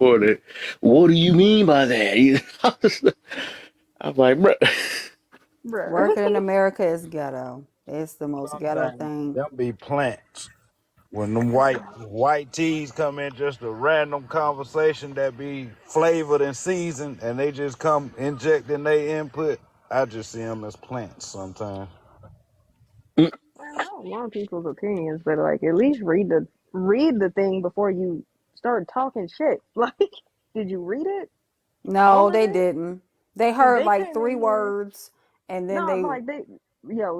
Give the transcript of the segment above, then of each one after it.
before that. What do you mean by that? I'm like, bro. Bruh. Working in America is ghetto. It's the most ghetto Sometimes thing. them be plants. When them white teas come in, just a random conversation that be flavored and seasoned, and they just come injecting their input. I just see them as plants sometimes. I don't want people's opinions, but like at least read the thing before you start talking shit. Like, did you read it? All No, of they it? didn't. They Because heard they like came three in here. words and then No, they like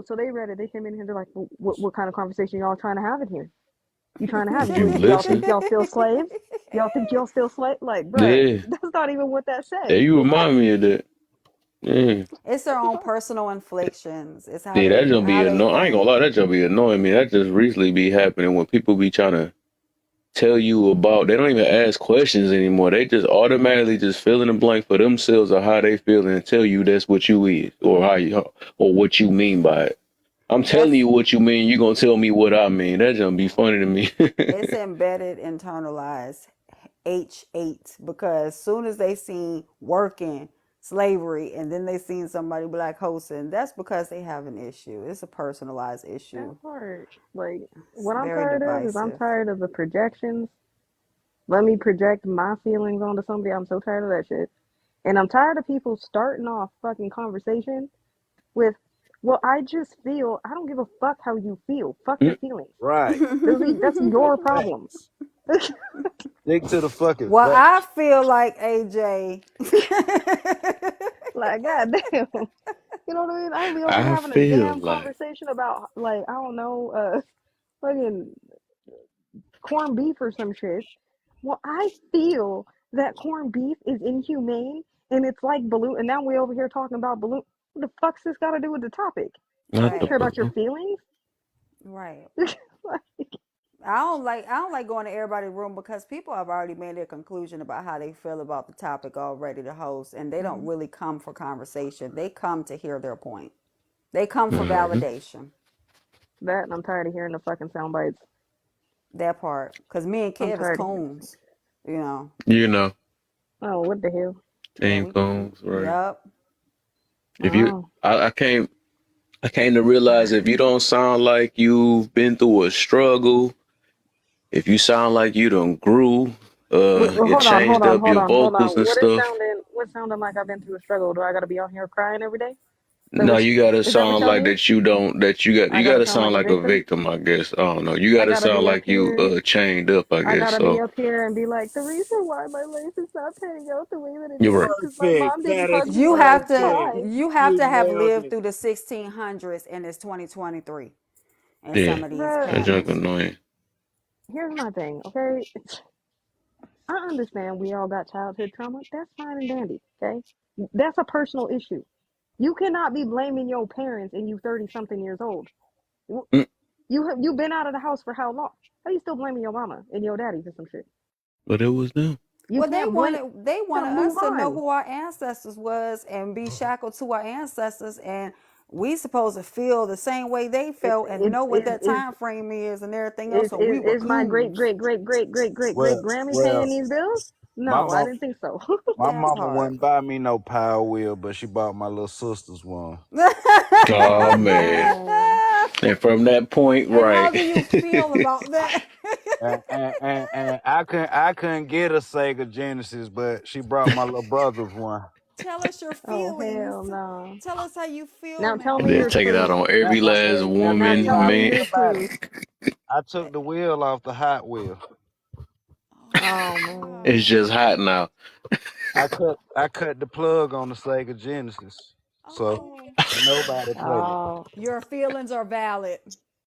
so they read it. They came in here. They're like, what kind of conversation y'all trying to have in here? You trying to have? You Y'all listen. think y'all still slaves? Y'all think y'all still slave? Like, bruh, Yeah. that's not even what that Yeah, says. you remind me of that. Yeah. it's their own personal inflictions. It's Yeah, that gonna be how they annoying. I ain't gonna think. lie, that gonna be annoying me. That just recently be happening when people be trying to tell you about. They don't even ask questions anymore. They just automatically just fill in the blank for themselves or how they feel and tell you that's what you is or how you or what you mean by it. I'm telling That's you what you mean. You gonna tell me what I mean. That gonna be funny to me. it's embedded, internalized H8 because soon as they seen working slavery and then they seen somebody black hosting, that's because they have an issue. It's a personalized issue. That part, like, It's what I'm very tired of is I'm divisive. tired of the projections. Let me project my feelings onto somebody. I'm so tired of that shit. And I'm tired of people starting off fucking conversation with, well, I just feel, I don't give a fuck how you feel. Fuck your feelings. Right. That's your problem. Facts. Stick to the fucking Well, I facts. feel like AJ. Like, goddamn. You know what I mean? I be over here I having a feel damn like conversation about, like, I don't know, fucking corned beef or some shit. Well, I feel that corned beef is inhumane and it's like balloon. And now we over here talking about balloon. What the fuck's this got to do with the topic? I not don't the Right, care about your balloon. feelings. right. Like, I don't like going to everybody's room because people have already made their conclusion about how they feel about the topic already, the host, and they don't mhm. really come for conversation. They come to hear their point. They come for Hmm. validation. That and I'm tired of hearing the fucking sound bites. That part. Because me and I'm Kev is tired of hearing it. coons. You know. You know, Oh, what the hell? Yeah, team we combs, right? yup. If you, Oh, I can't. I came to realize if you don't sound like you've been through a struggle, if you sound like you done grew, you hold on, hold changed on, up hold your on, hold on. vocals and What is stuff. sounding? What's sounding like I've been through a struggle? Do I got to be out here crying every day? No, you gotta Is that what sound y'all like mean? that you don't that I you got to gotta sound like sound a like a victim. victim, I guess. I don't know. You I gotta got to sound be up like you here. chained up, I I guess. gotta be So up here and be like, the reason why my life is not panning out the way that it you're is right. is because my Perfect. mom didn't That is fucking You work. have to perfect. Bye. you have You to have nailed lived it. through the 1600s and it's 2023 in Yeah. some of these Bruh, That junk panels. annoying. here's my thing, okay? I understand we all got childhood trauma. That's fine and dandy, okay? That's a personal issue. You cannot be blaming your parents and you 30 something years old. Mm, You been out of the house for how long? How you still blaming your mama and your daddy for some shit? but it was them. You Well, they can't blame. wanted they You wanted gotta move us to know on. who our ancestors was and be shackled to our ancestors, and we supposed to feel the same way they It, felt and it, know what is that is time frame is and everything else. is So we is were is my great coons. great great great great great great Well, Grammy paying well, these bills? my No, I mom, didn't think so. my That mama part. wouldn't buy me no Power Wheel, but she bought my little sisters one. Oh Oh man. no. And from that point, And right. how do you feel about that? And I couldn't get a Sega Genesis, but she brought my little brothers one. Tell us your Oh feelings. hell no. Tell us how you feel Now tell me Then your now. take it out truth. on every last Now And woman, tell I me think man. your about it, truth. I took the wheel off the Hot Wheel. Oh It's man. just hot now. I cut the plug on the Sega Genesis, so Oh, nobody play it. Oh, your feelings are valid.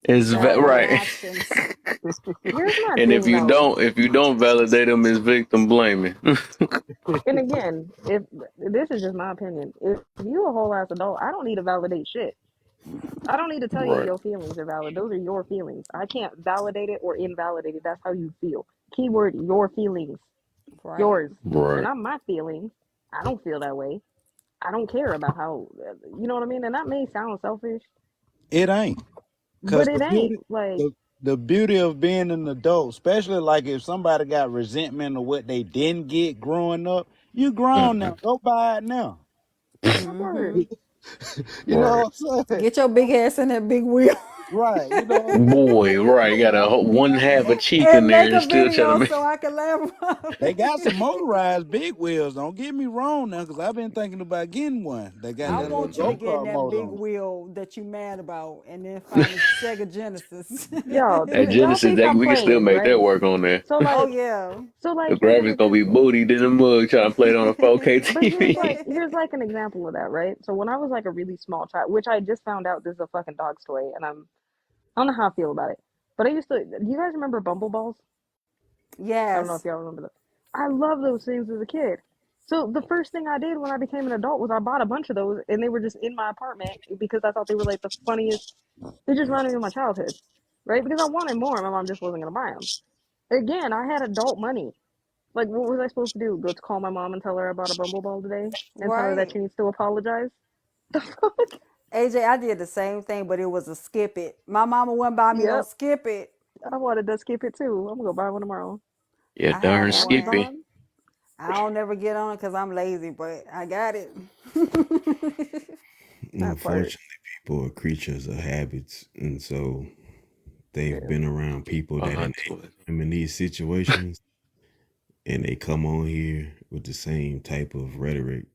It's that Valid part. right. actions. Here's my And thing though. if you don't validate them, it's victim blaming. And again, if this is just my opinion, if you a whole ass adult, I don't need to validate shit. I don't need to tell you Right. your feelings are valid. Those are your feelings. I can't validate it or invalidate it. That's how you feel. Keyword your feelings. Right. Yours. They're Right. not my feelings. I don't feel that way. I don't care about how you know what I mean? And that may sound selfish, It ain't, but cause it ain't. Like, the beauty of being an adult, especially like if somebody got resentment of what they didn't get growing up, you grown Hmm. now. Go buy it now. That part. You know Right. what I'm saying? Get your big ass in that big wheel Right. You know what I'm saying? Boy, right. Got one half a cheek in and there make and a still trying to video make. so I can laugh about They got it. some motorized big wheels. Don't get me wrong now, because I've been thinking about getting one. They got I that little want you to get in GoPro that motor big on it. wheel that you mad about and then find a Sega Genesis. Yo, That y'all Genesis, think that I'm we can still playing, make right? that work on there. So Oh like, yeah. The here's an graphics gonna be example. bootied in the mug trying to play it on a 4K But TV. here's like an example of that, right? So when I was like a really small child, which I just found out this is a fucking dog's toy, and I don't know how I feel about it. But I used to. Do you guys remember Bumble Balls? I don't know if Yes. y'all remember that. I love those things as a kid. So the first thing I did when I became an adult was I bought a bunch of those, and they were just in my apartment because I thought they were like the funniest. They just reminded me of my childhood, right? Because I wanted more, my mom just wasn't gonna buy them. Again, I had adult money. Like, what was I supposed to do? Go to call my mom and tell her I bought a Bumble Ball today, and tell her that Right. she needs to apologize? The fuck? AJ, I did the same thing, but it was a skip it. My mama wouldn't buy me no Yep. skip it. I wanted to skip it too. I'm gonna go buy one tomorrow Yeah, I had darn on one. Skippy. Amazon. I don't never get on it because I'm lazy, but I got it. That part. Unfortunately, people are creatures of habits, and so they've Yeah. been around people that On enable Twitter. them in these situations, and they come on here with the same type of rhetoric,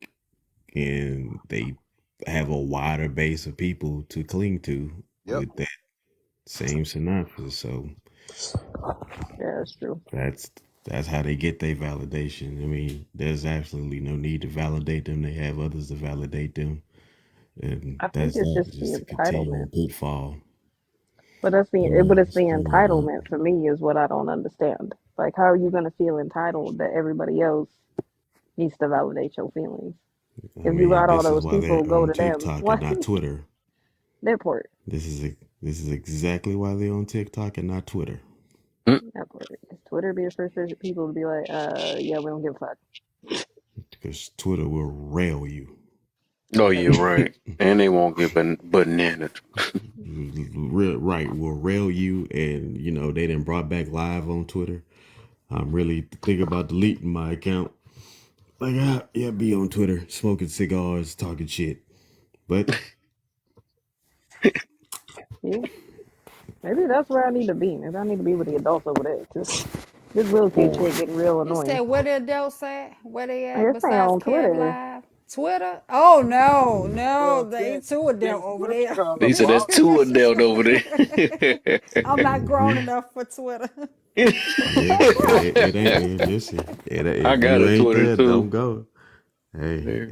and they have a wider base of people to cling to Yep. with that same synopsis. So Yeah, that's true. that's that's how they get their validation. I mean, there's absolutely no need to validate them. They have others to validate them, and I think that's it's that. just It's the just a continual entitlement. pitfall. But it's the Still not going. entitlement for me is what I don't understand. Like, how are you gonna feel entitled that everybody else needs to validate your feelings? I If you mean, got all this is those why people, they're go on to them. TikTok and Like not Twitter. that part. This is exactly why they're on TikTok and not Twitter. Mm. That part. 'Cause Twitter be the first people to be like, yeah, we don't give a fuck. Because Twitter will rail you. Oh, yeah, right. And they won't get bananas. Right, will rail you, and they done brought back live on Twitter. I'm really thinking about deleting my account. Like, yeah, be on Twitter, smoking cigars, talking shit. But Yeah, maybe that's where I need to be. Maybe I need to be with the adults over there. Cause this little kid Boy. shit getting real You annoying. said where the adults at? Where they I at guess they besides on Kev Twitter. Live? Twitter? Oh no, Well, no, they ain't too Ken adult over Switch there. trying to He said that's block two you. adult over there. I'm not grown enough for Twitter. yeah, it ain't. Listen, I if got you a ain't Twitter there, too. don't go. Hey, There.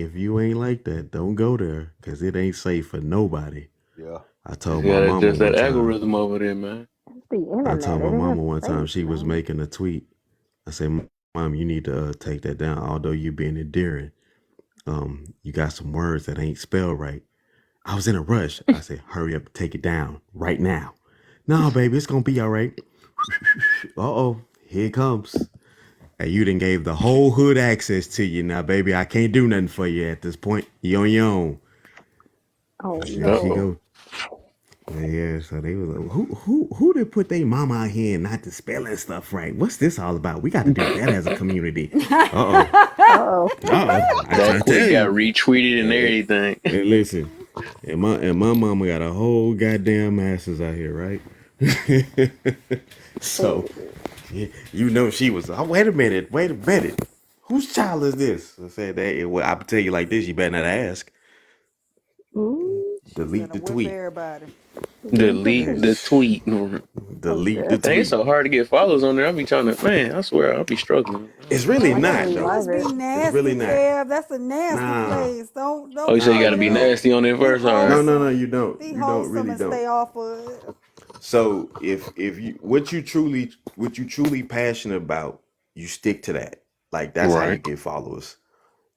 if you ain't like that, don't go there, cause it ain't safe for nobody. Yeah. I Just told my got mama just that one time. algorithm over there, man. It's the I internet. told It my ain't mama one time safe, she was man. making a tweet. I said, "Mom, you need to take that down. Although you being endearing, you got some words that ain't spelled right." I was in a rush. I said, "Hurry up, take it down right now." No, baby, it's gonna be all right. Uh-oh, here it comes. And you done gave the whole hood access to you now, baby. I can't do nothing for you at this point. You on your own. Oh There she no. Uh-oh. go. Yeah, so they was like, who did put their mama out here and not to spelling stuff right? What's this all about? We got to do better as a community. Uh oh. Uh oh. Uh oh. I That try to quick tell got you. retweeted and Hey, everything. listen, and my mama got a whole goddamn masses out here, right? So Oh. yeah, she was. Oh, wait a minute. Whose child is this? I said that. Well, I tell you like this. You better not ask. Mm, She's Delete gonna the whip tweet. everybody. Delete Hey, the tweet. Dang, I'm delete the dead. it's tweet. so hard to get followers on there. I be trying to, man, I swear, I'll be struggling. It's Well, really I gotta not it though. revive must be it. It's really nasty, not. Kev. That's a nasty Nah, place. Don't Oh, you say you go nah, got to over be you don't. there. nasty on there Be first? All right. No, you wholesome. don't. Be You don't wholesome really and don't. stay off of it. So if you what you truly passionate about, you stick to that. Like that's how you Right. get followers.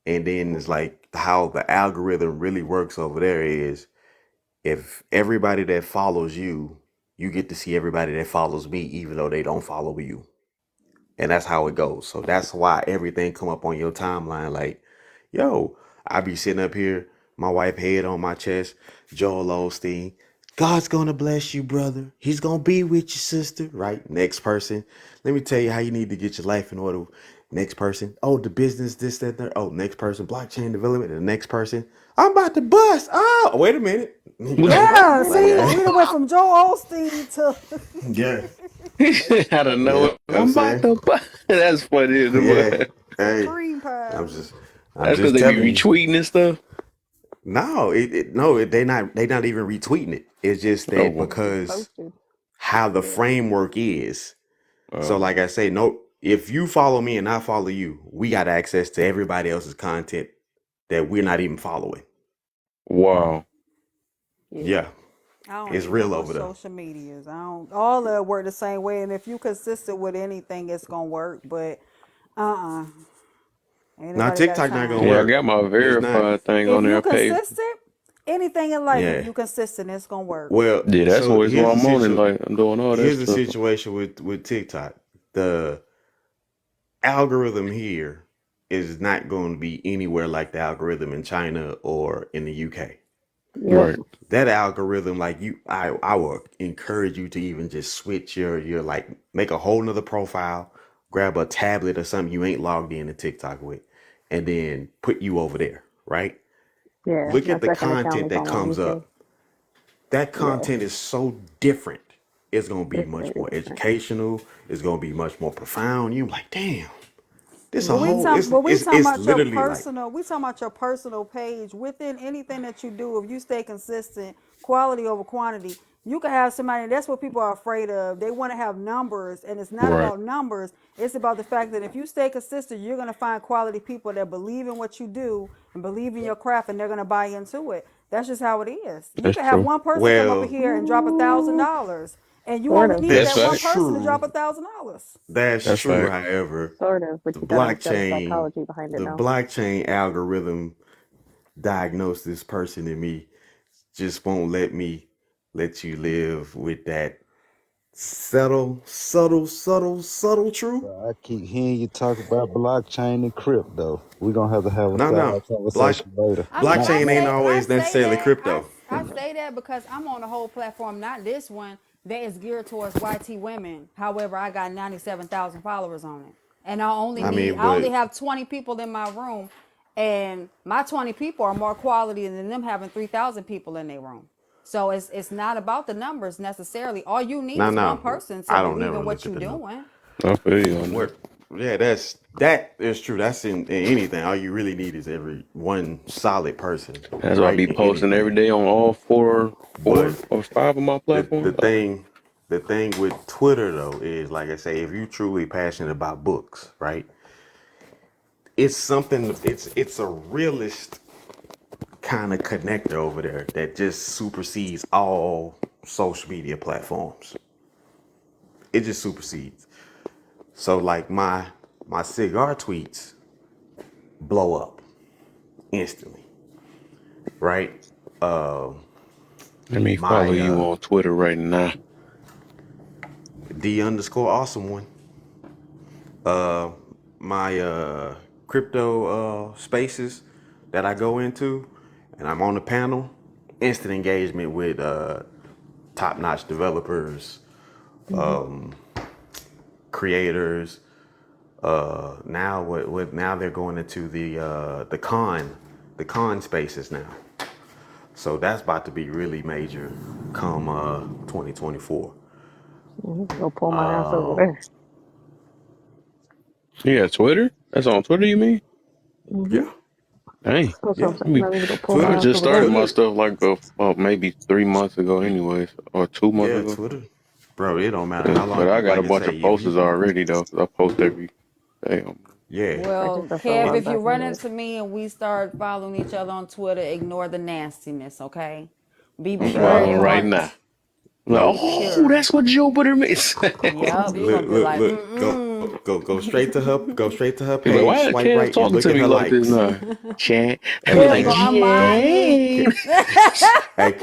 And then it's like how the algorithm really works over there is if everybody that follows you, you get to see everybody that follows me, even though they don't follow you. And that's how it goes. So that's why everything come up on your timeline. Like, yo, I be sitting up here, my wife head on my chest, Joel Osteen. God's gonna bless you, brother. He's gonna be with you, sister. Right? Next person. Let me tell you how you need to get your life in order. Next person. Oh, the business, this, that, that. Oh, next person. Blockchain development. The next person. I'm about to bust. Oh, wait a minute. You know, Yeah, like, see, we done went from Joel Osteen to yeah, I don't yeah. You know know. what I'm I'm about saying? to buy. That's funny. Yeah. But Hey, cream I'm pies. just, I'm that's because just they be telling you. retweeting and stuff. No, they not even retweeting it. It's just Oh, that well. It's just because posted. how the Yeah. framework is. So, Oh, like I say, no, if you follow me and I follow you, we got access to everybody else's content that we're not even following. wow. Yeah. Yeah, I don't it's even know real what over there. social medias. I don't. All of it work the same way, and if you consistent with anything, it's gonna work. But ain't Now nobody got TikTok not gonna time. Yeah, I work. got my It's not. verified thing on If there. you I pay. consistent, anything in life, if Yeah. you consistent, it's gonna work. Well, Yeah, that's so always what I'm on, and like I'm doing all that here's the stuff. situation with TikTok. The algorithm here is not going to be anywhere like the algorithm in China or in the UK. Yep. Right. That algorithm, like I would encourage you to even just switch your like make a whole nother profile, grab a tablet or something you ain't logged in to TikTok with, and then put you over there, right? Yeah. Look My at the second account content is that all on comes UK. up. That Yeah. content is so different. It's gonna be It's very much more different. educational. It's gonna be much more profound. You like, damn, this a But we Mm-hmm. whole. talk, but we talking It's about your literally like, personal. We talking about your personal page. Within anything that you do, if you stay consistent, quality over quantity, you can have somebody. That's what people are afraid of. They want to have numbers, and it's not Right. about numbers. It's about the fact that if you stay consistent, you're gonna find quality people that believe in what you do and believe in your craft, and they're gonna buy into it. That's just how it is. You That's can have true. one person come up well, here and drop Ooh, $1,000, and you sort only of. need That's that one that's facts. person to drop true. $1,000. That's That's true. facts. However, Sort of. But the you gotta understand the blockchain, psychology behind it the now. blockchain algorithm diagnosed this person in me just won't let you live with that subtle true. Bro, I keep hearing you talk about blockchain and crypto. We're gonna have a No. side Block conversation later. I mean, Not blockchain ain't now. I always say necessarily that crypto. I say that because I'm on the whole platform, not this one that is geared towards YT women. However, I got 97,000 followers on it, and I mean, I only but have 20 people in my room, and my 20 people are more quality than them having 3,000 people in their room. So it's not about the numbers necessarily. All you need is one no, person to I don't believe never in look what at you're the number. doing. I feel you on that. What? Yeah, that is true. That's in anything. All you really need is every one solid person, That's why I right? be In posting every anything. day on all But four or five of my the platforms. thing with Twitter though is like I say, if you truly passionate about books, right? It's something. It's a realist kind of connector over there that just supersedes all social media platforms. It just supersedes. So like my cigar tweets blow up instantly, right? Uh, Let me follow my you on Twitter right now. D underscore awesome one. My crypto spaces that I go into, and I'm on the panel. Instant engagement with top notch developers, Hmm. creators. Now what now they're going into the con spaces now. So that's about to be really major come 2024. Go pull my ass over there. Yeah, Twitter. That's on Twitter. You mean? Hmm. Yeah, Dang. That's what I'm yeah. saying. I need to go pull I my ass Twitter, just over started there. my Twitter, stuff like maybe 3 months ago, anyways, or 2 months yeah, ago. Twitter. Bro, it don't matter Yeah, how but long. I got a Like I bunch say, of if posters you, already though, 'cause I post every day. yeah, I Well, just have to Kev, log if it, you back run into it. into me and we start following each other on Twitter, ignore the nastiness, okay? Be I'm pure in following right Dang. now. heart. I'm like, Be nope. oh, pure. that's what Jupiter means. Yep, you're gonna Look, be look, like, look. mm-mm. Go straight to her. Go straight to her He's like, page. why is Swipe Kev right and talking look to at me her like this likes. now? Chat. I be Kev like, gonna Ke- unmind me. Jane. Hey,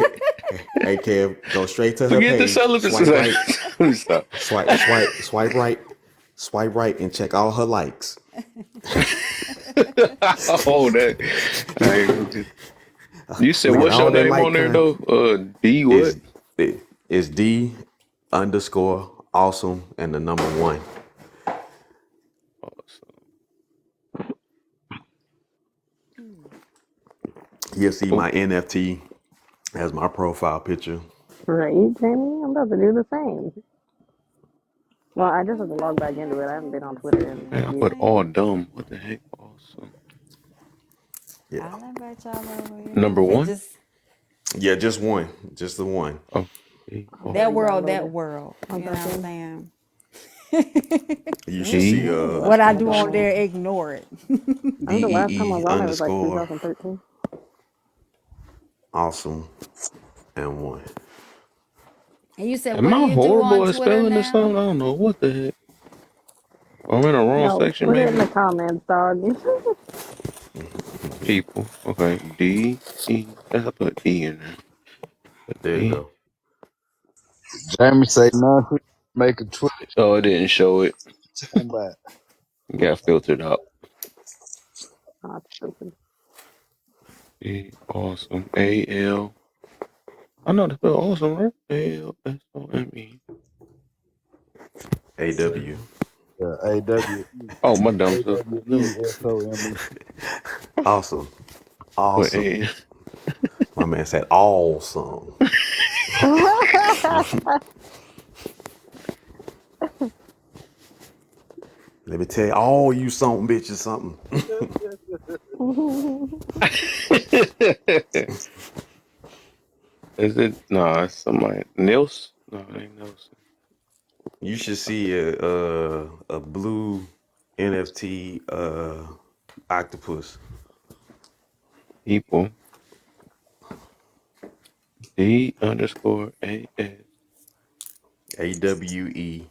hey, Kev, go straight to her Forget the page. celibacy. Swipe right. Let me stop. Swipe right. Swipe right and check all her likes. Oh, that. Hey, you said Look at what's your all that name like on there con. though? D Is what? It's D_awesome and the number 1. You'll see Oh, my NFT as my profile picture. Right, Jamie? I'm about to do the same. Well, I just have to log back into it. I haven't been on Twitter in man, I put years. all dumb. What the heck? Awesome. Yeah. I'll invite y'all over, Number and one? just Yeah, just one. Just the one. Oh, D, I've awesome. that already world, downloaded. you know One what I'm second. saying? You should see Ooh, last What I time I do was on on there. there, ignore it. I think the last time I DEE was on there was like underscore 2013. awesome and 1. And you said, Am what do I you do on horrible at Twitter spelling or now? something? I don't know. What the heck? I'm in the wrong Yo, section, put it in maybe? the comments, dog. People. Okay. D, E. I put E in there. Put There you E. go. Jamie say nothing. Make a Twitter Oh, it didn't show it. come back. It got filtered out. Oh, it's stupid. D, awesome. A-L. I know to spell awesome, right? A-L-S-O-M-E. AW. Yeah, AW Oh, my dumb stuff. No. AWESOME. Awesome. Put Awesome. A. My man said awesome. Let me tell you, all you something bitches something. Is it? No, it's somebody. Nils? No, it ain't Nelson. You should see a blue NFT octopus. People. D underscore A-S. AWE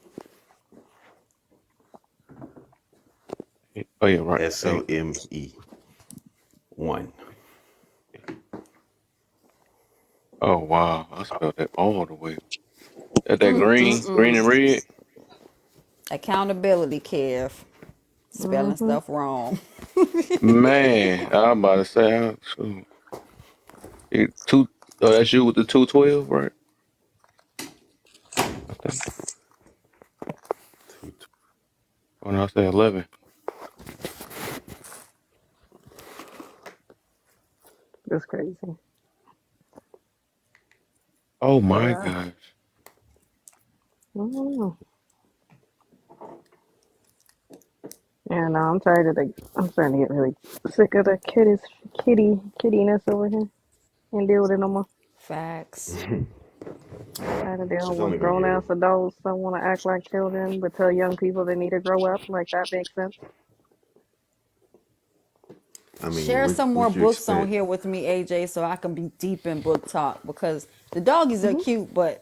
Oh, yeah, right. A. SOME 1. Oh, wow. I spelled that all the way. That green and red. Accountability, Kev. Spelling hmm stuff wrong. Man, I'm about to say, shoot. Two, oh, that's you with the 212, right? I think. When I say 11. That's crazy. Oh, But my gosh. I don't know. Yeah, no, I'm starting to get really sick of the kiddiness over here. Can't deal with it no more. Facts. Tired of dealing She's with only gonna grown get ass adults that want to act like children, but tell young people they need to grow up. Like that makes sense. I mean, Share some more what you books on expect? here with me, AJ, so I can be deep in book talk because the doggies are hmm cute, but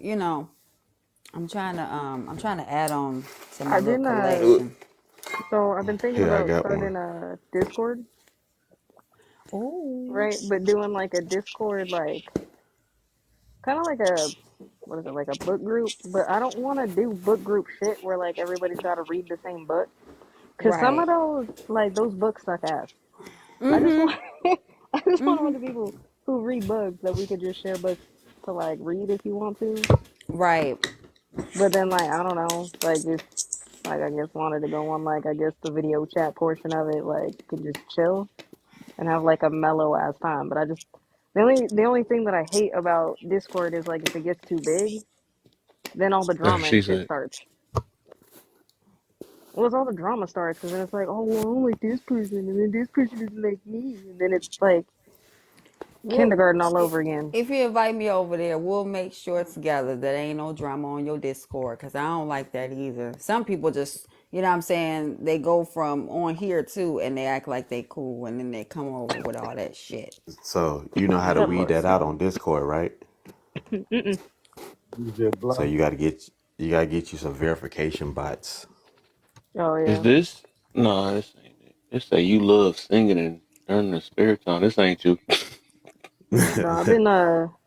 I'm trying to add on to my I've little been collection. so I've been thinking Here, I about got one. starting a Discord, Oh, right? But doing like a Discord, like kind of like a what is it, like a book group? But I don't want to do book group shit where like everybody's got to read the same book. Cause some of right. those books suck ass. I just want I just want a bunch of people who read books that we could just share books to like read if you want to. Right. But then like I don't know, like if like I guess wanted to go on like I guess the video chat portion of it, like could just chill and have like a mellow ass time. But I just the only thing that I hate about Discord is like if it gets too big, then all the That's what drama and she shit said. starts. Well, it's all the drama starts because then it's like, oh, well, I don't like this person, and then this person doesn't like me, and then it's like Well, kindergarten all over again. if you invite me over there, we'll make sure together that ain't no drama on your Discord because I don't like that either. Some people just, you know what I'm saying, they go from on here too and they act like they cool and then they come over with all that shit. So you know how to And That weed part. that out so, on Discord, right? Mm-mm. You just So block. you gotta get you some verification bots. Oh Is yeah. this? No, this ain't it. It say you love singing and turning the spirits on. This ain't you. No, I've been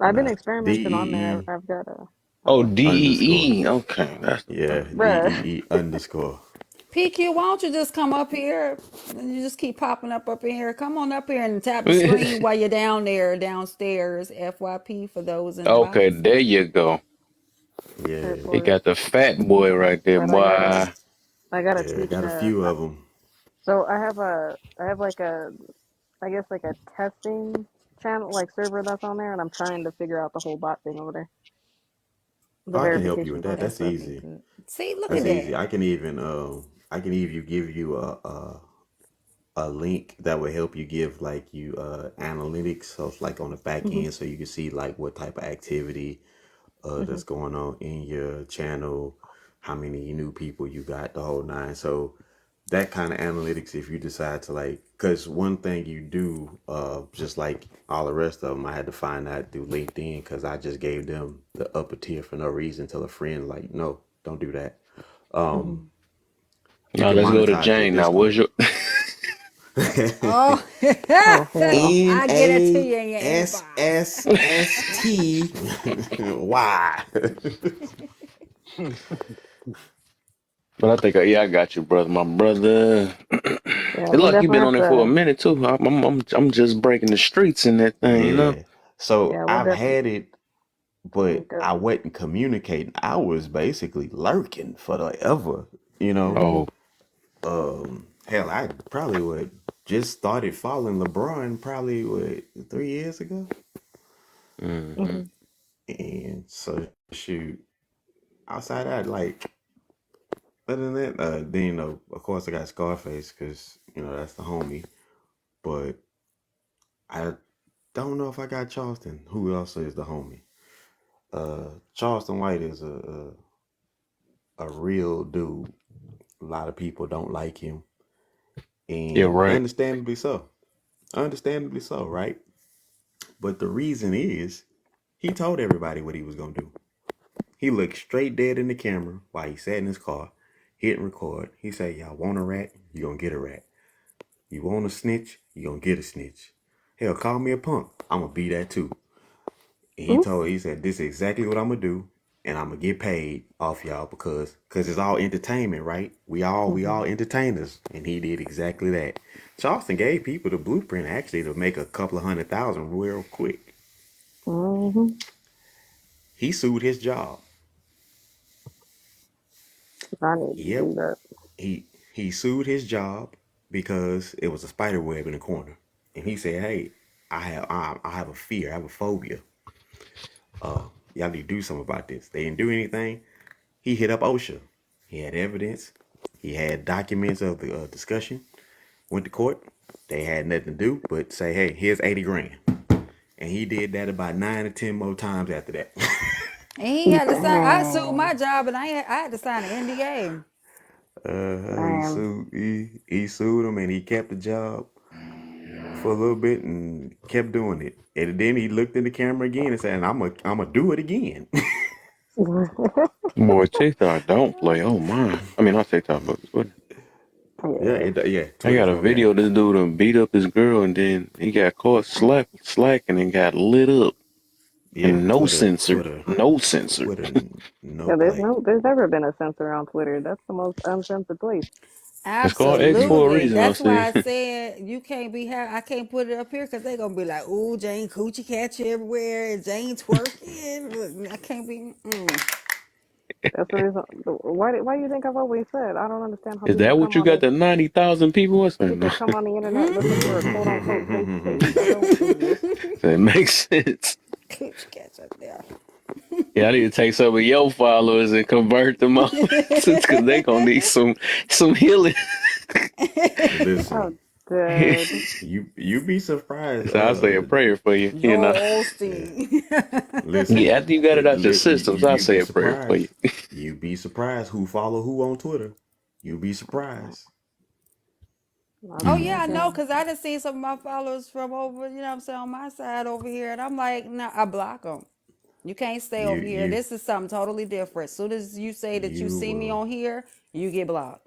Nah, experimenting on there. DEE I've got a hold Oh, on. underscore. DEE. Okay, that's the Yeah, one. Bruh. DEE underscore. PQ, why don't you just come up here? You just keep popping up in here. Come on up here and tap the screen while you're down there, downstairs. FYP for those Okay, invites. there you go. Yeah, Shit He for it. got the fat boy right there, But boy. I gotta yeah, teach got a few of them. so I have like I guess like a testing channel, like server that's on there, and I'm trying to figure out the whole bot thing over there, the Oh, I can help you verification with that. process. That's That's gonna be easy. good. See, look at That's easy. that. I can even give you a link that will help you give like you analytics. So it's like on the back Mhm. end, so you can see like what type of activity that's Mhm. going on in your channel, how many new people you got, the whole nine. So that kind of analytics, if you decide to like, because one thing you do, just like all the rest of them, I had to find out through LinkedIn because I just gave them the upper tier for no reason. Till a friend like, no, don't do that. Mhm. You Now can let's go to monetize your Jane. Now, what's Discord. your? Oh, Oh hell. I get it to you in your inbox. NASSSTY. But I think, yeah, I got you, brother. My brother. Yeah, And we'll look, you've definitely been have on it for a to. minute too. I'm just breaking the streets in that thing, you know. Yeah. So Yeah, we'll I've definitely. had it, but Go I ahead. wasn't communicating. I was basically lurking for the ever, you know. Mhm. Oh, Hell, I probably would just started following LeBron probably 3 years ago. hmm Mhm. And so shoot, outside that, like other than that, then of course I got Scarface because that's the homie. But I don't know if I got Charleston. Who else is the homie? Charleston White is a real dude. A lot of people don't like him, yeah, and right. understandably so. Understandably so, right? But the reason is he told everybody what he was gonna do. He looked straight dead in the camera while he sat in his car, hit record. He said, "Y'all want a rat? You gonna get a rat. You want a snitch? You gonna get a snitch. Hell, call me a punk. I'm gonna be that too." And Mhm. he said, "This is exactly what I'm gonna do, and I'm gonna get paid off y'all because it's all entertainment, right? We all Mhm. entertainers." And he did exactly that. Charleston gave people the blueprint actually to make a couple of 100,000 real quick. Mhm. He sued his job. I need to Yep, do that. he sued his job because it was a spider web in the corner, and he said, "Hey, I have a fear, I have a phobia. Y'all need to do something about this." They didn't do anything. He hit up OSHA. He had evidence. He had documents of the discussion. Went to court. They had nothing to do but say, "Hey, here's 80 grand." And he did that about 9 or 10 more times after that. And he had to sign. I sued my Dang. job, and I had to sign an NDA. He Damn. sued. He sued him, and he kept the job for a little bit and kept doing it. And then he looked in the camera again and said, "I'm gonna do it again." Boy, TikTok don't play. Oh my. I mean, not TikTok, but what? Yeah, Yeah. yeah. I Twitter got a phone. Yeah, video. This dude done beat up his girl, and then he got caught slacking and got lit up. yeah. And no Twitter, censor, Twitter, no censor. Twitter. No Yeah, play. there's never been a censor on Twitter. That's the most uncensored place. It's called X for a Absolutely. reason. I That's see. why I said you can't be. I can't put it up here because they gonna be like, "Ooh, Jane coochie catch you everywhere, and Jane twerking." Look, I can't be. That's the reason. Why do you think I've always said I don't understand how Is that what you got? The 90,000 people? What's people that? come on the internet looking for a quote unquote safe space that don't exist. Yeah, That makes sense. Coochie catch up there. Yeah, I need to take some of your followers and convert them over because they gonna need some healing. listen, Oh, dead. you be surprised. So I'll say a prayer for you. You know. Joel Yeah, Osteen. listen, Yeah, after you got it out your systems, I'll you say be a prayer for you. surprised. You be surprised who follow who on Twitter. You be surprised. I'm Oh sure yeah, I know, can. cause I done seen some of my followers from over, you know what I'm saying, on my side over here, and I'm like, nah, I block them. You can't stay You over here. you This is something totally different. As soon as you say that you you see me on here, you get blocked.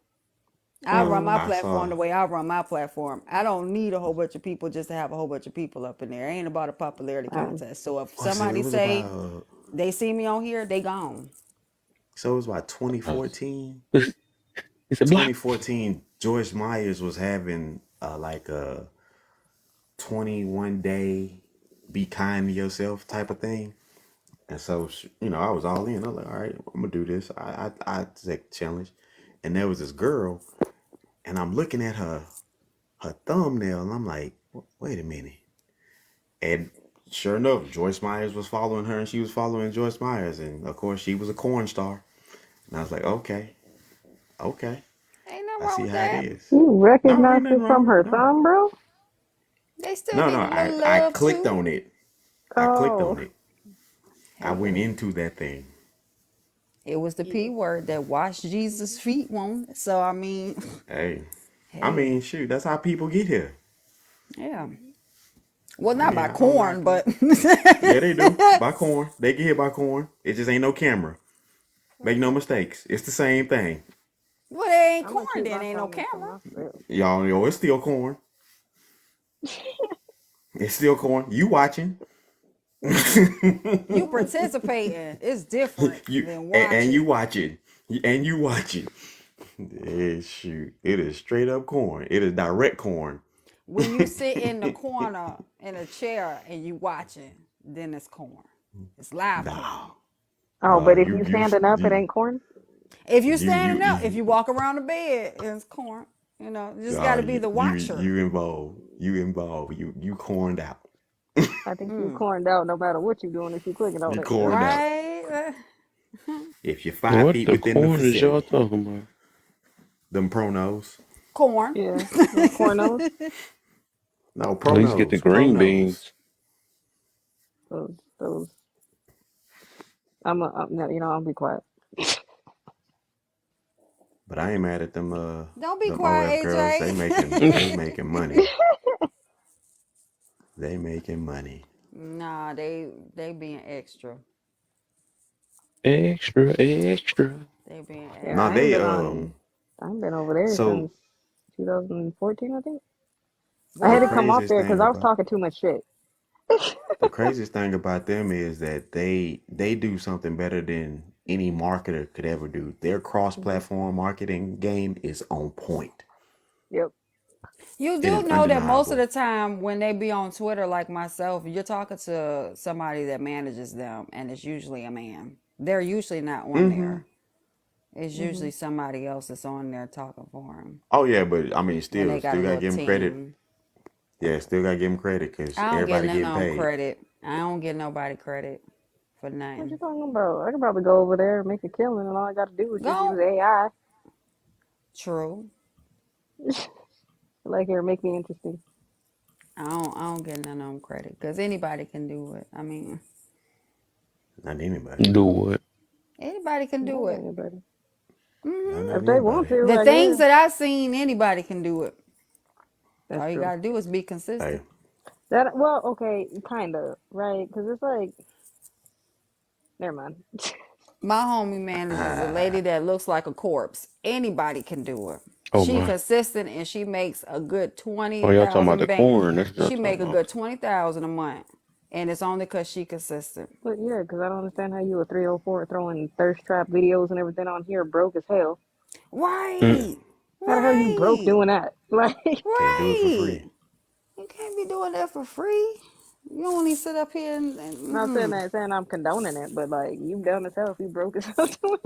I run my I platform saw. the way I run my platform. I don't need a whole bunch of people just to have a whole bunch of people up in there. It ain't about a popularity Um, contest. So if Was it? It somebody was say about. they see me on here, they gone. So it was about 2014. He said, "Block." 2014. George Myers was having like a 21 day be kind to yourself type of thing. And so, I was all in. I was like, all right, I'm gonna do this. I take the challenge. And there was this girl, and I'm looking at her thumbnail, and I'm like, wait a minute. And sure enough, Joyce Myers was following her, and she was following Joyce Myers, and of course, she was a corn star. And I was like, okay, okay, Ain't nothing I wrong see with how it that. is. You No, ain't recognized nothing it from wrong. her No, thumb, bro? They still no, need no. a little I love clicked too. on it. I clicked Oh, on it. I Hey, went into that thing. it was the P word that washed Jesus' feet, won't it? So I mean, Hey, I hey, mean, shoot, that's how people get here. yeah. Well, I not mean, by I don't knock corn, them. but Yeah, they do. By corn. They get hit by corn. It just ain't no camera. Make no mistakes. It's the same thing. well, they ain't I'm gonna corn. keep Then my ain't no comments to camera. myself. Y'all know it's still corn. It's still corn. You watching. You participating. It's different you than and you watching. watching. And you watching. Yeah, shoot. It is straight up corn. It is direct corn. When you sit in the corner in a chair and you watching, then it's corn. It's live corn. Nah. Oh, Nah, but if you standing up, it you ain't corn. If you you standing up, if you you walk around the bed, it's corn. You just got oh, to be the watcher, you involved. You involved. You corned out. I think you corned out no matter what you doing if you clicking on You it. Yeah. corned out. right? If you're 5 feet the within the corn is y'all vicinity, talking about? them pronos. Corn. Yeah. Little cornos. No, At least get the pronos. green Pronos. beans. Those. No, I'll be quiet. But I ain't mad at Don't be them OF quiet, girls. They making AJ. they making money. They making money. Nah, they being extra. Extra, extra. They being Yeah, Now I ain't they extra. been on. I ain't been over there so since 2014, I think. I the had to Well, come off craziest there because thing I was about talking too much shit. the craziest thing about them is that they do something better than any marketer could ever do. Their Hmm. cross-platform marketing game is on point. Yep. you It do is know that most of undeniable. the time when they be on Twitter, like myself, you're talking to somebody that manages them, and it's usually a man. They're usually not on Mm-hmm. there. It's Hmm. usually somebody else that's on there talking for them Oh yeah, but I mean, when they got still a gotta little give them credit. team. Yeah, still gotta give them credit because I don't get everybody none getting of them paid. credit. I don't give nobody credit for What you nothing. talking about? I could probably go over there and make a killing, and all I got to do is just use Go. AI. True. Like here, make me interesting. I don't get none of them credit because anybody can do it. I mean, Not anybody. Do what? anybody can do Not it. anybody. Not If they want anybody. to, The I things guess. that I've seen, anybody can do it. That's All you true. gotta do is be Hey, consistent. Okay, kind of, right? Because it's like, never mind. My homie manages a lady that looks like a corpse. Anybody can do it. Oh She my. consistent and she makes a good Oh, y'all talking about 20,000 the bank. corn? That's what y'all She make talking a about. good 20,000 a month, and it's only cause she consistent. But yeah, because I don't understand how you a 304 throwing thirst trap videos and everything on here broke as hell. Mm. Right, How the hell you broke right, doing that? Like, can't do it for right. free. You can't be doing that for free. You only sit up here not saying I'm condoning it, but like you dumb as hell if you broke as hell doing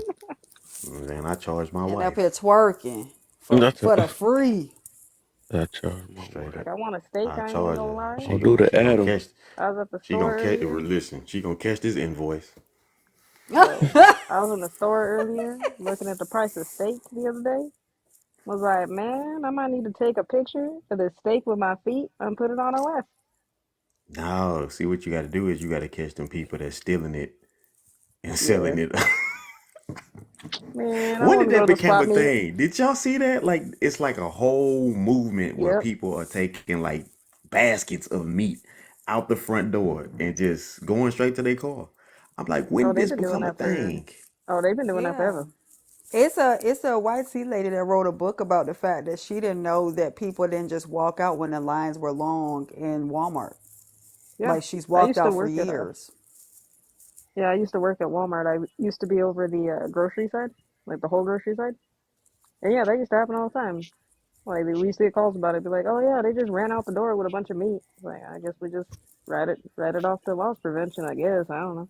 And then I charge my and up here wife twerking That's for a, the free. I charge my straight wife. Like up. I want a steak, I I ain't even charge gonna her. lie. I'll do the She gonna Adam. catch. I was at the She gonna store catch. earlier. Listen. She gonna catch this invoice. Bro, I was in the store earlier looking at the price of steak the other day. Was like, man, I might need to take a picture of this steak with my feet and put it on OS. No, see what you got to do is you got to catch them people that's stealing it and Yeah, selling it. man, I When want did to go that to become swap a meet. thing? Did y'all see that? Like it's like a whole movement where Yep. people are taking like baskets of meat out the front door and just going straight to their car. I'm like, when Oh, did they've this been doing become a that for. thing? Oh, they've been doing that Yeah. forever. It's a white tea lady that wrote a book about the fact that she didn't know that people didn't just walk out when the lines were long in Walmart. Yeah, Like she's I walked used to out for work at years. I used to work at Walmart. I used to be over the grocery side, like the whole grocery side. And yeah, that used to happen all the time. Like we used to get calls about it, be like, "Oh yeah, they just ran out the door with a bunch of meat." Like I guess we just write it off to loss prevention. I guess I don't know.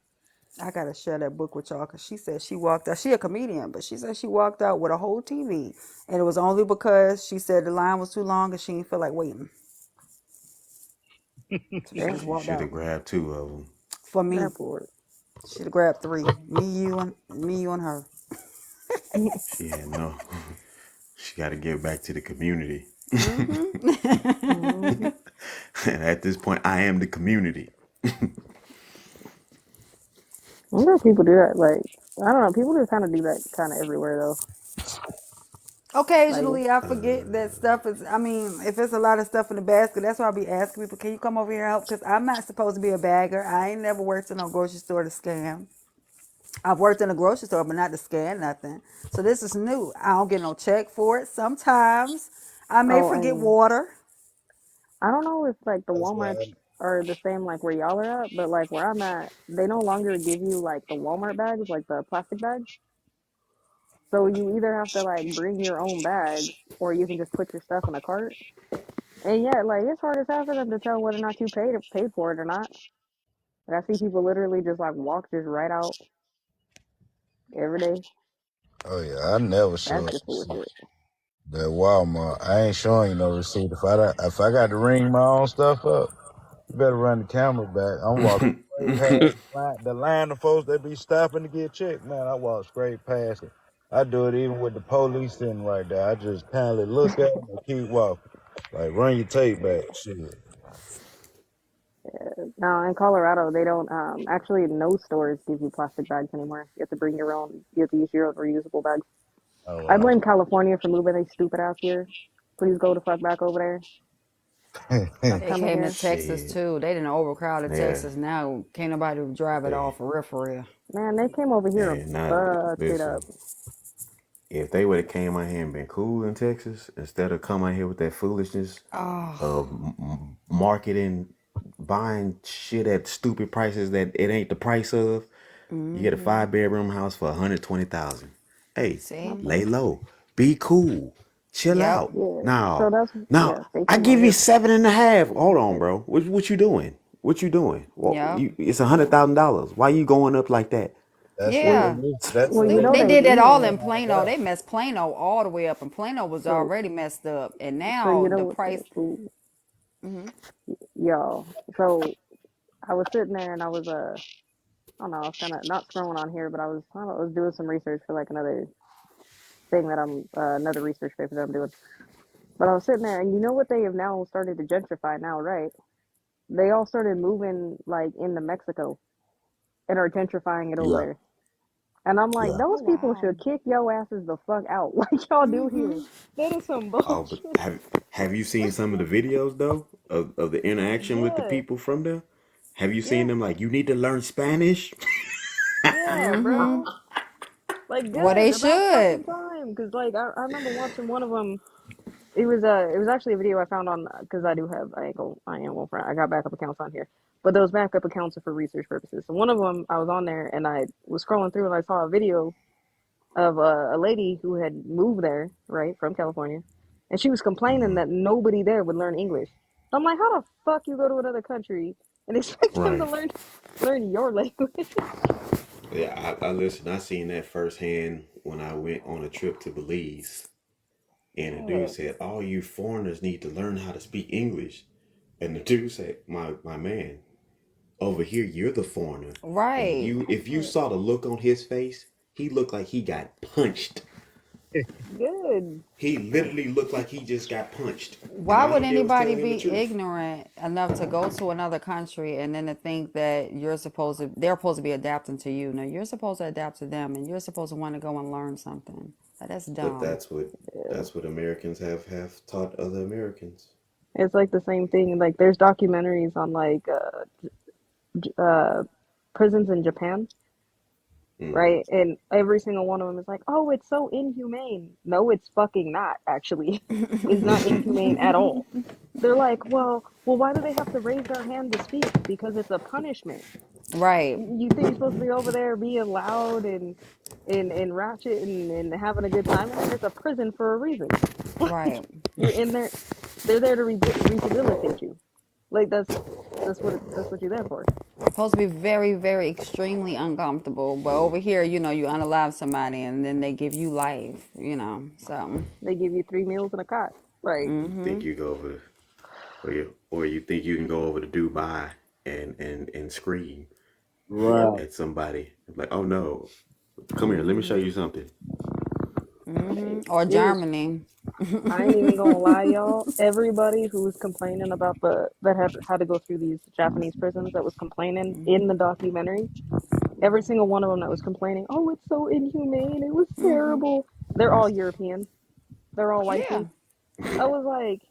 I gotta share that book with y'all because she said she walked out. She a comedian, but she said she walked out with a whole TV, and it was only because she said the line was too long and she didn't feel like waiting. So she just Damn, She walked should out. have grabbed two of them. For me, that boy. she'd have grabbed three. Me, you, and her. She had no. She got to give back to the community. Mm-hmm. And at this point, I am the community. I wonder if people do that. Like, I don't know. People just kind of do that kind of everywhere though. Like, Occasionally, I forget that stuff is. I mean, if it's a lot of stuff in the basket, that's why I be asking people, "Can you come over here and help?" Because I'm not supposed to be a bagger. I ain't never worked in no grocery store to scam. I've worked in a grocery store, but not to scan nothing. So this is new. I don't get no check for it. Sometimes I may oh, forget and water. I don't know if like the That's Walmarts why. are the same like where y'all are at, but like where I'm at, they no longer give you like the Walmart bags, like the plastic bags. So you either have to like bring your own bags or you can just put your stuff in a cart. And yet, like it's hard as hell for them to tell whether or not you paid for it or not. Like I see people literally just like walk just right out every day. Oh yeah, I never That's show just bullshit. that Walmart. I ain't showing you no receipt. If I got to ring my own stuff up, you better run the camera back. I'm walking straight past the line of folks that be stopping to get checked. Man, I walk straight past it. I do it even with the police sitting right there. I just kindly look at them and keep walking. Like run your tape back, shit. Now in Colorado, they don't actually no stores give you plastic bags anymore. You have to bring your own. You have to use your own reusable bags. Oh I wow. blame California for moving they stupid ass here. Please go the fuck back over there. Stop They coming came to here. Texas Shit. too. They didn't overcrowded Yeah. Texas. Now can't nobody drive at all Hey. for real, for real. Man, they came over here and And not fucked it listen. up. If they would have came out here and been cool in Texas, instead of coming out here with that foolishness Oh, of marketing, buying shit at stupid prices that it ain't the price of, you get a 5 bedroom house for 120,000. Hey, My see? lay point. low, be cool, chill Yep. out. Yeah. So Now, that's now yeah. They I came give over you here 7.5. for Hold on, shit. bro. What you doing? What you doing? Well, Yep. it's $100,000. Why you going up like that? That's what Yeah. it is. That's Well, what you They it know they they is. did that eating all it. in Without a Plano. doubt. They messed Plano all the way up, and Plano was So already messed up. And you now know the what? price. Ooh, y'all. So I was sitting there and I don't know. I was kind of not scrolling on here, but I don't know, I was doing some research for like another thing that I'm another research paper that I'm doing. But I was sitting there, and you know what they have now started to gentrify now, right? They all started moving like into Mexico and are gentrifying it over Yeah, there. And I'm like, yeah. Oh those people wow. should kick your asses the fuck out, like y'all do here. That is some Oh, but bullshit. have you seen some of the videos though of the interaction with the Yeah, people from there? Have you seen yeah, them like you need to learn Spanish? yeah, bro. Like, Well, good, they about fucking should. time. Cause like I remember watching one of them. It was actually a video I found on because I do have I am one friend. I got backup accounts on here, but those backup accounts are for research purposes. So one of them I was on there and I was scrolling through and I saw a video of a lady who had moved there right from California, and she was complaining that nobody there would learn English. So I'm like, how the fuck you go to another country and expect them to Right. learn your language? Yeah, I listen. I seen that firsthand when I went on a trip to Belize, and the dude Yeah, said, "All you foreigners need to learn how to speak English." And the dude said, "My man, over here you're the foreigner, and Right. you if you saw the look on his face, he looked like he got punched. good. He literally looked like he just got punched." And Why I would know they was anybody telling him the be truth. ignorant enough to go to another country and then to think that they're supposed to be adapting to you? No, you're supposed to adapt to them, and you're supposed to want to go and learn something. That's But dumb. that's what Americans have taught other Americans. It's like the same thing. Like there's documentaries on like prisons in Japan, Hmm. right? And every single one of them is like, "Oh, it's so inhumane." No, it's fucking not. Actually, it's not inhumane at all. They're like, "Well, why do they have to raise their hand to speak? Because it's a punishment." Right. You think you're supposed to be over there being loud and ratchet and having a good time in there? It's a prison for a reason. Like Right. you're in there. They're there to rehabilitate you. Like that's what you're there for. Supposed to be very, very extremely uncomfortable. But over here, you unalive somebody and then they give you life. So, They give you 3 meals and a cot. Like, You think you go over, or you think you can go over to Dubai and scream yep. Right. at somebody like, oh no, come here, let me show you something. Like, or it was. Germany. I ain't even gonna lie, y'all. Everybody who was complaining about that had to go through these Japanese prisons that was complaining in the documentary, every single one of them that was complaining, oh, it's so inhumane, it was terrible. They're all European. They're all Yeah. wifey. I was like,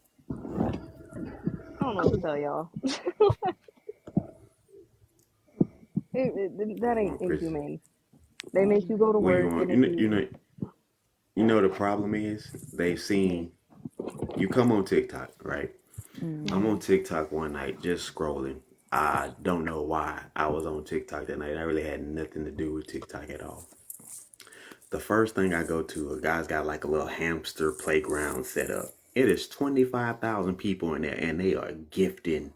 I don't know what to tell y'all. That ain't Prison. inhumane. They make you go to Where you work, want? and if you, You know the problem is they've seen you come on TikTok, right? I'm Mhm. on TikTok one night just scrolling. I don't know why I was on TikTok that night. I really had nothing to do with TikTok at all. The first thing I go to, a guy's got like a little hamster playground set up. It is 25,000 people in there and they are gifting,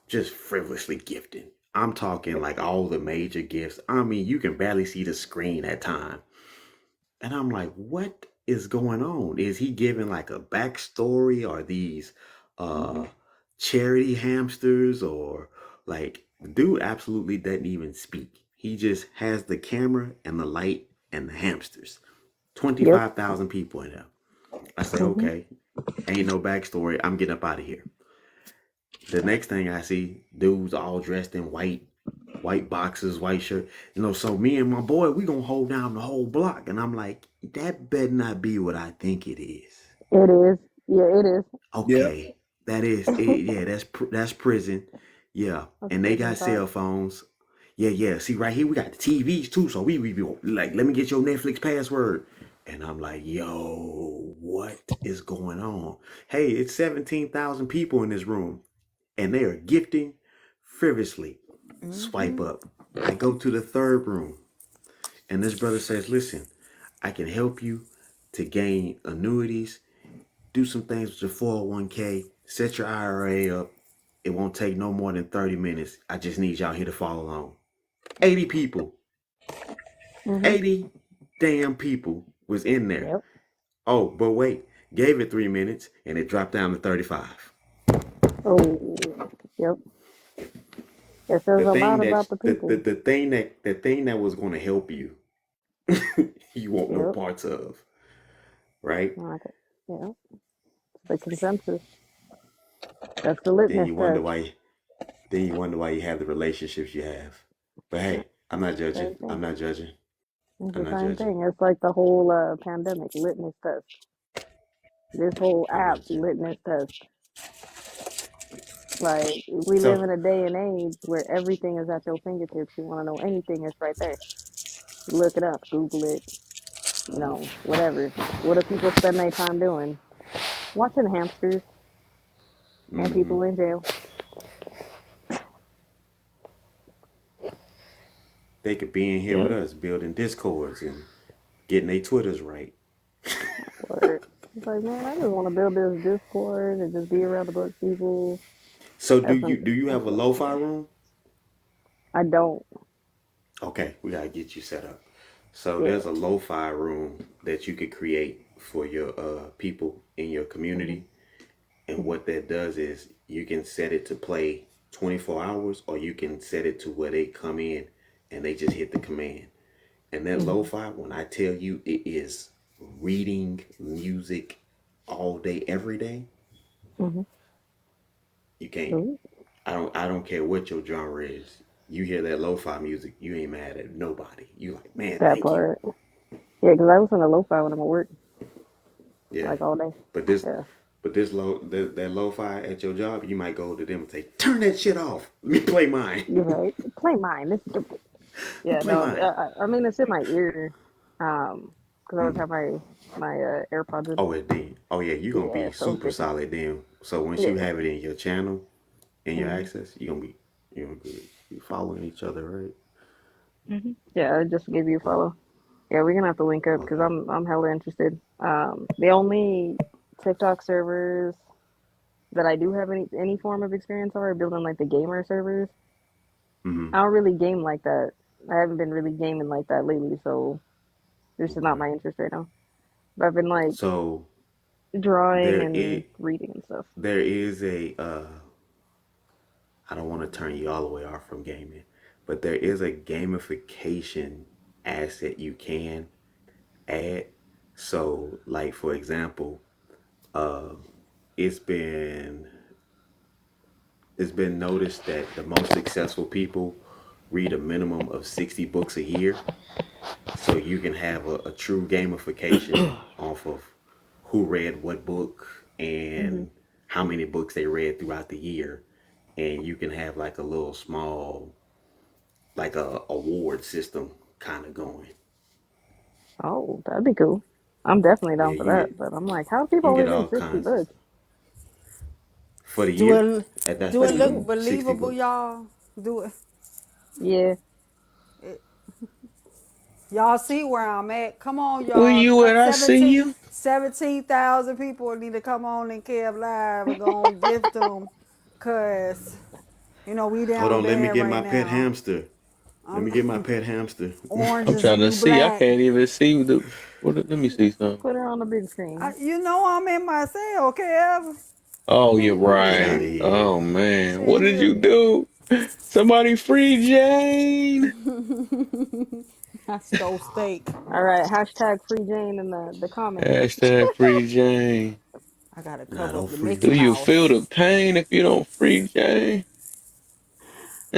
just frivolously gifting. I'm talking like all the major gifts. I mean, you can barely see the screen at time. And I'm like, what is going on? Is he giving like a backstory? Are these uh charity hamsters or like the dude absolutely doesn't even speak. He just has the camera and the light and the hamsters. Yep. 25,000 people in there. I say, Hmm. okay, ain't no backstory. I'm getting up out of here. The next thing I see, dudes all dressed in white boxes, white shirt. So me and my boy, we gonna hold down the whole block. And I'm like, that better not be what I think it is. It is. Yeah, it is. Yep. Okay, that is it. Yeah, that's prison. Yeah, That's and they prison got talk. cell phones. Yeah, yeah. See right here, we got the TVs too. So we be like, let me get your Netflix password. And I'm like, yo, what is going on? Hey, it's 17,000 people in this room, and they are gifting frivolously. Swipe up. I go to the third room, and this brother says, listen, I can help you to gain annuities, do some things with your 401k, set your IRA up. It won't take no more than 30 minutes. I just need y'all here to follow along. 80 people, Hmm. 80 damn people was in there. Yep. Oh, but wait, gave it 3 minutes and it dropped down to 35. Oh, yep. It says The a thing lot that about the the people. thing that was going to help you, you want no Yep. parts of, right? Like it. Yep. It's the consensus. That's the Then litmus you wonder test. why. Then you wonder why you have the relationships you have. But Yep. hey, I'm not judging. Same thing. I'm not judging. It's I'm the not same judging. thing. It's like the whole pandemic litmus test. This whole I'm app not judging. litmus test. Like we live So, in a day and age where everything is at your fingertips. You want to know anything, it's right there. Look it up, Google it, whatever. What do people spend their time doing? Watching hamsters and mm-hmm. people in jail. They could be in here with Yep. us, building discords and getting their Twitters right. Or it's like, man, I just want to build this Discord and just be around a bunch of people. So, do That's you do you have that's a what I'm lo-fi saying. room? I don't. Okay, we gotta get you set up. So, Yeah. there's a lo-fi room that you could create for your people in your Hmm. community, and Hmm. what that does is you can set it to play 24 hours, or you can set it to where they come in and they just hit the command. And that Hmm. lo-fi, when I tell you it is reading music all day, every day, Hmm. you can't. Ooh, I don't care what your genre is. You hear that lo-fi music, you ain't mad at nobody. You like, man, that thank you. part. Yeah, because I listen to lo-fi when I'm at work, Yeah. like all day. But this Yeah. but this that lo-fi at your job, you might go to them and say, turn that shit off. Let me play mine. You're right. Play mine. This stupid. Yeah, Play no, mine. I mean it's in my ear, because I always have my AirPods in. Oh, and then, oh yeah, you're gonna Yeah, be so it's super different. solid then. So once you Yeah. have it in your channel, in your Hmm. access, you're gonna be following each other, right? Hmm. Yeah, I just gave you a follow. Yeah, we're gonna have to link up because Okay. I'm hella interested. The only TikTok servers. that I do have any form of experience are building like the gamer servers. Hmm. I don't really game like that. I haven't been really gaming like that lately, so this is not Okay. my interest right now. But I've been like So drawing there and is reading and stuff. there is a I don't want to turn you all the way off from gaming, but there is a gamification asset you can add. So, like for example, uh, it's been it's been noticed that the most successful people read a minimum of 60 books a year. So you can have a true gamification off of who read what book Hmm. and how many books they read throughout the year. And you can have like a little small, like a award system kind of going. Oh, that'd be cool. I'm definitely Yeah, down for that. But I'm like, how do you people can only get read all 60 kinds of books? stuff for the Do year. it And that's do For it the look year. minimum 60 believable, books. y'all? Do it. Yeah. Y'all see where I'm at? Come on, Where y'all. you at? I see you. 17,000 people need to come on and Kev Live and go and gift them. Cause we Hold down on, let me bad get right my pet now. hamster. Let me Um, get my pet hamster. orange I'm is the trying to new see. I black. can't even see the. What? Let me see something. Put her on the big screen. I'm in my cell, Kev. Oh, you're Let me Get out right. of see. here. Oh man, what See did you here. do? Somebody free Jane. I stole steak. All right. Hashtag free Jane in the comments. Hashtag free Jane. I gotta Nah, cover don't up the free Mickey Do me. you feel Mouse. the pain if you don't free Jane?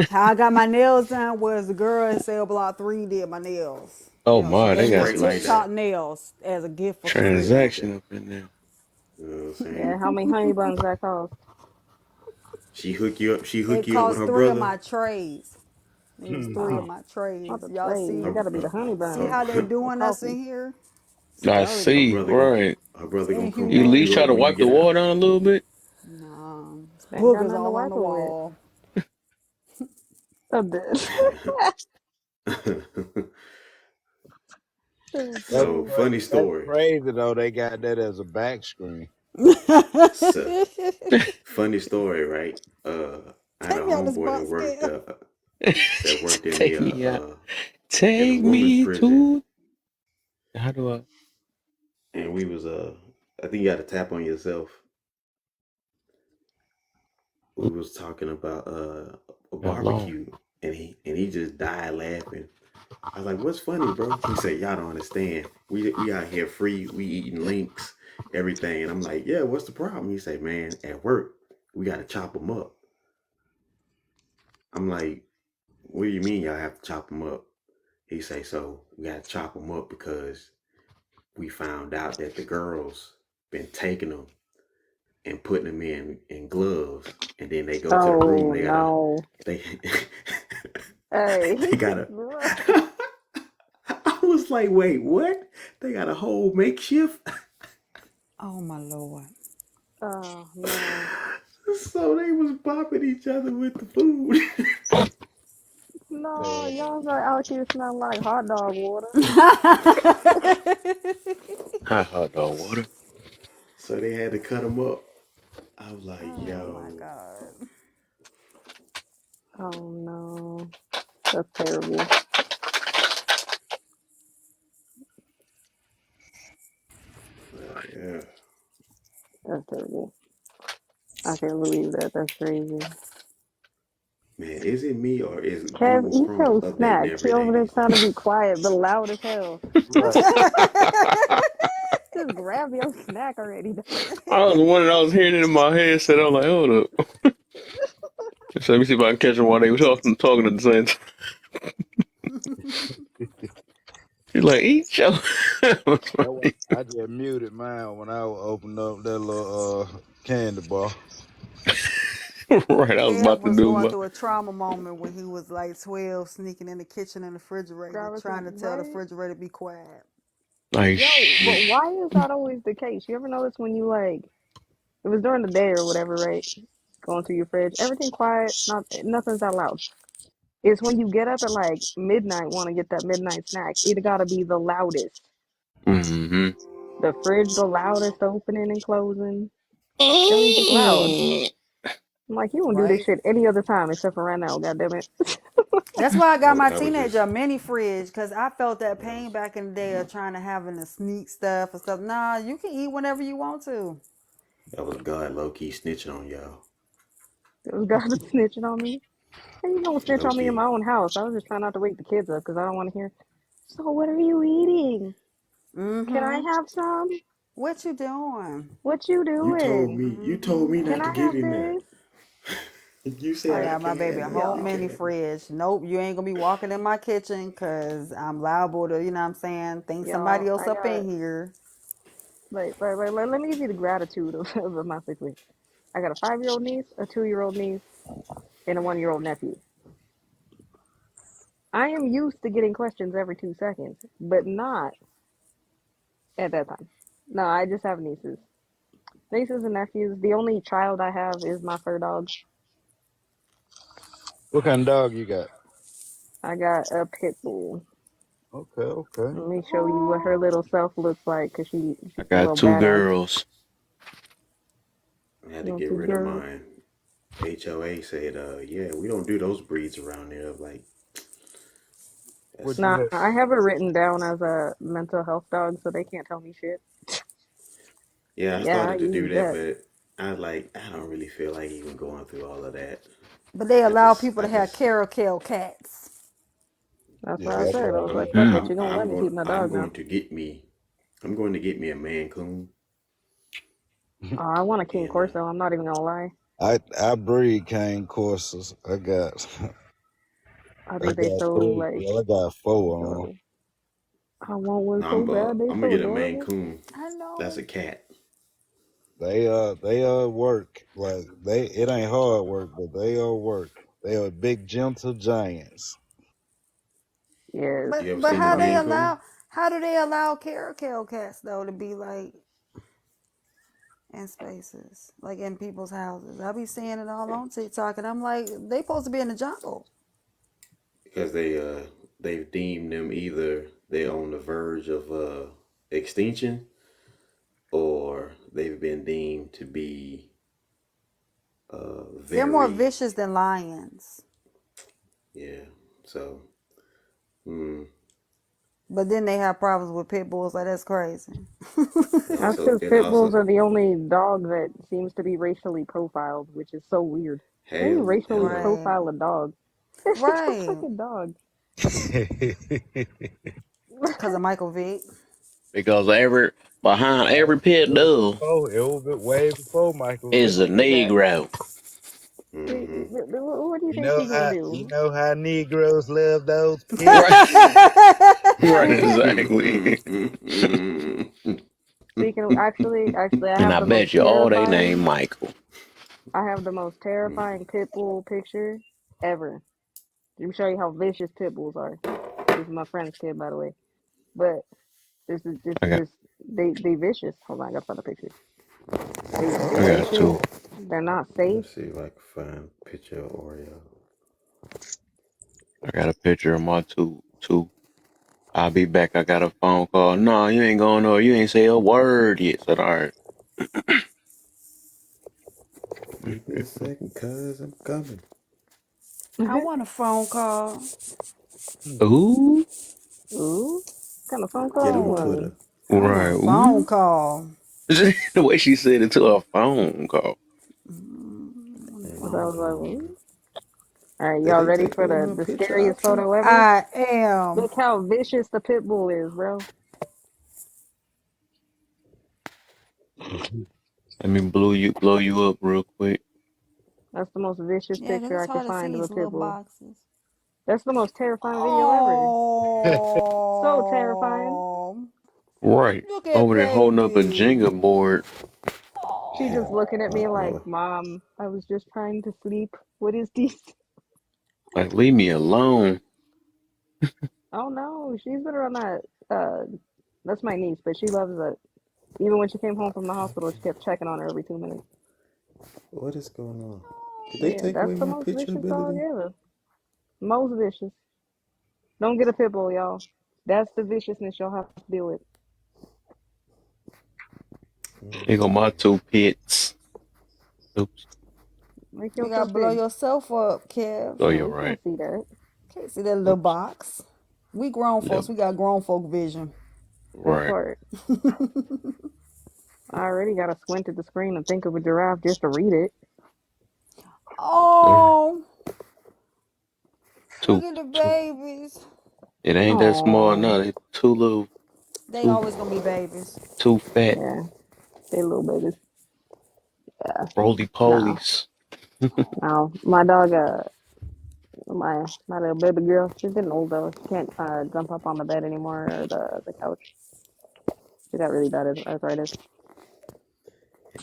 How I got my nails done was the girl in cell block 3 did my nails. Oh She my, gave they me got them Straight some like TikTok that. nails as a gift for Straight Christmas. like that. transaction up in there. You know what I'm saying? Yeah. How many honey buns that cost? She hook you up. She hook It you up with cost her three of brother. my trays. It was three of Oh, my not trays. the Y'all trays. see It Her, got to be the honey see buns how they or doing us coffee. in here? It's I her dirty. see. brother gonna Right. her It's brother gonna come You at hook least you try up inhumane. to when you wipe the get out. water down a little bit. Nah, Ain't got boogers nothing to all on wipe the her with. wall. A bit. Oh, That's So God. funny that's story. crazy though. They got that as a back screen. So, funny story, right? I had a Take me out this homeboy box, Kev. that worked in Take me out. a Take woman's me prison, to. How do I? and we was I think you got to tap on yourself. We was talking about a How long? barbecue, and he just died laughing. I was like, "What's funny, bro?" He said, "Y'all don't understand. We out here free. We eating links, everything." And I'm like, "Yeah, what's the problem?" He said, "Man, at work we got to chop them up." I'm like, "What do you mean y'all have to chop them up?" He say, "So we got to chop them up because we found out that the girls been taking them and putting them in gloves, and then they go to the room. Oh no. They Hey, they gotta." bro. I was like, "Wait, what? They got a whole makeshift." Oh my lord. Oh no. So they was bopping each other with the food. No, Man, y'all are out here smelling like hot dog water. Hot hot dog water. So they had to cut them up. I was like, Oh my yo, god. Oh no. That's terrible. yeah. That's terrible. I can't believe that. That's crazy. Man, is it me or is Kev, Google eat Chrome your updating snack. He every day over there these trying to days? be quiet but loud as hell. right. Just grab your snack already. I was wondering. I was hearing it in my head. Said, "I'm like, hold up." So let me see if I can catch them while they were talking at the same time. She's like, "Eat your." That's why I just muted mine when I opened up that little candy bar. Right. I was Kev about to was do going my. through a trauma moment when he was like 12, sneaking in the kitchen and the refrigerator, Grab a snack, trying to tell the right? refrigerator to be quiet. Like Yo, but shit. why is that always the case? You ever notice when you like, it was during the day or whatever, right? Going through your fridge, everything quiet, nothing's that loud. It's when you get up at like midnight, want to get that midnight snack. It gotta be the loudest. Mm-hmm. The fridge, the loudest opening and closing. Don't even think loud. I'm like, you don't do this Right. shit any other time except for right now. God damn it. That's why I got my I was teenager just a mini fridge because I felt that I pain was back in the day of trying to having to sneak stuff and stuff. Nah, you can eat whenever you want to. that was God low key snitching on y'all. It was God snitching on me. How you gonna snitch Low on me in key. my own house? I was just trying not to wake the kids up because I don't want to hear. So what are you eating? Can I Mm-hmm. have some? What you doing? What you doing? You told Mm-hmm. me Can not to I give have him that. this? You I said I got my baby can, a now whole you Y'all, mini can't. fridge. Nope, you ain't gonna be walking in my kitchen because I'm liable to, you know what I'm saying, think somebody y'all, else I up got in here. let me give you the gratitude of my situation. I got a 5-year-old niece, a 2-year-old niece, and a 1-year-old nephew. I am used to getting questions every 2 seconds, but not at that time. No, I just have nieces. Nieces and nephews. The only child I have is my fur dog. What kind of dog you got? I got a pit bull. Okay, okay. Let me show you what her Oh, little self looks like, cause she's I a got little two badass girls. I had to little get two rid of girls. mine. HOA said, yeah, we don't do those breeds around here. Like, What that's, you Nah, have? I have her written down as a mental health dog, so they can't tell me shit. yeah, I Yeah, I started to do use that, that. but I don't really feel like even going through all of that. but they I allow just, people I to have just, carousel cats. That's Yeah, what I that's said. I what was I like, got. fuck Hmm. it, you're gonna let me keep my I'm dog now. going to get me, I'm going to get me a Man Coon, Oh, I want a King and Corso. I'm not even gonna lie. I breed cane coursers. I got I I think they got so three. like Well, I got four on. adorable. I want one no, so bad. They I'm gonna so get a Maine adorable. Coon. I That's know. a cat. They work like they. It ain't hard work, but they work. They are big gentle giants. Yes, You ever But seen a that's how what I they Maine need. Coon? allow how do they allow carousel cats though to be like in spaces, like in people's houses? I be seeing it all on TikTok, and I'm like, they supposed to be in the jungle. Because they've deemed them either they're on the verge of extinction, or they've been deemed to be They're more very, vicious than lions. yeah. So mm, But then they have problems with pit bulls. Like that's crazy. That's because and pit bulls also are the only dog that seems to be racially profiled, which is so weird. How do you racially have Right. profile a dog? It's just a Right. fucking dog. Because of Michael Vick. Because every behind every pit dog It was way before Michael Vick. is a Negro. mm-hmm. What do you think he gonna You do? know how Negroes love those Right, pits. right, exactly. Speaking of, actually, I And have I the most bet you all they name terrifying. Michael. I have the most terrifying pit bull picture ever. Let me show you how vicious pit bulls are. This is my friend's kid, by the way. But I got, they vicious. Hold on, I gotta find a picture. They I got vicious. two. They're not safe. Let's see if I can find a picture of Oreo. I got a picture of my two. I'll be back. I got a phone call. No, you ain't going nowhere. You ain't say a word yet. Said all right. Give me a second, cuz I'm coming. I want a phone call. Ooh, Ooh, what kind of phone call Get you on want? Ooh, Twitter. I want right. a phone Ooh. call. The way she said it to a phone call. I want a So I phone was like, call. ooh. All right, Did y'all they ready take for away the my the picture scariest option? photo ever? I am. Look how vicious the pit bull is, bro. Let me blow you up real quick. That's the most vicious Yeah, because picture it's I could hard to see find of a these pit little bull. boxes. That's the most terrifying video ever. So terrifying. Oh, Right. look at Over there holding up a baby. Jenga board. She just Oh, looking at me like, No. Mom, I was just trying to sleep. What is this? Like, leave me alone. Oh no, she's been around that. That's my niece, but she loves it. Even when she came home from the hospital, she kept checking on her every 2 minutes. What is going on? Did But they yeah, take that's away the my most picture vicious dog ability? ever. Most vicious. Don't get a pit bull, y'all. That's the viciousness you'll have to deal with. Here go my two pits. Oops. Make You yourself gotta blow big. yourself up, Kev. Oh, No, you're we right. can't see that. Can't see that little Oops. box. We grown Yep. folks. We got grown folk vision. That Right. part. I already got to squint at the screen and think of a giraffe just to read it. All right. Oh, look Two. at the Two. babies. It ain't that small Oh, now. They too little. They Too. always gonna be babies. Too fat. yeah. They little babies. Yeah. Roly No. polies. Oh, No. My dog, my little baby girl, she's getting old though. She can't jump up on the bed anymore or the couch. She got really bad arthritis.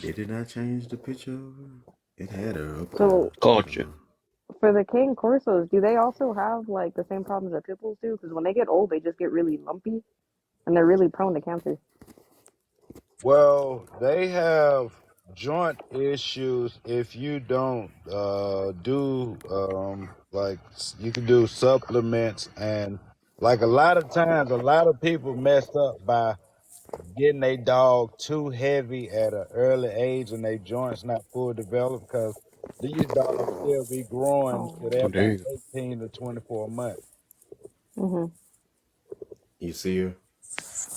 They did not change the picture of her. It had her up there. So I don't Culture. know. for the King Corsos, do they also have like the same problems that pit bulls do? Because when they get old, they just get really lumpy and they're really prone to cancer. Well, they have joint issues if you don't do like you can do supplements and like a lot of times a lot of people mess up by getting their dog too heavy at an early age and their joints not full developed because these dogs still be growing to oh, they're Oh, there about you go. 18 to 24 months. Mhm. You see her?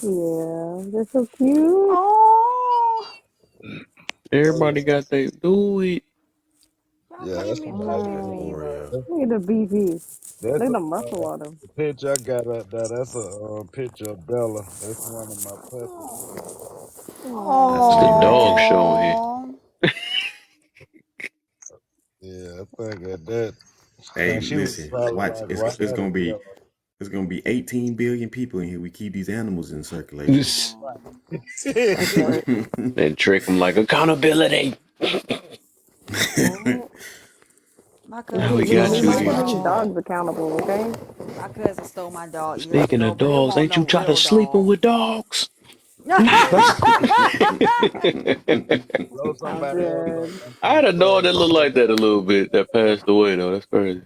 Yeah, they're so cute. oh! So Everybody yeah, got they do it. Y'all yeah, made that's me what look I at That's me. Oh, L'Oreal. look at the beefy. that's Look at a the muscle on him. the picture I got up there. That's a picture of Bella. That's one of my puppies. Oh, That's The Oh, dog L'Oreal. showing here. oh, Yeah, I think at that. I Hey, think she was listen, probably watch. like right It's at a gonna be Bella. 18 billion people in here. We keep these animals in circulation. oh. that part. Then trick them like accountability. Oh, My Now cousin we we got stole you need to my hold here, these Juan. dog. dogs accountable, okay? My cousin stole my dog years Speaking ago, of but it dogs, wasn't ain't you no try to real sleeping dog. with dogs? Blow, Nice. blow I'm somebody else up. dead. I'm I finna had a show dog that looked y'all. like that a little bit that passed away though. That's crazy.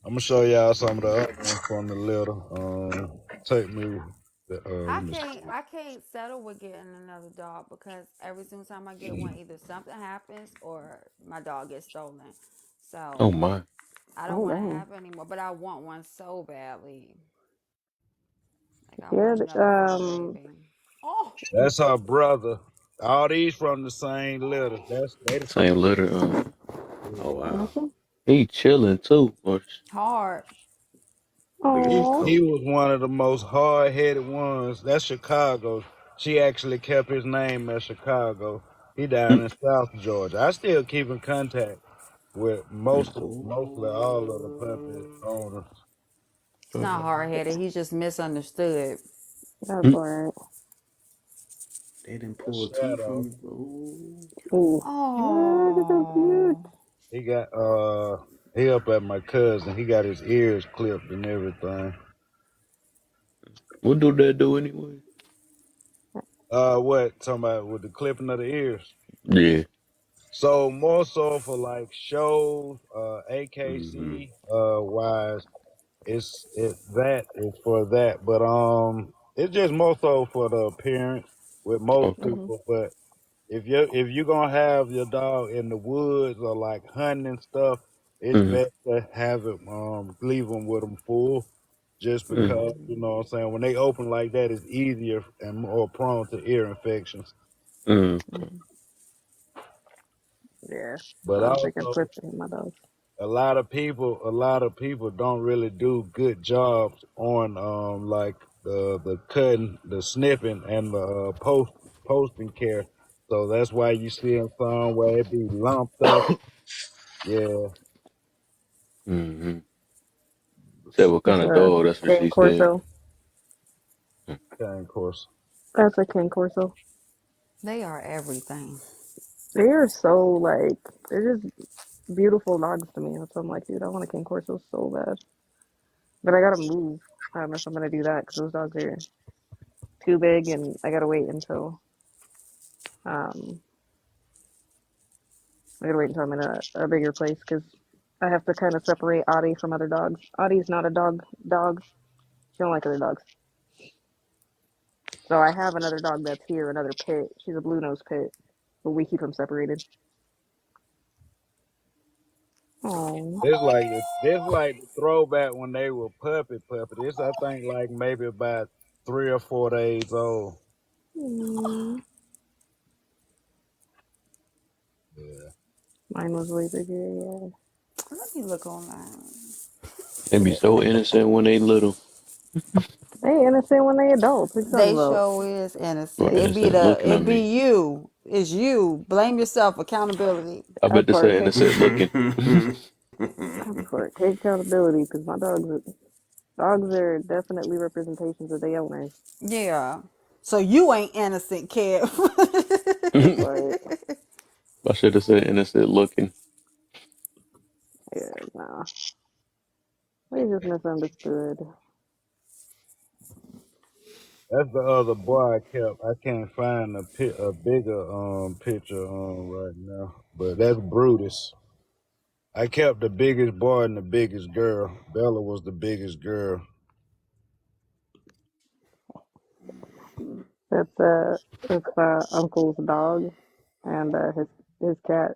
I'm gonna show y'all some of the other ones from the litter. Take me. I Let me can't see. I can't settle with getting another dog because every single time I get one, either something happens or my dog gets stolen. Oh So my. I don't Oh, want to dang. have it anymore. But I want one so badly. Like I Yeah, want another fur baby. Oh, That's her brother. All these from the same litter. That's they the Same same. litter. Oh Yeah. wow! okay. He chilling too. hard. Look at He this Oh, he coat. was one of the most hard headed ones. That's Chicago. She actually kept his name as Chicago. He down Mm, in South Georgia. I still keep in contact with mm, mostly all of the puppy Oh, owners. He's not hard headed. He's just misunderstood. that's mm. alright. they didn't That's pull teeth Shadow. from it. Oh, Ooh. Yeah, they're so cute. Oh, He got he up at my cousin. He got his ears clipped and everything. What do that do anyway? What talking about with the clipping of the ears? Yeah. So more so for like shows, mm-hmm. AKC wise, it that is for that. But it's just more so for the appearance with most Okay. Hmm. people. But if you gonna have your dog in the woods or like hunting and stuff, it's Mm, best to have it leave them with them full, just mm, because you know what I'm saying when they open like that, it's easier and more prone to ear infections. mm. Yeah, But I don't think I'd also put any of my dogs. a lot of people don't really do good jobs on like the cutting, the snipping, and the posting care. So that's why you see them some where it be lumped up. Yeah, Mm-hmm. Said what kind It's of a dog? That's what King she said. Corso. Mm. okay, of course. That's a King Corso. they are everything. They are so like they're just beautiful dogs to me. That's why I'm like, dude, I want a King Corso so bad. But I gotta move if I'm gonna do that because those dogs are too big, and I gotta wait until um I'm in a bigger place because I have to kind of separate Audie from other dogs. Audie's not a dog. She don't like other dogs. So I have another dog that's here, another pit. She's a blue nose pit, but we keep them separated. Oh, This like the throwback when they were puppy. This I think like maybe about 3 or 4 days old. mm, Yeah. mine was way bigger. Yeah, Let me look online. They be so innocent when they little. they innocent when they adults. What you talking They about? show is Well, innocent. innocent looking, I It be mean. you. It's you. Blame yourself. Accountability. I bet That they part. say innocent looking. That part. Take accountability because my dogs are definitely representations of their owners. Yeah. So you ain't innocent, kid. That I part. should have said innocent looking. Yeah, nah. We just misunderstood. That's the other boy I kept. I can't find a bigger picture right now. But that's Brutus. I kept the biggest boy and the biggest girl. Bella was the biggest girl. That's uncle's dog and his cat,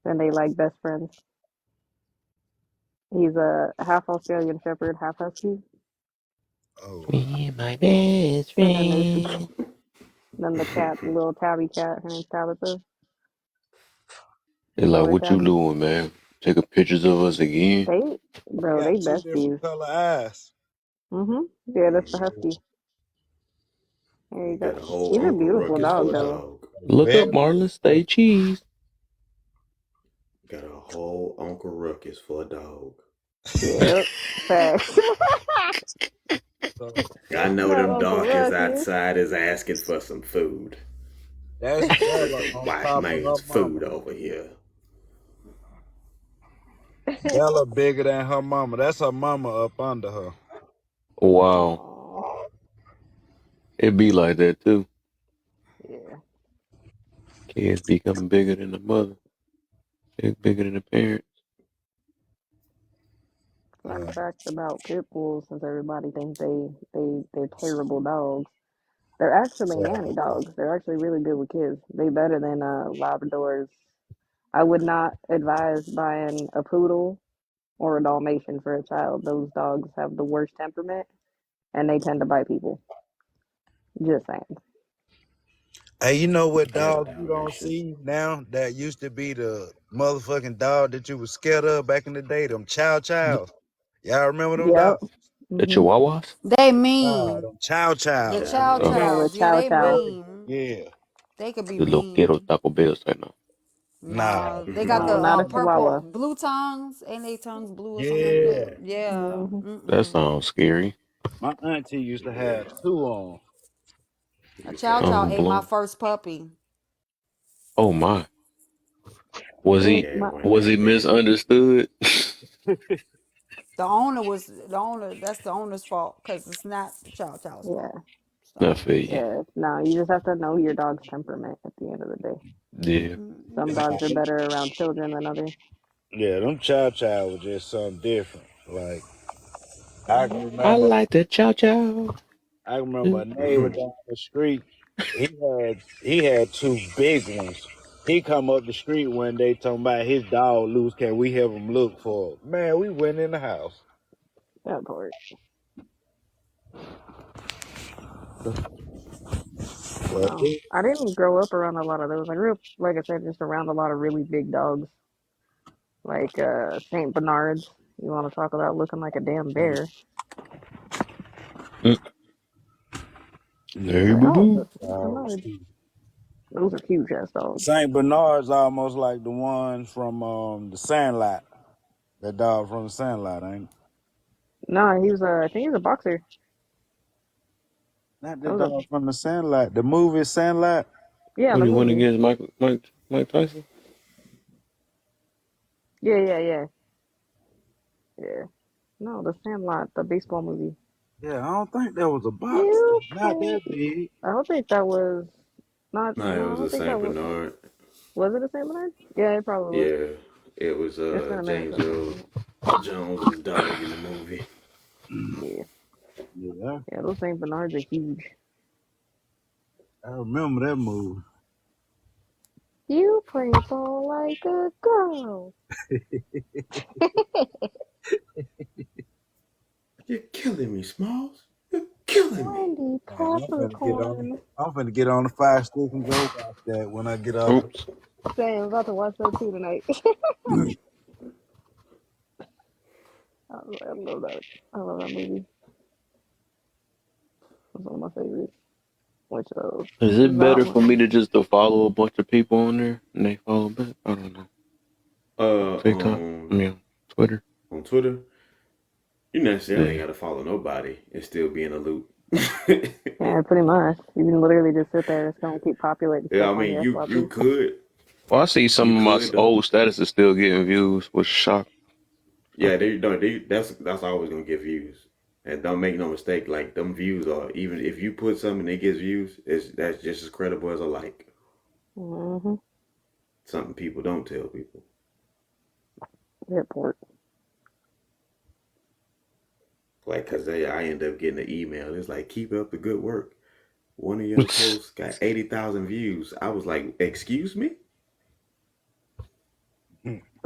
and they like best friends. He's a half Australian Shepherd, half Husky, Oh, Me and my best and then there's friend. then the cat, the little tabby cat. Her name's Tabitha. They You know like, her, what you Tabby. doing, man? Taking pictures of us again? They, they bro, got they two different besties. color eyes. Yeah, that's the Husky. There you You go. got a whole He's a Uncle beautiful Ruckus for dog, a though. dog. Look up Bella, Marlon Stay Cheese. Got a whole Uncle Ruckus for a dog. Yep, facts. so I know Not them Uncle darkers Ruckus. outside is asking for some food. that's Bella on White top of her man's mama. food over here. Bella bigger than her mama. That's her mama up under her. Wow. Oh, It be like that, too. yeah. Kids becoming bigger than the mother. Bigger than the parents. Fun Yeah. fact about pit bulls, since everybody thinks they're terrible dogs. They're actually nanny dogs. They're actually really good with kids. They better than Labradors. I would not advise buying a poodle or a Dalmatian for a child. Those dogs have the worst temperament and they tend to bite people. Just saying. Hey, you know what I got a dog you don't Dalmatian. see now that used to be the motherfucking dog that you was scared of back in the day? Them chow The, chows. Y'all remember them Yep. dogs? the Mhm. Chihuahuas? They Nah, mean. them chow The chows. chow Oh, Yeah, the chows. Yeah, chow they chow. mean. Yeah. They could be the Loquero mean. Taco Bells right now. Nah. No, they got No, the not a purple Chihuahua. blue tongues. Ain't they tongues blue or something like Yeah. that? Yeah. Hmm. That Mm-mm. sounds scary. My auntie used to Yeah. have two on. A Used to chow have chow Tongue ate my blown. first puppy. Oh my. Was my he My dad went was he that bad. misunderstood? The owner. That's the owner's fault because it's not the chow chow's fault. yeah, I So. feel you. yeah. No, you just have to know your dog's temperament at the end of the day. Yeah. Some dogs are better around children than others. Yeah, them chow chow was just something different. Like I can Hmm. I remember like the chow chow. I remember a neighbor down the street. He had two big ones. He come up the street one day talking about his dog loose. Can we have him look for it? Man, we went in the house. That part. But No, I didn't grow up around a lot of those. I grew up, like I said, just around a lot of really big dogs, like Saint Bernards. You want to talk about looking like a damn bear? Mm. yeah, Hey, Like, boo oh, boo. it's a Saint Bernard. Those are huge ass dogs. Saint Bernard's almost like the one from the Sandlot. That dog from the Sandlot, ain't it? No, he was I think he was a boxer. Not the That was a dog from the Sandlot. The movie Sandlot. yeah, When the he went movie. against Mike Tyson? Yeah, yeah, yeah, yeah. No, the Sandlot, the baseball movie. Yeah, I don't think that was a boxer. You Not can't. that big. I don't think that was not. No, No, it I was a don't think that Saint was. Bernard. Was it a Saint Bernard? Yeah, it probably was. Yeah, it was It's been a minute James since I've Earl seen it. Jones's dog in the movie. Yeah, Yeah, yeah. Those Saint Bernards are huge. I remember that movie. You play ball like a girl. You're killing me, Smalls. You're killing me. Wendy Man, Peppercorn. I'm finna get on the fire stick and go watch that when I get off. Oops. Same, I'm about to watch that too tonight. I love that. I love that movie. It's one of my favorites. Which Is it better for me to just to follow a bunch of people on there and they follow back? I don't know. TikTok. I mean, Twitter. On Twitter, you necessarily Yeah. got to follow nobody and still be in a loop. Yeah, pretty much. You can literally just sit there. It's gonna keep populating Yeah, stuff I on mean, your you FYP. could, Well, I see some of my though. old statuses still getting views, which shock. Yeah, that's always gonna get views. And don't make no mistake, like them views are, even if you put something that gets views, that's just as credible as a like. Mm-hmm. Something people don't tell people. Airport. Like, cause I end up getting an email. It's like, keep up the good work. One of your posts got 80,000 views. I was like, excuse me?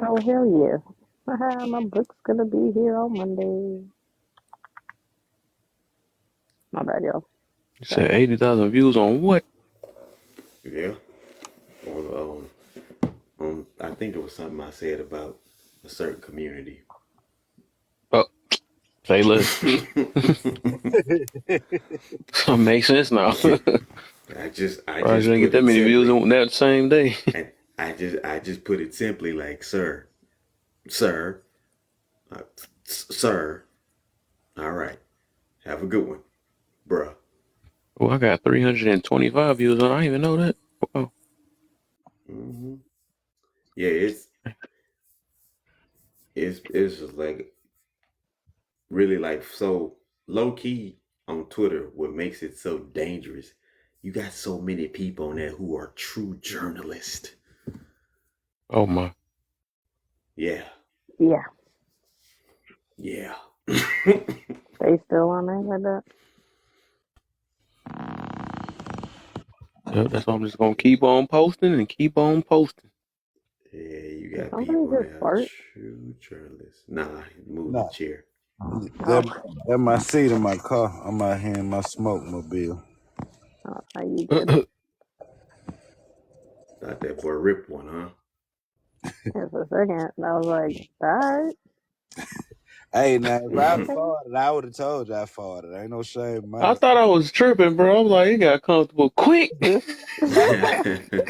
Oh hell yeah! Haha, my book's gonna be here on Monday. My bad, y'all. You said Sorry. 80,000 views on what? Yeah. On, I think it was something I said about a certain community. Oh, say less. Makes sense now. I just Probably shouldn't get put that it many views simply. on that same day. And I just put it simply like, sir, uh, sir. All right, have a good one, bruh. Oh, I got 325 views on. I didn't even know that. Oh, Mm-hmm. Yeah, it's just like really like so low key on Twitter. What makes it so dangerous? You got so many people on there who are true journalists. oh my. Yeah, Yeah, yeah. they still on there like that. Yep, that's why I'm just gonna keep on posting and keep on posting. Yeah, you Did got somebody people just now, fart? true journalists. Nah, move the Nah, chair. Oh, that my seat in my car. I'm out here in my smoke mobile. oh, are you good? Thought that boy ripped one, huh? Yeah, for a second, I was like, all right, Hey, now if I okay. farted, I would have told you I farted. Ain't no shame in my I thought I was tripping, bro. I was like, it got comfortable quick.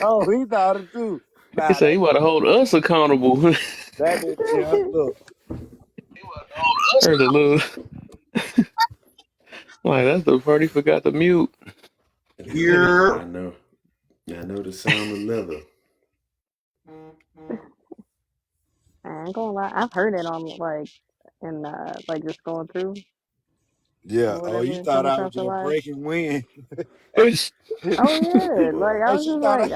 Oh, he thought it too. He Nah, said he about to hold us accountable. that didn't count. Look, Heard a little like that's the part he forgot to mute. I know. I know the sound of leather. I ain't gonna lie, I've heard it on like just going through yeah. or Oh, you whatever, thought come I was across the just live. breaking wind. Oh yeah, like Boy, I Oh, was she just thought I. like,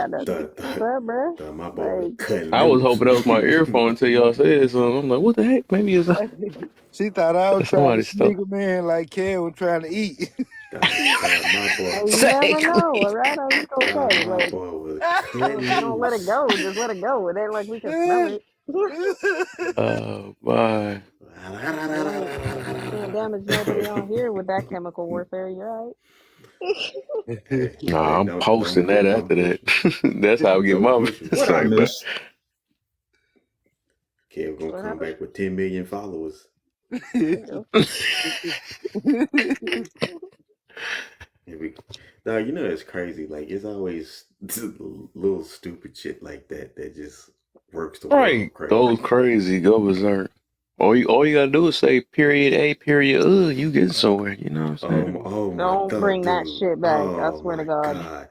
what's up, bruh? my boy was Like, cutting I was loose. hoping that was my earphone until y'all said something. I'm like, what the heck? Maybe it's She thought I was trying to somebody stuff. sneak him in like Ken was trying to eat. My hey, boy, you never know, all right? I was just gonna say, my like, boy was if cutting you don't let it loose. go, just let it go. It ain't like we can smell it. Bye. We ain't damage nobody on here with that chemical warfare. You're right. Hey, Nah, hey, I'm posting that don't after push it. that. That's how I get Don't my push it. What I strike back. miss? Kev gonna What come happened? back with 10 million followers. Ew. Here we, now you know it's crazy. Like it's always little stupid shit like that that just works the Right. world crazy. Those crazy go berserk. All you gotta do is say period A, period you get somewhere, you know what I'm saying? Oh my Don't god, bring that dude. shit back. I Oh swear to my God. god.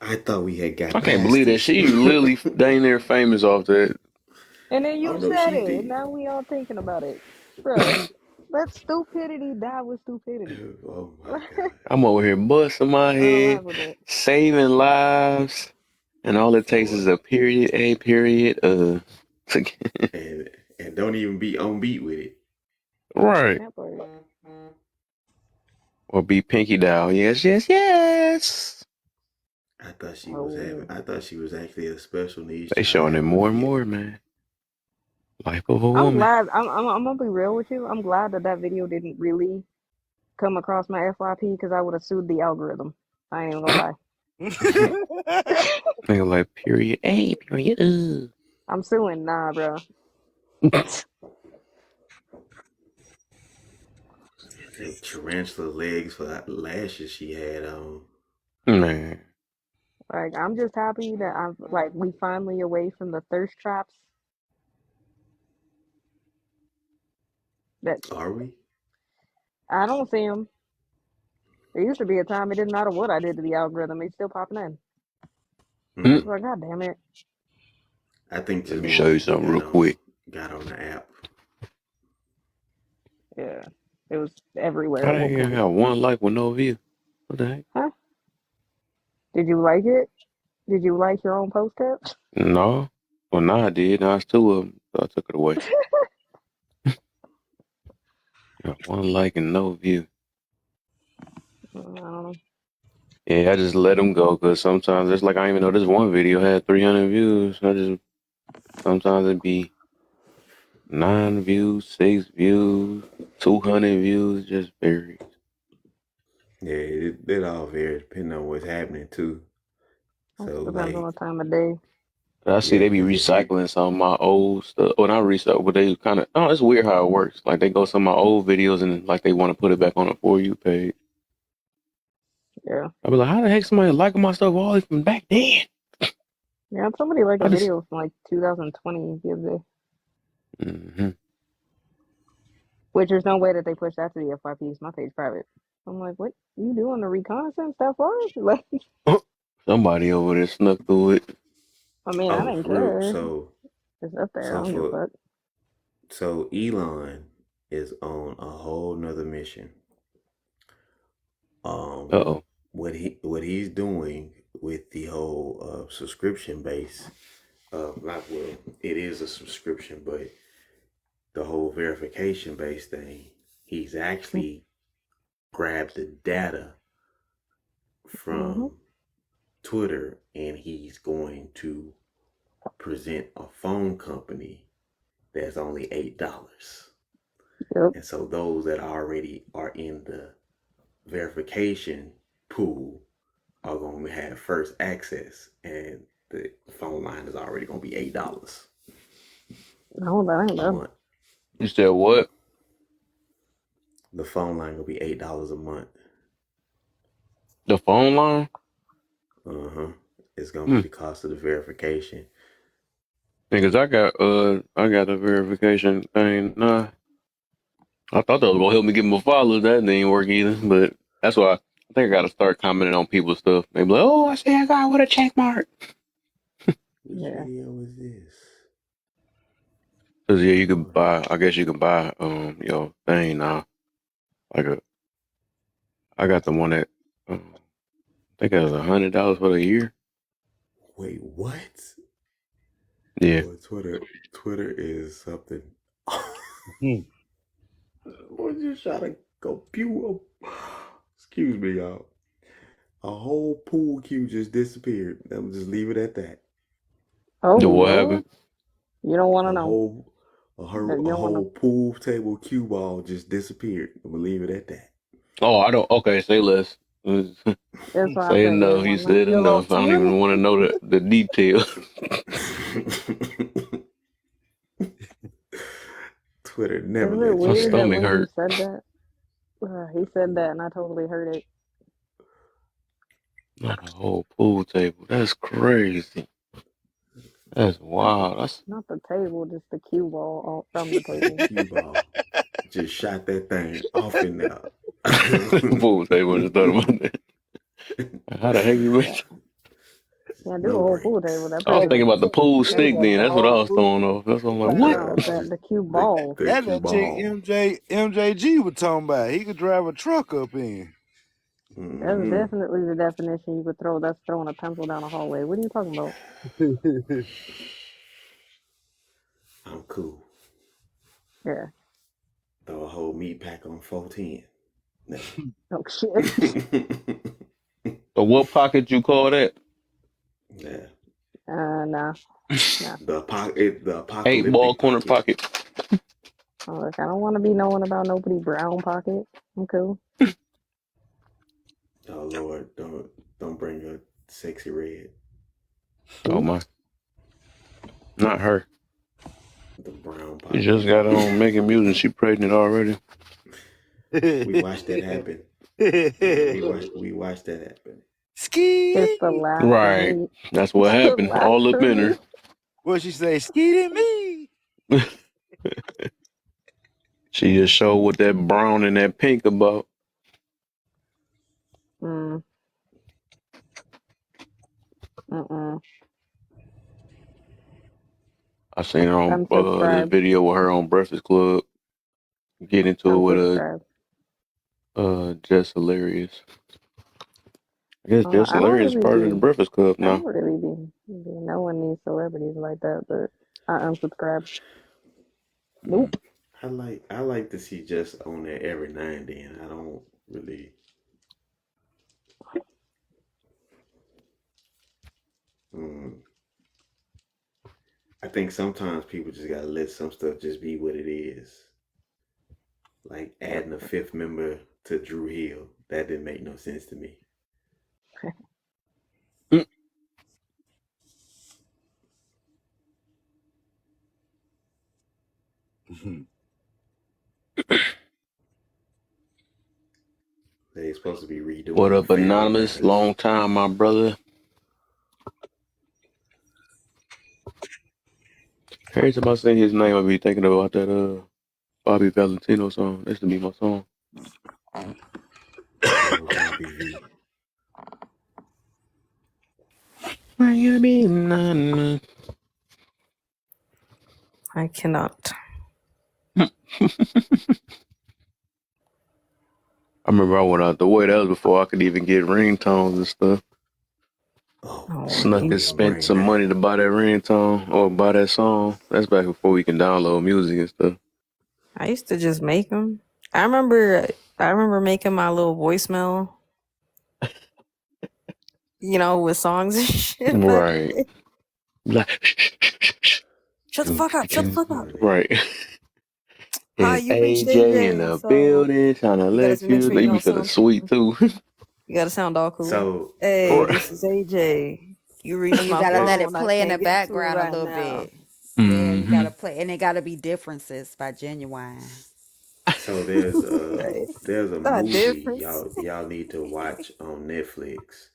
I thought we had got I can't past believe that this. she literally dang near famous off that. And then Oh you no, said she it. did. Now we all thinking about it. Bruh, let stupidity die with stupidity. Oh my I god. I'm over here busting my don't head, laugh with that. saving lives, and all it takes is Boy. a period A, period And don't even be on beat with it. Right. That part. Or be Pinky Doll. Yes, yes, yes. I thought she was Oh, having. I thought she was actually a special needs They child showing it having a more and fit. more, man. Life of a I'm woman. glad. I'm gonna be real with you. I'm glad that video didn't really come across my FYP because I would have sued the algorithm. I ain't even gonna lie. Nigga like period A, period. I'm suing. Nah, bro. Like tarantula legs for that lashes she had on. Man. Like, I'm just happy that I'm like we finally away from the thirst traps. That Are we? I don't see them. There used to be a time it didn't matter what I did to the algorithm, it's still popping in. I Mm. was like, God damn it. I think Let just me more show you people something real quick. got on the app. Yeah, it was everywhere I at one ain't point. got one like with no view. What the heck? Huh? Did you like it? Did you like your own post tips? No. Well, nah, I did. Now it's two of them. So I took it away. Got one like and no view. I don't know. Yeah, I just let them go because sometimes it's like I even know this one video had 300 views. Sometimes it'd be 9 views, 6 views, 200 views, just varies. Yeah, it all varies depending on what's happening too. It So depends on like, the time of day. But I see yeah, they be because if you, recycling some of my old stuff. Well, not recycle, but they kind of, oh, it's weird how it works. Like they go some of my old videos and like they want to put it back on a For You page. Yeah. I be like, how the heck somebody liking my stuff all from back then? Yeah, somebody liked I a just, video from like 2020 the other day. mm-hmm. Which there's no way that they push that to the FYPs. My page private. I'm like, what you doing the reconnaissance stuff for? Like, Somebody over there snuck through it. I mean, I oh, didn't for real. care. So, It's up there. I so don't give a for, fuck. so Elon is on a whole nother mission. Um, Uh-oh. what he's doing with the whole subscription base, not well, it is a subscription, but the whole verification base thing, he's actually grabbed the data Mm-hmm. from Twitter and he's going to present a phone company that's only $8. Yep. And so those that already are in the verification pool are going to have first access, and the phone line is already going to be $8 No, that ain't a bad. month. You said what? The phone line will be $8 a month. The phone line? Uh-huh. It's gonna be Hmm. the cost of the verification. Because I got the verification thing. Nah, I thought that was gonna help me get more followers. That didn't work either. But that's why I think I gotta start commenting on people's stuff. They be like, "Oh, I see a guy with a check mark." Which Yeah. video is this? Cause yeah, you can Lord have buy. I mercy. guess you can buy your thing now. Like I got the one that I think it was $100 for the year. Wait, what? Yeah. Boy, Twitter is something. Boy, just trying to go pew. Excuse me, y'all. A whole pool cue just disappeared. I'm just leave it at that. Oh The what Lord, happened? you don't want to A know. whole That you a don't want to. whole pool table cue ball just disappeared. I'm gonna leave it at that. Oh, I don't. Okay, say less. That's why I Say said you didn't enough. You want to know. said Hello, enough. I don't Twitter. even want to know the details. Twitter never Isn't it let you My weird that down. stomach when he hurt. said that, he said that, and I totally heard it. Not a whole pool table. That's crazy. That's Not the wild. That's not the table, just the cue ball from the The table. cue ball just shot that thing off in there. pool table. I just thought about that. How the heck you Yeah, make? yeah, do the No whole pool table. brains. That I was pretty thinking much. about the pool That's stick. Then that's what I was throwing off. That's what I'm like. What? no the cue The ball. the That cue that chick ball. MJG was talking about. He could drive a truck up in. That's Hmm. definitely the definition you would throw. That's throwing a pencil down a hallway. What are you talking about? I'm cool. Yeah. Throw a whole meat pack on 410. No. Oh shit. So what pocket you call that? Yeah. Nah. The Eight ball apocalyptic corner pocket. pocket. Oh, look, I don't want to be knowing about nobody brown pocket. I'm cool. Oh Lord, don't bring a sexy red. Oh my, not her. The brown She pocket. just got on making music. She pregnant already. We watched that happen. We watched that happen. It's Ski. the laughter Right. meat. That's what The happened. All up laughter in meat. her. What she say? Ski to me. She just showed what that brown and that pink about. Mm. Mm-mm. I seen her on this Unsubscribe. video with her on Breakfast Club. Get into it with Unsubscribe. Jess Hilarious. I guess Jess I don't Hilarious is really part of the be. Breakfast Club I don't now. really be knowing these celebrities like that, but I unsubscribe. Nope. I like to see just on there every now and then. I don't really. Mm, I think sometimes people just gotta let some stuff just be what it is. Like adding a fifth member to Drew Hill. That didn't make no sense to me. Mm. They're supposed to be What redoing the up, family Anonymous? matters. Long time, my brother. Every time I say his name, I be thinking about that Bobby Valentino song. That should be my song. Lil Bobby V. Miami, nah. I cannot. I remember I went out the way. That was before I could even get ringtones and stuff. Oh, Oh, you Snuck don't and Jesus. even spent bring some money that. to buy that ringtone or buy that song. That's back before we can download music and stuff. I used to just make them. I remember. I remember making my little voicemail. With songs and shit back in the Right. day. Like, Shut the fuck up! Shut the That's fuck up! funny. right. Hi, Is you reached AJ in AJ. the So building trying to you gotta let make you? sure you They be don't feeling sound. sweet too. You gotta sound all cool. So Hey, Right. this is AJ. You And reached you my gotta let it phone. I play in the can't get to it background a right little now. bit. Yeah, you Mm-hmm. gotta play, and it gotta be differences by Genuine. so there's a Right. there's a That movie difference. y'all need to watch on Netflix,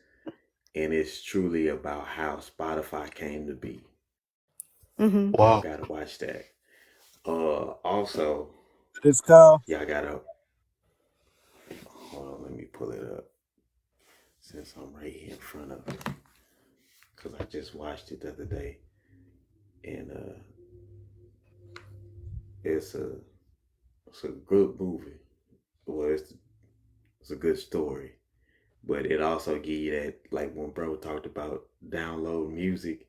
and it's truly about how Spotify came to be. Mm-hmm. Y'all Wow. gotta watch that. Also, It's called. y'all gotta hold on. Let me pull it up since I'm right here in front of it because I just watched it the other day, and it's a it's a good movie. Well, it's a good story, but it also give you that like when bro talked about download music.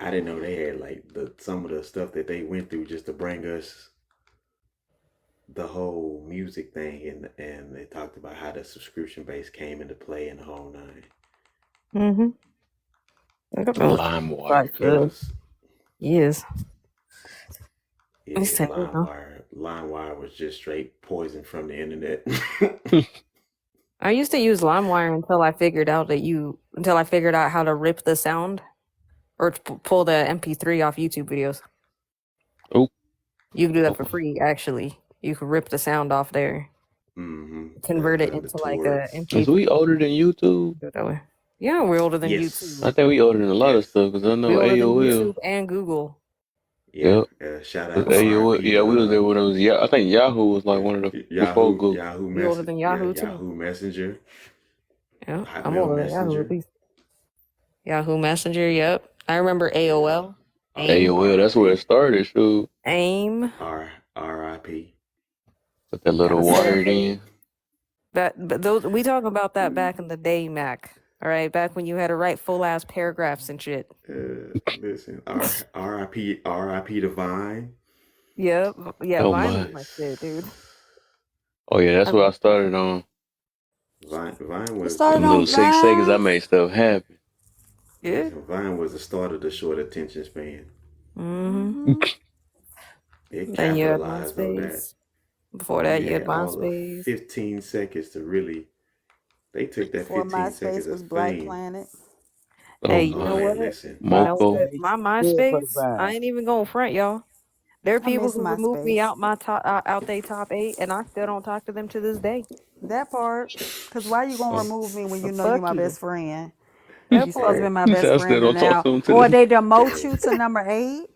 I didn't know they had like some of the stuff that they went through just to bring us the whole music thing, and they talked about how the subscription base came into play in the whole nine. Mm-hmm. I got no LimeWire. like It was years. I yeah, said, LimeWire was just straight poison from the internet. I used to use LimeWire until I figured out how to rip the sound or pull the MP3 off YouTube videos. Oh, You can do that for okay. free, actually. You can rip the sound off there, convert it The into like a torrents. Is MP3. we older than YouTube? Do it that way. Yeah, we're older than Yes, I YouTube. think we older than a lot of yes, stuff because I know We're older than AOL. YouTube and Google. yeah. Yep. Shout out AOL. RIP Yeah, we was to there when it was. Yeah, I think Yahoo was like yeah, one of the before Google. We older than Yahoo too. Yahoo Messenger, Yeah, I'm Hotmail older than Yahoo at Messenger. least. Yahoo Messenger, yep. I remember Yeah. AOL. AIM. AOL. That's where it RIP. started. Shoot, AIM. RIP. with that little Gotta say. wired in. But those we talk about that back in the day, Mac. All right, back when you had to write full ass paragraphs and shit. Listen, RIP to Vine. Yep. Yeah, Oh Vine was my. my shit, dude. Oh yeah, that's I what I mean, started on. Vine You was started Them on little the 6 seconds, I Vine. made stuff happen. Yeah. Vine was the start of the short attention span. Mm-hmm. It Then you had capitalized on that. MySpace. Before that, You you had had all of MySpace. 15 seconds to really. They took that Before 15 MySpace seconds was of Black fame. Planet. Oh Hey, you Oh know my, what? man, listen. You know Moco. what? They My good for the MySpace, I vine. ain't even gonna front, y'all. There are I people miss who removed me MySpace. out my top out they top 8, and I still don't talk to them to this day. That part. Cause why you gonna Oh, remove me when you know you Fuck my you. best friend? That You supposed to be part. my he said best I still friend and don't talk now, to him to or this. they demote Hey, you to number 8.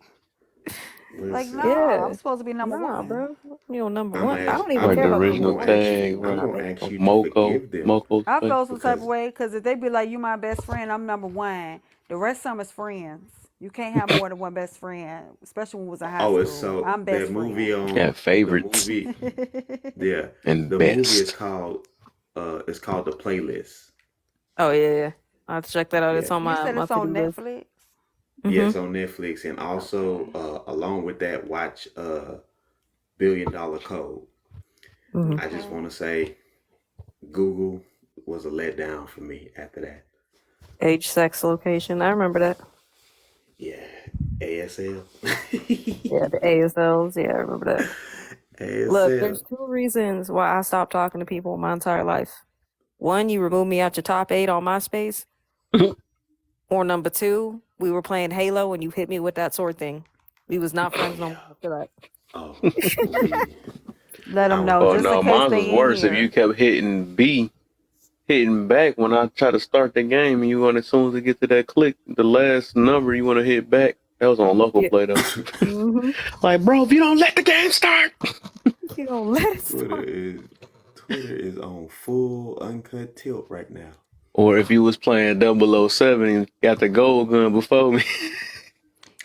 Like, listen. nah, I'm Yeah. supposed to be number Nah, 1. bro. You know, number I'm one. gonna I ask. don't even I'm Like care the gonna. about I'm number original gonna one. ask you. tag, I'm Top right? gonna 8. ask Of you to Moco, forgive them Moco I Space. feel some type of because. way because if they be like, you my best friend, I'm number 1. The rest of them is friends. You can't have more than one best friend, especially when we was in high Oh, it's school. so I'm that best movie friend. Yeah, on the favorites movie. Yeah, and the movie is best. called. It's called The Playlist. Oh yeah, yeah. I'll have to check that out. Yeah. It's on You said my it's to do on list. Netflix? Mm-hmm. Yes, on Netflix, and also Okay. along with that, watch Billion Dollar Code. Mm-hmm. I just Okay. want to say Google was a letdown for me after that. Age, sex, location. I remember that. Yeah, ASL. Yeah, the ASLs. Yeah, I remember that. Look, ASL. there's two reasons why I stopped talking to people my entire life. One, you removed me out your top 8 on MySpace. Or number 2, we were playing Halo and you hit me with that sword thing. We was not Oh friends no yeah. more after that. Oh, we. Let I them was know, Oh just in no, case mine was they in worse. If you here. kept hitting B, hitting back when I try to start the game, and you want as soon as it get to that click, the last number you want to hit back. That was on local Yeah. play though. Mm-hmm. Like, bro, if you don't let the game start, You don't let it Twitter start. is Twitter is on full uncut tilt right now. or if you was playing 007 and got the gold gun before me.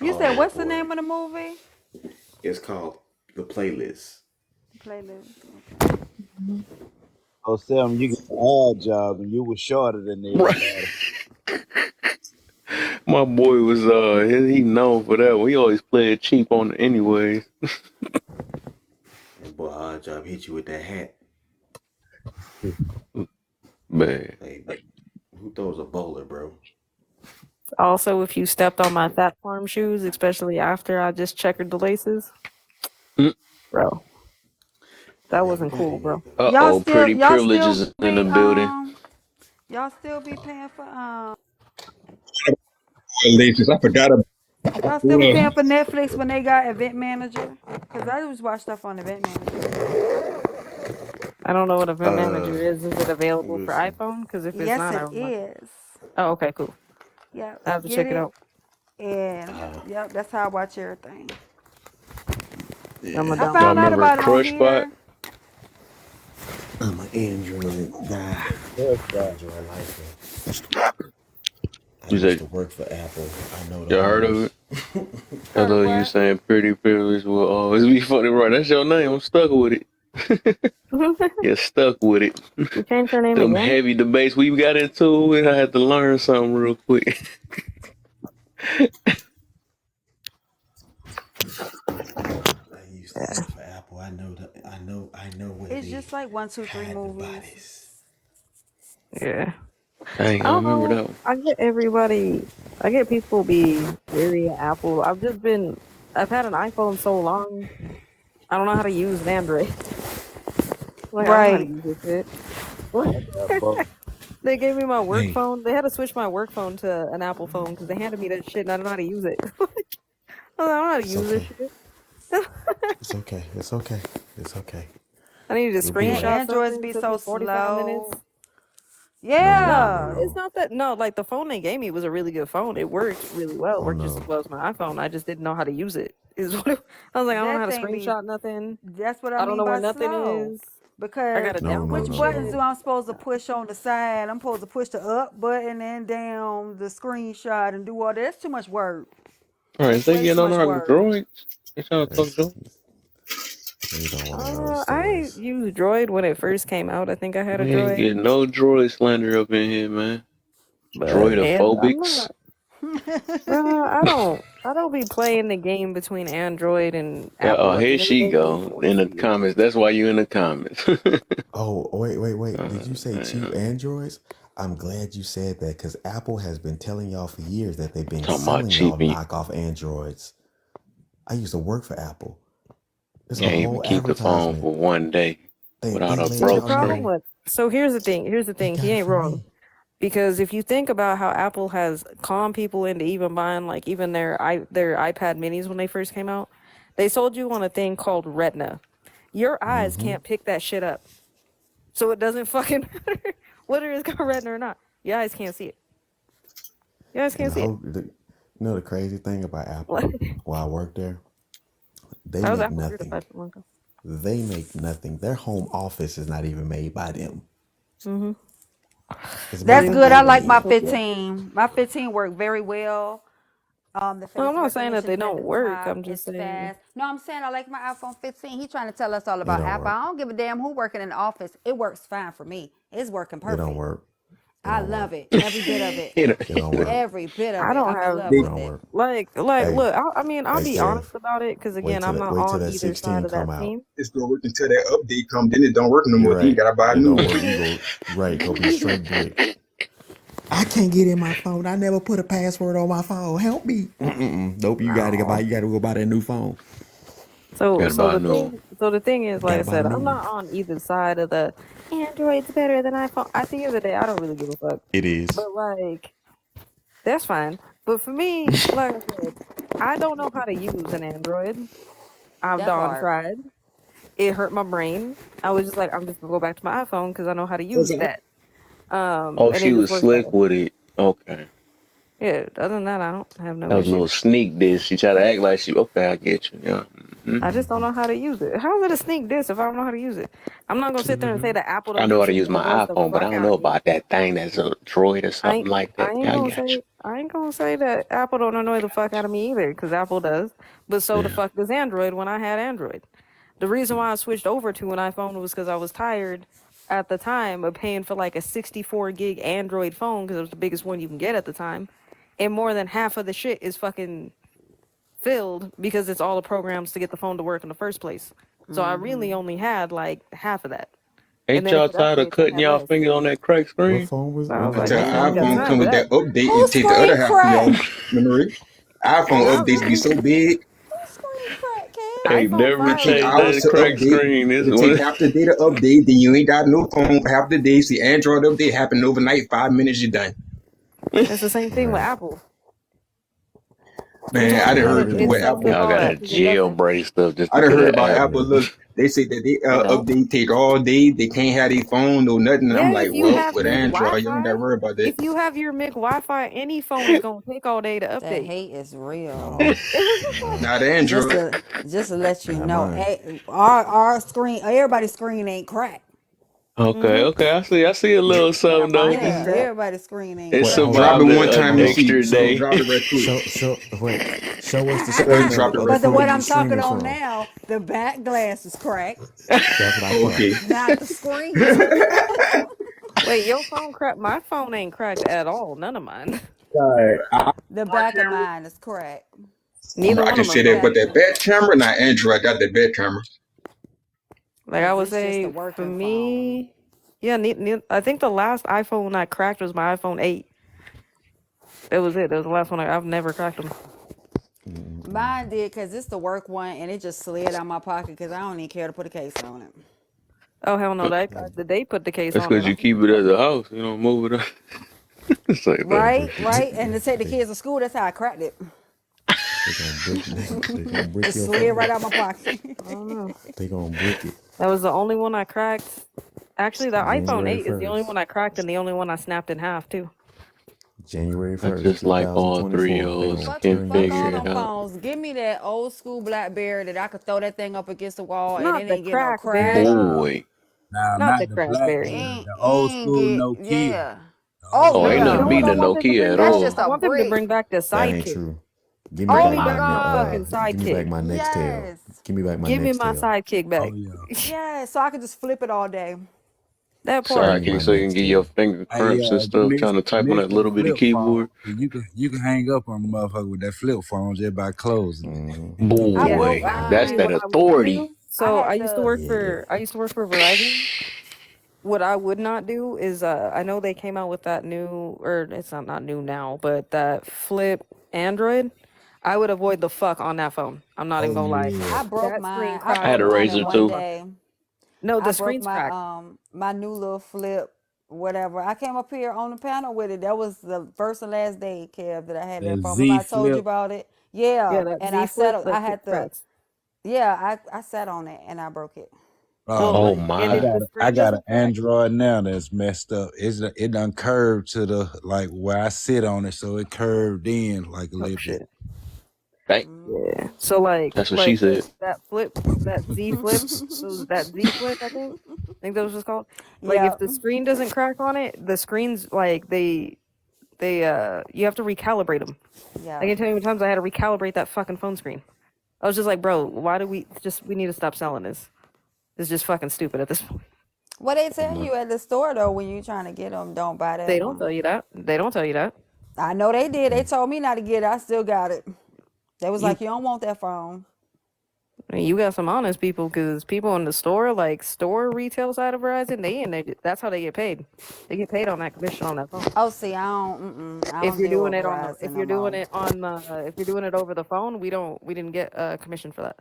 You said, Oh what's the boy, name of the movie? it's called The Playlist. Playlist. Okay. Oh, Sam, you got an odd job and you were shorter than Right. everybody. My boy was he known for that one. He always played cheap on it anyways. And boy, our job hit you with that hat. Man. Like, who throws a bowler, bro? Also, if you stepped on my fat farm shoes, especially after I just checkered the laces, bro, I that never wasn't got cool, any. bro. Y'all still Pretty y'all still privileges in the be building. y'all still be paying for Delicious. I forgot about y'all still be it. paying for Netflix when they got Event Manager? Cause I just watch stuff on Event Manager. I don't know what Event Uh, Manager is. Is it available for listen. iPhone? Because if it's Yes, not, I it don't know. is. Oh, okay, cool. Yeah, I have to get check it it. out. And Uh, yep, that's how I watch everything. I'm yeah, gonna I Y'all found download out that. remember about it on Crush Spot? here. I'm an Android guy. Yes, God. Android lifer. I You used said to work for Apple. I know the you heard of owners. it? I Heard of thought you were what? saying pretty privilege will always be funny, right? That's your name. I'm stuck with it. You're stuck with it. You changed your name Them again? heavy debates we got into, and I had to learn something real quick. I used to Yeah. work for Apple. I know the. I know where It's they just like 1, 2, 3 hide the movies. bodies. Yeah. Dang, I I don't remember know. that one. I get people be weary of Apple. I've had an iPhone so long, I don't know how to use an Android. Like, I don't know how to Right. use this shit. I got both. They gave me my work Hey, phone. They had to switch my work phone to an Apple phone because they handed me that shit and I don't know how to use it. I was like, I don't know how to it's use this okay. shit. It's okay. It's okay. It's okay. I needed to You'll be Yeah, alright. screenshot Androids something. It be took so me 45 minutes. slow. No, No, Yeah. it's no. not that. No, like the phone they gave me was a really good phone. It worked really well. It Oh worked just as no. well as my iPhone. I just didn't know how to use it. I was like, I don't know That how to thing be, screenshot nothing. that's what I I don't mean know where by nothing slow. is. I Because gotta No, no, download which no, buttons no. do shit. I'm supposed to push on the side? I'm supposed to push the up button and down the screenshot and do all that. That's too much work. All right, is That's they way too getting on much our work. droids? They trying to talk That's, droid? you don't want to know the I stories. used Droid when it first came out. I think I had a We ain't Droid, getting no droid slander up in here, man. and I'm Droidophobics. not. I don't be playing the game between Android and Yeah, Apple. oh, At the here end of the she day, they go both in the useless. comments. That's why you in the comments. Oh, wait. Did you say cheap Damn. androids? I'm glad you said that because Apple has been telling y'all for years that they've been Talking about selling y'all cheaping. knockoff Androids. I used to work for Apple. It's a Can't even whole keep the phone advertisement. for one day without They a let See, the broke y'all problem screen. know with so here's the thing. Here's the they thing. He got it ain't for wrong. me. Because if you think about how Apple has conned people into even buying like even their iPad minis when they first came out, they sold you on a thing called Retina. Your eyes Mm-hmm. can't pick that shit up. So it doesn't fucking matter whether it's got Retina or not. Your eyes can't see it. Your eyes And can't see it. you know the crazy thing about Apple Like, while I worked there, they I was make Apple nothing. certified for a long time. They make nothing. Their home office is not even made by them. Mm-hmm. It's But made That's by good. I like my IBM. yeah. 15. My 15 worked very well. The No, I'm face not saying that recognition they is at don't the work. top. I'm just It's saying fast. No, I'm saying I like my iPhone 15. He's trying to tell us all It about don't Apple. work. I don't give a damn who working in the office. It works fine for me. It's working It don't perfect. work. It I don't work. love it. Every bit of it. You know, It don't work. Every bit of I it. don't I'm in have love It with don't it. work. like Hey, look. I mean, I'll hey, be honest Kev. about it because Wait again, till I'm that. not Wait till on that either side 16 of that come out. team. It's gonna work until that update come. Then it don't work no You're more. Then you right. gotta buy a It new don't one. work. You go right. Go be straight brick. I can't get in my phone. I never put a password on my phone. Help me. Mm-mm. Nope. You gotta go buy. No. You gotta go buy that new phone. So gotta so buy a the new one. thing is, You like I gotta buy a said, new I'm one. not on either side of the Android's better than iPhone. At the end of the day, I don't really give a fuck. It is. But like that's fine. But for me, like I said, I don't know how to use an Android. I've That done part. tried. It hurt my brain. I was just like, I'm just gonna go back to my iPhone because I know how to What's use up? that. Oh, And she it just was works slick better. with it. Okay. Yeah. Other than that, I don't have no That was a little issues. sneak diss. She tried to act like she, okay, I get you. Yeah. I just don't know how to use it. How is it a sneak diss if I don't know how to use it? I'm not gonna sit there and say that Apple I don't know do how to shit use that my annoys the iPhone, but I fuck don't out know of me. about that thing that's a droid or something like that. Yeah, I got you. I ain't gonna say that Apple don't annoy the fuck out of me either, because Apple does. But so the Yeah. fuck does Android when I had Android. The reason why I switched over to an iPhone was because I was tired at the time of paying for like a 64 gig Android phone because it was the biggest one you can get at the time, and more than half of the shit is fucking filled because it's all the programs to get the phone to work in the first place. So I really only had like half of that. And Ain't then if y'all it tired of updates, I cutting had y'all less. finger on that crack What screen? phone was? So I was I like, tell I you, ain't got iPhone time come for with that. that update. Who It take the other screen half of your crack? memory. iPhone Not updates be really. so big. Who screen crack, Kev? Ain't iPhone never It 5 take changed is hours that to crack update. screen. This It'll take one. half the day to update. Then you ain't got no phone for half the day. See, Android update happen overnight. 5 minutes, you're done. it's the same thing with Right. Apple. Man, I It didn't don't heard really the It's way matter. something Apple. Y'all called gotta that because it doesn't. jailbreak stuff just I to done get heard an about app. Apple. Yeah. Look, they say that they It don't. update take all day. They can't have their phone, no nothing. I'm Yeah, like, if you well, have with MIG Android, you don't got Wi-Fi, to worry about that. if you have your MIG Wi-Fi, any phone is gonna take all day to That update. hate is real. No. Nah. Not Just Android. to just to let you Not know, mine. our screen, everybody's screen ain't cracked. Okay, Mm-hmm. okay. I see a little Yeah, something though. mine ain't Yeah, cracked. everybody's screen ain't It Wait, hold cracked. Drop it on. one survived time and an Hold on. see. extra So day. drop it right quick. Wait. Show us the screen Drop it right of the But quick. phone what you I'm talking streaming on from. now, the back glass is cracked, That's what I Oh, thought. okay. not the screen. Wait, your phone cracked? My phone ain't cracked at all. None of mine. Right. The Front back of camera. mine is cracked. Neither I one can of say my that, Back. but phones. that back camera, not Android, got the back camera. Like I Cause would it's just a say, for working phone. me, yeah. I think the last iPhone I cracked was my iPhone 8. That was it. That was the last one. I've never cracked them. Mine did because it's the work one and it just slid out my pocket because I don't even care to put a case on it. Oh hell no! They put the case That's on it. because I you don't give keep a it at fuck. the house. You don't move it up. It's like They that. gonna Right, break right. And to take the they kids to school, that's how I cracked it. they gonna break they gonna break Just your slid phone. right out my pocket. I don't know. They gonna break it That was the only one I cracked. Actually, the iPhone January 8 is the only 1st. one I cracked and the only one I snapped in half too. January I 1st, just like all 2024. They three-year-olds gonna fuck, can turn fuck your all figure it them shit. out. phones. Give me that old school BlackBerry that I could throw that thing up against the wall and Not it the ain't get no crackberry. crack. Nah, Boy. nah, Not not the the crackberry. BlackBerry. Ain't The old ain't school get Nokia. yeah. The Oh old Oh, school ain't You know nothing yeah. what beating I a want Nokia. them to Nokia bring at That's back? just all. I a want them to brick. bring back the That ain't sidekick. true. Give me Bring Oh back me my my back the fucking god. give me back sidekick. my Nextel. Yes. Give me back my Give me my Nextel. sidekick Oh back. yeah. Yeah. So I could just flip it all day. That Give part. me Sidekick my so you can get your Nextel. finger Hey, cramps and stuff trying to the type on mix that the little bitty flip phone. keyboard. You can hang up on the motherfucker with that flip phone just by closing Mm-hmm. it. I Yeah. broke Boy, So that's actually, mine. that what I want to authority. do. I So had the Yeah. I used to work for Verizon. what I would not do is I know they came out with that new, or it's not new now, but that flip Android. I would avoid the fuck on that phone. I'm not even Oh gonna lie. yeah. I broke That screen mine. I I had cracked broke a mine the in razor fuck one too. out. day. No, I the broke screen's cracked. my new little flip, whatever. I came up here on the panel with it. That was the first and last day, Kev, that I had That that phone. Remember Z I told you Flip. about it? Yeah, Yeah. that And Z Flip, I the shit had to, cracks. yeah, I sat on it and I broke it. Well, Oh and I if my. the got I screen got an doesn't crack, Android now that's messed up. It done curved to the like where I sit on it, so it curved in like a oh little bit. shit. Dang. Yeah. So like That's what she like said. that flip, that Z Flip, that Z Flip, I think that was just called. Like if Yeah. the screen doesn't crack on it, the screens like they you have to recalibrate them. I Yeah. can tell you how many times I had to recalibrate that fucking phone screen. I was just like, bro, why do we need to stop selling this? It's just fucking stupid at this point. What they Oh tell my. you at the store though when you trying to get them, don't buy They that don't one. tell you that. They don't tell you that. I know they did. They told me not to get it. I still got it. They was You like, you don't want that phone. I mean, you got some honest people because people in the store, like store retail side of Verizon, that's how they get paid. They get paid on that commission on that phone. Oh, see, I If don't you're deal doing with it on the, Verizon if no you're doing more. it on if you're doing it over the phone, we didn't get a commission for that.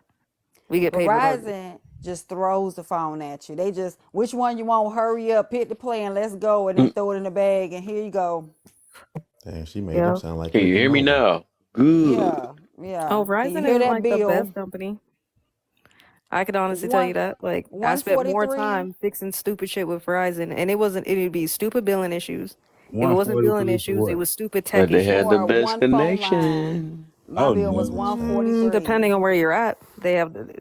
We get paid regardless. Verizon just throws the phone at you. They just, which one you want? Hurry up, hit the play, and let's go, and then Mm, throw it in the bag, and here you go. Damn, she made them Yeah. sound like can you Ricky hear me Mobile. now? Good. Yeah, yeah. Oh, Can you Verizon hear isn't that like the bill? best company. I could honestly tell you One, that. Like, I spent more 143. time fixing stupid shit with Verizon, and it'd be stupid billing issues. If it wasn't billing 143 for issues, it what? was stupid tech But they had issues. the For best one phone line. connection. My Oh bill was no. That's facts. 143. Depending on where you're at,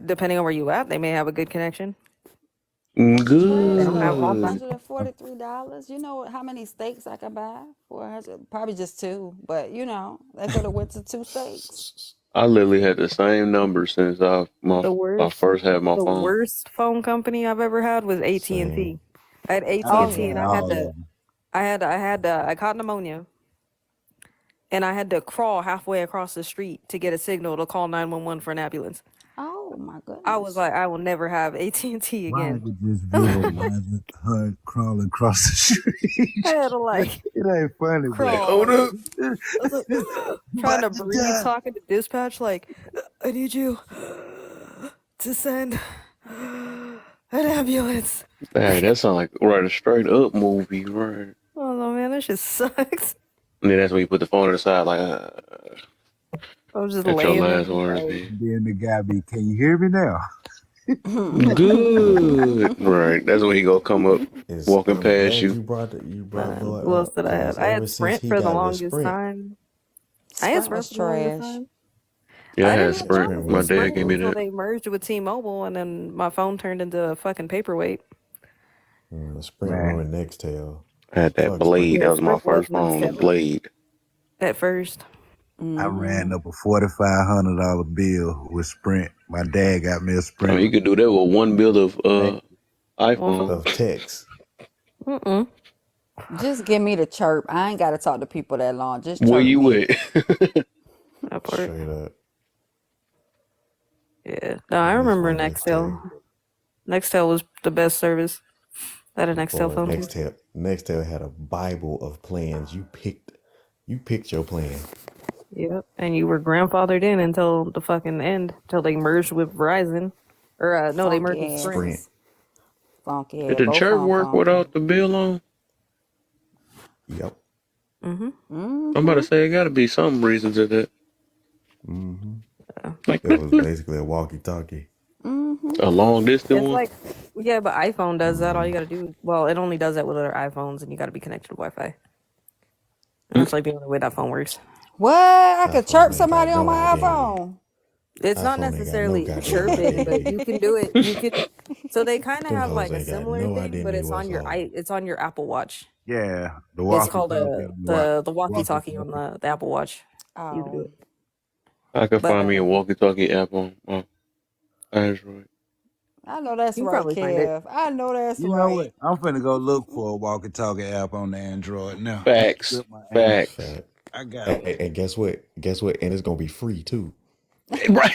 depending on where you at, they may have a good connection. They Trash don't have though, all time. $143. You know how many steaks I could buy? 400, probably just two, but they could have went to two steaks. I literally had the same number since The I worst, first had my the phone. worst phone company I've ever had was Same. AT&T. I had I Oh AT&T, done and had yeah. all of them. I caught pneumonia, and I had to crawl halfway across the street to get a signal to call 911 for an ambulance. Oh my I was goodness. like, I will never have AT&T Why I again. could just Oh my. visualize her crawling across the street. I had to like It ain't funny, but crawl. Hold up. I was like trying about to to breathe, die. talking to dispatch, like, I need you to send an ambulance. Hey, that sounds like right a straight up movie, right? Oh no, man, that just sucks. And then that's when you put the phone to the side, like, I was just at your laying there, last just words, like, man. Then the guy be, can you hear me now? Good. Right. That's when he gonna come up walking I'm past glad you. you brought man, Lord who else up, did I have? cause I ever had since Sprint he for the got with longest Sprint, time. I had Sprint Sprint was for the longest trash. time. Yeah, I I had didn't have Sprint. Sprint problems with My was dad Sprint gave me horrible. until that. they merged with T-Mobile, and then my phone turned into a fucking paperweight. Sprint Man, ruined Nextel. I had that Fuck Sprint. Blade. Yeah, That was my Sprint was first phone, the Nextel Blade. at first. I Mm-hmm. ran up a $4,500 bill with Sprint. My dad got me a I mean, Sprint. you could do that with one bill of Hey, One phone. iPhone. Of text. Mm-mm. Just give me the chirp. I ain't got to talk to people that long. Just Where chirp you me. at? That part. Straight up. Yeah. No, I I miss remember my Nextel. Nextel. Nextel was the best service. I had a Nextel Boy, phone too. Nextel had a Bible of plans. You picked your plan. Yep. And you were grandfathered in until the fucking end, until they merged with Verizon. Or no, they merged with Funky Sprint. Sprint. asses. Funky Did ass. the Both church on work funky. without the bill on? Yep. Mm-hmm. I'm about to say it got to be some reason to that. Mm-hmm. Like It was basically a walkie-talkie. a long distance It's one. like, yeah, but iPhone does that. All you gotta do, well, it only does that with other iPhones, and you gotta be connected to Wi-Fi. And that's like the only way that phone works. What? I could iPhone chirp ain't got somebody on no my identity. iPhone. It's not iPhone ain't got no necessarily goddamn chirping, but identity. you can do it. You could. So they kind of Them have hoes like a ain't got similar no thing, but identity whatsoever. it's on your Apple Watch. yeah, the It's called walkie-talkie. the walkie-talkie on Walkie-talkie. the Apple Watch. You can do Oh. it, I could but find me a walkie-talkie app on my Android. I know that's you can right, probably find it. Kev. I know that's You know right. what? I'm finna go look for a walkie-talkie app on the Android now. Facts. Flip my Android. Facts. Fact. I got And, one. and guess what? Guess what? And it's gonna be free too. Right.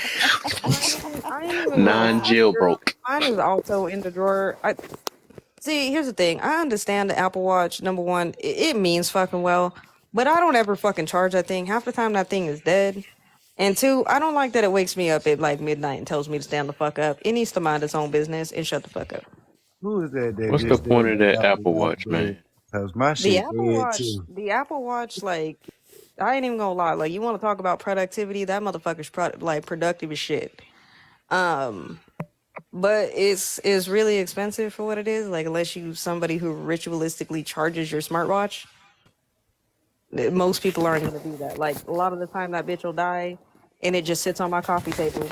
I ain't even gonna lie. Non-jailbroke. Mine is also in the drawer. See, here's the thing. I understand the Apple Watch. Number one, it means fucking well, but I don't ever fucking charge that thing. Half the time that thing is dead. And two, I don't like that it wakes me up at like midnight and tells me to stand the fuck up. It needs to mind its own business and shut the fuck up. Who is that What's the just said point of the that Apple Apple Watch Watch, dead? man? Cause my The shit Apple dead Watch, too. like, I ain't even gonna lie. Like, you want to talk about productivity? That motherfucker's like productive as shit. Um, but it's really expensive for what it is. Like, unless you somebody who ritualistically charges your smartwatch, most people aren't gonna do that. Like, a lot of the time, that bitch will die, and it just sits on my coffee table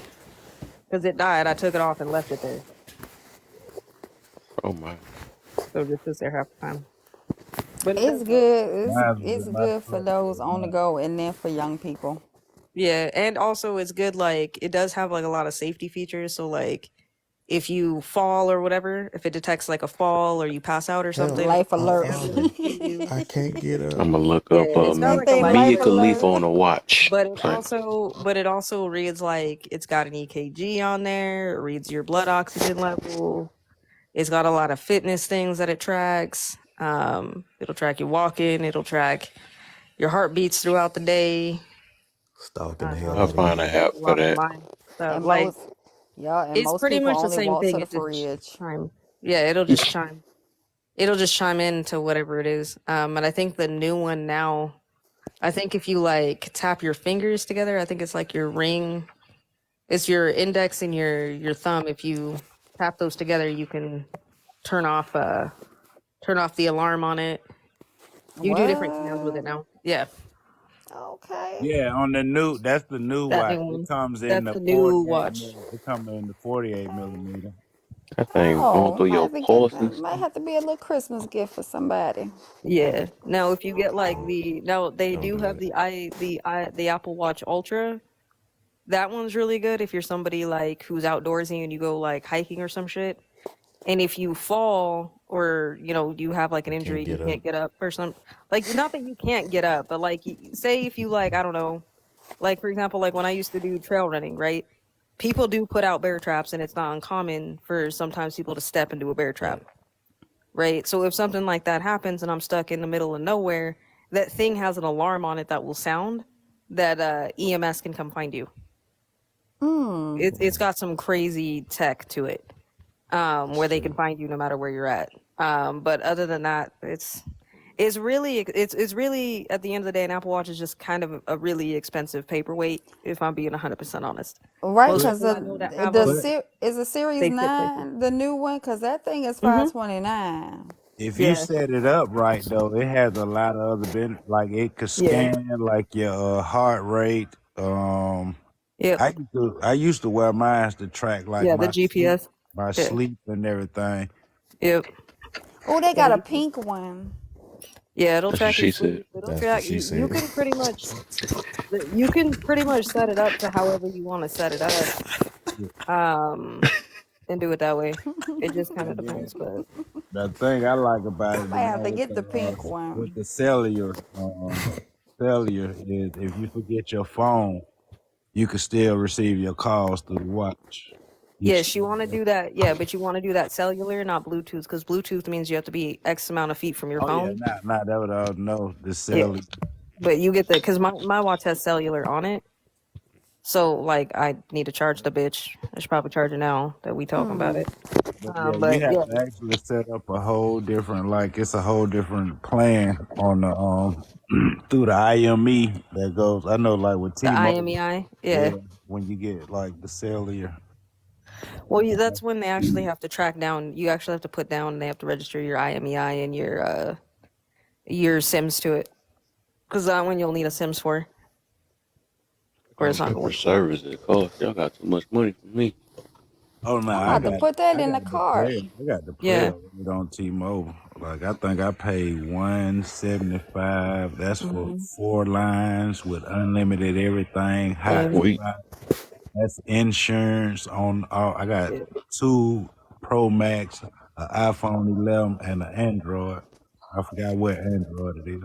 because it died. I took it off and left it there, Oh my. so it just sits there half the time. But it It's does help. good. Mine's was It's in my good for truck those last on the night. go, and then for young people. Yeah, and also it's good. Like, it does have like a lot of safety features. So like, if you fall or whatever, if it detects like a fall or you pass out or Hell, something, it'll Life come I alert. immediately am. to you. I can't get up. I'm gonna look Yeah, up it's got That like a thing life Mia life alert Khalifa alert. on system, a watch. but it also reads like it's got an EKG on there. It reads your blood oxygen level. It's got a lot of fitness things that it tracks. It'll track you walking. It'll track your heartbeats throughout the day. Stalking the hell I'll out of find you. an app A for lot of that. mind stuff. And Like, most, yeah, and it's most pretty people much the only same walk to thing. the It just fridge. chime. Yeah, it'll just chime. It'll just chime in to whatever it is. And I think the new one now, I think if you like tap your fingers together, I think it's like your ring. It's your index and your thumb. If you tap those together, you can turn off turn off the alarm on it. You can do different commands with it What? now. Yeah, Okay. Yeah, on the new, that's the new that watch. new It one. comes in That's the the new 48 watch. mil. It comes in the 48 Okay. millimeter. That thing going Oh, through might your have to get pulses. might have to be a little Christmas gift for somebody. Yeah. Now, if you get like Don't the now they don't do do have it. the Apple Watch Ultra. That one's really good if you're somebody like who's outdoorsy and you go like hiking or some shit. And if you fall or you have like an You can't injury, you get up. can't get up or some like not that you can't get up, but like say if you like I don't know, like for example, like when I used to do trail running, right? People do put out bear traps, and it's not uncommon for sometimes people to step into a bear trap, Right. right? So if something like that happens and I'm stuck in the middle of nowhere, that thing has an alarm on it that will sound that EMS can come find you. Hmm. It's got some crazy tech to it, where they can Shoot. find you no matter where you're at. But other than that, it's really at the end of the day, an Apple Watch is just kind of a really expensive paperweight. If I'm being 100% honest, Right, most But because people I know that have the but them, is a Series they sit places. 9 the new one? Because that thing is Hmm. 529. if you Yeah, set it up right though, it has a lot of other benefits. Like it could yeah, scan like your heart rate. yep, I used to wear mine to track like yeah. The GPS. my Yeah, sleep and everything. yep. Oh, they Yeah, got a pink one. yeah. It'll That's what track your she said. sleep. It'll That's what track. she You said. can pretty much set it up to however you want to set it up. Um, and do it that way. It just kind of Yeah. depends, but The thing I like about I it the might have to most get the pink with one. the cellular is if you forget your phone, you can still receive your calls through the watch. You can yes, you still, want to do that. Yeah, but you want to do that cellular, not Bluetooth, because Bluetooth means you have to be X amount of feet from your oh yeah, phone. not that would I know the Yeah, cellular. but you get the because my watch has cellular on it, so like I need to charge the bitch. I should probably charge it now that we talking about Hmm. it. But yeah, you But have yeah, to actually set up a whole different like it's a whole different plan on the through the IME that goes. I know like with the T-Mobile, IMEI. yeah, Yeah, when you get like the cellular. well, that's when they actually have to track down. You actually have to put down. They have to register your IMEI and your Sims to it, because that one you'll need a Sims for, or it's Them not gonna extra work for. services cost. Y'all got too much money for me. Oh no, I'm I about to got put that I in the got the cart. player. I got the player Yeah. rate on T-Mobile. Like I think I paid 175. That's for Hmm. 4 lines with unlimited everything, hot Same. Sweet. spot. That's insurance on all. I got Yeah. two Pro Max, an iPhone 11, and an Android. I forgot what Android it is.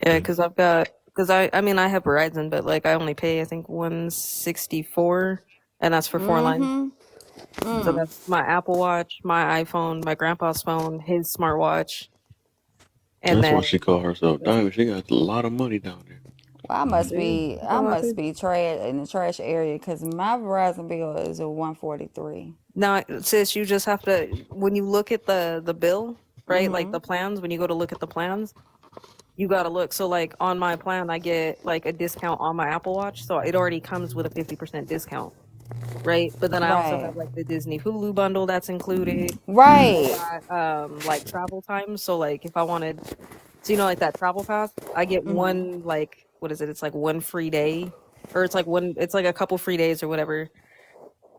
Yeah, But because I mean I have Verizon, but like I only pay I think 164, and that's for 4 lines. Mm-hmm. So that's my Apple Watch, my iPhone, my grandpa's phone, his smartwatch, and That's why then she called herself Diamond. She got a lot of money down there. Well, damn, that's I all I must said. be trash in the trash area because my Verizon bill is a 143. Now, sis, you just have to when you look at the bill, right? Like the plans, when you go to look at the plans, you gotta look. So like on my plan, I get like a discount on my Apple Watch, so it already comes with a 50% discount, right? But then I also Right. have like the Disney Hulu bundle that's included. I Right. got like travel time, so like if I wanted, so you know, like that travel pass, I get one like what is it? It's like one free day, or it's like a couple free days or whatever,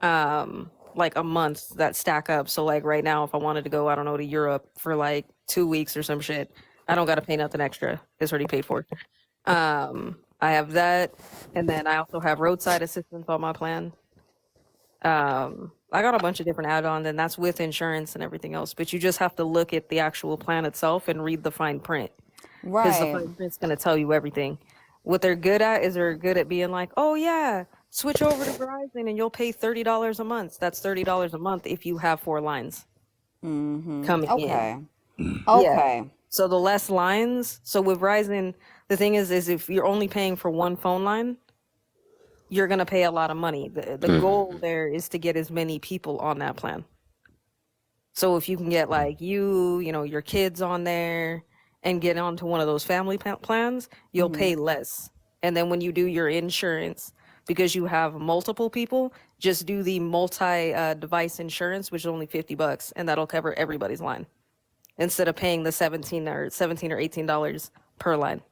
like a month that stack up. So like right now, if I wanted to go, I don't know, to Europe for like 2 weeks or some shit, I don't got to pay nothing extra. It's already paid for. I have that, and then I also have roadside assistance on my plan. I got a bunch of different add-ons, and that's with insurance and everything else. But you just have to look at the actual plan itself and read the fine print, because the Right. fine print's gonna tell you everything. What they're good at is they're good at being like, oh yeah, switch over to Verizon and you'll pay $30 a month. That's $30 a month if you have 4 lines coming in. Okay. Yeah. Okay. So the less lines. So with Verizon, the thing is if you're only paying for one phone line, you're gonna pay a lot of money. The goal there is to get as many people on that plan. So if you can get like you know, your kids on there and get onto one of those family plans, you'll pay less. And then when you do your insurance, because you have multiple people, just do the multi device insurance, which is only $50, and that'll cover everybody's line instead of paying the 17 or $18 per line.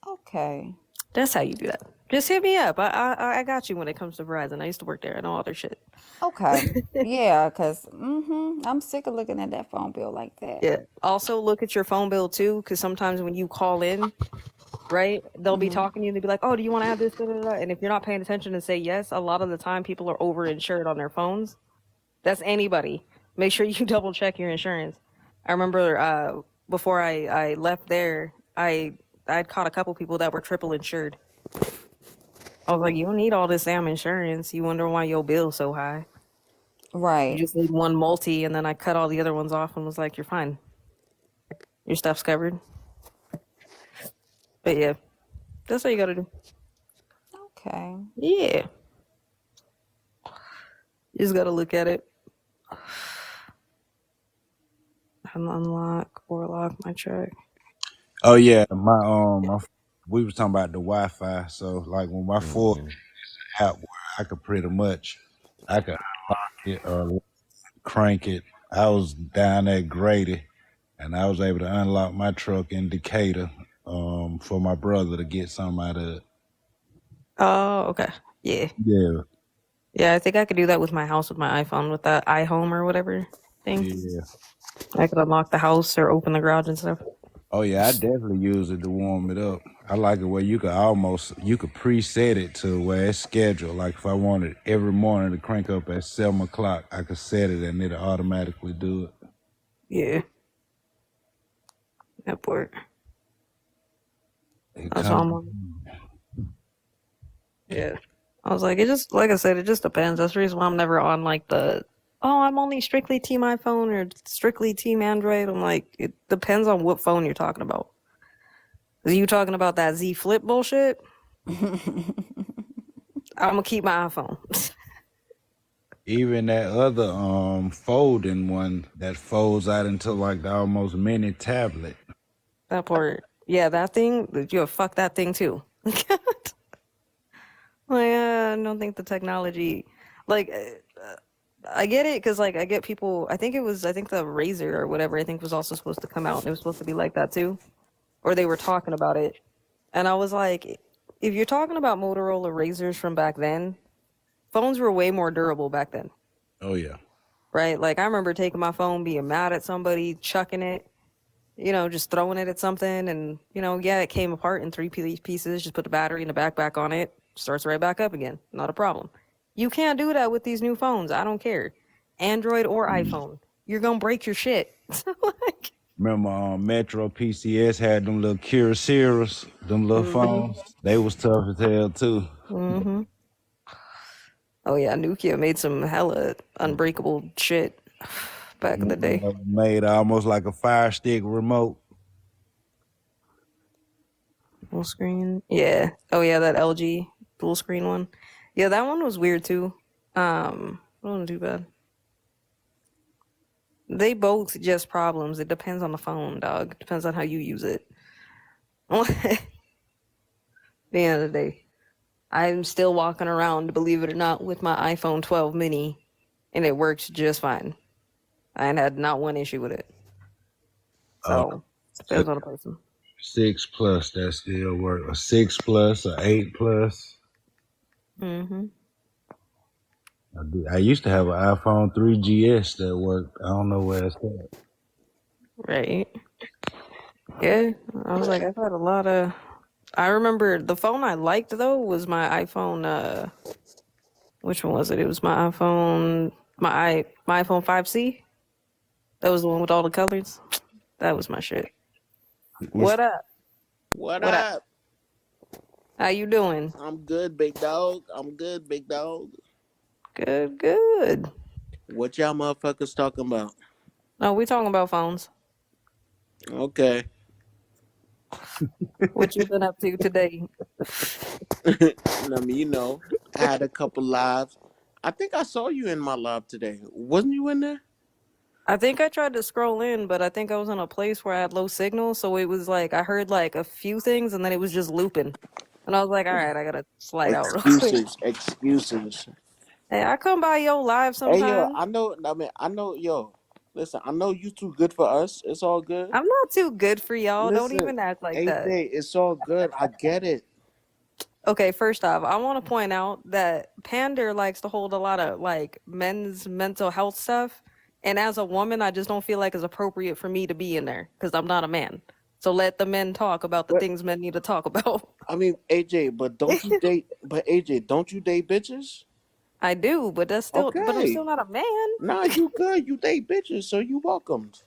Okay. That's how you do that. Just hit me up. I got you when it comes to Verizon. I used to work there. I know all their shit. Okay. Yeah, because I'm sick of looking at that phone bill like that. Yeah. Also, look at your phone bill too, because sometimes when you call in, right, they'll be talking to you and they'll be like, "Oh, do you want to have this?" Da, da, da. And if you're not paying attention and say yes, a lot of the time people are overinsured on their phones. That's anybody. Make sure you double check your insurance. I remember before I left there, I'd caught a couple people that were triple insured. I was like, you don't need all this damn insurance. You wonder why your bill's so high. You Right. just need one multi, and then I cut all the other ones off and was like, you're fine. Your stuff's covered. But yeah, that's what you gotta do. Okay. Yeah. You just gotta look at it. Unlock or lock my check. Oh yeah, we was talking about the Wi-Fi. So like when my full app where I could pretty much I could unlock it or crank it. I was down at Grady and I was able to unlock my truck in Decatur for my brother to get something out of it. Oh, okay. Yeah. Yeah. Yeah, I think I could do that with my house with my iPhone with that iHome or whatever thing. Yeah. I could unlock the house or open the garage and stuff. Oh yeah, I definitely use it to warm it up. I like it where you could preset it to where it's scheduled. Like if I wanted every morning to crank up at 7 o'clock, I could set it and it'll automatically do it. Yeah. That work. It That's all comes. I'm on. Yeah. I was like, it just, like I said, it just depends. That's the reason why I'm never on like I'm only strictly Team iPhone or strictly Team Android. I'm like, it depends on what phone you're talking about. Are you talking about that Z Flip bullshit? I'm gonna keep my iPhone. Even that other folding one that folds out into like the almost mini tablet. That part. Yeah, that thing, you fuck that thing too. Like, I don't think the technology, like, I get it because, like, I get people. I think the Razor or whatever. I think was also supposed to come out, and it was supposed to be like that too, or they were talking about it, and I was like, if you're talking about Motorola Razors from back then, phones were way more durable back then, Oh yeah. right? Like, I remember taking my phone, being mad at somebody, chucking it, just throwing it at something, and yeah, it came apart in three pieces. Just put the battery and the back on it, starts right back up again. Not a problem. You can't do that with these new phones. I don't care, Android or iPhone. You're gonna break your shit. Like, Remember Metro PCS had them little Kyocera's, them little phones. They was tough as hell too. Oh yeah, Nokia made some hella unbreakable shit back in the day. Made almost like a Fire Stick remote. Full screen. Yeah. Oh yeah, that LG full screen one. Yeah, that one was weird too. It wasn't too bad. They both just problems. It depends on the phone, dog. Depends on how you use it. At the end of the day, I'm still walking around, believe it or not, with my iPhone 12 mini, and it works just fine. I ain't had not one issue with it. So depends on the person. 6 Plus, that still work. A 6 Plus, a 8 Plus. Mm-hmm. I used to have an iPhone 3GS that worked. I don't know where it's at. Right. Yeah. I was like, I've had a lot of. I remember the phone I liked though was my iPhone. Which one was it? It was my iPhone. My iPhone 5C. That was the one with all the colors. That was my shit. What up? What What up? up? How you doing? I'm good, big dog. I'm good, big dog. Good, good. What y'all motherfuckers talking about? No, we talking about phones. Okay. What you been up to today? I mean, I had a couple lives. I think I saw you in my live today. Wasn't you in there? I think I tried to scroll in, but I think I was in a place where I had low signal, so it was like I heard like a few things and then it was just looping. And I was like, all right, I gotta slide out real quick. Excuses. Hey, I come by your live Hey, yo, sometime. yo. Listen, I know you too good for us. It's all good. I'm not too good for y'all. Don't Listen, even act like that. AJ, it's all good. I get it. Okay, first off, I want to point out that Pander likes to hold a lot of like men's mental health stuff. And as a woman, I just don't feel like it's appropriate for me to be in there because I'm not a man. So let the men talk about the But things men need to talk about. I mean, AJ, but don't you date? But AJ, don't you date bitches? I do, but but I'm Okay. still not a man. Nah, you good. You date bitches, so you welcomed.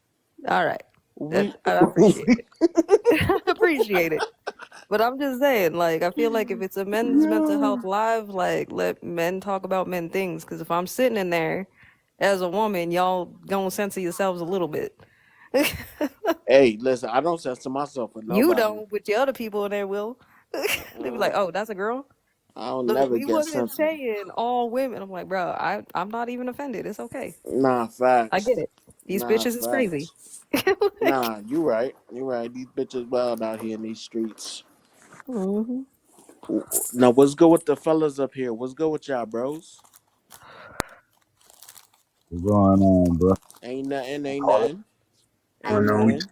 All right. We I appreciate it. I appreciate it. But I'm just saying, like, I feel like if it's a men's mental yeah. health live, like, let men talk about men things. Because if I'm sitting in there as a woman, y'all gonna censor yourselves a little bit. Hey, listen, I don't censor myself with You nobody. don't, but the other people in there will. They be like, Uh, "Oh, that's a girl." I'll Look, never we get wasn't censored. saying all women. I'm like, bro, I'm not even offended. It's okay. Nah, I facts. get it. These Nah, bitches is crazy. facts. Like, Nah, you right. You right. These bitches wild out here in these streets. mhm. Now, what's good with the fellas up here? What's good with y'all, bros? What's going on, bro? Ain't nothing. Ain't Call it. nothing. I Ain't know. nothing.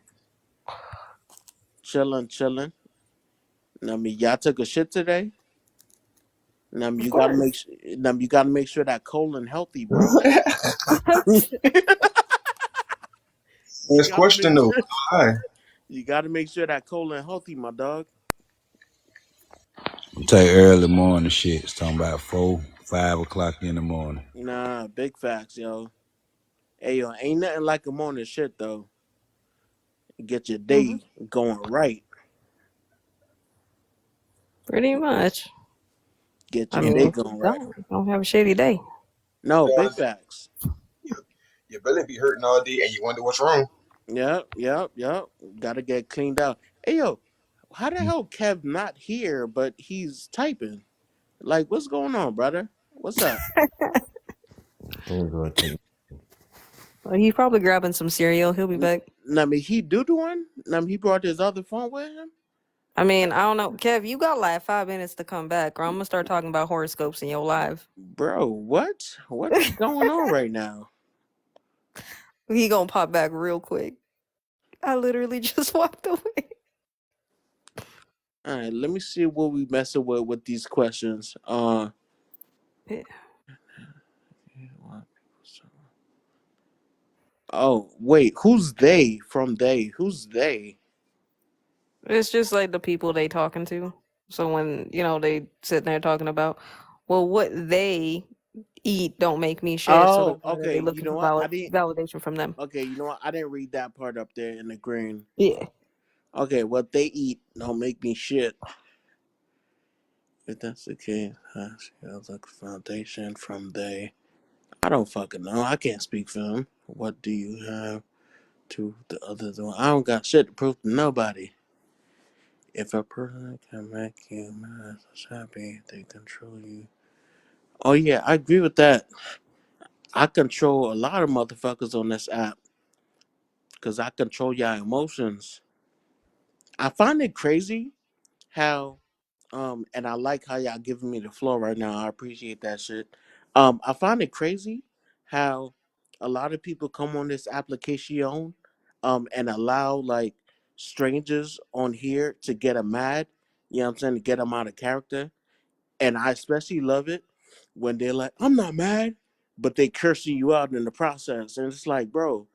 Chilling, chilling. I mean, y'all took a shit today. Of course. You gotta make sure that colon healthy, bro. You First gotta question make though. sure Hi. you gotta make sure that colon healthy, my dog. Take early morning shit. It's talking about 4, 5 o'clock in the morning. Nah, big facts, yo. Hey, yo, ain't nothing like a morning shit though. Get your Mhm. day going right. Pretty much. Get I your mean, day if you going right. don't have a shady day. No, All big the day. facts. Your, your belly be hurting all day and you wonder what's wrong. Yep. Gotta get cleaned out. Hey, yo, how the hell Kev not here, but he's typing? Like, what's going on, brother? What's up? I'm going to take. Well, he's probably grabbing some cereal. He'll be back. I mean, he do the one. I mean, he brought his other phone with him. I mean, I don't know. Kev, you got like 5 minutes to come back, or I'm gonna start talking about horoscopes in your live. Bro, what? What's going on right now? He gonna pop back real quick. I literally just walked away. All right, let me see what we messing with these questions. Yeah. Oh wait, who's they from they? Who's they? It's just like the people they talking to. So when, they sitting there talking about, well, what they eat don't make me shit, so Oh, that's why okay. they You looking know for what? I didn't. validation from them. Okay, you know what? I didn't read that part up there in the green. Yeah. Okay, what they eat don't make me shit. If that's the case, she has like a foundation from they. I don't fucking know. I can't speak for him. What do you have to the other than I don't got shit to prove to nobody. If a person can make you mad, happy, they control you. Oh yeah, I agree with that. I control a lot of motherfuckers on this app because I control your emotions. I find it crazy how and I like how y'all giving me the floor right now. I appreciate that shit. I find it crazy how a lot of people come on this application and allow like strangers on here to get them mad, you know what I'm saying, to get them out of character. And I especially love it when they're like, I'm not mad, but they cursing you out in the process. And it's like, bro,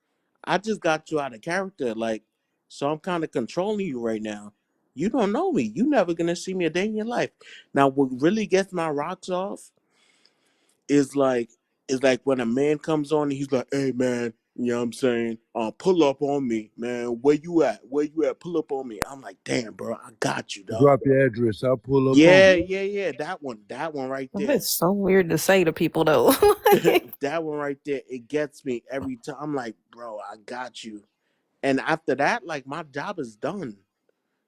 I just got you out of character. Like, so I'm kind of controlling you right now. You don't know me. You never gonna see me a day in your life. Now, what really gets my rocks off is like when a man comes on and he's like, hey man, you know what I'm saying? Pull up on me, man. Where you at? Where you at? Pull up on me. I'm like, damn, bro, I got you, dog. Drop your address. I'll pull up on Yeah, you. yeah, yeah. That one right there. It's so weird to say to people though. Like, That one right there, it gets me every time. I'm like, bro, I got you. And after that, like my job is done.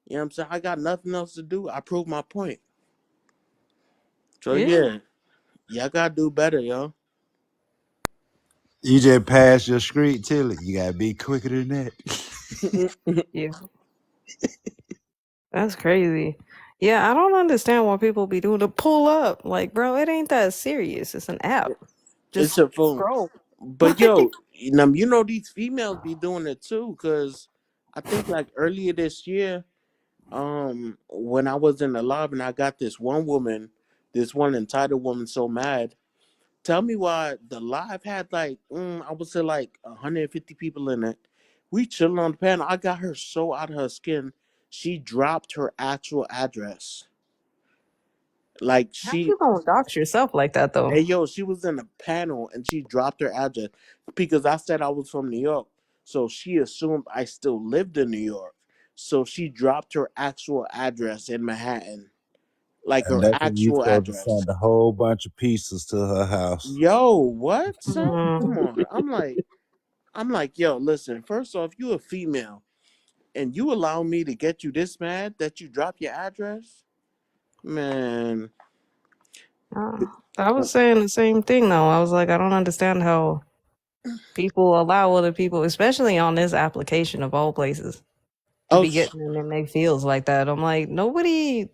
You know what I'm saying? I got nothing else to do. I proved my point. So yeah, yeah, y'all gotta do better, yo. You just pass your street till it. You gotta be quicker than that. yeah, that's crazy. Yeah, I don't understand why people be doing the pull up. Like, bro, it ain't that serious. It's an app. It's Just a phone. scroll. But yo, you know these females be doing it too, cause I think like earlier this year, when I was in the lobby and I got this one entitled woman so mad. Tell me why the live had like I would say like 150 people in it. We chilling on the panel. I got her so out of her skin. She dropped her actual address. Like How you gonna dox yourself like that though? hey yo, she was in a panel and she dropped her address because I said I was from New York. So she assumed I still lived in New York. So she dropped her actual address in Manhattan, like And her that's when you actual supposed to address. send a whole bunch of pieces to her house. Yo, what, son? Come Mm, on. I'm like, yo, listen, first off, you a female and you allow me to get you this mad that you drop your address? Man. uh, I was saying the same thing though. I was like, I don't understand how people allow other people, especially on this application of all places, to Oh, be getting in their feels like that. I'm like, nobody.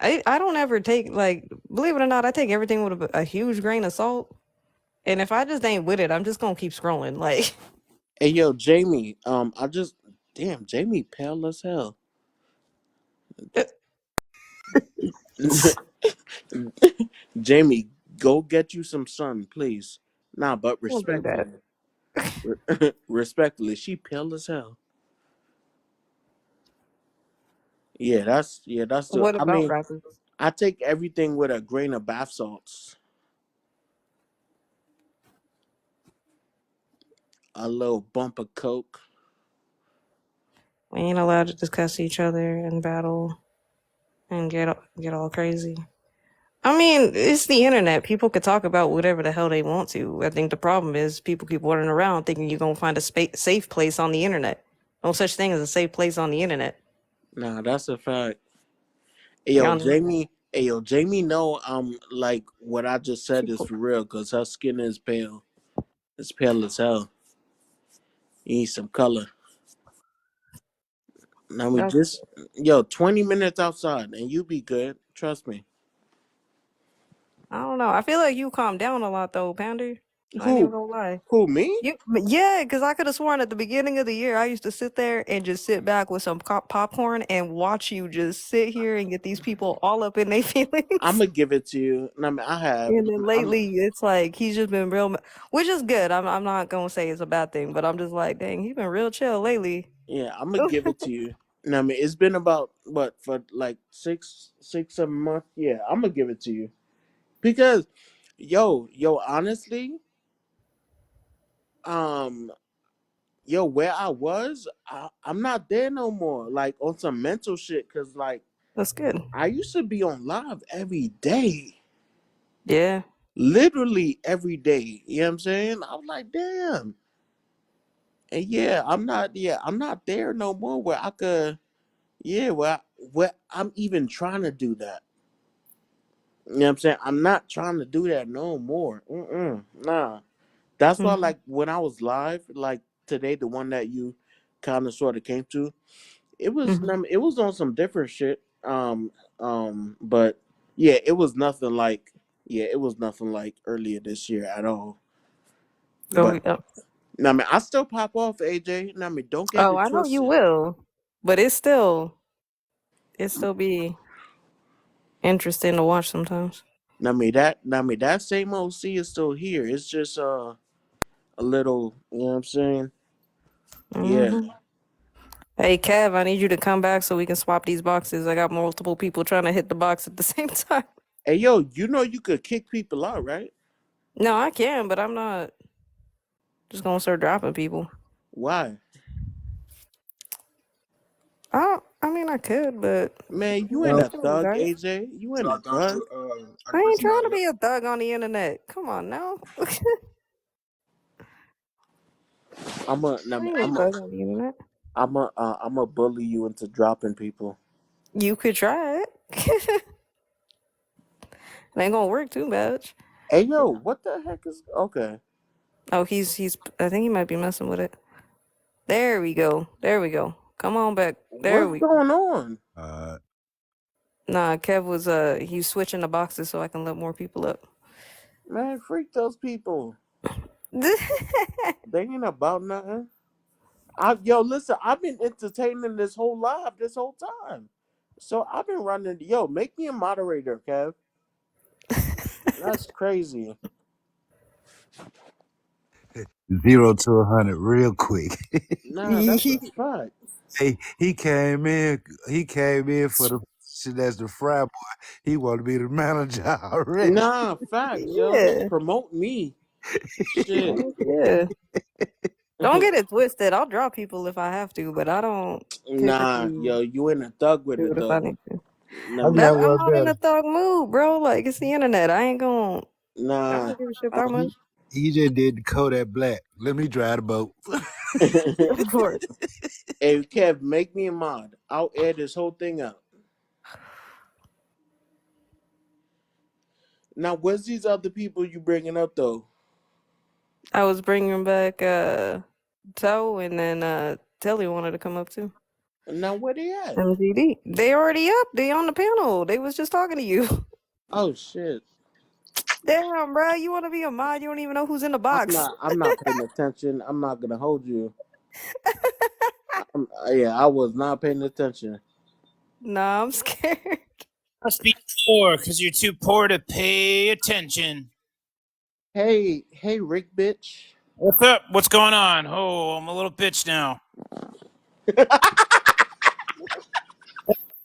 I don't ever take like, believe it or not, I take everything with a huge grain of salt. And if I just ain't with it, I'm just gonna keep scrolling. Like, hey, yo, Jamie. Damn, Jamie pale as hell. Jamie, go get you some sun, please. Nah, but don't do that. respectfully. Respectfully, she pale as hell. Yeah, that's the. What I about mean, rappers? I take everything with a grain of bath salts. A little bump of coke. We ain't allowed to discuss each other in battle and get all crazy. I mean, it's the internet. People could talk about whatever the hell they want to. I think the problem is people keep running around thinking you're gonna find a safe place on the internet. No such thing as a safe place on the internet. Nah, that's a fact. Hey, You're yo, on the internet. Jamie. Hey, yo, Jamie. Know like what I just said is for real, cause her skin is pale. It's pale as hell. You need some color. Now we That's, just 20 minutes outside and you be good. Trust me. I don't know. I feel like you calm down a lot though, Pander. I ain't even Who? gonna lie. Who me? Yeah, because I could have sworn at the beginning of the year I used to sit there and just sit back with some popcorn and watch you just sit here and get these people all up in their I'm feelings. gonna give it to you. I mean, I have. And then I'm lately, it's like he's just been real, which is good. I'm not gonna say it's a bad thing, but I'm just like, dang, he's been real chill lately. Yeah, I'm gonna give it to you. I mean, it's been about what for like 6, 7 months. Yeah, I'm gonna give it to you because, honestly, um, where I was, I'm not there no more. Like on some mental shit, cause like That's good. I used to be on live every day. Yeah. Literally every day. You know what I'm saying? I was like, damn. And I'm not there no more where I could where I'm even trying to do that. You know what I'm saying? I'm not trying to do that no more. Nah. That's why, Mhm. like, when I was live, like today, the one that you kind of sort of came to, Mhm. it was on some different shit. But yeah, it was nothing like earlier this year at all. Oh But yeah. I mean, I still pop off, AJ. I mean, don't get Oh, it I know you twisted. will, but it still be interesting to watch sometimes. I mean that same OC is still here. It's just a little, you know what I'm saying? Yeah. Mhm. Hey, Kev, I need you to come back so we can swap these boxes. I got multiple people trying to hit the box at the same time. Hey, yo, you know you could kick people out, right? No, I can, but I'm not just gonna start dropping people. Why? I mean, I could, but Man, you ain't Um, a nothing you thug, guys. AJ. You so ain't a thug. I I got ain't trying somebody to up. be a thug on the internet. Come on now. I ain't a thug on the internet. I'm a bully you into dropping people. You could try it. It ain't gonna work too much. Hey, yo, what the heck is okay? Oh, he's. I think he might be messing with it. There we go. There we go. Come on back. There What's we. going on? Nah, Kev was he's switching the boxes so I can let more people up. Man, freak those people. They ain't about nothing. Yo, listen, I've been entertaining this whole live this whole time. So I've been running. Yo, make me a moderator, Kev. That's crazy. 0 to 100 real quick. Nah, that's a fact. He came in. He came in for the shit as the fry boy. He wanted to be the manager already. Nah, facts, yo. Yeah. Promote me. Shit. Heck yeah. Don't get it twisted. I'll draw people if I have to, but I don't Nah, typically yo, you in a thug with do it it if I though. need to. Nah, I'm me, not I'm one not in a better. thug mood, bro. Like it's the internet. I nah. don't give a shit that much. He, he just did the Kodak Black. Let me drive the boat. Of course. Hey, Kev, make me a mod. I'll air this whole thing out. Now, where's these other people you bringing up though? I was bringing back Toe, and then Telly wanted to come up too. Now, where they at? MGD. They already up. They on the panel. They was just talking to you. Oh shit. Damn, bro. You want to be a mod? You don't even know who's in the box. I'm not paying attention. I'm not gonna hold you. Yeah, I was not paying attention. Nah, I'm scared. Must be poor because you're too poor to pay attention. Hey, Rick, bitch. What's up? What's going on? Oh, I'm a little bitch now.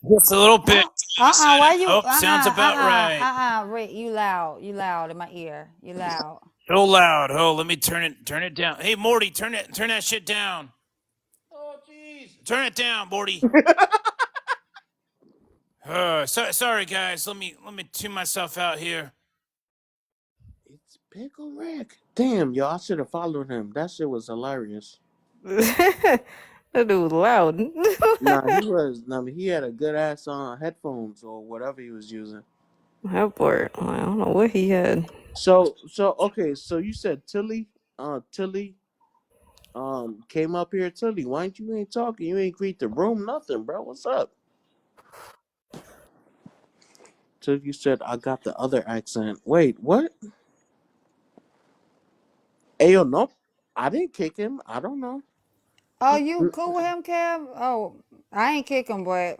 Just a little bit. Why you? Oh, sounds about right. Rick, you loud. You loud in my ear. You loud. So loud. Oh, let me turn it down. Hey, Morty, turn that shit down. Oh, jeez. Turn it down, Morty. Sorry, guys. Let me tune myself out here. It's Pickle Rick. Damn, yo, I should have followed him. That shit was hilarious. That dude was loud. Nah, he was. Nah, he had a good ass on headphones or whatever he was using. That part. I don't know what he had. So okay. So you said Tilly, came up here. Tilly, why ain't you ain't talking? You ain't greet the room, nothing, bro. What's up? So you said I got the other accent. Wait, what? Ayo, nope. I didn't kick him. I don't know. Oh, you cool with him, Kev? Oh, I ain't kick him, but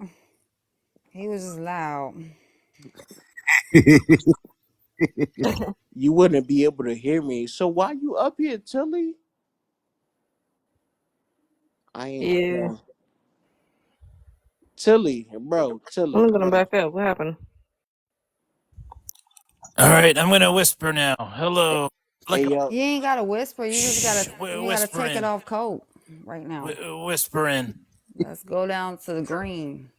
he was just loud. You wouldn't be able to hear me. So why you up here, Tilly? I ain't Yeah. Tilly, bro. I'm Tilly, gonna bro. back up. What happened? All right, I'm gonna whisper now. Hello. Hey Like yo, You ain't gotta whisper. You gotta take it whispering. off coat right now. Whispering. Let's go down to the green.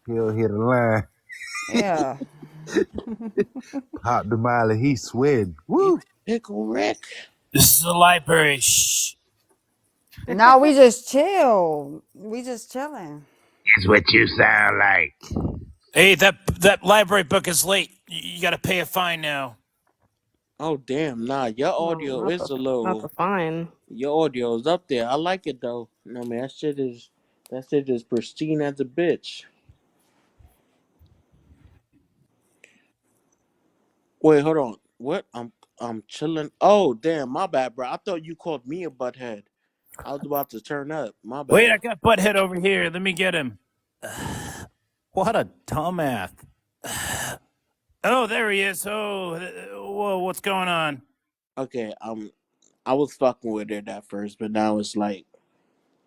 He'll hit a line. Yeah. Hot Demiley, he sweating. It's Woo! Pickle Rick. This is the library. Shh. No, we just chill. We just chilling. That's what you sound like. Hey, that library book is late. You got to pay a fine now. Oh damn, nah, your No, audio is a not the little. fine. Your audio is up there. I like it though. No man, that shit is pristine as a bitch. Wait, hold on. What? I'm chilling. Oh damn, my bad, bro. I thought you called me a butthead. I was about to turn up. My Wait, I bad. got Butthead over here. Let me get him. What a dumbass. Oh, there he is. Oh, whoa, what's going on? Okay, I was fucking with it at first, but now it's like,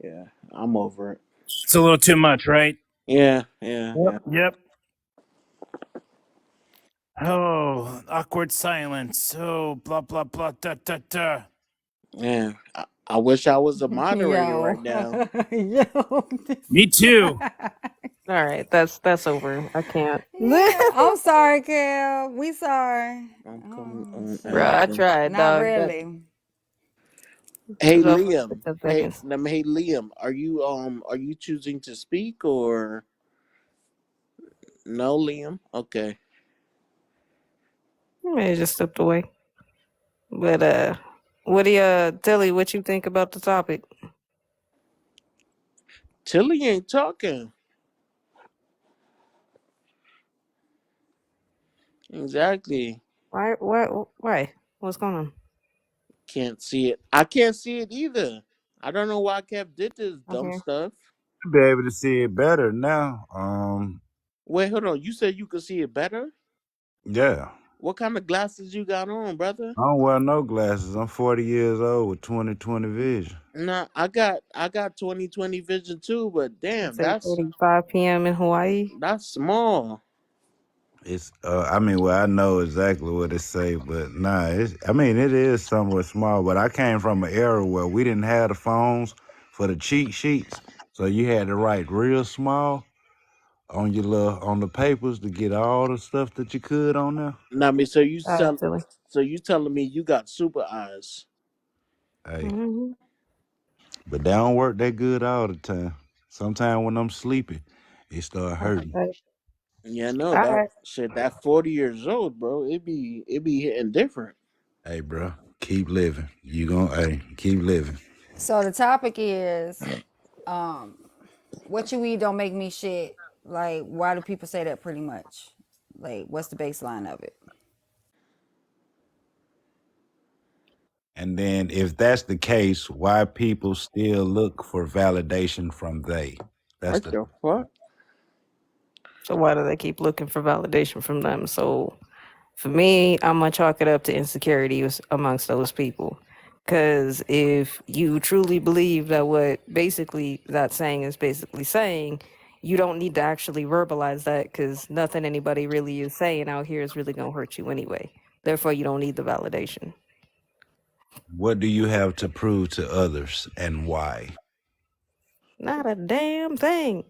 yeah, I'm over it. It's a little too much, right? Yeah, yeah, Yep. yeah. Yep. Oh, awkward silence. Oh, blah, blah, blah, da, da, da. Yeah. I wish I was a moderator Yo. right now. Yo. Me too. All right, that's over. I can't. Yeah. I'm sorry, Kel. We sorry. I'm coming Oh on Bro, shit. I action. tried, Not dog. really. It Hey was over in Liam. 10 seconds. Hey Liam, are you choosing to speak or no, Liam? Okay. You may have just stepped away. But what do you Tilly, what you think about the topic? Tilly ain't talking. Exactly. Why? What's going on? Can't see it. I can't see it either. I don't know why Kev did this dumb Okay. stuff. You'll be able to see it better now. Wait, hold on. You said you could see it better? Yeah. What kind of glasses you got on, brother? I don't wear no glasses. I'm 40 years old with 20/20 vision. Nah, I got 20/20 vision too, but damn, It's 8:35 p.m. in Hawaii. that's small. It's I mean, well, I know exactly what it say, but nah, I mean, it is somewhat small. But I came from an era where we didn't have the phones for the cheat sheets, so you had to write real small on on the papers to get all the stuff that you could on there. Nah, I mean, Tilly. so you telling me you got super eyes? Hey, Mm-hmm. but they don't work that good all the time. Sometimes when I'm sleeping, it start hurting. Okay. Yeah, no, All that right. shit. That 40 years old, bro. It be hitting different. Hey, bro, keep living. You gonna keep living. So the topic is, what you eat don't make me shit. Like, why do people say that pretty much? Like, what's the baseline of it? And then if that's the case, why people still look for validation from they? That's What the the fuck? So why do they keep looking for validation from them? So for me, I'm gonna chalk it up to insecurities amongst those people. Because if you truly believe that what basically that saying is basically saying, you don't need to actually verbalize that because nothing anybody really is saying out here is really gonna hurt you anyway. Therefore, you don't need the validation. what do you have to prove to others and why? Not a damn thing.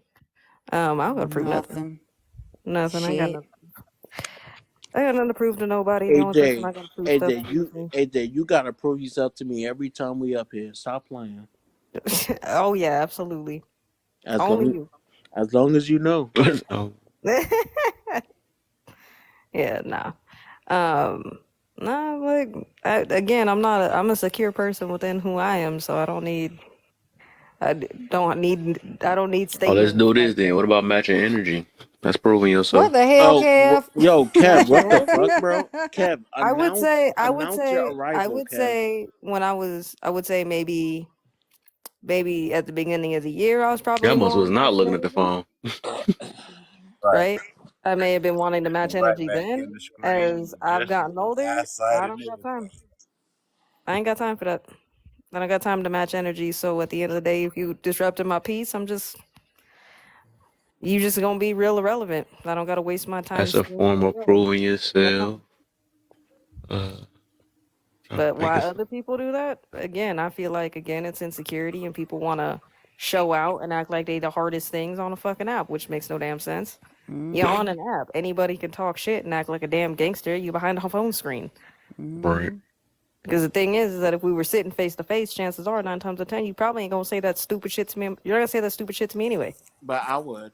I'm gonna prove nothing. Nothing. Nothing. Shit. I got nothing to prove to nobody. The only person AJ, I gotta prove stuff to is me. You gotta prove yourself to me every time we up here. Stop playing. Oh yeah, absolutely. As Only long you. as long as you know. Oh, Yeah, nah. Um, nah. Like again, I'm a secure person within who I am, so I don't need oh, let's statements do like this then. that. What about matching energy? That's proving What yourself. the hell, Oh, Kev? yo, Kev, Matching what the energy. fuck, bro? Kev, announce your I arrival, would Kev. say I would say maybe at the beginning of the year, I was probably Y'all must more was not matching looking at the energy, phone. Right. right? I may have been wanting to match Right energy back then. in the screen, As I've adjusting gotten your older, eyesight I and don't got everything. time. I ain't got time for that. I don't got time to match energy. So at the end of the day, if you disrupted my peace, you just gonna be real irrelevant. I don't gotta waste my time That's a screaming form at of you. proving I got yourself. time. Uh, trying to But think why of some. other people do that? Again, I feel like again it's insecurity and people wanna show out and act like they the hardest things on a fucking app, which makes no damn sense. You're on an app. Anybody can talk shit and act like a damn gangster. You behind a phone screen. Right. Because the thing is that if we were sitting face to face, chances are 9 times out of 10, you probably ain't gonna say that stupid shit to me. You're not gonna say that stupid shit to me anyway. But I would.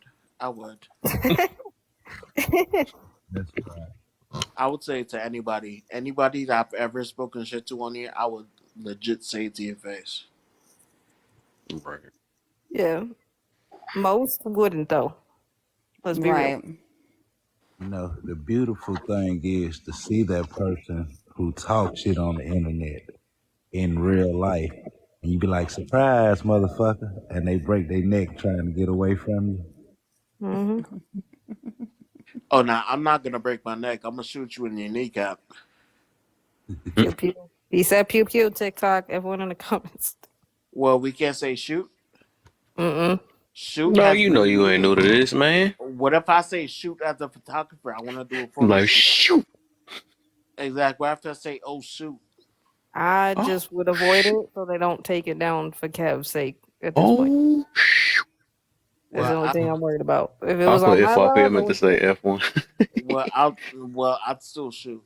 That's right. I would say to anybody that I've ever spoken shit to on here, I would legit say it to your face. Right. Yeah. Most wouldn't though. Let's be real. Right. You know, the beautiful thing is to see that person who talks shit on the internet in real life. And you be like, surprise, motherfucker. And they break their neck trying to get away from you. Mm-hmm. Oh, now I'm not gonna break my neck. I'm gonna shoot you in your kneecap. Pew pew. He said pew pew. TikTok. Everyone in the comments. Well, we can't say shoot. Mm-mm. Shoot No, has you know many you ain't new to meanings. this, man. What if I say shoot as a photographer? I want to do a photo Like, shoot. shoot. Exactly. What if I say oh shoot? I Oh, just would avoid it so they don't take it down for Kev's sake at this point. oh, shoot. That's the Well, only thing I'm worried about. If it I was put on my FRP, I live, meant to say F1. I'd still shoot.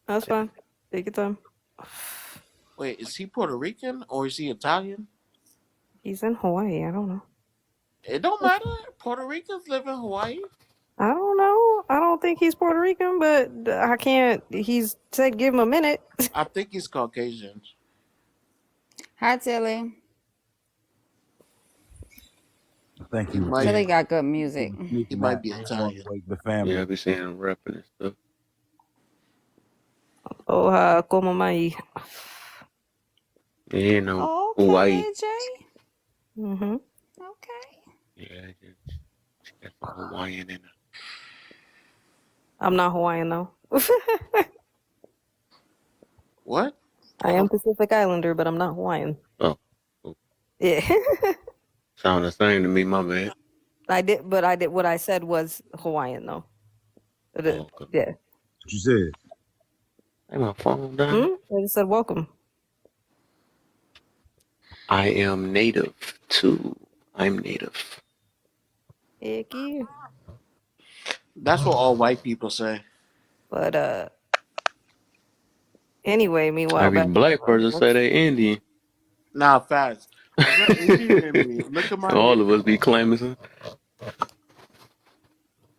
that's fine. Take your time. Wait, is he Puerto Rican or is he Italian? He's in Hawaii. I don't know. It don't matter. Puerto Ricans live in Hawaii. I don't know. I don't think he's Puerto Rican, but I can't. He's said give him a minute. I think he's Caucasian. Hi, Tilly. I think He he was might. Tilly got good music. He sneaking might out. be He didn't want Italian. to wake the family. Yeah, I be seeing him rapping and stuff. Oh, como mai. Yeah, you know, Okay, Hawaii. AJ. Mm-hmm. Okay. Yeah, she got the Hawaiian in her. I'm not Hawaiian though. What? I am Pacific Islander, but I'm not Hawaiian. Oh, Yeah. sound the same to me, my bad. I did what I said was Hawaiian though. Oh, okay. Yeah. What you said? Hey, my phone down. I just said welcome. I am native too. I'm native. Heck yeah. That's what all white people say. But anyway, meanwhile, Every back black person say they Indian. Nah, fast. I got Indian in me. Look at my All of hair. us be claiming some.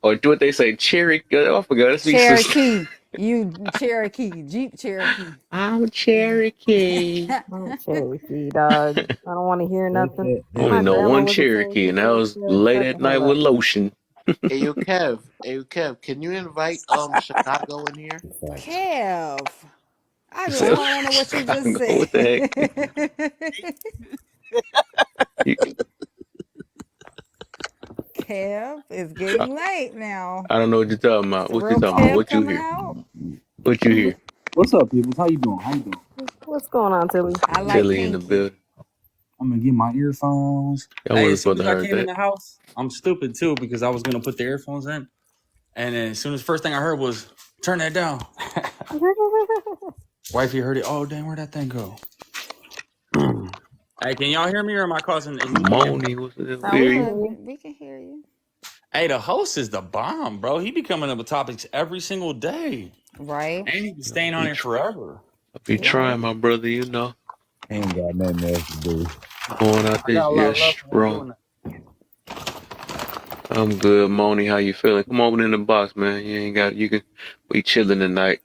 Or what they say, cherry. I forgot. It's Cherokee. You Cherokee. Jeep Cherokee. I'm Cherokee. I'm Cherokee, dog. I don't want to hear nothing. I only My know grandma one was a Cherokee, and that was Cherokee. late Shut at the night hell with up. lotion. Hey, yo, Kev, can you invite Chicago in here? Kev. I You just said don't know what you just Chicago. said. What the heck? You, Kev, it's getting late now. I don't know what you're talking about. The What you real talking about? Kev What you coming hear? out. What you hear? What's up, people? How you doing? How you doing? What's going on, Tilly? I like Tilly in the Pinky. building. I'm gonna get my earphones. I Hey, wasn't as soon supposed as to I heard came in that. the house, I'm stupid too because I was gonna put the earphones in, and then as soon as first thing I heard was turn that down. Wifey heard it. Oh damn, where'd that thing go? Hey, can y'all hear me or am I causing immediate? Moni, what's it? Now We we hear can you. hear you. We can hear you. Hey, the host is the bomb, bro. He be coming up with topics every single day, Right? and he be staying on Be here forever. I be trying, my brother. You know, He ain't got nothing else to do. going out I got this a lot year of love for him strong. doing that. I'm good, Moni. How you feeling? Come on in the box, man. You ain't got. You can. We chilling tonight.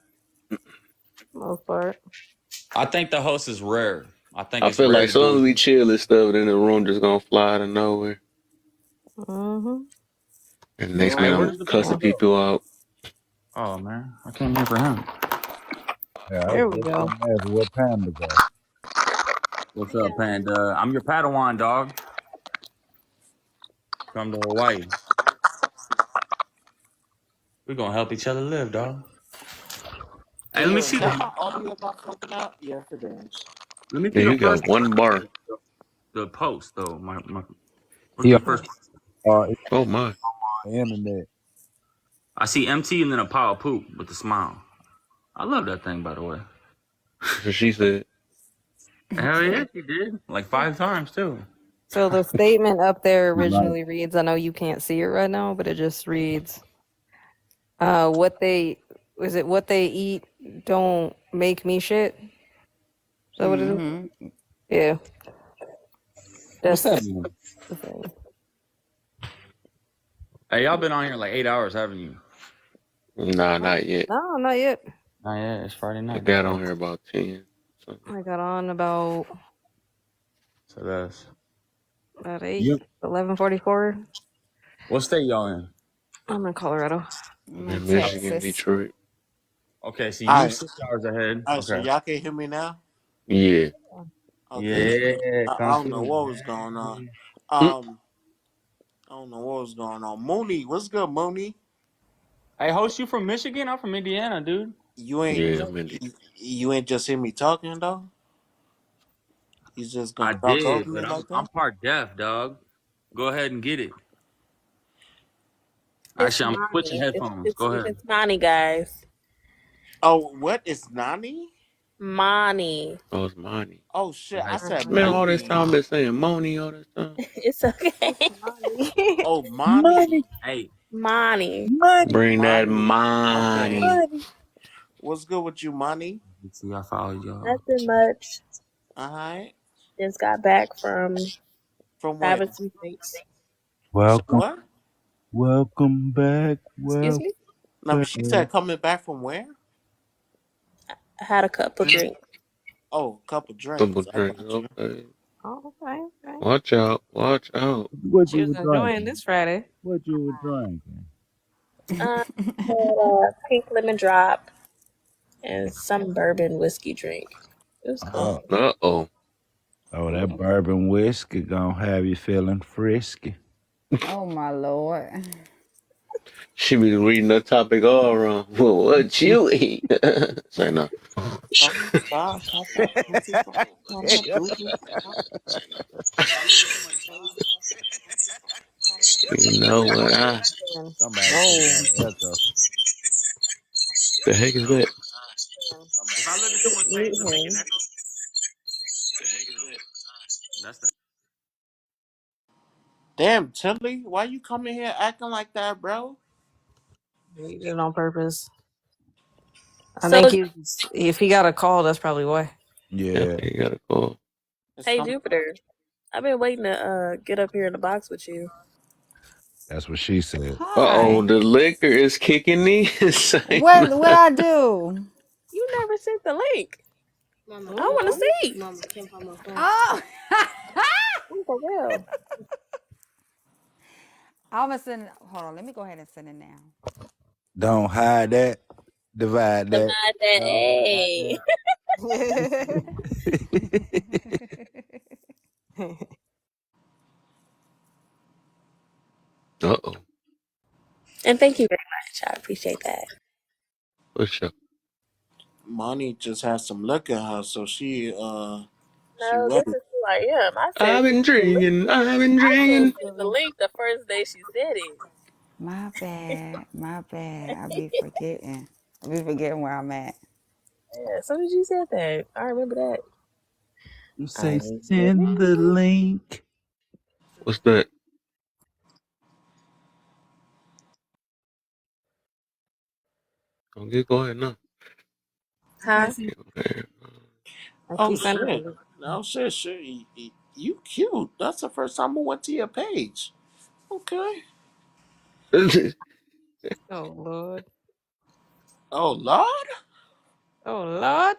Most part. I think the host is rare. I think I it's feel rare like to soon as do. we chill and stuff, then the room just gonna fly out of nowhere. Mm-hmm. And the next Hey, minute where I'm does the cussing fan go? people out. Oh man, I came here for him. Yeah, I There was we just go. gonna ask what time to go. What's up, Panda? I'm your Padawan, dog. Come to Hawaii. We're gonna help each other live, dog. Hey, Hey, let me yo, see is the my audio not fucking out? Yes, it is. let me Yeah, see the you first got one bar. the post though. What's He the on first? Oh my. the internet. I see MT and then a pile of poop with a smile. I love that thing, by the way. So she said, Hell yeah, she did. Like 5 times too. So the statement up there Right. originally reads, I know you can't see it right now, but it just reads, what they eat don't make me shit. Is that what it is? Mm-hmm. Yeah. What's that That's mean? the thing. Hey, y'all been on here like 8 hours, haven't you? Nah, not yet. No, not yet. Not yet. It's Friday I night. got on here about 10. So. I got on about So that's 8, Yep. 11:44. what state y'all in? I'm in Colorado. I'm in In Michigan, Texas. Detroit. Okay, so All you right, 6 hours ahead. all right. So Okay. y'all can hear me now. Yeah. Okay, so Yeah, I come don't know through. what was going on. Mm. I don't know what was going on. Mooney, what's good, Mooney? Hey, host, you from Michigan? I'm from Indiana, dude. You ain't Yeah, I'm in you ain't just hear me talking though. You just I gonna talk over did, me but I'm like I'm that? part deaf, dog. Go ahead and get it. It's Actually, I'm switching Monty. It's headphones. it's Go ahead. it's Monty, guys. Oh, what is Nani? Monty. Oh, it's Monty. Oh shit! I Nice, said Man, nice. all this Mooney. time I've been saying Moni all this time. It's okay. It's money. Oh, Money. Money, Hey, Monty. money, Bring that Money. Okay. money. money. What's good with you, Money? let's see, I followed y'all. Nothing much. Alright. Just got back from From where? having some drinks. You said Welcome, what? welcome back, Excuse welcome me? No, back. she said coming back from where? I had a couple drinks. Oh, a couple Couple drinks. I drinks. got you. Okay. Oh, okay, okay. Watch out. Watch out. What She you was were enjoying drinking? this Friday. What you were drinking? Had a pink lemon drop and some bourbon whiskey drink. It was good. Oh, Uh-oh. oh, that bourbon whiskey gonna have you feeling frisky. Oh my lord. She be reading the topic all wrong. Well, what you eat? Say no. Stop goofy. I'm not goofy. You know what Somebody said Whoa. got an echo. the heck is that? If I look at someone's face Mute and make an him. echo, that's that. Damn, Tilly, why you coming here acting like that, bro? He did it on purpose. I So, think if he got a call, that's probably why. Yeah, Yeah, you gotta call. It's hey some Jupiter, I've been waiting to get up here in the box with you. that's what she said. Uh-oh, Hi. the liquor is kicking in. Say What no. I do? You never sent the link. I want to see. Oh. Oh, for real. I'm gonna send. Hold on. Let me go ahead and send it now. Don't hide that, divide that. Divide that. Don't hide Hey. that. Uh-oh. And thank you very much. I appreciate that. What's up? money just has some liquor in her, so she No, this ready. is who I am. I said I've been send the link. drinking. I've been I said drinking. send the link the first day she said it. My bad. My bad. I be forgetting. I be forgetting where I'm at. Yeah, as soon as you said that, I remember that. You I say send the remember. link. What's that? Don't get going now. Huh? Okay. I Oh keep sending shit. it. No shit. You cute. That's the first time I went to your page. Okay. Oh Lord. Oh Lord. Oh Lord.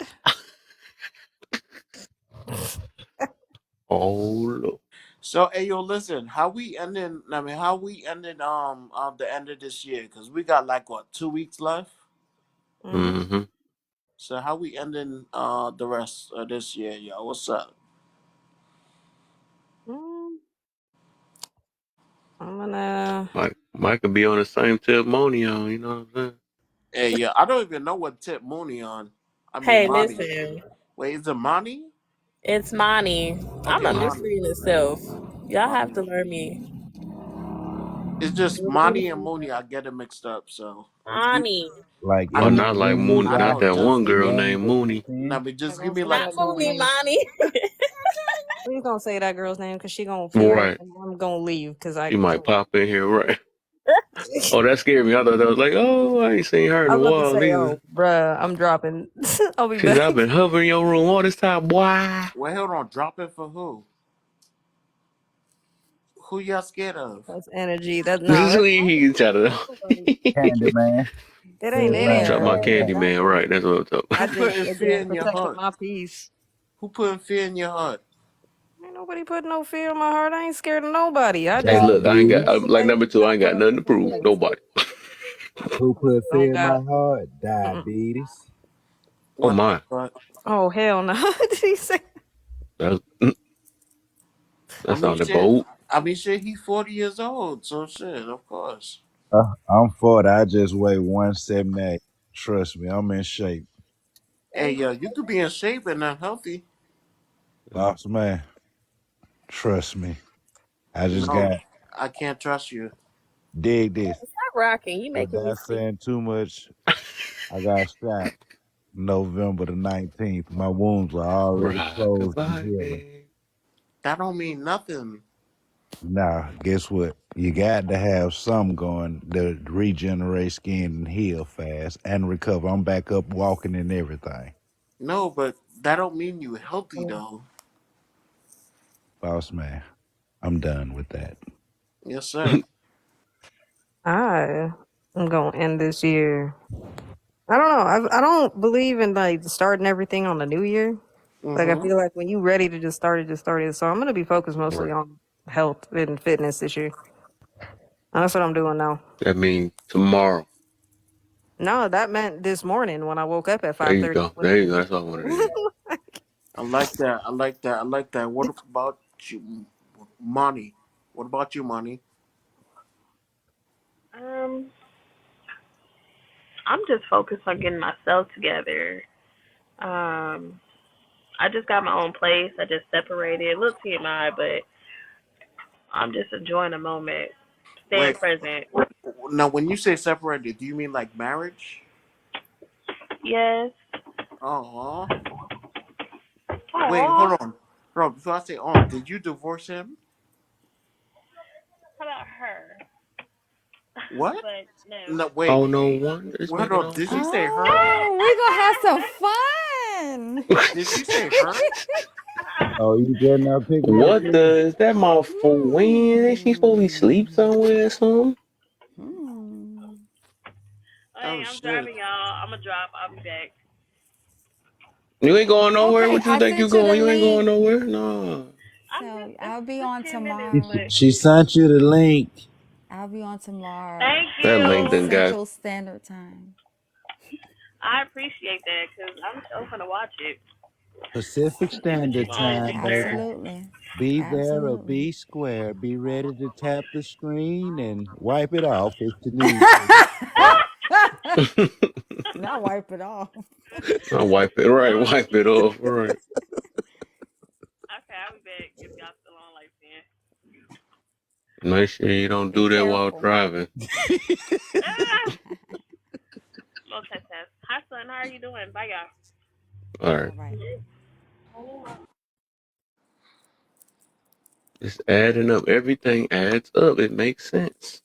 Oh, Lord. So hey yo, listen, how we ending the end of this year? Cause we got like what 2 weeks left. Mhm. Mm-hmm. So how we ending the rest of this year, yo? What's up? Mm, I'm gonna. Mike could be on the same tip Moni on, you know what I'm Hey yeah, I don't even know what tip Mooney on. I mean Hey, Monty. listen. Wait, is it Monty? It's Monty. I'm Okay, a Monty. mystery in itself. Y'all have Monty. to learn me. It's just Monty and Mooney. I get it mixed up. So Monty. Like I Oh, mean, any not like any Mooney. I Not guy know. that that's Just one as girl young named as Mooney. no, 10. but Not just give gonna me say like Not that girl Mooney name. Money. Please don't say that girl's name because she gonna feel Right. and I'm gonna leave because I She might can't. pop in here, right? Oh, that scared me. I thought that was like, oh, I ain't seen her in I a was about to while say, either. oh, bruh, I'm dropping. I'll be She said, back. I've been hovering your room all this time, boy. wait, hold on, drop it for who? Who y'all scared of? That's energy. That's This nah. is That's who he try to nobody. Candyman. It ain't Says any man, drop of my says that. candy man. man, right? That's what I'm talking I Who about. just putting fear again in your protecting heart? my peace. Who putting fear in your heart? Ain't nobody put no fear in my heart. I ain't scared of nobody. I Hey, just look, I ain't got, Diabetes. like stay number two, I ain't got out nothing to of prove. things. Nobody. Who put Don't fear in got. my heart? Mm-mm. Diabetes. Oh, What the my. fuck? Oh hell no! Did he say? That, I that mean, sounded shit. bold. I mean, shit. He's 40 years old, so shit. Of course. I'm 40. I just weigh 178. Trust me, I'm in shape. Hey, yo, you could be in shape and not healthy. Boss man, trust me. I just No, got I can't trust you. dig this. Stop rocking. You making me Without sick. saying too much, I got shot November the 19th. My wounds were already Rock a closed and healing. body. That don't mean nothing. Now, guess what? You got to have some going to regenerate skin and heal fast and recover. I'm back up walking and everything. No, but that don't mean you healthy though. Boss man, I'm done with that. Yes, sir. I am gonna end this year. I don't know. I don't believe in like starting everything on the new year. Like I Mm-hmm. feel like when you ready to just start it, just start it. So I'm gonna be focused mostly Right. on health and fitness this year. And that's what I'm doing now. That means tomorrow. No, that meant this morning when I woke up at There you 5:30. go. There you go. That's all I wanted to hear. I like that. I like that. I like that. What about you, money? What about you, money? Um, I'm just focused on getting myself together. Um, I just got my own place. I just separated. A little TMI, but I'm just enjoying the moment, staying Wait. present. Now, when you say separated, do you mean like marriage? Yes. Oh. Wait. Aww. Hold on. Bro, before I say on, did you divorce him? How about her? What? But no. No. Wait. Oh, no wonder it's Hold making on. all Did she sense. say her? Oh, we gonna have some fun. Did she say her? Oh, you better not pick me up What there. the? Is that my for win? Ain't she supposed to be sleep Hmm. somewhere or something? Hmm. Hey, Oh I'm shit. driving y'all. I'm gonna drop. I'll be back. You ain't going nowhere? Okay, What you I think you sent you the going? You ain't going link. nowhere? No. I'm So just I'll be it's on 10 minutes, tomorrow. but She sent you the link. I'll be on tomorrow, thank That link 8 you. done got Central Standard Time. I appreciate that because I'm so gonna watch it. Pacific See what you Standard gonna do Time, there. baby. Absolutely. Be there or Absolutely. be square. Be ready to tap the screen and wipe it off if you need to. Not wipe it off. I wipe it right, Oh wipe it shit. off right. Okay, I'll be back if y'all still on like 10. Make sure you don't Be do that while careful. driving. Ah, multitask. Hi son, how are you doing? Bye y'all. All All right, right. just adding up. Everything adds up. It makes sense.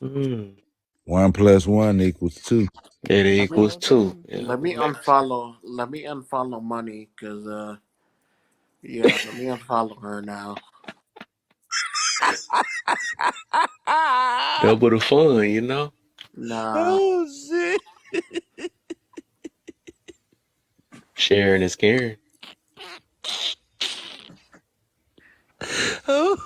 Mm. 1+1 = 2. It Let me equals So two. true. Yeah, let it me makes sense. unfollow. Let me unfollow money, cause yeah, let me unfollow her now. Double the fun, you know. Nah. Oh shit. Sharing is caring. Oh.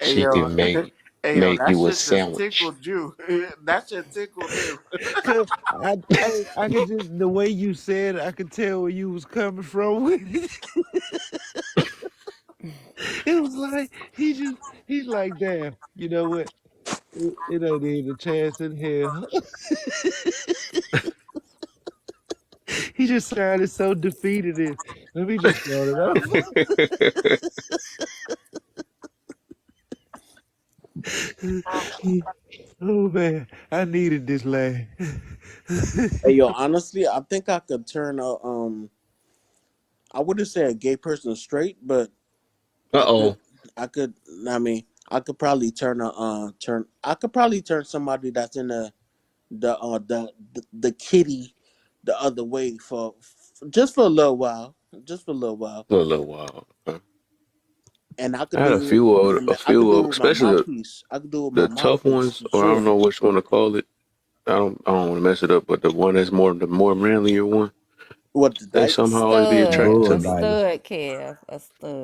Hey She yo, can hey yo, make that you a shit just sandwich. tickled you. That shit tickled him. Cause I could just the way you said it, I could tell where you was coming from with it. It was like he's like, damn, you know what? It ain't even a chance in hell. He just sounded so defeated. And let me just start it off. Oh man, I needed this laugh. Hey yo, honestly, I think I could turn a I wouldn't say a gay person straight, but Uh I could oh. I could I mean I could probably turn I could probably turn somebody that's in the kitty the other way just for a little while, just for a little while, For a little while. and I I could had do a I could few do of, it with my especially mouthpiece. I could do it with my the tough mouthpiece ones, for or I don't sure. know which one to call it. I don't want to mess it up, but the one that's the more manlier one, What the they dykes? somehow always be Stud. attracted A to Bull me. dykes. stud, Kev. A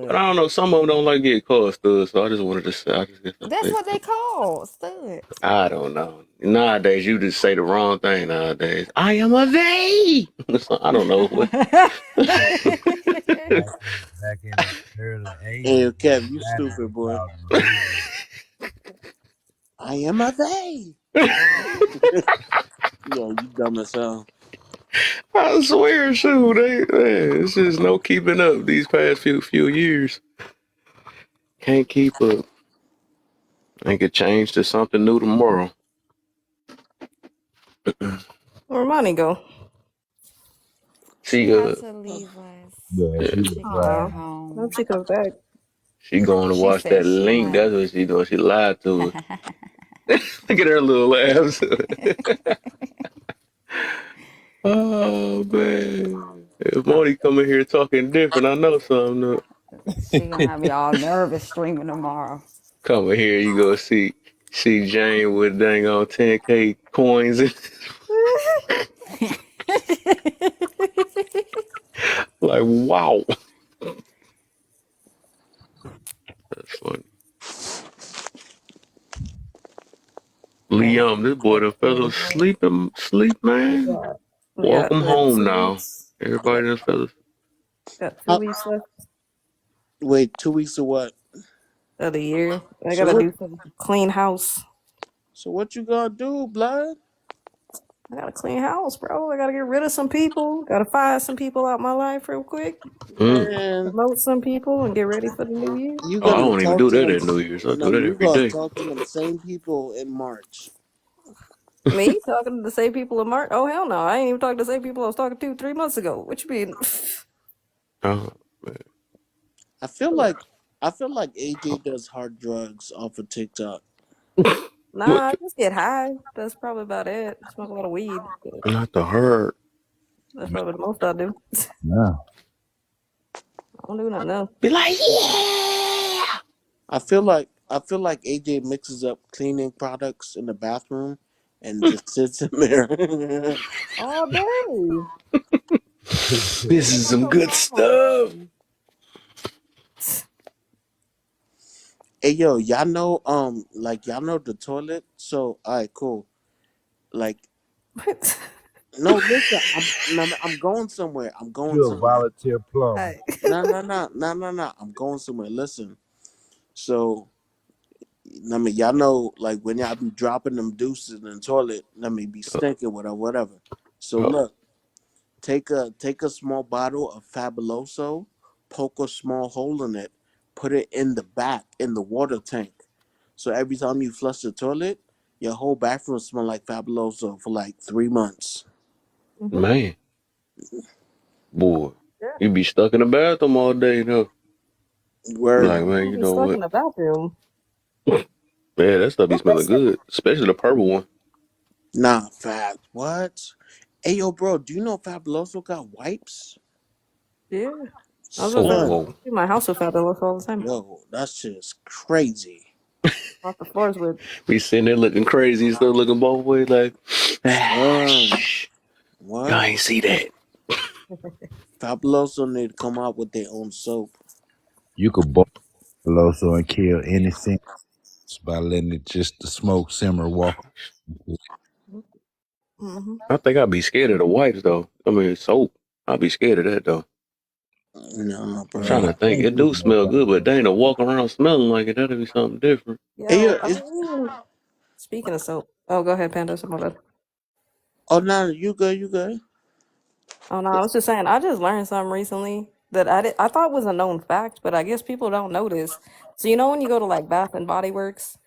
But stud. I don't know, some of them don't like getting called studs, so I just wanted to say, I just guess I That's say what they something. call studs. I don't know. Nowadays, you just say the wrong thing. Nowadays, I am a they. So, I don't know what. Back in the early Hey, '80s, Kev, you that stupid was boy. called a dude. I am a they. Yo, you dumb as hell. I swear, shoot, it's just no keeping up these past few years. Can't keep up. I could change to something new tomorrow. Where money go? She She had to leave us. Yeah, she was She got Aw, home. hope she comes back. she going to She watch that said she link. might. That's what she doing. She lied to us. Look at her little laughs. Oh man. If Moni come in here talking different, I know something. She gonna be all nervous streaming tomorrow. Come in here, you go see Jane with dang on 10K coins. Like wow. That's funny. Liam, this boy done fell asleep and sleep, man. We Walk got him what, home 2 weeks? now. Everybody done fell asleep. Got two Uh, weeks left wait, 2 weeks or what? of the year. I So gotta what? do some clean house. So what you gonna do, blood? I gotta clean house, bro. I gotta get rid of some people. Gotta fire some people out my life real quick. Mm. Man, Promote some people and get ready for the new year. you Oh, I gonna don't even talk do to that them. at New Year's. I No, do that you every gonna day. talk to them same people in March. Me talking to the same people in March? Oh hell no! I ain't even talking to the same people I was talking to 3 months ago. What you mean? Oh, man. I feel like I feel like AJ does hard drugs off of TikTok. What? Nah, I just get high. That's probably about it. Smoke a lot of weed. But Not the herd. that's probably the most I do. yeah. I don't do nothing else. Be like, yeah. I feel like AJ mixes up cleaning products in the bathroom and just sits in there. All day. This That's is what some I'm good stuff. doing. Hey yo, y'all know like y'all know the toilet. So alright, cool. Like no, listen, I'm going somewhere. I'm going You're a somewhere. volunteer plumber. Hey. No, no, no, no, no, no. I'm going somewhere. Listen. So y'all know like when y'all be dropping them deuces in the toilet, be stinking whatever, whatever. So Uh, look, take a small bottle of Fabuloso, poke a small hole in it, put it in the back in the water tank. So every time you flush the toilet, your whole bathroom smell like Fabuloso for like 3 months. Hmm. man, boy, Yeah. you be stuck in the bathroom all day, though. Word. Like, I man, don't you be know stuck in what? the bathroom. Man, that stuff be What they smelling say? good, especially the purple one. Nah, Fab. What? Hey, yo, bro, do you know Fabuloso got wipes? Yeah. I was gonna Oh, say, Son, whoa. I do my house with fabulous all the time. yo, that's just crazy. Off the floors with. Be sitting there looking crazy and still looking both ways, like, ah, Son, shh, y'all what? ain't see that. Fabuloso need to come out with their own soap. You could boil Loso and kill any sin by letting it just the smoke simmer walk. Mm-hmm. I think I'd be scared of the wipes, though. I mean, soap. I'd be scared of that, though. No, Trying Man, to bro. I think. can't It use do no smell good, but goddamn. dang, to walk around smelling like it, that'd be something different. Hey, Yo, yo, I mean, speaking of soap. Oh, go ahead, Panda. Some of it. oh, no, you good, you good. Oh no, I was just saying. I just learned something recently that I thought was a known fact, but I guess people don't know this. So you know when you go to like Bath and Body Works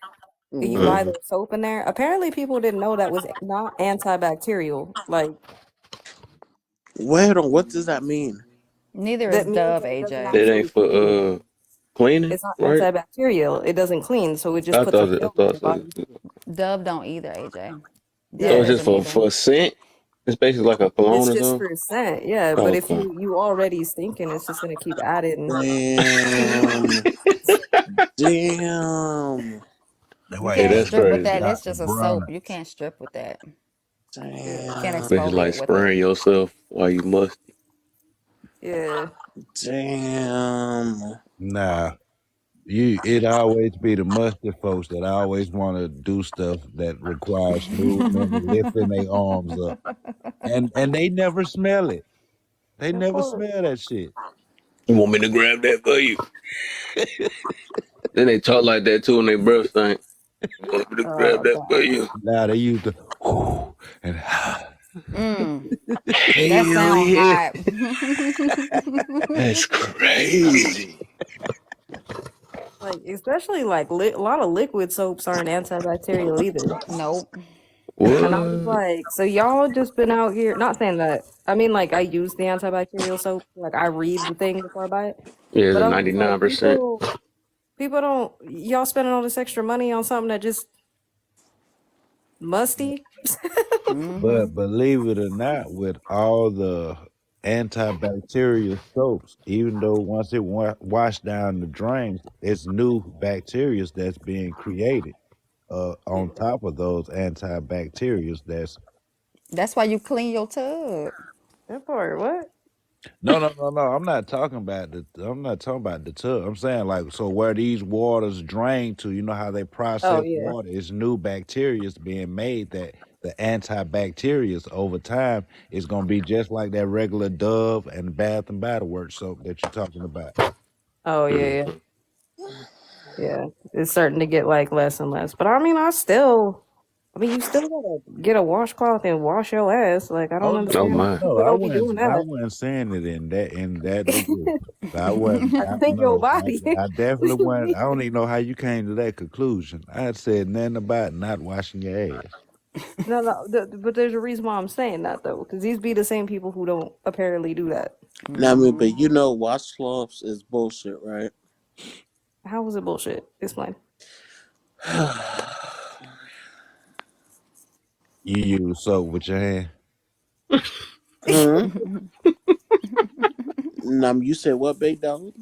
You buy Mm-hmm. Uh-huh. their soap in there. Apparently, people didn't know that was not antibacterial. Like Wait on, what does that mean? Neither is that means Dove, that it doesn't AJ. That ain't actually for clean. cleaning, It's not right? antibacterial. It doesn't clean, so it just I puts a thought I film in thought your so. body. Dove don't either, AJ. So Dove it's Yeah, just doesn't either. for scent. It's basically like a cologne it's or just something. for scent. Yeah, Oh, but if okay. you already stinking, it's just gonna keep adding. Damn. Damn. That's You why Yeah, can't you that's gotta strip get with the crazy. that. It's Dr. just a soap. Bronner. You can't strip with that. Yeah, Can't Damn. Basically like exfoliate with it. spraying yourself while you musty. yeah. Damn. Nah. It always be the mustard folks that always want to do stuff that requires smooth men and lifting their arms up, and they never smell it. They Of never course. smell that shit. You want me to grab that for you? Then they talk like that too, and they breath stink. You want me to grab Oh that for God. you? Now they use the and Mm, that Hell sound yeah, hot. that's crazy. Like especially like a lot of liquid soaps aren't antibacterial either. Nope. And I'm just What? like, so y'all just been out here, not saying that, I mean, like, I use the antibacterial soap, like, I read the thing before I buy it. Yeah, it's But a I'm just like, 99%. people don't, y'all spending all this extra money on something that just musty? Hmm. but believe it or not, with all the antibacterial soaps, even though once it washed down the drains, it's new bacteria that's being created on Yeah. top of those antibacterials that's That's why you clean your tub. That part, what? no. I'm not talking about the tub. I'm saying like so where these waters drain to, you know how they Oh, process yeah. water, it's new bacteria being made that the antibacterials over time is gonna be just like that regular Dove and Bath and Body Works soap that you're talking about. Oh, yeah, yeah. Mhm. Yeah. It's starting to get, like, less and less. But I mean, you still gotta get a washcloth and wash your ass. Like, I don't Oh no, Oh understand why my. people don't be doing I that. wasn't saying it in that degree. I wasn't. I clean your No, body. I What definitely you wasn't. I don't mean? even know how you came to that conclusion. I had said nothing about not washing your ass. No, no, but there's a reason why I'm saying that though, because these be the same people who don't apparently do that. Now, I mean, but Hmm. you know, washcloths is bullshit, right? How is it bullshit? Explain. You use soap with your hand. Hmm? You said what, big dog?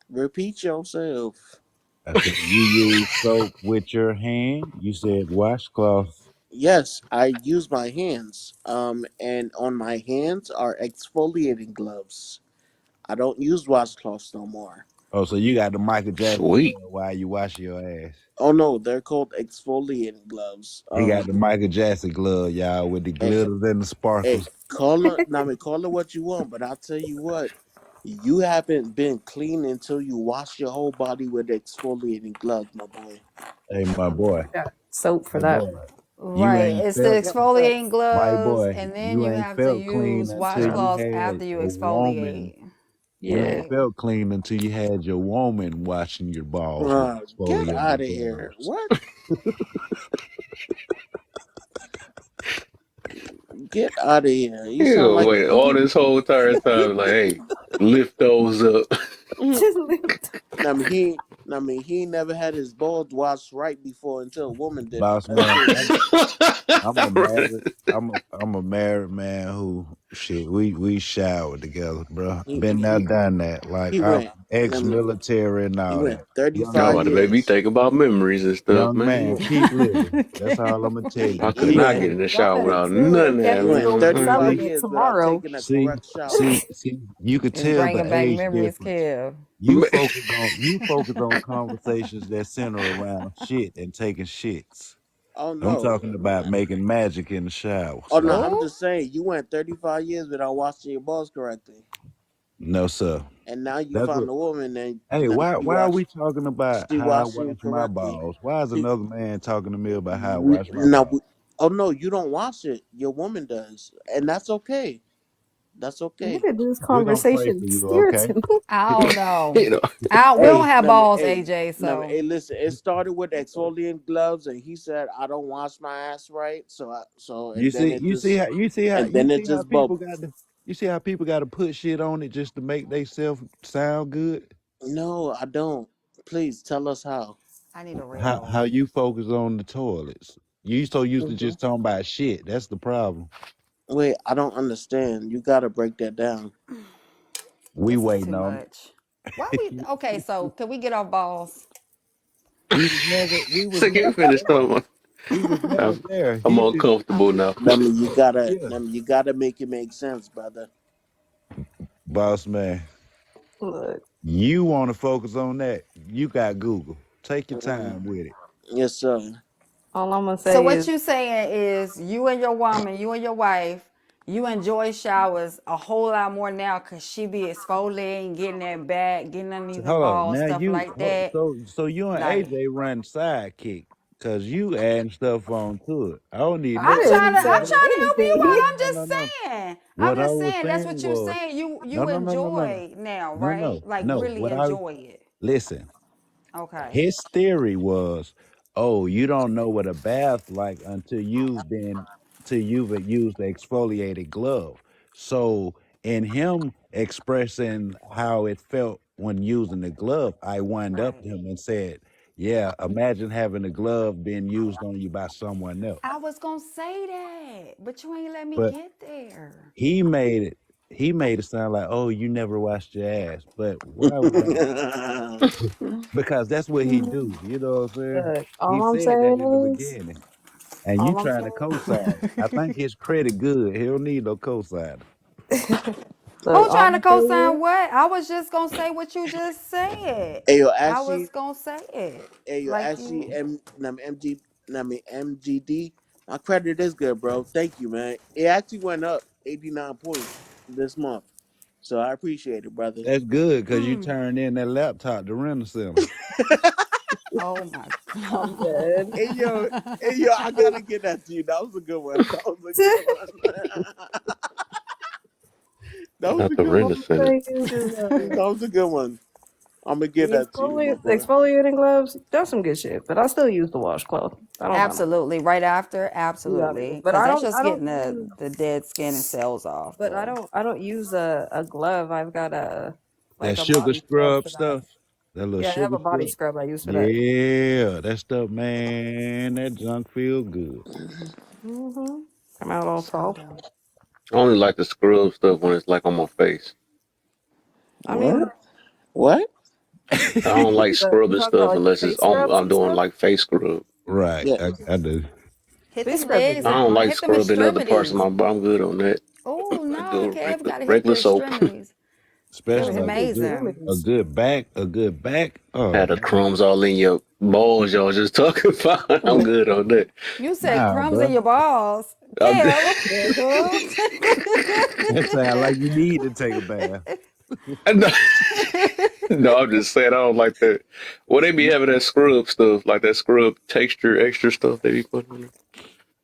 Repeat yourself. I said you use soap with your hand. You said washcloth. Yes, I use my hands. And on my hands are exfoliating gloves. I don't use washcloths no more. Oh, so you got the Michael Jackson Sweet. glove while you wash your ass. Oh no, they're called exfoliating gloves. He got the Michael Jackson glove, y'all, with the Hey, glitters and the hey, sparkles. call it what you want, but I'll tell you what, you haven't been clean until you wash your whole body with exfoliating gloves, my boy. Hey, my boy, Got soap for my that. boy, you Right. ain't It's the felt, Yep, facts. exfoliating my gloves, boy, and then you you ain't have to felt clean use until you washcloths had after you a woman. exfoliate. You Yeah. ain't Right. felt clean until you had your woman washing your balls with Get out exfoliating of here. gloves. What? Get out of here. You You sound gonna like wait all this whole entire time, like, hey, lift those up. Just lift. He never had his balls washed right before until a woman did it. Boss That's man, it. I'm a married, I'm a married man who shit. We showered together, bro. He Been there, he done that. Like he I'm went. I mean, ex-military and he all went that. Young I'm 35 about man, to make me years. think about memories and stuff, young He man, man. went. keep living. That's all I'm gonna tell I you. could He Keep not went. get in living. the Y'all shower better without chill. The none of that, He Kevin's went gonna be man. 35 See, celibate years without tomorrow. taking a see, correct shower. see. You could It's tell the bringing back age memories, difference. Kev. You focus on conversations that center around shit and taking shits. Oh I'm no. talking about making magic in the shower. Oh no. So I'm Oh, just saying. You went 35 years without washing your balls correctly, no, sir. and now you That's found what. a woman and Hey, now why she why are we washed. talking about She how I washed you wash my correctly. balls? Why is Be- another man talking to me about how I wash my Now, balls? oh no, you don't wash it. Your woman does, and that's okay. That's Look okay. at this We're gonna pray for conversation you, okay? spirited. I don't know. You know, We don't Hey, have let me. balls, Hey, AJ. let me. So Hey, listen. It started with exfoliant gloves, and he said I don't wash my ass right, You and then see, it just, and you then it see how just people bubbled. got to, you see how people got to put shit on it just to make themselves sound good. No, I don't. Please tell us how. I need a How Red-O. you focus on the toilets? You so used to Mhm. just talking about shit. That's the problem. Wait, I don't understand. You got to break that down. We This is too waiting on much. Why we it. okay? So can we get our balls? We was so can we never finish there. talking? We was never I'm, there. I'm He just uncomfortable now. yeah, You gotta make it make sense, brother. boss man. Look, You want to focus on that? You got Google. Take your Mm, time with it. yes, sir. all I'm gonna So say what is, you saying is you and your woman, you and your wife, you enjoy showers a whole lot more now because she be exfoliating, getting that back, getting underneath the Hold on. balls, Now stuff like that. so you and Like AJ run sidekick because you adding stuff on to it. I don't need I nothing. didn't I'm say trying to help you No, out. anything. no, I'm no, just no, no. saying. I'm What I just was saying. That's saying what you're was saying. You no, you no, no, no, no, enjoy now, no, right? no, Like no. really enjoy it. Listen. Okay. His theory was, oh, you don't know what a bath like until you've used the exfoliated glove. So in him expressing how it felt when using the glove, I wind up Right. to him and said, yeah, imagine having a glove being used on you by someone else. I was gonna say that, but you ain't let me But get there. he made it he made it sound like, oh, you never washed your ass. But what I was saying, because that's what he do. You know what I'm saying? Look, He all I'm said that in the saying is, beginning. And you all I'm trying to co-sign. I think his credit good. He don't need no co-sign. saying. Look, Who all trying to I'm saying co-sign what? I was just gonna say what you just said. Hey yo, I was actually, gonna say it. hey yo, Like actually, you MGD. My credit is good, bro. Thank you, man. It actually went up 89 points this month, so I appreciate it, brother. That's good because you turned in that laptop to rent center. oh my I'm dead. Hey yo, god. hey yo, I gotta get that to you. That was a good one. That was a good one. That was a Not the good All renter one. I'm center. saying is, That was a good one. I'm gonna give that to you, my the boy. exfoliating gloves, that's some good shit. But I still use the washcloth. I don't buy my. Absolutely. Right after, You got me. absolutely. But Cause I that's don't. just I don't getting use. the dead skin and cells off. But But I don't use a glove. I've got That a sugar body scrub scrub for that. stuff. That little Yeah, I have sugar a body scrub. scrub I use for that. Yeah, that stuff, man. That junk feel good. Mm-hmm. Come out all sure soft. do. I only like to scrub stuff when it's like on my face. I What? mean, What? I don't like you scrubbing talking about stuff like unless it's face scrubs I'm and doing stuff? like face scrub. Right. Yeah. I do. Hit Face them scrubs are legs I good. and don't like hit them scrubbing other parts of extremities. my body. I'm good on that. Oh I no, do Kev, gotta hit the regular soap. extremities. Gotta Feels Especially hit the amazing. a extremities. good back, a good back. Oh Had the crumbs all in your balls, y'all just talking about. I'm good on that. You said nah, crumbs in bro. your balls. I'm Kev, what That sound like you need to take a bath. no, no, I'm just saying I don't like that. Well, they be having that scrub stuff, like that scrub texture, extra stuff they be putting on it.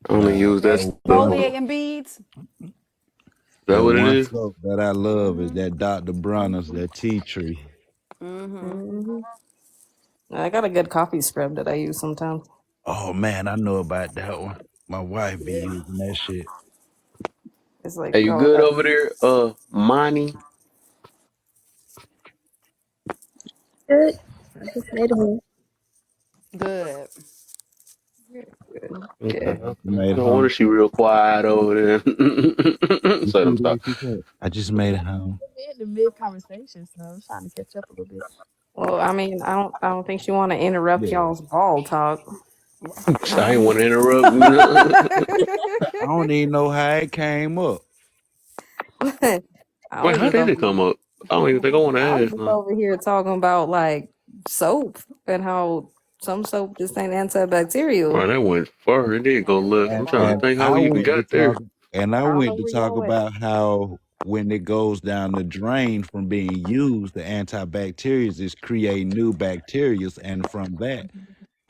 I only Nah, use that stuff. exfoliating beads? Is that that what it one is? soap that I love is Mm-hmm. that Dr. Bronner's, Mm-hmm. that tea tree. Mm-hmm. Mm-hmm. I got a good coffee scrub that I use sometimes. Oh man, I know about that one. My wife be Yeah. using that shit. It's like Hey, you called good over there, Monty? Good. I just made a move. Good. good. Okay, Good. okay. You made it No wonder home. she real quiet over there. You So them see stop. what she said? I just made it home. In the mid conversation, so I'm trying to catch up a little bit. Well, I mean, I don't think she want to interrupt Yeah. y'all's ball talk. I ain't want to interrupt. I don't even know how it came up. I Wait, was how just did over it come up? I don't even think I want to I was ask. just Huh? over here talking about like soap and how some soap just ain't Wow, antibacterial. that went far. It did go left. I'm trying to And think how I we even went to got there. talk and I I don't went know to where talk y'all went. about how when it goes down the drain from being used, the antibacterials is creating new bacteria, and from that,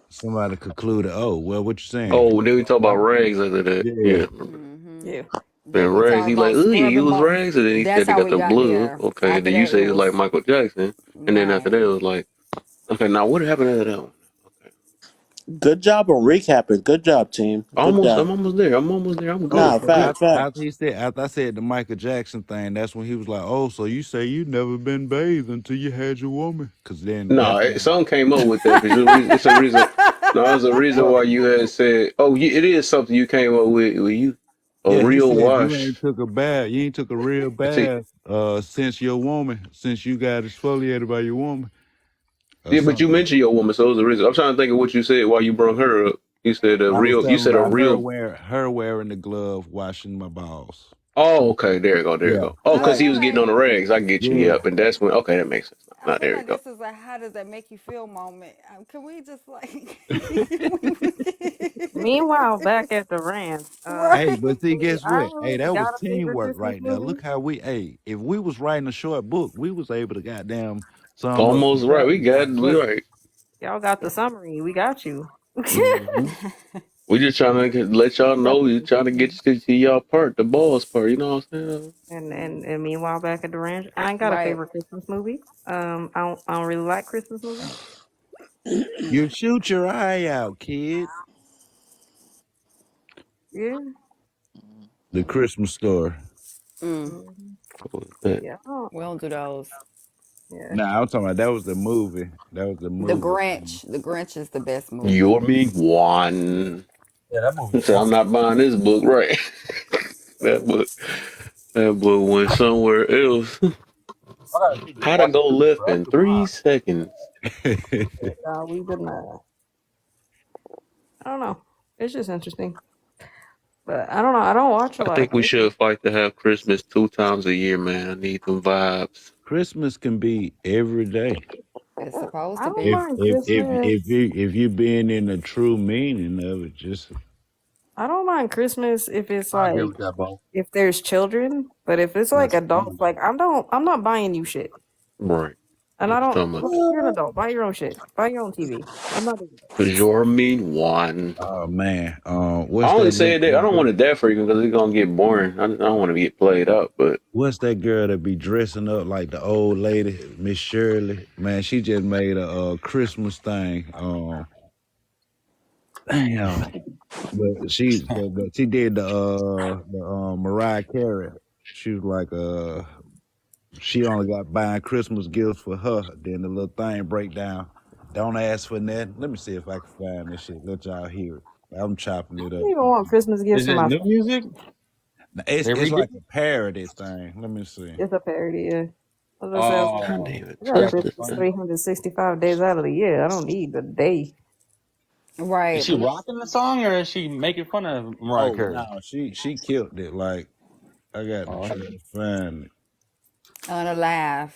somebody concluded, oh, well, what you saying? Oh, then we talk about rags after that. Yeah. Yeah. Mm-hmm. Yeah. Then And we rags, talking he like, about ooh, you scrubbing. use rags, and then he That's said they how got we the got blue. there. Okay, After then you that, say it it's like was Michael Jackson, and then after right. that it was like, okay, now what happened to that one? Okay, Good job on recapping. Good job, team. Good almost, job. I'm almost there. I'm almost there. I'm Oh, good. Nah, I'm so good. facts. after I said the Michael Jackson thing, that's when he was like, "Oh, so you say you never been bathed until you had your woman?" Because then No, that's when. something came up with that for sure. It's a reason. No, there's a reason why you had said, oh, it is something you came up with you a Yeah, he real said you ain't wash. took a bath. You ain't took a real See, bath since you got exfoliated by your woman or yeah, but you something. mentioned your woman, so it was a reason. I'm trying to think of what you said while you brought her up. You said a I was real. You talking said a about real. her wearing the glove, washing my balls. Oh, okay. There you go. There you Yeah, go. Oh, I because yeah, he feel was getting on like the rags. I get you. yeah. Yep. And that's when. Okay, that makes sense. I Now feel there you like go. this is a how does that make you feel moment. Can we just like Meanwhile, back at the ranch, Hey, right? but see, guess I what? don't Hey, really that was got a favorite teamwork Christmas right there. movie. Look how if we was writing a short book, we was able to goddamn sum up some Almost right. We chapters got. right We quick. right. Y'all got the summary. We got you. Hmm. We just trying to let y'all know. You trying to get to y'all part, the balls part. You know what I'm saying? And meanwhile, back at the ranch, I ain't got a Right. favorite Christmas movie. I don't really like Christmas movies. You shoot your eye out, kid. Yeah, The Christmas Story. Mm, hmm What was that? yeah, I don't, we don't do those. yeah. Nah, I'm talking about that was the movie. That was the The movie. Grinch. The Grinch is the best movie. You're me one. Yeah, that movie's So I'm fun. not buying this book, right? that book, that book went somewhere else. I gotta see this. How to Watch it go Christmas, left bro. That's in the three vibe. seconds. We've been. I don't know. It's just interesting, but I don't know. I don't watch a I lot of think we Christmas. should fight to have Christmas 2 times a year, man. I need them vibes. Christmas can be every day. It's supposed I to don't be. mind Christmas. If you being in the true meaning of it, just I don't mind Christmas if it's I agree like with that, bro. if there's children, but if it's like That's adults, like I'm not buying you shit. Right. And What I you don't talking about? like you're an adult. Buy your own shit. Buy your own TV. I'm not doing that. You're me one. oh man, I what's only that say that I don't want it that frequent because it's gonna get boring. I don't want to get played up, but what's that girl that be dressing up like the old lady, Miss Shirley? Man, she just made a Christmas thing. Damn. But she did the Mariah Carey. She was like she only got buying Christmas gifts for her. Then the little thing break down. Don't ask for nothing. Let me see if I can find this shit. Let y'all hear it. I'm chopping I it don't up. even want Christmas gifts Is for it new myself. music? They It's redid like it? a parody thing. Let me see. It's a parody, yeah. As I said, I Oh, didn't even I got yeah, touch that's this Christmas funny. thing. 365 days out of the year. I don't need the day. Is Right. she rocking the song or is she making fun of Mariah Oh Carey? no, she killed it. Like I got to Oh, try okay. to find it. Unalive.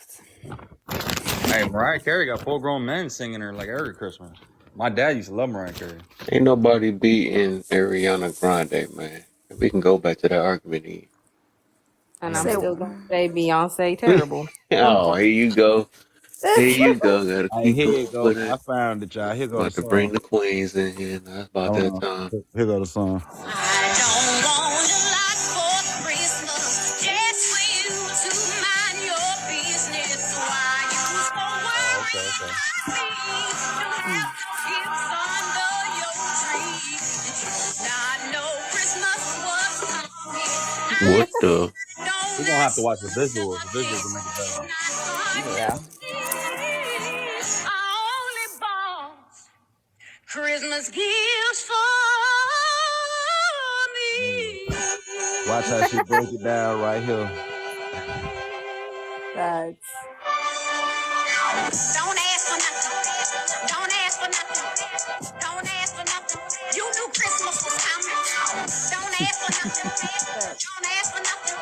Hey, Mariah Carey got full grown men singing her like every Christmas. My dad used to love Mariah Carey. Ain't nobody beating Ariana Grande, man. We can go back to that argument And You I'm say still gonna say Beyonce again. terrible. Oh, here you go. Here you go. Gotta Hey, keep here going you go. with I it. found it, y'all. Here go the About to bring song. the queens in here. Now it's about Hold that on. time. Here go the song. I don't want a lot for Christmas, just for you to mind your business. Why you so Oh, worried okay, okay. about me? Don't have no gifts under your tree. Did you not know Christmas was coming? What the? Don't We're gonna have to ask watch for the visuals. The nothing. visuals will make it better. Not for Yeah. I only bought Christmas gifts for Mm. me. Watch how she break it down right here. That's Don't ask for nothing. Don't ask for nothing. Don't ask for nothing. You knew Christmas was coming. Don't ask for nothing. that. Don't ask for nothing.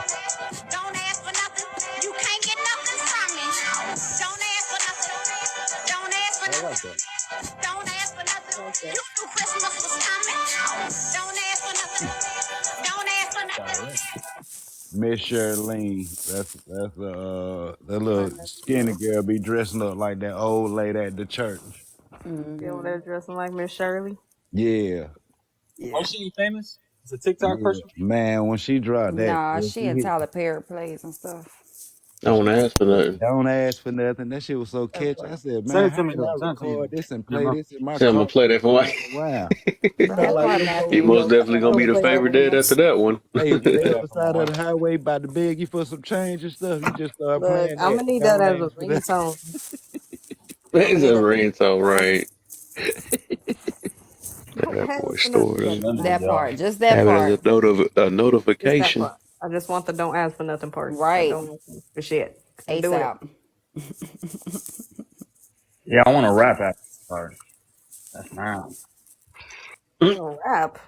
Don't ask for nothing. You can't get nothing from me. Don't ask for nothing. Don't ask for I like nothing. that. Don't ask for nothing. Like that. You knew Christmas was coming. Don't ask for nothing. Don't ask for All nothing. right. Miss Shirlene. That's the little Like that. skinny girl be dressing up like that old lady at the church. Be over there dressing like Miss Shirley. Yeah. Yeah. Oh, she ain't famous? It's a TikTok Yeah, person. man, when she dropped that, Nah, when she she and hit, Tyler Perry plays and stuff. Don't ask for nothing. don't ask for nothing. That shit was so catchy. I said, Send man, it how to me can I though. Send it to me. record this and You play know? this in my Say I'm car gonna play that for driving my. around? You know, That like part, them He Matthew. folks most on the definitely side gonna of be the the Play that favorite for highway. dad him. after that one. Hey, Yeah, they play on that the for my side of wife. the highway about to beg you for some change and stuff. You just start Look, playing I'm that. gonna need that Don't as a ask for that. ringtone. I'm gonna It's need a that as ring, so a ringtone. right. Don't That boy ask for nothing It's story. part. been Mondays, That y'all. part, just that Have it as part. a Just that notification. part. I just want the don't ask for nothing part. Like Right. don't ask me for shit. I'm doing it. ASAP. Yeah, I want to rap after this part. That's now. You Mm. know, rap.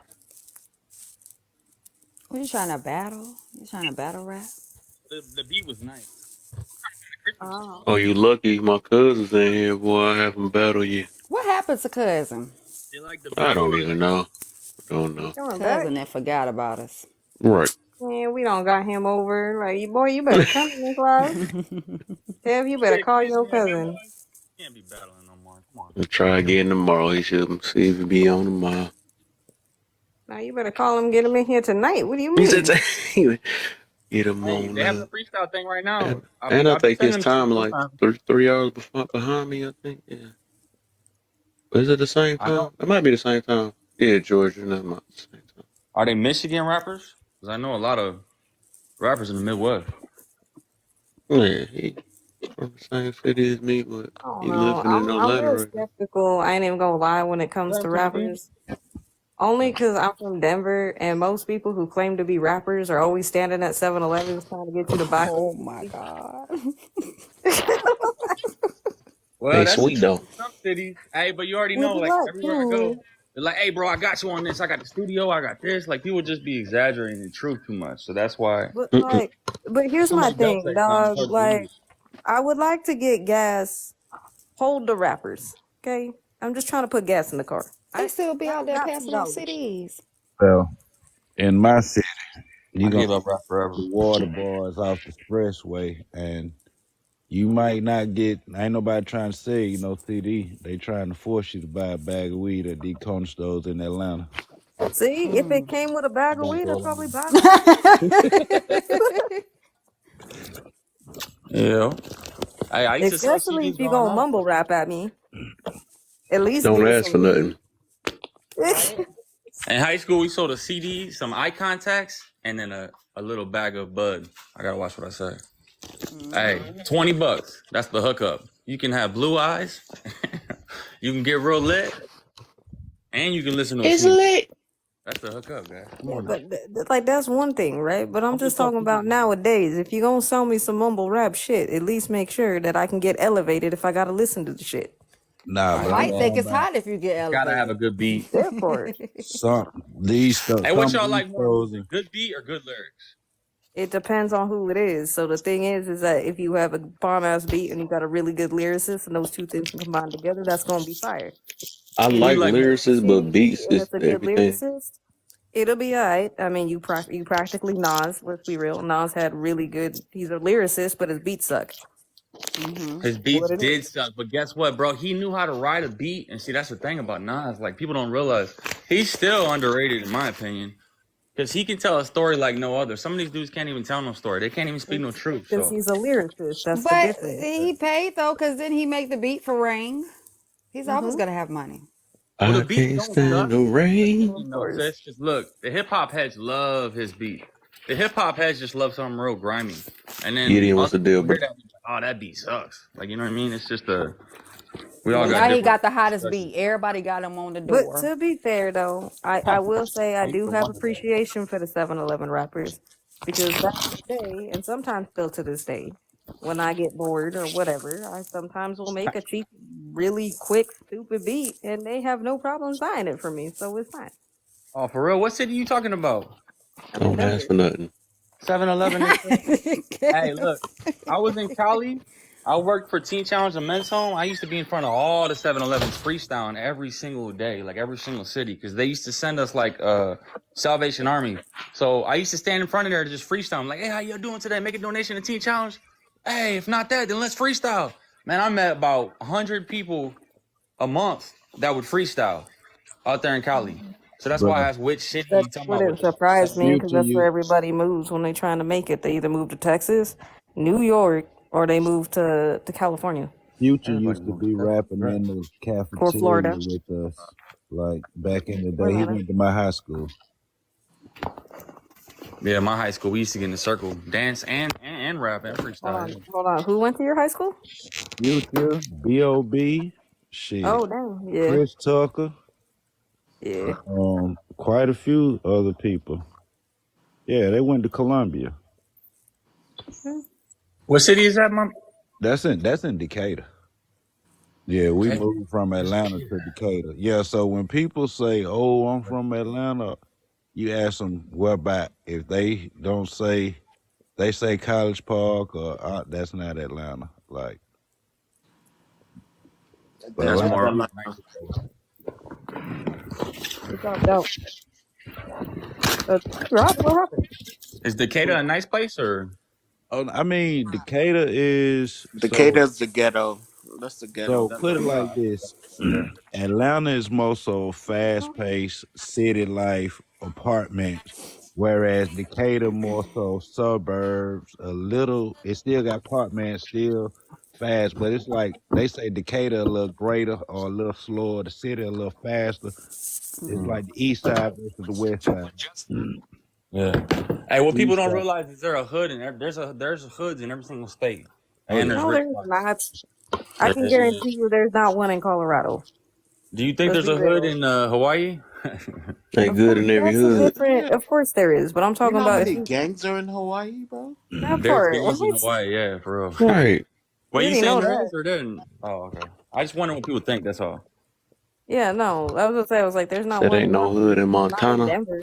What you trying to battle? You trying to battle rap? The beat was nice. Oh. Oh, you lucky my cousin's in here, boy. I haven't battled you. What happened to cousin? They like the I battle. don't even know. Don't know. Coming back. Cousin that forgot about us. Right. Man, we don't got him over. Like, boy, you better come in this live. Tev, you better Shit, call kids your doing that, cousin. boy. Can't be battling no more. Come on. I'll try again tomorrow. He should see if he be on tomorrow. Now you better call him, get him in here tonight. What do you He said, mean? get him Hey, on they having a freestyle thing right now. and I I'll be think his sending them to you time like sometime. 3 hours behind me. I think. Yeah. Is it the same I know. time? It might be the same time. Yeah, Georgia. Not my same time. Are they Michigan rappers? Because I know a lot of rappers in the Midwest. Yeah, he from the same city as me, but I don't he know. living in I'm Atlanta real right now. skeptical. I ain't even gonna lie when it comes Send to them to me, B. rappers. Only because I'm from Denver, and most people who claim to be rappers are always standing at 7-Elevens trying to get you to buy Oh something my to God. eat. Well, They that's the sweet truth though. in some cities. Hey, but you already Which know, is like not everywhere I go, true. they're like, "Hey, bro, I got you on this. I got the studio. I got this." Like people just be exaggerating the truth too much. So that's why But Mm-mm. like, but if here's my somebody does thing, say something, it's dog. hard to believe. Like, I would like to get gas. Hold the rappers, okay? I'm just trying to put gas in the car. They I still be out don't there got passing out $2. CDs. Well, in my city, you I gonna gave up rap the forever. water bars off the expressway, and you might not get. Ain't nobody trying to say CD. They trying to force you to buy a bag of weed at the corner stores in Atlanta. See, if it Mm. came with a bag of Don't weed, I'd roll probably on. buy some shit. Yeah. Hey, I used to sell Especially if CDs you growing gonna up. mumble rap at me. At least give Don't me ask some for weed. nothing. In high school, we sold a CD, some eye contacts, and then a little bag of bud. I gotta watch what I say. Hey, Hmm. $20. That's the hookup. You can have blue eyes, you can get real lit, and you can listen to a It's CD. lit. That's the hookup, guys. Come Yeah, on now. but like that's one thing, right? But I'm I'm just just talking talking CDs about now. nowadays. If you gonna sell me some mumble rap shit, at least make sure that I can get elevated if I gotta listen to the shit. Nah, I You but ain't I'm might gonna think talking it's about hot if you get gotta have a elevated. good beat. That part. some Hey, what some of y'all these like more, stores. good beat or good lyrics? It depends on who it is. So the thing is that if you have a bomb ass beat and you got a really good lyricist, and those two things can combine together, that's gonna be fire. I If Who you like you like have more? a lyricists, but shitty beat beats and is it's a good everything. lyricist, it'll be alright. I mean, you practically Nas. Let's be real. Nas had really good. He's a lyricist, but his beats suck. Hmm. His beats What it did is. suck, but guess what, bro? He knew how to ride a beat, and see, that's the thing about Nas. Like people don't realize he's still underrated, in my opinion, because he can tell a story like no other. Some of these dudes can't even tell no story. They can't even speak no It's truth. because So he's a lyricist. That's the But difference. he paid though, because then he make the beat for Rain. He's always Mm-hmm. gonna have money. well, the I beats can't don't stand suck. the That's the rain. Of thing, though, course. sis. Just look, the hip hop heads love his beat. The hip hop heads just love something real grimy, and then Gideon other wants a deal, people hear but that, and be like, oh, that beat sucks. Like you know what I mean? It's just we all Well, But got now he different got the hottest expressions. beat. Everybody got him on the but door. to be fair though, I will say I I used do to have wonder that. appreciation for the 7-Eleven rappers because back in the day, and sometimes still to this day, when I get bored or whatever, I sometimes will make a cheap, really quick, stupid beat, and they have no problems buying it from me, so it's fine. Oh, for real? What city you talking about? I'm in don't ask Denver. for nothing. 7-Eleven and shit? Hey, look, I was in Cali. I worked for Teen Challenge and Men's Home. I used to be in front of all the 7-Elevens freestyling every single day, like every single city, because they used to send us like Salvation Army. So I used to stand in front of there to just freestyle. I'm like, hey, how you doing today? Make a donation to Teen Challenge. Hey, if not that, then let's freestyle. Man, I met about 100 people a month that would freestyle out there in Cali. So that's why I But asked which city That you talking about with wouldn't the surprise me because future that's where you, everybody moves when they're trying to make it. They either move to Texas, New York, or they move to California future everybody used to moving be to Texas, rapping right? in the or cafeteria Florida with us, like back in the or day. He Atlanta. went to my high school. Yeah, my high school we used to get in the circle, dance and rap and Hold freestyle. on, Yeah. hold on. Who went to your high school? Future, B.O.B., shit, Oh, dang. Yeah, Chris Tucker, yeah. quite a few other people. Yeah, they went to Columbia. Hmm. What city is that, Mom? That's in Decatur. Yeah, we Okay. moved from Atlanta to Decatur. Yeah, so when people say, "Oh, I'm from Atlanta," you ask them where about. If they don't say, they say College Park or that's not Atlanta. Like, but a That's lot That's of more people. Atlanta. He dropped out. He dropped. What happened? is Decatur a nice place or Oh, I mean, Decatur is Decatur's the ghetto. That's the ghetto. so. That's Put it like this: yeah? Atlanta is more so fast paced city life apartments, whereas Decatur more so suburbs, a little it still got apartments, still fast, but it's like they say Decatur a little greater or a little slower, the city a little faster. It's like the east side versus the west side. Yeah. Hey, what people East don't side. realize is there a hood in there. There's hoods in every single state, Oh and yeah. there's No, rich there's spots. not. I There can is. guarantee you there's not one in Colorado. Do you think Let's there's be a hood real. in Hawaii? They Of good course, in every that's a hood. different. Of course, there is. But I'm You talking know how about if many you gangs are in Hawaii, bro? that There's part. gangs in What? Hawaii, yeah, for real. Right. We Wait, you already saying know there that. is or there? Oh, okay. I just wonder what people think. That's all. Yeah, no. I was gonna say. I was like, there's not Said one. ain't no hood in Not in Montana. Denver.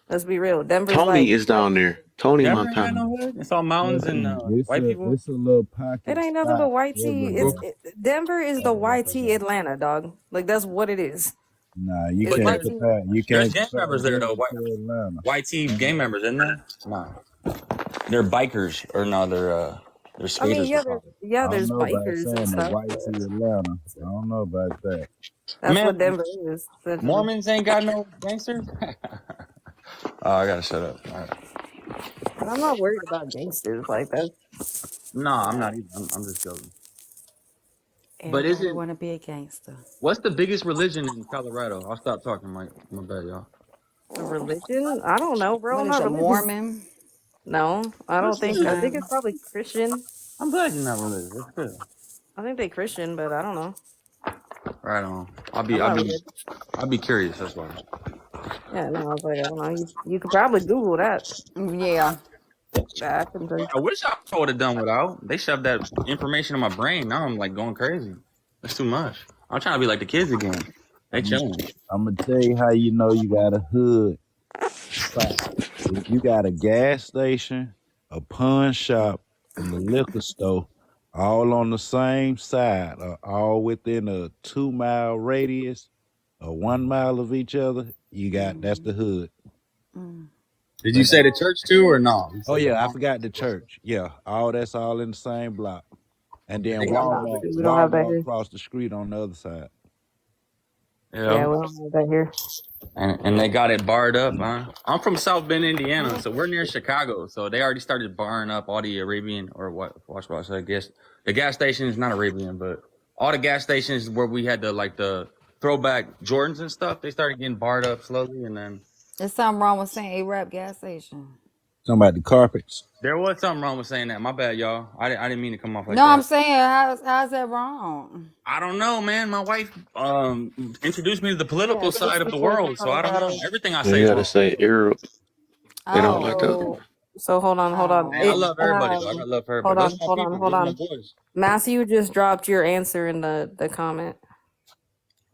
Let's be real. Denver's Tony like is down there. Tony, Denver ain't got Montana. no hood. It's all mountains and Listen, it's white a people. it's a little it pocket ain't nothing but spot YT. everywhere. Denver is the YT Uh, Atlanta, dog. Like that's what it is. Nah, you It's But can't there's YT. compare. You there's can't gang compare members there though. Denver to Atlanta. White team gang And members, isn't there? No, they're bikers or no, they're I mean, skaters or yeah, something. I don't there's know about bikers and saying the stuff. white to Atlanta. I don't know about that. That's what Man, Denver is, essentially. Mormons ain't got no gangsters. Oh, I gotta shut up. All right. And I'm not worried about gangsters like that. No, I'm not either. I'm just joking. But is Everybody it? want to be a gangster. What's the biggest religion in Colorado? I'll stop talking. My bad, y'all. A religion? I don't know, bro. What I'm is not it, religious. Mormon? No, I don't think. I think No. it's probably Christian. I'm glad you're not religious. That's good. I think they Christian, but I don't know. Right on. I'm not religious. I'll be curious. That's why. Yeah, no, I was like, I don't know. You could probably Google that. Yeah. I couldn't tell you. I wish I would have done without. They shoved that information in my brain. Now I'm like going crazy. That's too much. I'm trying to be like the kids again. They I'm, chilling. I'm gonna tell you how you know you got a hood spot. If you got a gas station, a pawn shop, and a liquor store, all on the same side, or all within a 2 mile radius, or 1 mile of each other, you got that's the hood. Mm. Did you That's say the church too or no? You Oh said the yeah, I mom. forgot the church. Yeah, all that's all in the same block. And then They Yeah, got no, Walmart, we don't have that Walmart here. across the street on the other side. Yeah, yeah. we don't have that here. And they got it barred up, huh? I'm from South Bend, Indiana, so we're near Chicago. So they already started barring up all the Arabian or what I say, I guess the gas station is not Arabian, but all the gas stations where we had the throwback Jordans and stuff, they started getting barred up slowly, and then There's something wrong with saying A-Rap gas station. Talking about the carpets. there was something wrong with saying that. My bad, y'all. I didn't mean to come off like No, I'm that. saying, how's that wrong? I don't know, man. My wife introduced me to the Yeah, political side of the 64 for world, so I don't know. Colorado. Everything I say They is gotta wrong. say Arab. They don't like Oh. that. So hold on, hold on. Oh, Man, I well. love everybody though. I got love for everybody. Hold Those on, my hold on, people. hold Those are my on. boys. Matthew just dropped your answer in the comment.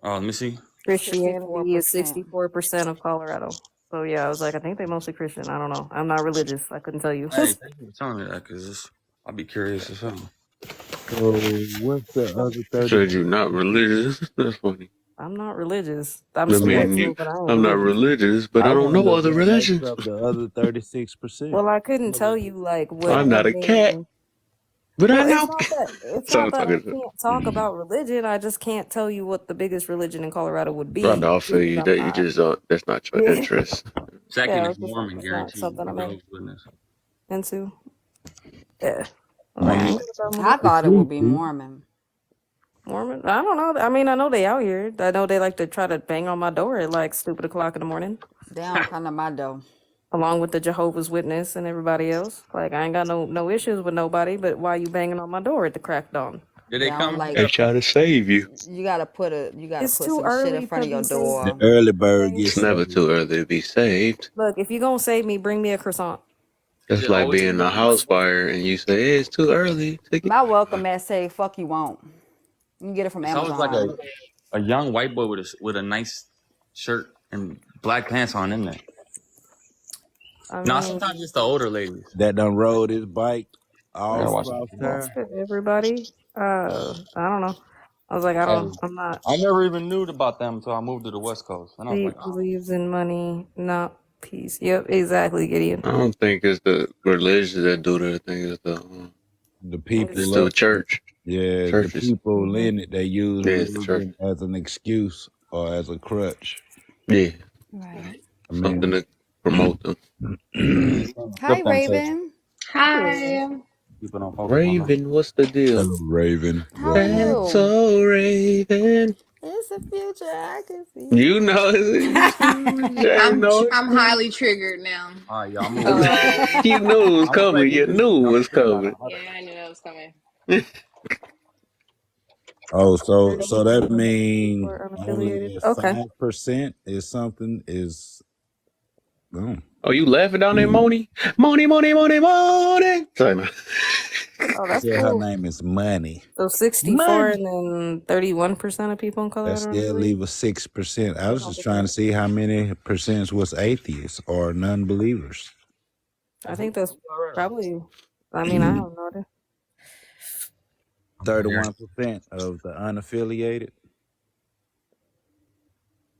Oh, let me see. Christianity is 64%. 64% of Colorado. So yeah, I was like, I think they're mostly Christian. I don't know. I'm not religious. I couldn't tell you. Hey, thank you for telling me that because I'll be curious as hell. So what's the other 30? Said you not religious. That's funny. I'm not religious. I'm I So what? mean, spiritual, you, but I ain't I'm not religious. religious, but I I don't know wonder other what makes religions. up the other 36%. Well, I couldn't tell you like what I'm the not a cat. main But I Well, know. it's So not I'm that I talking. can't talk about religion. I just can't tell you what the biggest religion in Colorado would I be know. I feel because you. I'm That you not. just that's not your Yeah, interest. Second yeah, is it's just Mormon, it's not guaranteed. something The I'm Jehovah's Witness. into. Yeah, like, I Man, ain't got a problem with I it. you thought it would sleep, be dude. Mormon. Mormon. I don't know. I mean, I know they out here. I know they like to try to bang on my door at like stupid o'clock in the morning, They don't come to my door. along with the Jehovah's Witness and everybody else. Like, I ain't got no issues with nobody, but why you banging on my door at the crack dawn? Did They they don't come? like. They try to save you. You gotta put It's too some shit in early front to of your be saved. The door. early bird Okay. gets It's never saved. too early to be saved. Look, if you gonna save me, bring me a croissant. Is That's it like always being too in a early? house fire and you say, "Hey, it's too early." Take it. My welcome mat say "fuck you won't." You can get it from It's always like Amazon. a young white boy with a nice shirt and black pants on, isn't it? I No, mean, sometimes it's the older ladies. That done rode his bike I all gotta watch across it. that's town. for everybody. I don't know. I was like, Hey, I'm not. I never even knew about them until I moved to the West Coast, and I was like, Faith oh, believes in money, not peace. Yep, exactly, Gideon. I don't think it's the religion that do that. I think it's The it's people It's, the up, church, yeah, the churches. people mhm. in it, they use Yeah, it's the church. religion as an excuse or as a crutch. Yeah, Right. I something mean, to promote them. Hi, flip them tables. Raven. Yeah. Hi. People don't focus on them. Raven, what's the deal? hello, Raven. How are Welcome back. That's you? so Raven. It's the future. I can see. You know, you see, Jay know I'm it. highly triggered now. All right, y'all. I'm gonna leave. You knew it was I'm gonna play coming. this You music. knew it Y'all was figure that coming. out. Hold Yeah, up. I knew that was coming. Oh, so Thirty-one that percent of people mean are unaffiliated. only Okay. 5% is something is. Oh, Oh, you laughing down there, Moni? Moni, Moni, Moni, Moni. Sorry, man. Oh, she that's said her cool. name is Money. So 64 Money. and then 31% of people in That Colorado are still unaffiliated. leave us 6%. I Hold was on, just trying to see how many percent was atheists or non-believers. I And who think moved that's to Colorado? probably. I mean, I have no idea. I'm here. 31% of the unaffiliated.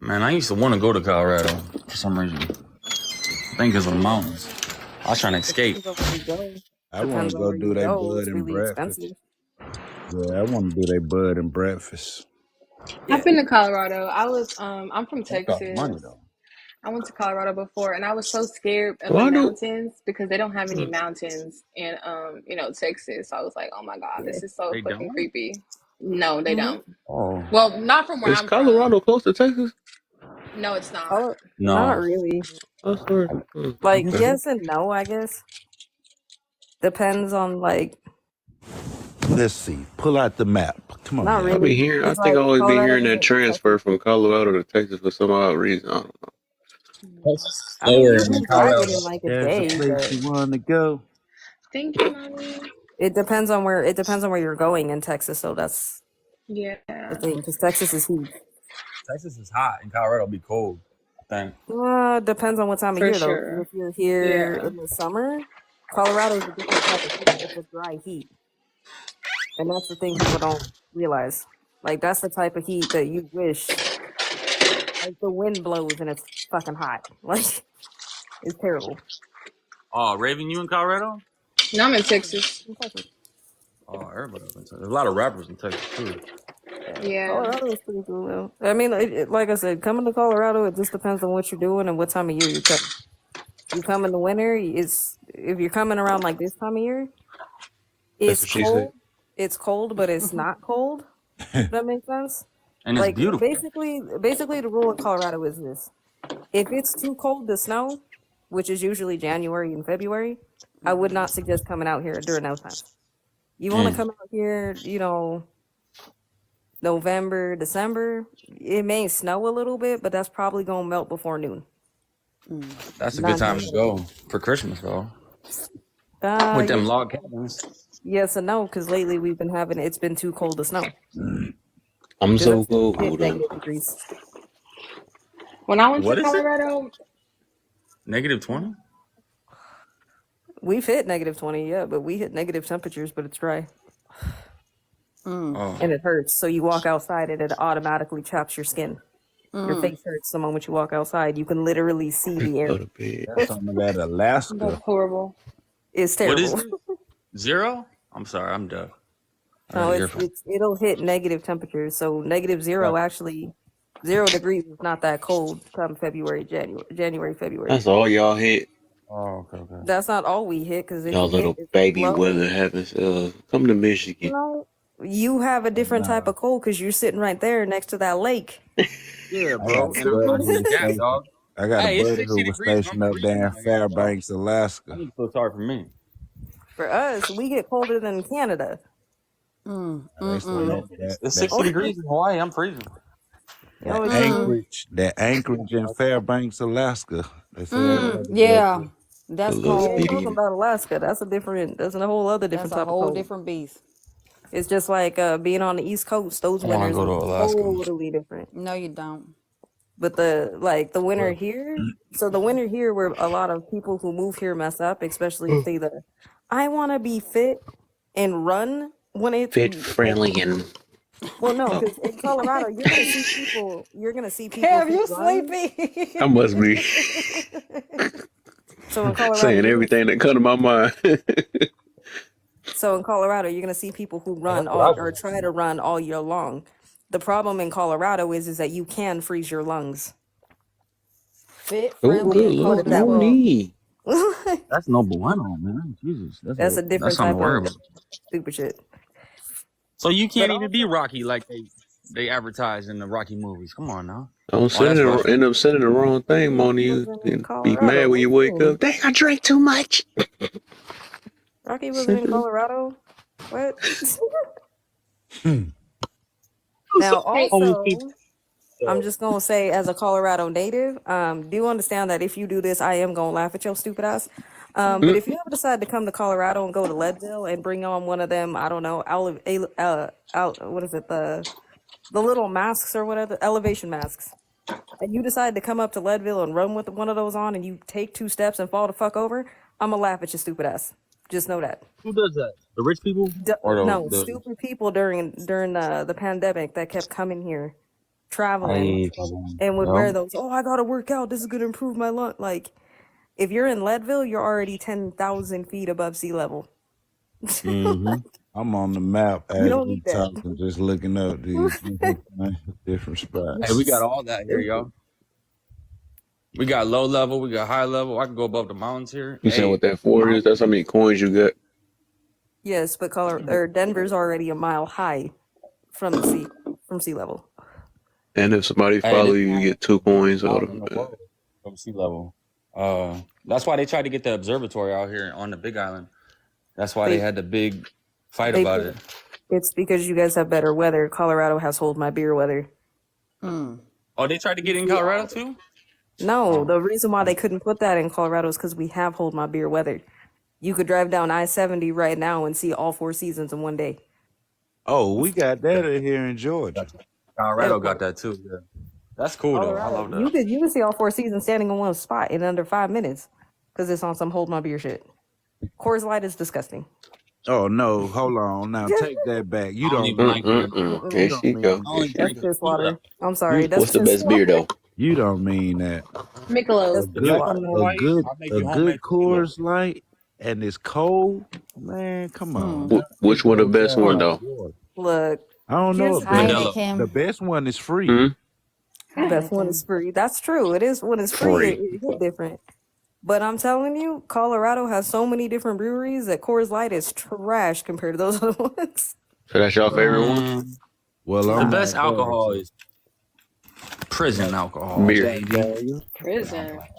Man, I used to want to go to Colorado for some reason. I think it's the mountains. I was trying to escape. Depends on where you go. I want Depends to on go where do you their go. bud It's and really breakfast. expensive. Yeah, I want to do their bud and breakfast. Yeah. I've been to Colorado. I'm from That costs money Texas. though. I went to Colorado before and I was so scared of the Why do? mountains because they don't have any mountains in Texas. So I was like, "Oh my God, Yeah. this is so They fucking don't. creepy." No, they Mm-hmm. don't. Oh Well, not from where Is I'm from. Colorado close to Texas? No, it's not. Oh, not no. really. Oh, sorry. I Like, think Okay. so. yes and no, I guess. Depends on, like, Let's see. Pull out the map. Come on, not y'all. I be really. hearing. I Because, think I like, always be Colorado hearing that doesn't touch transfer it. from Colorado to Texas for some odd reason. I don't know. Texas I mean, slower you than can drive it Colorado. in, like, a There's a day, place but you want to go. Thank you, mommy. it depends on where you're going in Texas, so that's Yeah. the thing, because Texas is huge. Texas is hot and Colorado be cold. I think. Depends on what time of For year, though. 'Cause sure. if you're here Yeah. in the summer, Colorado is a different type of heat. It's a dry heat. And that's the thing people don't realize. Like, that's the type of heat that you wish, like, the wind blows and it's fucking hot. Like, it's terrible. Oh, Raven, you in Colorado? No, I'm in No, Texas. in Texas. Oh, everybody's in Texas. There's a lot of rappers in Texas too. Yeah, Yeah. Colorado is pretty cool, though. I mean, like I said, coming to Colorado, it just depends on what you're doing and what time of year you come. You come in the winter, if you're coming around like this time of year, That's it's what she said. cold. It's cold, but it's not cold. That makes sense. And it's Like, beautiful. basically, the rule in Colorado is this: if it's too cold to snow, which is usually January and February, I would not suggest coming out here during those times. You want to Mm, come out here, November, December. It may snow a little bit, but that's probably gonna melt before noon. that's a good Nine time times to out of go 10. for Christmas though. With them Yes, log cabins. yes and no, because lately it's been too cold to snow I'm because so it's hit cold. negative degrees. When I went to What is it? Colorado, -20? We've hit -20, yeah, but we hit negative temperatures, but it's dry Oh, and it hurts. So you walk outside and it automatically chaps your skin. Your face hurts the moment you walk outside. You can literally see the Go air. to bed. That's some of that that's Alaska. horrible. It's what is terrible. it? 0? I'm sorry, I'm deaf. I No, got an earphone. it'll hit negative temperatures. So -0 actually 0 degrees is not that cold come January, February. That's all y'all hit. Oh, okay. That's not all we hit because if Y'all you hit little it's baby low. weather happens. Come to Michigan. No, you have a different type Nah, of cold because you're sitting right there next to that lake. Yeah, I got bro. a And I'm buddy from who the was gap, Stupid. stationed. dog. I got a Hey, it's buddy who 60 was degrees and I'm stationed up there freezing. in Like, y'all, Fairbanks, I Alaska. need to feel sorry for me. For us, we get colder than Canada. They say You know, it's 60 Oh, degrees in Hawaii. I'm freezing. no, it's true. That Anchorage in Fairbanks, Alaska. They say that weather good Yeah, too. The that's little We ain't cold. talking bitty. about Alaska. That's a whole other That's different a type of whole cold. different beast. It's just like being on the East Coast. Those I want to winters go are to Alaska. totally different. No, you don't. But the winter here, so the winter here where a lot of people who move here mess up, especially if they I want to be fit and run when it's Fit, like, friendly, and well, no, oh, because in Colorado you're gonna see people Kev, who you run. sleepy? I must be So in Colorado saying you're gonna everything that come to my mind. you're gonna see people who Oh, run that's what all I or want to try see. to run all year long. The problem in Colorado is that you can freeze your lungs. Fit, Oh, friendly, good and Put luck, cold it as that no way. fuck. need. That's no bueno, man. Jesus, That's a that's different something type to worry of about. stupid shit. So you But can't even be also, Rocky like they advertise in the Rocky movies. Come on now. Don't Oh, that's end frustrating. up sending the wrong thing, Rocky Mona. You wasn't in can be mad Colorado. when What you you wake mean? up. Dang, I drank too much. Rocky wasn't in Simple. Colorado. What? Hmm. Now, Hey, Only people. also, I'm just gonna say, as a Colorado native, do understand that if you do this, I am gonna laugh at your stupid ass. But Mm, if you ever decide to come to Colorado and go to Leadville and bring on one of them, I don't know, what is it, the little masks or whatever, elevation masks, and you decide to come up to Leadville and run with one of those on, and you take 2 steps and fall the fuck over, I'm gonna laugh at your stupid ass. Just know that. Who does that? The rich people or No, the stupid people during the pandemic that kept coming here, traveling, I and would wear yo. those. Oh, I gotta work out. This is gonna improve my lung. Like, if you're in Leadville, you're already 10,000 feet above sea level. Mm-hmm. I'm on the map You as don't we need that. talking, just looking up these different Hey, we got spots. all that here, Stupid. y'all. We got low level, we got high level. I can go above the mountains here. you saying Hey, what that the for is? That's how many coins you got. Yes, but Denver's already a mile high from the sea level. And if somebody hey, follow this you, you mountain get 2 is the biggest coins mountain in the automatic. world from sea level. That's why they tried to get the observatory out here on the Big Island. That's why they They had the big fight they about put it. it's because you guys have better weather. Colorado has hold my beer weather. Oh, they tried to get in Colorado too. No, Oh, the reason why they couldn't put that in Colorado is because we have hold my beer weather. You could drive down I-70 right now and see all 4 seasons in one day. Oh, we got that okay. in here in Georgia. Gotcha. Yeah, Colorado got that too. Yeah, that's cool though. I Colorado, love that. you can see all 4 seasons standing in one spot in under 5 minutes because it's on some hold my beer shit. Coors Light is disgusting. Oh no, hold on. Now take that back. I don't even like beer. You Here Mm-mm. don't she mean go. I that. Here only she That's drink go. piss tequila. water. I'm sorry, that's What's the piss best beer water. though? You don't mean that. That's Michelob. If piss y'all Good come to water. a Hawaii, good I'll make a you good homemade tequila. Coors Light and it's cold. Man, come on. Now. It Which one the goes best down one like though? water. Look, I don't know. here's A the thing. best Modelo. the Heineken. best one is free. Hmm? The best one is Heineken. free. That's true. It is when it's free. Free. It hit different. But I'm telling you, Colorado has so many different breweries that Coors Light is trash compared to those other ones. So that's your favorite one? Man, Well, the I'm Nah, best not going alcohol to. is prison alcohol, Beer. Jack baby. Daniels. Prison. Jack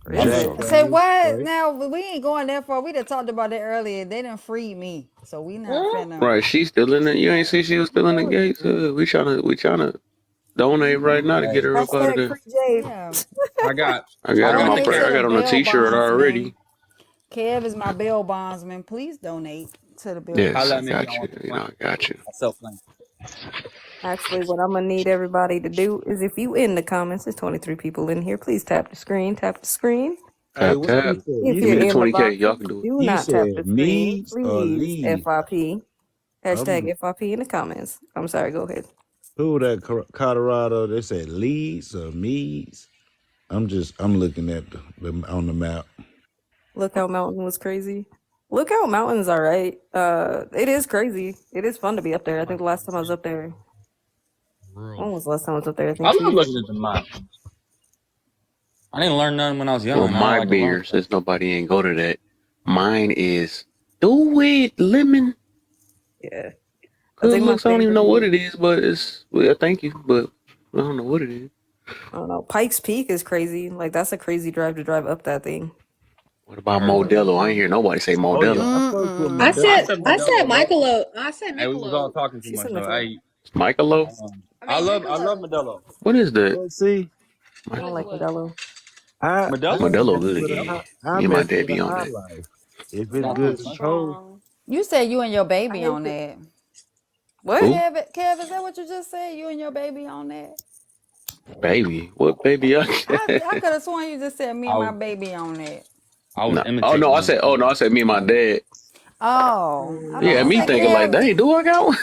prison. Say Daniels what? straight. Now we ain't going that far. We done talked about that earlier. They done freed me, so we not Mm? finna. Right, she's still in it. You ain't see she was still in the gates. We trying to donate right now to get Hey, her up out of Hashtag there. free Jade. Yeah, I got I got on my donate to I the got on a bail t-shirt bondsman. already. Kev is my bail bondsman. Please donate to the bail Yes, holla I at me if bondsman. y'all got you. want some You know, flames. I got you. I sell flames. Actually, what I'm gonna need everybody to do is if you in the comments, there's 23 people in here. Please tap the screen. Tap the screen. Hey, Tap what you tap. said? If You Give you're me the said in the 20K. boxes, Y'all can do it. do you not tap the said screen. needs or Please, leads. FIP. Hashtag I'm FIP in the comments. I'm sorry. Go ahead. who that Colorado? They said leads or meads. I'm looking at the on the map. Look how Mountain was crazy. Lookout Mountain's all right. It is crazy. It is fun to be up there. I think the last time I was up there, when was the last time I was up there? I I think love 2 years looking ago. at the map. I didn't learn nothing when I was Well, young. Now I my like to learn beer, stuff. since nobody ain't go to that, mine is do it lemon. Yeah, I Good think my looks. I don't even know what favorite. it is, but it's. Well, thank you, but I don't know what it is. I don't know. Pikes Peak is crazy. Like that's a crazy drive to drive up that thing. What about But Modelo? I ain't hear nobody say Oh yeah, Modelo. I fuck with I Mm-mm. I Modelo. said said I said Modelo, bro. Michelob. I said Hey, we was all Michelob. talking too she much said though. Michelob. Hey, Michelob? I I mean love Michelob. Modelo. What is that? Well, see, I What don't is like what? Modelo. I Modelo? Modelo mess good, with yeah. I Me and my mess dad with a be on high that. life. If it's That's good what's Modelo's and up. cold, strong. You said you and your I baby hate on it. that. What? Who? Kev, is that what you just said? You and your baby on that? Baby. What baby? I could have sworn you just said me I and my was, baby on that. I was No. Oh no, imitating I him. said. Oh no, I said me and my dad. Oh, I'm about Yeah, to No. me say, thinking like, Kev. dang, do I got one?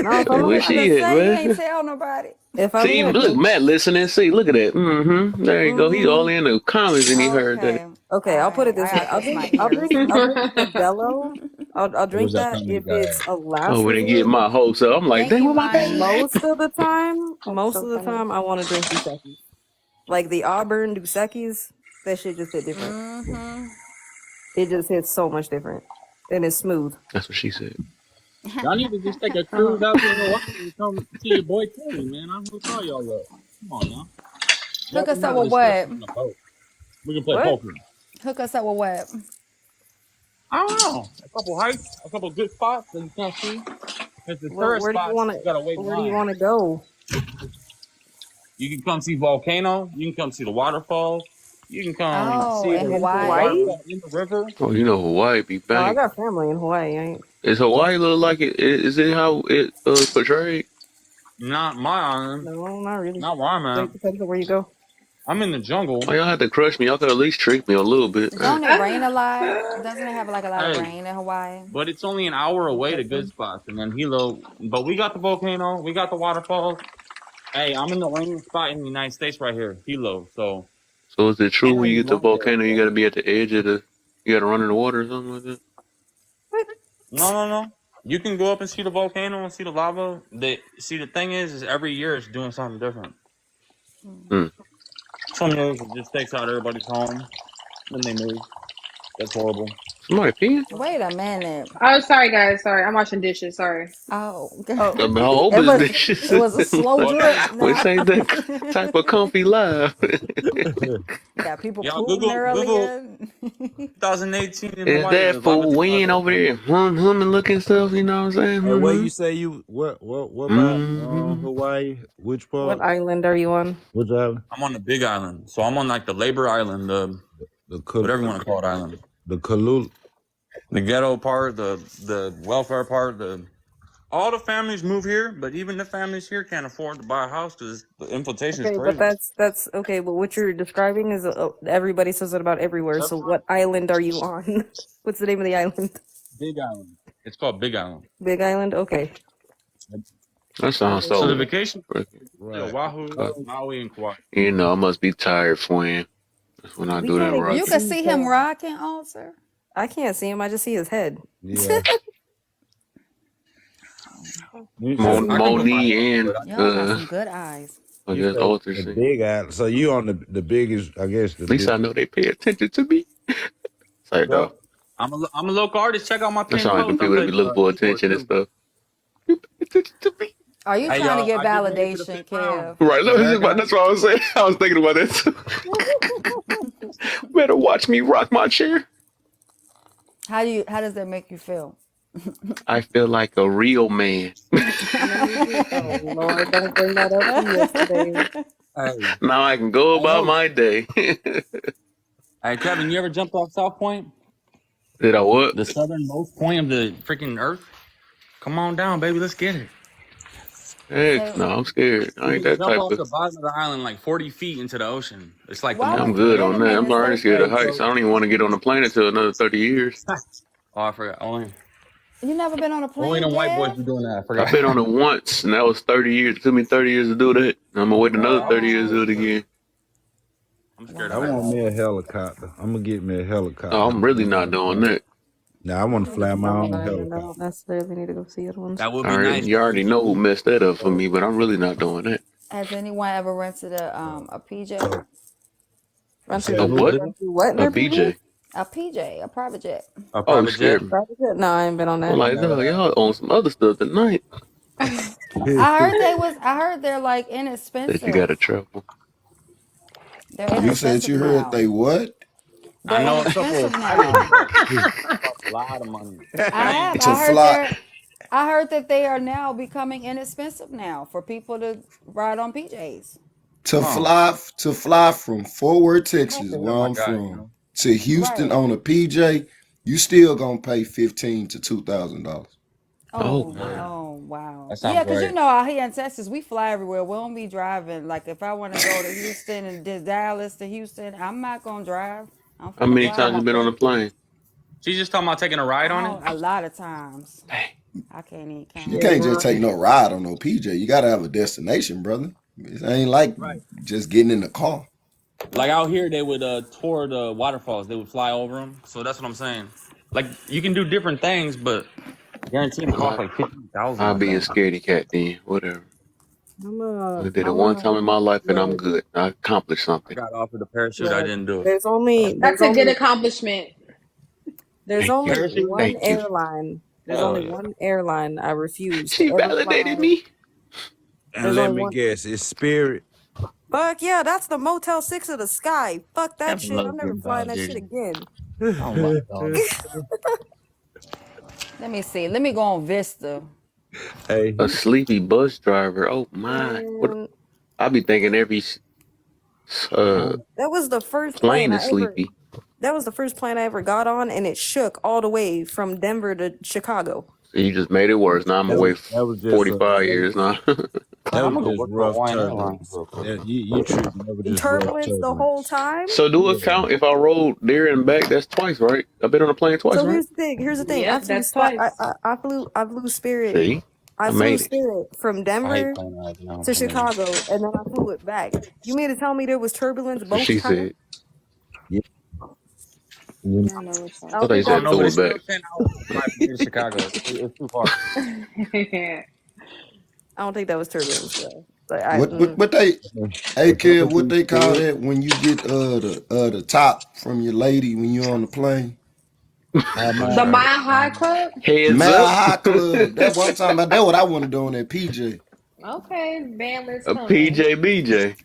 No, if I'm Where I'm about to she at, say you ain't man? tell nobody. if I'm See, gonna look, drink, Matt listening. See, look at that. Mm-hmm. There you go. He all in the comments and he heard that. Okay. okay, All I'll put it right. I this way. gotta fix my ears. I'll drink Modelo. I'll What was drink that that comment you if got it's at? a Oh, last we didn't get resort. my hopes up. I'm like, Thank dang, you, where my baby Vonnie. at? That's Most so of the funny. time, I want to drink Dos Equis. Like the Auburn Dos Equis, that shit just hit different. Mm-hmm. It just hits so much different, and it's smooth. That's what she said. Y'all need to just take a cruise out to Hawaii and come see your boy Terry, man. I'm hook all y'all up. Come on now. Y'all Hook can us up have a with discussion what? on the boat. We can play What? poker. Hook us up with what? I don't know. A couple hikes, a couple good spots that you can't see. Because the tourist Where do you spots, want to? you gotta wait in Where do you line. want to go? You can come see volcano. You can come see the waterfalls. You can come Oh, see in In the Hawaii? Hawaii. waterfall in the river. Oh, you know Hawaii be Oh, I bang. got family in Hawaii. I ain't. Is Hawaii look like it? Is it how it portrayed? Not my island. No, not really. Not where I'm at. It depends on where you go. I'm in the jungle. Why y'all have to crush me? Y'all could at least trick me a little bit. Don't it rain a lot? Doesn't it have like a lot of Hey, rain in Hawaii? but it's only an hour away to good spots, and then Hilo. But we got the volcano. We got the waterfalls. Hey, I'm in the rainiest spot in the United States right here, Hilo. So, So is it true and I when you use get to the lawn care. volcano, you got So, to be at the edge of the, you got to run in the water or something like that? What? no. You can go up and see the volcano and see the lava. The thing is every year it's doing something different. Hmm. Some years it just takes out everybody's home, then they move. That's horrible. Somebody peeing? Wait a minute. Oh, sorry guys. Sorry, I'm washing dishes. Sorry. Oh, Oh, I hope it it's was dishes. it was a slow But drip. Which Now ain't that type of comfy live. got people y'all pooting Google earlier. 2018 in Is Hawaii, that the lava fool wind tsunami. over there humming looking stuff? You know what I'm saying? hey, where Mm-hmm. you say you what about Mm-hmm. Hawaii? Which what part? island are you on? Which island? I'm on the Big Island, so I'm on like the Labor Island, the The Kal- whatever you want to call it island. the Kalul. The ghetto part, the welfare part, the all the families move here, but even the families here can't afford to buy a house because the inflation is Okay, but crazy. that's okay. But what you're describing is everybody says it about everywhere. Except So for what island are you on? What's the name of the island? Big Island. It's called Big Island. Big Island. Okay. That I sounds know So where the so. it is. vacation, Right. Oahu, Uh, Maui, and Kauai. you know, I must be tired, friend. That's when I We do that can't even You rocking. could see see him Kev. rocking, also. I can't see him. I just see his head. Yeah. You I said see. Mon- I can put my Moni head on, and but Y'all got some good eyes. I you guess said Arthur the sing. big island. So you on the biggest, I guess the At least big. I know they pay attention to me. It's like, So dog. I'm a local artist. Check out my That pinned sound like the post. I people that play be looking for keyboard attention and too. stuff. You pay attention to me. Are you Hey trying to y'all, get I just made it to the validation, fifth round. Kev? Right, The American that's Idol. what I was saying. I was thinking about that too. Better watch me rock my chair. How does that make you feel? I feel like a real man. Oh Lord, don't bring that up from yesterday. Hey, Now I can go hey, about Hope. my day. Hey, Kevin, you ever jumped off South Point, Did I what? the southernmost point of the freaking earth? Come on down, baby. Let's get it. Heck, Say no, I'm scared. I You ain't can that jump type off of. the bottom of the island like 40 feet into the ocean. It's like the why most. I'm would good wait on a that. I'm minute, already say scared of Hey, heights. so I don't even want to get on the plane until another 30 years. oh, I forgot. you never been on a Only plane, them white boys Kev? be doing that. I I've forgot. been on it once, and that was 30 years. It took me 30 years to do that. I'm gonna wait another 30 years to Wow. do it again. I'm scared I of Wow. want heights. me a helicopter. I'm gonna get me a Oh, helicopter. I'm really not doing that. Now I want to fly my I'm own good, and I helicopter. don't necessarily need to go see other ones. That would All be right, nice. you already know who messed that up for me, but I'm really not doing that. Has anyone ever rented a PJ? You Run to said A who, what? run Bill? to what in A their PJ? BJ? A PJ, a private jet. A Oh, you private jet. scared me. Private jet? No, I ain't been on I'm that. I like, never no, y'all own some other stuff tonight I heard had. they was. I heard they're like that you got to inexpensive. travel. They're You said inexpensive you heard now. they what? I They're know a couple inexpensive of pilots, now. but it costs a lot of money. I have. To fly I heard that they are now becoming inexpensive now for people to ride on PJs. Huh. to fly from Fort Worth, Texas, Okay, where that's my I'm guy, from, to Houston Right. on a PJ, you still gonna pay $15 to $2,000. Oh Oh, my. Man, oh, wow. that Yeah, sounds because you right. know, out here in Texas, we fly everywhere. We don't be driving. Like, if I want to go to Houston and Dallas to Houston, I'm not going to drive. I'm How finna many She's fly. talking times you about been on a plane? she's just talking about taking a ride on it. A lot of times. Dang. I can't even You count. Yeah, can't for just take real. no ride on no PJ. You gotta have a destination, brother. It ain't like Right. just getting in the car. Like out here, they would tour the waterfalls. They would fly over them. So that's what I'm saying. Like you can do different things, but guaranteed it costs Well, like 15,000. I'll I be a think. scaredy cat then. Whatever. I did it I'm one time in my life and I'm look, good. I accomplished I something. got offered a parachute. I look. didn't do it. There's only, That's a good accomplishment. Thank you. Parachute. one Thank you. airline. There's Hell only yeah. one airline I refuse She to ever validated fly. me. And There's let only me one. guess, it's Spirit. Fuck yeah, that's the Motel 6 of the sky. Fuck that Never shit. love I'm never getting flying that shit validated. again. I don't like dogs. Let me see. Let me go on Vista. Hey, A sleepy bus driver. Oh my. What? Man, I be thinking every uh that was the first plane plane I is ever. sleepy. That was the first plane I ever got on, and it shook all the way from Denver to Chicago. So you just made it worse. Now I'm that away was that was just 45 years now. that I'm was gonna go just work for rough Hawaiian Airlines turbulence. real quick. You tripping over just rough Turbulence the whole turbulence. time. So do it Yeah. count if I rolled there and back? That's twice, right? I've been on a plane twice, So right? here's the thing. Here's the thing. Yep, that's twice. I flew Spirit. See, I I flew made it. Spirit from I hate Denver plane rides now. to I mean, Chicago, and then I flew it back. You mean to tell me there was turbulence That's what both she times? said. Yeah. You I know what's I I don't thought you think I that don't said was know, but throw it's it still back. turbulence. 10 hours to fly from here to Chicago. It's too far. up. I don't think that was turbulence, though. Like I, What they hey as long kid, as what you they call stood, that when you get the top from your lady when you're on the plane? how The mine? Mile High Club. Heads Mile up. High Club. That's what I'm talking about. That's what I want to do on that PJ. Okay, bandler's A coming. PJ BJ.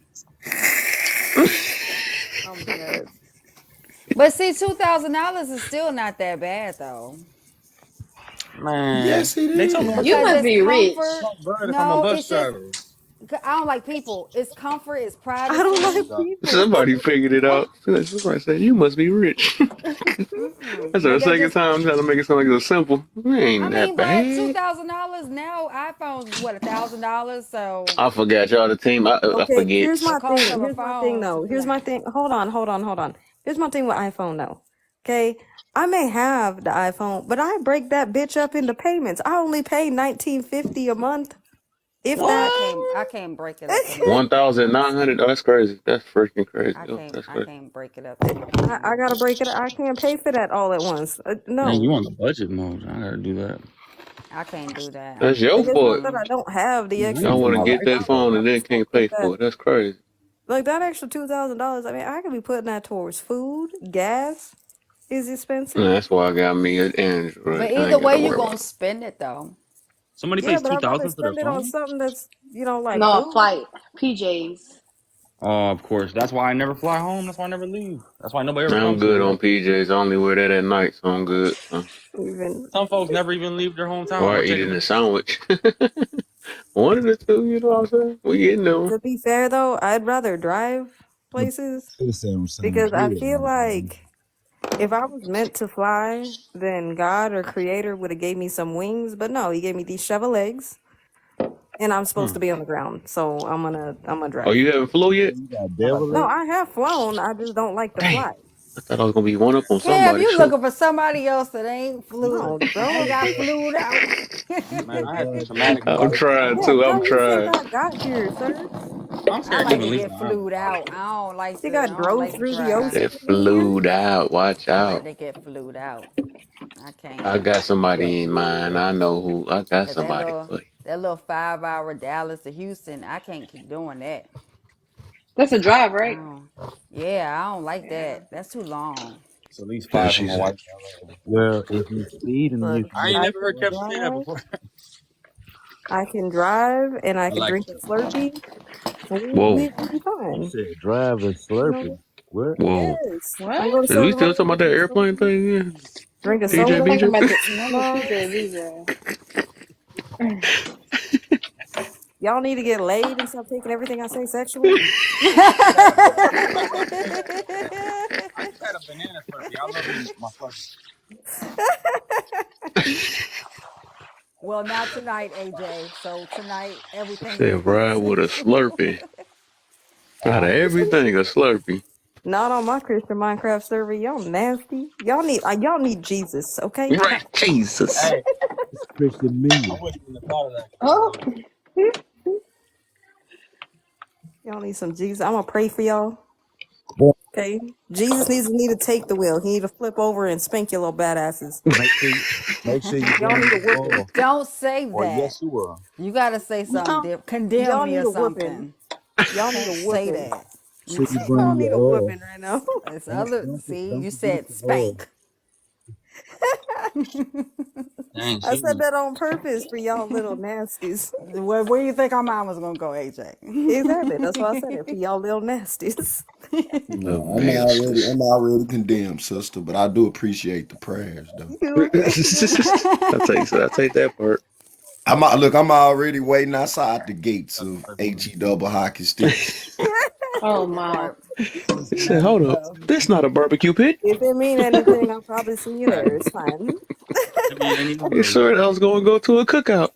I'm dead. But see, $2,000 is still not that bad though, Man, Yes, it they told me I is. You because must it's be rich. comfort. talk good if I'm a No, bus it's just driver. I don't like people. It's comfort. It's I don't Oh my privacy. like god. people. Somebody figured it out. Somebody said, you must be rich. That's But our they're second just. time trying to make it sound like it's simple. It I ain't that mean, but two bad. thousand dollars now. iPhones is what, $1,000. So I forgot y'all the team. I Okay, forget. here's the my cost thing. of a Here's my thing, phone to though. Here's my connect. thing. Hold on. Here's my thing with iPhone, though. Okay, I may have the iPhone, but I break that bitch up into payments. I only pay 19.50 a month, if Oh, that. I What? can't break it up any. 1,900. Oh, that's crazy. That's freaking crazy. Oh, that's I crazy. can't break it up any I payments. gotta break it. I can't pay for that all at once. Man, No, you on the budget mode. I gotta do that. I can't do that. That's I'm your like too it's not fault. that I young. don't have the Man, I extra Y'all need to two get want to my get thousand that license. dollars. phone I and then just don't can't think pay that for it. That's crazy. like that extra $2,000. I mean, I could be putting that towards food, gas is And expensive. that's why I got me an But Android. I either ain't got to way, you're worry gonna about it. spend it though. Somebody Yeah, pays but two I'd rather thousand for their spend it on phone. something that's like No, a food. flight. PJs. Oh, of course. That's why I never fly home. That's why I never leave. That's why nobody ever I'm comes good here. on PJs. I only wear that at night, so I'm good. Even Some folks never even leave their hometown Or or I eat take it a in a vacation. sandwich. One of the two, you know what I'm saying? We getting there. to be fair though, I'd rather drive But places listen, sound because I good, feel man. like if I was meant to fly, then God or Creator would have gave me some wings. But no, He gave me these shovel legs, and I'm supposed Hmm. to be on the ground. So I'm gonna Oh, drive. you haven't flew yet? You got I like devil No, leg? I have flown. I just don't like to Dang. fly. I thought I was gonna be one up on Kev, somebody. you Shoot. looking for somebody else that No, grow ain't up, got quick. flued out. Man, I had some Drive traumatic I'm flights. trying Yeah, to. how I'm you think trying. I got here, sir? I'm I scared to like even to leave get the house. flued out. Think I I don't drove like to through the drive. ocean They to get here? flued out. Watch I like out. to get flued out. I can't. I got somebody in mind. I know who. I got Cause somebody for you. that little 5 hour Dallas to Houston, I can't keep doing that. That's a drive, right? Oh, yeah, I don't like Yeah. that. That's too long. It's at least Yeah, 5 from my she's. wife already. Well, if you speeding, Look, you can I get ain't I never heard can Kev say that drive, before. I can drive, and I I can like drink a Slurpee, and Whoa, we'll be you fine. said drive and You slurping. know? What? whoa. Yes. I can What? go to Is we 7 still talking Eleven, about that drink a airplane Slurpee, thing? Yeah. drink a PJ, soda, I'm talking about BJ. the no. PJ Visa. Y'all need to get laid and stop taking everything I say sexual. I just had a banana slurpee. I love me my slurpee. Well, not tonight, AJ. So tonight everything will Said be ride with a sexual. Slurpee. Out of everything, a Slurpee. Not on my Christian Minecraft server. Y'all nasty. Y'all need Jesus, okay? Right, Jesus. Hey, It's Christian I Mia. wouldn't even have thought of that, Oh, Kev. Y'all need some Jesus. I'm gonna pray for y'all. Boy, Okay? Jesus needs to take the wheel. He need to flip over and spank your little badasses. make sure you Y'all bring need a the whooping. oil Don't say or that. Yeshua. You gotta say something Y'all, different. Condemn y'all me need or a whooping. something. Y'all need a Can't say whooping. that. Sure you Y'all bring need your a oil. whooping right now. It's other. See, Don't you forget said the oil. spank. Dang, I she said was. that on purpose for y'all little nasties. Where do you think our mom was gonna go, AJ? Exactly. That's why I said it for y'all little nasties. The I'm nasties. already condemned, sister, but I do appreciate the prayers, though. You I take so I take that part. I'm already waiting outside the gates Got the of perfect HE double hockey sticks. oh That my. part. He said, That's "Hold up, enough. that's not a barbecue pit." if it mean anything, I'll probably see you Hey, there. It's fine. maybe it ain't even He real. sure I was going to go to a cookout.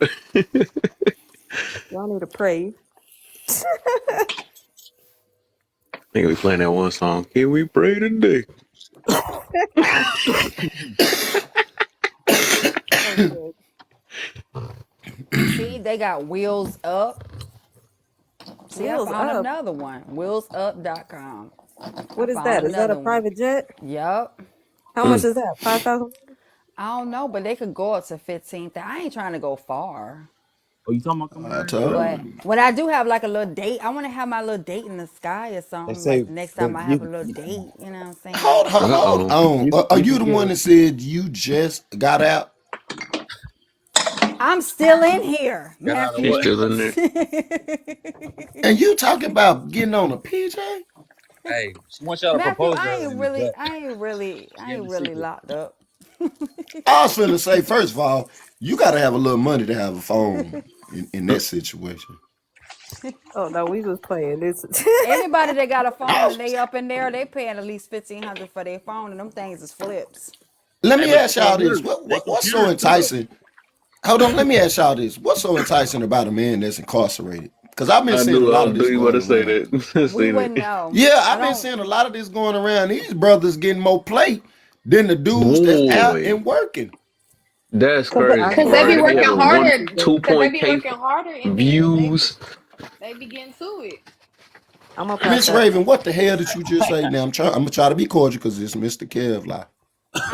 Y'all need to pray. Think we playing that one song. Can we pray today? I'm dead. See, they got wheels up. See, I Wheels found up. another one. Wheelsup.com. I What is found that? Is that a another one. private jet? Yup. How much Mm. is that? 5,000? I don't know, but they could go up to 15. I ain't trying to go far. Oh, you talking about coming I down here? But told you. when I do have like a little date, I want to have my little date in the sky or They something. say, Like next but time I have a little date, you know what I'm saying? Uh Hold oh. on. Are you you can the get one that said you just got out? I'm still in here, Got out of She's what? Matthew. still in there. And you talking about getting on a PJ? Hey, she wants y'all to Matthew, propose to her in the jet. I Get in ain't the really secret. locked up. I was finna say, first of all, you gotta have a little money to have a phone in that situation. Oh, no, we was playing this. Anybody that got a I phone and was, they up in there, they paying at least 1,500 for their phone, and them things is flips. let Hey, me but they ask can y'all this. hear. They What's so computers too. enticing? Hold on, let me ask y'all this. What's so enticing about a man that's incarcerated? Because I've been I seeing a knew I lot of was this you about going to say around. that. We See wouldn't that. know. Yeah, I I've been don't. seeing a lot of this going around. These brothers getting more play than the dudes that's out Boy, and working. that's Cause, crazy, I cause can they bro. be They be definitely working having agree one, with harder. you there. 2 Cause they point be K working harder in there. views. They be getting to it. I'm gonna pass Miss that. Raven, what the hell did you just say? Now I'm gonna try to be cordial because it's Mr. Kevlar.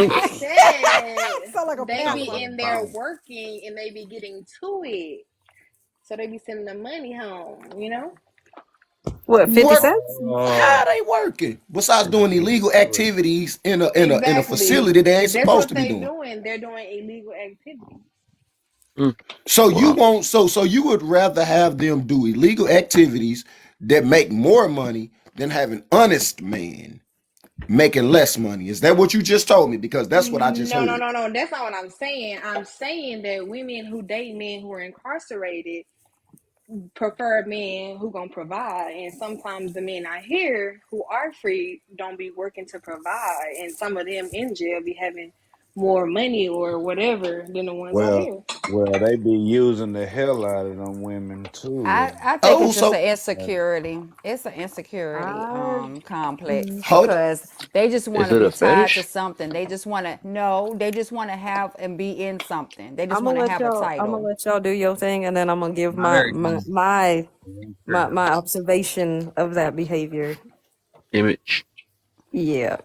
I said Sound like a they Sound like be panther. a in there bomb. working and they be getting to it. So they be sending the money home, you know? What, 50 What? cents? How Oh, they working? Besides this is doing getting illegal to it. activities in a Exactly. facility they ain't If that's supposed what to be they doing. doing, they're doing illegal activity. Mm, So you wow. won't so you would rather have them do illegal activities that make more money than have an honest man making less money. Is that what you just told me? Because that's what I just No, no, heard. no, no. That's not what I'm saying. I'm saying that women who date men who are incarcerated prefer men who gonna provide, and sometimes the men I hear who are free don't be working to provide, and some of them in jail be having more money or whatever than the ones out Well, here. well, they be using the hell out of them women too. I think Oh, it's just an so insecurity. It's an insecurity I complex hold because they just want Is to it be a tied to fetish? something. They just want to no. They just want to have and be in something. They just I'm gonna want to let have a y'all. I'm gonna title. let y'all do your thing, and then I'm gonna give Not my very common. my observation of that behavior. Image. Yeah.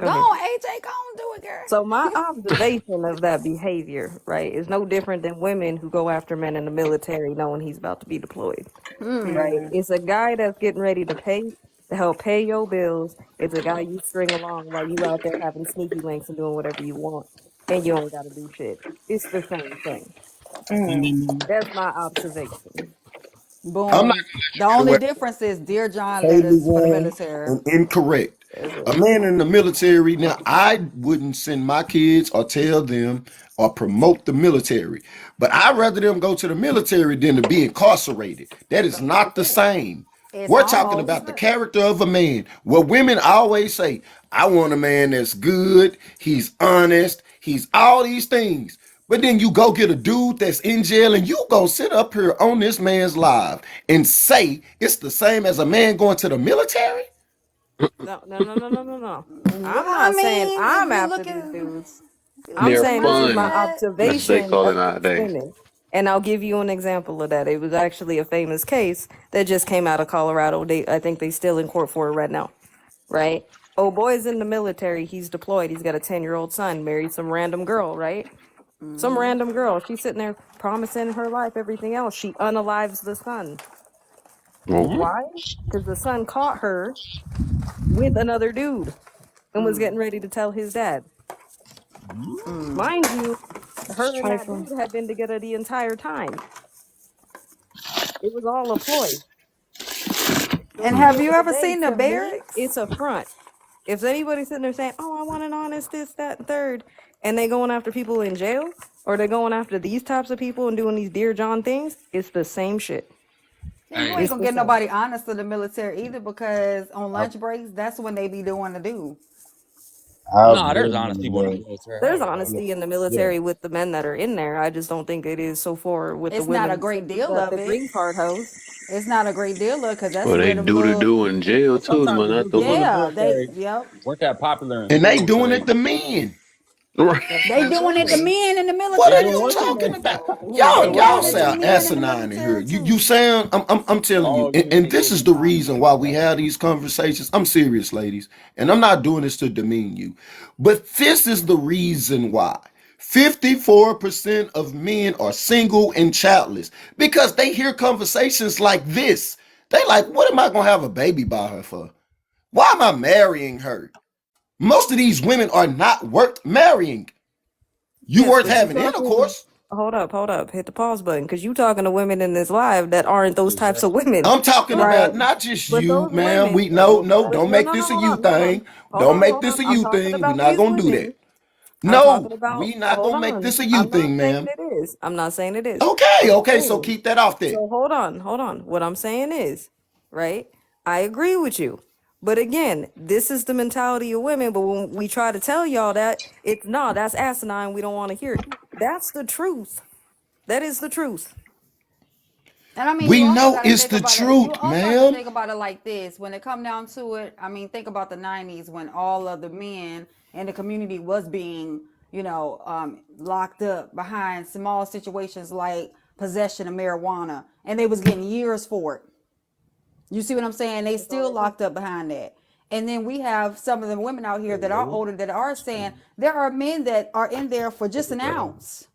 Go Go ahead. on, AJ. Go on, do it, So my girl. observation of that behavior, right, is no different than women who go after men in the military knowing he's about to be deployed. Right? It's a guy that's getting ready to help pay your bills. It's a guy you string along while you out there having sneaky links and doing whatever you want, and you don't got to do shit. It's the same thing. That's my observation. I'm not Boom. The gonna only let difference is, dear John, totally letters for the wrong military. and incorrect. That's A it. man in the military, now I wouldn't send my kids or tell them or promote the military, but I'd rather them go to the military than to be incarcerated. That is not the same. It's We're talking almost. about the character of a man. Well, women always say, I want a man that's good, he's honest, he's all these things. But then you go get a dude that's in jail and you go sit up here on this man's live and say it's the same as a man going to the military? No, no, no, no, no, no, no. Well, I'm I not saying mean, I'm if you after look these at dudes. I'm They're saying this is my fun, mindset. as they observation call it of these nowadays. women. And I'll give you an example of that. It was actually a famous case that just came out of Colorado. I think they still in court for it right now. Right? Oh, boy's in the military. He's deployed. He's got a 10-year-old son, married some random girl, right? Some random girl. She's sitting there promising her life, everything else. She unalives the son. Oh, Why? Because the son caught her with another dude and was getting ready to tell his dad. Mind you, her and that Trifling. dude had been together the entire time. It was all a ploy. So And at the have end you of the ever day, seen the to me, it's barracks? a front. If anybody's sitting there saying, "Oh, I want an honest this, that, and third," and they going after people in jail, or they going after these types of people and doing these Dear John things, it's the same shit. And you ain't Hey, It's gonna the get same. nobody honest to the military either because on I've, lunch breaks, that's when they be doing the do. I've no, there's been honest in people in the the military. I There's ain't gonna lie. yeah, honesty in the yeah. military with the men that are in there. I just don't think it is so far with the It's not a women, great deal the of it. green card hoes. It's not a great deal of because that's well, they where them do the little, do in jail Well, too, sometimes but the not new the people in the women. yeah, they, military yep. weren't that popular in And they school, so doing they it to men. Right. That's what They I'm doing it to saying. men in the What they are don't military you want too. talking them. about? Who They doing Y'all doing it it to to sound men men? in the asinine in here. military You too. sound I'm telling All you, you and niggas this is is the not reason like why we that. have these conversations. I'm serious, ladies, and I'm not doing this to demean you, but this is the reason why 54% of men are single and childless because they hear conversations like this. They like, what am I gonna have a baby by her for? Why am I marrying her? Most of these women are not worth marrying. You Yes, worth but you having talking. intercourse. Hold up, hit the pause button, because you talking to women in this live that aren't those types of Exactly. women, I'm talking right? about not just But you, those ma'am. women, We no, no, but don't no, make no, no, this a hold you on, hold on, thing. Don't make hold this on. a I'm you talking thing. We're about not these gonna do that. women. I'm talking No, about. we not Hold gonna make on. this a you I'm not thing, saying ma'am. it is. I'm not saying it is. Okay, I'm okay, so saying. keep that off there. So hold on, hold on. What I'm saying is, right? I agree with you. But again, this is the mentality of women. But when we try to tell y'all that, it's no, that's asinine. We don't want to hear it. That's the truth. That is the truth. And I mean, We you also know got to it's think the about it. You truth, also have to ma'am. think about it like this. When it come down to it, I mean, think about the '90s when all of the men in the community was being, locked up behind small situations like possession of marijuana, and they was getting years for it. You see what I'm saying? They That's all still they do. locked up behind that. And then we have some of the women out here that are older that are saying there are men that are in there for just an ounce.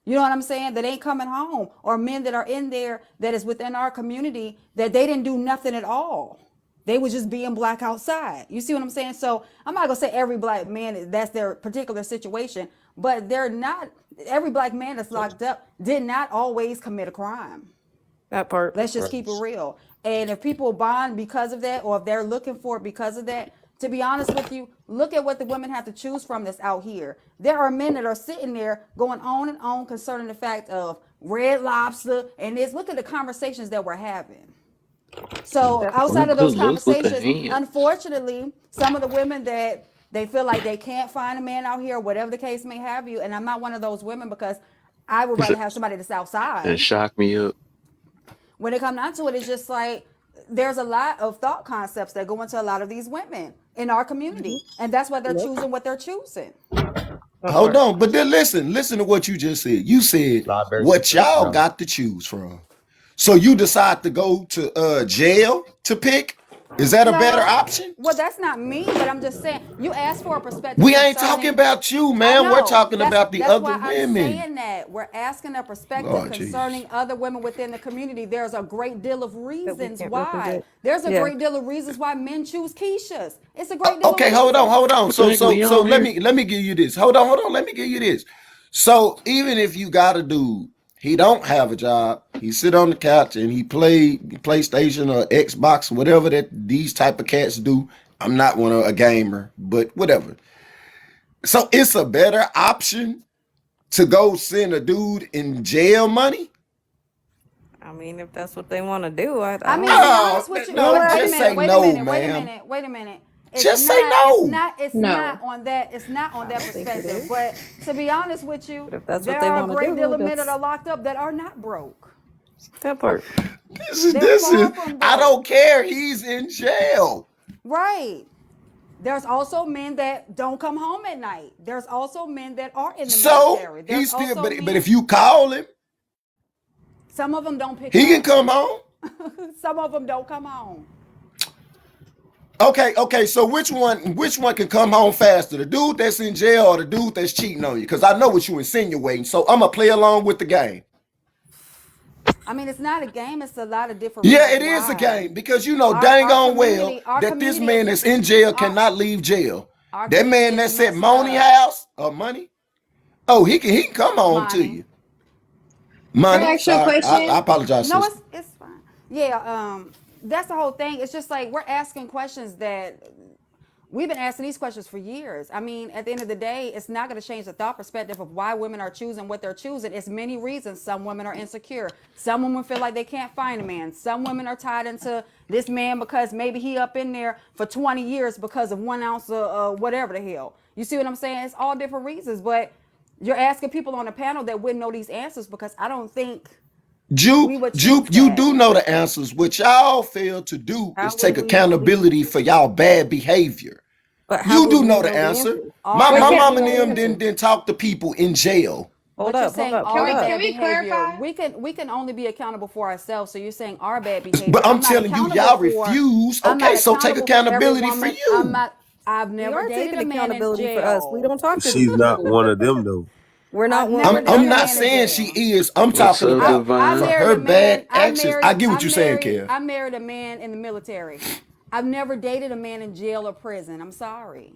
You know what I'm saying? That ain't coming home. Or men that are in there that is within our community that they didn't do nothing at all. They was just being black outside. You see what I'm saying? So I'm not gonna say every black man that's their particular situation, but they're not every black man that's locked up did not always commit a crime. That part. Let's just keep it real. And if people bond because of that, or if they're looking for it because of that, to be honest with you, look at what the women have to choose from that's out here. There are men that are sitting there going on and on concerning the fact of Red Lobster and this. Look at the conversations that we're having. So That's Oh, outside of good those look. Look at the conversations, hand. unfortunately, some of the women that They feel like they can't find a man out here, whatever the case may have you. And I'm not one of those women because I would rather have somebody that's That outside. shocked me up. When it comes down to it, it's just like there's a lot of thought concepts that go into a lot of these women in our community. And that's why they're Yep, choosing what they're choosing. that Hold part. on, but then listen to what you just said. You said Libraries and what stuff. y'all No. got to choose from. So you decide to go to jail to pick? Is that a better No, option? well, that's not me, but I'm just saying you asked for a perspective We ain't talking concerning. about you, I man. We're know talking about the that's other why I'm women. saying that we're asking a perspective Lord Jesus. concerning other women within the community. There's a great deal of That we reasons can't why. represent. There's a Yeah. great deal of reasons why men choose Keishas. It's a great deal of Okay, hold on, reasons. hold on. What the So heck we so on let here? me give you this. Hold on. Let me give you this. So even if you got a dude, he don't have a job, he sit on the couch and he play PlayStation or Xbox, whatever that these type of cats do. I'm not one of a gamer, but whatever. So it's a better option to go send a dude in jail money. I mean, if that's what they want to do, I I mean, don't. to be Oh honest with you, We'll no, let wait a just them minute, say know. wait a no, minute, wait a ma'am. minute, wait a minute. Just say no. It's No. not on that. It's not on I that don't think it perspective. is. But to be honest with you, But if that's what there they are a want to great deal do, of men that that's are locked up that are not broke. that part. They're This is far from I broke. don't care. He's in jail. Right. There's also men that don't come home at night. There's also men that are in the So military. There's he's still also but men, if you call him, some of them don't pick he can up. come home. Some of them don't come home. Okay. So which one can come home faster? The dude that's in jail or the dude that's cheating on you? Because I know what you insinuating. So I'm gonna play along with the game. I mean, it's not a game. It's a lot of different Yeah, reasons it is a why. game because you know dang on well Our that this community is man that's in jail our cannot leave jail. our That community man is that's at messed Money up. House or Money, oh he can come home to Money. you. Can I Money, ask you a sorry, I question? apologize, No, sister. it's fine. Yeah, that's the whole thing. It's just like we're asking questions that we've been asking these questions for years. I mean, at the end of the day, it's not going to change the thought perspective of why women are choosing what they're choosing. It's many reasons. Some women are insecure. Some women feel like they can't find a man. Some women are tied into this man because maybe he up in there for 20 years because of 1 ounce of whatever the hell. You see what I'm saying? It's all different reasons, but you're asking people on the panel that wouldn't know these answers because I don't think we would choose Jupe, you that. do know the answers. What y'all fail to do How is take would we know the accountability for answers? y'all bad behavior. But how You would do we know the know the answer. answers? All My Wait, my bad can, mom and them behavior. didn't talk to people in jail. Hold But you're up, hold saying up, can hold our we up. can bad we behavior. clarify? We can only be accountable for ourselves. So you're saying our bad But behavior. I'm telling you, y'all refuse. I'm not Okay, so take accountable for every accountability for woman. I'm you. not I've We never are dated taking a man in accountability for us. We jail. don't talk to She's these not people. one of them though. We're not I've one never of I'm dated them. a not man in saying she jail. is. I'm What's talking up, I, about I for Divine? married her a man. bad actions. I get what you're saying, Kev. I married a man in the military. I've never dated a man in jail or prison. I'm sorry.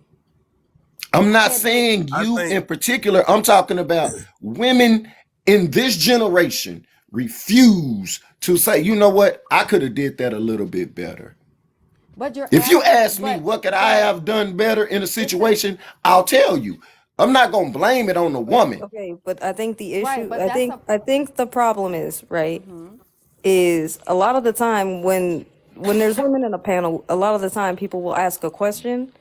I'm I not had to saying I you think in particular. I'm talking about women in this generation refuse to say, you know what, I could have did that a little bit better. but you're If you asking ask me what could I but have done better in a it's a situation, I'll tell you. I'm not gonna blame it on the woman. Okay, but I think the right, issue, but that's a I think the problem is, right, is a lot of the time when there's women in a panel, a lot of the time people will ask a question,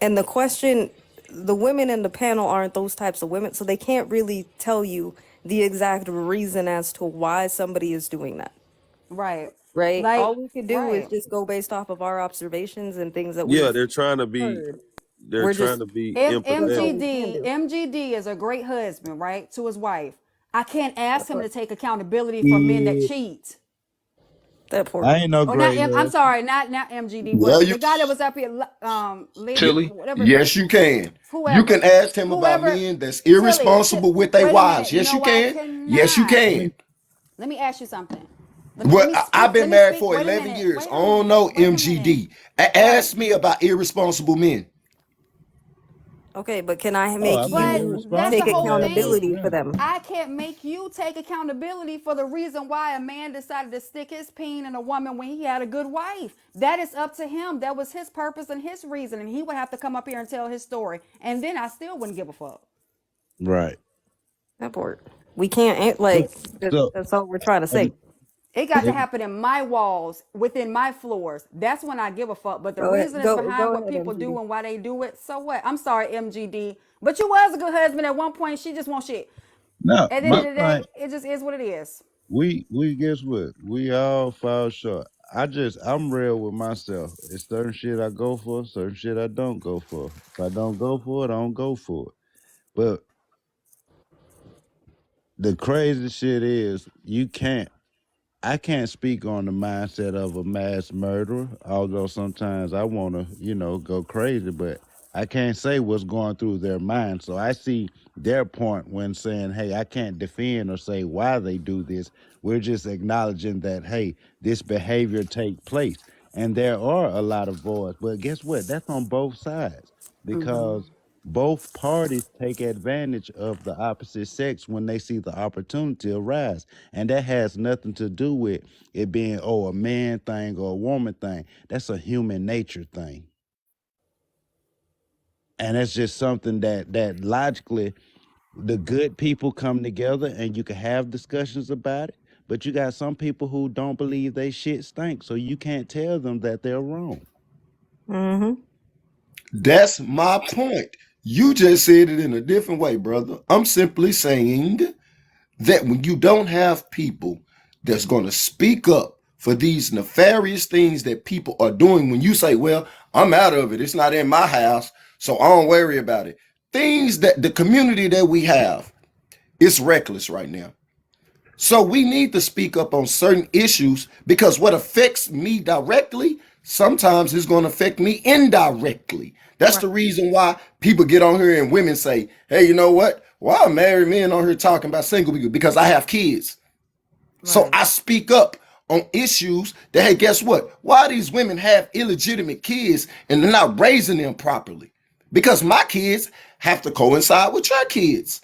and the question, the women in the panel aren't those types of women, so they can't really tell you the exact reason as to why somebody is doing that, right. right? Like All we could do is right. just go based off of our observations and things that yeah, we've they're trying to be heard. they're We're trying just, to be that's all we empathetic. can do. MGD is a great husband, right? To his wife. I can't ask That him part. to take accountability for men that Yeah. cheat. That part. I ain't no Or not great I'm husband. sorry, not MGD, Yeah, but you the guy that was up here, lady, Chili? whatever, yes, you can. You whoever, can ask him about whoever, men that's Tilly, irresponsible with their wait a wives. minute. Yes, you No, I can. Yes, you cannot. can. Let me ask you something. Let Well, me I've speak. been Let me married speak. for Wait a 11 minute. years. Wait I a don't minute. know Wait a minute. MGD. Right. Ask me about irresponsible men. Okay, but can I Oh, make I've been But you that's the take irresponsible whole half the thing. accountability for time. them? I can't make you take accountability for the reason why a man decided to stick his peen in a woman when he had a good wife. That is up to him. That was his purpose and his reason. And he would have to come up here and tell his story. And then I still wouldn't give a fuck. Right. That part. We can't So like so that's all we're trying to uh, say. It got to happen in my walls, within my floors. That's when I give a fuck. But the Go ahead, reason is behind go what ahead, people do MGD. and why they do it. So what? I'm sorry, MGD. But you was a good husband at one point. She just wants shit. No, At the end my of the day, thing, it just is what it is. we guess what? We all fall short. I'm real with myself. It's certain shit I go for, certain shit I don't go for. If I don't go for it, I don't go for it. But the crazy shit is I can't speak on the mindset of a mass murderer, although sometimes I want to, go crazy, but I can't say what's going through their mind. So I see their point when saying, hey, I can't defend or say why they do this. We're just acknowledging that, hey, this behavior take place. And there are a lot of voids. But guess what? That's on both sides because both parties take advantage of the opposite sex when they see the opportunity arise. And that has nothing to do with it being, a man thing or a woman thing. That's a human nature thing. And that's just something that logically the good people come together and you can have discussions about it. But you got some people who don't believe they shit stinks, so you can't tell them that they're wrong. Mm-hmm. That's my point. You just said it in a different way, brother. I'm simply saying that when you don't have people that's going to speak up for these nefarious things that people are doing, when you say, well, I'm out of it, it's not in my house, so I don't worry about it. Things that the community that we have, it's reckless right now. So we need to speak up on certain issues because what affects me directly sometimes is going to affect me indirectly. That's Right. the reason why people get on here and women say, hey, you know what? Why are married men on here talking about single people? Because I have kids. So Right. I speak up on issues that, hey, guess what? Why these women have illegitimate kids and they're not raising them properly? Because my kids have to coincide with your kids.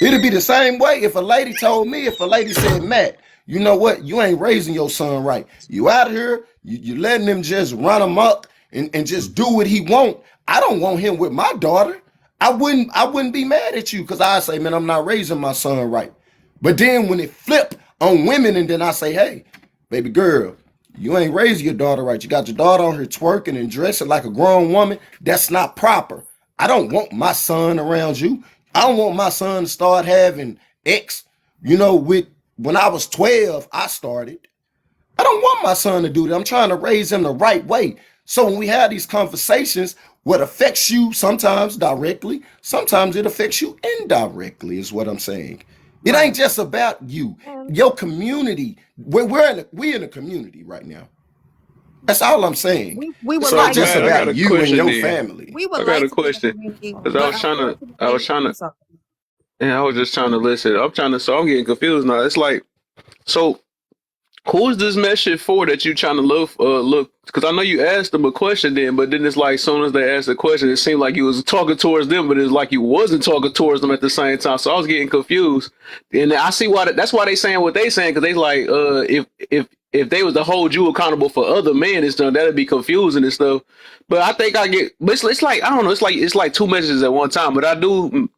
It'd be the same way if a lady told me, if a lady said, Matt, you know what? You ain't raising your son right. You out here, you letting him just run amok and just do what he want. I don't want him with my daughter. I wouldn't be mad at you because I say, man, I'm not raising my son right. But then when it flip on women and then I say, hey, baby girl, you ain't raising your daughter right. You got your daughter on here twerking and dressing like a grown woman. That's not proper. I don't want my son around you. I don't want my son to start having X. With when I was 12, I started. I don't want my son to do that. I'm trying to raise him the right way. So when we have these conversations, what affects you sometimes directly, sometimes it affects you indirectly, is what I'm saying. It ain't Right. just about you, And your community. We in a community right now. That's all I'm saying. we would It's not So like just to Matt, I got about a you and question your then. family. we would I got like a to be in a question community, because but unfortunately, I'm sorry. I was just trying to listen. So I'm getting confused now. It's like, so who is this message for that you trying to look? Because I know you asked them a question then, but then it's like, soon as they asked the question, it seemed like you was talking towards them, but it's like you wasn't talking towards them at the same time. So I was getting confused, and I see why. That's why they saying what they saying, because they like, if they was to hold you accountable for other men and stuff, that'd be confusing and stuff. But I think I get, but it's like, I don't know, it's like two messages at one time. But I do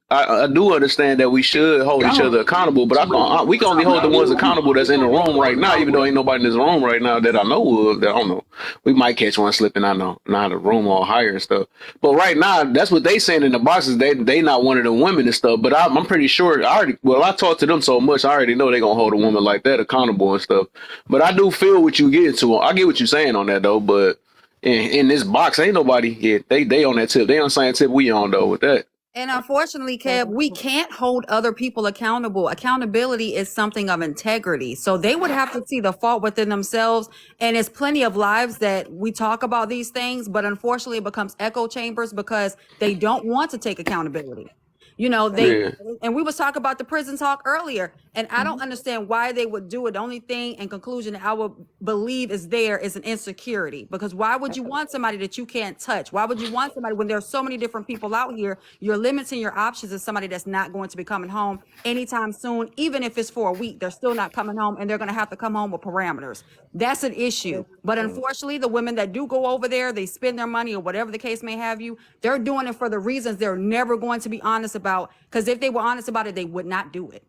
understand that we should hold each other accountable. But we can only hold the ones accountable that's in the room right now. Even though ain't nobody in this room right now that I know of. That I don't know. We might catch one slipping. I know, not the room all higher and stuff. But right now, that's what they saying in the boxes. They not one of the women and stuff. But I'm pretty sure. I talked to them so much. I already know they gonna hold a woman like that accountable and stuff. But I do feel what you get to. I get what you're saying on that though. But in this box, ain't nobody yet. They on that tip. They on the same tip we on though with that. And unfortunately, Kev, we can't hold other people accountable. Accountability is something of integrity. So they would have to see the fault within themselves. And there's plenty of lives that we talk about these things, but unfortunately it becomes echo chambers because they don't want to take accountability. They Yeah. and we was talking about the prison talk earlier, and I don't Mhm. understand why they would do it. The only thing in conclusion I would believe is there is an insecurity, because why would you want somebody that you can't touch? Why would you want somebody when there's so many different people out here? You're limiting your options as somebody that's not going to be coming home anytime soon. Even if it's for a week, they're still not coming home, and they're going to have to come home with parameters. That's an issue. But unfortunately, the women that do go over there, they spend their money or whatever the case may have you, they're doing it for the reasons they're never going to be honest about. Because if they were honest about it, they would not do it.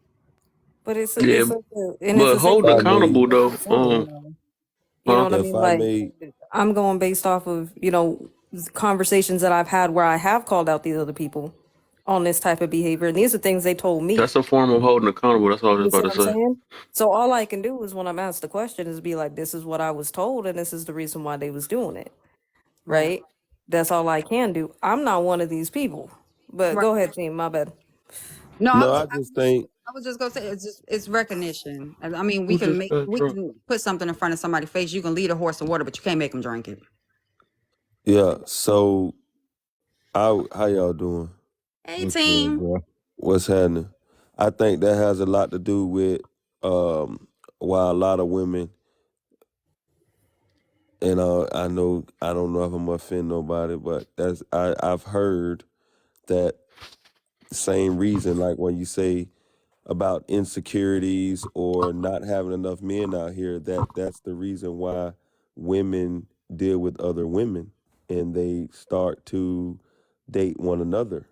But it's Yeah, it's like and it's but the same holding If I thing with may, accountable what though. I'm saying. You know Huh? what I if mean? I Like may, I'm going based off of conversations that I've had where I have called out these other people on this type of behavior, and these are things they told me. That's a form of holding accountable. That's what I was You just see about what I'm to say. saying? So all I can do is when I'm asked the question is be like, this is what I was told, and this is the reason why they was doing it. Right. Right? That's all I can do. I'm not one of these people. But Right. go ahead, team. My bad. No, no, I just think, I was just gonna say it's recognition. I mean, Who just got we drunk? can put something in front of somebody's face. You can lead a horse to water, but you can't make them drink it. yeah. So, how y'all doing? Hey, What's good, team. bro? What's happening? I think that has a lot to do with why a lot of women, and I don't know if I'm gonna offend nobody, but I've heard that same reason, like when you say about insecurities or not having enough men out here, that's the reason why women deal with other women and they start to date one another.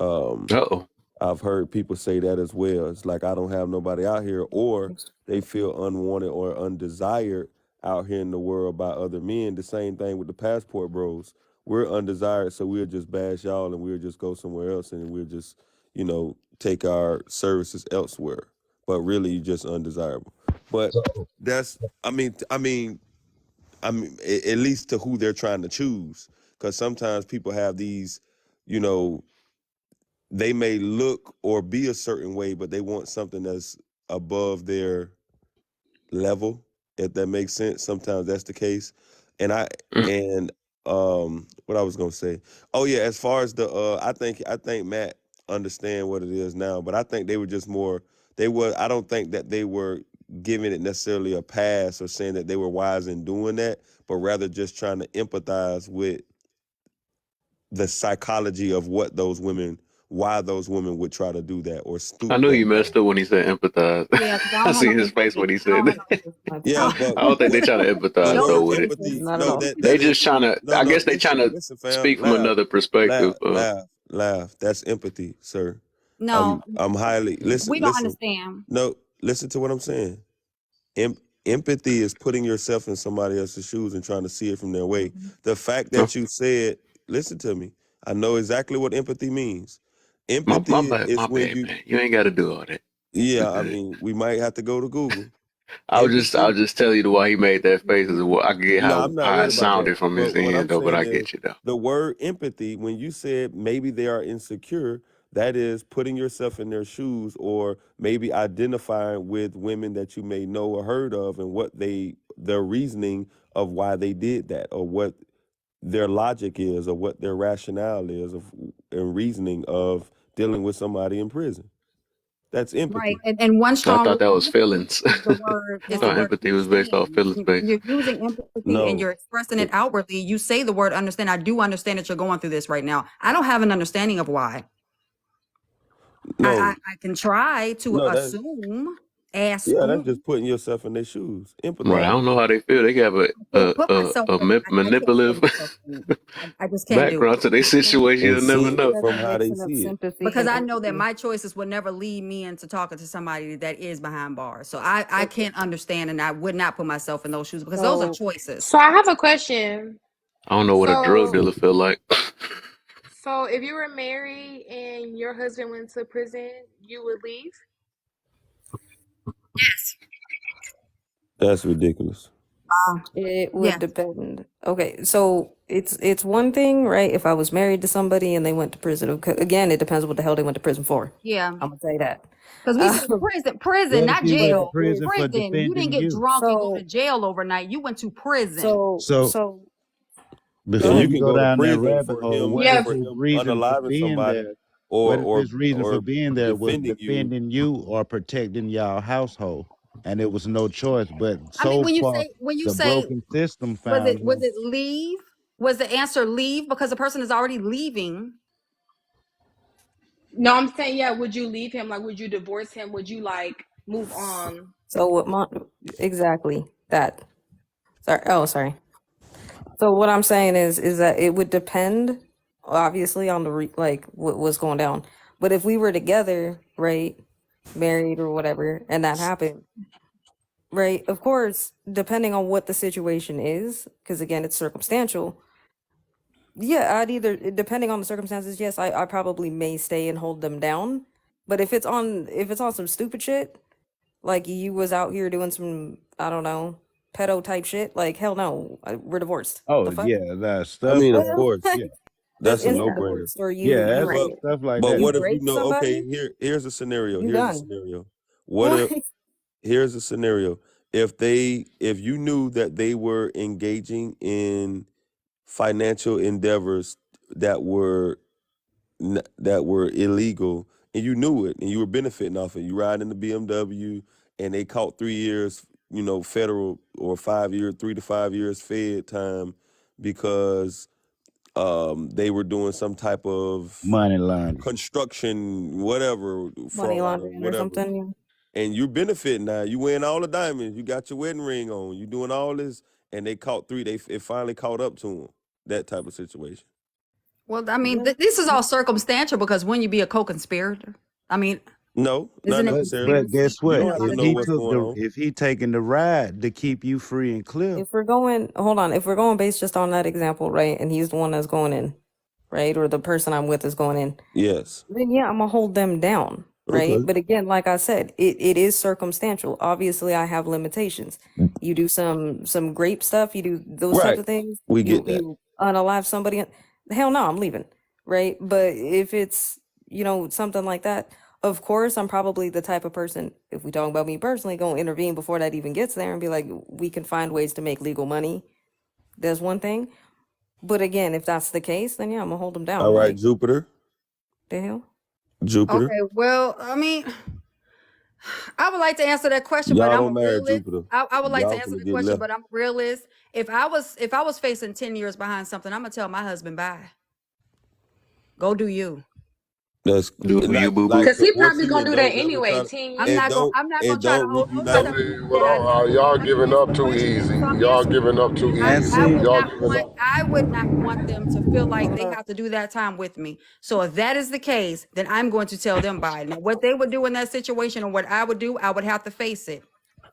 Um, Uh-oh. I've heard people say that as well. It's like I don't have nobody out here, or they feel unwanted or undesired out here in the world by other men. The same thing with the passport bros. We're undesired, so we'll just bash y'all and we'll just go somewhere else and we'll just, take our services elsewhere. But really, you're just undesirable. But So, that's, at least to who they're trying to choose, because sometimes people have these, you know, they may look or be a certain way, but they want something that's above their level, if that makes sense. Sometimes that's the case. And Mm. and what I was gonna say. Oh yeah, as far as the I think Matt understand what it is now, but I think they were just more I don't think that they were giving it necessarily a pass or saying that they were wise in doing that, but rather just trying to empathize with the psychology of why those women would try to do that or I stoop knew that you low. messed up when he said empathize. Yeah, because I I don't have no seen his face empathy. when he I don't said have no that. empathy. Yeah, but I don't think they trying to the empathize though word with it. empathy, Not at no, all. They that is just trying to. no, I no. guess they trying to Listen, fam, speak from another perspective. laugh. That's empathy, sir. No, I'm highly we don't listen. understand. No, listen to what I'm saying. Em- Empathy is putting yourself in somebody else's shoes and trying to see it from their way. Mhm. The fact Huh? that you said, listen to me. I know exactly what empathy means. My Empathy bad, is my when bad, man. You ain't got to do all that. You yeah, I good. mean, we might have to go to Google. I Empathy. was just telling you the why he made that face is what I get No, how I'm not how worried it about that. sounded from his But what I'm end though. But saying I is get you though. the word empathy, when you said maybe they are insecure, that is putting yourself in their shoes or maybe identifying with women that you may know or heard of and their reasoning of why they did that or what their logic is or what their rationale is and reasoning of dealing with somebody in prison. That's Right. empathy. And one I strong thought word that was for empathy feelings. is I the thought word empathy was based off understand. feelings based. You're using empathy and No. you're expressing it outwardly. You say the word understand. I do understand that you're going through this right now. I don't have an understanding of why. No. I can try to No, assume, that's assume. just putting yourself in their shoes. Right. I Empathize. don't know how they feel. They have Can't put myself I can't put manipulative myself in it. I just can't do it. background to their situation. And You'll never seeing it know. from Together how they mixing up see it. sympathy Because and I know that empathy. my choices would never lead me into talking to somebody that is behind bars. So I can't understand and I would not put myself in those shoes because those are So choices. So I have a question. I don't know what a drug So, dealer feel like. so if you were married and your husband went to prison, you would leave? That's ridiculous. it would Yeah. depend. Okay, so it's one thing, right? If I was married to somebody and they went to prison, okay, again, it depends what the hell they went to prison for. Yeah. I'm gonna say that. Because we said Um, prison, what if not you went to jail. prison for Prison. You didn't defending get you? drunk and go to so jail overnight. You went to prison. so So so go And before you ahead. you can go go to down that prison rabbit for hole, him what Yeah, if for his him reason for unaliving being somebody there? or What if his or reason for or being there was defending you. defending you or protecting y'all household, and it was no choice? But I mean, so far, when you the say broken system found was him. it leave? Was the answer leave? Because the person is already leaving. no, I'm saying, yeah, would you leave him? Like, would you divorce him? Would you like move on? So what exactly that? Sorry. Oh, sorry. So what I'm saying is that it would depend, obviously, on the like what's going down. But if we were together, right? married or whatever, and that happened, right? Of course, depending on what the situation is, because again, it's circumstantial. Yeah, I'd either, depending on the circumstances, yes, I probably may stay and hold them down. But if it's on some stupid shit, like you was out here doing some, I don't know, pedo type shit, like hell no, we're divorced. Oh The fuck? yeah, that I stuff. mean, of Well, course, yeah, that's that's a instant no-brainer. divorce, or Yeah, you that's But right, stuff like but that. you what if you break know? Okay, somebody, here's a scenario. you Here's a done. scenario. What if here's a scenario? If you knew that they were engaging in financial endeavors that were that were illegal, and you knew it, and you were benefiting off it. You ride in the BMW, and they caught 3 years, federal, or 5 years, 3 to 5 years Fed time because they were doing some type of Money laundering. construction, whatever, Money fraud or laundering or whatever. something. And you're benefiting now. You wearing all the diamonds. You got your wedding ring on. You doing all this, and they caught three. It finally caught up to them. That type of situation. Well, I mean, Yeah. this is all circumstantial because when you be a co-conspirator, I mean, No, not isn't it necessarily. But conspiracy guess You what? in don't a have lot to If of know he what's different? took going the, on. if he taking the ride to keep you free and clear, If we're going, hold on, if we're going based just on that example, right, and he's the one that's going in, right, or the person I'm with is going in, Yes. then yeah, I'm gonna hold them down, right? Okay. But again, like I said, it is circumstantial. Obviously, I have limitations. You do some grape stuff, you do those types Right. of things, We you get that. you unalive somebody, hell no, I'm leaving, right? But if it's, something like that, of course, I'm probably the type of person, if we talk about me personally, gonna intervene before that even gets there and be like, we can find ways to make legal money. There's one thing. But again, if that's the case, then yeah, I'm gonna hold them down. All right, Like, Jupiter. the hell? Jupiter. Okay, well, I mean, I would like to answer that question, but Y'all I'm a don't marry realist. Jupiter. I would like to Y'all answer finna the get question, left. but I'm a realist. If I was facing 10 years behind something, I'm gonna tell my husband, bye. Go do you. That's Do you, not boo like boo? Cause he support probably you gonna and do that don't never anyway. try to 10 years. I'm not and gonna try to don't hold on to reunite. something Okay, that I well, know. y'all Let me giving answer up the too question. easy. So I'm Y'all answering giving it. up too and easy. I see, would Y'all not giving want up. I would not want them to feel like they Uh, have to do that time with me. So if that is the case, then I'm going to tell them bye. Now what they would do in that situation or what I would do, I would have to face it.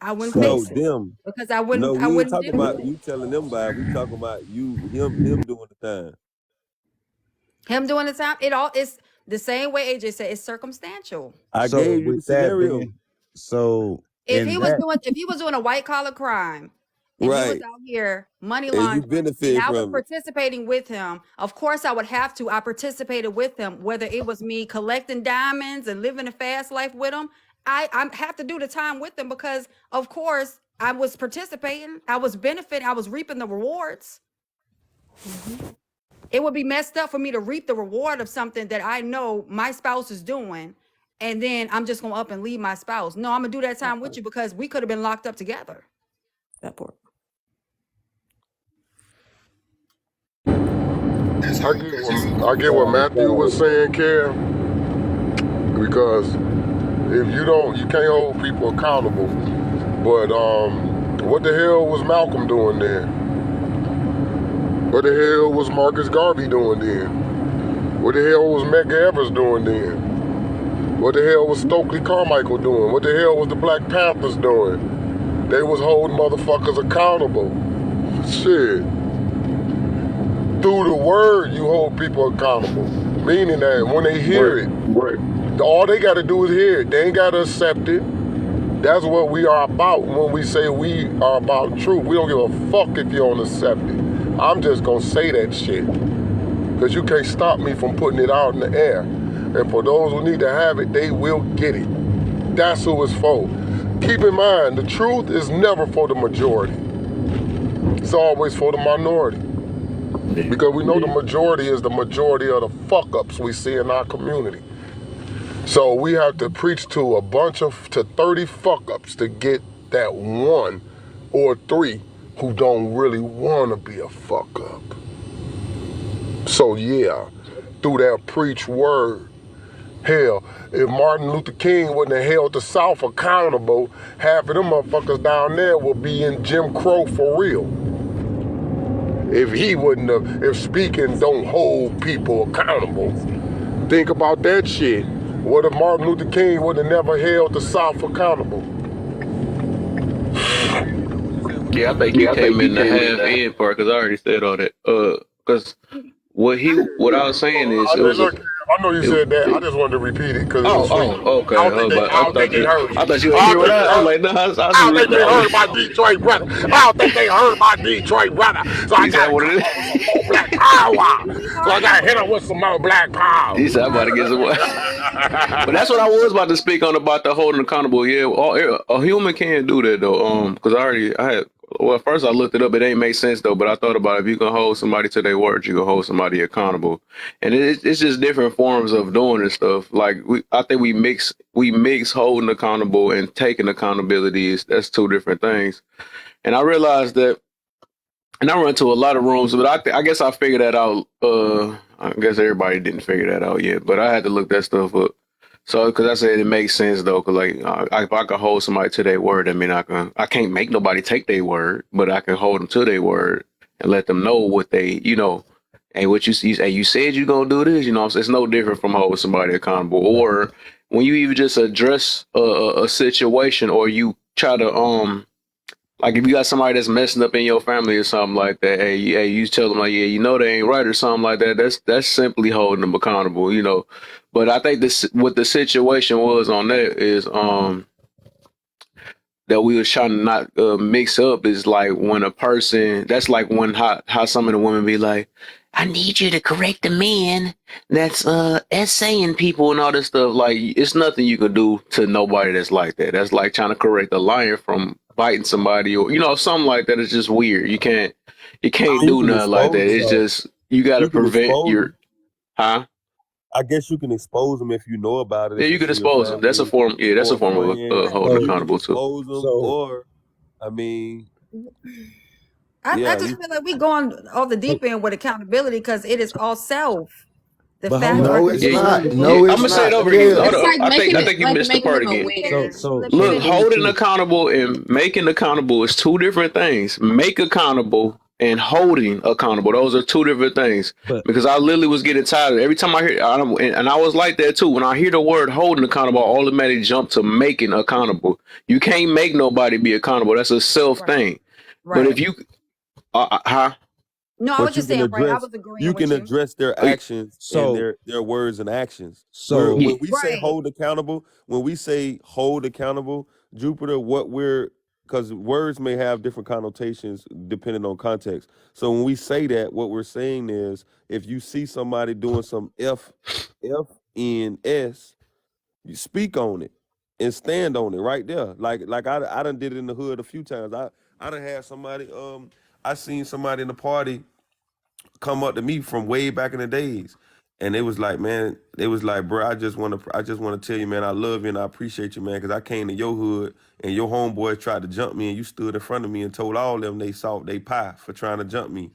I wouldn't No, face face it it. them. because No, I we ain't wouldn't talking do about it. you telling them bye. We talking about him doing the time. Him doing the time, it all is the same way AJ said, it's circumstantial. I so gave you the with that scenario. being, so in that, If he was doing a white collar crime and he was Right. out here money And you laundering and benefit I was from it. participating with him, of course I would have to. I participated with him, whether it was me collecting diamonds and living a fast life with him. I have to do the time with him because of course I was participating, I was benefiting, I was reaping the rewards. Hmm. It would be messed up for me to reap the reward of something that I know my spouse is doing. And then I'm just gonna up and leave my spouse. No, I'm gonna do that time That with part. you because we could have been locked up together. That part. I get what Matthew was saying, Cam, because if you don't, you can't hold people accountable. But what the hell was Malcolm doing then? What the hell was Marcus Garvey doing then? What the hell was Medgar Evers doing then? What the hell was Stokely Carmichael doing? What the hell was the Black Panthers doing? They was holding motherfuckers accountable. Shit. Through the word, you hold people accountable. Meaning that when they hear it, all they got to do is hear it. They ain't got to accept it. That's what we are about when we say we are about truth. We don't give a fuck if you don't accept it. I'm just going to say that shit. Because you can't stop me from putting it out in the air. And for those who need to have it, they will get it. That's who it's for. Keep in mind, the truth is never for the majority. It's always for the minority. Because we know the majority is the majority of the fuck-ups we see in our community. So we have to preach to to 30 fuck-ups to get that one or three who don't really want to be a fuck-up. So yeah, through that preach word, hell, if Martin Luther King wouldn't have held the South accountable, half of them motherfuckers down there would be in Jim Crow for real. If he wouldn't have, if speaking don't hold people accountable. Think about that shit. What if Martin Luther King would have never held the South accountable? Yeah, I think you came in the half end part because I already said all that. Because what I was saying is I it mean, was a look, I know you it, said that. I just wanted to repeat it because it was sweet. okay. I don't think they heard you. I thought you ain't I hear don't what think they I was heard. like. No, I was I don't think they heard just. my Detroit brother. I don't think they heard my Detroit brother. So I He said I got to come wanted. up with some more black power. We So I heard got to hit it. them with some more black power. He said I'm We about to heard get what some. you said. But that's what I was about to speak on about the holding accountable. Yeah, a human can't do that though. Because I had. Well, first I looked it up. It ain't make sense though. But I thought about it. If you can hold somebody to their word, you can hold somebody accountable. And it's just different forms of doing this stuff. Like I think we mix holding accountable and taking accountability. That's two different things. And I realized that. And I run to a lot of rooms, but I guess I figured that out. I guess everybody didn't figure that out yet, but I had to look that stuff up. So, because I said it makes sense though, because like if I can hold somebody to their word, I mean I can't make nobody take their word, but I can hold them to their word and let them know what they, hey, what you see, hey, you said you gonna do this, so it's no different from holding somebody accountable, or when you even just address a situation, or you try to like if you got somebody that's messing up in your family or something like that, hey, you tell them like, yeah, they ain't right or something like that. That's simply holding them accountable. But I think this what the situation was on that is that we was trying to not mix up is like when a person that's like when how some of the women be like, I need you to correct the man that's essaying people and all this stuff. Like it's nothing you can do to nobody that's like that. That's like trying to correct a lion from biting somebody or something like that. It's just weird. You can't You do can nothing like that. expose It's them. just you got to You can prevent expose your them. huh. I guess you can expose them if you know about it, Yeah, if you it's could in your expose them. That's a family form. Yeah, that's or a a form of friend. Right. holding You can accountable too. expose them, So or I mean, I yeah, just you. feel like we going off the deep end with accountability because it is all self. The but hold fact on. of No, the it's Yeah, So not. matter so yeah. No, I'm it's gonna say not. it over It again. Hold It's is. on. like I think making I it think you missed the part them again. aware. let me so Look, let finish. me holding see. accountable and making accountable is two different things. Make accountable and holding accountable. Those are two different things. But Because I literally was getting tired of every time I hear, and I was like that too. When I hear the word holding accountable, I automatically jump to making accountable. You can't make nobody be accountable. That's a self Right. thing. But if Right. you, huh? No, I was But you just can saying, right. I address was agreeing you with can you. address their Oh, actions and so their words and actions. Where so yeah, when we say Right. hold accountable, when we say hold accountable, Jupiter, what we're because words may have different connotations depending on context. So when we say that, what we're saying is if you see somebody doing some FNS, you speak on it and stand on it right there. Like I done did it in the hood a few times. I done had somebody I seen somebody in the party come up to me from way back in the days. And it was like, man, they was like, bro, I just want to tell you, man, I love you and I appreciate you, man, because I came to your hood and your homeboys tried to jump me and you stood in front of me and told all them they salt they pie for trying to jump me.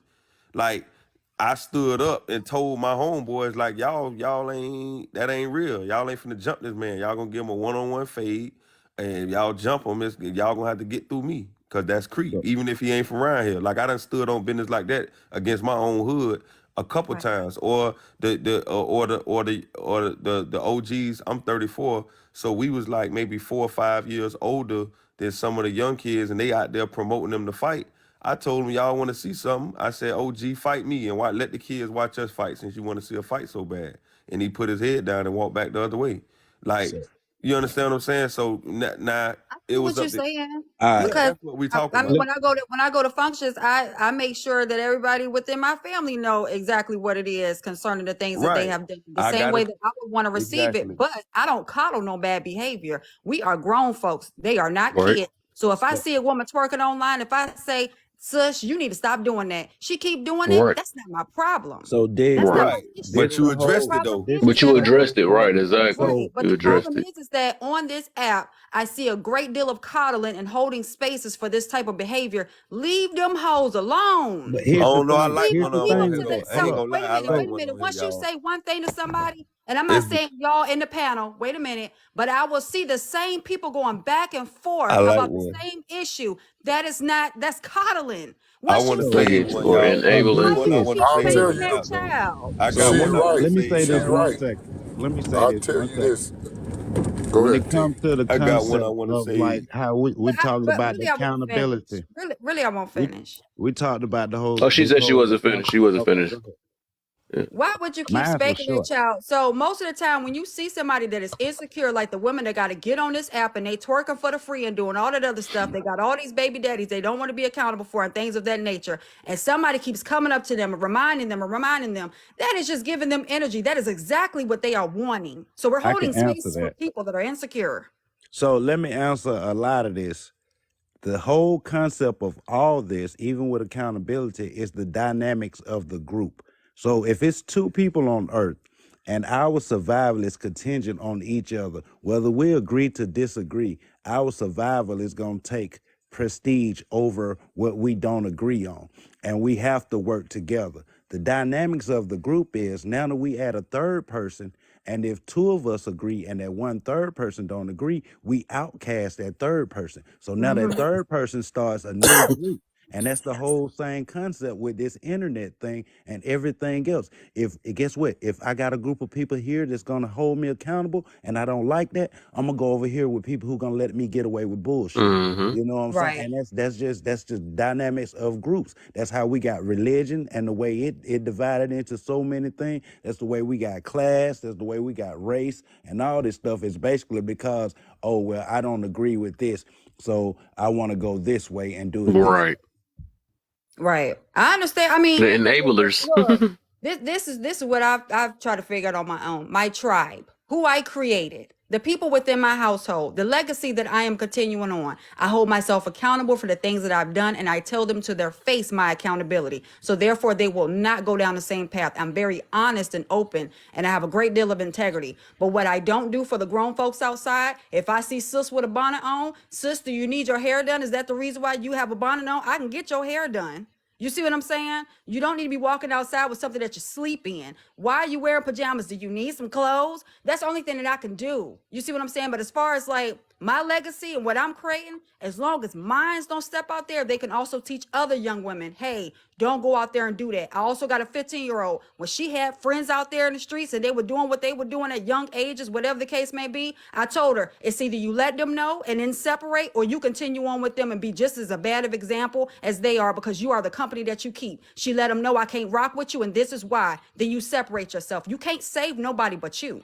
Like I stood up and told my homeboys, like, y'all ain't real. Y'all ain't finna jump this man. Y'all gonna give him a one-on-one fade and y'all jump him, y'all gonna have to get through me. Cause that's creep, so even if he ain't from around here. Like I done stood on business like that against my own hood a couple Right. times. Or the OGs. I'm 34, so we was like maybe 4 or 5 years older than some of the young kids, and they out there promoting them to fight. I told them, y'all want to see something? I said, OG, fight me and let the kids watch us fight since you want to see a fight so bad. And he put his head down and walked back the other way. Like, so you understand what I'm saying? So now I it see was what you're up to, saying all right. yeah, because that's what we I, talking I mean, about. Let, when I go to functions, I make sure that everybody within my family know exactly what it is concerning the things that they Right. have done. The I same got way it. that I would want to receive it, Exactly. but I don't coddle no bad behavior. We are grown folks; they are not right. kids. So if I so see a woman twerking online, if I say, "Sus, you need to stop doing that," she keep doing it. Right. That's not my problem. so That's Dead, not Right. my Right. issue. But this you the The addressed whole it problem though. is But that you the on whole addressed it point. right. Exactly. right, So but You the addressed problem it. is that on this app, I see a great deal of coddling and holding spaces for this type of behavior. Leave them hoes alone. but I here's the don't know. I thing. like Leave Here's them, one the of them leave them on thing here to though. though. that. I ain't Hold So up. gonna lie. wait a I minute, like So wait a one minute. on here, Once you y'all. say one thing to somebody, and I'm not It's saying y'all in the panel, wait a minute, but I will see the same people going back and I forth like about the one. same issue. That is not, that's coddling. I Once want you to so I see say get it, you. one, Or y'all. so It's enabling. why get you one I this. want to keep I'll say tell on spanking the that you. app though. child? I So got She let one I want right. to let me say, say She this y'all. one right. second. let me say I'll this tell one you second. this. Go When it ahead, T. comes to the I got one I concept want to of like say. how we But, talked but about the really, I won't finish. accountability, Really, I won't we finish. we talked about the Oh, whole she this said she whole wasn't finished. She wasn't okay, finished. go ahead. Yeah. Why would you keep Mine was spanking that short. child? So most of the time, when you see somebody that is insecure, like the women that got to get on this app and they twerking for the free and doing all that other stuff, they got all these baby daddies they don't want to be accountable for and things of that nature. And somebody keeps coming up to them and reminding them. That is just giving them energy. That is exactly what they are wanting. So we're I can holding answer spaces for that. people that are insecure. So let me answer a lot of this. The whole concept of all this, even with accountability, is the dynamics of the group. So if it's two people on earth and our survival is contingent on each other, whether we agree to disagree, our survival is going to take prestige over what we don't agree on. And we have to work together. The dynamics of the group is now that we add a third person, and if two of us agree and that one third person don't agree, we outcast that third person. So now that third person starts a new group. And that's the whole same concept with this internet thing and everything else. If guess what? If I got a group of people here that's gonna hold me accountable and I don't like that, I'm gonna go over here with people who gonna let me get away with bullshit. Mm-hmm. You know what I'm saying? Right. And that's just dynamics of groups. That's how we got religion and the way it divided into so many things. That's the way we got class. That's the way we got race and all this stuff is basically because, oh well, I don't agree with this, so I want to go this way and do it this way. Right. Right. I understand. I The mean, enablers. look, this is what I've tried to figure out on my own. My tribe, who I created, the people within my household, the legacy that I am continuing on. I hold myself accountable for the things that I've done, and I tell them to their face my accountability. So therefore, they will not go down the same path. I'm very honest and open, and I have a great deal of integrity. But what I don't do for the grown folks outside, if I see sis with a bonnet on, sister, you need your hair done. Is that the reason why you have a bonnet on? I can get your hair done. You see what I'm saying? You don't need to be walking outside with something that you sleep in. Why are you wearing pajamas? Do you need some clothes? That's the only thing that I can do. You see what I'm saying? But as far as like my legacy and what I'm creating, as long as minds don't step out there, they can also teach other young women, hey, don't go out there and do that. I also got a 15-year-old. When she had friends out there in the streets and they were doing what they were doing at young ages, whatever the case may be, I told her it's either you let them know and then separate, or you continue on with them and be just as a bad of example as they are, because you are the company that you keep. She let them know, I can't rock with you, and this is why. Then you separate yourself. You can't save nobody but you.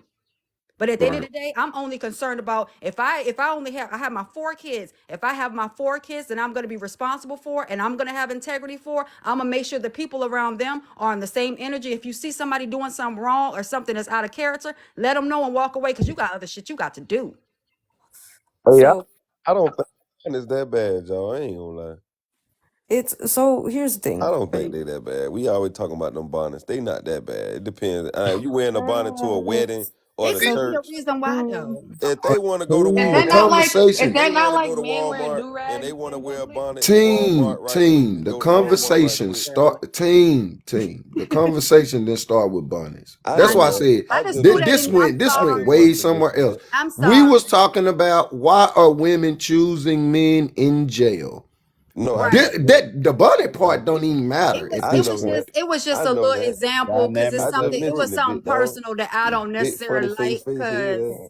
But at the end of Right. the day, I'm only concerned about if I only have I have my 4 kids. If I have my 4 kids that I'm going to be responsible for and I'm going to have integrity for, I'm going to make sure the people around them are on the same energy. If you see somebody doing something wrong or something that's out of character, let them know and walk away, because you got other shit you got to do. Hey, So I don't think mine is that bad, y'all. I ain't gonna lie. here's the I thing, don't think right? they that bad. We always talking about them bonnets. They not that bad. It depends. You wearing a bonnet to a wedding It's or It the could so be a church. reason why though. If they want to go to Is The that Walmart, not like is conversation, they that not want to like go to men wearing Walmart do and they rags want to and wear a something? bonnet to team, Walmart right quick team, and the go to Walmart right conversation quick. start, team. The conversation didn't start with bunnies. I That's I know why I know. that. said I I just just threw was that this in there. I'm went this I went just sorry. way must have somewhere missed else. that. I'm We was sorry. talking about why are women choosing men in jail. No, I Right. got that. The bunny No, part don't even matter at I It this know was point. that. just I a know little that. example, because I it's dynamics just of something, the it was group. mentioned it, something big dog. personal that I don't Big funny necessarily face like, face. because Yeah.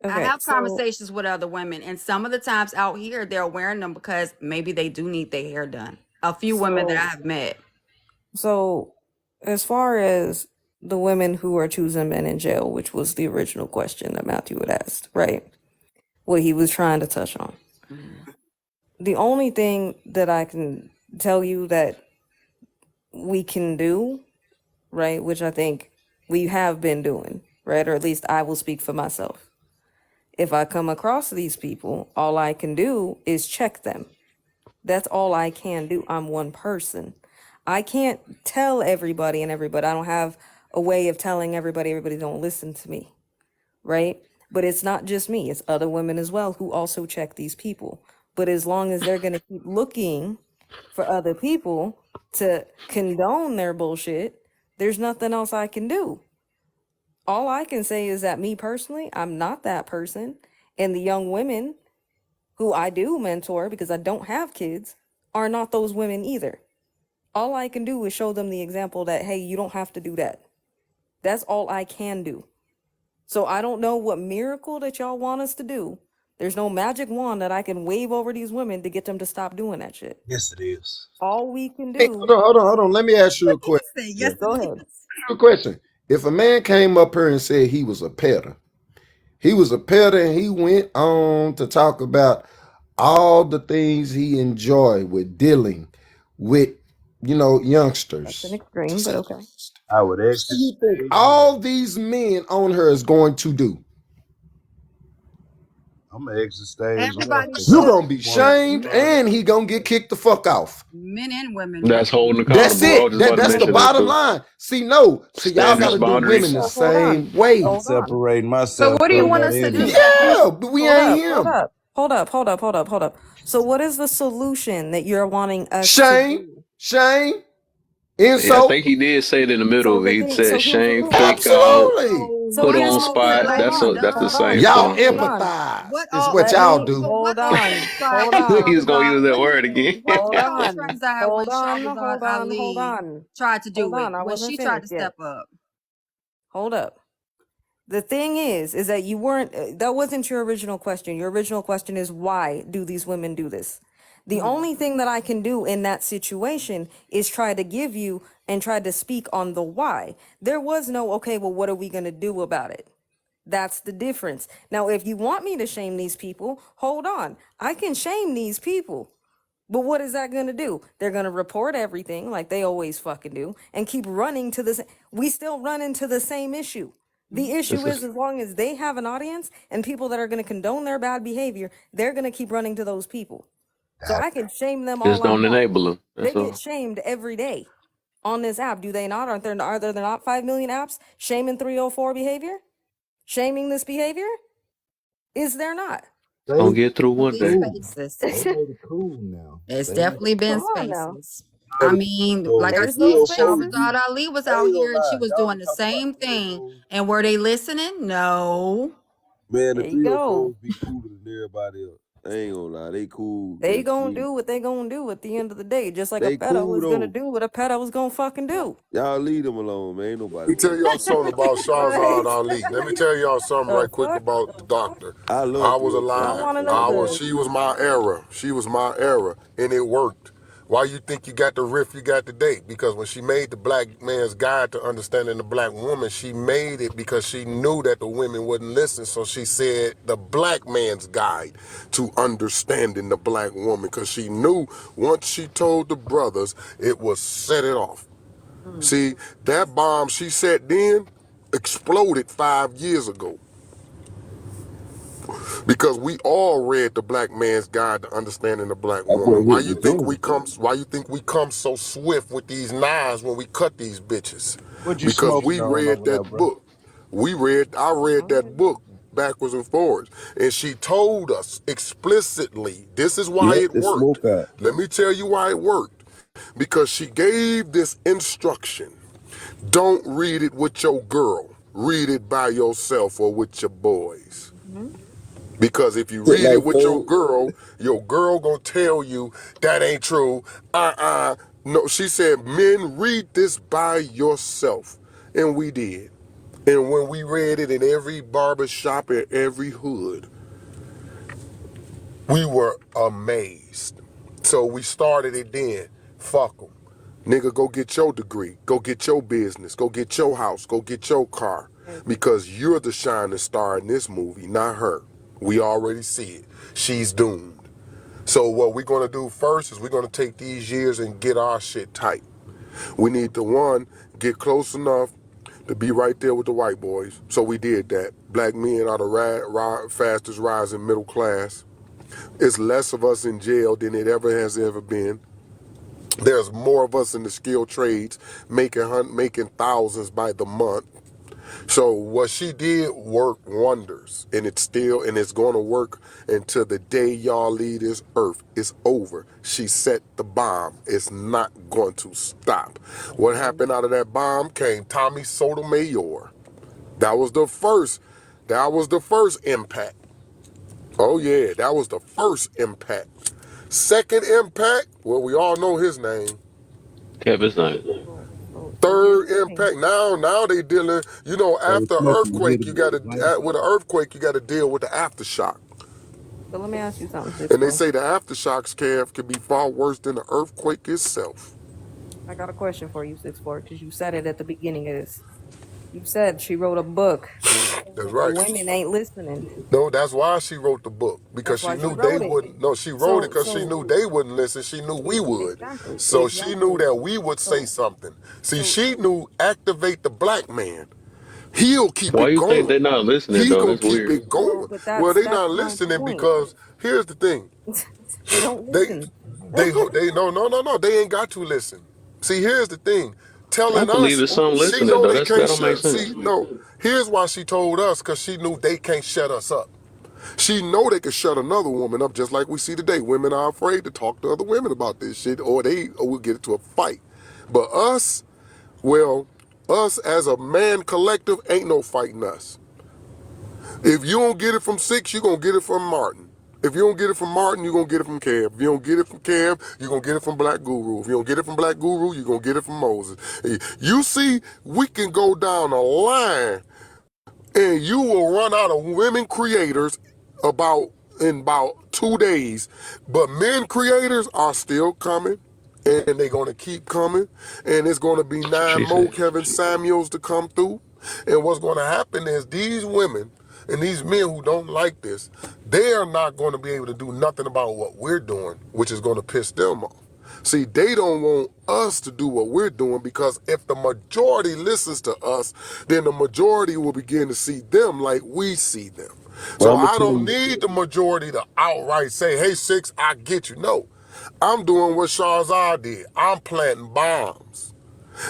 I okay. have conversations with other women, and some of the times out here they're wearing them because maybe they do need their hair done. A few women that I So have met. so as far as the women who are choosing men in jail, which was the original question that Matthew had asked, right? What he was trying to touch on. Mhm. The only thing that I can tell you that we can do, right, which I think we have been doing, right, or at least I will speak for myself. If I come across these people, all I can do is check them. That's all I can do. I'm one person. I can't tell everybody and everybody. I don't have a way of telling everybody don't listen to me, right? But it's not just me, it's other women as well who also check these people. But as long as they're going to keep looking for other people to condone their bullshit, there's nothing else I can do. All I can say is that me personally, I'm not that person. And the young women who I do mentor, because I don't have kids, are not those women either. All I can do is show them the example that, hey, you don't have to do that. That's all I can do. So I don't know what miracle that y'all want us to do. There's no magic wand that I can wave over these women to get them to stop doing that shit. Yes, it is. All we can Hey, do. hold on. Let me ask you a question. Say yes, Go it ahead. is. If a man came up here and said he was a petter, and he went on to talk about all the things he enjoyed with dealing with, That's an youngsters, to extreme, say but the okay. least. I would What do exit you think stage right. all these men on her is going to do? I'm gonna exit stage left Everybody because You're I should. gonna be don't want to shamed start and he gonna get kicked the fuck off. Men and women. That's holding That's accountable. I was it. just about to That's the mention that bottom too. line. See, y'all Standards, gotta do women boundaries. the So hold on. same way. Hold on. separating So myself what do you from want that us to do, energy. Matthew? Yeah, but we Hold ain't up. Hold him. up. Hold up. So what is the solution that you're wanting us to Shame, do? shame, Yeah, I think insult. he did say it in the middle. So the He thing, said so shame, here's my freak question. out, Absolutely. So So put what here's on my all have spot. I hold on, That's the done? hold same on, Y'all stuff. hold So on. empathize. What Is all? what Let y'all me do. So what hold all on, hold transpired he on, was gonna use when that word again. what hold all on, transpired when hold on, Shahrazad hold on, hold Ali on, tried to hold do it on. I when wasn't she tried to finished step yet. up? Hold up. The thing is that you weren't, that wasn't your original question. Your original question is why do these women do this? The only thing that I can do in that situation is try to give you and try to speak on the why. There was no, okay, well, what are we going to do about it? That's the difference. Now, if you want me to shame these people, hold on. I can shame these people. But what is that going to do? They're going to report everything like they always fucking do and keep running to this. We still run into the same issue. The This issue is is as long as they have an audience and people that are going to condone their bad behavior, they're going to keep running to those people. So I can shame them just all I don't want. enable them. They That's get all. shamed every day on this app. Do they not? Are there not 5 million apps shaming 304 behavior? Shaming this behavior? Is there not? It's gonna get through Been one day. Cool. spaces. They made it cool now. It's They made definitely it been Come cool. on now. spaces. I mean, So like I There's no said, 304 spaces. Shahrazad be, Ali was I out ain't gonna here and she lie, was y'all doing be the talking about same the thing. 304s. And were they listening? No. Man, the There you go. 304s be cooler than everybody else. I ain't gonna lie, they cool They than gonna me. do what they gonna do at the end of the day, just like a They pedo cool was gonna though. do what a pedo was gonna fucking do. Y'all leave them alone, man. Ain't nobody Let me tell worried y'all about them. something about Right? Shahzad Ali. Let me tell y'all something The right quick fuck? about the doctor. I I love was 'Cause I 305. alive. wanna Don't know get me the wrong. She was my era. She was my era, and it worked. Why you think you got the riff you got today? Because when she made the Black Man's Guide to Understanding the Black Woman, she made it because she knew that the women wouldn't listen. So she said the Black Man's Guide to Understanding the Black Woman, because she knew once she told the brothers, it would set it off. See, that bomb she set then exploded 5 years ago. Because we all read the Black Man's Guide to Understanding the Black That's what Woman. hit the room. Why you think we come so swift with these knives when we cut these bitches? What you Because smoking we on read over there, that bro? book. I read that book backwards and forwards. And she told us explicitly, this is why Let it the worked. smoke out. Let me tell you why it worked. Because she gave this instruction. Don't read it with your girl. Read it by yourself or with your boys. Mhm. Because if you Hit read it like with four. your girl gonna tell you that ain't true. No, she said, men, read this by yourself. And we did. And when we read it in every barber shop in every hood, we were amazed. So we started it then. Fuck them. Nigga, go get your degree. Go get your business. Go get your house. Go get your car. Because you're the shining star in this movie, not her. We already see it. She's doomed. So what we're going to do first is we're going to take these years and get our shit tight. We need to, one, get close enough to be right there with the white boys. So we did that. Black men are the fastest rising middle class. It's less of us in jail than it ever been. There's more of us in the skilled trades making thousands by the month. So what she did worked wonders, and it's going to work until the day y'all leave this earth. It's over. She set the bomb. It's not going to stop. What happened out of that bomb came Tommy Sotomayor. That was the first. That was the first impact. Oh yeah, that was the first impact. Second impact, well, we all know his name. Kevin's name. So here's Third the thing. impact. Now they dealing. Hey, After Smokey, you hear earthquake, the you got light? to with an earthquake, you got to deal with the aftershock. So let me ask you something, And they 6'4". say the aftershocks, Kev, can be far worse than the earthquake itself. I got a question for you, 6'4", because you said it at the beginning of this. You said she wrote a book That's and right. women ain't listening. No, that's why she wrote the book, because That's she why she knew they wrote it. wouldn't. No, she wrote it So because she so knew they wouldn't listen. She knew we would. exactly, So she knew exactly. that we would say So something. See, so she knew activate the black man. He'll keep Why it you think going. they're not listening He though? gonna That's keep weird. it well, going. but Well, they that's not my listening point. because here's the thing. They don't They listen. they no. They ain't got to listen. See, here's the thing. I Telling believe us there's some she listening know though. they That can't don't make shut. sense. See, no. Here's why she told us, because she knew they can't shut us up. She know they could shut another woman up, just like we see today. Women are afraid to talk to other women about this shit, or we'll get into a fight. But us, well, us as a man collective, ain't no fighting us. If you don't get it from Six, you're gonna get it from Martin. If you don't get it from Martin, you're gonna get it from Kev. If you don't get it from Kev, you're gonna get it from Black Guru. If you don't get it from Black Guru, you're gonna get it from Moses. You see, we can go down a line and you will run out of women creators about in about 2 days. But men creators are still coming, and they're gonna keep coming, and it's gonna be That's what 9 she more said. Kevin Samuels to come through. And what's gonna happen is these women and these men who don't like this, they are not gonna be able to do nothing about what we're doing, which is gonna piss them off. See, they don't want us to do what we're doing, because if the majority listens to us, then the majority will begin to see them like we see them. But So I'm gonna I tell don't you, need the majority to outright say, hey, Six, I get you. No, I'm doing what Shahzad did. I'm planting bombs.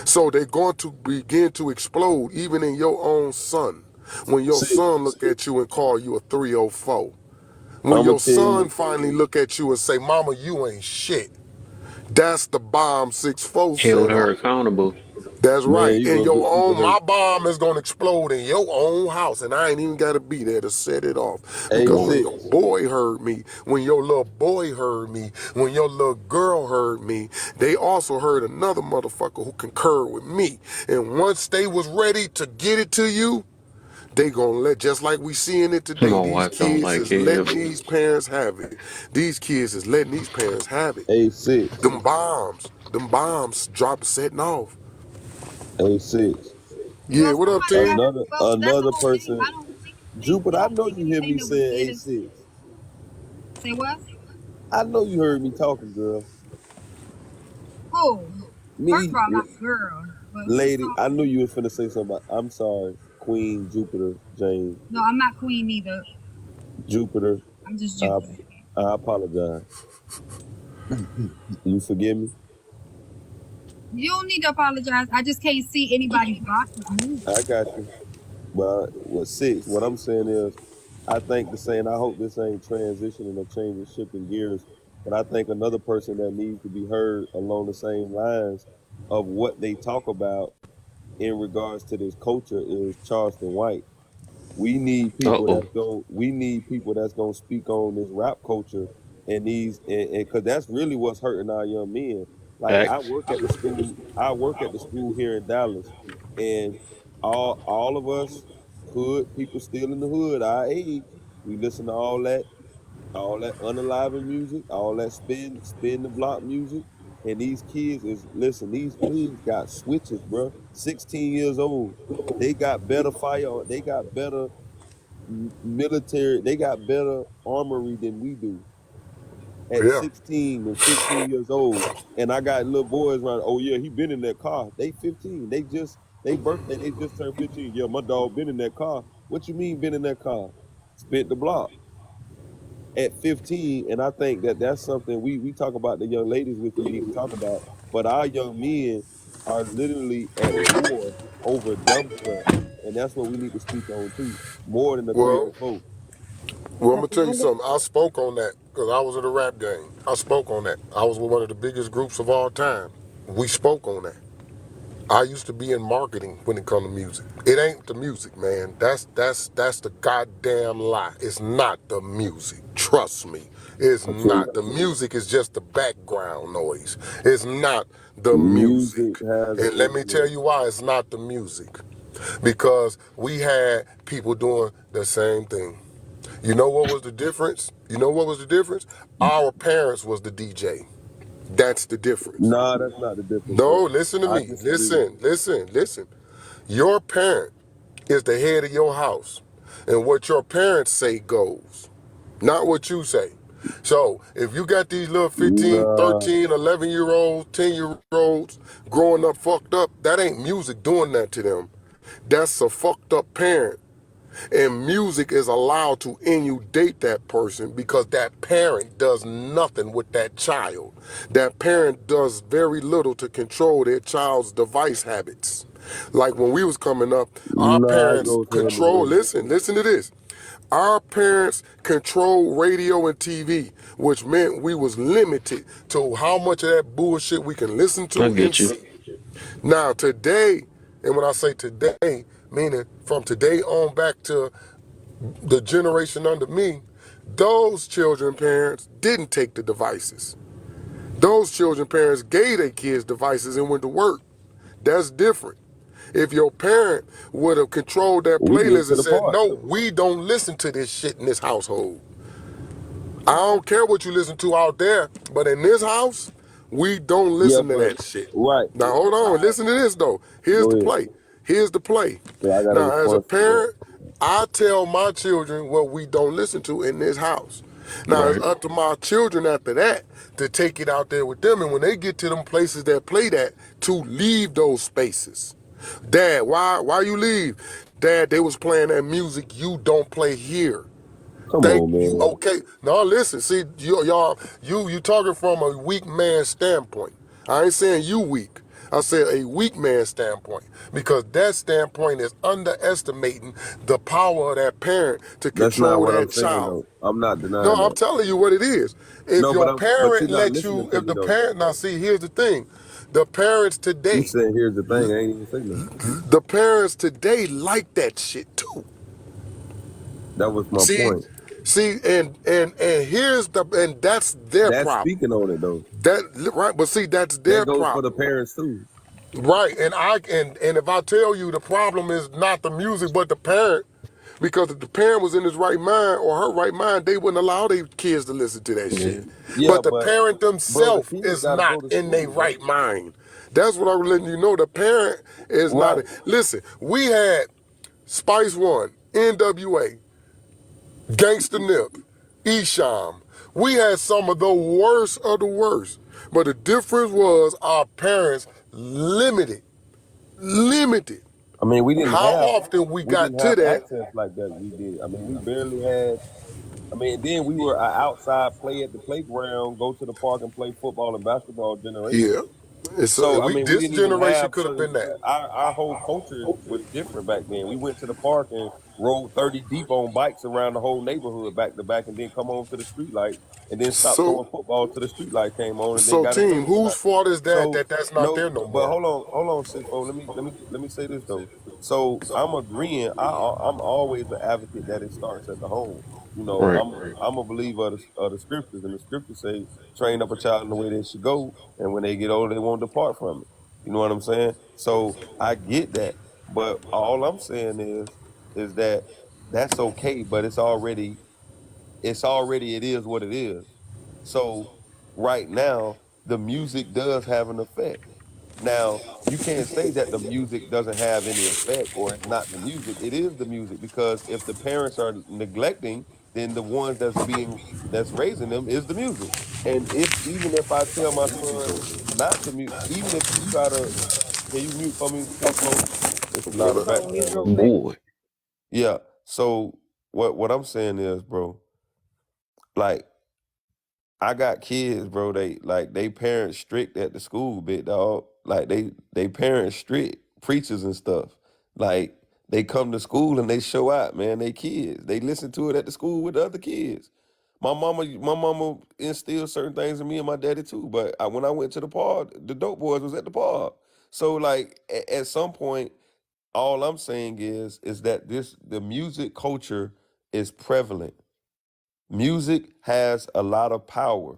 So they're going to begin to explode even in your own son. When your see, son look at you and call you a 304. When I'm gonna your tell son you, finally look at you and say, Mama, you ain't shit. That's the bomb 6-4 Held set her off. accountable. That's man, right. you In gonna your do people own, hurt. my bomb is gonna explode in your own house, and I ain't even gotta be there to set it off. Hey, Because when your Six, boy heard me, when your little boy heard me, when your little girl heard me, they also heard another motherfucker who concurred with me. And once they was ready to get it to you, they gonna let, just like we seeing it today. My These wife don't kids like is letting Kev. these parents have it. These kids is letting these parents have it. hey Six, Them bombs drop setting off. hey Six. Yeah, what up, T? That's the Another whole thing. person, I don't Jupiter. they I don't know think you hear anything me that we saying said hey is Six. say what? I know you heard me talking, girl. Who? First of Me, all, I'm not a girl, but who's lady. I talking? knew you was finna say something. I'm sorry, Queen Jupiter, Jane No, I'm not queen either. Jupiter. I'm just I, Jupiter. I apologize. You forgive me? You don't need to apologize. I just can't see anybody's boxes moving. I got you. But what Six? What I'm saying is, I think the saying. I hope this ain't transitioning or changing, shifting gears. But I think another person that needs to be heard along the same lines of what they talk about in regards to this culture is Charleston White. Uh oh. We need people that's gonna speak on this rap culture and these and because that's really what's hurting our young men. Like Facts. I work at the school here in Dallas, and all of us hood people still in the hood, our age, we listen to all that unalive music, all that spin the block music. And these kids is listen, these kids got switches, bro. 16 years old. They got better they got better military, they got better armory than we do at Yeah, 16 and 15 years old. And I got little boys around, oh yeah, he been in that car. They 15. They birthday, they just turned 15. Yeah, my dog been in that car. What you mean been in that car? Spent the block at 15. And I think that that's something we talk about the young ladies, which we need to talk about, but our young men are literally at war over dumb stuff. And that's what we need to speak on too, more than the well, 304. I'm At gonna the tell you end of something. I spoke on that because I was in a rap game. I spoke on that. I was with one of the biggest groups of all time. We spoke on that. I used to be in marketing when it comes to music. It ain't the music, man. That's the goddamn lie. It's not the music. Trust me, it's Okay. not. The music is just the background noise. It's not the Music music. has an And let me tell influence. you why it's not the music. Because we had people doing the same thing. You know what was the difference? You know what was the difference? Our parents was the DJ. That's the difference. Nah, that's not the difference, No, bro. listen to I me. disagree. Listen. Your parent is the head of your house. And what your parents say goes, not what you say. So if you got these little 15, Nah, 13, 11-year-olds, 10-year-olds growing up fucked up, that ain't music doing that to them. That's a fucked up parent. And music is allowed to inundate that person because that parent does nothing with that child. That parent does very little to control their child's device habits. Like when we was coming up, our nah, it parents goes hand in control, hand. listen to this. Our parents control radio and TV, which meant we was limited to how much of that bullshit we can listen I to and get you. see. Now today, and when I say today, meaning from today on back to the generation under me, those children parents didn't take the devices. Those children parents gave their kids devices and went to work. That's different. If your parent would have controlled their We went playlist to and the said, park. no, we don't listen to this shit in this household. I don't care what you listen to out there, but in this house, we don't Yeah, listen to but that shit. right. Now hold on, listen to this though. Here's Go the ahead. play. Here's the play. So I got a Now, as a response to that. parent, I tell my children what we don't listen to in this house. Now it's Right. up to my children after that to take it out there with them, and when they get to them places that play that, to leave those spaces. Dad, why you leave? Dad, they was playing that music you don't play here. Come Thank on, you. man. Okay. Now listen. See, you talking from a weak man standpoint. I ain't saying you weak. I said a weak man standpoint because that standpoint is underestimating the power of that parent to That's not control what I'm that saying child. though. I'm not No, denying I'm that. telling you what it is. If No, your but you're parent not let listening you, to if me the though. parent, now see, here's the thing. The parents You today, said here's the thing. I ain't even say nothing. the parents today like that shit too. That was my See, point. and here's the, and that's their That's problem. speaking on it though. That right, but see, that's That their goes for the problem, parents too. right? And if I tell you the problem is not the music but the parent, because if the parent was in his right mind or her right mind, they wouldn't allow their kids to listen to that Yeah. shit. Yeah, But the parent bro, the themselves kids is got to go not to in their school, bro. right mind. That's what I'm letting you know. The parent is not. Right. Listen, we had Spice One, NWA, Gangsta Nip, Esham. We had some of the worst of the worst. But the difference was our parents limited I mean, how often we we got didn't to have that. access like that. We did. I mean, we barely had. I mean, then we were a outside play at the playground, go to the park and play football and basketball generation. Yeah. It's So I we mean, we this didn't even generation have could have certain. been that. Our whole culture was different back then. We went to the park and rode 30 deep on bikes around the whole neighborhood back to back, and then come home to the street lights, and then stop So throwing footballs till the street light came on, and then so got in team, bed. whose fault is that So that's not no, there no but more? hold on, 6 let me say this though. So I'm agreeing. I'm always an advocate that it starts at the home. You know, Right. I'm a believer of the scriptures, and the scriptures say, "Train up a child in the way they should go, and when they get older, they won't depart from it." You know what I'm saying? So I get that, but all I'm saying is that that's okay, but it's already it is what it is. So right now, the music does have an effect. Now, you can't say that the music doesn't have any effect or it's not the music. It is the music because if the parents are neglecting, then the ones that's raising them is the music. And if even if I tell my son not to mute, even if you try to, can you mute for me, 6 Mo? It's a lot Let me of go on background mute real noise. quick. Boy. Yeah. So what I'm saying is, bro, like I got kids, bro. They parents strict at the school, bit dog. Like they parents strict preachers and stuff. Like they come to school and they show out, man. They kids. They listen to it at the school with the other kids. My mama instilled certain things in me and my daddy too. But when I went to the park, the dope boys was at the park. So like at some point, all I'm saying is that the music culture is prevalent. Music has a lot of power,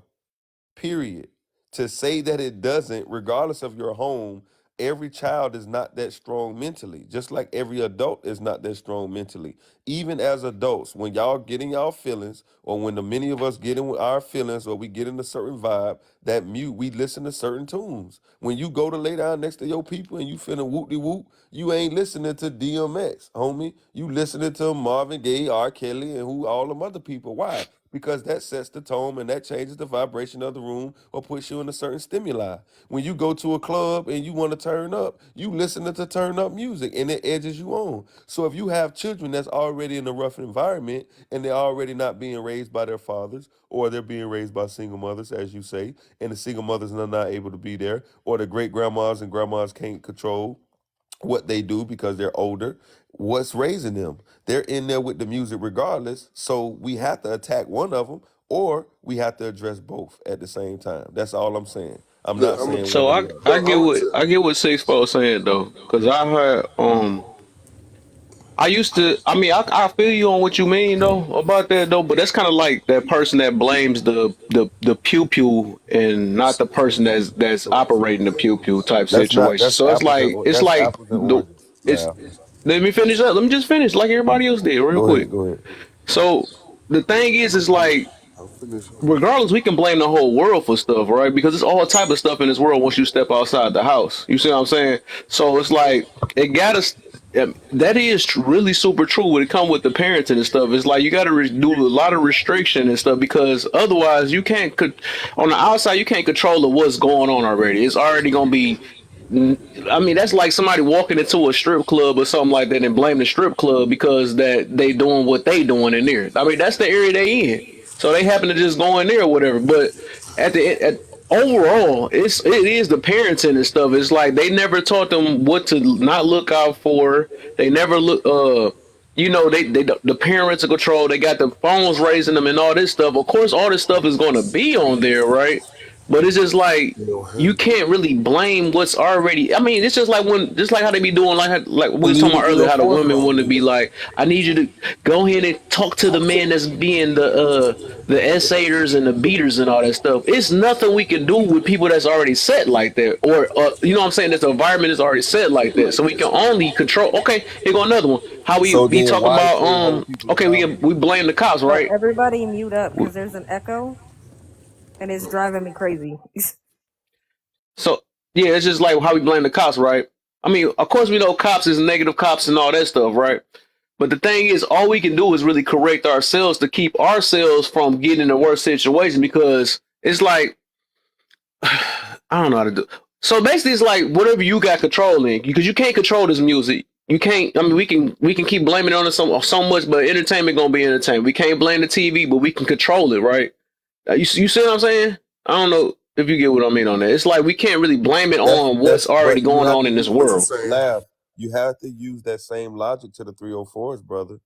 period. To say that it doesn't, regardless of your home, every child is not that strong mentally, just like every adult is not that strong mentally. Even as adults, when y'all get in y'all feelings, or when the many of us get in with our feelings, or we get in a certain vibe, that mute, we listen to certain tunes. When you go to lay down next to your people and you feeling whoop de whoop, you ain't listening to DMX, homie. You listening to Marvin Gaye, R. Kelly, and who all them other people. Why? Because that sets the tone and that changes the vibration of the room or puts you in a certain stimuli. When you go to a club and you want to turn up, you listen to turn up music and it edges you on. So if you have children that's already in a rough environment and they're already not being raised by their fathers, or they're being raised by single mothers, as you say, and the single mothers are not able to be there, or the great grandmas and grandmas can't control what they do because they're older, what's raising them? They're in there with the music regardless. So we have to attack one of them, or we have to address both at the same time. That's all I'm saying. I'm Look, not saying one So or I the other. I look, get I'm gonna what tell. I get what Six Four saying though, because I heard I used to. I mean, I feel you on what you mean though about that though, but that's kind of like that person that blames the pew pew and not the person that's operating the pew pew type That's not. situation. So it's That's like apples and the oranges. it's. Now, Let me finish up. Let me just finish like everybody else did, real go ahead. quick. Go ahead. So the thing is like I'll finish. regardless, we can blame the whole world for stuff, right? Because it's all type of stuff in this world once you step outside the house. You see what I'm saying? So it's like it got us. That is really super true when it come with the parenting and stuff. It's like you got to do a lot of restriction and stuff because otherwise you can't. On the outside, you can't control what's going on already. It's already gonna be. I mean, that's like somebody walking into a strip club or something like that and blame the strip club because that they doing what they doing in there. I mean, that's the area they in. So they happen to just go in there or whatever. But overall, it is the parenting and stuff. It's like they never taught them what to not look out for. They never look. They the parents are control. They got the phones raising them and all this stuff. Of course, all this stuff is going to be on there, right? But it's just like You know, you can't really blame what's already. I mean, it's just like how they be doing, like we We was need talking the about earlier, how the 304 women want to club. be like, I need you to go ahead and talk to the man that's being the essayers and the beaters and all that stuff. It's nothing we can do with people that's already set like that, or you know what I'm saying. This environment is already set like that, so we can only control. Okay, here go another one. How we So be then, talking why about stay hold people okay, we accountable? blame the cops, Hey, right? everybody mute up because there's an echo and it's driving me crazy. So yeah, it's just like how we blame the cops, right? I mean, of course we know cops is negative cops and all that stuff, right? But the thing is, all we can do is really correct ourselves to keep ourselves from getting in a worse situation because it's like I don't know how to do. So basically, it's like whatever you got control in because you can't control this music. You can't. I mean, we can keep blaming it on it so much, but entertainment gonna be entertainment. We can't blame the TV, but we can control it, right? You see what I'm saying? I don't know if you get what I mean on that. It's like we can't really blame it That's on what's that's. already But you going have on to in this use what you world. saying? laugh. You have to use that same logic to the 304s, brother.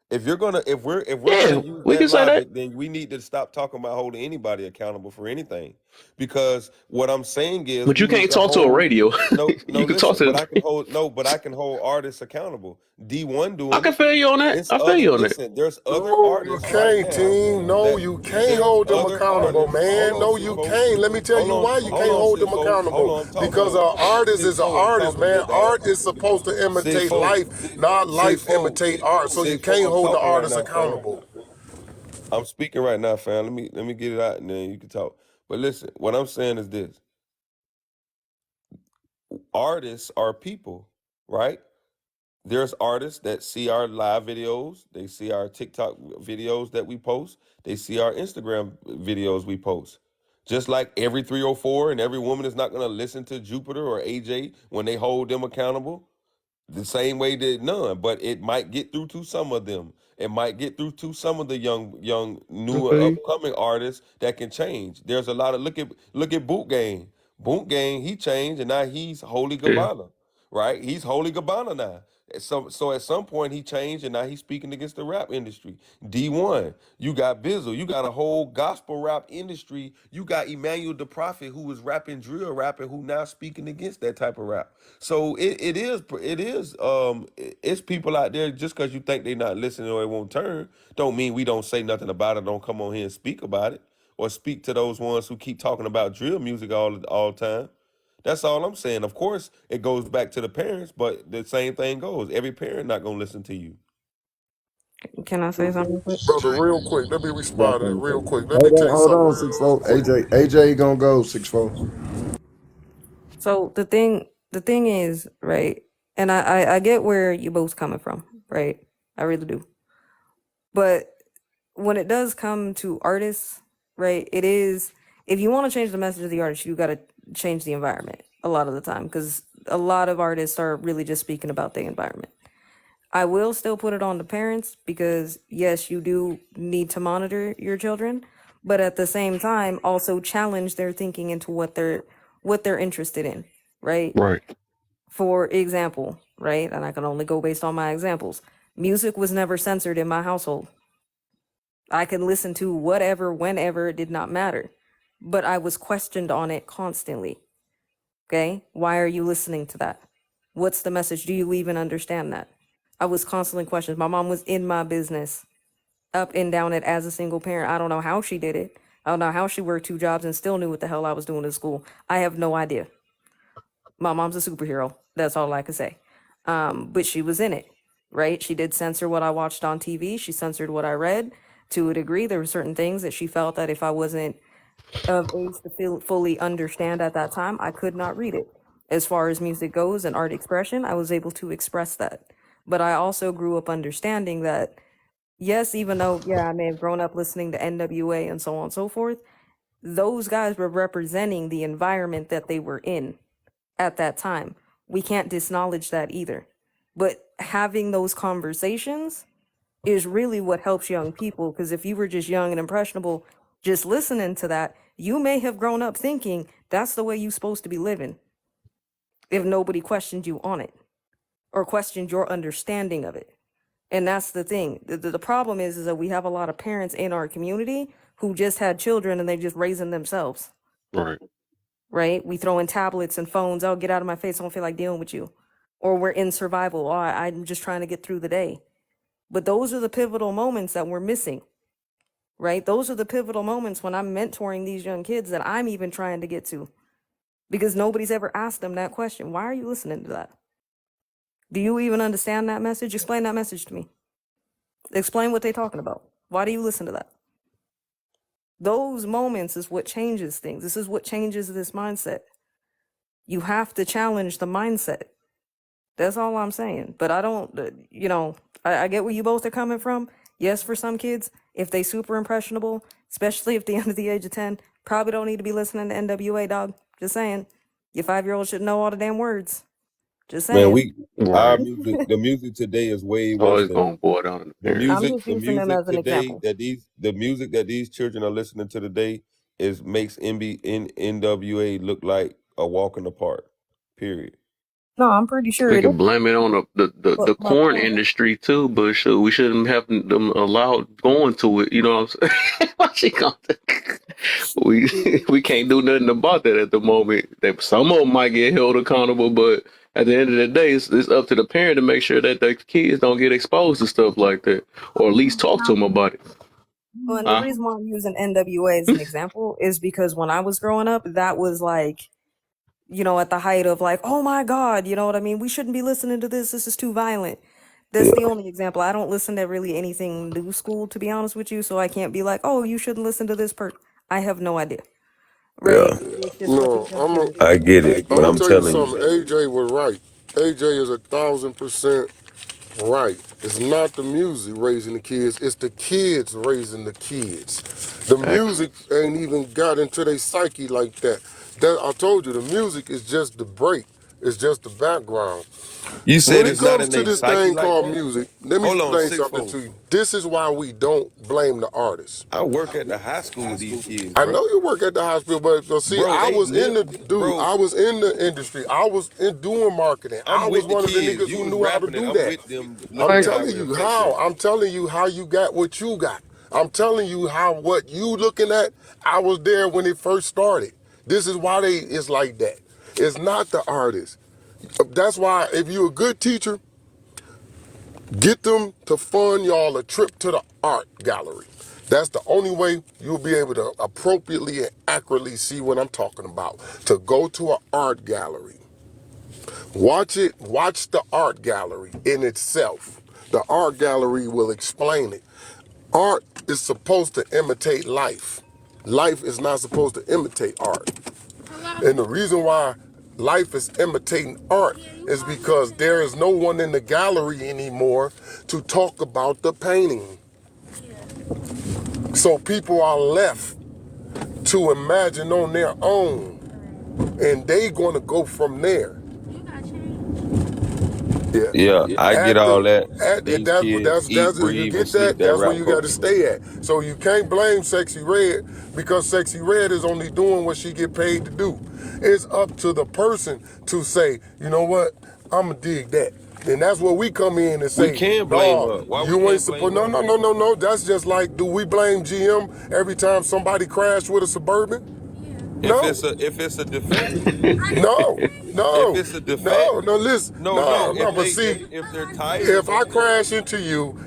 If you're gonna, if we're gonna Yeah, use we that can say that. logic, then we need to stop talking about holding anybody accountable for anything. Because what I'm saying is, But we you need can't to talk to a hold. radio. No, no, You can talk listen. But to. I can hold. No, but I can hold artists accountable. D1 I doing can it. feel you on that. It's I feel other. you on that. Listen, there's other No, you artists right can't, now team. No, that you can't there's hold them other accountable, artists. Hold man. on, No, you Sifo. can't. Let me tell you why you can't hold them Hold accountable. on. Because an artist is an Sifo, I'm artist, talking man. to dad. Art is supposed to imitate Sifo, life, not life Sifo, imitate art. So you can't I'm hold the talking right artist now, fam. accountable. I'm speaking right now, fam. Let me get it out and then you can talk. But listen, what I'm saying is this: artists are people, right? There's artists that see our live videos, they see our TikTok videos that we post, they see our Instagram videos we post. Just like every 304 and every woman is not going to listen to Jupiter or AJ when they hold them accountable, the same way that none, but it might get through to some of them. It might get through to some of the young, newer, Okay. upcoming artists that can change. There's a lot of look at Boot Gang. Boot Gang, he changed, and now he's Holy Yeah. Gabbana, right? He's Holy Gabbana now. So at some point he changed, and now he's speaking against the rap industry. D1, you got Bizzle, you got a whole gospel rap industry. You got Emmanuel the Prophet, who was rapping drill rapping, who now speaking against that type of rap. So it's people out there. Just because you think they not listening or it won't turn, don't mean we don't say nothing about it. Don't come on here and speak about it, or speak to those ones who keep talking about drill music all the time. That's all I'm saying. Of course, it goes back to the parents, but the same thing goes. Every parent not gonna listen to you. Can I say something quick? Brother, real quick, let me respond to that real quick. Let me Hold tell on, you hold something on, real 6'4". quick. AJ gonna go 6'4". So the thing is, right, and I get where you both coming from, right? I really do. But when it does come to artists, right, it is, if you want to change the message of the artist, you got to change the environment a lot of the time, because a lot of artists are really just speaking about the environment. I will still put it on the parents because yes, you do need to monitor your children, but at the same time also challenge their thinking into what they're interested in, right? Right. For example, right? And I can only go based on my examples. Music was never censored in my household. I could listen to whatever, whenever, it did not matter. But I was questioned on it constantly. Okay? Why are you listening to that? What's the message? Do you even understand that? I was constantly questioned. My mom was in my business, up and down it as a single parent. I don't know how she did it. I don't know how she worked 2 jobs and still knew what the hell I was doing in school. I have no idea. My mom's a superhero. That's all I can say. But she was in it, right? She did censor what I watched on TV. She censored what I read to a degree. There were certain things that she felt that if I wasn't of age to fully understand at that time, I could not read it. As far as music goes and art expression, I was able to express that. But I also grew up understanding that, yes, even though, yeah, I may have grown up listening to NWA and so on and so forth, those guys were representing the environment that they were in at that time. We can't disacknowledge that either. But having those conversations is really what helps young people, because if you were just young and impressionable, just listening to that, you may have grown up thinking that's the way you're supposed to be living if nobody questioned you on it or questioned your understanding of it. And that's the thing. The problem is that we have a lot of parents in our community who just had children and they just raising themselves, Right. right? We throw in tablets and phones. Oh, get out of my face. I don't feel like dealing with you. Or we're in survival. Oh, I'm just trying to get through the day. But those are the pivotal moments that we're missing, right? Those are the pivotal moments when I'm mentoring these young kids that I'm even trying to get to, because nobody's ever asked them that question. Why are you listening to that? Do you even understand that message? Explain that message to me. Explain what they're talking about. Why do you listen to that? Those moments is what changes things. This is what changes this mindset. You have to challenge the mindset. That's all I'm saying. But I don't, I get where you both are coming from. Yes, for some kids, if they super impressionable, especially if they're under the age of 10, probably don't need to be listening to NWA, dog. Just saying. Your 5-year-old should know all the damn words. Just Man, saying. our Right. music, the music today is way So worse it's than gonna boil down to the the parents. I'm music. just The using them music as an today example. the music that these children are listening to today is makes NWA look like a walk in the park. Period. No, I'm pretty sure We it is. can blame it on But the my corn point is, industry too, but sure, we shouldn't have them allowed going to it. You know what I'm saying? Why she gonna- we we can't do nothing about that at the moment. That some of them might get held accountable, but at the end of the day, it's up to the parent to make sure that the kids don't get exposed to stuff like that, or at least talk to them about it. and the Huh? reason why I'm using NWA as an example is because when I was growing up, that was like, at the height of like, oh my God, you know what I mean? We shouldn't be listening to this. This is too violent. That's Yeah, the only example. I don't listen to really anything new school, to be honest with you. So I can't be like, oh, you shouldn't listen to this part. I have no idea, right? yeah, It's just what these No, young kids are I listening get to. it, I'm but gonna I'm tell you telling you, something. AJ was right. AJ is 1,000% right. It's not the music raising the kids, it's the kids raising the kids. The Facts. music ain't even got into their psyche like that. I told you, the music is just the break. It's just the background. You When said it it's not comes in to their this psyche thing like called that? music, let me Hold on, explain something 6'4". to you. This is why we don't blame the artist. I work at the high school with these kids, I bro. know you work at the hospital, but see, Bro, I they was in live, the dude. bro. I was in the industry. I was in doing marketing. I'm I was with the one of the kids. niggas You who was knew how to rapping it. do I'm that. with them. Let I'm me Like, how telling it you affects how. them. I'm telling you how you got what you got. I'm telling you how what you looking at. I was there when it first started. This is why it's like that. It's not the artist. That's why if you're a good teacher, get them to fund y'all a trip to the art gallery. That's the only way you'll be able to appropriately and accurately see what I'm talking about. To go to an art gallery. Watch it, watch the art gallery in itself. The art gallery will explain it. Art is supposed to imitate life. Life is not supposed to imitate art. And the reason why life is imitating art is because there is no one in the gallery anymore to talk about the painting. So people are left to imagine on their own, and they gonna go from there. Yeah. Yeah, I get At all the that. at These kids eat, if you breathe, and get sleep that, that that's where rap you got to culture. stay at. So you can't blame Sexy Red because Sexy Red is only doing what she get paid to do. It's up to the person to say, you know what, I'ma dig that. And that's where we come in and We say, can blame no, her. Why we you ain't can't supposed. blame No, her? no, no, no, no. That's just like, do we blame GM every time somebody crashed with a Suburban? No. If it's a defect, No, if no, it's a defect, no, no. Listen, no. no, no. But see, If their tires if or I crash into you,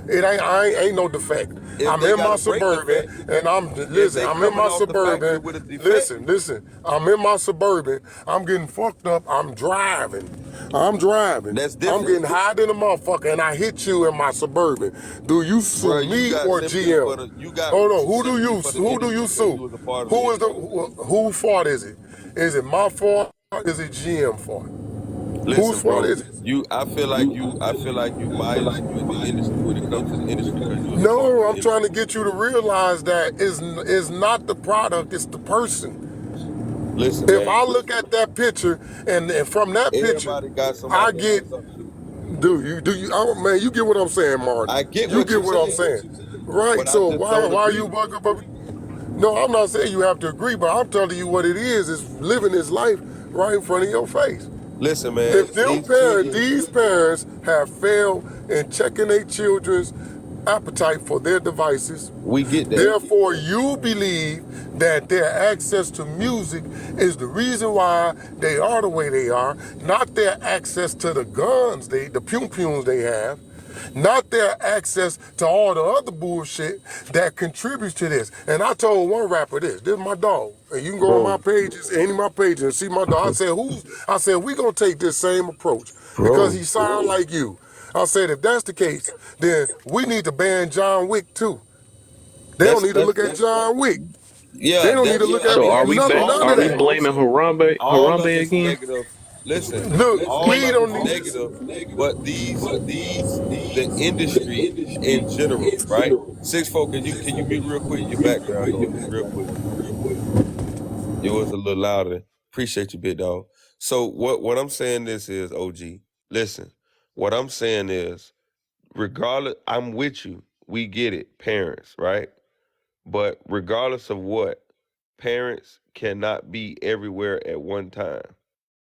ain't no defect. if I'm they in got my a brake Suburban, defect, and if listen. they I'm in coming my off the factory Suburban. with a defect, Listen. I'm in my Suburban. I'm getting fucked up. I'm driving. I'm driving. that's I'm different, getting high than a motherfucker, and I hit you in my Suburban. Do you sue bro. You me got or sympathy for GM? the you got Hold on. sympathy for the Who do industry you because you sue? was a part of the Who is the industry. who fault is it? Is it my fault? Or is it GM fault? Whose Listen, fault bro. is it? I feel like you biased with the industry when it comes to the industry because you was a part of No, the I'm trying to industry. get you to realize that is not the product, it's the person. Listen, If man. I look at that picture and from that picture, Everybody got I somebody get, else's something to do. oh, man, you get what I'm saying, Martin. I get You what get you're what I'm saying, saying. Right, but I so just don't why agree. you bug up? No, I'm not saying you have to agree, but I'm telling you what it is living this life right in front of your face. Listen, man. If them These parents, children, these parents have failed in checking their children's appetite for their devices, we get that. therefore you believe that their access to music is the reason why they are the way they are, not their access to the guns, the pum pums they have, not their access to all the other bullshit that contributes to this. And I told one rapper this is my dog. And you can go on my Bro, pages, any of my pages, and see my dog. I said, we gonna take this same approach because he bro. sound like you. I said, if that's the case, then we need to ban John Wick too. They don't need to That's look at John Wick. They yeah, don't need to that's look I at so mean, none all are of of we it, that. blaming Harambe is again? negative. Listen, Look, all we of don't it's need. negative, but the industry in general, right? Six folk, can you mute real quick? Your background noise, real quick. It was a little louder. Appreciate you, big dog. So what I'm saying this is, OG, listen, what I'm saying is, regardless, I'm with you. We get it, parents, right? But regardless of what, parents cannot be everywhere at one time,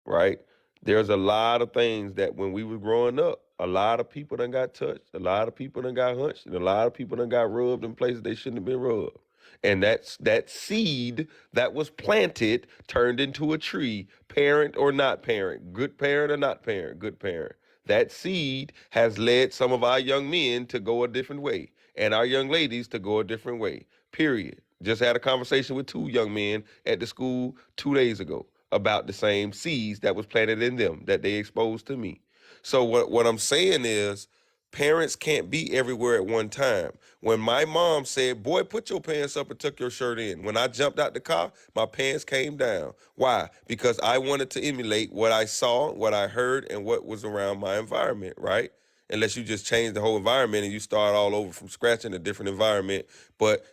right? There's a lot of things that when we were growing up, a lot of people done got touched, a lot of people done got hunched, and a lot of people done got rubbed in places they shouldn't have been rubbed. And that's that seed that was planted turned into a tree, parent or not parent, good parent or not parent, good parent. That seed has led some of our young men to go a different way and our young ladies to go a different way. Period. Just had a conversation with two young men at the school 2 days ago about the same seeds that was planted in them that they exposed to me. So what I'm saying is parents can't be everywhere at one time. When my mom said, "Boy, put your pants up and tuck your shirt in." When I jumped out the car, my pants came down. Why? Because I wanted to emulate what I saw, what I heard, and what was around my environment, right? Unless you just change the whole environment and you start all over from scratch in a different environment. But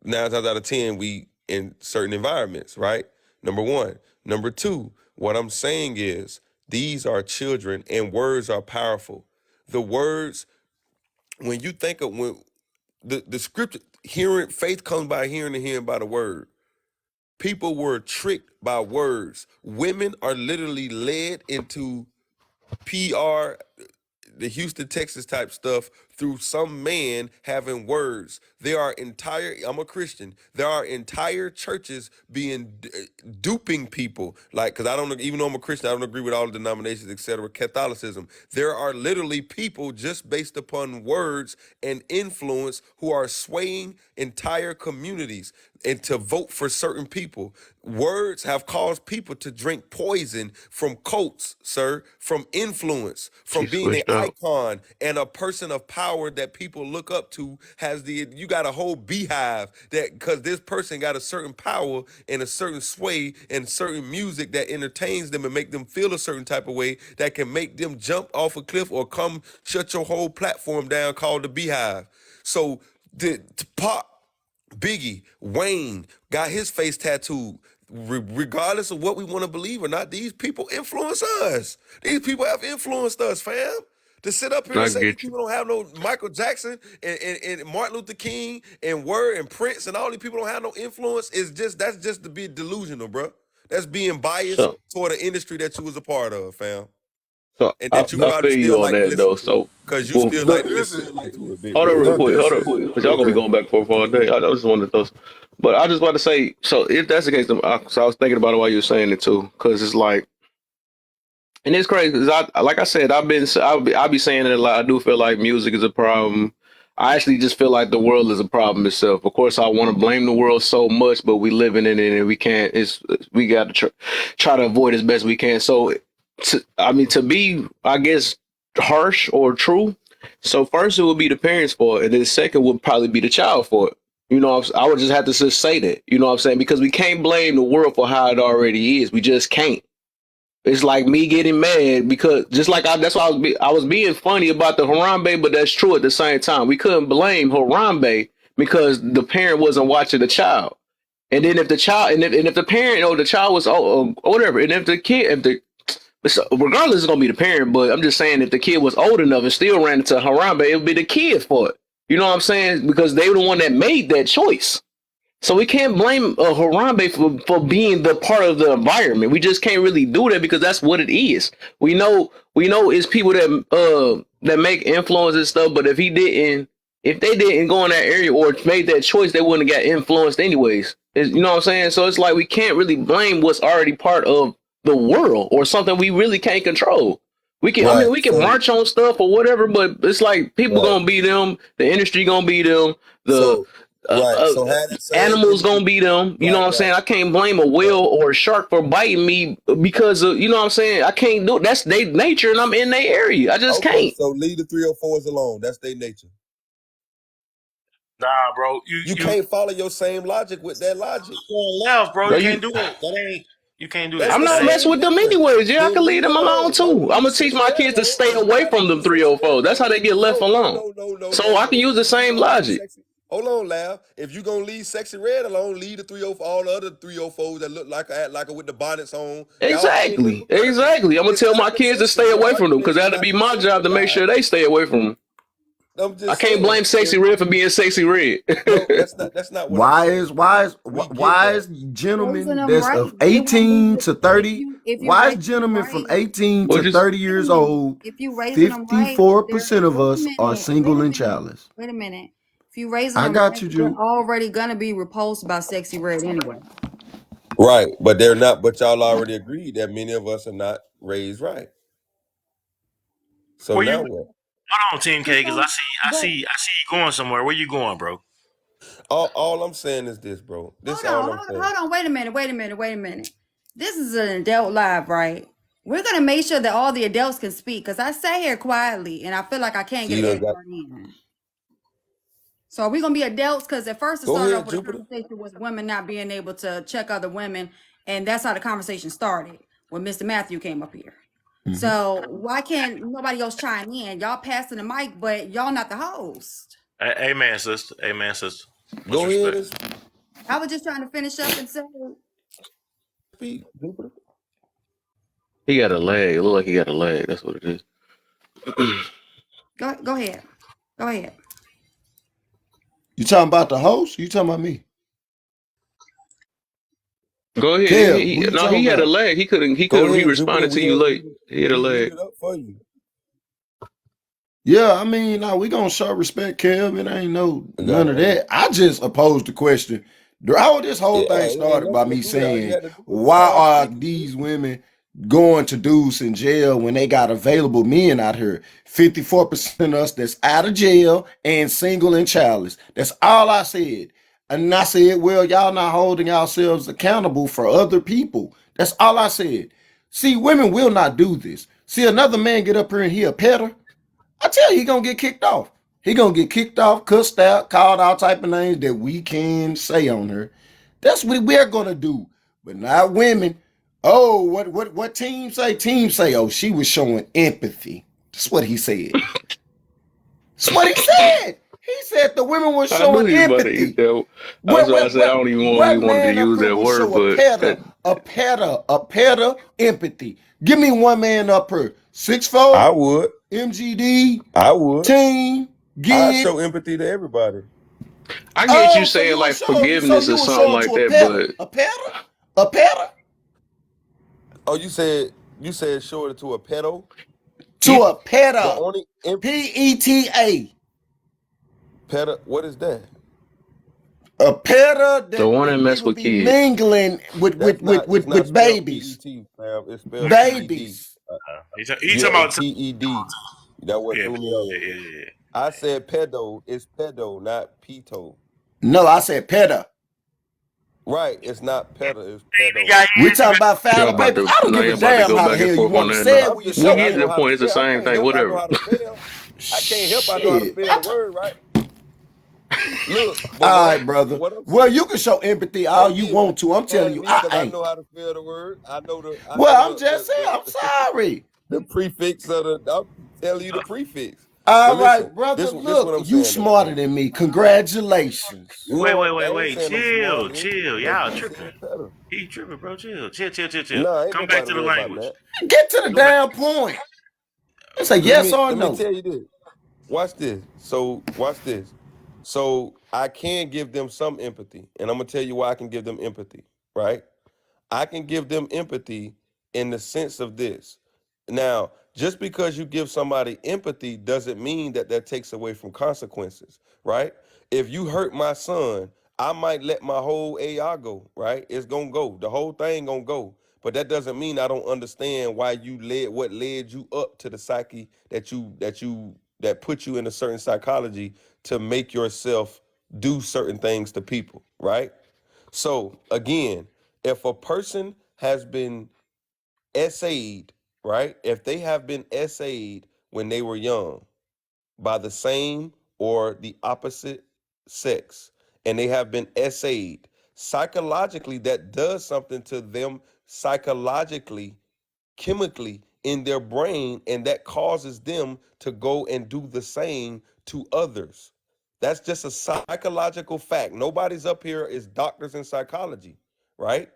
9 times out of 10, we in certain environments, right? Number one. Number two, what I'm saying is These are children, and words are powerful. The words, when you think of when the scripture, hearing faith comes by hearing and hearing by the word. People were tricked by words. Women are literally led into PR, the Houston, Texas type stuff through some man having words. There are entire, I'm a Christian, there are entire churches being duping people. Like, because I don't, even though I'm a Christian, I don't agree with all the denominations, etc. Catholicism. There are literally people just based upon words and influence who are swaying entire communities and to vote for certain people. Words have caused people to drink poison from cults, sir, from influence, She from being an switched out. icon and a person of power that people look up to. You got a whole beehive that because this person got a certain power and a certain sway and certain music that entertains them and make them feel a certain type of way that can make them jump off a cliff or come shut your whole platform down called the beehive. So the Pop, Biggie, Wayne got his face tattooed. Regardless of what we want to believe or not, these people influence us. These people have influenced us, fam. To sit up here and I say these get you. people don't have no Michael Jackson and Martin Luther King and Word and Prince and all these people don't have no influence is that's just to be delusional, bro. That's being biased So, toward the industry that you was a part of, fam. so And I, that you I probably feel still you on like to that listen though. to. So, Because you well, still like to listen to it, big hold on bro. real No, quick. this Hold on, is because y'all gonna be okay. going back and forth all day. I just wanted to throw. But I just want to say, so if that's the case, so I was thinking about it while you were saying it too, because it's like, and it's crazy because like I said, I'll be saying it a lot. I do feel like music is a problem. I actually just feel like the world is a problem itself. Of course, I want to blame the world so much, but we living in it and we can't. We got to try to avoid as best we can. So, I mean, to be, I guess, harsh or true. So first, it would be the parents' fault, and then second would probably be the child fault. I would just have to just say that. You know what I'm saying? Because we can't blame the world for how it already is. We just can't. It's like me getting mad because just like that's why I was being funny about the Harambe, but that's true at the same time. We couldn't blame Harambe because the parent wasn't watching the child. And then if the child and if the parent or the child was or whatever, and if the kid if the regardless it's gonna be the parent, but I'm just saying if the kid was old enough and still ran into Harambe, it would be the kid for it. You know what I'm saying? Because they were the one that made that choice. So we can't blame Harambe for being the part of the environment. We just can't really do that because that's what it is. We know it's people that make influence and stuff. But if they didn't go in that area or made that choice, they wouldn't have got influenced anyways. You know what I'm saying? So it's like we can't really blame what's already part of the world or something we really can't control. I mean, Right. we can So march on stuff or whatever, but it's like people right. gonna be them, the industry gonna be them, the So right. uh, So had it same animals energy. gonna be them. You know Right, what I'm right, saying? I can't blame a right. whale or a shark for biting me because of, you know what I'm saying? I can't do it. That's their nature and I'm in their area. I just Okay, can't. so leave the 304s alone. That's their nature. Nah, bro. You You can't follow your same logic with that logic. going left, bro. Bro, You can't do that. That ain't. You can't do That's that. I'm the That not ain't. messing same with them difference. anyways. Yeah, I Then can leave leave it them alone alone. No, too. I'm leave gonna teach sexy my red kids to alone stay and away ride from with them the sexy red 304. That's how alone. they get left No, no, alone. no, no, no, So no, I can no. use the If you same gonna leave logic. sexy, hold on, Lav. If you gonna leave sexy red alone, leave the 304, all the other 304s that look like act like with the bonnets on. Y'all same Exactly. repercussions. Exactly. I'm gonna It's tell my common kids to sense in stay your away from them because argument. You're that'll not be my job to make conceptualized. sure they stay away from them. I'm I just can't saying. blame Sexy Red for being Sexy Red. No, that's not what I'm saying. We get that. Raising Gentlemen them that's right, of it won't be 18 to if 30, you wise raising them gentlemen from right. 18 What to just 30 Wait a years minute. old, If you raising them right, they're 54% of wait a us are minute. Wait single a and minute. childless. Wait a minute. If you raising I them got right, you, they're Jew. already gonna be repulsed by sexy red anyway. Right, but they're not. But y'all already agreed that many of us are not raised right. So Where you? now what? Hold on, Team K, because Okay, but I see you going somewhere. Where you going, bro? All I'm saying is this, bro. This all I'm saying. hold on. Wait a minute. This is an adult live, right? We're gonna make sure that all the adults can speak because I sat here quietly and I feel like I can't So get you an done got. insert in. So are we gonna be adults? Because at first it Go started off ahead, with a Jupiter. conversation with women not being able to check other women, and that's how the conversation started when Mr. Matthew came up here. Mhm. So why can't nobody else chime in? Y'all passing the mic, but y'all not the host. Amen, sister. Amen, sister. Much Go ahead respect. and I was just trying to finish up and say, speak, Jupiter. He got a leg. It look like he got a leg. That's what it is. Go ahead. Go ahead. You talking about the host? You talking about me? Go ahead. Kev, who you No, he talking had a about? leg. He couldn't. He Go couldn't. He ahead, Jupiter. responded to you late. He had a We muted leg. it up for you. Yeah, I mean, we gonna show respect, Kev. It ain't I none got of it. that. I just opposed the question. How this whole Yeah, thing it ain't started by nothing to me do that. All you saying, had to do was why start are speaking, G. these women going to deuce in jail when they got available men out here? 54% of us that's out of jail and single and childless. That's all I said. And I said, well, y'all not holding yourselves accountable for other people. That's all I said. See, women will not do this. See, another man get up here and he a petter. I tell you, he gonna get kicked off. He gonna get kicked off, cussed out, called all type of names that we can say on her. That's what we're gonna do, but not women. Oh, what team say? Team say, oh, she was showing empathy. That's what he said. That's what he said. He said the women were I knew showing he was about to use empathy. that. That's What why I what said I what don't even want to be what wanted to man up use here that will word. show But that, a petter empathy? Give me one man up here. 6'4", I would. MGD, I would. team, I get. show empathy to everybody. I get you Oh, so saying you were like showing, so forgiveness or you were something showing like to a that. petter, But a petter, a petter, Oh, you said show it to a pedo. to you, a The petter, only PETA, pedo. What is that? a petter the that one that that mess people with be kids. mingling with That's not. It's not spelled babies, PET, fam. It's spelled PED. babies. He Yeah, talking it's about PED. That what yeah, threw me off. yeah, yeah, yeah. I said pedo. It's pedo, not peto. No, I said petter. Right. It's not pedo. It's You pedo. got We ears, you talking got about Y'all filing about papers. to I don't now give a y'all about to damn go how the back and hell you forth on want to that say now. it I'm when you just We saying. show I get to know the how to point. It's the spell. I same can't thing. help. I know Whatever. how to spell. I can't help. I know how to Shit. spell the word, right? Look, but All right, brother. what I'm Well, saying, you can show empathy all don't you get want to. I'm mad telling at you, me I because I ain't. know how to spell the word. I Well, know I'm just saying, I'm the sorry. the prefix of the. I'm telling you the prefix. But All listen, right, brother. this Look, what I'm you saying though, smarter fam. than me. Congratulations. No, I ain't wait. saying I'm smarter Chill, than you. chill. That's Y'all you tripping. said better. He tripping, bro. Chill. Nah, ain't Come back nobody to the worried about language. that. Get to the Go back. damn point. It's a yes or Let me no. tell you this. Watch this. So watch this. So I can give them some empathy, and I'm gonna tell you why I can give them empathy. Right? I can give them empathy in the sense of this. Now, just because you give somebody empathy doesn't mean that that takes away from consequences, right? If you hurt my son, I might let my whole AI go, right? It's gonna go. The whole thing gonna go. But that doesn't mean I don't understand why you led what led you up to the psyche that put you in a certain psychology to make yourself do certain things to people, right? So again, if a person has been essayed, right? If they have been essayed when they were young by the same or the opposite sex, and they have been essayed, psychologically, that does something to them psychologically, chemically in their brain, and that causes them to go and do the same to others. That's just a psychological fact. Nobody's up here is doctors in psychology, right?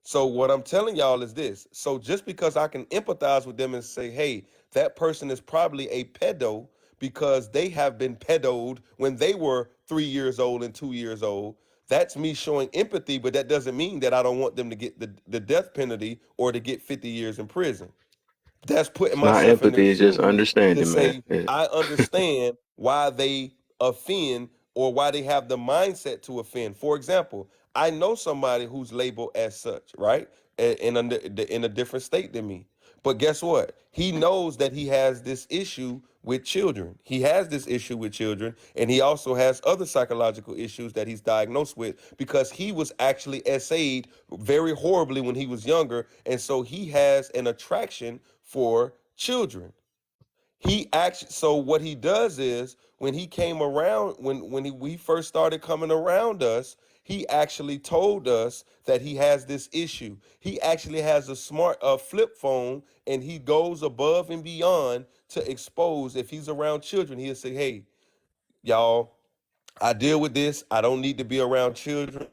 So what I'm telling y'all is this. So just because I can empathize with them and say, hey, that person is probably a pedo because they have been pedoed when they were 3 years old and 2 years old. That's me showing empathy, but that doesn't mean that I don't want them to get the death penalty or to get 50 years in prison. That's putting It's not myself in their empathy. It's just shoes to understanding, man. say I understand why they offend or why they have the mindset to offend. For example, I know somebody who's labeled as such, right? In a different state than me. But guess what? He knows that he has this issue with children. He has this issue with children, and he also has other psychological issues that he's diagnosed with because he was actually SA'd very horribly when he was younger, and so he has an attraction for children. He actually, so what he does is when he came around, we first started coming around us, he actually told us that he has this issue. He actually has a smart flip phone, and he goes above and beyond to expose. If he's around children, he'll say, "Hey, y'all, I deal with this. I don't need to be around children.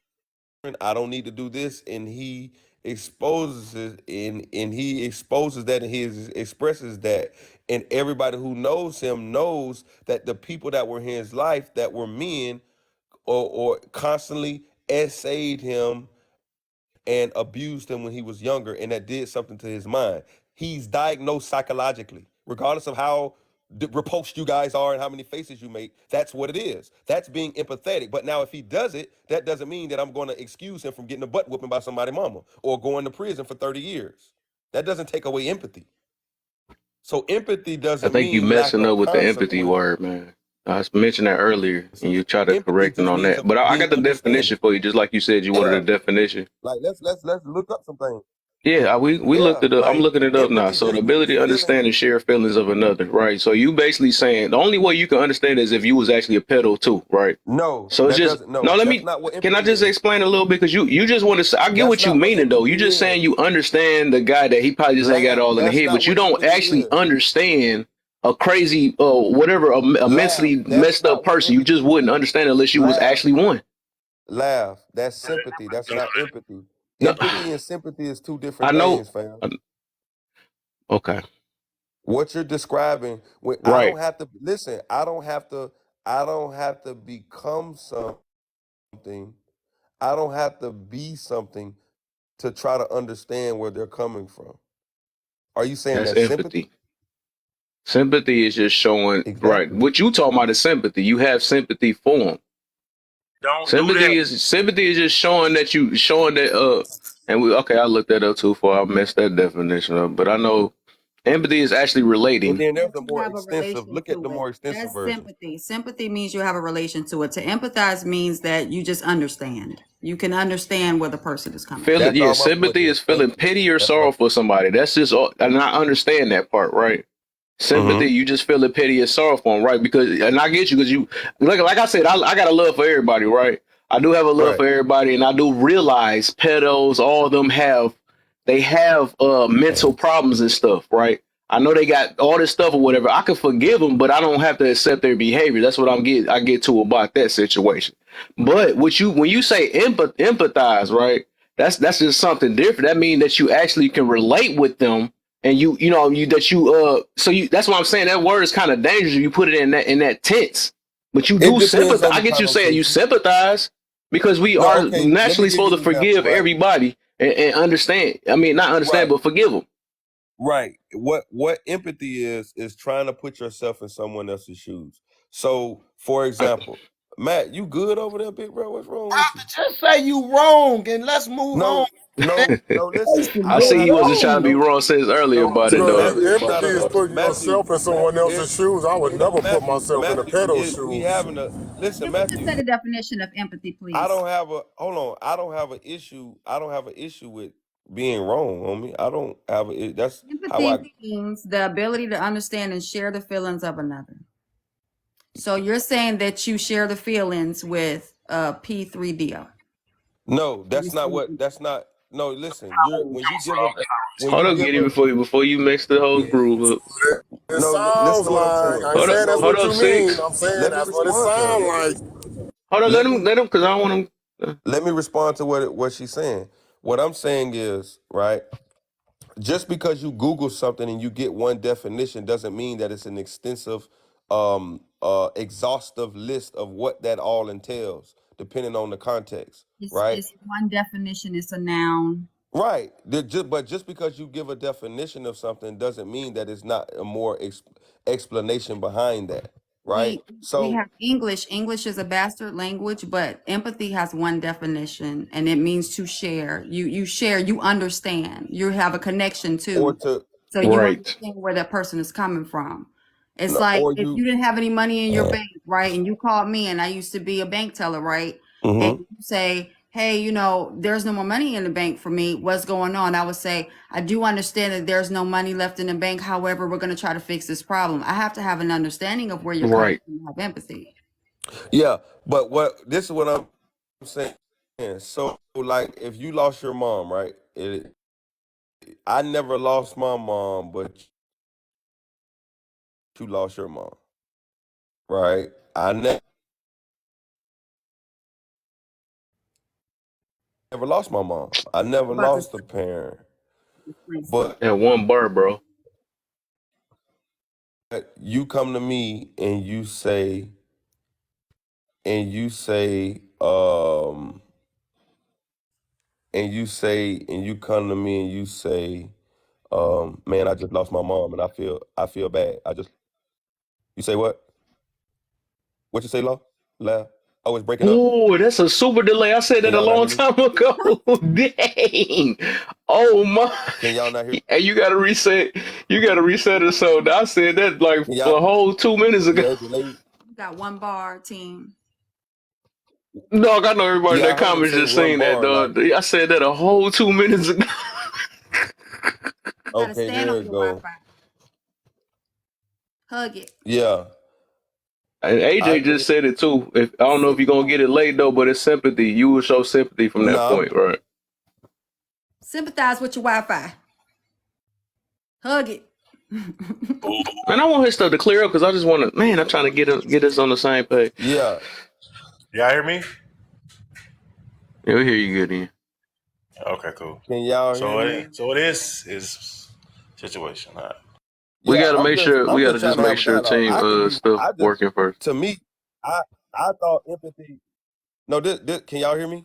I don't need to do this." And he exposes it, and he exposes that, and he expresses that, and everybody who knows him knows that the people that were in his life that were men or constantly essayed him and abused him when he was younger, and that did something to his mind. He's diagnosed psychologically, regardless of how repulsed you guys are and how many faces you make. That's what it is. That's being empathetic. But now, if he does it, that doesn't mean that I'm going to excuse him from getting a butt whooping by somebody mama or going to prison for 30 years. That doesn't take away empathy. So empathy I doesn't think you mean lack messing of up with the empathy consequence. word, man. I mentioned that earlier, and you try to Empathy correct it just on means that. But I being got the definition understanding. for you, just like you said you wanted Yeah. a definition. Like let's look up some things. Yeah, we looked Yeah. it up. I'm Like looking it up now. empathy So the just means ability to feeling. understand and share feelings of another, right? So you basically saying the only way you can understand is if you was actually a pedo too, right? No, So it's that just doesn't. no. No, Let that's me. not what Can I empathy just is. explain a little bit? Because you just want to. Say, I get That's what you not what meaning though. You empathy just saying is. you understand the guy that he probably just ain't got it Laugh. all in the That's head, not but you what don't empathy actually is. understand a crazy whatever a Laugh. mentally That's messed up not what person. You just empathy wouldn't is. understand unless you was Laugh. actually one. Laugh. That's sympathy. That's not empathy. No, Empathy and sympathy is two I different know. things, fam. Okay, What you're describing, when I right. don't have to listen, I don't have to become something. I don't have to be something to try to understand where they're coming from. Are you saying That's that's sympathy? empathy. Sympathy is just showing, right? Exactly. What you talking about is sympathy. You have sympathy for them. Don't do that. Sympathy is just showing that and we okay, I looked that up too far. I messed that definition up. But I know empathy is actually And relating. then there's That a you more have a extensive. relation Look at the to it. more extensive That's version. sympathy. Sympathy means you have a relation to it. To empathize means that you just understand. You can understand where the person is coming from. Feeling That's yeah, all my point sympathy is. is Thank feeling you. pity or That's my sorrow for somebody. That's just all, and I understand that part, right? Sympathy, point. you just feel the pity and sorrow for them, right? Because, and I get you because you, like I said, I got a love for everybody, right? I do have a love Right. for everybody, and I do realize pedos, all of them have mental problems and stuff, right? I know they got all this stuff or whatever. I can forgive them, but I don't have to accept their behavior. That's what I get to about that situation. But when you say empathize, right? That's just something different. That means that you actually can relate with them and you know you that you so you that's what I'm saying. That word is kind of dangerous if you put it in that tense. But you It do depends sympathize. on I the get you saying you connotation. sympathize because we No, are okay. Let me naturally give you supposed an to example. forgive Right. everybody and understand. I mean, not understand, Right. but forgive them. Right. What empathy is trying to put yourself in someone else's shoes. So, for example, Matt, you good over there, big bro? What's wrong with you? Just say you wrong and let's move on. No, no, no. Listen, I I don't see he have wasn't trying to be Wrong. no, wrong since earlier no. about it Because though. Matthew, it's not empathy a is putting Matthew. yourself in someone It, else's shoes. I would never put myself in a pedo's We shoes. having a listen, Can we just say Matthew. the definition of empathy, I please? don't have a hold on. I don't have an issue. I don't have an issue with being wrong, homie. I don't have a. That's how Empathy I. means the ability to understand and share the feelings of another. So you're saying that you share the feelings with P3DO. No, You that's not see- what. That's not. No, listen. You're when Hold you up, give Giddy, a. before you mix the whole groove up. It No, listen sounds to what I'm like, saying. I ain't Hold up, saying No, that's hold what up, you mean. six. I'm saying let me that's what it respond to her. sounds like. Hold up, Let me let him, because I don't want him. let me respond to what she's saying. What I'm saying is right. Just because you Google something and you get one definition doesn't mean that it's an extensive, exhaustive list of what that all entails, depending on the context, right? It's one definition, it's a noun. Right. But just because you give a definition of something doesn't mean that it's not a more explanation behind that, right? We So, have English. English is a bastard language, but empathy has one definition, and it means to share. You share, you understand, you have a connection or to, to, so you Right, understand where that person is coming from. It's no, like or if you, you didn't have any money in your bank, right, and you called me, and I used to be a bank teller, right, and hmm you say, hey, there's no more money in the bank for me. What's going on? I would say, I do understand that there's no money left in the bank. However, we're going to try to fix this problem. I have to have an understanding of where you're coming right. from, have empathy. yeah. But this is what I'm saying. So, like, if you lost your mom, right? I never lost my mom, but you lost your mom, right? I never never lost my mom. I never About the lost a parent. But That one bar, bro. you come to me and you say, and you come to me and you say, man, I just lost my mom and I feel bad. You say what? What you say, Law? La? Oh, it's breaking up. Oh, that's a super delay. I said Can that a y'all not long hear me? time ago. Dang. Oh my. Can y'all not hear? Hey, you gotta reset. You gotta reset it. So I said that like Can y'all? a whole 2 minutes ago. Yeah, it's delayed. you got one bar team. Dog, I know everybody in Yeah, I that heard him comments say just one seen that, bar. Like, dog. I said that a whole 2 minutes ago. You gotta okay, stand there on it your go. Wi-Fi. Hug it. Yeah, And I AJ just think. said it too. If I don't know if you're gonna get it late though, but it's sympathy. You will show sympathy from that Nah, point, right? Sympathize with your Wi-Fi. Hug it. Man, I want his stuff to clear up because I just want to. Man, I'm trying to get us on the same page. yeah. Y'all hear me? Yeah, we hear you good, Ian. Okay, cool. Can y'all hear So me? it is situation. All right. We Yeah, gotta make sure. We I'm gotta just trying just to make have a sure dialogue. team I can be, stuff working first. to me, I I thought empathy. No, this can y'all hear me?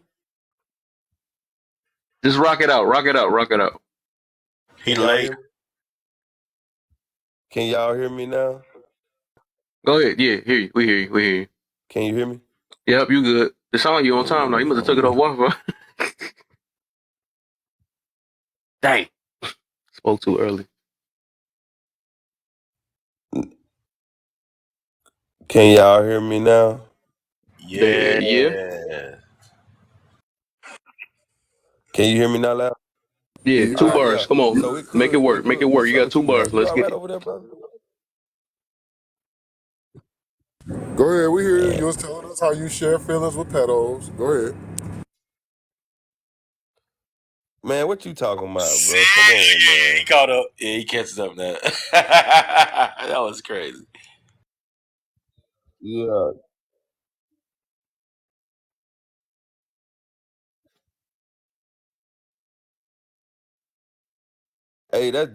Just rock it out. Rock it out. Rock it out. He Can y'all late. hear me? Can y'all hear me now? Go ahead. Yeah, hear you. We hear you. We hear you. Can you hear me? Yep, you good. It sound like you on time now. You must have took it off Wi-Fi. Dang, spoke too early. Can y'all hear me now? Yeah, Yeah. Can you hear me now, loud? yeah. All Two right, yeah. bars. Come on, So it make it could, work. Make it work. What's You up got with two you, bars. Matt? You Let's all get right it. over there, brother? Go ahead, we hear you. You was telling us how you share feelings with pedos. Go ahead. Man, what you talking about, See, bro? Come on, yeah, he man. caught up. Yeah, he catches up now. That was crazy. Yeah. Hey, that's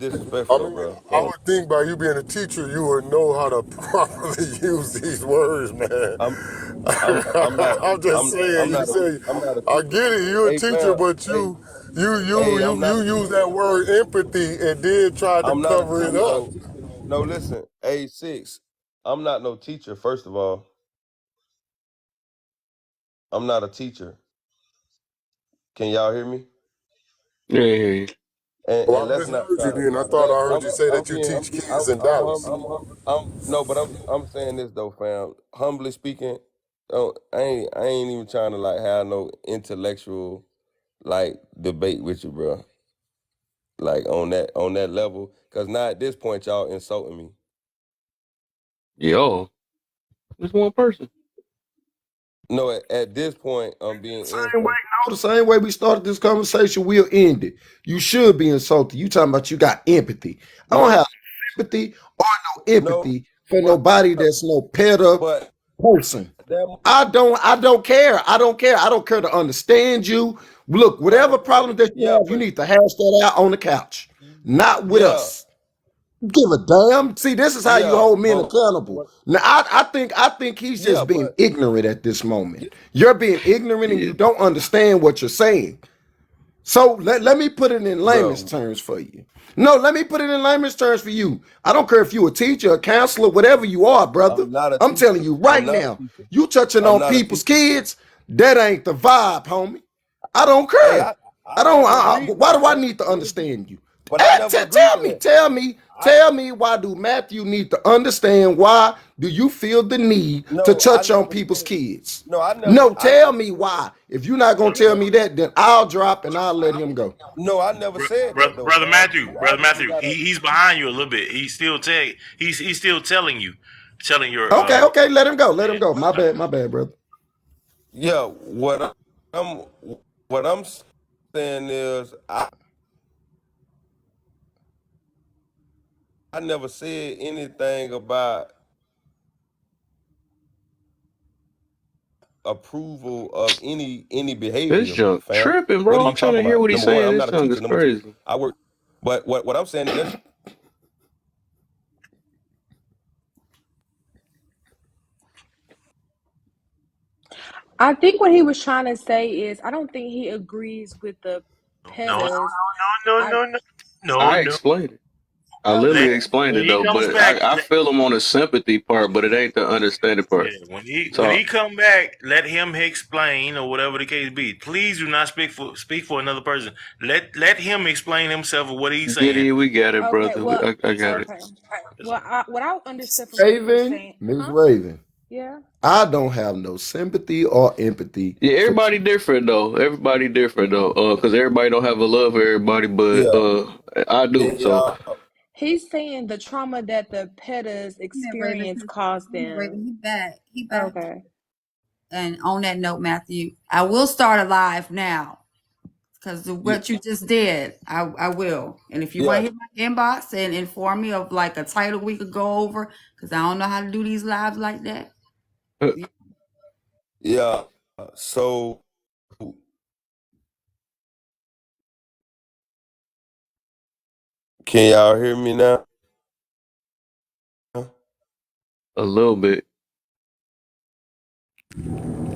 I disrespectful, though, mean, bro. I Come on. would think by you being a teacher, you would know how to properly use these words, man. I'm, I'm not, I'm just saying. You say, I'm not a I teacher. get it. You're a Hey, teacher, fam. but Hey, I'm not you a use teacher. that word empathy and then try to I'm not a cover it teacher. up. No, listen. A6. I'm not no teacher. First of all, I'm not a teacher. Can y'all hear me? Yeah, yeah, yeah. Well, And I let's not misheard try you to. then. I thought I heard you say I'm that you being. teach kids in Dallas. No, but I'm saying this though, fam. Humbly speaking, oh, I ain't even trying to like have no intellectual like debate with you, bro. Like on that level, cause now at this point y'all insulting me. Yo, just one person. No, at this point I'm being Same way, insulted. no, the same way we started this conversation, we'll end it. You should be insulted. You talking about you got empathy. I don't No, have empathy or no no, empathy for but nobody that's no petter but person. that I don't care. I don't care. I don't care to understand you. Look, whatever right, problem that you yeah, have, you need to hash that out on the couch, not with yeah, us. Give a damn. See, this is how you yeah, hold men but accountable. what? Now, I think he's Yeah, just being but ignorant at this moment. You're being ignorant and Yeah, you don't understand what you're saying. So let me put it in layman's bro, terms for you. No, let me put it in layman's terms for you. I don't care if you a teacher, a counselor, whatever you are, brother. I'm not a I'm telling teacher. you I'm right not a now, teacher. you touching I'm on not a people's teacher. kids, that ain't the vibe, homie. I don't Hey, care. I never agreed to Why that, do I bro. need to understand you? But I never agreed Tell to me, that. tell me, I tell me why do Matthew need to understand why do you feel the need to no, I touch on never people's said. kids? No, I never. No, tell me why. If you're not gonna tell me that, then I'll drop and I'll let him go. No, I never said that though, Brother fam. Matthew, You brother obviously Matthew, got a. he's behind you a little bit. He's still telling you, telling your Okay, okay, let him go. Let him yeah. go. My bad, brother. Yeah, I'm what I'm saying is I never said anything about approval of any This behavior, junk fam. tripping, What bro. are I'm you trying talking to hear about? what he's Number one, saying. I'm This not a junk teacher. is Number two, crazy. I work. But what I'm saying is, I think what he was trying to say is I don't think he agrees with the No, no, petters. no, I no, no, no, I no. explained it. I Let literally explained when it he though, comes but back. I feel him on the sympathy part, but it ain't the understanding Yeah, part. when So he come back, let him explain or whatever the case be. Please do not speak for another person. Let him explain himself or what he's saying. Giddy, we got it, okay, brother. well, I got it. okay. Well, what I understood from what he was Raven, saying, Miss huh? Raven, Yeah. I don't have no sympathy or empathy Yeah, for. everybody different though. Everybody different though. Because everybody don't have a love for everybody, but yeah, I do. So yeah, He's saying the trauma that the petters Come here, Raven. experience caused Come here, them. Raven. He back. He back. Okay. And on that note, Matthew, I will start a live now because of yeah, what you just did. I will. And if you want yeah, to hit my inbox and inform me of like a title we could go over, because I don't know how to do these lives like that. yeah. So can y'all hear me now? a little bit.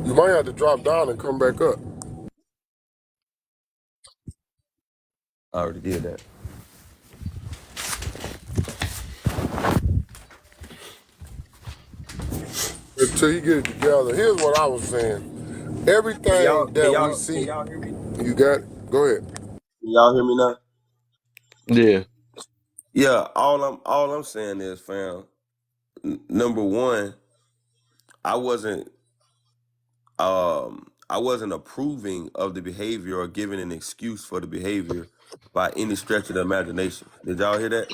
You might have to drop down and come back up. I already did that. Until you get it together. Here's what I was saying. Everything Can that we y'all can see, y'all hear me? you got it? Go ahead. Can y'all hear me now? Yeah. Yeah. All I'm saying is, fam. Number one, I wasn't I wasn't approving of the behavior or giving an excuse for the behavior by any stretch of the imagination. Did y'all hear that?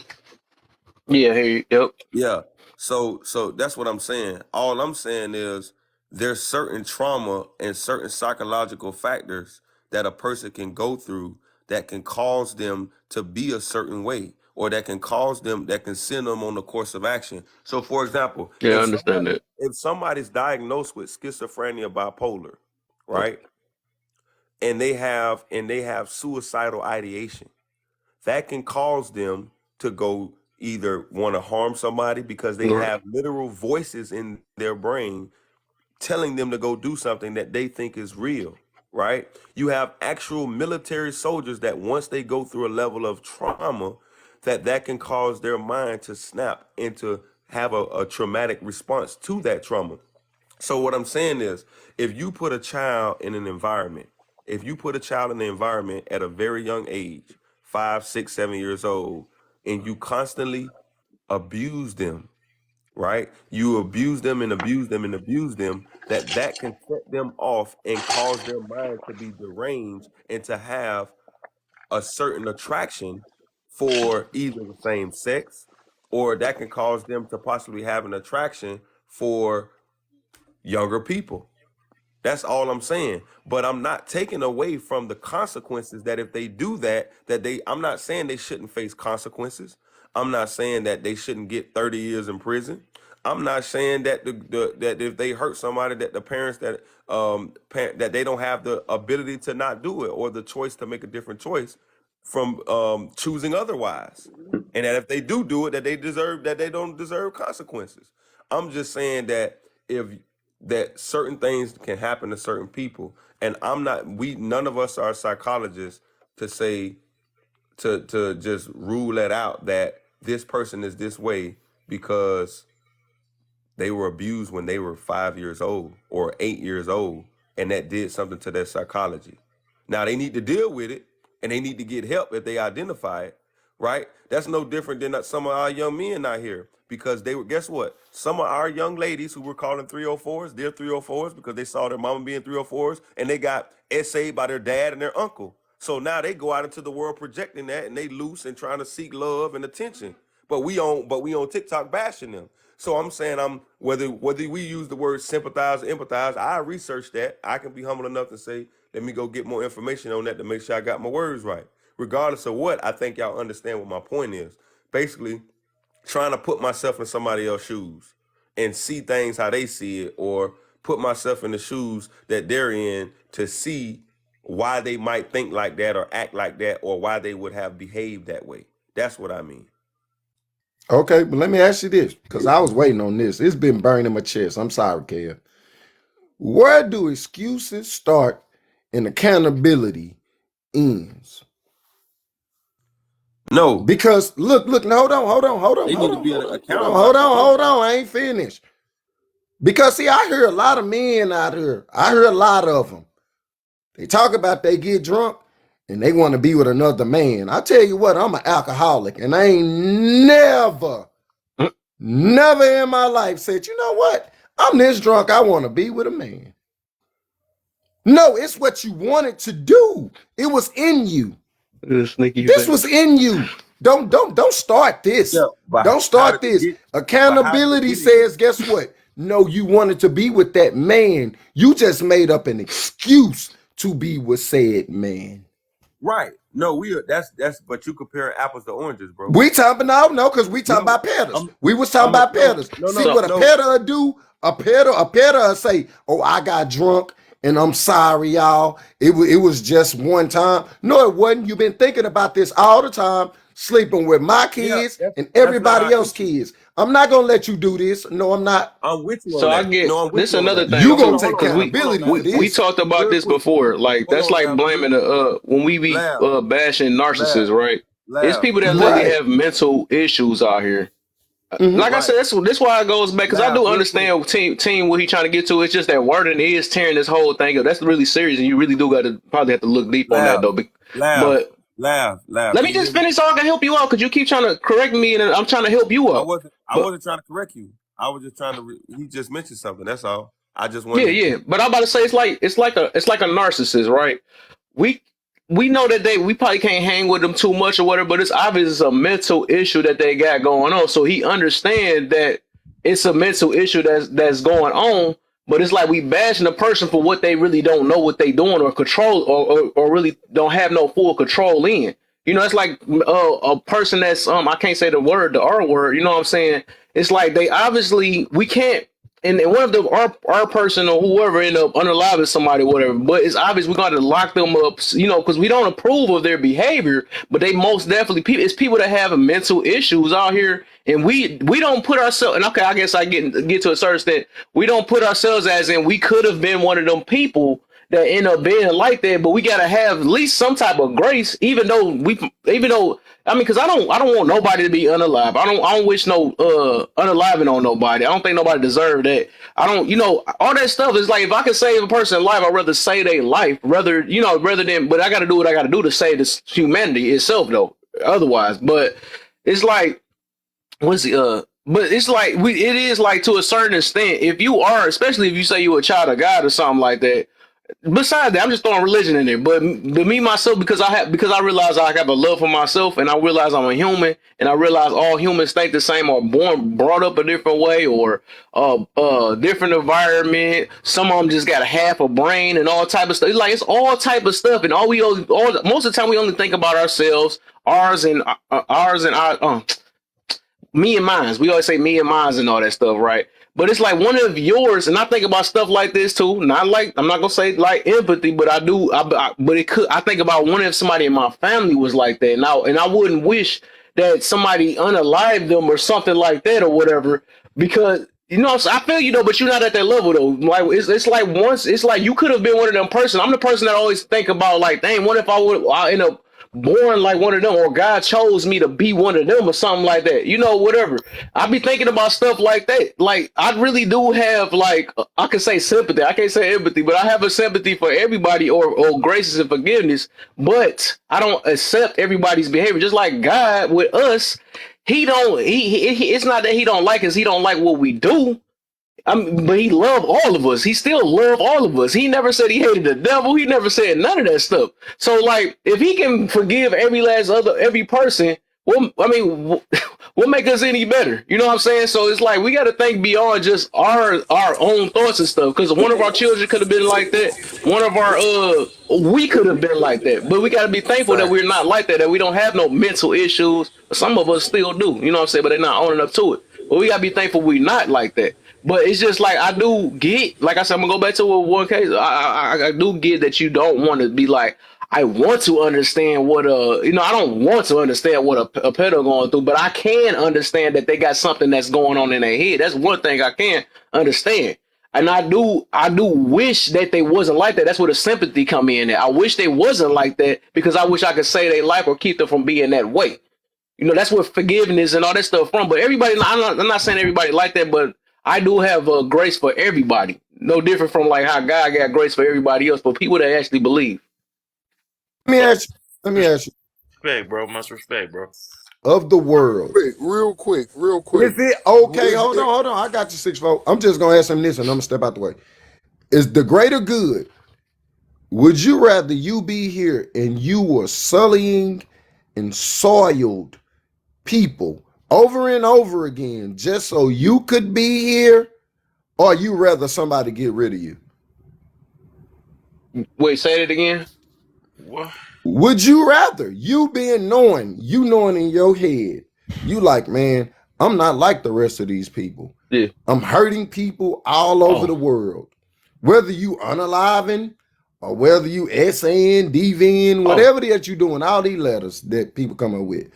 Yeah. Hey. Yep. Yeah. So that's what I'm saying. All I'm saying is there's certain trauma and certain psychological factors that a person can go through that can cause them to be a certain way or that can send them on the course of action. So for example, Yeah. I understand that. if somebody's diagnosed with schizophrenia bipolar, Oh, right? And they have suicidal ideation, that can cause them to go either want to harm somebody because they right. have literal voices in their brain telling them to go do something that they think is real, right? You have actual military soldiers that once they go through a level of trauma, that can cause their mind to snap and to have a traumatic response to that trauma. So what I'm saying is, if you put a child in an environment, if you put a child in the environment at a very young age, 5, 6, 7 years old, and you constantly abuse them, right? You abuse them and abuse them and abuse them, that can set them off and cause their mind to be deranged and to have a certain attraction for either the same sex, or that can cause them to possibly have an attraction for younger people. That's all I'm saying. But I'm not taking away from the consequences that if they do that, I'm not saying they shouldn't face consequences. I'm not saying that they shouldn't get 30 years in prison. I'm not saying that that if they hurt somebody that the parents that they don't have the ability to not do it or the choice to make a different choice from choosing otherwise. And that if they do it, that they don't deserve consequences. I'm just saying that if that certain things can happen to certain people, and none of us are psychologists to say to just rule that out that this person is this way because they were abused when they were 5 years old or 8 years old, and that did something to their psychology. Now they need to deal with it, and they need to get help if they identify it, right? That's no different than some of our young men out here because they were. Guess what? Some of our young ladies who were calling 304s, they're 304s because they saw their mama being 304s, and they got essayed by their dad and their uncle. So now they go out into the world projecting that, and they loose and trying to seek love and attention. But we on TikTok bashing them. So I'm saying whether we use the word sympathize or empathize, I researched that. I can be humble enough to say, let me go get more information on that to make sure I got my words right. Regardless of what, I think y'all understand what my point is. Basically, trying to put myself in somebody else's shoes and see things how they see it, or put myself in the shoes that they're in to see why they might think like that or act like that or why they would have behaved that way. That's what I mean. Okay, but let me ask you this, because I was waiting on this. It's been burning my chest. I'm sorry, Kev. Where do excuses start and accountability ends? No, Because look, no, hold on, they need to be accountable. hold on. I ain't finished. Because see, I hear a lot of men out here. I hear a lot of them. They talk about they get drunk and they want to be with another man. I tell you what, I'm an alcoholic, and I ain't never in my life said, you know what? I'm this drunk. I want to be with a man. No, it's what you wanted to do. It was in you. This was in you. Don't start this. Yeah, Don't start this. Accountability says, guess what? No, you wanted to be with that man. You just made up an excuse to be with said man. Right. No, that's but you compare apples to oranges, bro. We talking no, because we talking about petters. We was talking about petters. See what a petter do? A petter say, oh, I got drunk and I'm sorry, y'all. It was just one time. No, it wasn't. You've been thinking about this all the time, sleeping with my kids and everybody else's kids. I'm not gonna let you do this. No, I'm not. I'm with you So on I that. get No, I'm with this you on another that. thing. You too, gonna take accountability for this. we talked about this before. Like that's like blaming when we be bashing narcissists, right? It's people that literally have mental issues out here. Like I said, that's why it goes back, because I do understand team what he trying to get to. It's just that wording is tearing this whole thing up. That's really serious, and you really do got to probably have to look deep on that though. But let me just finish so I can help you out, because you keep trying to correct me, and I'm trying to help you out. I wasn't trying to correct you. I was just trying to. He just mentioned something. That's all. I just wanted. Yeah. But I'm about to say it's like a narcissist, right? We know that we probably can't hang with them too much or whatever, but it's obvious it's a mental issue that they got going on. So he understands that it's a mental issue that's going on, but it's like we bashing a person for what they really don't know what they doing or control or really don't have no full control in. You know, it's like a person that's I can't say the R word. You know what I'm saying? It's like they obviously we can't. And one of them, our person or whoever end up unaliving somebody, whatever. But it's obvious we're going to lock them up, you know, because we don't approve of their behavior. But they most definitely it's people that have mental issues out here, and we don't put ourselves. And okay, I guess I get to a certain extent. We don't put ourselves as in we could have been one of them people that end up being like that. But we got to have at least some type of grace, even though I mean, because I don't want nobody to be unalive. I don't wish no unaliving on nobody. I don't think nobody deserve that. I don't, all that stuff is like, if I can save a person's life, I'd rather save their life rather than, but I got to do what I got to do to save this humanity itself though. Otherwise, but it's like, but it's like it is like to a certain extent, if you are, especially if you say you're a child of God or something like that. Besides that, I'm just throwing religion in there. But me myself, because I realize I have a love for myself, and I realize I'm a human, and I realize all humans think the same, or brought up a different way, or different environment. Some of them just got a half a brain and all type of stuff. It's all type of stuff, and most of the time we only think about ourselves, ours and our me and mines. We always say me and mines and all that stuff, right? But it's like one of yours, and I think about stuff like this too. Not like, I'm not gonna say like empathy, but I do. But it could. I think about one if somebody in my family was like that, and I wouldn't wish that somebody unalive them or something like that or whatever, because I feel but you're not at that level though. Like it's like once it's like you could have been one of them person. I'm the person that always think about like, dang, what if I end up born like one of them, or God chose me to be one of them or something like that, whatever. I be thinking about stuff like that. Like I really do have, like, I can say sympathy, I can't say empathy, but I have a sympathy for everybody, or graces and forgiveness, but I don't accept everybody's behavior. Just like God with us, he don't he it's not that he don't like us, he don't like what we do. But he loved all of us. He still loved all of us. He never said he hated the devil. He never said none of that stuff. So, like, if he can forgive every person, what make us any better? You know what I'm saying? So it's like we got to think beyond just our own thoughts and stuff. Because one of our children could have been like that. One of our we could have been like that. But we got to be thankful that we're not like that. That we don't have no mental issues. Some of us still do. You know what I'm saying? But they're not owning up to it. But we got to be thankful we're not like that. But it's just like I do get, like I said, I'm gonna go back to one case. I do get that you don't want to be like, I want to understand what I don't want to understand what a pedo going through, but I can understand that they got something that's going on in their head. That's one thing I can understand. And I do wish that they wasn't like that. That's where the sympathy come in. There, I wish they wasn't like that because I wish I could save their life or keep them from being that way. That's where forgiveness and all that stuff from. But everybody, I'm not saying everybody like that, but I do have grace for everybody. No different from like how God got grace for everybody else, but people that actually believe. Let me ask you. Let me ask you. Respect, bro. Much respect, bro. Of the world, Real quick. is it okay? Hold on. I got you 6-4. I'm just gonna ask him this, and I'm gonna step out the way. Is the greater good? Would you rather you be here and you were sullying and soiled people over and over again just so you could be here, or you rather somebody get rid of you? Wait, say it again. What? Would you rather you knowing in your head, you like, man, I'm not like the rest of these people. Yeah. I'm hurting people all over the world. Whether you unaliving or whether you SN, DVN, whatever that you doing, all these letters that people come up with.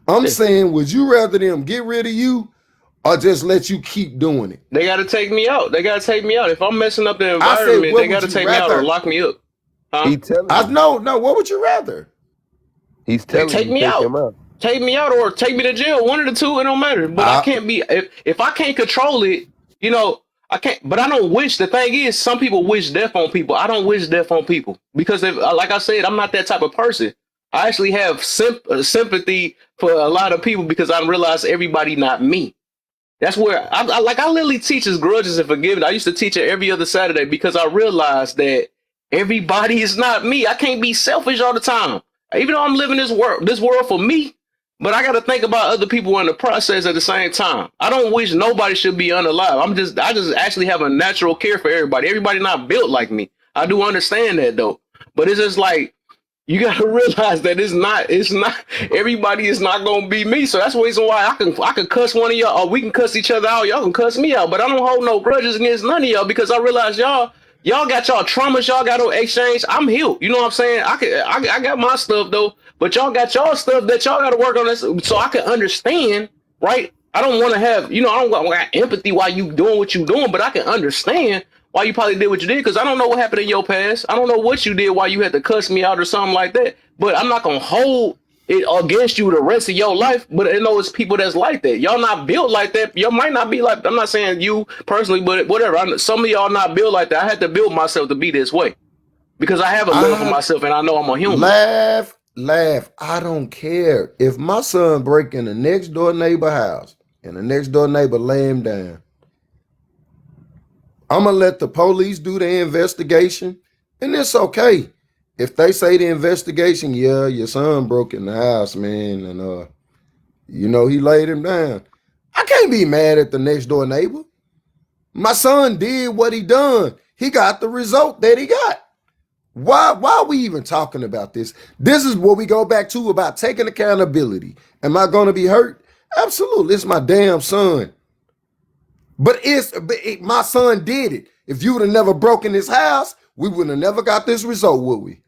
I'm saying, would you rather them get rid of you or just let you keep doing it? They got to take me out. If I'm messing up the environment, they got to take me out or lock me up. Huh? He telling you. No. What would you rather? He's telling take you me take out. him out. Take me out or take me to jail. One of the two, it don't matter. But I can't be if I can't control it, I can't. But I don't wish. The thing is, some people wish death on people. I don't wish death on people because, like I said, I'm not that type of person. I actually have sympathy for a lot of people because I realize everybody not me. That's where I literally teach grudges and forgiveness. I used to teach it every other Saturday because I realized that everybody is not me. I can't be selfish all the time. Even though I'm living this world for me, but I got to think about other people in the process at the same time. I don't wish nobody should be unalive. I just actually have a natural care for everybody. Everybody not built like me. I do understand that though, but it's just like you got to realize that it's not everybody is not gonna be me. So that's the reason why I can cuss one of y'all, or we can cuss each other out. Y'all can cuss me out, but I don't hold no grudges against none of y'all because I realize y'all got y'all traumas, y'all got on exchange. I'm healed. You know what I'm saying? I got my stuff though, but y'all got y'all stuff that y'all got to work on this, so I can understand, right? I don't want to have, I don't got empathy while you doing what you doing, but I can understand why you probably did what you did because I don't know what happened in your past. I don't know what you did why you had to cuss me out or something like that. But I'm not gonna hold it against you the rest of your life. But I know it's people that's like that. Y'all not built like that. Y'all might not be like. I'm not saying you personally, but whatever. Some of y'all not built like that. I had to build myself to be this way because I have a love for myself and I know I'm a human. Laugh. I don't care if my son break in the next door neighbor house and the next door neighbor lay him down. I'm going to let the police do the investigation, and it's okay. If they say the investigation, yeah, your son broke in the house, man, and, he laid him down. I can't be mad at the next door neighbor. My son did what he done. He got the result that he got. Why are we even talking about this? This is what we go back to about taking accountability. Am I going to be hurt? Absolutely. It's my damn son. But my son did it. If you would have never broken his house, we would have never got this result, would we?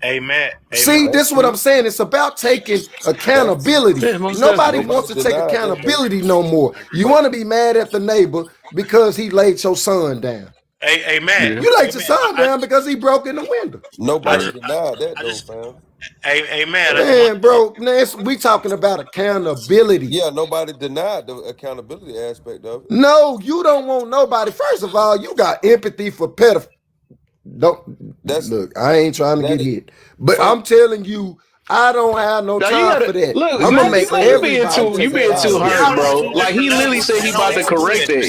Hey, Matt. See, this is what I'm saying. It's about taking accountability. Nobody wants to take accountability no more. You want to be mad at the neighbor because he laid your son down. Hey, Matt. You laid your son down because he broke in the window. Nobody denied that though, fam. Hey, Matt. Man, bro, we talking about accountability. Yeah, nobody denied the accountability aspect of it. No, you don't want nobody. First of all, you got empathy for pedophiles. Look, I ain't trying to get hit, but I'm telling you, I don't have no time for that. Look, I'm gonna make everybody. You being too hurt, bro. Like he literally said he about to correct it.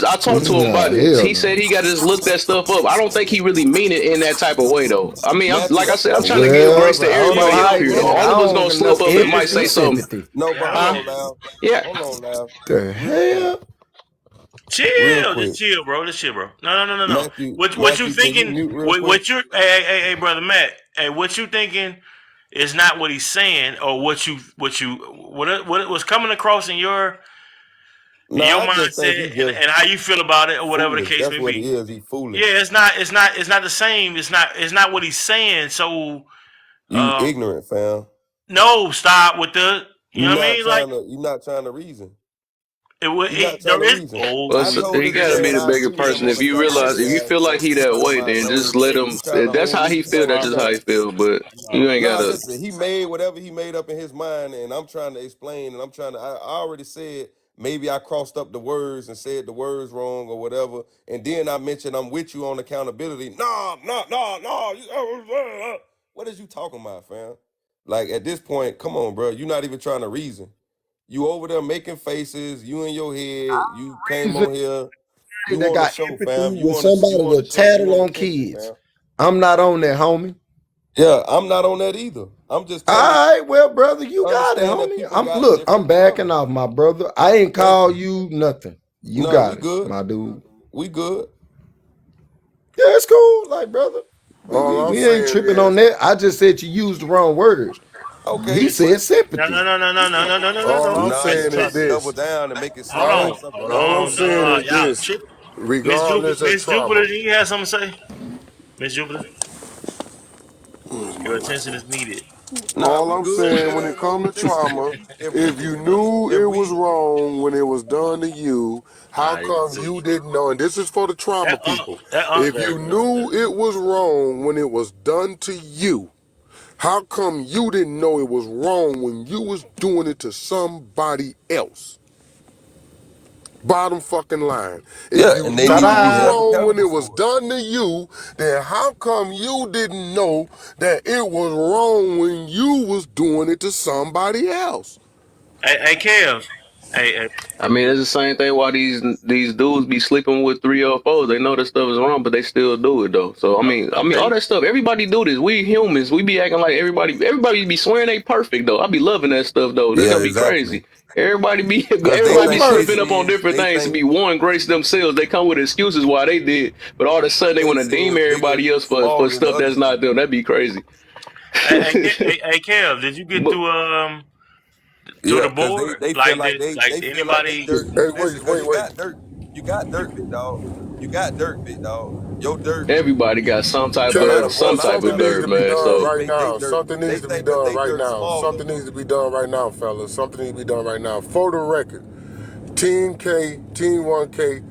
I talked to him about it. He said he got to just look that stuff up. I don't think he really mean it in that type of way though. I mean, like I said, I'm trying to give grace to everybody up here. Though. All of us gonna slip up and might say something. No, but hold on now. Yeah. Hold on now. The hell. Chill, just chill, bro. Just chill, bro. No. Matthew, What you thinking? What you? Hey, brother Matt. Hey, what you thinking is not what he's saying, or what was coming across in your Nah, your I just think mindset he just and how you feel about it or whatever the foolish. case That's may what he be. is. He foolish. Yeah, it's not the same. It's not what he's saying. So You um ignorant, fam. no, stop with the you know what I mean? Like You're not trying to reason. You're not trying there to is reason. oh Well, I see told he this got to man be when the I bigger seen him person. on If a you realize, if you conversation, feel like he that never way, mind, then man. just let He him. trying If to that's hold how me he to feel, that's just how he something. feel. But you ain't Nah, gotta. listen, he made whatever he made up in his mind, and I'm trying to explain, and I already said maybe I crossed up the words and said the words wrong or whatever, and then I mentioned I'm with you on accountability. Nah, nah, nah, nah. What is you talking about, fam? Like at this point, come on, bro. You're not even trying to reason. You over there making faces, you in your head, you came Reason on here, you that on the got show, empathy fam. with somebody You on the that show, you tattle want on attention, kids. fam. I'm not on that, homie. Yeah, I'm not on that either. I'm just All telling right, well, brother, you got it, understand that homie. people got I'm different backing preferences. off, my brother. I ain't Thank call you. you nothing. You No, we got it, good. my dude. We good. Yeah, it's cool, like brother. We All we, I'm we ain't saying tripping on is, that. I just said you used the wrong words. He Okay, said but no no sympathy. no no no no no no no no all no. I'm nah, Hey, you saying is tried to double this. down and make it hold seem like on, something hold else. All I'm on. saying No, is y'all this. Miss Regardless of Miss trauma, Jupiter, do you have something to say? Miss Jupiter, where's my your lighter? attention is needed. Nah, All we I'm good. saying It when it ain't no comes to listen. trauma, if you knew If it was we wrong when it was done to you, how Alright, come you didn't know? And this is for the trauma people. that If there you you go. knew it was wrong when it was done to you, how come you didn't know it was wrong when you was doing it to somebody else? Bottom fucking line. If yeah, you and they knew need to it be was Ta-da! held wrong when accountable it was for it. done to you, then how come you didn't know that it was wrong when you was doing it to somebody else? Hey, Kev. Hey, I mean, it's the same thing. Why these dudes be sleeping with 3 or 4s? They know that stuff is wrong, but they still do it though. So I mean, all okay. that stuff. Everybody do this. We humans. We be acting like everybody be swearing they perfect though. I be loving that stuff though. This Yeah, gonna be exactly. crazy. Everybody be Cause they everybody Who be think they slipping perfect? up on sin. different They things to think be one grace themselves. They come with excuses why they did, but all of a sudden they they want to deem sin bigger, everybody else for smaller than the stuff other that's not sin. them. That'd be crazy. Hey, Kev, did you get But through the Yeah, cause board? they feel Like like did they feel like they anybody? dirt. Hey, Listen, wait, cause wait, wait. you got dirt, big dog. You got dirt, big dog. Your dirt. everybody got A lot Kev, a some lot of type something of fellas needs dirt, to be man. done So they right make they now. dirt. Something They needs to be think cause done they right dirt now. smaller. Something needs to be done right now, fellas. Something needs to be done right now. For the record, Team K, Team 1K,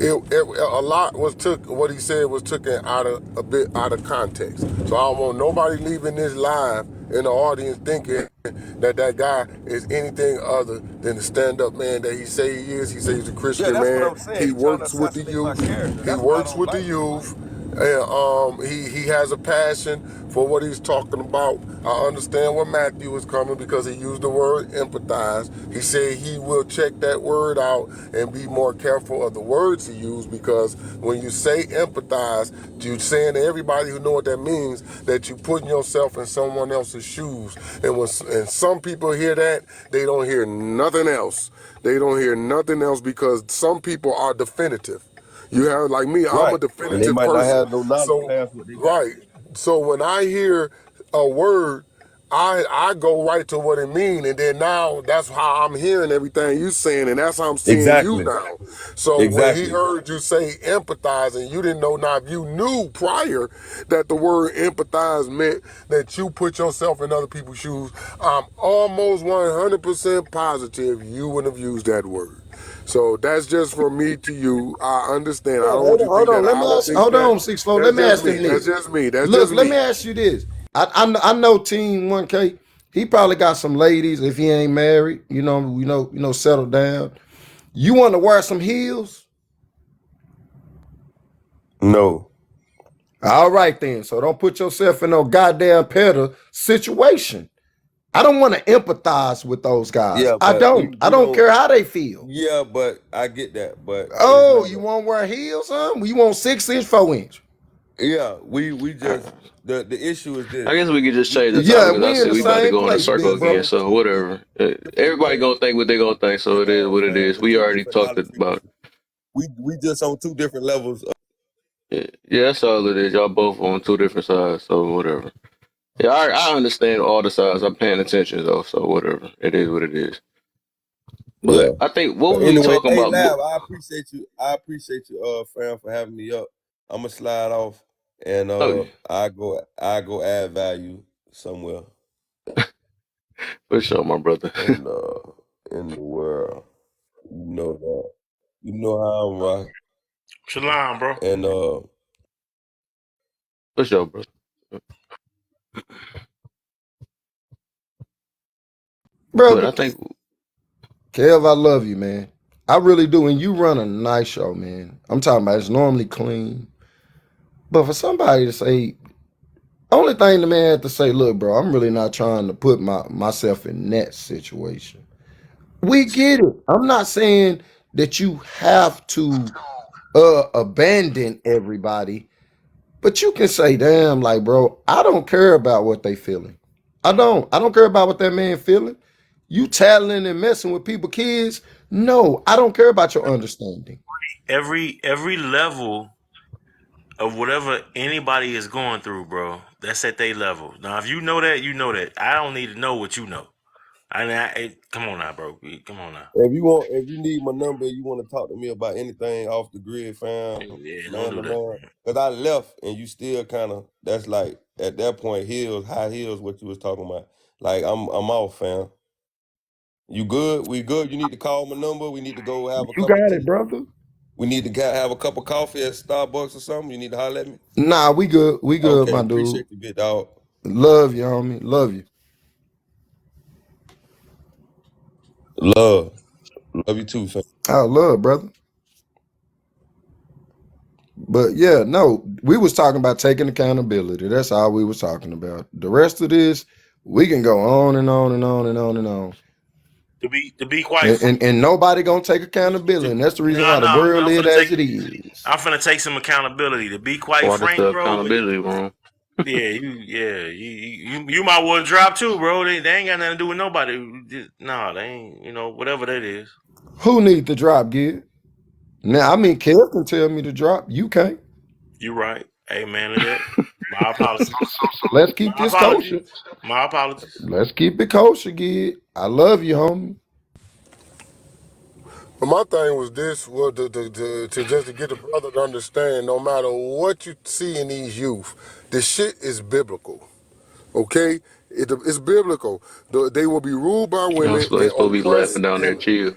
a lot was took, what he said was taken out of, a bit out of context. So I don't want nobody leaving this live in the audience thinking that that guy is anything other than the stand-up man that he say he is. He says he's a Yeah, Christian that's what man. I'm saying. He He trying to works with the assassinate my youth. character. He That's what I works don't with the like. youth. And he has a passion for what he's talking about. I understand where Matthew is coming because he used the word empathize. He said he will check that word out and be more careful of the words he used, because when you say empathize, you're saying to everybody who know what that means that you putting yourself in someone else's shoes. And some people hear that, they don't hear nothing else. They don't hear nothing else because some people are definitive. You have, like me, I'm a Right. And they definitive might not person. have no knowledge So, past what they got. right. So when I hear a word, I go right to what it means, and then now that's how I'm hearing everything you saying, and that's how I'm seeing you Exactly. now. So when he Exactly. heard you say empathize, and you didn't know, now if you knew prior that the word empathize meant that you put yourself in other people's shoes, I'm almost 100% positive you wouldn't have used that word. So that's just from me to you. I understand. I Yeah, don't want you to think hold on. that Let I me don't ask. think Hold that. on, 6-4. Let That's me just ask me. them That's this. just me. That's Look, just let me. me ask you this. I know Team 1K. He probably got some ladies. If he ain't married, settle down. You want to wear some heels? No. All right then. So don't put yourself in no goddamn peddler situation. I don't want to empathize with those guys. Yeah, I but don't. I we don't don't care how they feel. yeah, but I get that. But it's Oh, not you want to wear heels, huh? You want 6 inch, 4 inch? yeah, we just the issue is I this. guess we could just We change the just topic Yeah, don't because I we in see the we about to same go in a place, circle big again. bro. So whatever. Everybody gonna think what they gonna think. So get it is down, what it fam. is. We're We two already different talked knowledge about frequencies. We just on two different levels. it. Yeah, that's all it is. Y'all both on two different sides. So whatever. Yeah, I understand all the sides. I'm paying attention though. So whatever. It is what it is. Yeah. But I think what But we anyway, talking hey about. Lab, I appreciate you. I appreciate you, fam, for having me up. I'm gonna slide off, and Oh, yeah, I go add value somewhere for sure, my brother. in the world. You know that. You know how I'm right. Shalom, bro. And For sure, brother. But Brother I think Kev, I love you, man. I really do. And you run a nice show, man. I'm talking about it's normally clean. But for somebody to say, only thing the man had to say, look, bro, I'm really not trying to put myself in that situation. We get it. I'm not saying that you have to abandon everybody, but you can say, damn, like, bro, I don't care about what they feeling. I don't. I don't care about what that man feeling. You tattling and messing with people, kids. No, I don't care about your understanding. Every level of whatever anybody is going through, bro, that's at their level. Now, if you know that, you know that. I don't need to know what you know. Come on now, bro. Come on now. if you need my number, you want to talk to me about anything off the grid, fam, Yeah, don't man do to that. man. Cause I left and you still kind of. That's like at that point, high heels, what you was talking about. Like I'm off, fam. You good? We good? You need to call my number. We need to go have a You cup of got it, tea. brother. We need to have a cup of coffee at Starbucks or something. You need to holler at me. Nah, we good. We good, Okay, my dude. appreciate you, big dog. Love you, homie. Love you. Love you too, fam. I love, brother. But yeah, no, we was talking about taking accountability. That's all we was talking about. The rest of this, we can go on and on and on and on and on. To be quite And nobody gonna take accountability. And that's the reason no, why no, the world I'm is finna as take it is. I'm finna take some accountability. To be that's quite why this frank, the bro. accountability room. You might want to drop too, bro. They ain't got nothing to do with nobody. Nah, they ain't. Whatever that is. Who need the drop, Gid? Now, I mean, Kev can tell me to drop. You can't. You right. Amen to that. My apologies. Let's keep My this kosher. apologies. My apologies. Let's keep it kosher, Gid. I love you, homie. But my thing was this: was to just to get the brother to understand, no matter what you see in these youth, the shit is biblical. Okay, it's biblical. They will be ruled by You know, women so they and supposed to be laughing oppressed down there, chill.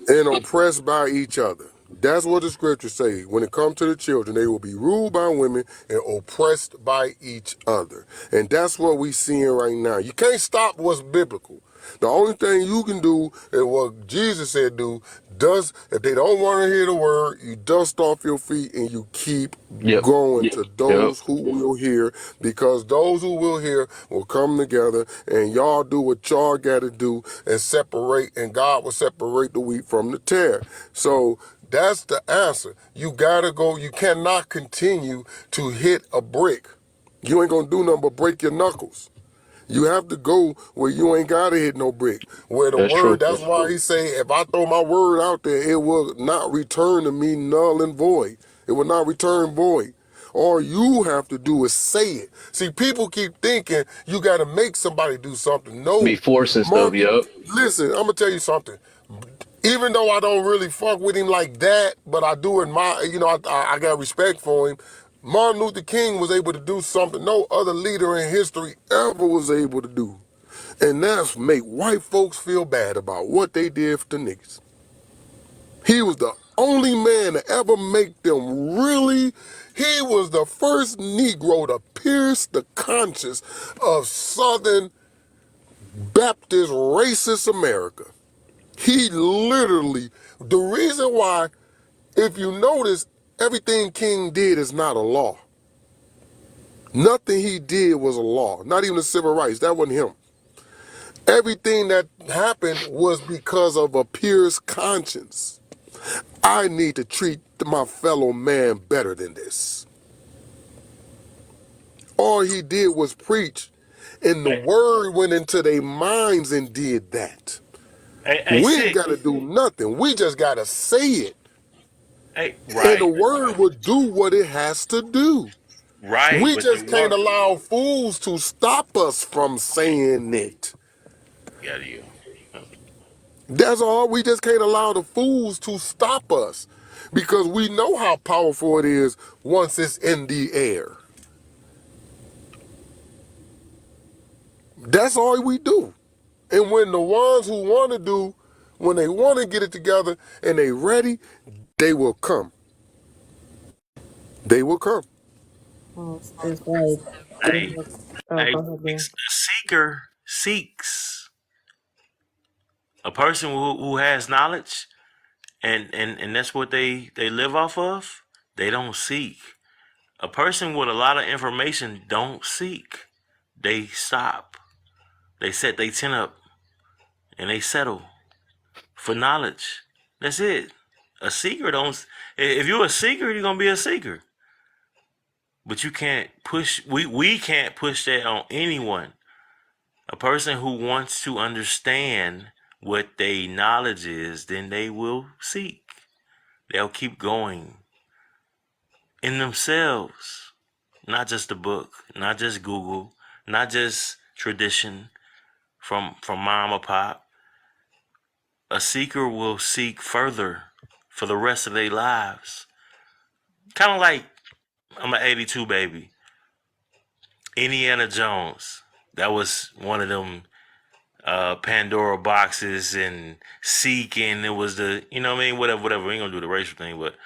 and oppressed by each other. That's what the scriptures say. When it comes to the children, they will be ruled by women and oppressed by each other. And that's what we seeing right now. You can't stop what's biblical. The only thing you can do is what Jesus said do. If they don't want to hear the word, you dust off your feet and you keep Yep. going to Yep. those who will hear, because those who will hear will come together and y'all do what y'all got to do and separate, and God will separate the wheat from the tare. So that's the answer. You gotta go. You cannot continue to hit a brick. You ain't gonna do nothing but break your knuckles. You have to go where you ain't gotta hit no brick. Where the That's word, true. that's why he say, if I throw my word out there, it will not return to me null and void. It will not return void. All you have to do is say it. See, people keep thinking you gotta make somebody do something. Be No. forcing stuff. Martin, Yep. listen, I'm gonna tell you something. Even though I don't really fuck with him like that, but I do admire, I got respect for him. Martin Luther King was able to do something no other leader in history ever was able to do. And that's make white folks feel bad about what they did for the niggas. He was the only man to ever make them really, he was the first Negro to pierce the conscience of Southern Baptist racist America. He literally, the reason why, if you notice, everything King did is not a law. Nothing he did was a law, not even the civil rights. That wasn't him. Everything that happened was because of a pierced conscience. I need to treat my fellow man better than this. All he did was preach, and the Hey, word went into their minds and did that. We ain't sick. got to do nothing. We just got to say it. Hey, And the right, word will do what it has to do. right. We But the just can't word. allow fools to stop us from saying it. Got you. That's all. We just can't allow the fools to stop us because we know how powerful it is once it's in the air. That's all we do. And when the ones who want to do, when they want to get it together and they ready, they will come. They will come. Well, it's like Hey, oh, hey, go ahead, Bill. a seeker seeks. A person who has knowledge and that's what they live off of, they don't seek. A person with a lot of information don't seek. They stop. They set their tent up and they settle for knowledge. That's it. A seeker don't. If you're a seeker, you're gonna be a seeker. But you can't push. We can't push that on anyone. A person who wants to understand what their knowledge is, then they will seek. They'll keep going in themselves, not just the book, not just Google, not just tradition from mom or pop. A seeker will seek further for the rest of their lives. Kind of like I'm an 82 baby. Indiana Jones. That was one of them Pandora boxes and seeking. It was the, you know what I mean? Whatever. We ain't gonna do the racial thing, but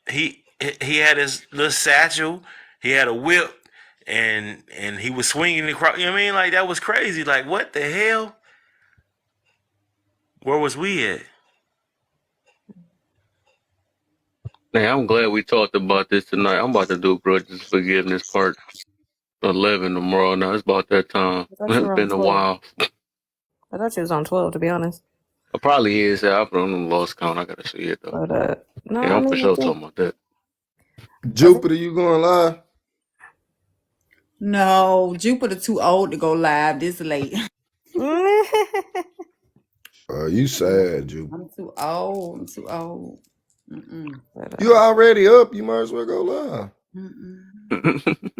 he had his little satchel. He had a whip, and he was swinging across. You know what I mean? Like that was crazy. Like what the hell? Where was we at? Man, I'm glad we talked about this tonight. I'm about to do grudges forgiveness part 11 tomorrow. Now it's about that time. I thought you It's were on been a 12. while. I thought you was on 12, to be honest. It probably is. I've lost count. I gotta see it though. But no, Yeah, I I'm for mean, I sure think talking about that. Jupiter, you going live? No, Jupiter too old to go live this late. You sad, Jupiter. I'm too old. I'm too old. Mm-mm. You already up. You might as well go live. Mm-mm.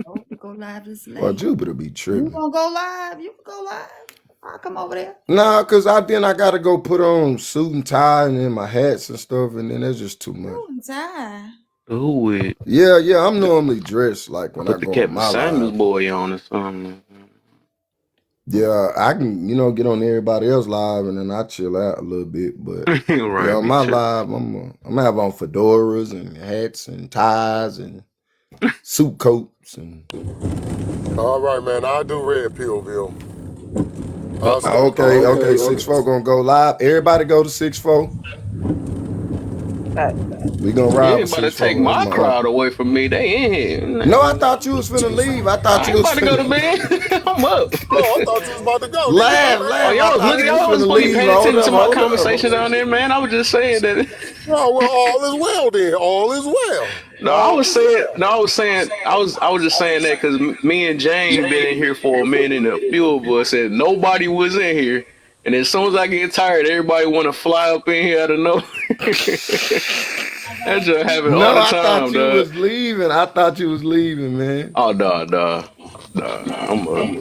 Old to go live this Well, late. Jupiter be You tripping. gonna go live? You can go live. I'll come over there. Nah, cause I gotta go put on suit and tie and then my hats and stuff, and then that's just too much. Suit and tie. Ooh, it. Yeah, I'm normally dressed like when I Put the go on Kevin my Samuels live. boy on or something. Yeah, I can, get on everybody else live and then I chill out a little bit. But yeah, Right, on be my tripping. live, I'm gonna have on fedoras and hats and ties and suit coats and. All right, man. I'll do Red Pillville. Uh I'll oh. start calling. Okay, 6-4 gonna go live. Everybody go to 6-4. We gonna You ride ain't with about to 6-4. take That's my my crowd uncle. away from me. They in here. No, I thought you was finna leave. I thought I you ain't was about to go to finna bed. I'm up. Oh, I thought you was about to go, nigga. My laugh, Oh, laugh. bad. I y'all was thought looking. you was Y'all was finna supposed to be leave. paying Hold attention to up, my hold up. conversation down there, man. I was just saying that. Oh, well, all is well then. All is well. No, I All was is saying. well. No, I was just saying that because me and James been in here for a minute, and a few of us said nobody was in here. And as soon as I get tired, everybody want to fly up in here out of nowhere. That just happen all No, the I thought time, you dog. was leaving. I thought you was leaving, man. Oh, nah. I'm up.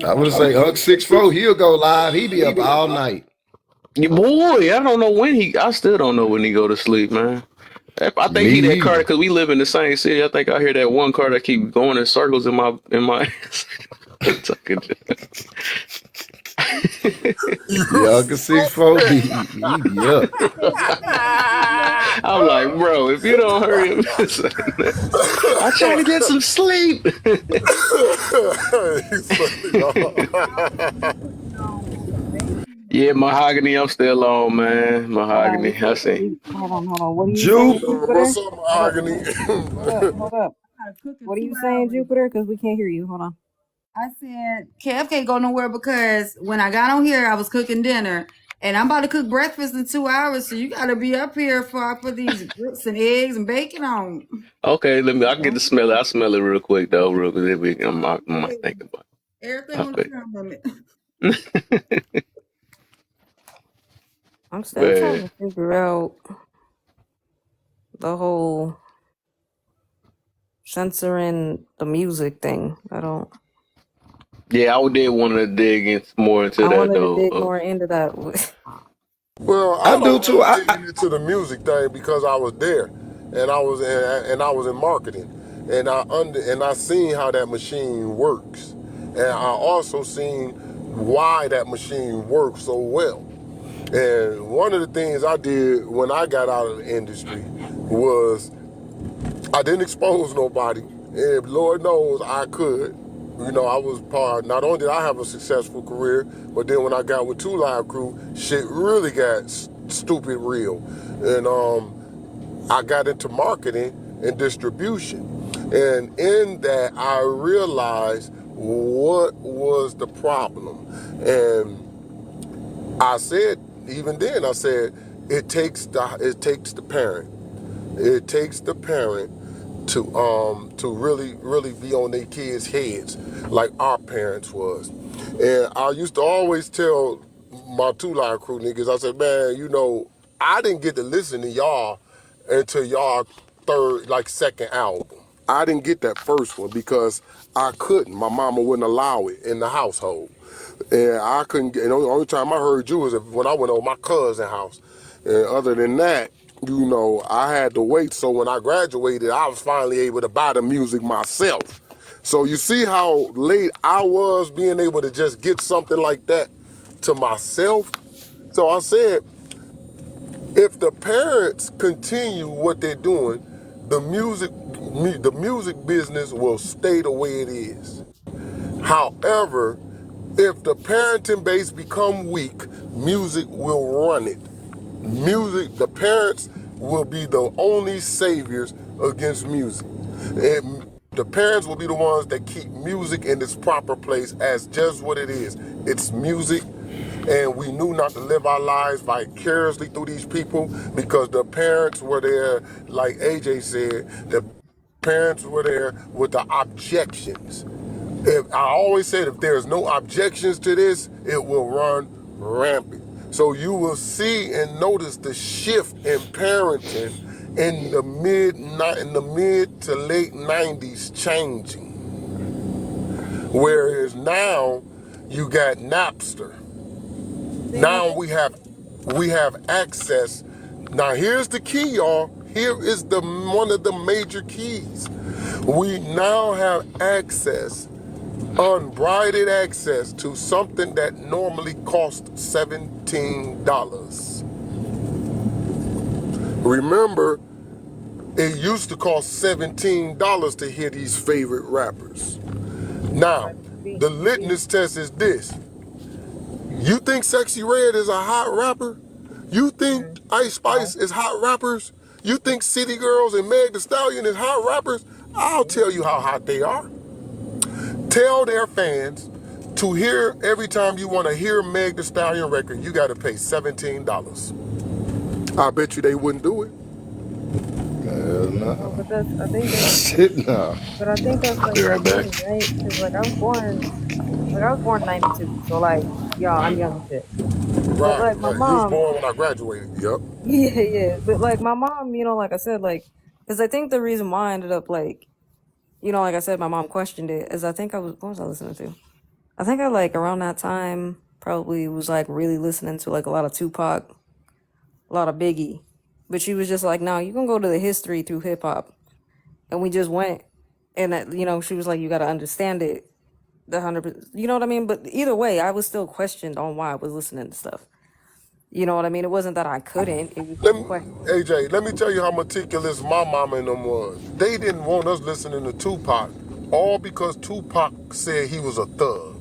I would say Unc 6-4, he'll go live. He be up all night. Yeah, boy, I don't know when he. I still don't know when he go to sleep, man. I think Me he that car either. because we live in the same city. I think I hear that one car that keep going in circles in my. Talking Yeah, Uncle 6-4 he be up. I'm like, bro, if you don't hurry up, I'm trying to get some sleep. He's funny, dog. Yeah, mahogany, I'm still on, man. Hold on, Mahogany, I see. hold on. What are you saying, Jupe. Jupiter? What's up, Hold up, Mahogany? hold up. I gotta cook in What are you 2 saying, hours. Jupiter? Because we can't hear you. Hold on. I said Kev can't go nowhere because when I got on here, I was cooking dinner. And I'm about to cook breakfast in 2 hours, so you gotta be up here for I put these grits and eggs and bacon on. Okay, I can get the Don't smell. I'll smell it real quick though, real quick. I might think about Everything on it. time limit. Okay. I'm still trying Man, to figure out the whole censoring the music thing. I don't. Yeah, I did want to dig in more into I that wanted to though. dig more into that. Well, I I do don't too. mind digging into the music thing because I was there, and I was in marketing, and I seen how that machine works, and I also seen why that machine works so well. And one of the things I did when I got out of the industry was I didn't expose nobody, and Lord knows I could. You know, I was part. Not only did I have a successful career, but then when I got with Two Live Crew, shit really got stupid real, and I got into marketing and distribution, and in that I realized what was the problem, and I said even then I said it takes the parent. It takes the parent to really be on their kids' heads like our parents was. And I used to always tell my Two Line Crew niggas, I said, man, you know, I didn't get to listen to y'all until y'all second album. I didn't get that first one because I couldn't. My mama wouldn't allow it in the household. And I couldn't get, and the only time I heard you was when I went over my cousin's house. And other than that, you know, I had to wait. So when I graduated, I was finally able to buy the music myself. So you see how late I was being able to just get something like that to myself. So I said, if the parents continue what they're doing, the music business will stay the way it is. However, if the parenting base become weak, music will run it. Music, the parents will be the only saviors against music. And the parents will be the ones that keep music in its proper place as just what it is. It's music, and we knew not to live our lives vicariously through these people because the parents were there, like AJ said, the parents were there with the objections. If I always said if there's no objections to this, it will run rampant. So you will see and notice the shift in parenting in the mid to late 90s changing. Whereas now you got Napster. Now we have access. Now here's the key, y'all. Here is the one of the major keys. We now have access, unbridled access to something that normally cost $17. Remember, it used to cost $17 to hear these favorite rappers. Now, the litmus test is this. You think Sexy Red is a hot rapper? You think Ice Spice is hot rappers? You think City Girls and Meg Thee Stallion is hot rappers? I'll tell you how hot they are. Tell their fans to hear every time you want to hear Meg Thee Stallion record, you got to pay $17. I bet you they wouldn't do it. Hell No, no. but that's I think that's Shit no. but I think that's I'll like be the right back. thing, right? Because I was born in '92, so like y'all, I'm young as shit. But Right, like my right. You was mom, born when I graduated. Yep. yeah, yeah. But like my mom, like I said, like, because I think the reason why I ended up like, like I said, my mom questioned it, is I think what was I listening to? I think I like around that time probably was like really listening to like a lot of Tupac, a lot of Biggie. But she was just like, no, you can go to the history through hip hop. And we just went, and that, she was like, you got to understand it, the 100%. You know what I mean? But either way, I was still questioned on why I was listening to stuff. You know what I mean? It wasn't that I couldn't. It was Let just me, questioning. AJ, let me tell you how meticulous my mama and them was. They didn't want us listening to Tupac, all because Tupac said he was a thug.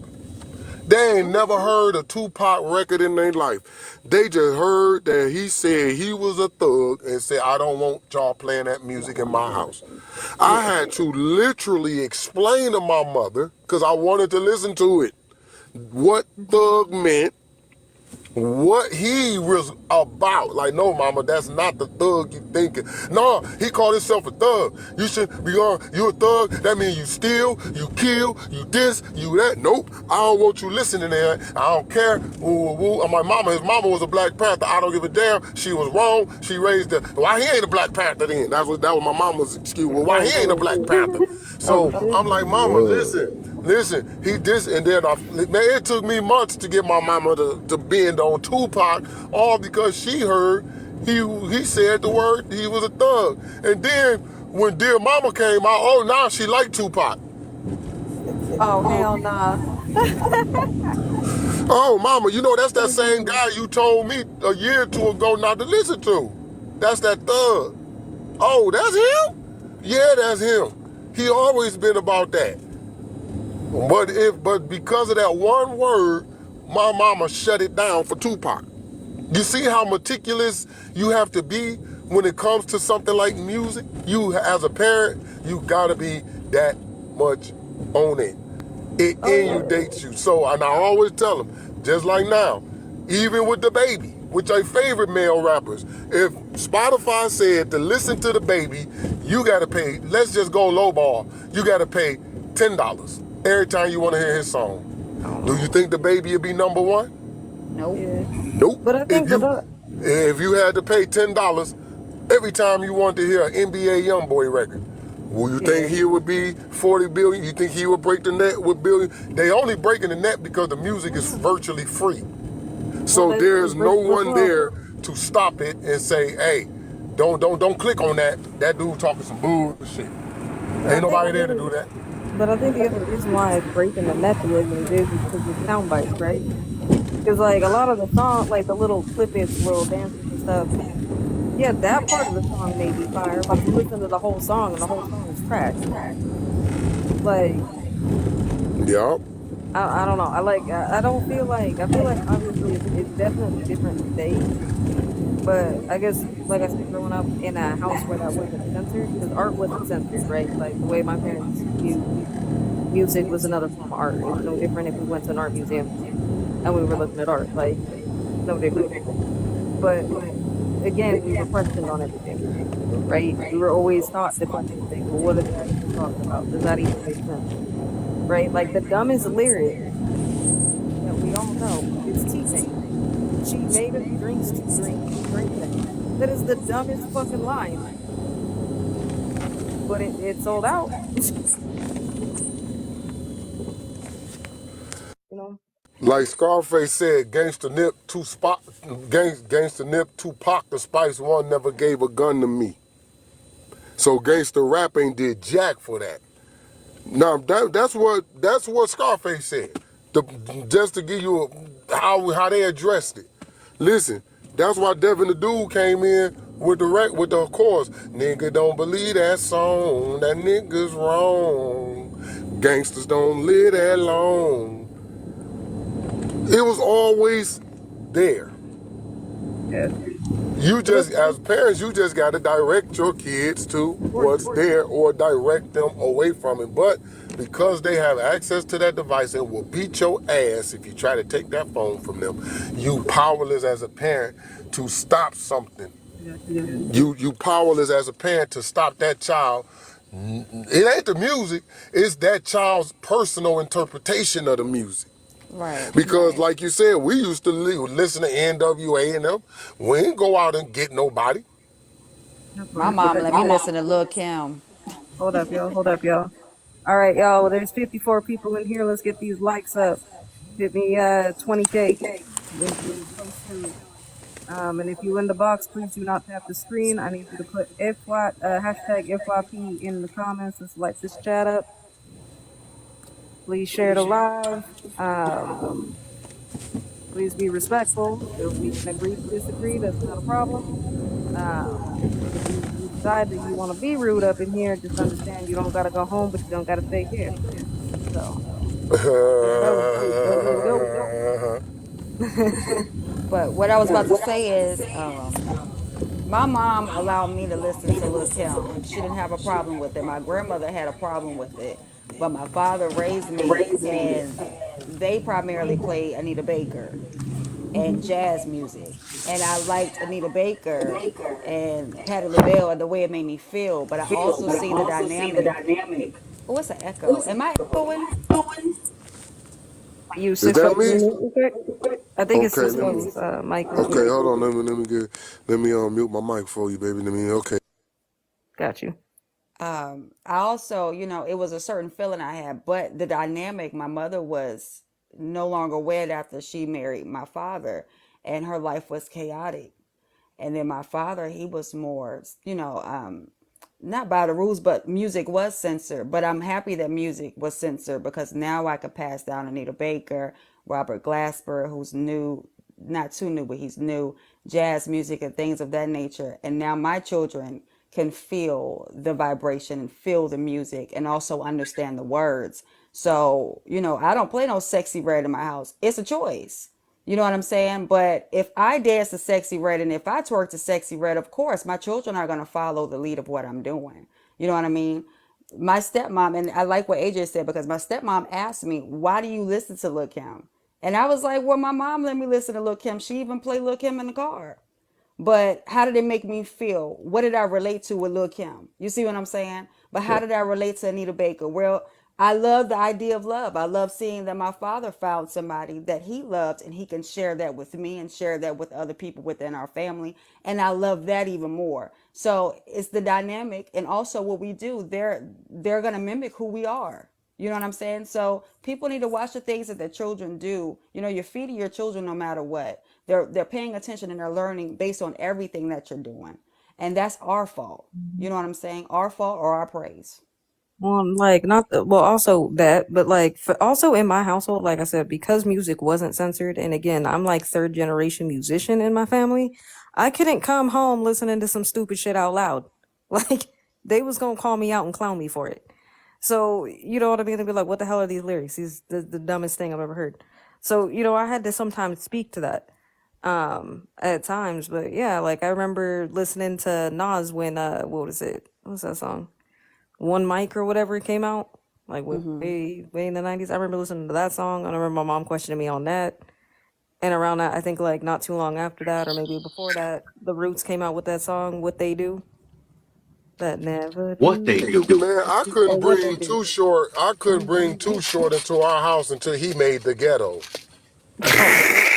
They ain't never heard a Tupac record in their life. They just heard that he said he was a thug and said, I don't want y'all playing that music in my house. I Yeah. had to literally explain to my mother, because I wanted to listen to it, what thug meant, what he was about. Like, no, mama, that's not the thug you thinking. No, he called himself a thug. You should be on, you a thug, that means you steal, you kill, you this, you that. Nope, I don't want you listening to that. I don't care. Woo, woo, woo. And my mama, his mama was a Black Panther. I don't give a damn. She was wrong. She raised the, why he ain't a Black Panther then? That was my mama's excuse. Well, why he ain't a Black Panther? Oh So shit. I'm like, mama, listen, he this, and then man, it took me months to get my mama to bend on Tupac, all because she heard he said the word, he was a thug. And then when Dear Mama came out, oh, now she liked Tupac. Oh hell nah. Oh, mama, you know that's that same guy you told me a year or two ago not to listen to. That's that thug. Oh, that's him? Yeah, that's him. He always been about that. But because of that one word, my mama shut it down for Tupac. You see how meticulous you have to be when it comes to something like music? You, as a parent, you gotta be that much on it. It Oh yeah. inundates you. So, and I always tell them, just like now, even with the baby, with your favorite male rappers, if Spotify said to listen to the baby, you gotta pay, let's just go lowball, you gotta pay $10 every time you wanna hear his song. I don't Do know. you think the baby would be number one? Nope. Yeah. Nope. But I think If you had to pay $10 every time you wanted to hear an NBA YoungBoy record, will you yeah. think he would be 40 billion? You think he would break the net with billion? They only breaking the net because the music is virtually free. Well, So they there's no breaking us one off. there to stop it and say, hey, don't click on that. That dude talking some bullshit. But I Ain't think nobody the there to other, do that. but I think the other reason why it's breaking the net the way that it is because of sound bites, right? Because like a lot of the song, like the little clippets, little dances and stuff. Yeah, that part of the song may be fire, but you listen to the whole song and the whole song is trash. Like Yup. I don't know. I don't feel like I feel like obviously it's definitely different today. But I guess like I said, growing up in a house where that wasn't censored, because art wasn't censored, right? Like the way my parents viewed music was another form of art. It's no different if we went to an art museum and we were looking at art. Like no different. But again, we were questioned on everything, right? We were always taught to question things. Well, what is that even talking about? Does that even make sense? Right? Like the dumbest lyric that we all know is T-Pain. She made us drinks to drink, we drink them. That is the dumbest fucking line. But it sold out. You know? Like Scarface said, gangster nip Tupac the Spice One never gave a gun to me. So gangster rap ain't did jack for that. Now that's what Scarface said. Just to give you how they addressed it. Listen, that's why Devin the Dude came in with the chorus. Nigga don't believe that song. That nigga's wrong. Gangsters don't live that long. It was always there. Yeah. You But just, as parents, you just got to direct your kids to what's there or direct them away from it. But because they have access to that device and will beat your ass if you try to take that phone from them, you powerless as a parent to stop something. You powerless as a parent to stop that child. It ain't the music, it's that child's personal interpretation of the music. Right. Because, like you said, we used to listen to NWA and them. We ain't go out and get nobody. My mom let me listen to Lil Kim. Hold up, y'all. Hold up, y'all. All right, y'all. Well, there's 54 people in here. Let's get these likes up. Hit me 20K. We're close to it. And if you in the box, please do not tap the screen. I need you to put hashtag FYP in the comments. Let's light this chat up. Please share the live. Please be respectful. We can agree to disagree. That's not a problem. If you decide that you want to be rude up in here, just understand you don't gotta go home, but you don't gotta stay here. So let's go. Let's go. But what I was about to say is, my mom allowed me to listen to Lil Kim. She didn't have a problem with it. My grandmother had a problem with it. But my father raised me, and they primarily played Anita Baker. and jazz music. And I liked Anita Baker and Patti LaBelle and the way it made me feel. But I also see the dynamic. Oh, what's an echo? Am I echoing? Is You that Cisco's me? mute real quick. I think it's Okay, let me. Cisco's mic is Okay, muted. hold on. Let me mute my mic for you, baby. Let me. Okay. Got you. I also, it was a certain feeling I had, but the dynamic, my mother was no longer wed after she married my father, and her life was chaotic. And then my father, he was more, not by the rules, but music was censored. But I'm happy that music was censored because now I could pass down Anita Baker, Robert Glasper, who's new, not too new, but he's new, jazz music and things of that nature. And now my children can feel the vibration and feel the music and also understand the words. So, I don't play no sexy red in my house. It's a choice. You know what I'm saying? But if I dance to sexy red and if I twerk to sexy red, of course, my children are going to follow the lead of what I'm doing. You know what I mean? My stepmom, and I like what AJ said because my stepmom asked me, why do you listen to Lil Kim? And I was like, well, my mom let me listen to Lil Kim. She even played Lil Kim in the car. But how did it make me feel? What did I relate to with Lil Kim? You see what I'm saying? But how Yeah. did I relate to Anita Baker? Well, I love the idea of love. I love seeing that my father found somebody that he loved and he can share that with me and share that with other people within our family. And I love that even more. So it's the dynamic and also what we do. They're gonna mimic who we are. You know what I'm saying? So people need to watch the things that their children do. You're feeding your children no matter what. They're paying attention and they're learning based on everything that you're doing. And that's our fault. You know what I'm saying? Our fault or our praise. Well, like not the, well, also that, but like also in my household, like I said, because music wasn't censored, and again, I'm like third generation musician in my family. I couldn't come home listening to some stupid shit out loud. Like they was gonna call me out and clown me for it. So you know what I mean? They'd be like, "What the hell are these lyrics? These the dumbest thing I've ever heard." So I had to sometimes speak to that at times. But yeah, like I remember listening to Nas when what was it? What was that song? One Mic or whatever it came out, like way in the 90s. I remember listening to that song. I remember my mom questioning me on that. And around that, I think like not too long after that, or maybe before that, the Roots came out with that song, What They Do. That never What they do. do. Man, I Or couldn't what they bring do. Too Short. I couldn't bring Too Short into our house until he made the ghetto. Oh shit.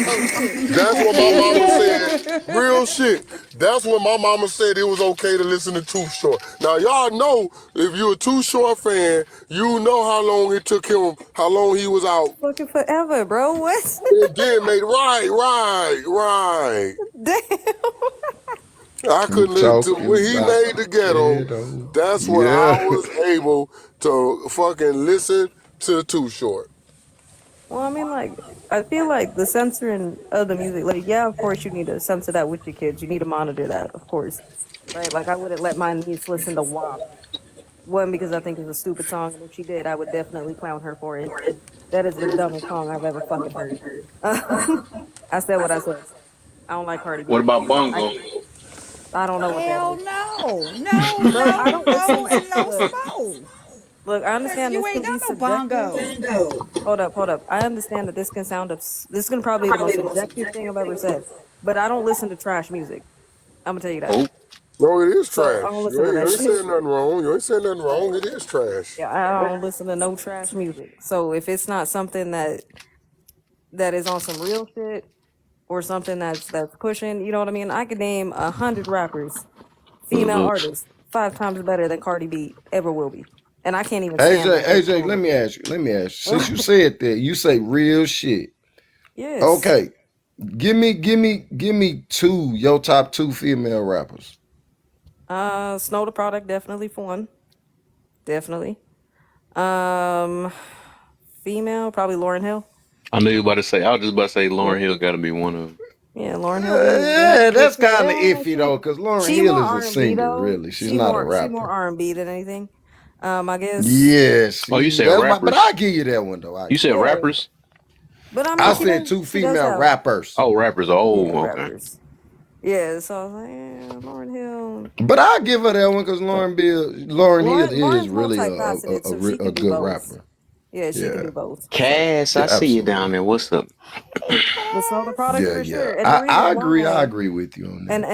Oh shit. That's what my mama said. Real shit. That's when my mama said it was okay to listen to Too Short. Now y'all know if you're a Too Short fan, you know how long it took him, how long he was out, Fucking forever, bro. What? and then made right. Damn. I You couldn't listen to talking when he about made the ghetto. ghetto? That's when I Yeah. was able to fucking listen to Too Short. Well, I mean, like, I feel like the censoring of the music, like, yeah, of course you need to censor that with your kids. You need to monitor that, of course. Right? Like, I wouldn't let my niece listen to WAP. One, because I think it's a stupid song, and if she did, I would definitely clown her for it. That is the dumbest song I've ever fucking heard. I said what I said. I don't like Cardi What B. about I Bongo? I don't know what that Hell is, no. No, bro. I no, don't no, listen. and no Look, smoke. look. I understand You this ain't can got be no subjective. bongo. Hold up. I understand that this can sound this is gonna probably be the most subjective thing I've ever said, but I don't listen to trash music. I'm gonna tell you that. Oh, No, it is So I trash. don't listen to You that ain't shit. saying nothing wrong. You ain't saying nothing wrong. It is trash. Yeah, I don't listen to no trash music. So if it's not something that is on some real shit or something that's pushing, you know what I mean? I could name 100 rappers, female mm-mm. artists, 5 times better than Cardi B ever will be, and I can't even stand AJ, that bitch AJ, let normally. me ask you. Let me ask you. Since you said that, you say real shit. Yes. Okay. Give me your top two female rappers. Snow the Product definitely for one, definitely. Um, Female probably Lauren Hill. I knew you about to say. I was just about to say Lauren Hill got to be one of them. Yeah, Lauren Hill be Yeah, spit that's shit. kind of iffy though, because Lauren She Hill more is a R and B singer, though. really. She's not a She more rapper. R&B than anything. I guess. Yeah, Oh, you see, said that's my. But rappers. I give you that one though. I You give said you that. Yeah, rappers. but I mean, I Oh, said two she does female have, rappers. oh, rappers. yeah, Oh, okay. rappers. Yeah, so I was like, yeah, Lauren Hill. But I give her that one because Lauren Hill Lauren is Lauren's really multifaceted, so she a can do good both. rapper. Yeah, she can Yeah, do both. So Cass, I yeah, see you down absolutely. there. What's up? Hey, the Snow the Cass. product Yeah, for yeah. sure. And the I reason agree. I why, agree with you on that. and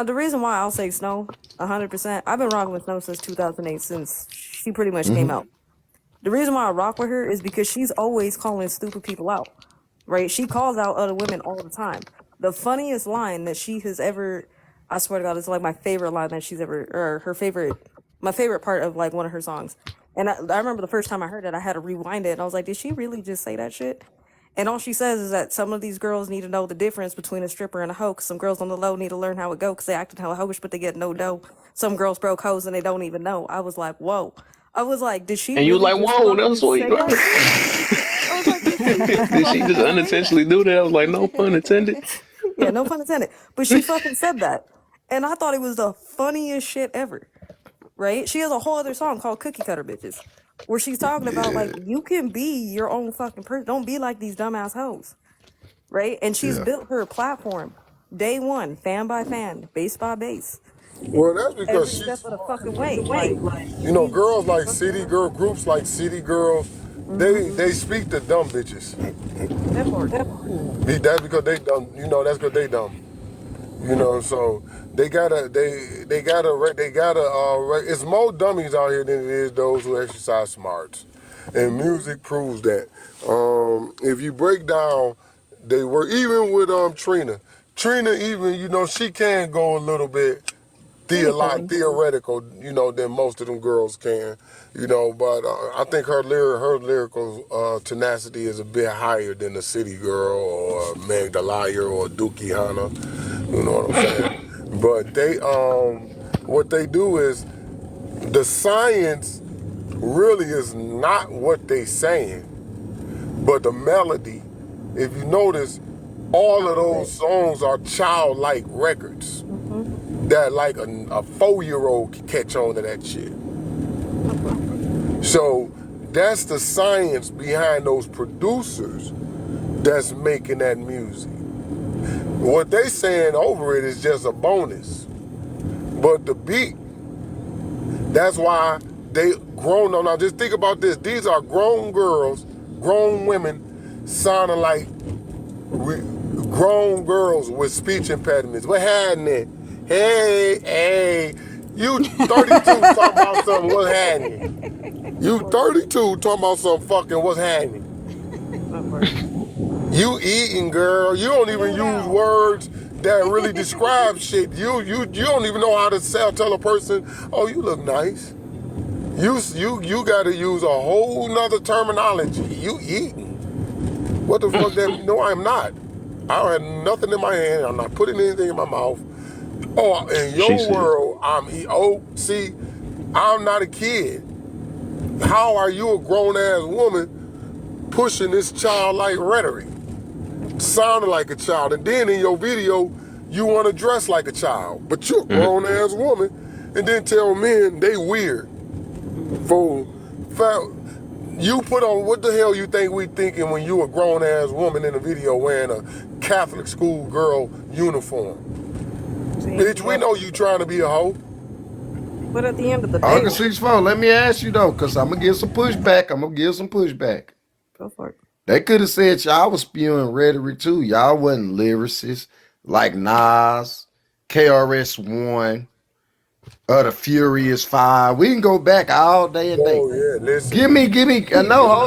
the reason why I'll say Snow, 100%. I've been rocking with Snow since 2008, since she pretty much came Hmm. out. The reason why I rock with her is because she's always calling stupid people out, right? She calls out other women all the time. The funniest line that she has ever, I swear to God, it's like my favorite line that she's ever, or her favorite, my favorite part of like one of her songs. And I remember the first time I heard it, I had to rewind it, and I was like, did she really just say that shit? And all she says is that some of these girls need to know the difference between a stripper and a hoe. 'Cause some girls on the low need to learn how it go because they acting hella hoish, but they get no dough. Some girls broke hoes and they don't even know. I was like, whoa. I was like, did she And you really like, just whoa, fucking that's sweet, say that right? shit? I was like, did she just Did she just fucking say unintentionally do that? I was like, no pun intended. that? Yeah, no pun intended. But she fucking said that. And I thought it was the funniest shit ever. Right? She has a whole other song called Cookie Cutter Bitches, where she's talking about Yeah, like you can be your own fucking person. Don't be like these dumbass hoes. Right? And she's yeah. built her platform day one, fan by fan, base by base, Well, that's because every she's step of the smart. fucking way. Like, Like you know, she girls like fucking City Girl, groups like City Girls, mm-hmm. they speak to dumb bitches. That part. That's because they dumb. You know, that's because they dumb. You know, so it's more dummies out here than it is those who exercise smarts, and music proves that. If you break down, they were even with Trina even, you know, she can go a little bit Anything. theoretical, you know, than most of them girls can, you know. But I think her lyrical tenacity is a bit higher than the City Girl or Meg the Liar or Dookie Hana. You know what I'm saying? But what they do is the science really is not what they saying, but the melody. If you notice, all of All of those it. songs are childlike records Mm-hmm. that like a 4-year-old can catch on to that shit. That part. So that's the science behind those producers that's making that music. What they saying over it is just a bonus. But the beat, that's why they grown on. Now just think about this. These are grown girls, grown women sounding like grown girls with speech impediments. What happening? Hey, you 32 talking about something, what's happening? That You part. 32 talking about something fucking, what's happening? That part. You eating, girl. You don't even use Pluto. words that really describe shit. You don't even know how to tell a person, oh, you look nice. You gotta use a whole nother terminology. You eating. What the fuck that? No, I'm not. I don't have nothing in my hand. I'm not putting anything in my mouth. Oh, in She your said. world, see, I'm not a kid. How are you a grown ass woman pushing this childlike rhetoric? That part. Sounding like a child. And then in your video, you want to dress like a child. But you're a Mhm. grown ass woman. And then tell men they weird. Mm-hmm. For you put on, what the hell you think we thinking when you a grown ass woman in a video wearing a Catholic school girl uniform? See? Bitch, we But know you trying to be a hoe. at the end of the day, August 64. Let me ask you though, because I'm gonna give some pushback. I'm gonna give some pushback. go for it. They could have said y'all was spewing rhetoric too. Y'all wasn't lyricists like Nas, KRS-One, or the Furious Five. We can go back all day and day. Oh yeah, listen. Give me.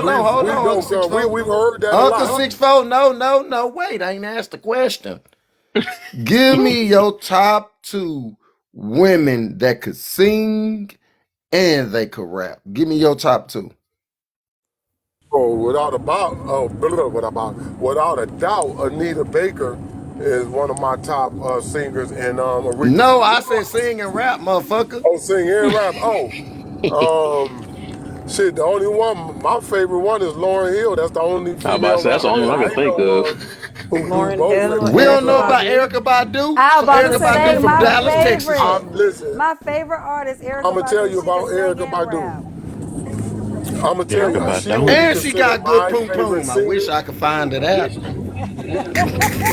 No, hold We've on, Uncle done Six Four. we've heard that a Uncle lot. 64. No. Wait, I ain't asked the question. Give me your top two women that could sing and they could rap. Give me your top two. Oh, without a doubt, Anita Baker is one of my top singers, and Aretha No, I said Franklin. sing and rap, motherfucker. Oh, sing and rap. Oh, shit. The only one, my favorite one is Lauryn Hill. That's the only I about to female say that's the rapper only that one I can I think know of. of who do Lauren both. Let Hill, me We tell you don't Erica know something. about Badu. Erica Badu. I was about to Erica Badu say from my Dallas, Texas. favorite, Listen, my favorite artist, I'm Erica gonna tell Badu. you She can about sing Erica and rap. Badu. I'm gonna tell Erica you, Okay. she would be Badu. And she considered got good my poom favorite poom. I wish singer. I could find it out.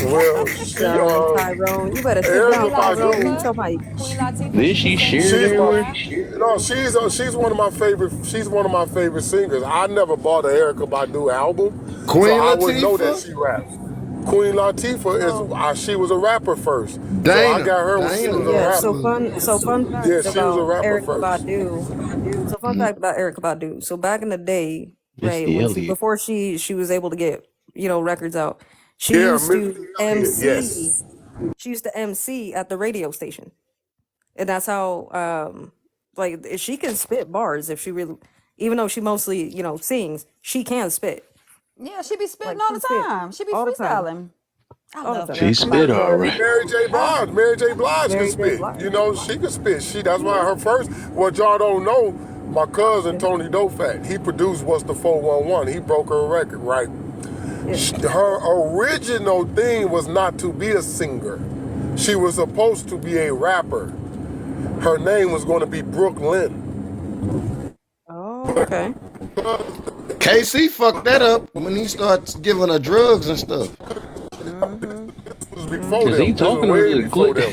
Well, she So Tyrone, you better sit Erica down, Queen Tyrone. Badu. Mute your Latifah. mic. Queen Latifah, Then she she can sing. She shared it can She's my everywhere. rap. no. She's one of my favorite. She's one of my favorite singers. I never bought an Erica Badu album, so Queen I wouldn't know that Latifah, she raps. Queen Latifah So she was a rapper first, so I Dana, got her when she was a Dana. yeah, rapper. so fun Yeah, fact she was a about rapper Erica first. Badu. So fun fact about Erica Badu. So back in the day, right, Missy when she Elliott. before she was able to get, records out, she Yeah, used Missy to Elliott. MC. Yes. She used to MC at the radio station. And that's how like she can spit bars if she really, even though she mostly, sings, she can spit. Yeah, she be spitting Like all she the spit time. She be all the time. freestyling. I All the love time. She Erica spit And, all Badu. and right. Mary J. I, Blige. Mary J. Blige can Mary J. spit. Blige. She can spit. That's why her first. What y'all don't know, my cousin Yeah. Tony Dofat, he produced What's the 411. He broke her record, right? Yeah. Her original thing was not to be a singer. She was supposed to be a rapper. Her name was going to be Brooke Lynn. Oh, okay. KC fucked that up when he starts giving her drugs and stuff. mm-hmm. This was before Mm-hmm. Cause he them. This was talking to way the before click. them.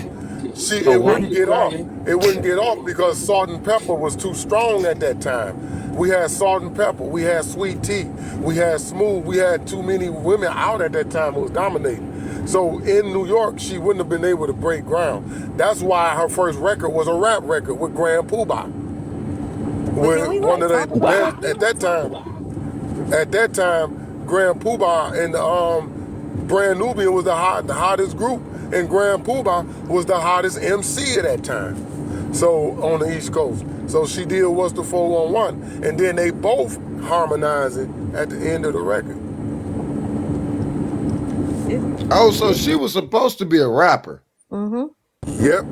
Oh It what? wouldn't Right, get off. right. It wouldn't get off because salt and pepper was too strong at that time. We had salt and pepper. We had sweet tea. We had smooth. We had too many women out at that time who was dominating. So in New York, she wouldn't have been able to break ground. That's why her first record was a rap record with Grand Poobah. But can With we one of the talk about Wow. best at that time, Grand Poobah and Brand Nubian was the hottest group, and Grand Poobah was the hottest MC at that time. So on the East Coast. So she did What's the 411, and then they both harmonizing at the end of the record. it? Oh, so she was supposed to be a rapper. Mm-hmm. Yep.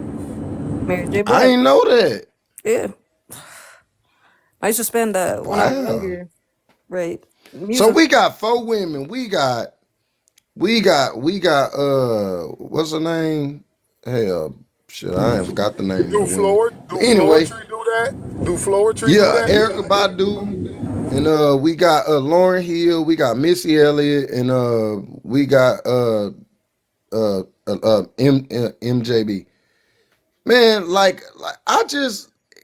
Mary J. I Blige. ain't know that. Yeah. I used to spend when I was Wow. younger, right? So Music. we got 4 women. We got what's her name? Hell, shit, I ain't forgot the name of Do the women. Anyway, Floetry do that? Do Floetry do yeah, Erica that? Badu, and we got Lauren Hill, we got Missy Elliott, and we got MJB. Man, like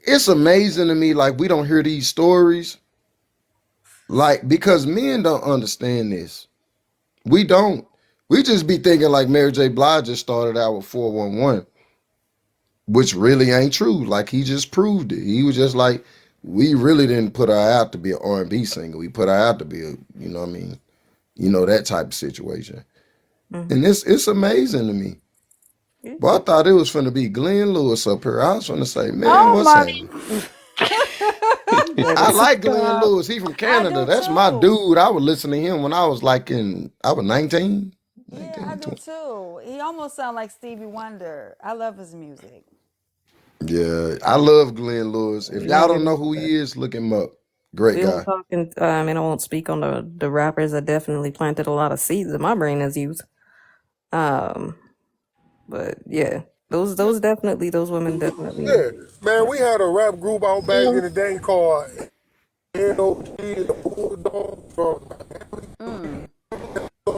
it's amazing to me. Like we don't hear these stories, like because men don't understand this. We don't. We just be thinking like Mary J. Blige just started out with 411, which really ain't true. Like he just proved it. He was just like, we really didn't put her out to be an R&B singer. We put her out to be a, what I mean, that type of situation. Mm-hmm. And it's amazing to me. Yeah. But I thought it was finna be Glenn Lewis up here. I was finna say, man, Oh what's my! happening? You better I like sit Glenn down. Lewis. He from I Canada. do That's my too. dude. I would listen to him when I was I was 19, Yeah, I 19, do 20. too. He almost sounds like Stevie Wonder. I love his music. Yeah, I love Glenn Lewis. If You don't y'all give don't me know who that. he is, look him up. Great We were guy. talking. I mean, I won't speak on the rappers that definitely planted a lot of seeds in my brain as youth. Um, but yeah, those definitely those women definitely. Yeah. Man, we had a rap group out back in the day called NOG, the Bulldog from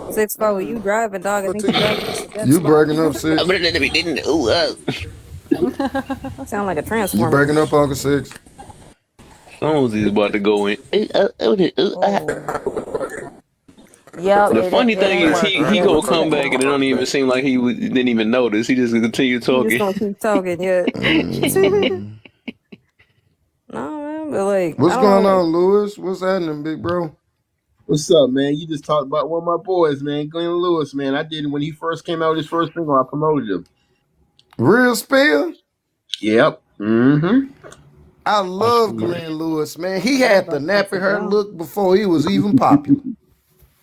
6-4, you driving, dog? I think to you you. driving to the dead You spot. breaking up, Six? Sound like a You transformer. breaking up, Uncle Six? Songs he's about to go in. Oh, yep. The funny It thing ain't is working. he There we gonna go. come back and it don't even seem like didn't even notice. He just continue You just talking. gonna keep talking, yeah. Mm. No, man, but like I What's going don't. on, Lewis? What's happening, big bro? What's up, man? You just talked about one of my boys, man, Glenn Lewis, man. I did it when he first came out with his first single. I promoted him. Real spill? Yep. Mm-hmm. I I love swear. Glenn Lewis, man. He I was had the about to nappy sit hair down. look before he was even popular.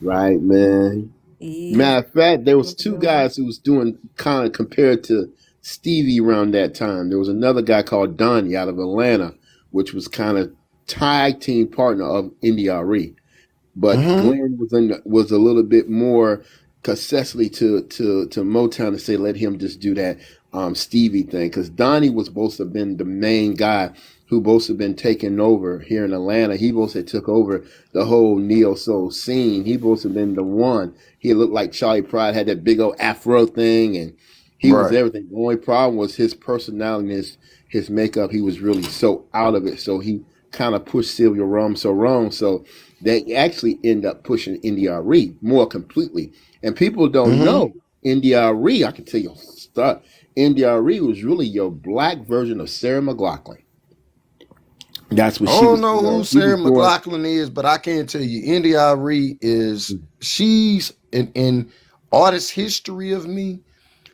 Right, man. Easy. Matter of fact, there was two guys who was doing kind of compared to Stevie around that time. There was another guy called Donnie out of Atlanta, which was kind of tag team partner of NDRE. But Mm-hmm. Glenn was a little bit more concessively to Motown to say let him just do that Stevie thing, because Donnie was supposed to have been the main guy who both have been taking over here in Atlanta. He both had took over the whole neo soul scene. He both have been the one. He looked like Charlie Pride, had that big old afro thing, and he was Right. everything. The only problem was his personality, and his makeup. He was really so out of it. So he kind of pushed Sylvia Rome so wrong. So they actually end up pushing NDRE more completely. And people don't Mm-hmm. know NDRE. I can tell you, start. NDRE was really your black version of Sarah McLachlan. That's what I she don't was know doing. who She was Sarah doing. McLachlan is, but I can tell you, India Ree is she's in artist history of me.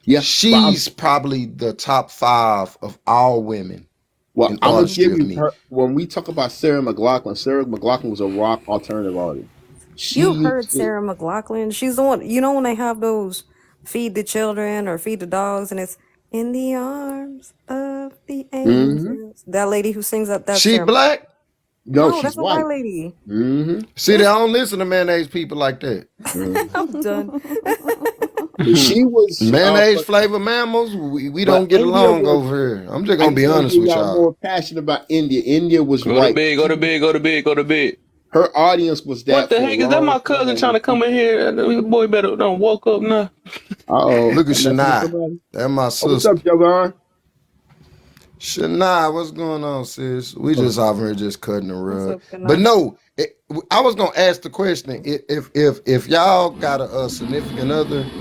Yeah, but She's probably the top 5 of all women well, in I'm gonna artistry give of you me. her. When we talk about Sarah McLachlan, Sarah McLachlan was a rock alternative artist. She You used heard to. Sarah McLachlan. She's the one, you know, when they have those feed the children or feed the dogs, and it's in the arms of the Mm-hmm. angels. That lady who sings that, that's She Sarah. black. No, No, she's that's a white white. lady. Mm-hmm. See, they don't listen to mayonnaise people like that. Mm-hmm. I'm done. But she was. Mayonnaise flavor mammals, we But don't get India along was. over here. I'm just I gonna just be want to honest give with y'all y'all. more passion about India. India was Go to right. bed, go to bed, go to bed, go to bed. Her audience was What that the for a heck is that? long My cousin time. trying to come in here. Boy, better don't woke up now. Uh-oh. Look at I'm messing with Shania. somebody. That's my Oh, what's up, sister. Javon? Shania, what's going on, sis? We Oh, just out here just cutting the What's rug. up, good But night? no, I was gonna ask the question: if y'all got a significant other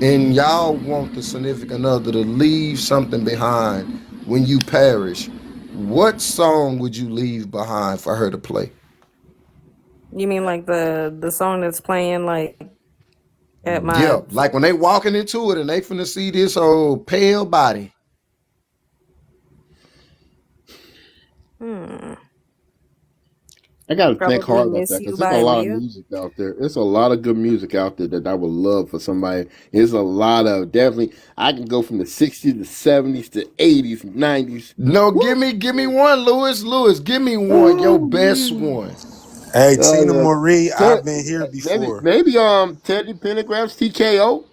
and y'all want the significant other to leave something behind when you perish, what song would you leave behind for her to play? You mean like the song that's playing like at my Yeah, like when they walking into it and they finna see this old pale body. hmm, I got to think probably hard about Miss that You because there's a by lot of Aaliyah. music out there. There's a lot of good music out there that I would love for somebody. There's a lot of definitely. I can go from the '60s to '70s to '80s, '90s. No, Woo! give me one, Lewis. Lewis, give me one, your Oh best man! one. Hey, Tina Uh, Marie, Ted, I've been here maybe before. Teddy Pendergrass TKO.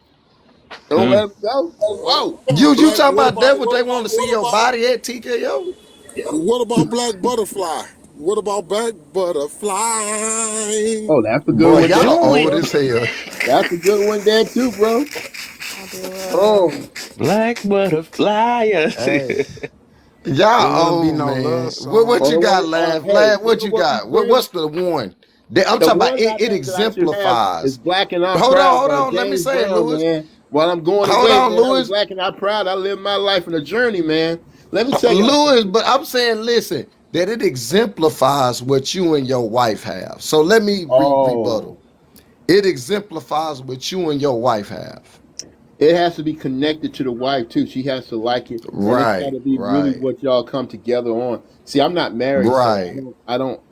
Don't Mm. let him go. Whoa! You Black. talking What about about that? What they want to see your body at TKO? what about Black Butterfly? What about Black Butterfly? Oh, that's a good Boy, one there y'all too, Do old it. bro. as hell. That's a good one there too, bro. I do Oh, Black butterfly. Hey, it Y'all wouldn't be old, no love man. song. What you hold got, on. laugh? Hey, Laugh, you what know you what we got? bring? What's the one? I'm The talking about one it, I it think that I should have is exemplifies. Black and I'm Proud Hold by on. Let me James say it, Brown, Lewis. man. While I'm going Hold away, on, man, that was Lewis. Black and I'm Proud. I lived my life in a journey, man. Let me tell y'all Lewis, something. but I'm saying, listen, that it exemplifies what you and your wife have. So let me rebuttal. Oh, It exemplifies what you and your wife have. it has to be connected to the wife too. She has to like it, and it's got Right, to be really right, what y'all come together on. See, I'm not married, so right.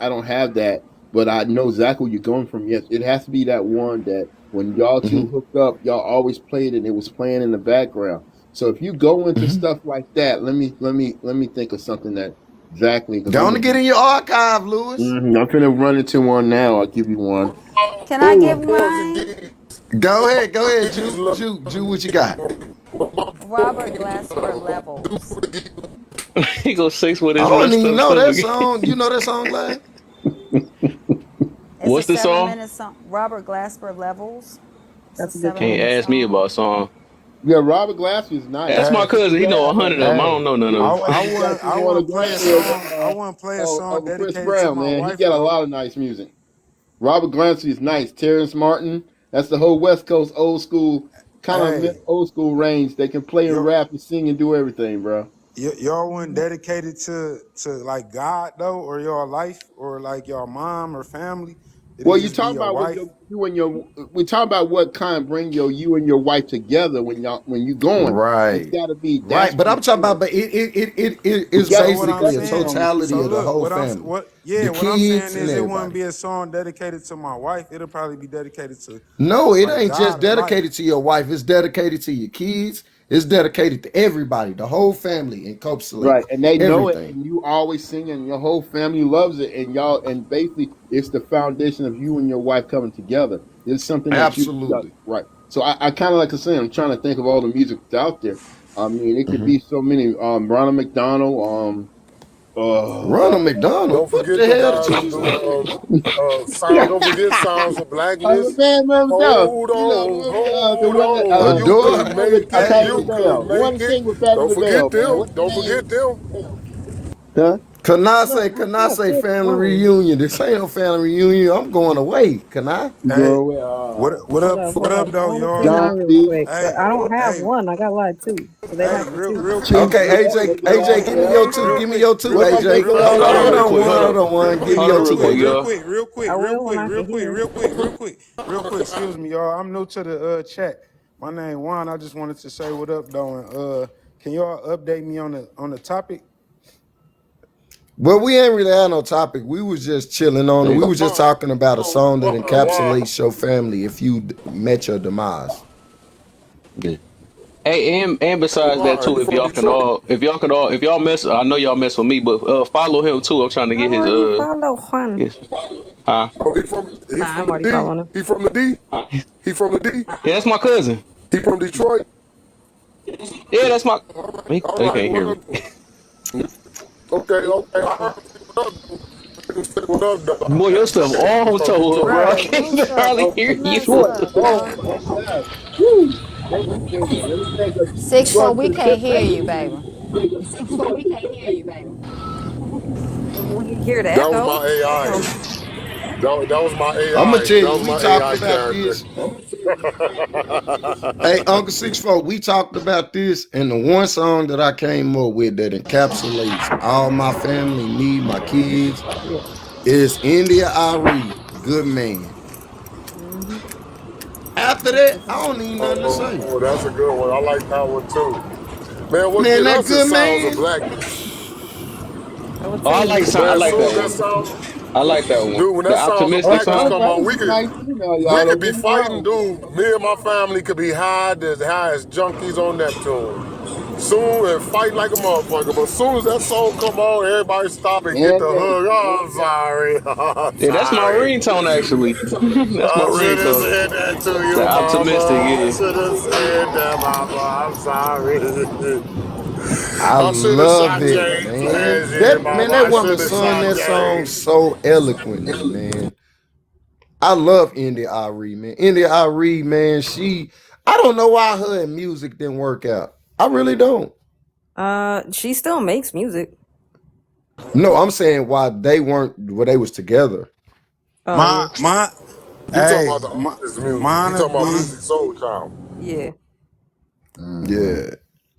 I don't have that. But I know exactly where you're going from. Yes, it has to be that one that when y'all two Mm-hmm, hooked up, y'all always played it, and it was playing in the background. So if you go into mm-hmm. stuff like that, let me think of something that exactly because Going to get in your archive, Lewis. I'm finna run into one now. I'll give you one. Can I give Oh, mine? Go ahead, Jew, what you got? Robert Glasper Levels. He go six with I his don't messed even up know that stomach. song. You know that song, Glad? It's a What's the seven song? minute song. Robert Glasper Levels. It's a that's a good seven Can't song. minute ask me song. about song. Yeah, Robert Glasper is nice. That's Hey, my He cousin. He know got 100 of them. I hey, don't know none of them. he got you I on a wouldn't play a Grammy song. I wouldn't play a song over Chris dedicated to Brown, my man. He wife got a though. lot of nice music. Robert Glasper is nice. Terrence Martin. That's the whole West Coast old school kind of Hey, old school range. They can play and you rap and sing and do everything, bro. y'all weren't dedicated to like God though, or your life, or like your mom or family. Did it Well, you just be talk your about when wife? you and your we talk about what kind of bring you and your wife together when you going. It's Right. got to be Right. that's But what I'm talking it about, is. but it It is got So to what be I'm basically a centered saying, on it. totality so of the look, whole family. yeah, The what I'm saying kids and is it wouldn't everybody. be a song dedicated to my wife. It'll probably be dedicated to No, it like ain't just God and life. dedicated to your wife. It's dedicated to your kids. It's dedicated to everybody, the whole family Right, encapsulates and they know it, everything. and you always sing, and your whole family loves it, and y'all, and basically, it's the foundation of you and your wife coming together. It's something that you got Absolutely. right. So I kind of like I say, I'm trying to think of all the music that's out there. I mean, it could Hmm. be so many. Ronald McDonald. Ronald McDonald. Don't What forget the the hell did guy you who just do say? sound. Don't forget Sounds of Oh, Blackness. man, remember dog. Hold You know, on, remember the hold one that on. You the could one with make it. Patti You Hey, could LaBelle. The one make that it. sing with Patti Don't LaBelle, forget man. them. What's his Don't name? forget them. Huh? can I No, say, can I no, say Chris family Brown. reunion? This ain't no family reunion. I'm going away. Can I? Go Hey, away. what Hold up? up, What hold up. up, I though, want to say y'all? Don mine real B. quick, but Hey, I don't have hey, one. I got a lot too, so they'd hey, have to choose. real quick, Okay, Chief, real what quick, AJ, your ass AJ, give me there? your real, two. real Give me quick, your two, What real my quick, AJ. bacon real ass quick, Hold on Hold real at? on, quick. one. Hold Hold on. on, one. Give me Hold on your real two, quick, real AJ. y'all. quick, real I quick, real will when quick, I real can quick, hear. real quick, real quick, real quick. Excuse me, y'all. I'm new to the chat. My name Juan. I just wanted to say what up, though. And can y'all update me on the topic? Well, we ain't really had no topic. We was just chilling on it. Yeah. We was just talking about a song that Wow. encapsulates your family if you met your demise. Yeah. Hey, and besides that Wow. too, You from Detroit? if y'all mess, I know y'all mess with me, but follow him too. I'm trying to I get his already follow Juan. his huh? Oh, he Nah, from I'm the already D. following him. He from the D. He from the D. Yeah, that's my cousin. He from Detroit. Yeah, that's my. All He right. can't hear What me. up? Okay. Okay. I heard you. What up? Say what up, Boy, your dog? stuff all From tore up, Detroit. bro. I Right, your can't stuff hardly Oh, hear from you. messed Detroit. up, Oh, Juan. oh snap. Woo. Let me say that. Let me say that. Six-four, Going we to the can't fifth hear grade. you, baby. We hear the That was echo. my AI. Damn. That was my I'ma AI. tell That you, was we my talked AI about character. this. Hey, Uncle Six Four, we talked about this, and the one song that I came up with that encapsulates all my family, me, my kids, Yeah. is India Ari, Good Man. Mm-hmm. After That's that, what's I up. don't need nothing to say. Oh, that's a good one. I like that one too. Man, what Man, get that us is good sounds of man. blackness. I would Oh, say I Man, as like soon that as that one. sound, I like that one. dude, when The that sounds of optimistic blackness song. come on, It's a nice female, we y'all. could Don't be get me fighting, wrong. dude. Me and my family could be high as junkies on Neptune. Soon and fight like a motherfucker. But soon as that song come on, everybody stop and get the And hug. Oh, I'm sorry. I'm Yeah, that's my sorry. ringtone actually. That's my I should have ringtone. said that to you, The mama. optimistic, I yeah. should have said that, mama. I'm sorry. I I should have love shot it, James man. last year, That man, mama. that I woman should have sung shot that song James. so eloquently, man. I love India Ari, man. India Ari, man, I don't know why her and music didn't work out. I really don't. She still makes music. No, I'm saying why they was together. Oh My yeah, my, You talking hey, about the artist music. You mine talking would about be Music Soul Child. yeah. Mhm. Yeah.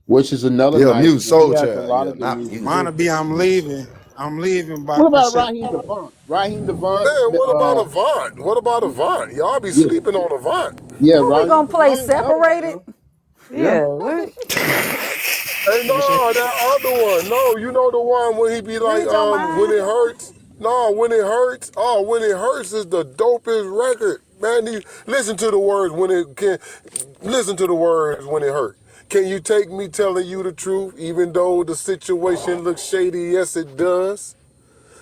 Which is another Yeah, nice music one. He soul has a child. lot Yeah, of good not music music. mine too. would be I'm leaving. I'm leaving by What I about said Raheem Devon? Raheem Devon, Man, what about Avant? What about Avant? Y'all be yeah, sleeping on Avant. yeah, Who we Raheem gonna play Devon, another one, separated? man. Yeah. Yeah, what? Hey, no, that other one. No, you know the one when he be like, Read your when mind. it hurts. No, when it hurts. Oh, when it hurts is the dopest record. Man, listen to the words when it can. Listen to the words when it hurt. Can you take me telling you the truth, even though the situation looks shady? Yes, it does.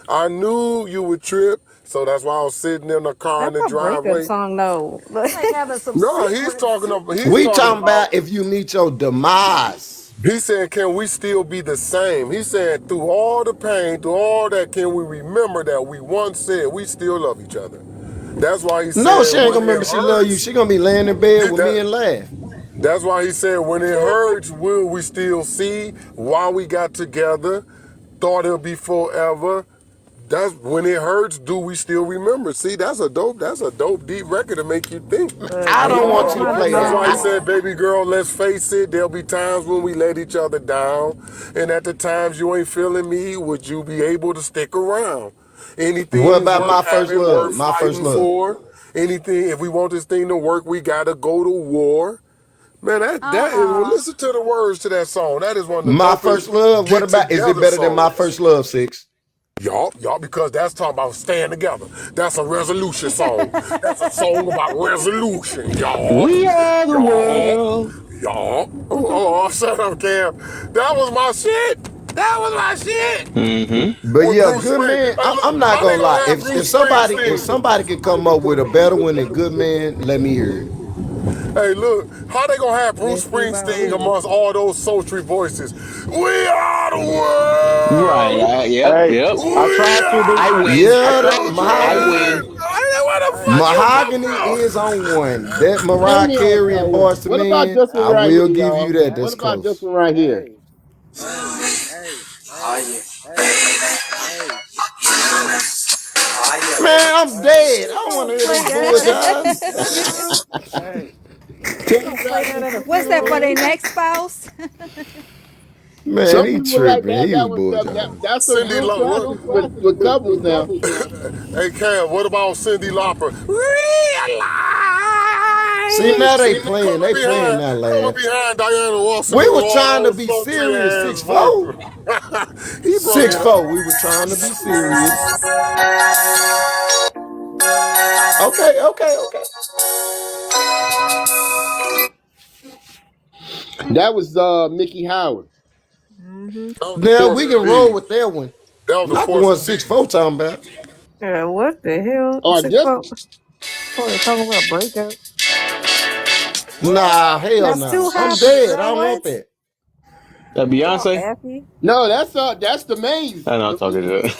I knew you would trip, so that's why I was sitting in the car in That's the a breakup driveway. song though. You ain't having some No, he's secrets. talking about. He's We talking talking about. about if you meet your demise. He said, can we still be the same? He said, through all the pain, through all that, can we remember that we once said we still love each other? That's why he No, said, she ain't when gonna it remember she love you. hurts, She gonna be laying in bed with me that, and laugh. that's why he said, when it hurts, will we still see why we got together? Thought it'll be forever. That's when it hurts. Do we still remember? See, that's a dope, deep record to make you think. But I I don't like want that's you that. to my play That's that. why he demise. said, baby girl, let's face it, there'll be times when we let each other down. And at the times you ain't feeling me, would you be able to stick around? What Anything's about worth my first having, love? worth My first fighting love. for. Anything, if we want this thing to work, we gotta go to war. Man, that is, well, Uh-uh. listen to the words to that song. That is one of the My first dopest love. What get about is it together better than my songs. first love, Six? Y'all, because that's talking about staying together. That's a resolution song. That's a song about resolution, y'all. We are the Y'all. world. Y'all. Oh, shut up, Cam. That was my shit. That was my shit. Mm-hmm. But With yeah, Bruce good man. Springsteen. Hey, I'm look, not my gonna nigga lie. had If Bruce somebody if Springsteen. somebody can come up with a better one than good man, let me hear it. Hey, look, how they gonna have Bruce Mystery about Springsteen who? amongst all those sultry voices? We are the Right. world. Yep. Hey, Yep. I We tried to do. I are the win. Yeah, that I mahogany. win. children. What the Hey, fuck you Mahogany talking is about? on one. That Hear Mariah me out Carey now. and Boyz II What about Men, this one I right will here, give you y'all? that. What That's about this close. one right here? Hey, hey, hey, hey, hey. Man, I'm dead. I You don't want gonna to hear play this that at bullshit. a funeral? Hey, You Teddy gonna play that at a Bear. What's that for funeral? their next spouse? man, Some he people like tripping. that. He was bullshitting. That's a Cindy real Lauper. classic with couples now. Hey, Cam, what about Cindy Lauper? See, now Realize. they playing. They playing that Coming lad. behind Diana Russell We with was all trying to those be sultry serious, ass 6'4". vocals. He brought it. 6'4". We were trying to be serious. Okay, okay, okay. That was Mickey Howard. Mm-hmm. That was the Now Force we can roll indeed. with that one. That was the Not the Force one indeed. 6'4" talking about. Yeah, what the hell? Or Six this foot. Oh, they're talking about breakup. Nah, hell That's nah. too I'm happy, dead. I bro. don't want What? that. That Too Beyonce? happy. no, that's the maze. I know I'm talking to.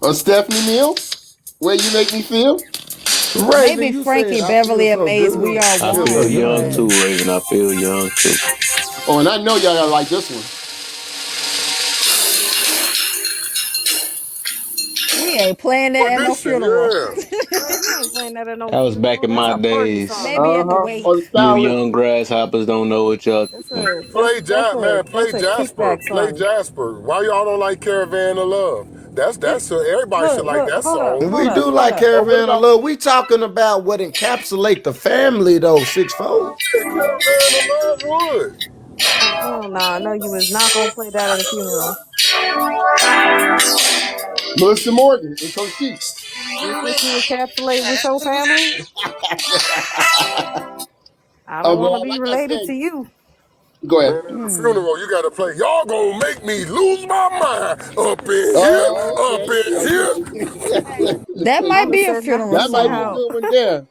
Or Stephanie Mills. Where you make me feel. Raven, Maybe you said Frankie I feel Beverly and so Maze, good. we are I Feel so feel one, young young. but too, Raven. I feel young too. Oh, and I know y'all gotta like this one. we ain't playing that at no Audition, funeral. yeah. Bro, you ain't playing that at no That was back funeral. in That's my a party days. song. Maybe at the Or the wake. You style. young grasshoppers don't know what y'all. That's Mm. a Play Jazz, man. that's Play a Jasper. kickback Play song. Jasper. Why y'all don't like Caravan of Love? You That's everybody should like look. that Hold up. song. And Hold we up. do Hold like up. Or what Caravan of about Love. We talking about what encapsulate the family though, 6'4". Yeah, Caravan of Love would. Oh hell no! I know you was not gonna play that at a funeral. Melissa Morgan and Cochise? This what you encapsulate with your family? I don't want to Well, be like I related to said, you. go ahead. Man, at the funeral, you gotta play. Y'all gonna make me lose my mind Oh, up in here. Hey, That I might would have be a said funeral nothing that might be a about. song. good one there.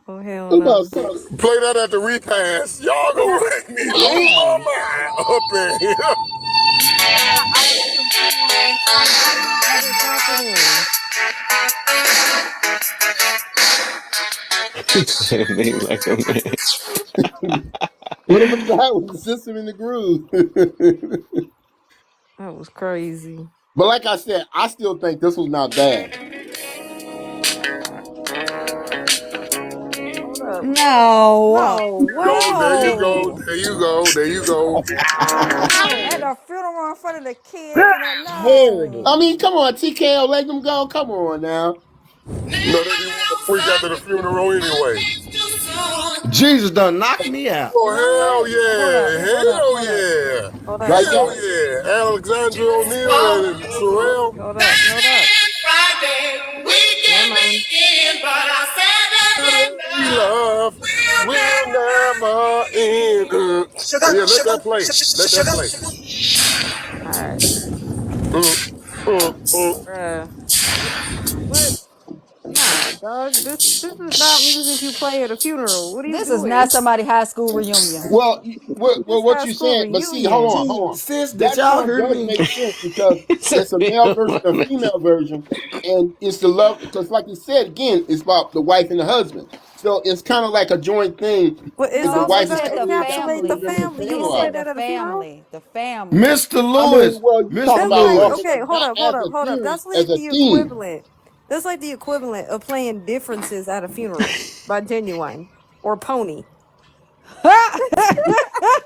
Oh hell What no! about some? Play that at the repast. Y'all gonna make me lose my Hey, mind up in here. I went to a funeral one time and they had it happening. He said a name like a man. What about that one? The System in the Groove. That was crazy. But like I said, I still think this was not bad. Hold up. No. No, Go, what? there you go, No, there you go, there you go. At no. a funeral in front of the kids and that I no. mean, come on, TKO, let them go. Come on now. No, they be wanting to freak after the funeral anyway. Jesus done knocked me out. You know Oh, hell what? Hold up. yeah, Hold up. hell Hold up. yeah, Hold up. Like hell that? yeah. Alexandra O'Neal and Sherelle. Hold up. Hold up. Friday, we Never can mind. begin, but our Saturday we love will never end. Yeah, let that play. Let that play. All right, bruh. What? Nah, dog. This is not music you play at a funeral. What are you This is not doing? somebody high school reunion. Well, This what high you school saying? But see, hold on, reunion. hold on. Sis, did That y'all song hear does me? make sense because He said it's a a male version, young a man. female version, and it's the love. Because, like you said, again, it's about the wife and the husband. So it's kind of like a joint thing. But it's If the No, he also wife is gonna said the telling you about encapsulate something the that family. them and family. You He family gonna play life. said the that at a funeral? family. The family. Mr. I mean, Lewis. well, you talk Mr. That's about like loss, Lewis. okay, but hold not up, hold as up, a hold up. series, That's as like a the theme. equivalent. That's like the equivalent of playing differences at a funeral by Genuine or Pony.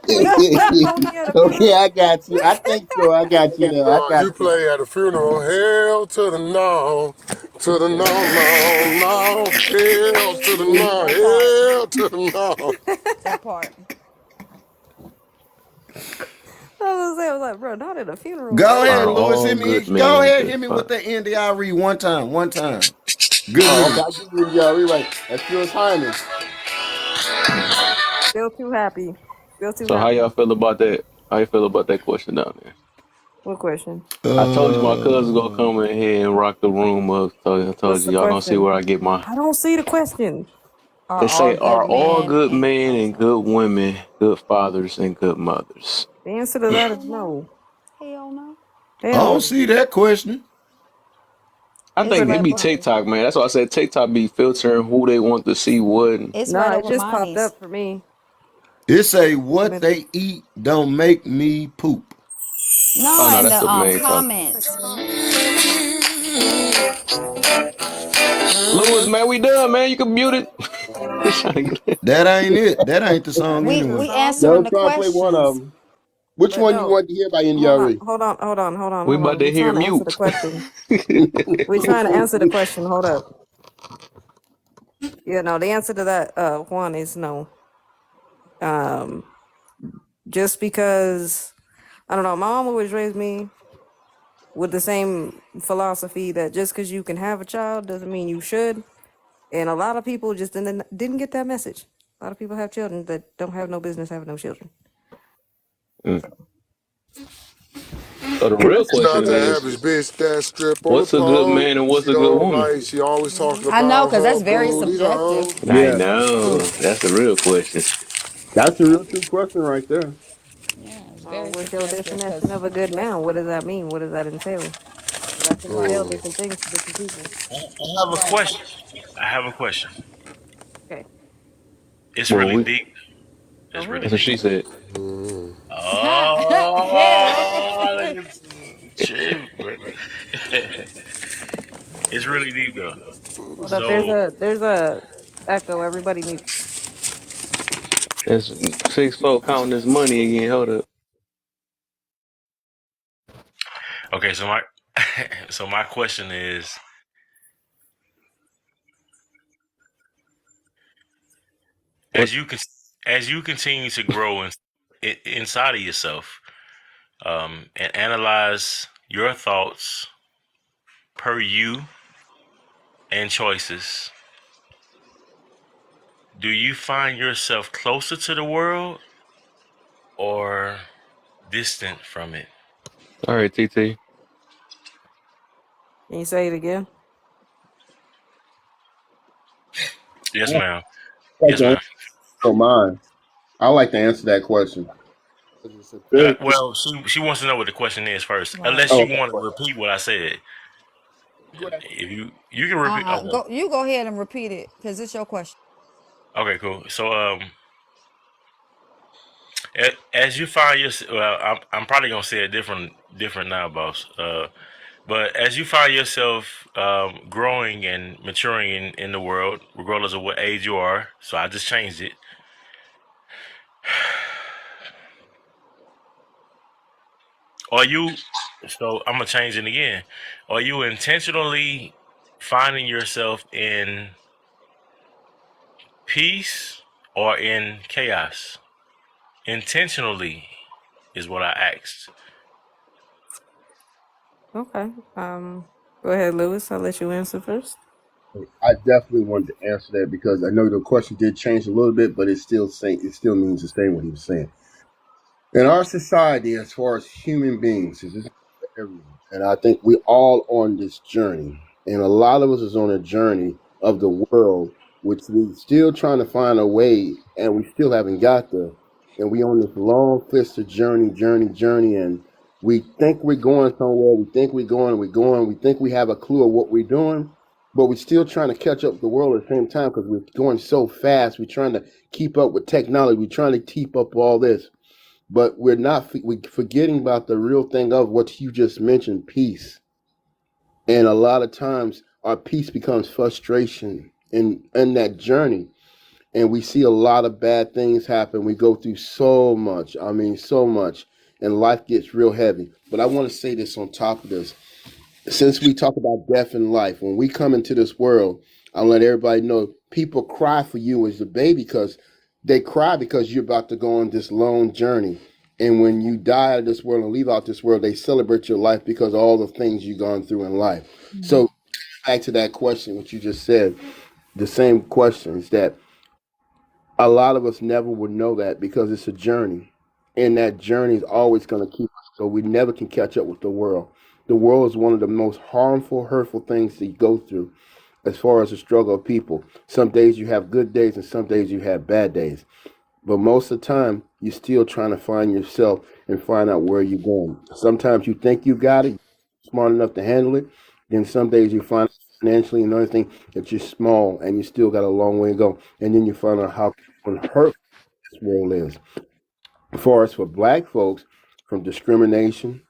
Will you play Pony at a Okay, funeral? I got you. I think so. I got you there. I No, got you you. play at a funeral. Hell to the no, to the no, no, no. Hell to the no, That part. hell to the no. That part. I was like, bro, not at a funeral, Go bro. ahead, Are Lewis. all Hit me. good Go men ahead. Hit just me fine? with the NDRE one time. One time. Good Oh, okay. news. I give you the right. That's Jules Hyman. Still too happy. Still too So how happy. y'all feel about that? How you feel about that question down there? What question? I told you my cousin gonna come in here and rock the room up. So I told What's you the y'all gonna see question? where I get my. I don't see the question. Are They all say, good are all men good and men oh, and sorry. good women good fathers and good mothers? The answer to that is Hell no. no. Hell no. I Hell don't no. see that question. I It's think it right be behind. TikTok, man. That's why I said TikTok be filtering who they want to see what. It's right Nah, it over just my popped knees. up for me. It say A what minute. they eat don't make me poop. Oh No, no, in that's the the main topic. Like comments. comments. Lewis, man, we done, man. You can mute it. He's trying to get That ain't it. That ain't the That song ain't the anyway. We song. No, answering I'm the trying to play one of questions. them. Which But one you no. want to hear by Hold on. NDRE? We Hold about on. to We're hear trying to answer the mute. question. We're trying to answer the question. Hold up. Yeah, no, the answer to that, Juan, is no. Um, just because I don't know, my mom always raised me with the same philosophy that just because you can have a child doesn't mean you should. And a lot of people just didn't get that message. A lot of people have children that don't have no business having no children. Mm. So the Can I real say She not question the something? is, average bitch that strip on the what's a good pole. man and what's She a good don't woman? like, she always talking I know, about because her that's very booty subjective. hole. I Yeah, know. That's the real question. that's a real true question right there. Yeah, it's Well, very what's your subjective definition because of a good man? What does that mean? What does that entail? That can entail Hmm. different things to different people. I have a right. question. I have a question. Okay, It's Well, really we deep. go It's ahead. really that's what deep. she said. Oh, look at Chief, bro. It's really deep though. Hold up. So There's a echo. Everybody mute. That's 6 4 counting this money again. Hold up. okay, so my so my question is, as What's you can as you continue to grow inside of yourself, and analyze your thoughts per you and choices, do you find yourself closer to the world or distant from it? all right, TT? Can you say it again? Yes, I ma'am. like Yes, to ma'am. answer, don't mind. I like to answer that question. It's a very, Well, she wants to know what the question is first, Right. unless oh, you want to repeat what I said. go ahead. If you can repeat, okay, Go. You go ahead and repeat it because it's your question. okay, cool. So as you find your, well, I'm probably gonna say it different now, boss. But as you find yourself growing and maturing in the world, regardless of what age you are, so I just changed it. Are you? So I'm gonna change it again. Are you intentionally finding yourself in peace or in chaos? Intentionally is what I asked. Okay. Go ahead, Lewis. I'll let you answer first. I definitely wanted to answer that because I know the question did change a little bit, but it still means the same what he was saying. In our society, as far as human beings, this is for everyone, and I think we all on this journey, and a lot of us is on a journey of the world, which we still trying to find a way, and we still haven't got there, and we on this long fisted journey, and we think we're going somewhere, we think we have a clue of what we're doing, but we're still trying to catch up with the world at the same time because we're going so fast. We're trying to keep up with technology. We're trying to keep up all this, but we're not we forgetting about the real thing of what you just mentioned, peace. And a lot of times our peace becomes frustration in that journey, and we see a lot of bad things happen. We go through so much, I mean so much, and life gets real heavy. But I want to say this on top of this, since we talk about death and life, when we come into this world, I'll let everybody know people cry for you as a baby because they cry because you're about to go on this long journey. And when you die out of this world and leave out this world, they celebrate your life because of all the things you've gone through in life. So back to that question, what you just said, the same question is that a lot of us never would know that because it's a journey. And that journey is always going to keep us So we never can catch up with the world. The world is one of the most harmful, hurtful things to go through as far as the struggle of people. Some days you have good days and some days you have bad days. But most of the time, you're still trying to find yourself and find out where you're going. Sometimes you think you got it, you're smart enough to handle it. Then some days you find out financially and everything that you're small and you still got a long way to go. And then you find out how hurtful this world is. As far as for black folks, from discrimination,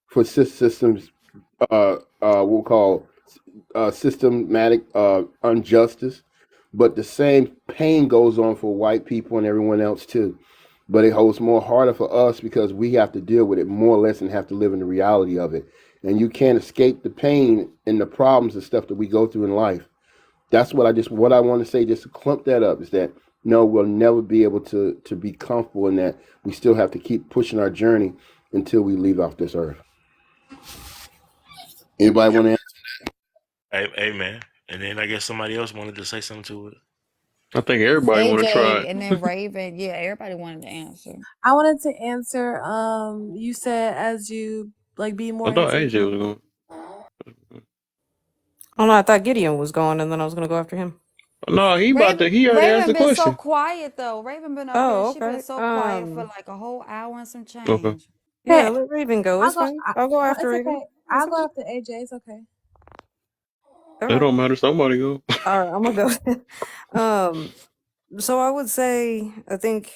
for systems, we'll call systematic injustice, but the same pain goes on for white people and everyone else too. But it holds more harder for us because we have to deal with it more or less and have to live in the reality of it. And you can't escape the pain and the problems and stuff that we go through in life. That's what I want to say, just to clump that up, is that no, we'll never be able to be comfortable in that. We still have to keep pushing our journey until we leave off this earth. Anybody want to answer? Hey, man. And then I guess somebody else wanted to say something to it. I think everybody want to try AJ it. and then Raven. Yeah, everybody wanted to answer. I wanted to answer. You said as you like be I more thought AJ intentional. was going. Oh no, I thought Gideon was going, and then I was gonna go after him. No, he about to. Raven, He already asked Raven the been so question. quiet though. Raven been up here. Oh, She been okay. so quiet for like a whole hour and some Okay. change. Yeah, Okay, let Raven go. I'll It's go. fine. I'll go No, after it's Raven. okay. It's I'll go okay. after AJ. It's okay. All It right. don't matter. Somebody go. All right, I'm gonna go. So I would say I think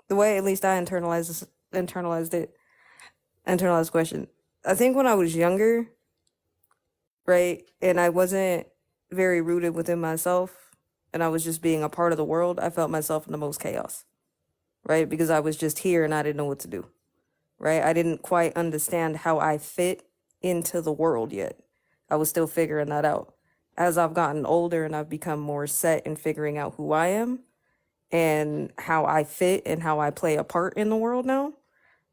the way at least I internalized it, internalized question. I think when I was younger, right, and I wasn't very rooted within myself, and I was just being a part of the world, I felt myself in the most chaos, right, because I was just here and I didn't know what to do, right. I didn't quite understand how I fit into the world yet. I was still figuring that out. As I've gotten older and I've become more set in figuring out who I am and how I fit and how I play a part in the world now,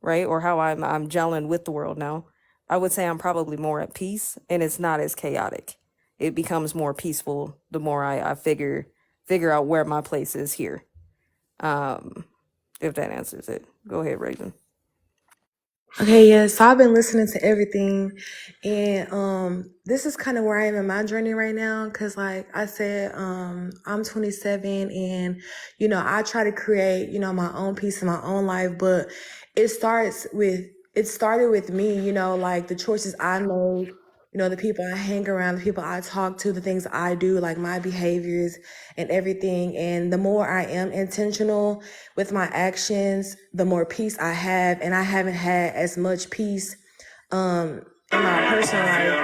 right? Or how I'm gelling with the world now. I would say I'm probably more at peace and it's not as chaotic. It becomes more peaceful the more I figure out where my place is here. Um, if that answers it. Go ahead, Raven. Okay, yeah. So I've been listening to everything, and this is kind of where I am in my journey right now. Cause like I said, I'm 27, and I try to create my own peace in my own life, but it started with me. Like the choices I made. The people I hang around, the people I talk to, the things I do, like my behaviors and everything. And the more I am intentional with my actions, the more peace I have. And I haven't had as much peace in my personal life.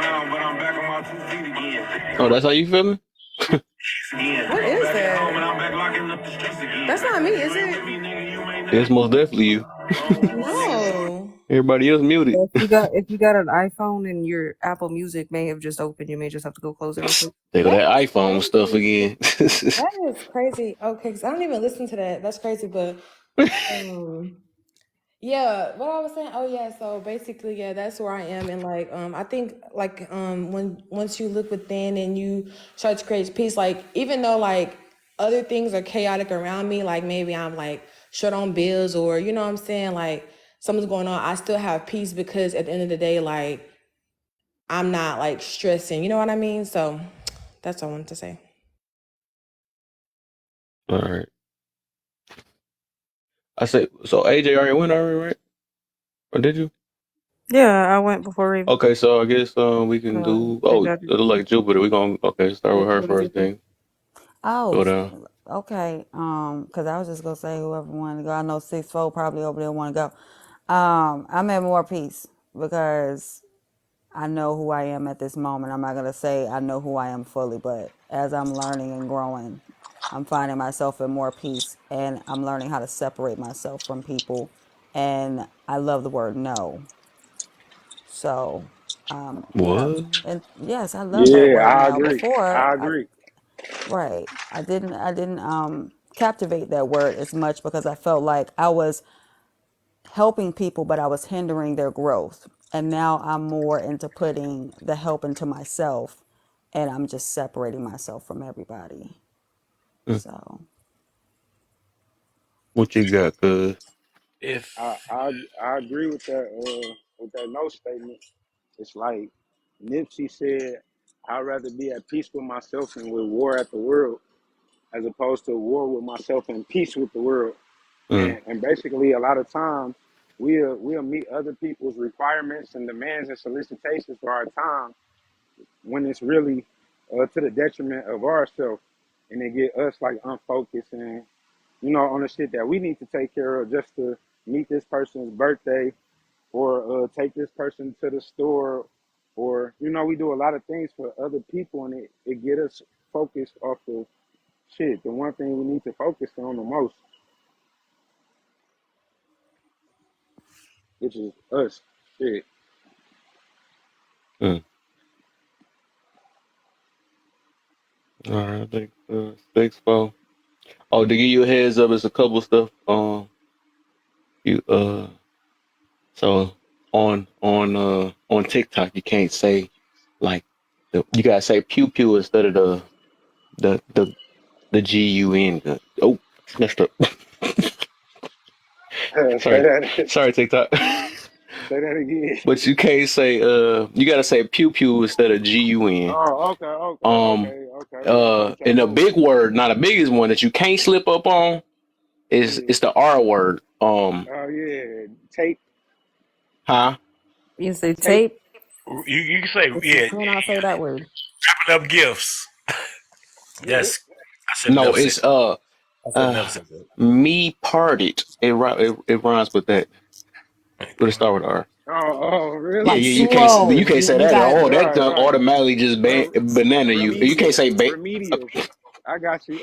Oh, that's how you feeling? What is that? That's not me, is it? It's most definitely you. No. Everybody else muted. If you got an iPhone and your Apple Music may have just opened, you may just have to go close it real quick. They go That that is iPhone stuff crazy. again. That is crazy. Okay, because I don't even listen to that. That's crazy, but um yeah, what I was saying, oh yeah, so basically, yeah, that's where I am. And like I think like when once you look within and you start to create peace, like even though like other things are chaotic around me, like maybe I'm like short on bills or you know what I'm saying, like something's going on, I still have peace because at the end of the day, like I'm not like stressing, you know what I mean? So that's all I wanted to say. All right. I said so. AJ already went already, right? Or did you? Yeah, I went before Raven. Okay, so I guess we can do. I Oh, got it look like Jupiter. We gonna start with her go to first. Jupiter. Then Oh, go down. okay. Because I was just gonna say whoever wanted to go. I know 6'4" probably over there want to go. I'm at more peace because I know who I am at this moment. I'm not gonna say I know who I am fully, but as I'm learning and growing, I'm finding myself in more peace, and I'm learning how to separate myself from people. And I love the word no. So, yeah, What? and yes, I love that Yeah, word I no. agree. Before, I agree. right, I didn't captivate that word as much because I felt like I was helping people, but I was hindering their growth. And now I'm more into putting the help into myself, and I'm just separating myself from everybody. Mm, So, what you got? Cause If I agree with that. with that no statement, it's like Nipsey said, I'd rather be at peace with myself and with war at the world as opposed to war with myself and peace with the world. Mm, And basically, a lot of times, we'll meet other people's requirements and demands and solicitations for our time when it's really to the detriment of ourselves. And it get us like unfocused and, on the shit that we need to take care of just to meet this person's birthday or take this person to the store or we do a lot of things for other people and it get us focused off of shit the one thing we need to focus on the most, which is us. Shit. mm. All right, I think 6-4. Oh, to give you a heads up, it's a couple stuff. You so on TikTok, you can't say like you gotta say pew pew instead of the GUN. Oh, messed up. say Sorry, that sorry, TikTok. say that again. But you can't say you gotta say pew pew instead of GUN. Oh, okay, Um, okay, and the cool. big word, not the biggest one that you can't slip up on is Yeah. it's the R word. Oh yeah. Tape. Huh? You say Tape. tape. You can say, yeah, Explain how to say that word. wrapping up gifts. That's, I should have No, never said it's I should have never said that. me parted. It rhymes with that. But it start with R. Oh, Yeah, Like really? yeah, you can't slow. you can't say You that. gotta Oh, that Right, done right. automatically just banana you. You can't Remedial. say Remedial. I got you.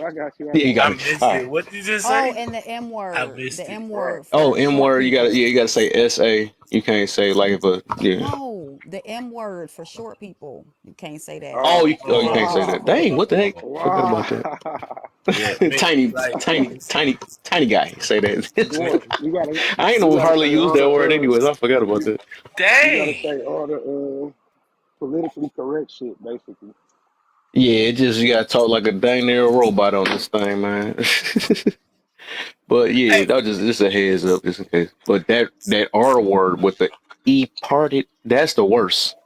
Yeah, you got I it. All missed right. it. What did you just Oh, say? and the M I word. missed The it. M Right. word Oh, for M short word. people. You gotta say SA. You can't say like if a yeah. No, the M word for short people. You can't say that. You can't say Wow. that. Dang, what the heck? Forgot about that. Wow. Yeah, tiny, like tiny guy. Say that. Dwarf. You gotta I ain't you no gotta hardly say use all that word the anyways. I forgot about you, that. you gotta dang. say all the politically correct shit basically. Yeah, it just you gotta talk like a dang near robot on this thing, man. But yeah, that was just a heads up, just in case. But that R word with the E parted, that's the worst.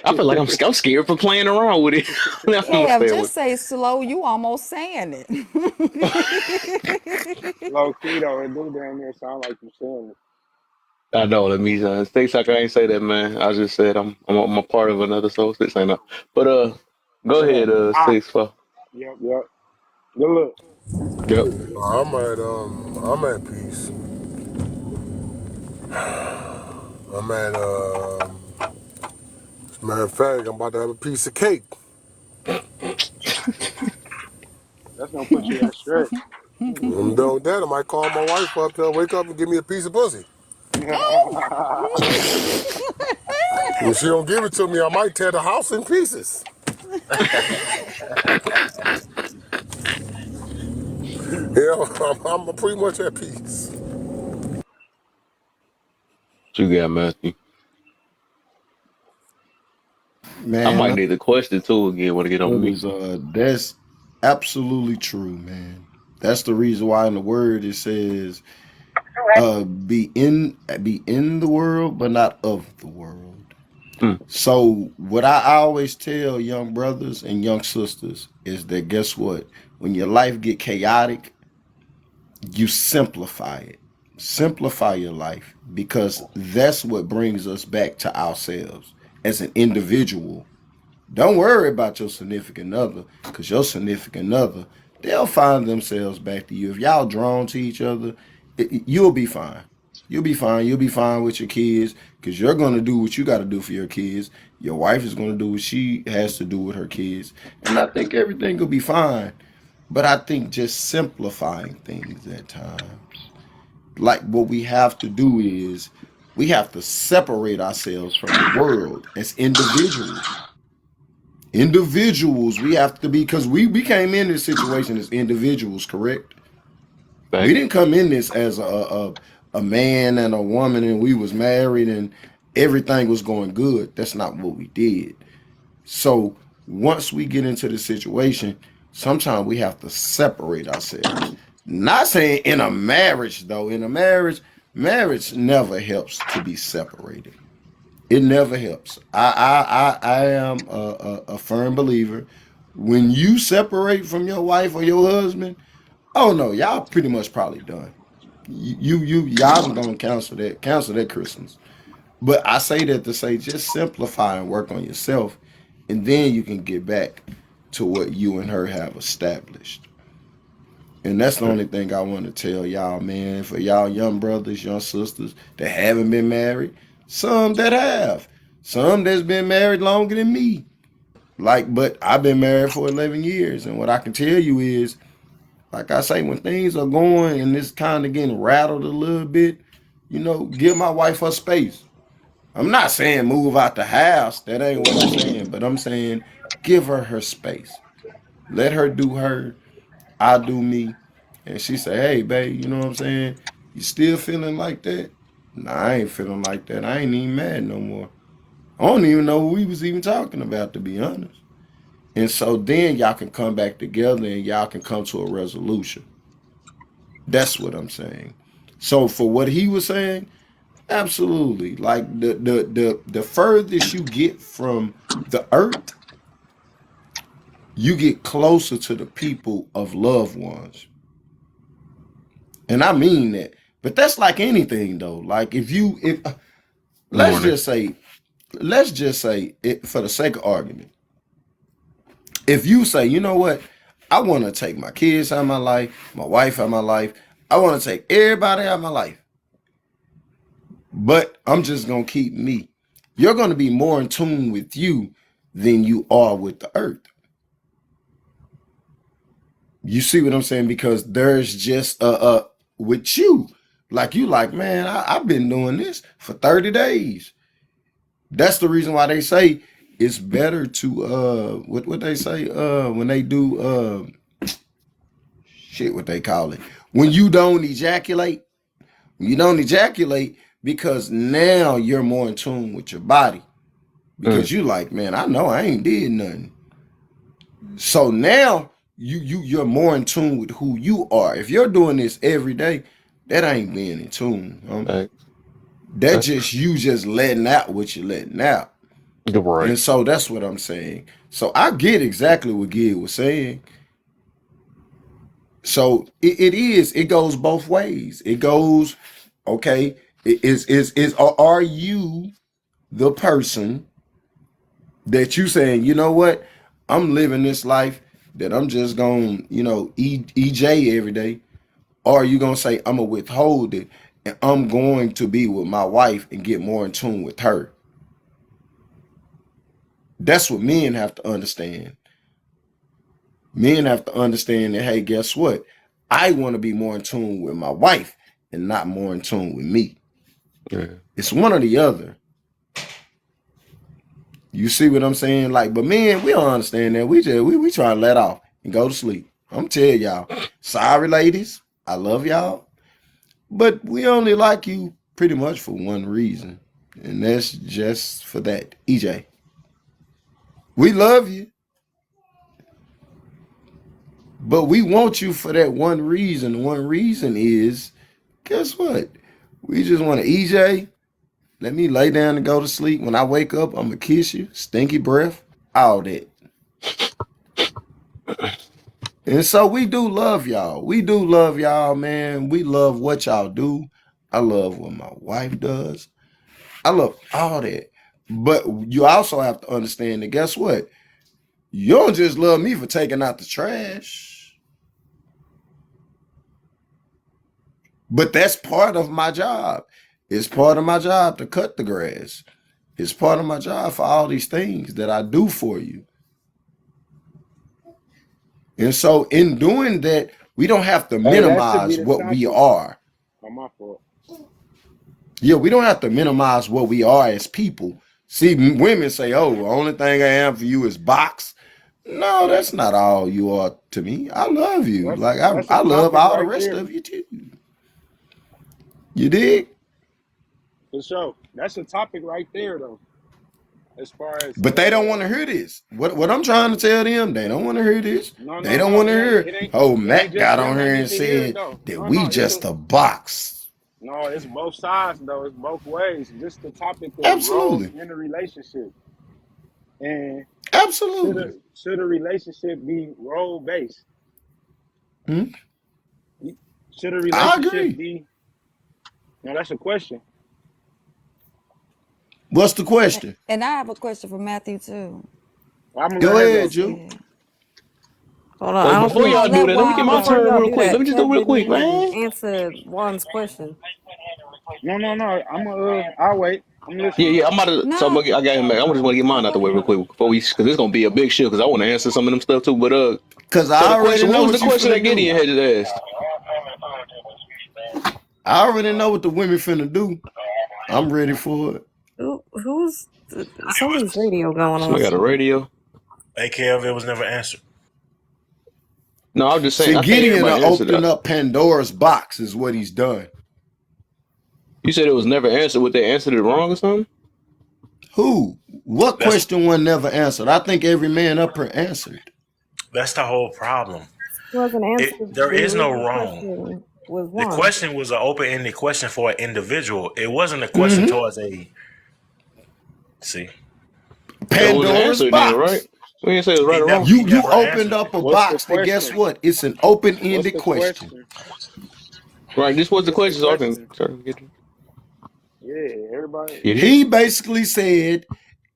I feel like I'm scared for playing around with it. I'm gonna Kev, stay just away. say slow. You almost saying it. Low key though, it do damn near sound like you saying it. I know. Let me things like I ain't say that, man. I just said I'm a part of another soul. Six ain't up. But go ahead. Ah, 6-4. yep. Good look. Yep. I'm at peace. I'm at as a matter of fact, I'm about to have a piece of cake. That's gonna put you at stretch. I'm done with that. I might call my wife up, tell her wake up and give me a piece of pussy. If she don't give it to me, I might tear the house in pieces. Yeah, I'm pretty much at peace. What you got, Matthew? I Man, might need the question too again when I get on me. brothers, that's absolutely true, man. That's the reason why in the word it says, be in the world, but not of the world. Mm, So what I always tell young brothers and young sisters is that guess what? When your life get chaotic, you simplify it. Simplify your life because that's what brings us back to ourselves as an individual. Don't worry about your significant other because your significant other, they'll find themselves back to you. If y'all drawn to each other, you'll be fine. You'll be fine. You'll be fine with your kids because you're going to do what you got to do for your kids. Your wife is going to do what she has to do with her kids. And I think everything will be fine. But I think just simplifying things at times. Like what we have to do is we have to separate ourselves from the world as individuals. Individuals, we have to be because we came in this situation as individuals, correct? We facts. didn't come in this as a man and a woman and we was married and everything was going good. That's not what we did. So once we get into the situation, sometimes we have to separate ourselves. Not saying in a marriage though. In a marriage, marriage never helps to be separated. It never helps. I am a firm believer. When you separate from your wife or your husband, oh no, y'all pretty much probably done. Y'all gonna cancel that Christmas. But I say that to say just simplify and work on yourself, and then you can get back to what you and her have established. And that's the only thing I want to tell y'all, man. For y'all young brothers, young sisters that haven't been married, some that have, some that's been married longer than me. Like, but I've been married for 11 years, and what I can tell you is, like I say, when things are going and it's kind of getting rattled a little bit, give my wife her space. I'm not saying move out the house. That ain't what I'm saying. But I'm saying give her her space. Let her do her. I do me. And she say, hey, babe, you know what I'm saying? You still feeling like that? Nah, I ain't feeling like that. I ain't even mad no more. I don't even know who we was even talking about, to be honest. And so then y'all can come back together and y'all can come to a resolution. That's what I'm saying. So for what he was saying, absolutely. Like the furthest you get from the earth, you get closer to the people of loved ones. And I mean that. But that's like anything though. Like if Morning. let's just say it for the sake of argument. If you say, you know what, I want to take my kids out of my life, my wife out of my life, I want to take everybody out of my life, but I'm just gonna keep me. You're gonna be more in tune with you than you are with the earth. You see what I'm saying? Because there's just with you, like you like, man, I've been doing this for 30 days. That's the reason why they say it's better to what they say when they do shit, what they call it. When you don't ejaculate, because now you're more in tune with your body. Because you like, man, I know I ain't did nothing. So now you're more in tune with who you are. If you're doing this every day, that ain't being in tune. That's just you just letting out what you're letting out. Right. And so that's what I'm saying. So I get exactly what Gid was saying. So it goes both ways. It goes, okay, are you the person that you saying, you know what, I'm living this life that I'm just gonna, EJ every day? Or are you gonna say, I'm gonna withhold it and I'm going to be with my wife and get more in tune with her? That's what men have to understand. Men have to understand that, hey, guess what? I want to be more in tune with my wife and not more in tune with me. Yeah. It's one or the other. You see what I'm saying? Like, but men, we don't understand that. We try to let off and go to sleep. I'm telling y'all, sorry, ladies, I love y'all, but we only like you pretty much for one reason, and that's just for that. EJ, we love you, but we want you for that one reason. One reason is, guess what? We just want to, EJ, let me lay down and go to sleep. When I wake up, I'm going to kiss you, stinky breath, all that. And so we do love y'all. We do love y'all, man. We love what y'all do. I love what my wife does. I love all that. But you also have to understand that, guess what? You don't just love me for taking out the trash. But that's part of my job. It's part of my job to cut the grass. It's part of my job for all these things that I do for you. And so in doing that, we don't have to Hey, that should be minimize the what we topic. are. Oh, my fault. Yeah, we don't have to minimize what we are as people. See, women say, oh, the only thing I am for you is box. No, that's not all you are to me. I love you. Like That's a I love topic all the right rest there. of you too. You dig? For sure. That's a topic right there, though. As far as But they don't want to hear this. What I'm trying to tell them, they don't want to hear this. no, They no, don't no. want to It ain't hear. it ain't Oh, it ain't Matt just got them on that here need and to hear it said though. that No, we no, it's a just a box. No, it's both sides though. It's both ways. Just the topic of roles Absolutely. in a relationship, and Absolutely. should a relationship be role based? Hmm? Should a I relationship agree. be? No, that's a question. What's the question? And I have a question for Matthew too. Well, I'm gonna Go let her ahead, go. Jew. Yeah. Hold on. Wait, I don't before We're think y'all gonna do let that, let me get Juan my before go. turn y'all real do quick. Let that, me just do Kev it real didn't quick, even man. answer Juan's question. No. I'll wait. I'm Yeah, listening. yeah, I'm about to. So No. I got him back. I just want to get mine out the way real quick before we, because it's gonna be a big shift. Because I want to answer some of them stuff too. But Cause so I the already question, what know was the what you question that finna Gideon do. had just asked? I already know what the women finna do. I'm ready for it. Who's somebody's radio going Somebody off? got a radio? Hey, Kev, it was never answered. No, I'm just saying. See, I think Gideon everybody answered opened that. up Pandora's box is what he's done. You said it was never answered. What, they answered it wrong or something? Who? What That's question was never answered? I think every man up here answered. that's the whole problem. Wasn't answered. There The is no original wrong. question was The one. question was an open-ended question for an individual. It wasn't a question Mm-hmm. towards a. See, So it wasn't Pandora's answered then, right? box. We didn't say it was right or wrong. he You never opened answered it. up a What's the box that guess question? what? It's an What's open-ended the question. question? Right. This was the What's the question, so I can question? start to get Yeah, everybody. Gideon. He basically said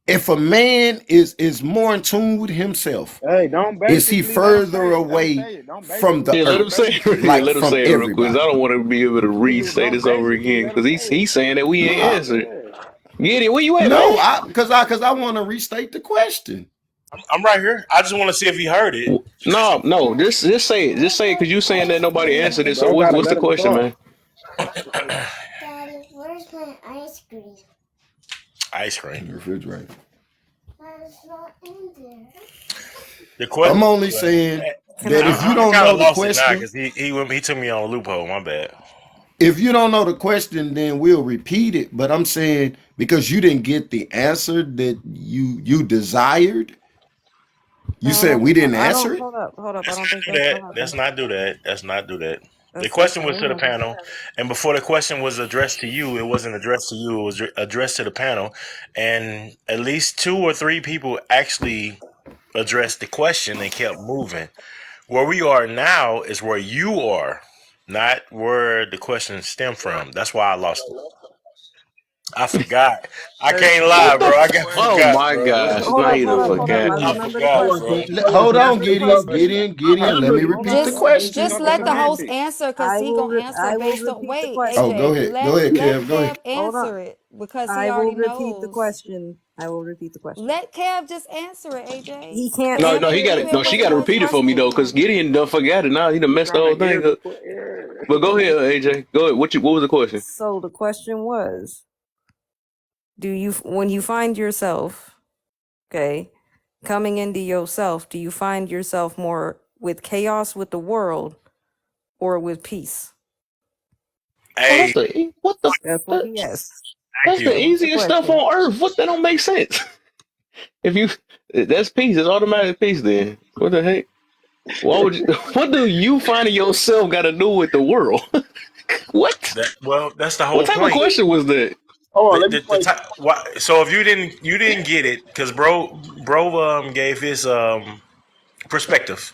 if a man is more in tune with himself, Hey, don't is he basically let him further say it. Let him away say it. Don't from the Yeah, basically. let him Don't earth, say it. basically. Yeah, like let him from say it real quick. 'Cause I everybody? don't want to be able to Nigga, re-say don't this over basically again. let Because him say it. he's saying that we ain't Nah, answered. Yeah. Gideon, where you at, no, man? I want to restate the question. I'm right here. I just want to see if he heard it. No. Just say it. Just say it, because you saying that nobody answered it. So Bro gotta what's the let him question, talk. man? Daddy, where's my ice cream? Ice cream. In the refrigerator. It's not in there. The I'm question. only saying Can I that be if you I heard? don't kind know of the lost it now question, because he took me on a loophole. My bad. if you don't know the question, then we'll repeat it. But I'm saying because you didn't get the answer that you desired, you No, said no, we didn't I answer don't. it. Hold up. I Let's don't think not do that's what that. Let's happened. not do that. Let's not do that. The That's question what was to it the happened. panel, and before the question was addressed to you, it wasn't addressed to you. It was addressed to the panel, and at least two or three people actually addressed the question and kept moving. Where we are now is where you are, not where the question stemmed from. That's why I lost it. I forgot. I can't lie, What the? bro. I got Oh forgot, my bro. gosh! Now you done Hold up. I forgot. I remember the forgot, Hold on, bro. question. King. I Hold on, Hold King. on, remember Ask the the question. question. Gideon. Ask Let me the. Hold repeat on. the Just Hold on. It's just question. not the let the host semantics. answer because I he will. gonna answer I will based on repeat the wait, Oh, question. AJ. go ahead. Go ahead, Let Kev. Go Kev ahead. Hold on. answer it because he I will already repeat the knows. question. I will repeat the question. Let Kev just answer it, AJ. He can't Because No, answer he got it he it. been No, because she he got to waiting can't. repeat it for me patiently. though, because Gideon done forgot it. Now he done messed the Trying to whole give thing the up. question. But Yeah. go ahead, AJ. Go ahead. What was the question? So the question was, do you when you find yourself, okay, coming into yourself, do you find yourself more with chaos with the world or with peace? Oh, that's Hey, the what the That's what he asked. thank that's the you. That was the easiest stuff question. on earth. What, that don't make sense. If you that's peace, it's automatic peace. Then what the heck? Why would you? What do you finding yourself got to do with the world? What? That's the What whole type of point. question was that? Hold on. The, Let me the, the play. ti- why, so if you didn't get it because bro gave his perspective.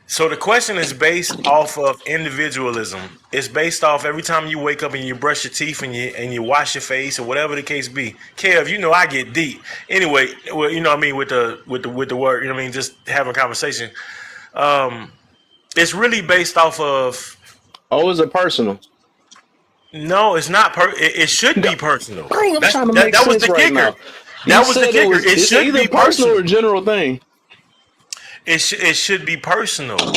So the question is based off of individualism. It's based off every time you wake up and you brush your teeth and you wash your face or whatever the case be. Kev, you know I get deep. Anyway, well, you know what I mean with the word, you know what I mean, just having a conversation. Um, it's really based off of Oh, is it personal? no, it's not it should No, be personal. bro, I'm That's trying to that make that was sense the right kicker. now. You That was the said it kicker. was. It It's should either be personal or personal. general thing. It should be personal.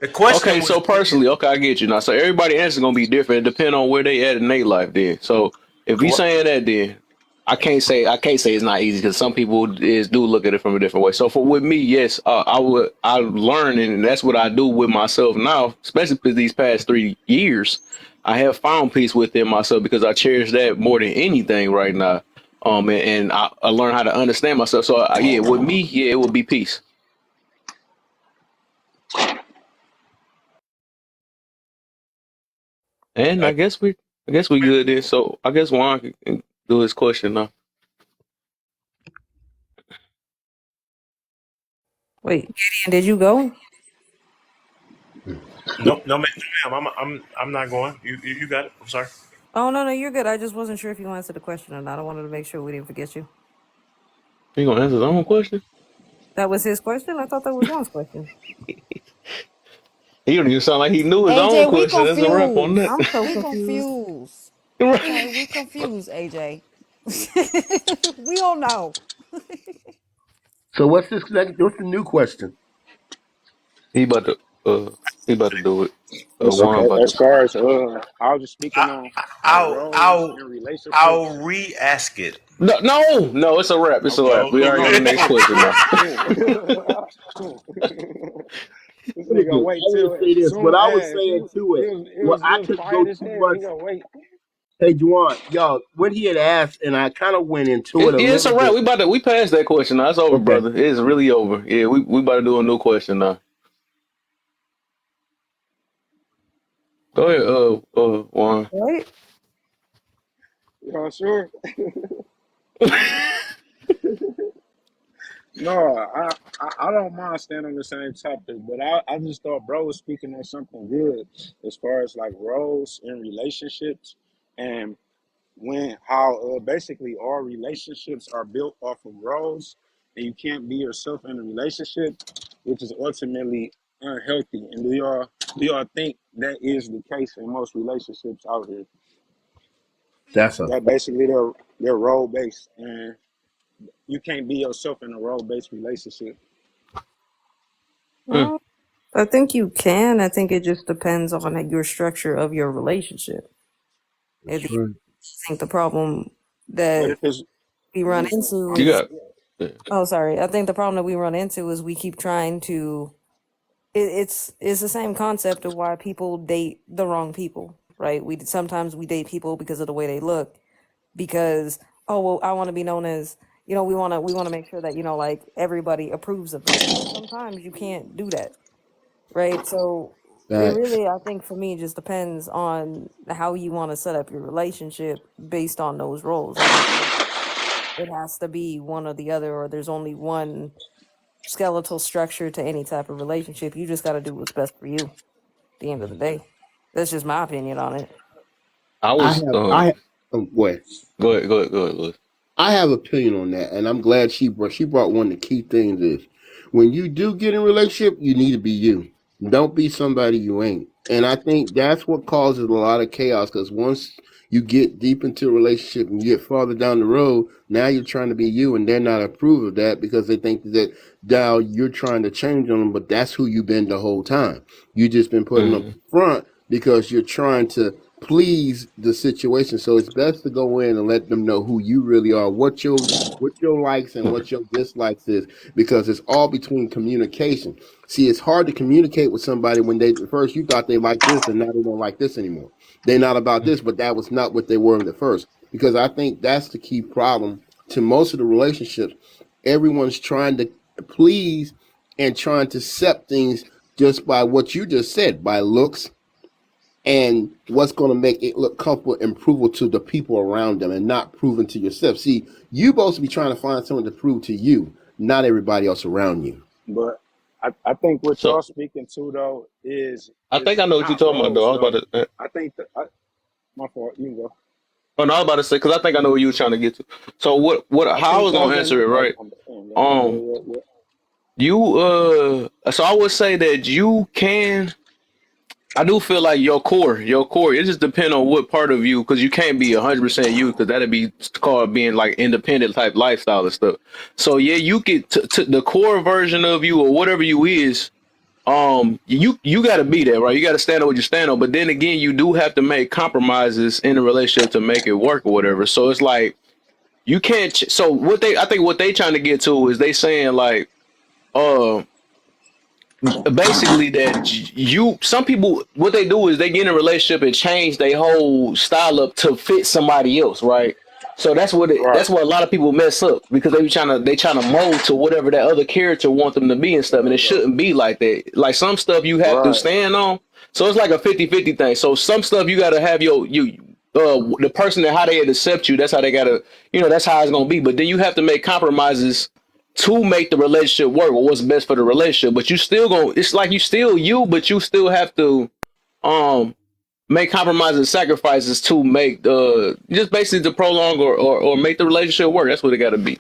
The question Okay, was so personally, okay, I get you now. So everybody answer gonna be different, depending on where they at in their life. Then, so if we saying that, then I can't say it's not easy because some people do look at it from a different way. So for with me, yes, I learn, and that's what I do with myself now, especially for these past 3 years. I have found peace within myself because I cherish that more than anything right now. And I learn how to understand myself. So yeah, with me, yeah, it would be peace. And I guess we I guess we good then. So I guess Juan can do his question now. Wait, Gideon, did you go? No, ma'am. I'm not going. You got it. I'm sorry. Oh no, you're good. I just wasn't sure if you answered the question or not. I wanted to make sure we didn't forget you. He gonna answer his own question? That was his question? I thought that was Juan's question. He don't even sound like he knew his own AJ, we question. That's a wrap on that. confused. I'm so We confused. confused. Okay, Right. we confused, AJ. We don't know. So what's this? What's the new question? He about to he about to do it. Juan Okay, about as to. far as I was just speaking I, on like I'll roles I'll in relationships. I'll re-ask it. No, it's a wrap. It's a wrap. We already on the next question now. This nigga gonna Listen, wait I will till say this. What soon I was as saying to it, he I was couldn't go quiet as too hell. much. He gonna wait. Hey, Juwan, y'all, what he had asked, and I kind of went into it a It's little a wrap. bit. We passed that question now. It's over, Okay. brother. It's really over. Yeah, we about to do a new question now. Go ahead, Juan. Right? You sure? No, I don't mind staying on the same topic, but I just thought bro was speaking on something good as far as like roles in relationships and when how basically all relationships are built off of roles and you can't be yourself in a relationship, which is ultimately unhealthy. And do y'all think that is the case in most relationships out here? That's a That basically they're role based and you can't be yourself in a role based relationship. Mm, Well, I think you can. I think it just depends on your structure of your relationship. I That's right. think the problem But that if it's we run mhm. into you is, got. Yeah. oh, sorry. I think the problem that we run into is we keep trying to. It's the same concept of why people date the wrong people, right? We sometimes we date people because of the way they look, because oh well, I want to be known as, we want to make sure that like everybody approves of them. Well, sometimes you can't do that, right? So it Facts. really, I think for me, just depends on how you want to set up your relationship based on those roles. I don't think it has to be one or the other, or there's only one skeletal structure to any type of relationship. You just got to do what's best for you. At the end of the day, that's just my opinion on it. I I was have, I, Wait. go ahead, Louis. I have opinion on that, and I'm glad she brought one of the key things is when you do get in a relationship, you need to be you. Don't be somebody you ain't. And I think that's what causes a lot of chaos because once you get deep into a relationship and you get farther down the road, now you're trying to be you, and they're not approve of that because they think that now you're trying to change on them, but that's who you've been the whole time. You just been putting up Mm, front because you're trying to please the situation. So it's best to go in and let them know who you really are, what your likes and what your dislikes is, because it's all between communication. See, it's hard to communicate with somebody when they at first you thought they liked this and now they don't like this anymore. They're not about this, but that was not what they were at first. Because I think that's the key problem to most of the relationships. Everyone's trying to please and trying to accept things just by what you just said, by looks, and what's going to make it look comfortable and provable to the people around them and not proven to yourself. See, you supposed to be trying to find someone to prove to you, not everybody else around you. But I think what so y'all speaking to though I think is I know what you're not talking about, though. roles I was though. about to. I think that my fault. You go. Oh no, I was about to say because I think I know what you were trying to get to. So I how I think was y'all gonna been. answer it, Oh, right? yeah, Um, yeah, yeah. so I would say that you can. I do feel like your core. It just depends on what part of you, because you can't be 100% you, because that'd be called being like independent type lifestyle and stuff. So yeah, you get to the core version of you or whatever you is. You got to be there, right? You got to stand on what you stand on. But then again, you do have to make compromises in a relationship to make it work or whatever. So it's like you can't. So I think what they trying to get to is they saying like, uh, basically that some people, what they do is they get in a relationship and change their whole style up to fit somebody else, right? So Right, that's what a lot of people mess up, because they trying to mold to whatever that other character want them to be and stuff, and it shouldn't be like that. Like some stuff you have to right, stand on. So it's like a 50-50 thing. So some stuff you got to have the person that how they accept you, that's how they gotta, that's how it's gonna be. But then you have to make compromises to make the relationship work, or what's best for the relationship. But you still gonna, it's like you still you, but you still have to um make compromises and sacrifices to make just basically to prolong or make the relationship work. That's what it gotta be.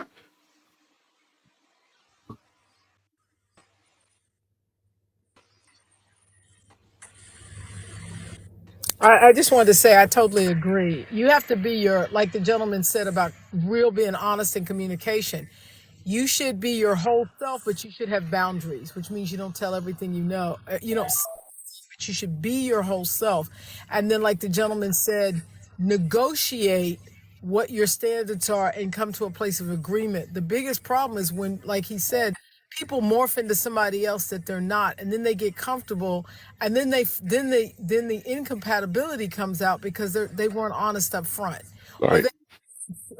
I just wanted to say I totally agree. You have to be like the gentleman said about real being honest in communication. You should be your whole self, but you should have boundaries, which means you don't tell everything you know. You don't. You should be your whole self. And then, like the gentleman said, negotiate what your standards are and come to a place of agreement. The biggest problem is when, like he said, people morph into somebody else that they're not, and then they get comfortable, and then then the incompatibility comes out because they weren't honest up front. Or Right.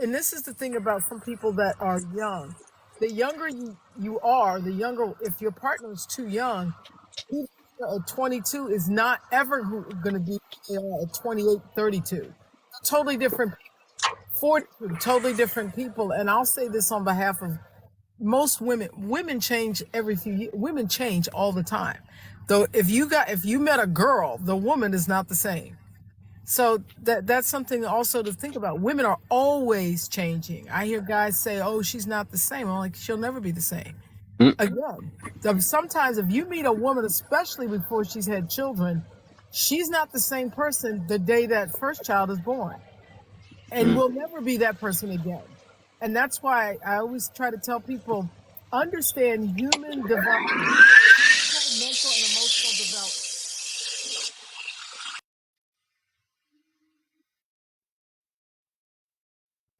and this is the thing about some people that are young. The younger you are, the younger, if your partner is too young, at 22 is not ever going to be at 28, 32. Totally different. 42, totally different people. And I'll say this on behalf of most women. Women change every few years. Women change all the time. Though if you met a girl, the woman is not the same. So that's something also to think about. Women are always changing. I hear guys say, "Oh, she's not the same." I'm like, she'll never be the same. Again, sometimes if you meet a woman, especially before she's had children, she's not the same person the day that first child is born, and will never be that person again. And that's why I always try to tell people, understand human development, mental and emotional development.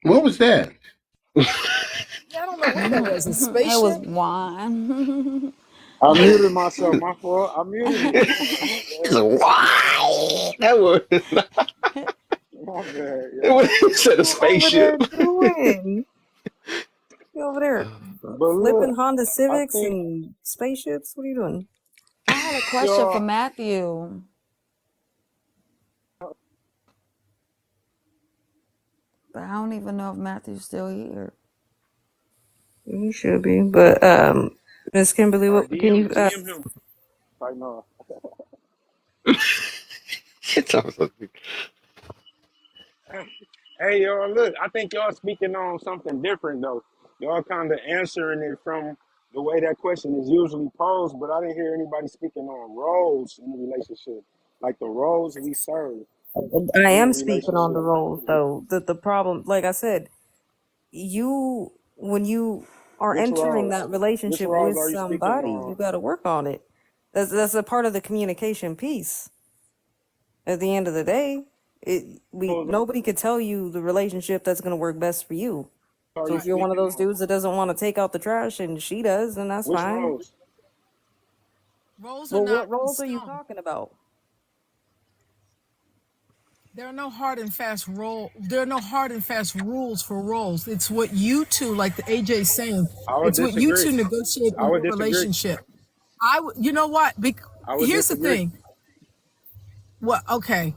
What was that? I don't know what that was. A It was spaceship? Juan. I muted myself. My fault. I muted it. Why? That was My bad, it y'all. said a You over there spaceship. doing? You over there But flipping look, Honda I Civics think and spaceships? What are you doing? I had a question for y'all. Matthew, but I don't even know if Matthew's still here. You should be, but Miss Kimberly, All right, what can you? DM him. Like no. It sounds like Hey y'all, look. I think y'all speaking on something different though. Y'all kind of answering it from the way that question is usually posed, but I didn't hear anybody speaking on roles in the relationship, like the roles we serve I in the am speaking on the relationship. roles, though. The problem, like I said, when you are Which entering roles? that Which relationship roles with are you speaking somebody, you on? got to work on it. That's a part of the communication piece. At the end of the day, we Roles nobody could tell you the relationship that's going to work best for you. are So you if you're one of speaking those on? dudes that doesn't want to take out the trash and she does, then that's Which fine. roles? Roles are Well, not what in roles are you stone. talking about? There are no hard and fast There are no hard and fast rules for roles. It's what you two, like the AJ saying, I would it's what you disagree. two negotiate I in would your disagree. relationship. You know what? I would Here's the disagree. thing. Well, okay,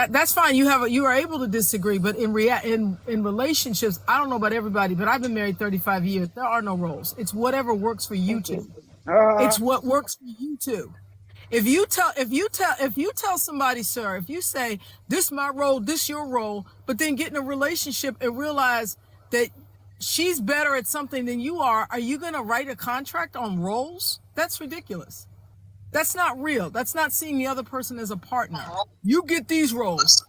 that's fine. You are able to disagree, but in relationships, I don't know about everybody, but I've been married 35 years. There are no roles. It's whatever works for you Thank you. two. It's what works for you two. If you tell somebody, sir, if you say this my role, this your role, but then get in a relationship and realize that she's better at something than you are you going to write a contract on roles? That's ridiculous. That's not real. That's not seeing the other person as a partner. You get these roles.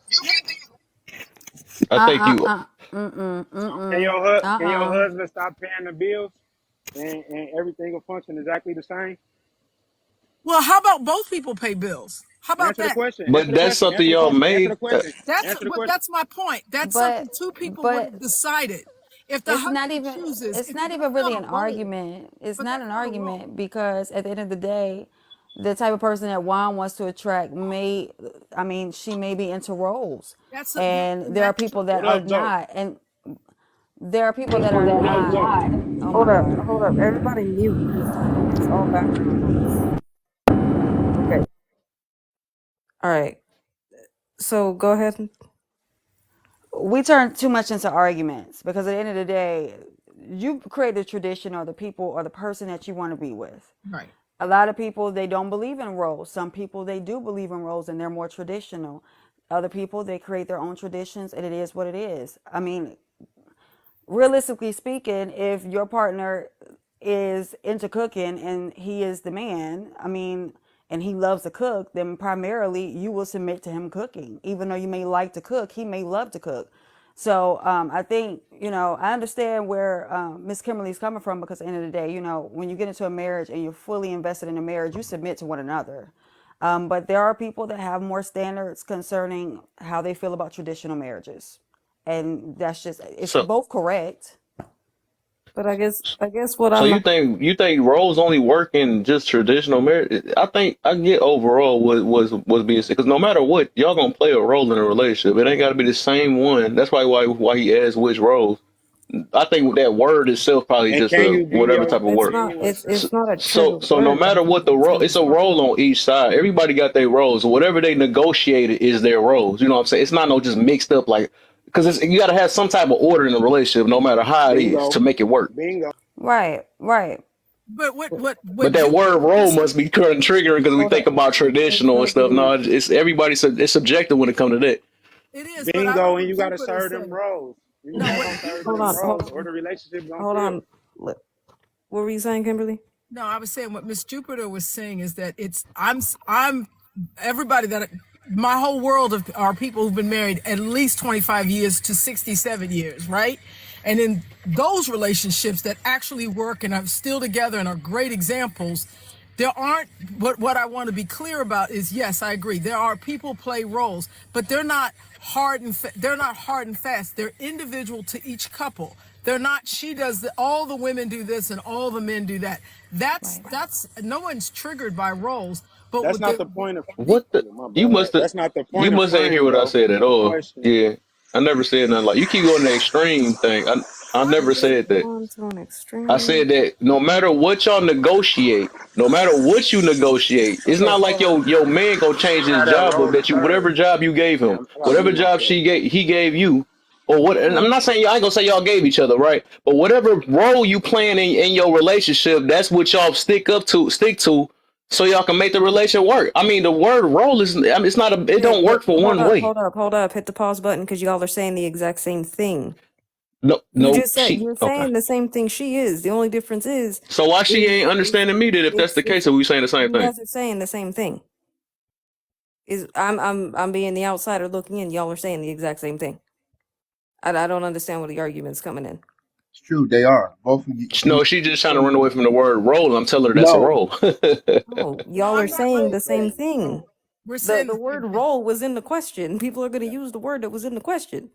I think you. Can your Uh-uh. husband stop paying the bills and everything will function exactly the same? Well, how about both people pay bills? How about Answer the that? question. Answer But the that's question. something Answer the y'all question. Answer the made. question. Answer the But question. that's my point. That's something But two people would but have decided. If the it's not husband even chooses, it's it's not even not really a an role, argument. It's but not that's an not a role. argument because at the end of the day, the type of person that Juan wants to attract she may be into roles. And And there are that's people true. that What are up, Joe? not. And there are people that What are up, not. Joe? Oh my God. Hold up. Everybody mute because it's all background noise. Okay. All right. So go ahead. we turn too much into arguments because at the end of the day, you create the tradition or the people or the person that you want to be with. Right. A lot of people, they don't believe in roles. Some people, they do believe in roles and they're more traditional. Other people, they create their own traditions and it is what it is. I mean, realistically speaking, if your partner is into cooking and he is the man, I mean, and he loves to cook, then primarily you will submit to him cooking. Even though you may like to cook, he may love to cook. So I think, I understand where Miss Kimberly's coming from because at the end of the day, when you get into a marriage and you're fully invested in a marriage, you submit to one another. But there are people that have more standards concerning how they feel about traditional marriages. And that's just, it's So both correct. But I guess what so I'm you think roles only work in just traditional marriage? I think I get overall what was being said because no matter what, y'all gonna play a role in a relationship. It ain't got to be the same one. That's why he asked which roles. I think that word itself probably And just can a you give whatever your type of it's word. not opinion with it's So, it's not a so, triggered so no word. matter what the That's role, what it's he's a talking role about. on each side. Everybody got their roles. So whatever they negotiated is their roles. You know what I'm saying? It's not no just mixed up like because you got to have some type of order in a relationship, no matter how it is, to bingo? make it work. Bingo. Right, right. But But what that word Jupiter role was must be kind of triggering because we Hold think up. about traditional and stuff. Nobody. No, it's everybody. It's subjective when it comes to that. it is, but I like Bingo, and what you gotta Jupiter serve them said. roles. You No, gotta what serve Hold them Jupiter on. Hold roles, said. or on. the relationship gonna Hold fail. on. What were you saying, Kimberly? No, I was saying what Miss Jupiter was saying is that I'm everybody that my whole world of are people who've been married at least 25 years to 67 years, right? And in those relationships that actually work and are still together and are great examples, there aren't what I want to be clear about is yes, I agree. There are people play roles, but they're not they're not hard and fast. They're individual to each couple. They're not she does all the women do this and all the men do that. Right. That's no one's triggered by roles, but That's with not the point of. the What the Oh, my you bad. must have That's not the you point of must ain't hear framing what I though. said at The all. question. Yeah, I never said nothing like you keep going to the extreme thing. I I never did. said that. Going to an I extreme. said that no matter what y'all negotiate, no matter what you negotiate, it's Okay, not like hold on. your man gonna change You his have that job up role to that you serve. whatever job you gave him, I gotta whatever mute job myself. he gave you, or what. And I'm Well, not saying I ain't gonna say y'all gave each other right, but whatever role you playing in your relationship, that's what y'all stick to, so y'all can make the relation work. I mean, the word role is, I mean, it's not a, it Yeah, don't but work for hold one up, way. hold up, hold up. Hit the pause button because y'all are saying the exact same thing. No, You no, just said she you're okay. saying the same thing she is. The only difference So why she is ain't understanding me then if that's the case? it's Are we saying the same you thing? guys are saying the same thing. Is I'm being the outsider looking in. Y'all are saying the exact same thing. I don't understand where the argument's coming in. It's true. They are both of you. No, she just trying to run away from the word role, and I'm telling her that's a No, role. No, no, y'all are I'm not saying saying the same no. thing. We're The saying the the same word thing. role was in the question. People are going to use the word that was in the question.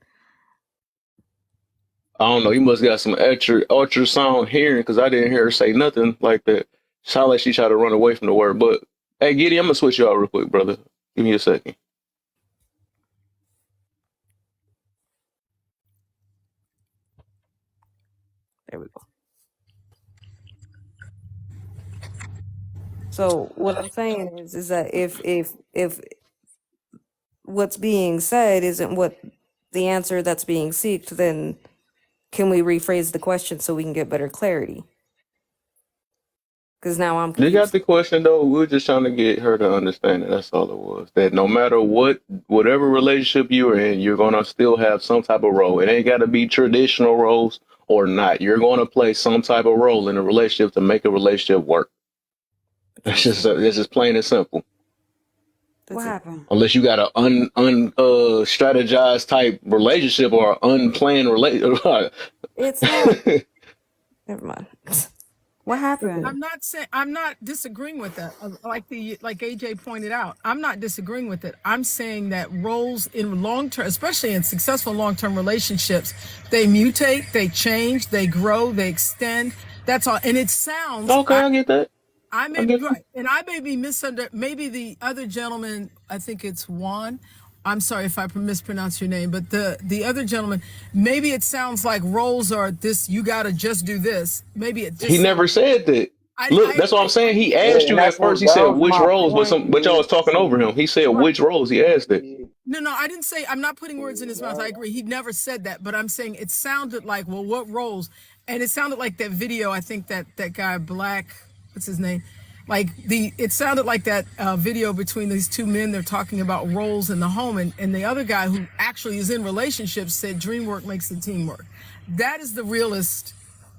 I don't know. You must got some ultrasound hearing because I didn't hear her say nothing like that. Sound like she tried to run away from the word. But hey, Giddy, I'm gonna switch you out real quick, brother. Give me a second. There we go. So what I'm saying is that if what's being said isn't what the answer that's being sought, then can we rephrase the question so we can get better clarity? Because now I'm You got confused. the question though. We were just trying to get her to understand it. That's all it was. That no matter whatever relationship you're in, you're gonna still have some type of role. It ain't got to be traditional roles or not. You're gonna play some type of role in a relationship to make a relationship work. But you're saying That's just plain and simple. What that's it. happened? Unless you got a strategized type relationship or an unplanned relationship. It's not. Never mind. What happened? I'm not disagreeing with that. Like AJ pointed out, I'm not disagreeing with it. I'm saying that roles in long term, especially in successful long term relationships, they mutate, they change, they grow, they extend. That's all. And it sounds Okay, I get that. I I may be get that. right, and I may be maybe the other gentleman, I think it's Juan. I'm sorry if I mispronounce your name, but the other gentleman, maybe it sounds like roles are this. You got to just do this. Maybe it He just sounds. never said that. Look, I that's what I'm agree. saying. He Yeah, asked and you at that's first. what He that said was which my roles, point. but y'all Is was talking over him. He said Right. which roles. He asked it. No, I didn't say, I'm not putting words in his mouth. I agree. He never said that, but I'm saying it sounded like, well, what roles? And it sounded like that video. I think that guy, Black, what's his name? Like it sounded like that video between these two men. They're talking about roles in the home. And the other guy who actually is in relationships said, dream work makes the team work. That is the realist.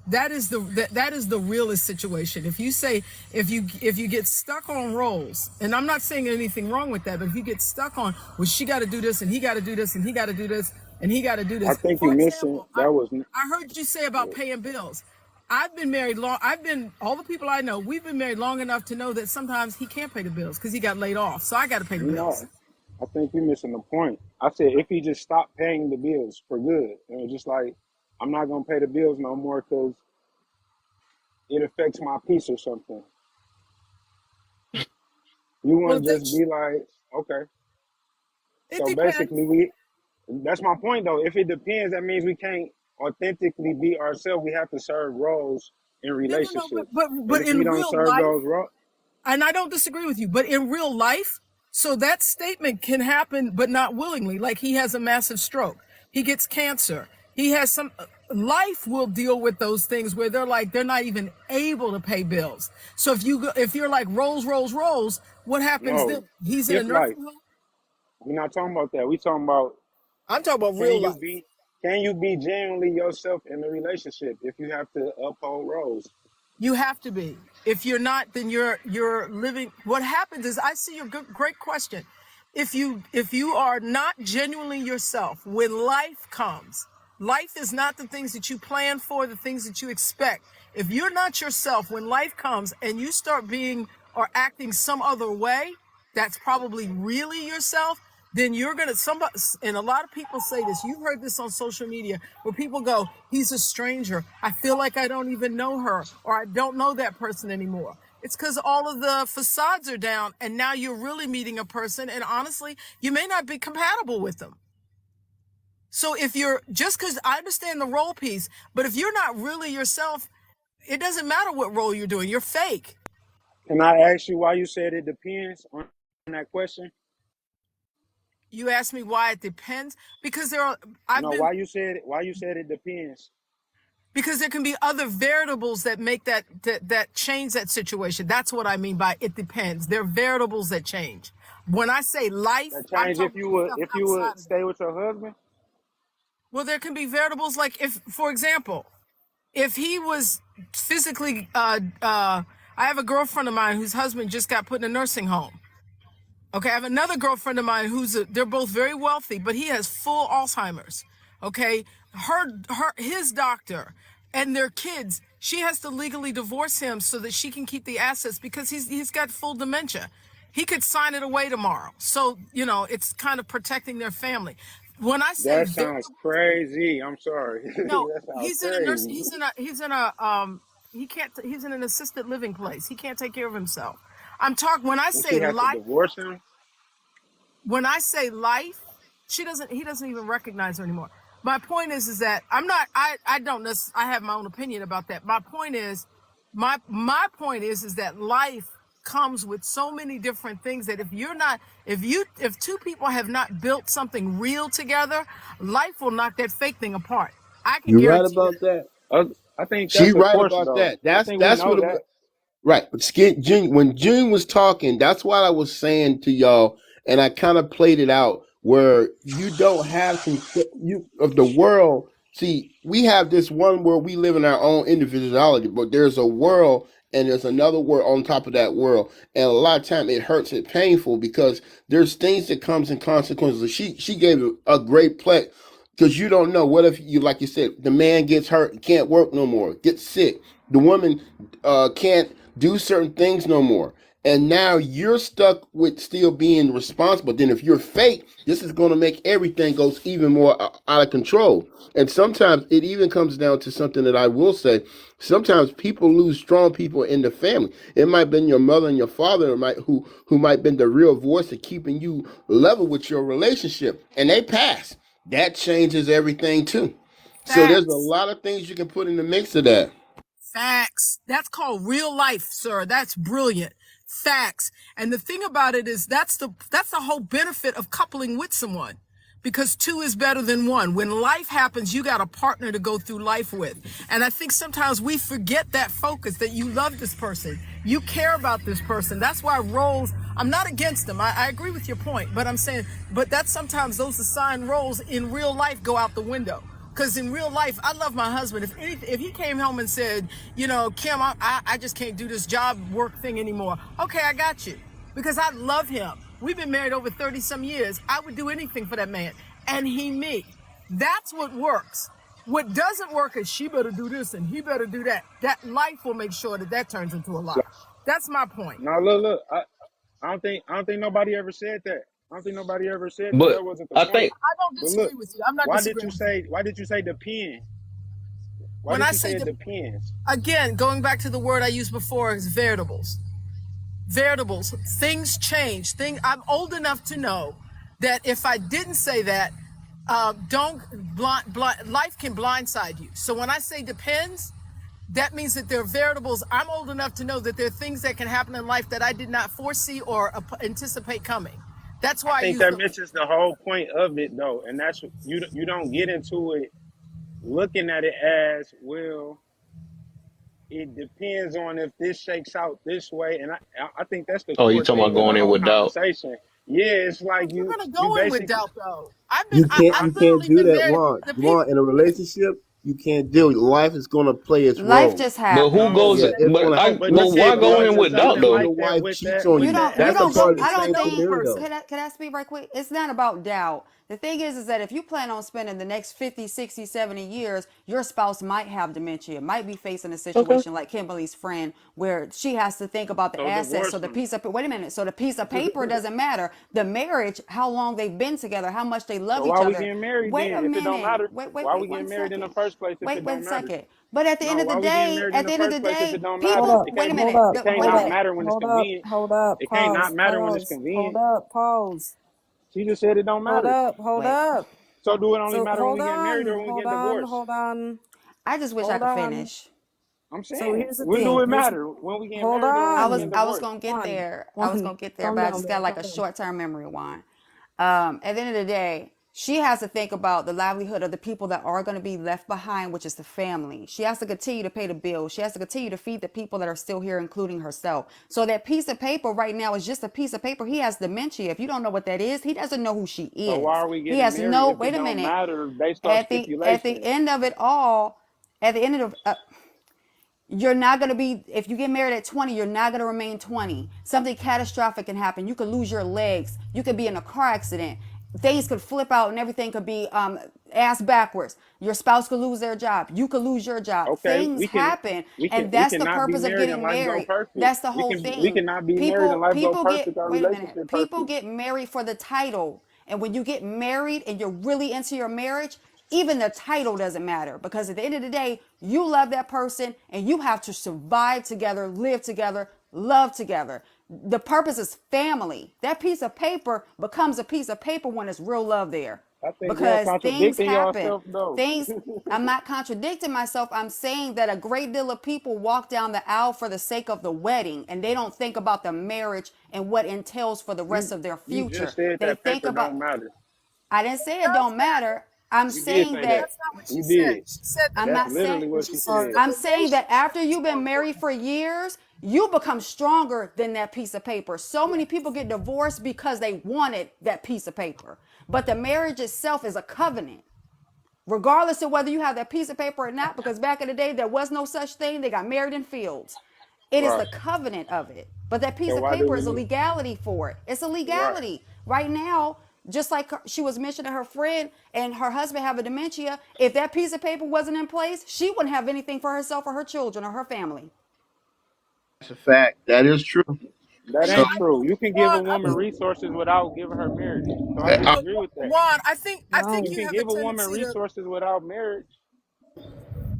That is the realist situation. If you say, if you get stuck on roles, and I'm not saying anything wrong with that, but if you get stuck on, well, she got to do this and he got to do this and he got to do this and he got to do I this. think you For missing. example, That was I heard you say about paying bills. I've been married long. All the people I know, we've been married long enough to know that sometimes he can't pay the bills because he got laid off. So I got to pay the bills. no. I think you missing the point. I said if he just stopped paying the bills for good, and was just like, I'm not gonna pay the bills no more because it affects my peace or something. You Well, wouldn't just be like, okay. it So depends. basically, that's my point though. If it depends, that means we can't authentically be ourselves. We have to serve roles in No, relationships, and but if we in don't real serve life, those roles, and I don't disagree with you, but in real life, so that statement can happen, but not willingly. Like he has a massive stroke, he gets cancer, he has some. Life will deal with those things where they're not even able to pay bills. So if you're like rolls, what happens then? no. He's in a If life, nursing home. we're not talking about that. We talking about I'm talking about can real you life. be can you be genuinely yourself in a relationship if you have to uphold roles? You have to be. If you're not, then you're living. What happens is, I see your great question. If you are not genuinely yourself when life comes, life is not the things that you plan for, the things that you expect. If you're not yourself when life comes and you start being or acting some other way, that's probably really yourself, then you're gonna somebody. And a lot of people say this. You've heard this on social media where people go, he's a stranger, I feel like I don't even know her, or I don't know that person anymore. It's because all of the facades are down and now you're really meeting a person, and honestly, you may not be compatible with them. So if you're just, because I understand the role piece, but if you're not really yourself, it doesn't matter what role you're doing, you're fake. Can I ask you why you said it depends on that question? You asked me why it depends, because I've No, been why you said it depends? because there can be other variables that make that change that situation. That's what I mean by it depends. There are variables that change. When I say life, That I'm change talking about stuff if you would outside of that. stay with your husband? Well, there can be variables like, if, for example, if he was physically, I have a girlfriend of mine whose husband just got put in a nursing home. Okay, I have another girlfriend of mine they're both very wealthy, but he has full Alzheimer's. Okay, his doctor and their kids, she has to legally divorce him so that she can keep the assets because he's got full dementia. He could sign it away tomorrow. So, it's kind of protecting their family. When I say That sounds variable, crazy. I'm sorry. no, That sounds he's in a nurse. crazy. He can't. He's in an assisted living place. He can't take care of himself. I'm talking when I And she say has to life. divorce him? When I say life, he doesn't even recognize her anymore. My point is that I'm not. I don't necessarily. I have my own opinion about that. My point is, my point is that life comes with so many different things that if two people have not built something real together, life will knock that fake thing apart. I can You're right guarantee that. about that. I think She that's a right course about though. that. I That's think we that's know what it that. was. Right. But when June was talking, that's what I was saying to y'all, and I kind of played it out where you don't have you of the world. See, we have this one where we live in our own individuality, but there's a world and there's another world on top of that world. And a lot of time it hurts, it painful because there's things that comes in consequences. She gave a great play because you don't know what if you like you said the man gets hurt, can't work no more, gets sick. The woman can't do certain things no more. And now you're stuck with still being responsible. Then if you're fake, this is going to make everything goes even more out of control. And sometimes it even comes down to something that I will say. Sometimes people lose strong people in the family. It might have been your mother and your father who might have been the real voice of keeping you level with your relationship. And they pass. That changes everything too. So there's a Facts. lot of things you can put in the mix of that. Facts. That's called real life, sir. That's brilliant. Facts. And the thing about it is that's the whole benefit of coupling with someone. Because two is better than one. When life happens, you got a partner to go through life with. And I think sometimes we forget that focus, that you love this person. You care about this person. That's why roles, I'm not against them. I agree with your point, but I'm saying, but that's sometimes those assigned roles in real life go out the window. Because in real life, I love my husband. If he came home and said, you know, Kim, I just can't do this job work thing anymore. Okay, I got you. Because I love him. We've been married over 30 some years. I would do anything for that man. And he me. That's what works. What doesn't work is she better do this and he better do that. That life will make sure that that turns into a lie. That's my point. No, look. I don't think nobody ever said that. I don't think nobody ever said that. But That wasn't the I point. think I don't But look, disagree with you. I'm not disagreeing with you. why did you say depend? Why When did I you say, say it depends? again, going back to the word I used before is variables. Variables. Things change. I'm old enough to know that if I didn't say that, life can blindside you. So when I say depends, that means that there are variables. I'm old enough to know that there are things that can happen in life that I did not foresee or anticipate coming. That's I why I think use that the. misses the whole point of it though, and that's you don't get into it looking at it as well. It depends on if this shakes out this way, and I think that's the oh, you core talking about thing of the going in whole with doubt. conversation. Yeah, it's like You're you gonna you go in with basically doubt, though. I've been. You I, can't I've you can't literally do been that, married. Juan. The people. Juan, in a relationship, you can't deal. Life is gonna play its Life role. just But who happens. goes? Yeah, no, it's But gonna I. happen. but But you why can't Let's go go say in into with let's say doubt something you and though? your like that wife with cheats that on You with you. don't you That's a don't part go of the I same don't Know think the scenario. person. can I speak right quick? It's not about doubt. The thing is that if you plan on spending the next 50, 60, 70 years, your spouse might have dementia, might be facing a Okay. situation like Kimberly's friend where she has to think about the so assets. So divorce the them. piece of wait a minute. So the piece of paper doesn't matter. The marriage, how long they've been together, how much they So love each why we other. getting married Wait then a if it don't minute. matter? Why we Wait one getting married in the second. first place if it Wait one don't matter? second. But at the No, end of the why we getting day, married in at the the end of the first place if day, it don't Hold matter? people, up, It wait can't a hold minute. up, it can't Wait a hold not up, minute. matter when it's hold up, convenient. hold up, It can't not pause, matter when it's pause, hold convenient. up, pause, She just said it don't matter. hold Wait. up. So do it only So matter when hold we get married or on, when we hold get on, divorced? hold on, I just wish I hold could on. finish. I'm So saying, here's the when do thing. it matter? When we get Hold married or when we get on. I was divorced? gonna get One, there. I was one. gonna get there, Calm but I down, just got baby. like Calm a down. short term memory one. At the end of the day, she has to think about the livelihood of the people that are going to be left behind, which is the family. She has to continue to pay the bills. She has to continue to feed the people that are still here, including herself. So that piece of paper right now is just a piece of paper. He has dementia. If you don't know what that is, he doesn't know who she So why is. are we He getting has married no. if it Wait a don't minute. matter based off At the stipulations? end of it all, at the end of you're not going to be if you get married at 20, you're not going to remain 20. Something catastrophic can happen. You could lose your legs. You could be in a car accident. Things could flip out and everything could be ass backwards. Your spouse could lose their job. You could lose your job. Okay, Things happen, and we that's the cannot be purpose of married and getting life go married. perfect. That's the whole We thing. cannot be married and life go People get perfect. Our wait a minute. relationship People perfect. get married for the title. And when you get married and you're really into your marriage, even the title doesn't matter because at the end of the day, you love that person and you have to survive together, live together, love together. The purpose is family. That piece of paper becomes a piece of paper when it's real love there I think y'all because things contradicting happen. yourself though. Things, I'm not contradicting myself. I'm saying that a great deal of people walk down the aisle for the sake of the wedding and they don't think about the marriage and what entails for the rest you of their you future. just said They that think paper about, don't matter. I didn't say it Does don't matter. matter. I'm You did saying say that. that, That's not what she You said. did. She said the I'm That's not saying, literally what she she said said. the I'm saying that after relationship is you've more been married important. for years, you become stronger than that piece of paper. So many people get divorced because they wanted that piece of paper. But the marriage itself is a covenant regardless of whether you have that piece of paper or not, because back in the day, there was no such thing. They got married in fields. It is Right. the covenant of it. But that piece So of why do paper we is a need legality for it. It's a right. legality. Right now, just like she was mentioning her friend and her husband have a dementia, if that piece of paper wasn't in place, she wouldn't have anything for herself or her children or her family. That's a fact. That is true. That And So ain't true. You can give Juan, a I woman think resources without giving her marriage. So I I, disagree with that. Juan, I think You No. you can have a give a woman tendency to. resources without marriage.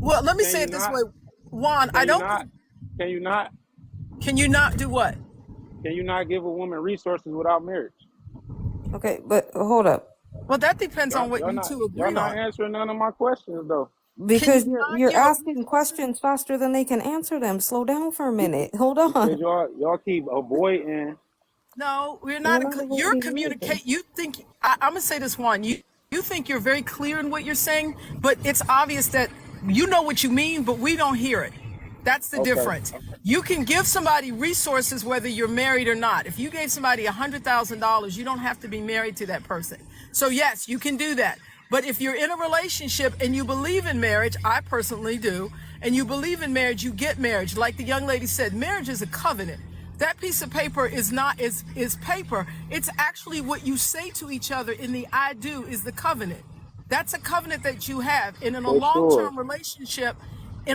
Well, let me Can say you it this not? way, Juan. Can I you don't not? think. Can you not? Can you not do what? Can you not give a woman resources without marriage? Okay, but hold up. Well, that depends on what you two Y'all agree not on. answering none of my questions though. Can you Because not you're give a asking resources? questions faster than they can answer them. Slow down for a minute. Hold because on. y'all keep avoiding. No, we're We're not. not You're avoiding anything. communicate. You think I'm gonna say this one. You think you're very clear in what you're saying, but it's obvious that you know what you mean, but we don't hear it. That's the Okay, difference. You can give somebody resources whether you're married or not. If you gave somebody $100,000, you don't have to be married to that person. So yes, you can do that. But if you're in a relationship and you believe in marriage, I personally do, and you believe in marriage, you get marriage. Like the young lady said, marriage is a covenant. That piece of paper is not is paper. It's actually what you say to each other in the I do is the covenant. That's a covenant that you have. And in a for sure.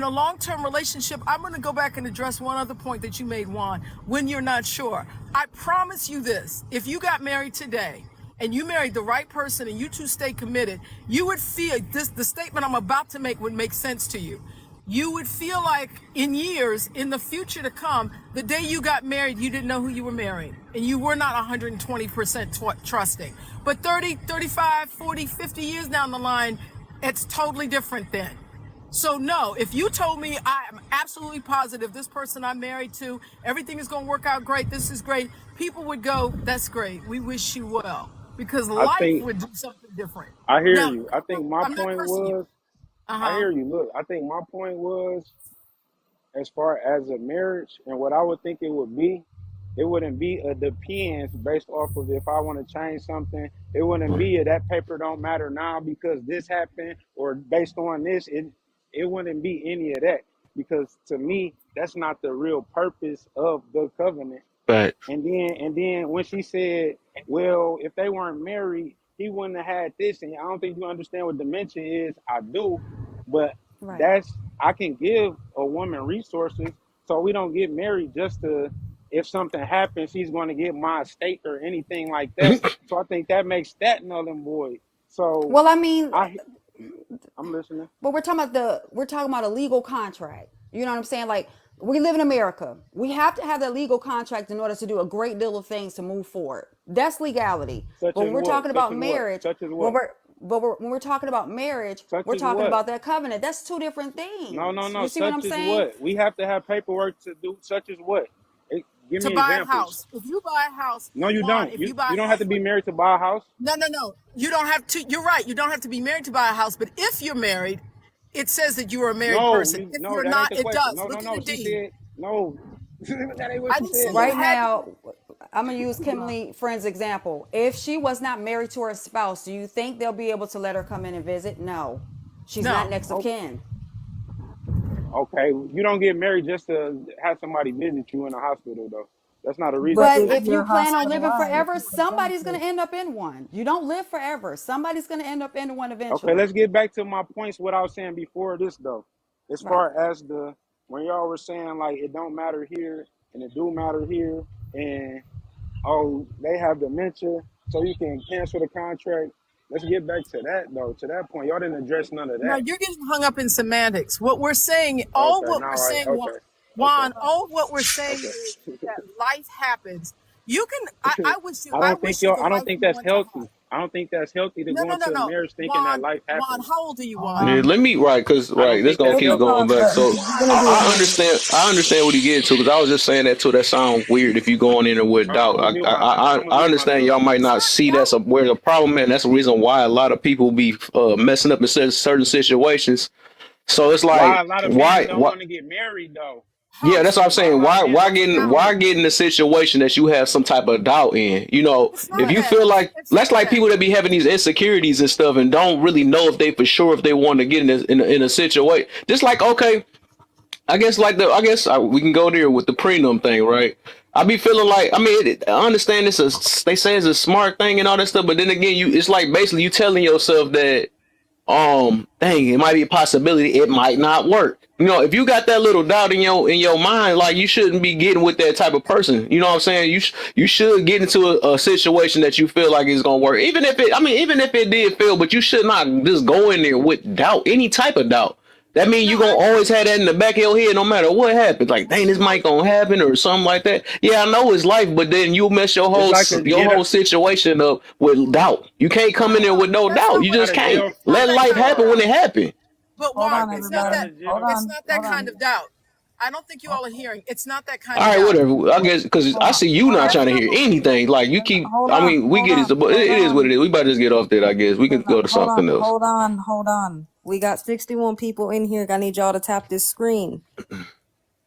long-term relationship, I'm going to go back and address one other point that you made, Juan, when you're not sure. I promise you this, if you got married today and you married the right person and you two stay committed, you would feel this, the statement I'm about to make would make sense to you. You would feel like in years, in the future to come, the day you got married, you didn't know who you were marrying. And you were not 120% trusting. But 30, 35, 40, 50 years down the line, it's totally different then. So no, if you told me I am absolutely positive this person I'm married to, everything is going to work out great, this is great, people would go, that's great, we wish you well. Because I life think would do something different. I hear Now, you. I think my I'm not point cursing you. was. I Uh-huh. hear you. Look, I think my point was as far as a marriage and what I would think it would be. It wouldn't be a depends based off of if I want to change something. It wouldn't be a that paper don't matter now because this happened or based on this. It wouldn't be any of that because to me that's not the real purpose of the covenant. Facts. And then when she said, "Well, if they weren't married, he wouldn't have had this," and I don't think you understand what dementia is. I do, but Right. that's I can give a woman resources, so we don't get married just to if something happens, she's going to get my estate or anything like that. So I think that makes that null and void. So Well, I mean, I I'm listening. but we're talking about a legal contract. You know what I'm saying? Like we live in America. We have to have that legal contract in order to do a great deal of things to move forward. That's legality. Such But as when we're what? talking Such about as what? marriage, Such as when what? we're talking about marriage, Such we're as talking what? about that covenant. That's two different No, no, things. no. You see what I'm Such as saying? what? We have to have paperwork to do such as what? Give To me buy a examples. house. If you buy a house, No, you Juan, don't. if you You buy a don't have house to be with, married to buy a house. no, no, no. You don't have to, you're right. You don't have to be married to buy a house. But if you're married, it says that you are a married No, person. you If no, you're that ain't not, the it question. does. No, no, Look at no. the She deed. said no. That ain't what I she didn't say said you Right though. had to now, be. I'm gonna use Kimberly friend's example. If she was not married to her spouse, do you think they'll be able to let her come in and visit? No. She's not No. next of Oh, kin. okay, you don't get married just to have somebody visit you in a hospital though. That's not a reason But to But if it. if you you're plan on living hospitalized, forever, you would somebody's going benefit. to end up in one. You don't live forever. Somebody's going to end up in one Okay, eventually. let's get back to my points. What I was saying before this though, as Right. far as the when y'all were saying like it don't matter here and it do matter here, and oh, they have dementia, so you can cancel the contract. Let's get back to that though. To that point, y'all didn't address none of No, that. you're getting hung up in semantics. What we're saying, Okay, now I okay, okay, Juan, all what we're saying is okay. that life happens. You can, I wish you the I don't life think you that's want to healthy. have. I don't think that's healthy to No, go no, no, into a no. marriage thinking that Juan, life Juan, happens. how old are you, Juan? Yeah, let me right, cause I right, don't this think gonna that's It's keep healthy. going because back. So you're gonna do a marriage. I understand what he getting to, cause I was just saying that too. That sound weird if you going in there with doubt. I'm gonna I mute understand myself. y'all might It's not not see that's doubt. where the problem is. That's the reason why a lot of people be messing up in certain situations. So it's Why like a lot of men don't why want to get married though? yeah, Hurt. that's what I'm Why a saying. lot of men don't want to get Doubt. Why married? get in a situation that you have some type of doubt in? You know, It's if not you that. feel like It's that's not like that. people that be having these insecurities and stuff and don't really know if they for sure if they want to get in a situation. Just like okay, I guess we can go there with the prenup thing, right? I be feeling like I mean I understand they say it's a smart thing and all that stuff, but then again, you it's like basically you telling yourself that dang, it might be a possibility it might not work. You know, if you got that little doubt in your mind, like you shouldn't be getting with that type of person. You know what I'm saying? You should get into a situation that you feel like it's gonna work, even if it. I mean, even if it did fail, but you should not just go in there with doubt, any type of doubt. That means No, you gonna I always have that in the back of your head, no matter what happens. Like, dang, this might gonna happen or something like that. Yeah, I know it's life, but then you mess It's like a your get whole up. situation up with doubt. You can't come in there no, with no that's doubt. not You what Not just a it is. can't jail. It's not let that life kind of happen when doubt. it happen. But Hold Juan, on, it's not that. everybody. Hold It's on. not that Hold kind on. of doubt. I don't think you all are hearing. It's not that kind All of right, doubt. whatever. I guess because Hold I on. see you Hold not on. trying to hear anything. Like you keep. Hold I on. mean, we Hold get it, on. but Hold it is what it on. is. We better just get off that. I guess we can go to Hold on. something else. Hold on. Hold on. We got 61 people in here. I need y'all to tap this screen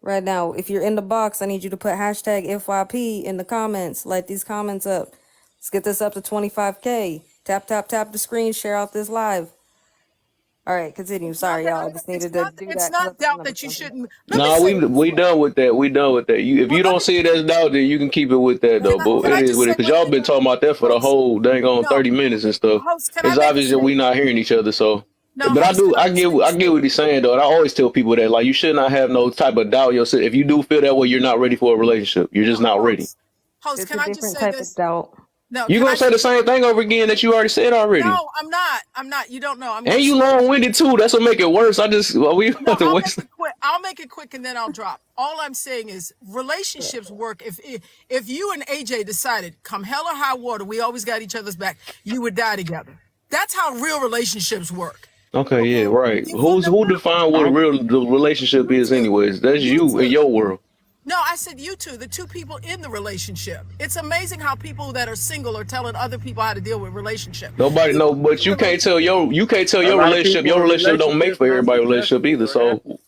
right now. If you're in the box, I need you to put hashtag FYP in the comments. Light these comments up. Let's get this up to 25K. Tap, tap, tap the screen. Share out this live. All right, continue. It's not Sorry, that. y'all. I just It's needed to not. do It's that because I not just doubt remembered that you something. shouldn't. Let me No, say this. we done with that. We done with that. If Well, you let don't me. see it as doubt, then you can keep it with that though. But Can it I is just with say it because one y'all thing, been talking about that for the host? whole dang on No, 30 minutes and stuff. host. Can I It's make a obvious that we statement? not hearing each other. So, No, but I host. do. Can I just make a I get what statement? he's saying though. And I always tell people that like you should not have no type of doubt yourself. If you do feel that way, you're not ready for a relationship. You're just not ready. Host. Host. It's Can a I just different say type of this? doubt. No. You Can gonna I say the just? same thing over again that you already said already. No, I'm not. I'm not. You don't know. I'm gonna And you slow long down. winded too. That's what make it worse. We No, have to I'll make waste. it quick. I'll make it quick and then I'll drop. All I'm saying is relationships work. If you and AJ decided, come hell or high water, we always got each other's back, you would die together. That's how real relationships work. Okay, yeah, Okay? right. From the Who define what a I'm real the relationship you is two, anyways? That's you you in two. your world. No, I said you two, the two people in the relationship. It's amazing how people that are single are telling other people how to deal with relationship. Nobody You know, two but in the you can't tell a your lot of relationship. people Your in relationship don't make relationships for not everybody relationship successful either. or So happy.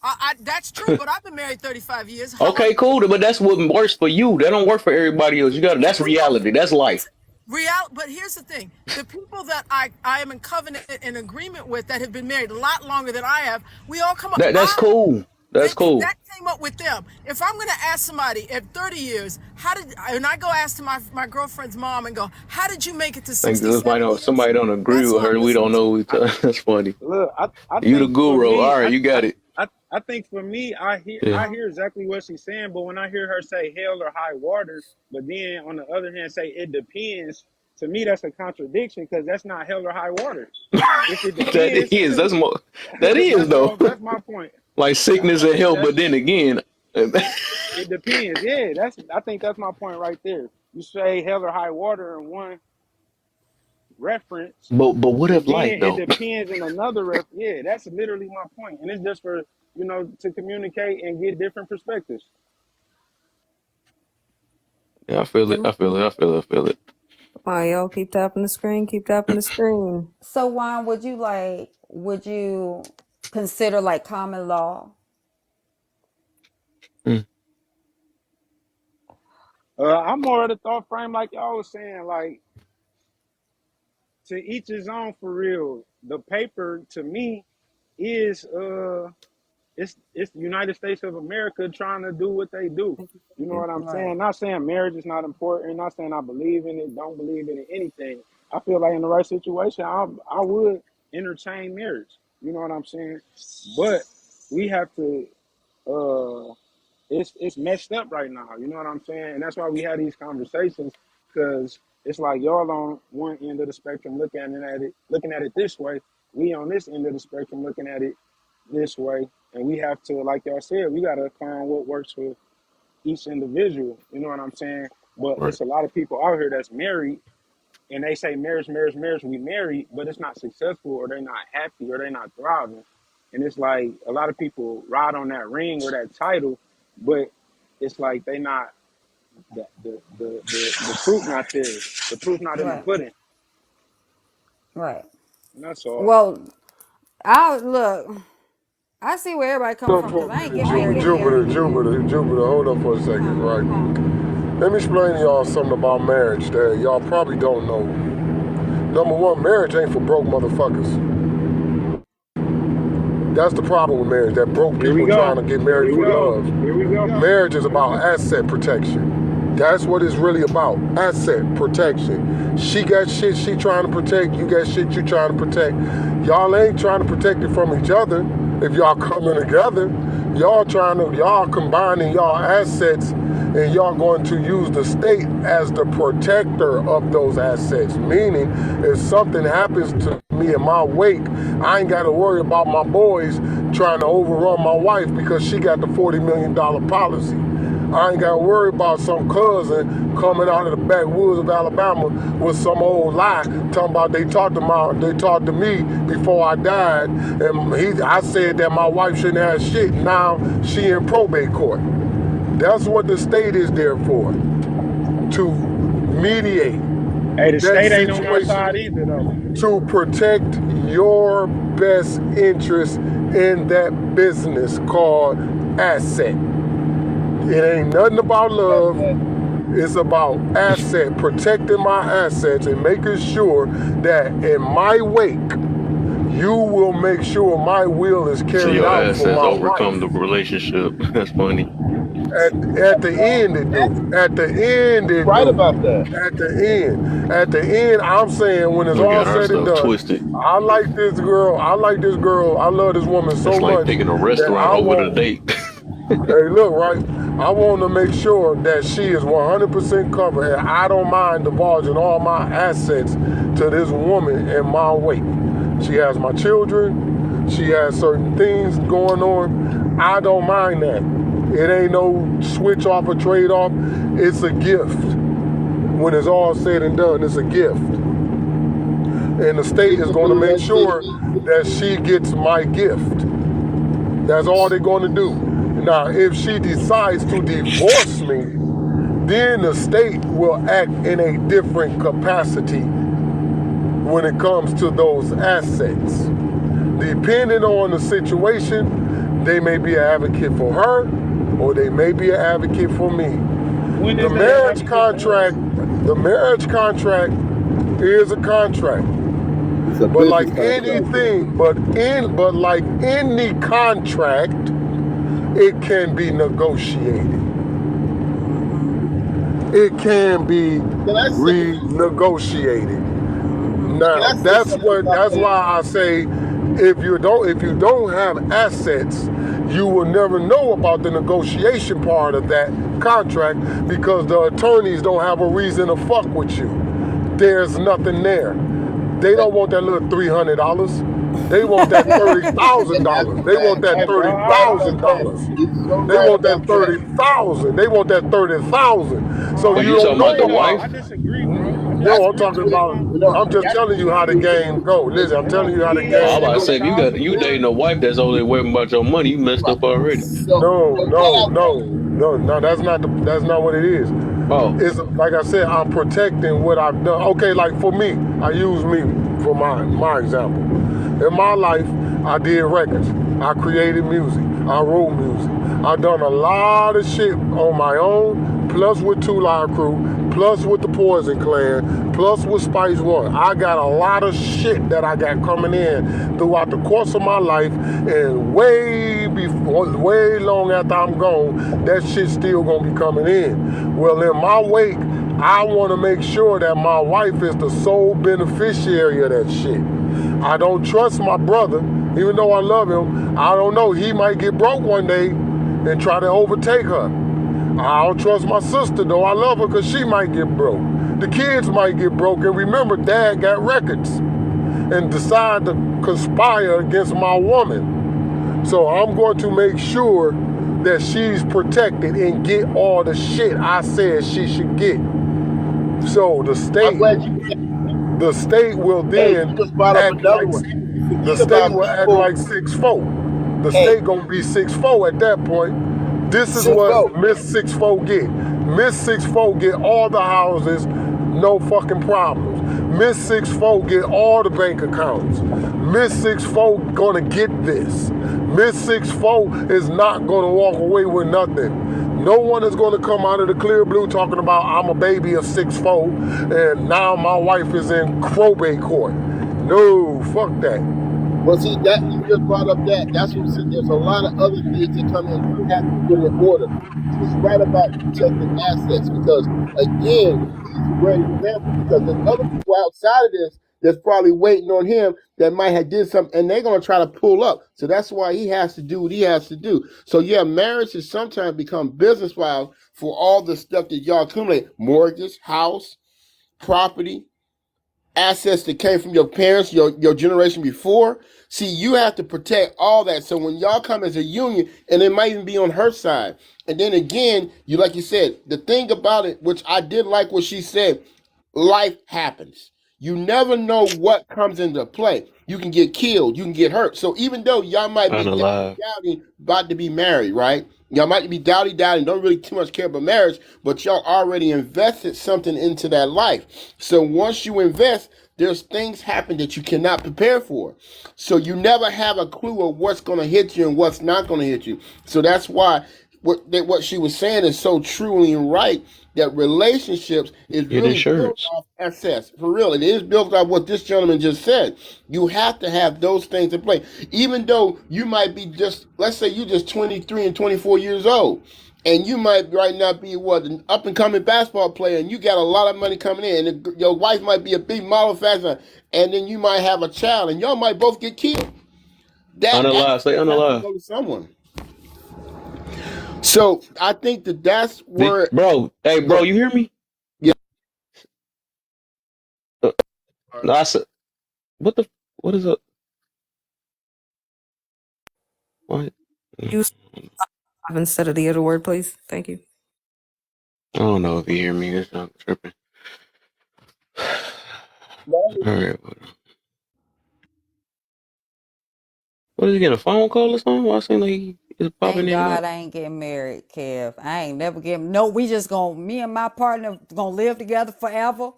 that's true, but I've been married 35 years. How long? okay, cool. But that's what works for you. That don't work for everybody else. You got that's You know, reality. That's life. it's real. But here's the thing: the people that I am in covenant and agreement with that have been married a lot longer than I have, we all come up. That's cool. That's cool. That came up with them. If I'm going to ask somebody at 30 years, and I go ask to my girlfriend's mom and go, how did you make it to I think this 67 years? somebody don't agree That's who with I'm her. We listening don't to. know. That's funny. Look, I You the think for guru. me, All right, you got it. I think for me, Yeah. I hear exactly what she's saying, but when I hear her say hell or high water, but then on the other hand say it depends, to me that's a contradiction because that's not hell or high water. If it That depends, is. That's more. That is though. that's my point. Like sickness I and think health. that's But then again, it depends. Yeah, I think that's my point right there. You say hell or high water in one reference, but what and if then life it though? depends in another yeah, that's literally my point. And it's just for, to communicate and get different perspectives. Yeah, I feel it. Come I feel it. I feel it. I feel it. on, y'all. Keep tapping the screen. Keep tapping the screen. So Juan, would you consider like common law? Mm. I'm more of the thought frame like y'all was saying, like to each his own for real. The paper to me is it's the United States of America trying to do what they do. You know what I'm Right. saying? Not saying marriage is not important. Not saying I believe in it, don't believe in it, anything. I feel like in the right situation, I would entertain marriage. You know what I'm saying? But we have to. It's messed up right now. You know what I'm saying? And that's why we had these conversations because it's like y'all on one end of the spectrum looking at it this way. We on this end of the spectrum looking at it this way, and we have to, like y'all said, we gotta find what works for each individual. You know what I'm saying? But Right. it's a lot of people out here that's married, and they say marriage, marriage, marriage. We married, but it's not successful, or they're not happy, or they're not thriving. And it's like a lot of people ride on that ring or that title, but it's like they not the fruit not there. The proof not in the Right. pudding. Right. And that's all. Well, I look. I see where everybody coming Hold from up for because a I ain't minute, getting married again. Jupiter. Hold up for a second, Huh? right? Let me explain to y'all something about marriage that y'all probably don't know. Number one, marriage ain't for broke motherfuckers. That's the problem with marriage. That broke Here we people trying go. to get married for love. Marriage is about asset protection. That's what it's really about. Asset protection. She got shit she trying to protect. You got shit you trying to protect. Y'all ain't trying to protect it from each other. If y'all coming together, y'all combining y'all assets, and y'all going to use the state as the protector of those assets. Meaning, if something happens to me in my wake, I ain't got to worry about my boys trying to overrun my wife because she got the $40 million policy. I ain't got to worry about some cousin coming out of the backwoods of Alabama with some old lie talking about they talked to me before I died, and I said that my wife shouldn't have shit. Now she in probate court. That's what the state is there for, to mediate Hey, the that state ain't on our situation, side either, though. to protect your best interest in that business called asset. It ain't nothing about love. It's about asset, protecting my assets and making sure that in my wake, you will make sure my will is So carried your out for assets my overcome wife. the relationship. That's funny. At the end, it do. At the end, it Right do. about that. At the end, I'm saying when it's We all got our said and stuff done, twisted. I like this girl. I like this girl. I love this woman It's so like much picking a that restaurant I over the want. date. Hey, look, right? I want to make sure that she is 100% covered, and I don't mind divulging all my assets to this woman in my wake. She has my children. She has certain things going on. I don't mind that. It ain't no switch off or trade off. It's a gift. When it's all said and done, it's a gift. And the state is going to make sure that she gets my gift. That's all they're going to do. Now, if she decides to divorce me, then the state will act in a different capacity when it comes to those assets. Depending on the situation, they may be an advocate for her or they may be an advocate for me. When The is they an marriage advocate for us? contract, the marriage contract is a contract. It's a But like business contract. anything, but like any contract, it can be negotiated. It can be Can I say? renegotiated. Can Now I say something about that's that? why I say if you don't have assets, you will never know about the negotiation part of that contract because the attorneys don't have a reason to fuck with you. There's nothing there. They don't want that little $300. They want that $30,000. They want that Hey, bro, You're right about that. $30,000. You're so They right want that about that. 30,000. They want that 30,000. So I Who you you don't talking about? disagree know The though. about. wife? I disagree, bro. I That's No, I'm disagree. talking Cause about. no, I'm just that's telling you how the game go. Listen, I'm telling you how the yeah, Oh, I'm game about to go. say but if you child got you support. dating a wife that's only worrying about your money, you messed up already. so No, so no, no, no, no. That's not what it is. Oh, It's like I said. I'm protecting what I've done. Okay, like for me, I use me for my example. In my life, I did records. I created music. I wrote music. I done a lot of shit on my own, plus with Two Live Crew, plus with the Poison Clan, plus with Spice One. I got a lot of shit that I got coming in throughout the course of my life, and way long after I'm gone, that shit still gonna be coming in. Well, in my wake, I want to make sure that my wife is the sole beneficiary of that shit. I don't trust my brother, even though I love him. I don't know. He might get broke one day and try to overtake her. I don't trust my sister, though. I love her because she might get broke. The kids might get broke. And remember, Dad got records and decide to conspire against my woman. So I'm going to make sure that she's protected and get all the shit I said she should get. So I'm glad you the state will hey, you then just brought up act another like one. You the forget state about will act people. like 6-4. The Hey, state gonna be 6-4 at that point. This is six what vote. Miss 6-4 get. Miss 6-4 get all the houses, no fucking problems. Miss 6-4 get all the bank accounts. Miss 6-4 gonna get this. Miss 6-4 is not gonna walk away with nothing. No one is going to come out of the clear blue talking about I'm a baby of 6'4" and now my wife is in probate court. No, fuck that. Well, see that you just brought up that. That's what I'm saying. There's a lot of other things that come in. You have to get in order. He's right about protecting assets because again, he's a great example because there's other people outside of this that's probably waiting on him that might have did something and they're gonna try to pull up. So that's why he has to do what he has to do. So yeah, marriage has sometimes become business wise for all the stuff that y'all accumulate. Mortgage, house, property, assets that came from your parents, your generation before. See, you have to protect all that. So when y'all come as a union, and it might even be on her side, And then again, like you said, the thing about it, which I did like what she said, life happens. You never know what comes into play. You can get killed, you can get hurt. So even though y'all might be Unalive. doubting about to be married, right? Y'all might be doubting, don't really too much care about marriage, but y'all already invested something into that life. So once you invest, there's things happen that you cannot prepare for. So you never have a clue of what's going to hit you and what's not going to hit you. So that's why what she was saying is so truly right, that relationships is Get really built insurance. off SS. For real, it is built off what this gentleman just said. You have to have those things in play. Even though you might be just, let's say you're just 23 and 24 years old, and you might right now be an up and coming basketball player, and you got a lot of money coming in, and your wife might be a big model fashion, and then you might have a child, and y'all might both get killed. That Unalive. Say asset has to unalive. go to someone. So I think that's where. Bro, hey, bro, Go. you hear me? Yeah. Uh, no, I said, what the, what is up? What? Use instead of the other word, please. Thank you. I don't know if you hear me. It's not tripping. All right. What is he getting a phone call or something? Why I seem like he is popping Thank in and God out? I ain't getting married, Kev. I ain't never getting. No, we just gonna, me and my partner gonna live together forever.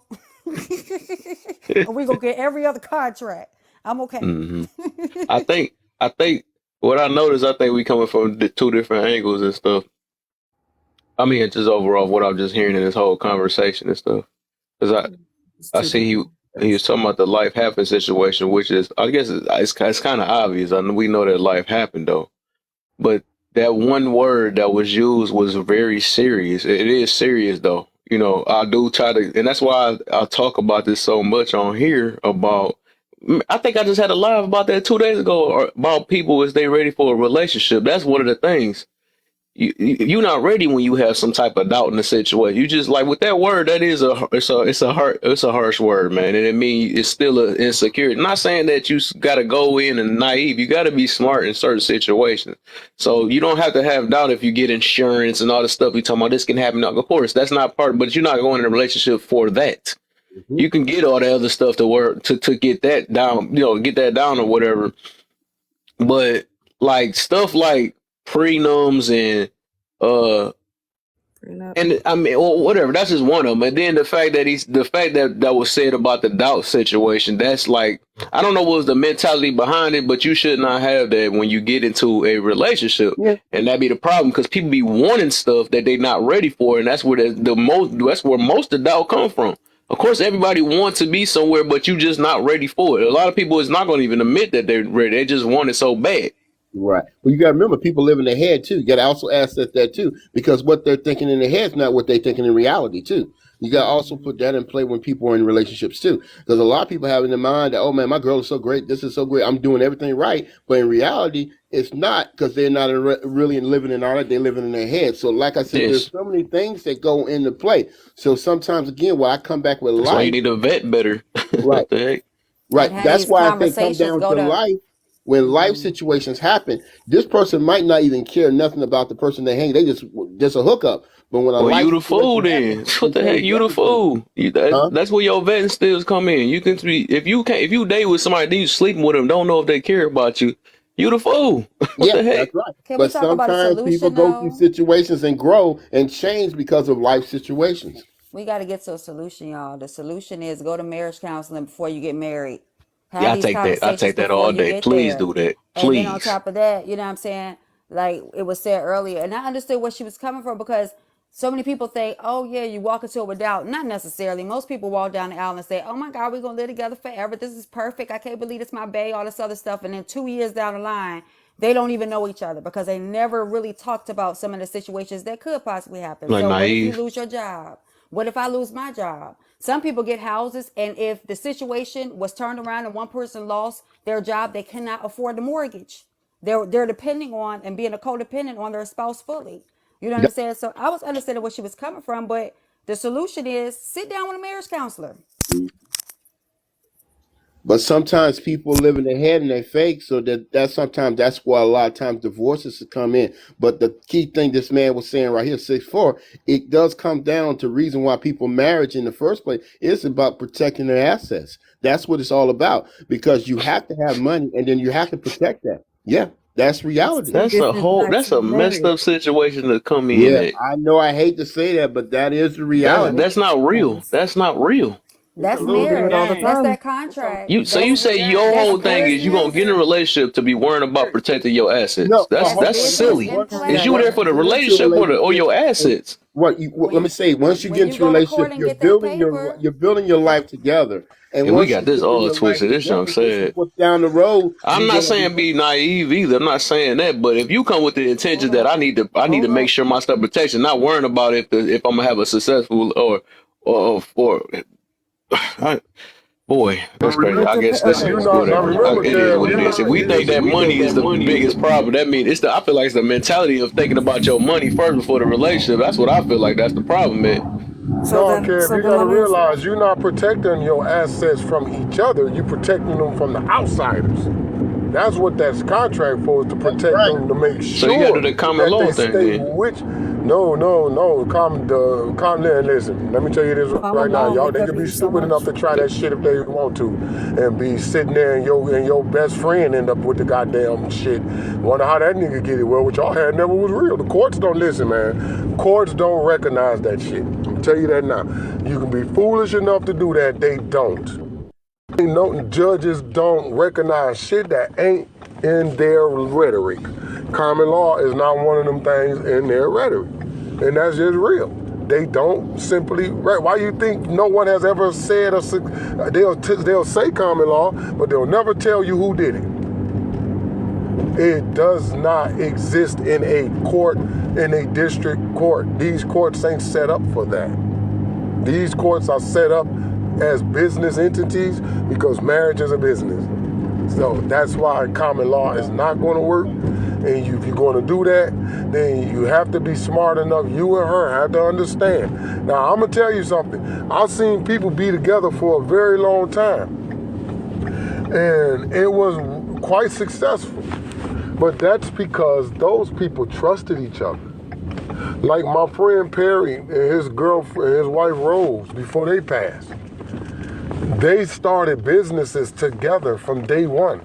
And we gonna get every other contract. I'm okay. hmm I think what I noticed, I think we coming from the two different angles and stuff. I mean, it's just overall what I'm just hearing in this whole conversation and stuff. Because It's I two see different he was things. talking about the life happen situation, which is, I guess it's kind of obvious. I know we know that life happened though, but that one word that was used was very serious. It is serious though. You know, I do try to, and that's why I talk about this so much on here about. I think I just had a live about that 2 days ago, or about people is they ready for a relationship. That's one of the things you're not ready when you have some type of doubt in the situation. You just like with that word, that is it's a harsh word, man, and it means it's still a insecurity. Not saying that you got to go in and naive. You got to be smart in certain situations. So you don't have to have doubt if you get insurance and all the stuff we talking about. This can happen. Of course, that's not part, but you're not going in a relationship for that. Mm-hmm. You can get all the other stuff to work to get that down, get that down or whatever. But like stuff like prenums uh Prenup. and I mean, well, whatever. That's just one of them. And then the fact that was said about the doubt situation. That's like, I don't know what was the mentality behind it, but you should not have that when you get into a relationship, Yeah. and that be the problem because people be wanting stuff that they not ready for, and that's where the most that's where most of the doubt come from. Of course, everybody wants to be somewhere, but you just not ready for it. A lot of people is not going to even admit that they're ready. They just want it so bad. Right. Well, you got to remember, people live in their head too. You got to also ask that too, because what they're thinking in their head is not what they're thinking in reality too. You got to also put that in play when people are in relationships too, because a lot of people have in their mind that, oh man, my girl is so great, this is so great, I'm doing everything right, but in reality, it's not, because they're not really living in all that. They're living in their head. So, like I said, there's Yes, so many things that go into play. So sometimes, again, when I come back with that's why you life, need to vet better. right. What the heck? Right. And how That's these why I say come conversations down go to to. life. When life situations happen, this person might not even care nothing about the person they hang. They just a hookup. But when a Well, life you the fool situation happens, then. What then the heck? change You the everything. fool. Huh? That's where your vetting skills come in. You can be if you date with somebody, then you sleeping with them, don't know if they care about you. You the fool. What Yeah, the heck? that's right. Can we But talk about a sometimes people solution go through though? situations and grow and change because of life situations. We got to get to a solution, y'all. The solution is go to marriage counseling before you get married. Yeah, Have these I conversations take that before all you day. get Please there. do that. And then on Please. top of that, you know what I'm saying? Like it was said earlier, and I understood where she was coming from because so many people think, oh, yeah, you walk into it without. Not necessarily. Most people walk down the aisle and say, oh my God, we're going to live together forever. This is perfect. I can't believe it's my bae, all this other stuff. And then 2 years down the line, they don't even know each other because they never really talked about some of the situations that could possibly happen. Like So, what if you naive. lose your job? What if I lose my job? Some people get houses, and if the situation was turned around and one person lost their job, they cannot afford the mortgage. They're depending on and being a codependent on their spouse fully. You know what I'm saying? So I was understanding where she was coming from, but the solution is sit down with a marriage counselor. But sometimes people live in their head and they fake, so that's sometimes that's why a lot of times divorces come in. But the key thing this man was saying right here, 6'4", it does come down to reason why people marriage in the first place. It's about protecting their assets. That's what it's all about. Because you have to have money and then you have to protect that. Yeah, that's It's reality. two different types That's a of messed marriage. up situation to come in Yeah, at. I know I hate to say that, but that is the That's reality. that's not real. Yes. That's not real. It's a That's People do losing it all marriage. the game. That's time. that It's a contract. So you That's say your that's whole thing is you gonna get in a business. relationship to be worrying about protecting your assets. No, That's That's hold that's on now. business silly. and Once Is you once there pleasure. for you the get into a relationship or relationship, your and assets? let When me say, once you when get you into a go to court relationship, and get that paper, you're building your life together. And And we once got you're this building all your life twisted. This young together, this is said. what down the road I'm you're not gonna be. saying be naive either. I'm not saying that, but if you come with the intention Hold that on, I need to hold make on. sure my stuff protected, not worrying about if I'm gonna have a successful or I, boy, Now that's crazy. I remember, guess now this Okay. you is not good. now remember, It is Kev, what you it is. not If we think if that we money think is that the money is biggest problem, that means it's the. I feel like it's the mentality of thinking about your money first before the relationship. That's what I feel like. That's the problem, man. So Kev, So you then gotta let me ask you. realize you're not protecting your assets from each other, you're protecting them from the outsiders. That's what that's contract for, is to that's protect right. them, to make So you got to sure do the common that law they thing stay then. with. No, no, no. Listen, let me tell you this right Common now. law Y'all, only they could be covers you so stupid enough much. to try that shit if they want to, and be sitting there and your best friend end up with the goddamn shit. Wonder how that nigga get it. Well, what y'all had never was real. The courts don't listen, man. Courts don't recognize that shit. I'm tell you that now. You can be foolish enough to do that. They don't. No, judges don't recognize shit that ain't in their rhetoric. Common law is not one of them things in their rhetoric, and that's just real. They don't simply. Why you think no one has ever said they'll say common law, but they'll never tell you who did it. It does not exist in a court, in a district court. These courts ain't set up for that. These courts are set up as business entities because marriage is a business. So that's why common law is not going to work. And if you're going to do that, then you have to be smart enough. You and her have to understand. Now, I'm going to tell you something. I've seen people be together for a very long time, and it was quite successful. But that's because those people trusted each other. Like my friend Perry and his girlfriend, his wife Rose, before they passed. They started businesses together from day one.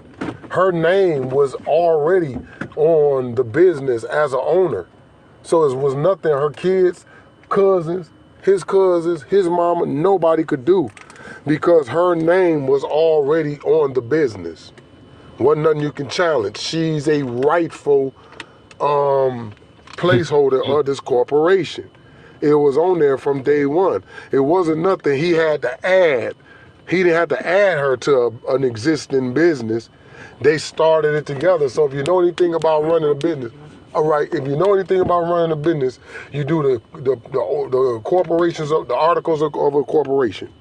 Her name was already on the business as an owner. So it was nothing her kids, cousins, his mama, nobody could do because her name was already on the business. Wasn't nothing you can challenge. She's a rightful placeholder of this corporation. It was on there from day one. It wasn't nothing he had to add. He didn't have to add her to an existing business. They started it together. So if you know anything about running a business, all right, if you know anything about running a business, you do the corporations, the articles of a corporation.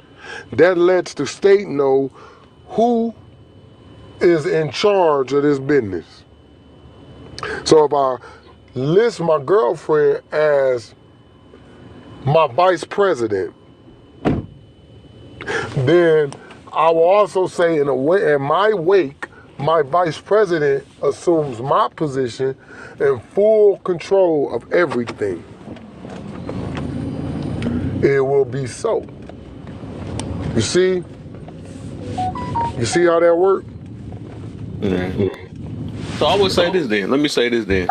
That lets the state know who is in charge of this business. So if I list my girlfriend as my vice president, then I will also say in my wake, my vice president assumes my position and full control of everything. It will be so. You see? You see how that works? Yeah. So I would say this then. Let me say this then.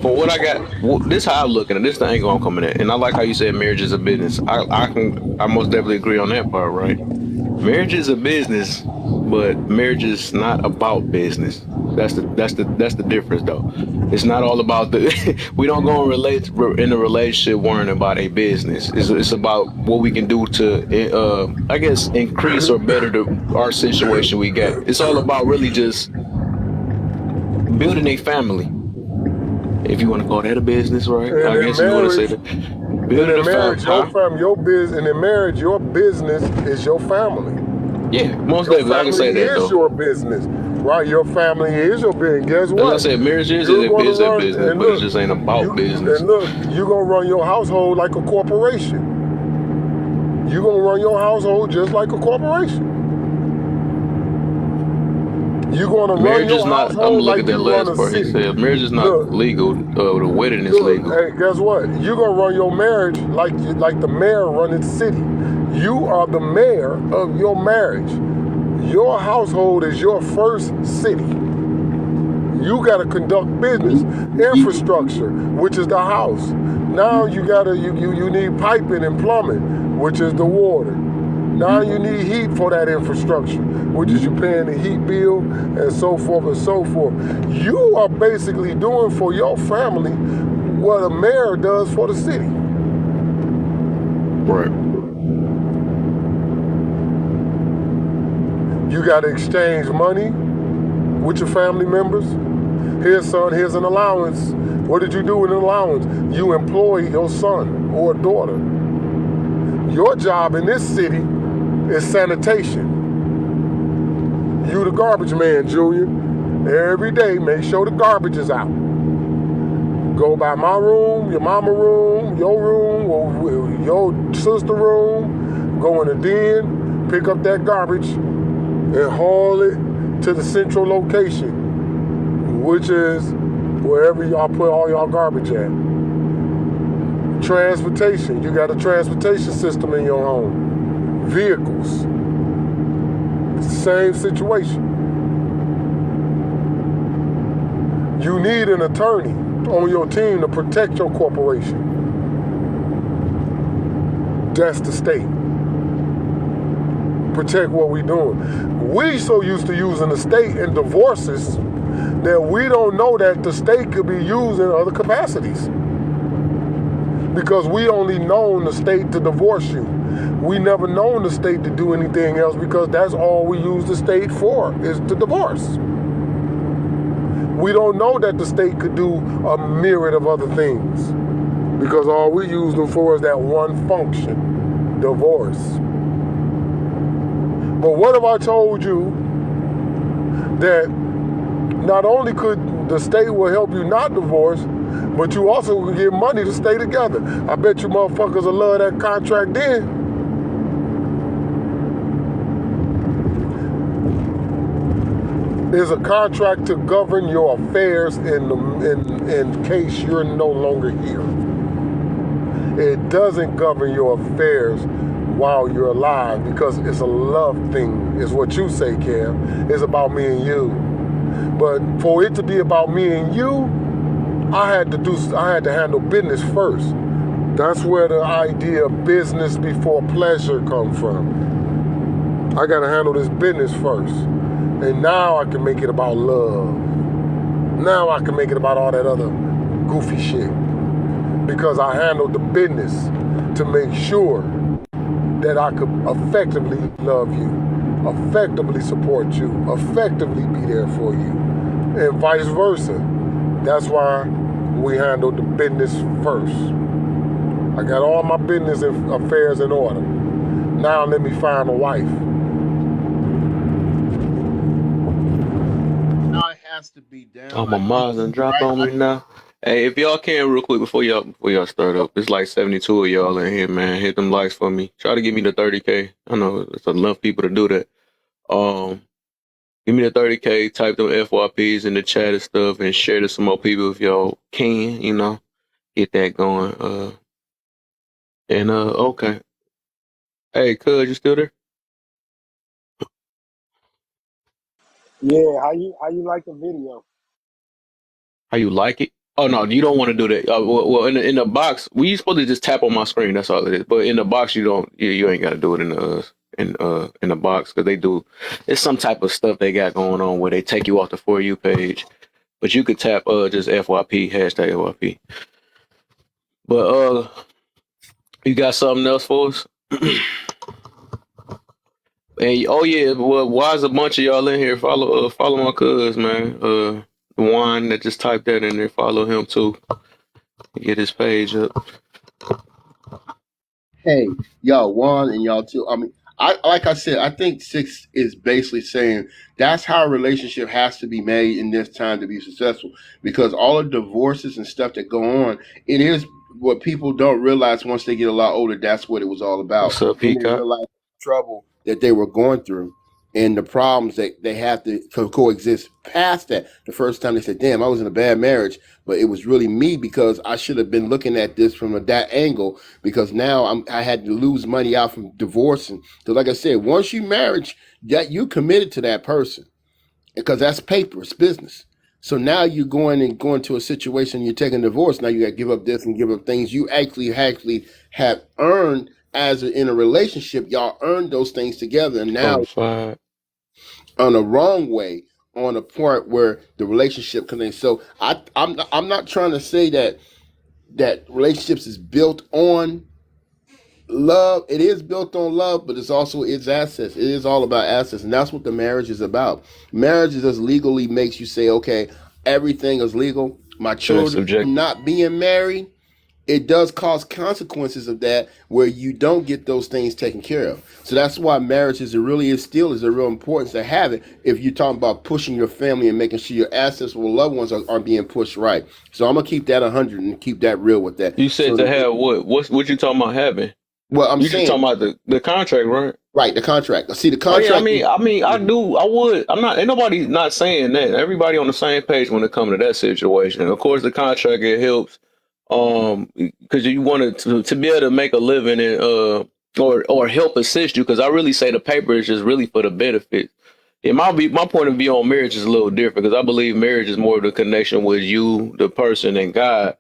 From what I got, this how I'm looking at this the angle I'm coming at, and I like how you said marriage is a business. I most definitely agree on that part, right? Marriage is a business, but marriage is not about business. That's the difference though. It's not all about the we don't go and relate in a relationship worrying about a business. It's about what we can do to I guess increase or better our situation we got. It's all about really just building a family. If you want to call that a business, right? And I in guess if you want to say marriage, that. Building a family, your huh? family, your business, and in marriage, your business is your family. Yeah, most Your definitely I can family say that is though. your business, right? Your family is your business. Guess As I what? said, marriage You're gonna is a run business, and but it look, just ain't about business. you're gonna run your household like a corporation. You're gonna run your household just like a corporation. You're going to run Marriage is your not. I'm gonna household look like at that you run last a part he city. said. Marriage is not Look, legal. The wedding is look. legal. Hey, guess what? You're going to run your marriage like the mayor running the city. You are the mayor of your marriage. Your household is your first city. You got to conduct business, infrastructure, which is the house. Now you need piping and plumbing, which is the water. Now you need heat for that infrastructure, which is you paying the heat bill and so forth and so forth. You are basically doing for your family what a mayor does for the city. Right. You got to exchange money with your family members. Here, son, here's an allowance. What did you do with an allowance? You employ your son or daughter. Your job in this city is sanitation. You the garbage man, Junior. Every day, make sure the garbage is out. Go by my room, your mama room, or your sister room. Go in the den, pick up that garbage, and haul it to the central location, which is wherever y'all put all y'all garbage at. Transportation. You got a transportation system in your home. Vehicles. It's the same situation. You need an attorney on your team to protect your corporation. That's the state. Protect what we doing. We so used to using the state in divorces that we don't know that the state could be used in other capacities. Because we only known the state to divorce you. We never known the state to do anything else because that's all we use the state for, is to divorce. We don't know that the state could do a myriad of other things because all we use them for is that one function, divorce. But what if I told you that not only could the state will help you not divorce, but you also can get money to stay together? I bet you motherfuckers will love that contract then. Is a contract to govern your affairs in case you're no longer here. It doesn't govern your affairs while you're alive because it's a love thing, is what you say, Cam. It's about me and you. But for it to be about me and you, I had to handle business first. That's where the idea of business before pleasure comes from. I gotta handle this business first. And now I can make it about love. Now I can make it about all that other goofy shit. Because I handled the business to make sure that I could effectively love you, effectively support you, effectively be there for you, and vice versa. That's why we handled the business first. I got all my business affairs in order. Now let me find a wife. Now it has to be Oh, done my like this, mom's done dropped right? on me now. Hey, if y'all can real quick before y'all start up, it's like 72 of y'all in here, man. Hit them likes for me. Try to give me the 30K. I know it's enough people to do that. Um, Give me the 30K. Type them FYPs in the chat and stuff, and share to some more people if y'all can. Get that going. Okay. Hey, cuz, you still there? Yeah, how you like the video? How you like it? Oh no, you don't want to do that. Well, in the box, we supposed to just tap on my screen. That's all it is. But in the box, you don't. You ain't got to do it in the box because they do. It's some type of stuff they got going on where they take you off the For You page. But you could tap just FYP hashtag FYP. But you got something else for us? And oh yeah, well, why is a bunch of y'all in here? Follow my cuz, man. Juan that just typed that in there. Follow him too. Get his page up. Hey, y'all one and y'all two. I mean, I like I said, I think six is basically saying that's how a relationship has to be made in this time to be successful. Because all the divorces and stuff that go on, it is what people don't realize once they get a lot older. That's what it was all about. What's up, When they Peacock? realize the trouble that they were going through. and the problems that they have to coexist past that. The first time they said, damn, I was in a bad marriage, but it was really me because I should have been looking at this from that angle, because now I had to lose money out from divorcing. So like I said, once you marriage, that you committed to that person, because that's paper, it's business. So now you're going to a situation, you're taking a divorce. Now you got to give up this and give up things you actually have earned in a relationship. Y'all earned those things together, and now Bonafide. on a wrong way, on a part where the relationship can. So I'm not trying to say that relationships is built on love. It is built on love, but it's also its assets. It is all about assets, and that's what the marriage is about. Marriage is just legally makes you say, okay, everything is legal. My And it's children subjective. not being married, it does cause consequences of that where you don't get those things taken care of. So that's why marriage is a real importance to have it if you're talking about pushing your family and making sure your assets or loved ones are being pushed right. So I'm gonna keep that 100 and keep that real with that. You said So to have what? What you talking about having? well, I'm You just saying talking about the contract, right? right, the contract. See, the Oh yeah, contract. I do, I would. I'm not. Ain't nobody not saying that. Everybody on the same page when it comes to that situation. Of course, the contract it helps, because you wanted to be able to make a living and or help assist you. Because I really say the paper is just really for the benefit. Yeah, my point of view on marriage is a little different because I believe marriage is more of the connection with you, the person, and God.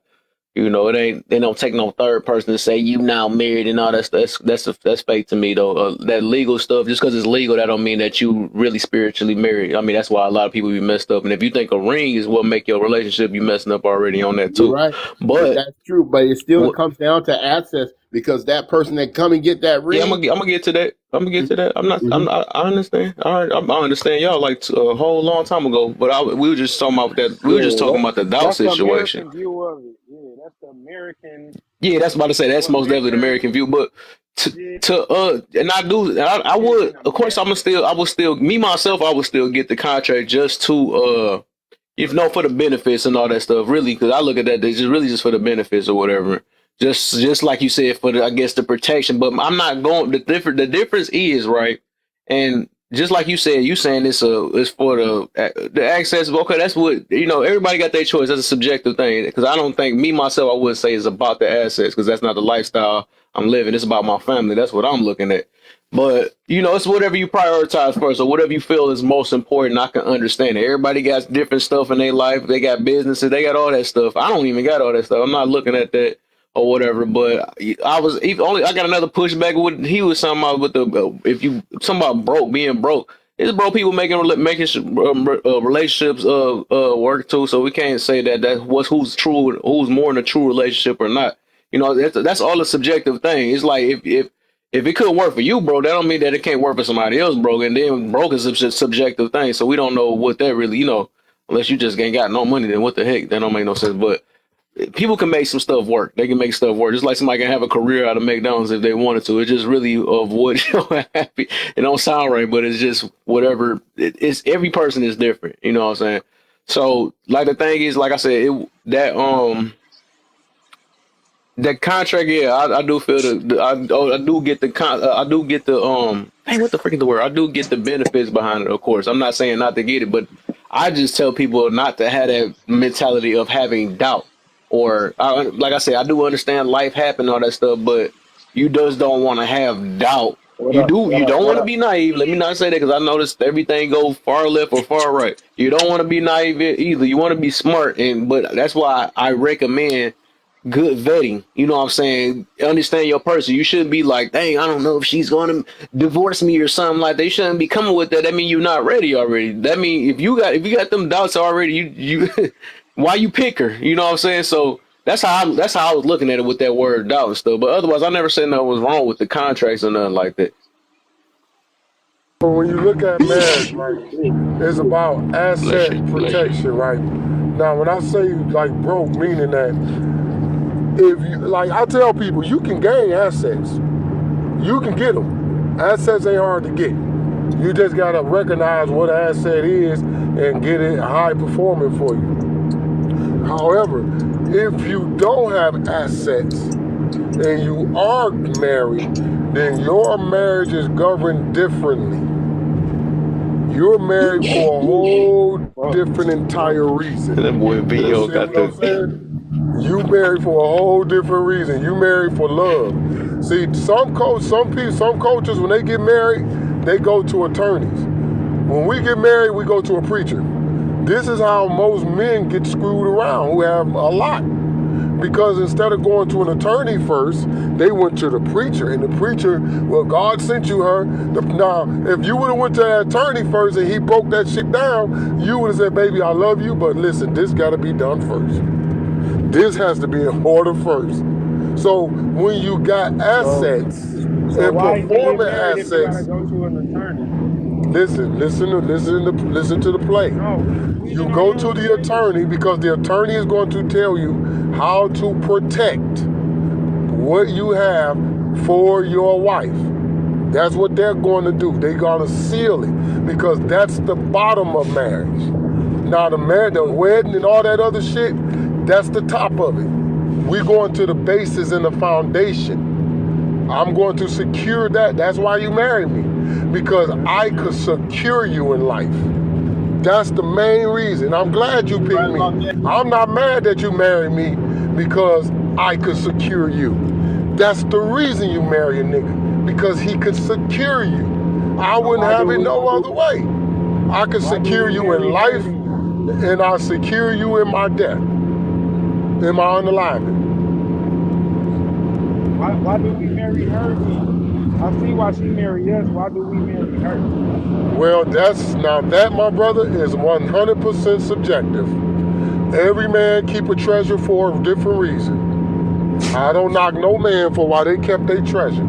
You know, it ain't. They don't take no third person to say you now married and all that stuff. That's fake to me though. That legal stuff, just because it's legal, that don't mean that you really spiritually married. I mean, that's why a lot of people be messed up. And if you think a ring is what make your relationship, you messing up already on that You're too. right. But That's true, but it still what? comes down to access because that person that come and get that Yeah, ring. I'm gonna get to that. I'm gonna get to that. I'm not. Mm-hmm. I understand. I understand y'all like a whole long time ago. But we were just talking about that. We were just Yeah, talking about the doubt that's the situation. American view of it. Yeah, that's the American Yeah, that's about to say that's what most men definitely the are. American view, but Yeah, and I do I yeah, would in of course America. I would still me myself I would still get the contract just to if no for the benefits and all that stuff really because I look at that it's just really just for the benefits or whatever just like you said for the I guess the protection but I'm not going the difference is right and just like you said you saying it's for the access okay that's what you know everybody got their choice that's a subjective thing because I don't think me myself I wouldn't say it's about the assets because that's not the lifestyle I'm living it's about my family that's what I'm looking at but you know, it's whatever you prioritize first, or whatever you feel is most important. I can understand it. Everybody got different stuff in their life. They got businesses. They got all that stuff. I don't even got all that stuff. I'm not looking at that or whatever. But I was even only. I got another pushback. With he was talking about with the if you something about broke being broke. It's broke people relationships work too. So we can't say that who's true, who's more in a true relationship or not. You know, that's all a subjective thing. It's like if it couldn't work for you, bro, that don't mean that it can't work for somebody else, bro. And then broke is a subjective thing, so we don't know what that really, you know, unless you just ain't got no money. Then what the heck? That don't make no sense. But people can make some stuff work. They can make stuff work. Just like somebody can have a career out of McDonald's if they wanted to. It's just really of what you know, happy. It don't sound right, but it's just whatever. It's every person is different. You know what I'm saying? So like the thing is, like I said, that contract, yeah, I do feel I do get I do get the hey, what the freaking the word? I do get the benefits behind it. Of course, I'm not saying not to get it, but I just tell people not to have that mentality of having doubt. Or like I said, I do understand life happen, all that stuff, but you just don't want to have doubt. What up? You What up? don't What want to up? be naive. Let me not say that because I noticed everything goes far left or far right. You don't want to be naive either. You want to be smart, and but that's why I recommend good vetting. You know what I'm saying? Understand your person. You shouldn't be like, dang, I don't know if she's going to divorce me or something like that. You shouldn't be coming with that. That mean you're not ready already. That mean if you got them doubts already, you why you pick her? You know what I'm saying? So that's how I was looking at it with that word doubt and stuff. But otherwise, I never said nothing was wrong with the contracts or nothing like that. But when you look at marriage, right, it's about Bless asset you, bless you. protection, right? Now, when I say like broke, meaning that if you like, I tell people you can gain assets, you can get them. Assets ain't hard to get. You just gotta recognize what an asset is and get it high performing for you. However, if you don't have assets and you are married, then your marriage is governed differently. You're married for a whole Fuck. different entire reason. That boy You Bo see got what I'm the. saying? You married for a whole different reason. You married for love. See, some people, some cultures, when they get married, they go to attorneys. When we get married, we go to a preacher. This is how most men get screwed around who have a lot. Because instead of going to an attorney first, they went to the preacher. And the preacher, well, God sent you her. Now, if you would have went to that attorney first and he broke that shit down, you would have said, baby, I love you, but listen, this got to be done first. This has to be in order first. So when you got So, assets so and why even get performing married if you gotta assets, go to an attorney? listen to the play. No, we You can go only to the understand you. attorney because the attorney is going to tell you how to protect what you have for your wife. That's what they're going to do. They're going to seal it because that's the bottom of marriage. Now the wedding and all that other shit, that's the top of it. We're going to the basis and the foundation. I'm going to secure that. That's why you married me, because That's I could true. secure you in life. That's the main reason. I'm glad you You picked right me. about that. I'm not mad that you married me because I could secure you. That's the reason you marry a nigga, because he could secure you. I So wouldn't have it no other way. I could why do secure we you in marry her life then? and I secure you in my death, in my unaliving. Why do we marry her then? I see why she marry us. Why do we marry her? Well, that, my brother, is 100% subjective. Every man keep a treasure for a different reason. I don't knock no man for why they kept their treasure.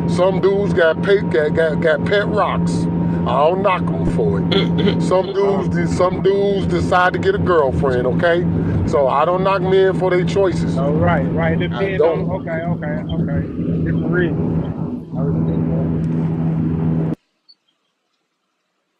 Some dudes got pet rocks. I don't knock them for it. Oh, Some dudes decide to get a girlfriend. Okay, so I don't knock men for their choices. so right. It I depends on don't. okay. Different reasons. I respect that.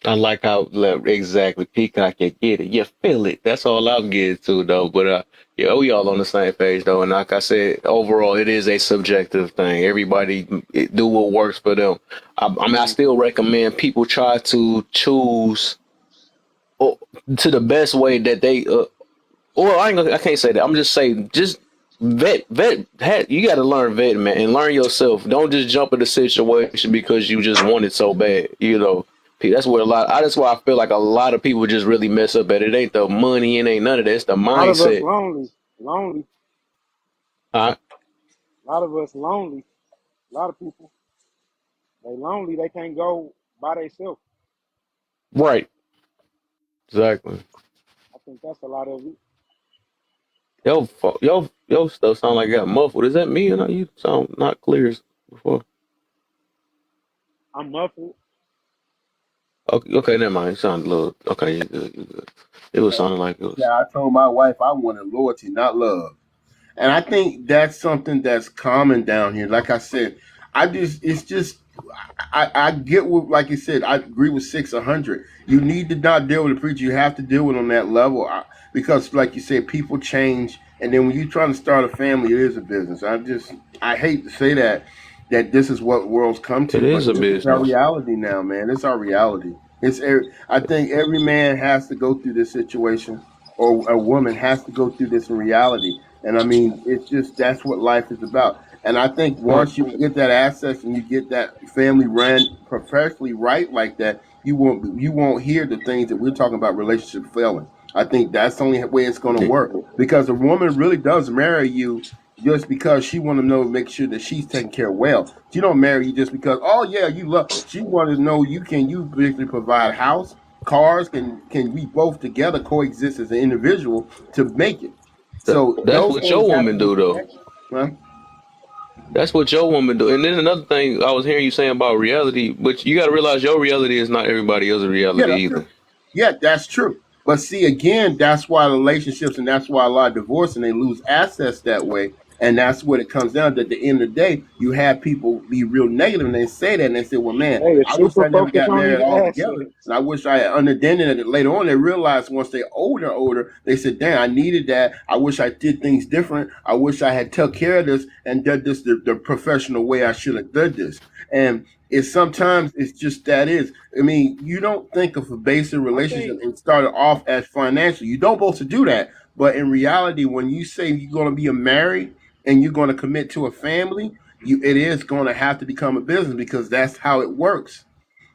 I like how exactly Peacock can get it. You feel it. That's all I'm getting to though. But yeah, we all on the same page though. And like I said, overall, it is a subjective thing. Everybody do what works for them. I mean, I Mm. still recommend people try to choose to the best way that they well, I can't say that. I'm just saying, just you got to learn vet, man, and learn yourself. Don't just jump in the situation because you just want it so bad. That's where that's why I feel like a lot of people just really mess up at it. It ain't the money, it ain't none of that. It's the A lot of us mindset. lonely. Uh, A lot of us lonely. A lot of people they lonely. They can't go by themselves. right, exactly. I think that's a lot of it. Yo stuff sound like it got muffled. Is that me or not? You sound not clear as before. I'm muffled. Okay, okay, never mind. You sound a little. Okay, you good. You good. It was sounding like it was. Yeah, I told my wife I wanted loyalty, not love. And I think that's something that's common down here. Like I said, it's just, I get what, like you said, I agree with 600. You need to not deal with the preacher. You have to deal with on that level because, like you said, people change. And then when you're trying to start a family, it is a business. I hate to say that this is what world's come It to, is but a this is our business. reality now, man. It's our reality. I think every man has to go through this situation, or a woman has to go through this in reality. And I mean, it's just that's what life is about. And I think Right. once you get that access and you get that family ran professionally right like that, you won't hear the things that we're talking about relationship failing. I think that's the only way it's going to work because a woman really does marry you just because she want to know, make sure that she's taken care of well. She don't marry you just because, oh yeah, you love. She want to know you basically provide house, cars. Can we both together coexist as an individual to make it? So That's those what your things have to woman be do though. connected. Huh? That's what your woman do. And then another thing I was hearing you saying about reality, but you got to realize your reality is not everybody else's Yeah, reality that's true. either. Yeah, that's true. But see, again, that's why relationships and that's why a lot of divorce and they lose assets that way. And that's what it comes down to. At the end of the day, you have people be real negative and they say that and they say, well, man, They are I wish super I never focused got on married these altogether. assets. And I wish I had understood it. And later on, they realize once they're older, they said, damn, I needed that. I wish I did things different. I wish I had took care of this and did this the professional way I should have done this. And It's sometimes it's just that is. I mean, you don't think of a basic I relationship think and start it off as financial. You don't supposed to do that. But in reality, when you say you're going to be a married and you're going to commit to a family, it is going to have to become a business because that's how it works.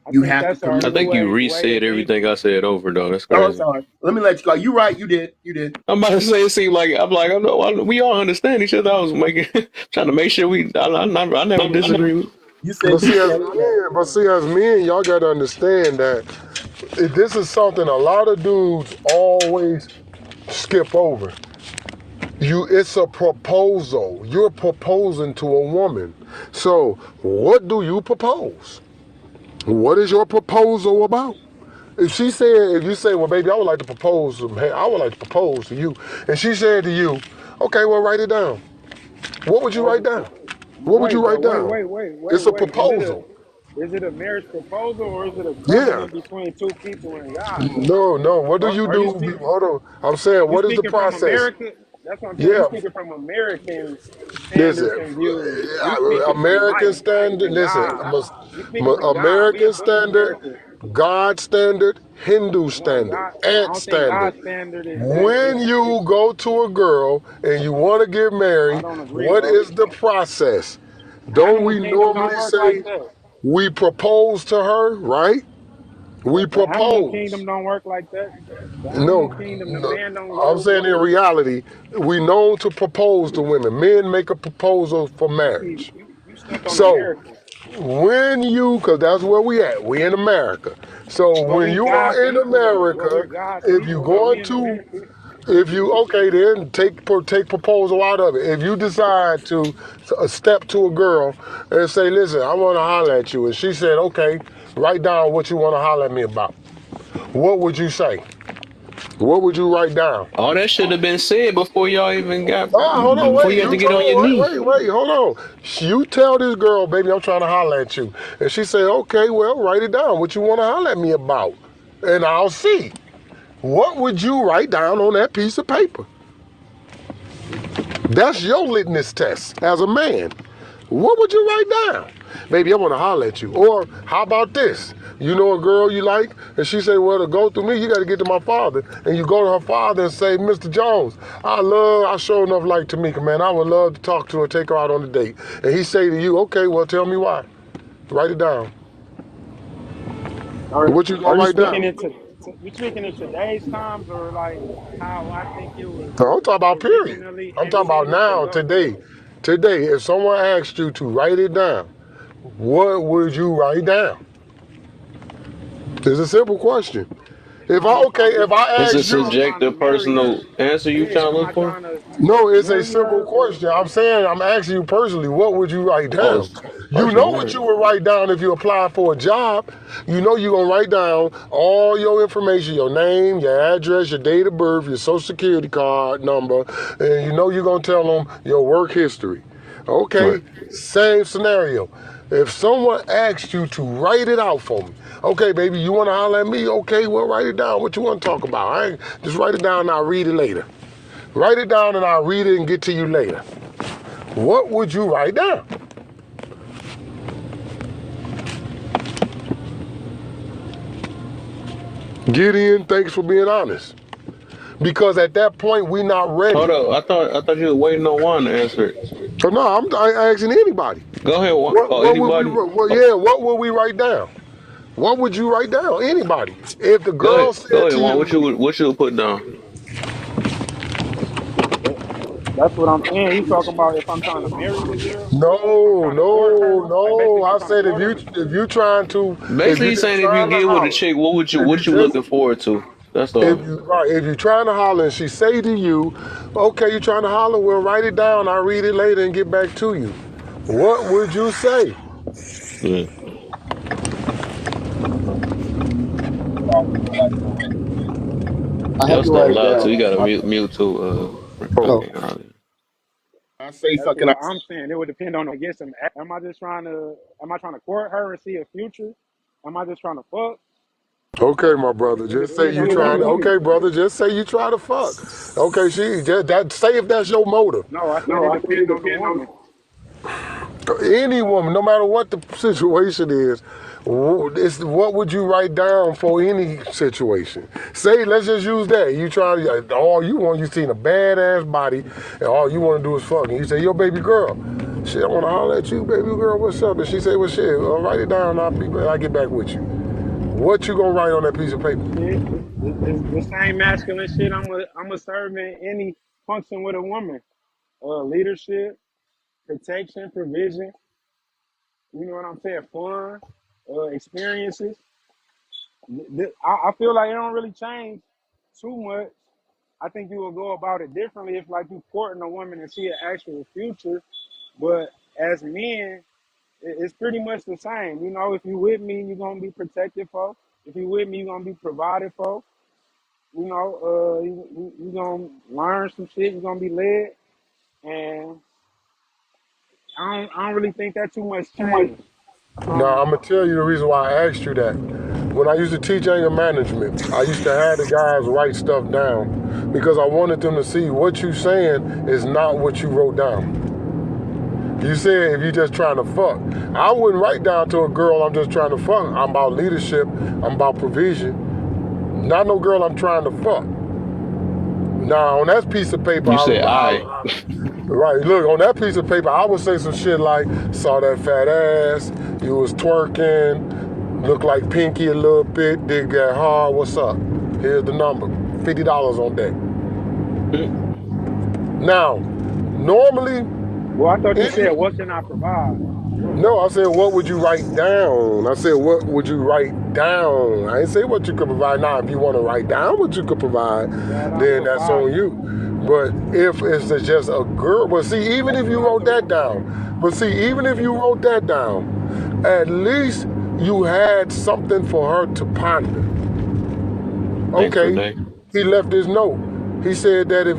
I You think have to that's our I commit new think to it. you way resaid of everything thinking. I said over though. That's Oh, I'm crazy. sorry. Let me let you go. You right. You did. You did. I'm about to say it seemed like I'm like we all understand each other. I was making trying to make sure I never disagree with. You said you said all that. But see, as men, y'all got to understand that this is something a lot of dudes always skip over. It's a proposal. You're proposing to a woman. So, what do you propose? What is your proposal about? If you say, well, baby, I would like to propose, hey, I would like to propose to you, and she said to you, okay, well, write it down. What would you Oh, write down? but What would you wait, write down? It's a wait. proposal. Is it a marriage proposal or is it a Yeah. covenant between two people and God? No, no. What do Or you are you do? speak Hold on. I'm saying, you what is the speaking from process? America? That's what I'm saying. You Yeah. speaking from American Listen, standards and views. You speaking from American like standard. Listen, God. You speaking from God. We American above standard, America. God standard, Hindu No, standard, God. I ant don't think standard. God's standard is that. When you go to a girl and you want to get I married, don't agree, what bro. is the process? Don't Animal we kingdom don't normally work like say that. we propose to her, right? We The animal propose. kingdom don't work like that. The animal No, kingdom, the no, man don't I'm go. saying in reality, we known to propose to women. Men make a proposal for See, marriage. you stuck on So America, because that's where we at, we in America. So but when we you God's are in people though. But we're America, God's if you people though. We going in to, America. if you okay, then take proposal out of it. If you decide to step to a girl and say, listen, I want to holler at you, and she said, okay, write down what you want to holler at me about. What would you say? What would you write down? All that should have been said before y'all even got Hold on, before wait. you had You to get on your told, knee. hold on. You tell this girl, baby, I'm trying to holler at you. And she say, okay, well, write it down. What you want to holler at me about? And I'll see. What would you write down on that piece of paper? That's your litmus test as a man. What would you write down? Baby, I want to holler at you. Or how about this? You know a girl you like, and she say, well, to go through me, you got to get to my father. And you go to her father and say, Mr. Jones, I show enough like Tamika, man. I would love to talk to her, take her out on a date. And he say to you, okay, well, tell me why. Write it down. What you Are gonna you write speaking down? into you speaking in today's times or like how I think it was No, I'm talking about period. originally I'm talking about intended to now, go? today. Today, if someone asked you to write it down, what would you write down? It's a simple question. So I'm just trying to If be. I It's a asked So you, I'm trying to subjective, marry personal her. answer you Yeah. trying to Am look I for. trying to no, it's a marry simple her or question. I'm asking you personally, what would you write Oh, down? it's You know personal, what right? you would write down if you apply for a job. You know you're gonna write down all your information, your name, your address, your date of birth, your social security card number, and you know you're gonna tell them your work history. Right. Okay, same scenario. If someone asked you to write it out for me, okay, baby, you want to holler at me? Okay, well, write it down. What you want to talk about? Just write it down and I'll read it later. Write it down and I'll read it and get to you later. What would you write down? Gideon, thanks for being honest. Because at that point, we're not Hold ready. up. I thought you were waiting on Juan to answer it. So no, I'm asking anybody. Go ahead, Juan. Oh, What would we? anybody? Well, yeah, what would we write down? What would you write down? Anybody. If the Go ahead. girl Go said ahead, to Juan. you, What you would put down? that's what I'm saying. You talking about if I'm trying to marry the girl, if I'm no, trying to court her, no, like basically no. if I'm I trying to said court her. if Basically, you he's just saying if you trying to get with a holler, chick, if you what you just looking forward to? That's if all. you right, if you're trying to holler and she say to you, okay, you're trying to holler, well write it down, I'll read it later and get back to you. What would you say? Yeah. I have Y'all to still write it loud too. down. You got to mute too. I Oh, can't hardly. I say That's something. what I'm saying. It would depend on I guess am I just trying to am I trying to court her and see a future? Am I just trying to fuck? Okay, my brother, It just say depends you on the trying to woman. okay, brother, just say you try to fuck. Okay, say if that's your motive. No, I said it depends on the woman. Any woman, no matter what the situation is, it's what would you write down for any situation? Say, let's just use that. You try to, all you want, you seen a badass body, and all you want to do is fuck. And you say, yo, baby girl, shit, I want to holler at you, baby girl, what's up? And she say, well, shit, write it down, I'll get back with you. What you gonna write on that piece of paper? It's the same masculine shit I'm a serve in any function with a woman. Leadership, protection, provision. You know what I'm saying? Fun, experiences. I feel like it don't really change too much. I think you will go about it differently if like you courting a woman and see an actual future. But as men, it's pretty much the same. You know, if you with me, you're gonna be protected for. If you with me, you're gonna be provided for. You know, you gonna learn some shit. You're gonna be led, and I don't really think that too much changed. Now, I'm gonna tell you the reason why I asked you that. When I used to teach anger management, I used to have the guys write stuff down because I wanted them to see what you saying is not what you wrote down. You said if you just trying to fuck. I wouldn't write down to a girl I'm just trying to fuck. I'm about leadership. I'm about provision. Not no girl I'm trying to fuck. Now, on that piece of paper, You said I. right, look, on that piece of paper, I would say some shit like, saw that fat ass, you was twerking, look like Pinky a little bit, did get hard, what's up? Here's the number, $50 on deck. Now, normally... Well, I thought you said, what can I provide? No, I said, what would you write down? I said, what would you write down? I didn't say what you could provide. Now, if you want to write down what you could provide, then that's on you. But if it's just a girl, but see, even if you wrote that down, at least you had something for her to ponder. Okay, he left his note. He said that if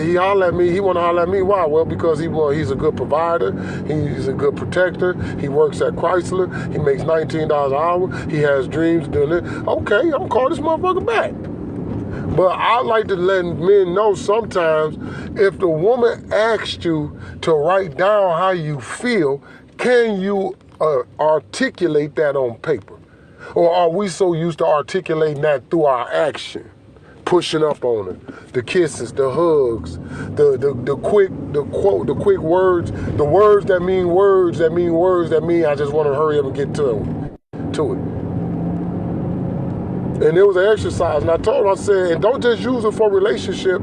he holler at me, he want to holler at me. Why? Well, because he's a good provider. He's a good protector. He works at Chrysler. He makes $19 an hour. He has dreams doing it. Okay, I'm gonna call this motherfucker back. But I like to let men know sometimes if the woman asks you to write down how you feel, can you articulate that on paper? Or are we so used to articulating that through our action? Pushing up on her, the kisses, the hugs, the quick words, the words that mean words that mean I just want to hurry up and get to it. And it was an exercise, and I told her, I said, and don't just use it for relationship,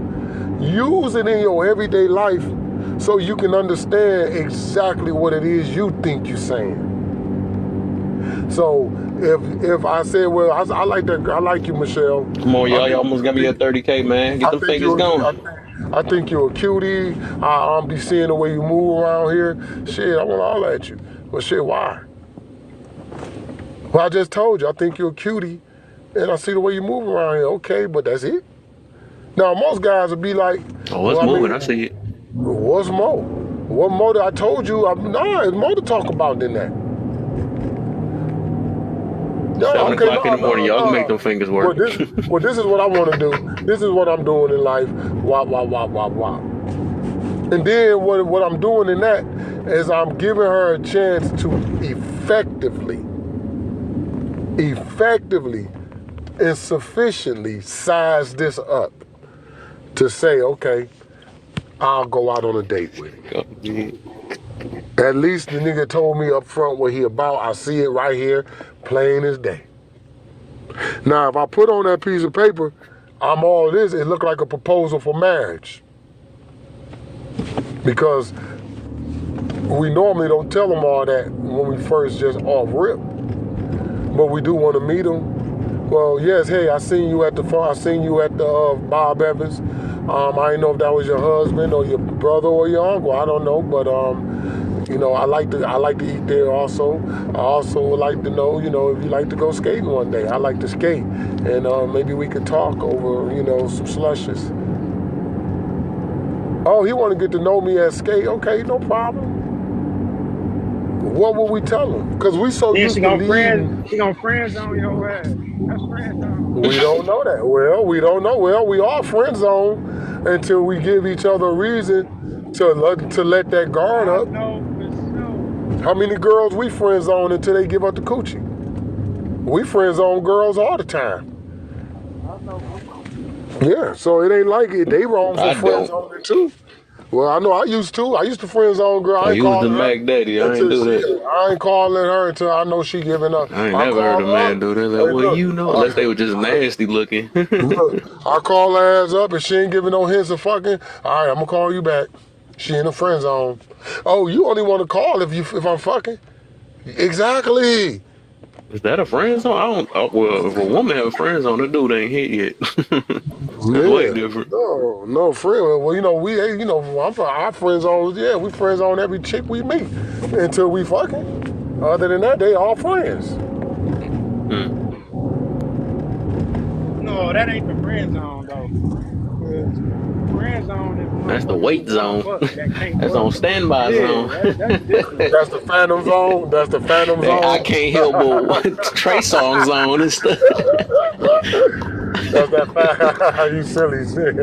use it in your everyday life so you can understand exactly what it is you think you're saying. So if I said, well, I like that, I like you, Michelle. Come on, y'all. You almost got me at 30K, man. Get them fingers going. I think you're a cutie. I'll be seeing the way you move around here. Shit, I want to holler at you. Well, shit, why? Well, I just told you, I think you're a cutie, and I see the way you move around here. Okay, but that's it? Now, most guys would be like, oh, what's moving? I see it. What's more? What more that I told you? There's more to talk about than that. No, 7 o'clock in the morning, y'all can make them fingers work. This is what I want to do. This is what I'm doing in life. Wop. And then what I'm doing in that is I'm giving her a chance to effectively and sufficiently size this up to say, okay, I'll go out on a date with him. At least the nigga told me up front what he about. I see it right here, plain as day. Now, if I put on that piece of paper, I'm all this, it look like a proposal for marriage. Because we normally don't tell them all that when we first just off rip. But we do want to meet them. Well, yes, hey, I seen you at the Bob Evans. I didn't know if that was your husband or your brother or your uncle. I don't know, but you know, I like to eat there also. I also would like to know, you know, if you like to go skating one day. I like to skate, and maybe we could talk over, you know, some slushes. Oh, he want to get to know me at skate. Okay, no problem. What will we tell him? Because we so used to leading. She gonna friend zone your ass. That's friend zone. We don't know that. Well, we don't know. Well, we are friend zone until we give each other a reason to let that guard up. I know for sure. How many girls we friend zone until they give up the coochie? We friend zone girls all the time. I know. Yeah, so it ain't like it. They wrong for I friend don't. zoning too. Well, I know I used to. I used to friend zone girl. Oh, I ain't you was the calling her Mac Daddy. I ain't until do she. that. I ain't calling her until I know she giving up. I ain't I never heard call a her man up. do that. Like, Hey, well, look. you know, unless they were just nasty looking. Look. I call her ass up and she ain't giving no hints of fucking. All right, I'm gonna call you back. She in the friend zone. Oh, you only want to call if I'm fucking. Exactly. Is that a friend zone? I don't. Well, if a woman have a friend zone, the dude ain't hit yet. That's way Yeah. different. No, friend. Well, our friends on. Yeah, we friends on every chick we meet until we fucking. Other than that, they all friends. Mm. No, that ain't the friend zone though. Cause friend zone is That's the motherfuckers who wait wanna zone. fuck that can't That's fuck. on standby zone. Yeah, that's different. That's the phantom zone. That's the phantom Hey, I zone. can't help but Trey Songz zone and stuff. That's that you silly shit.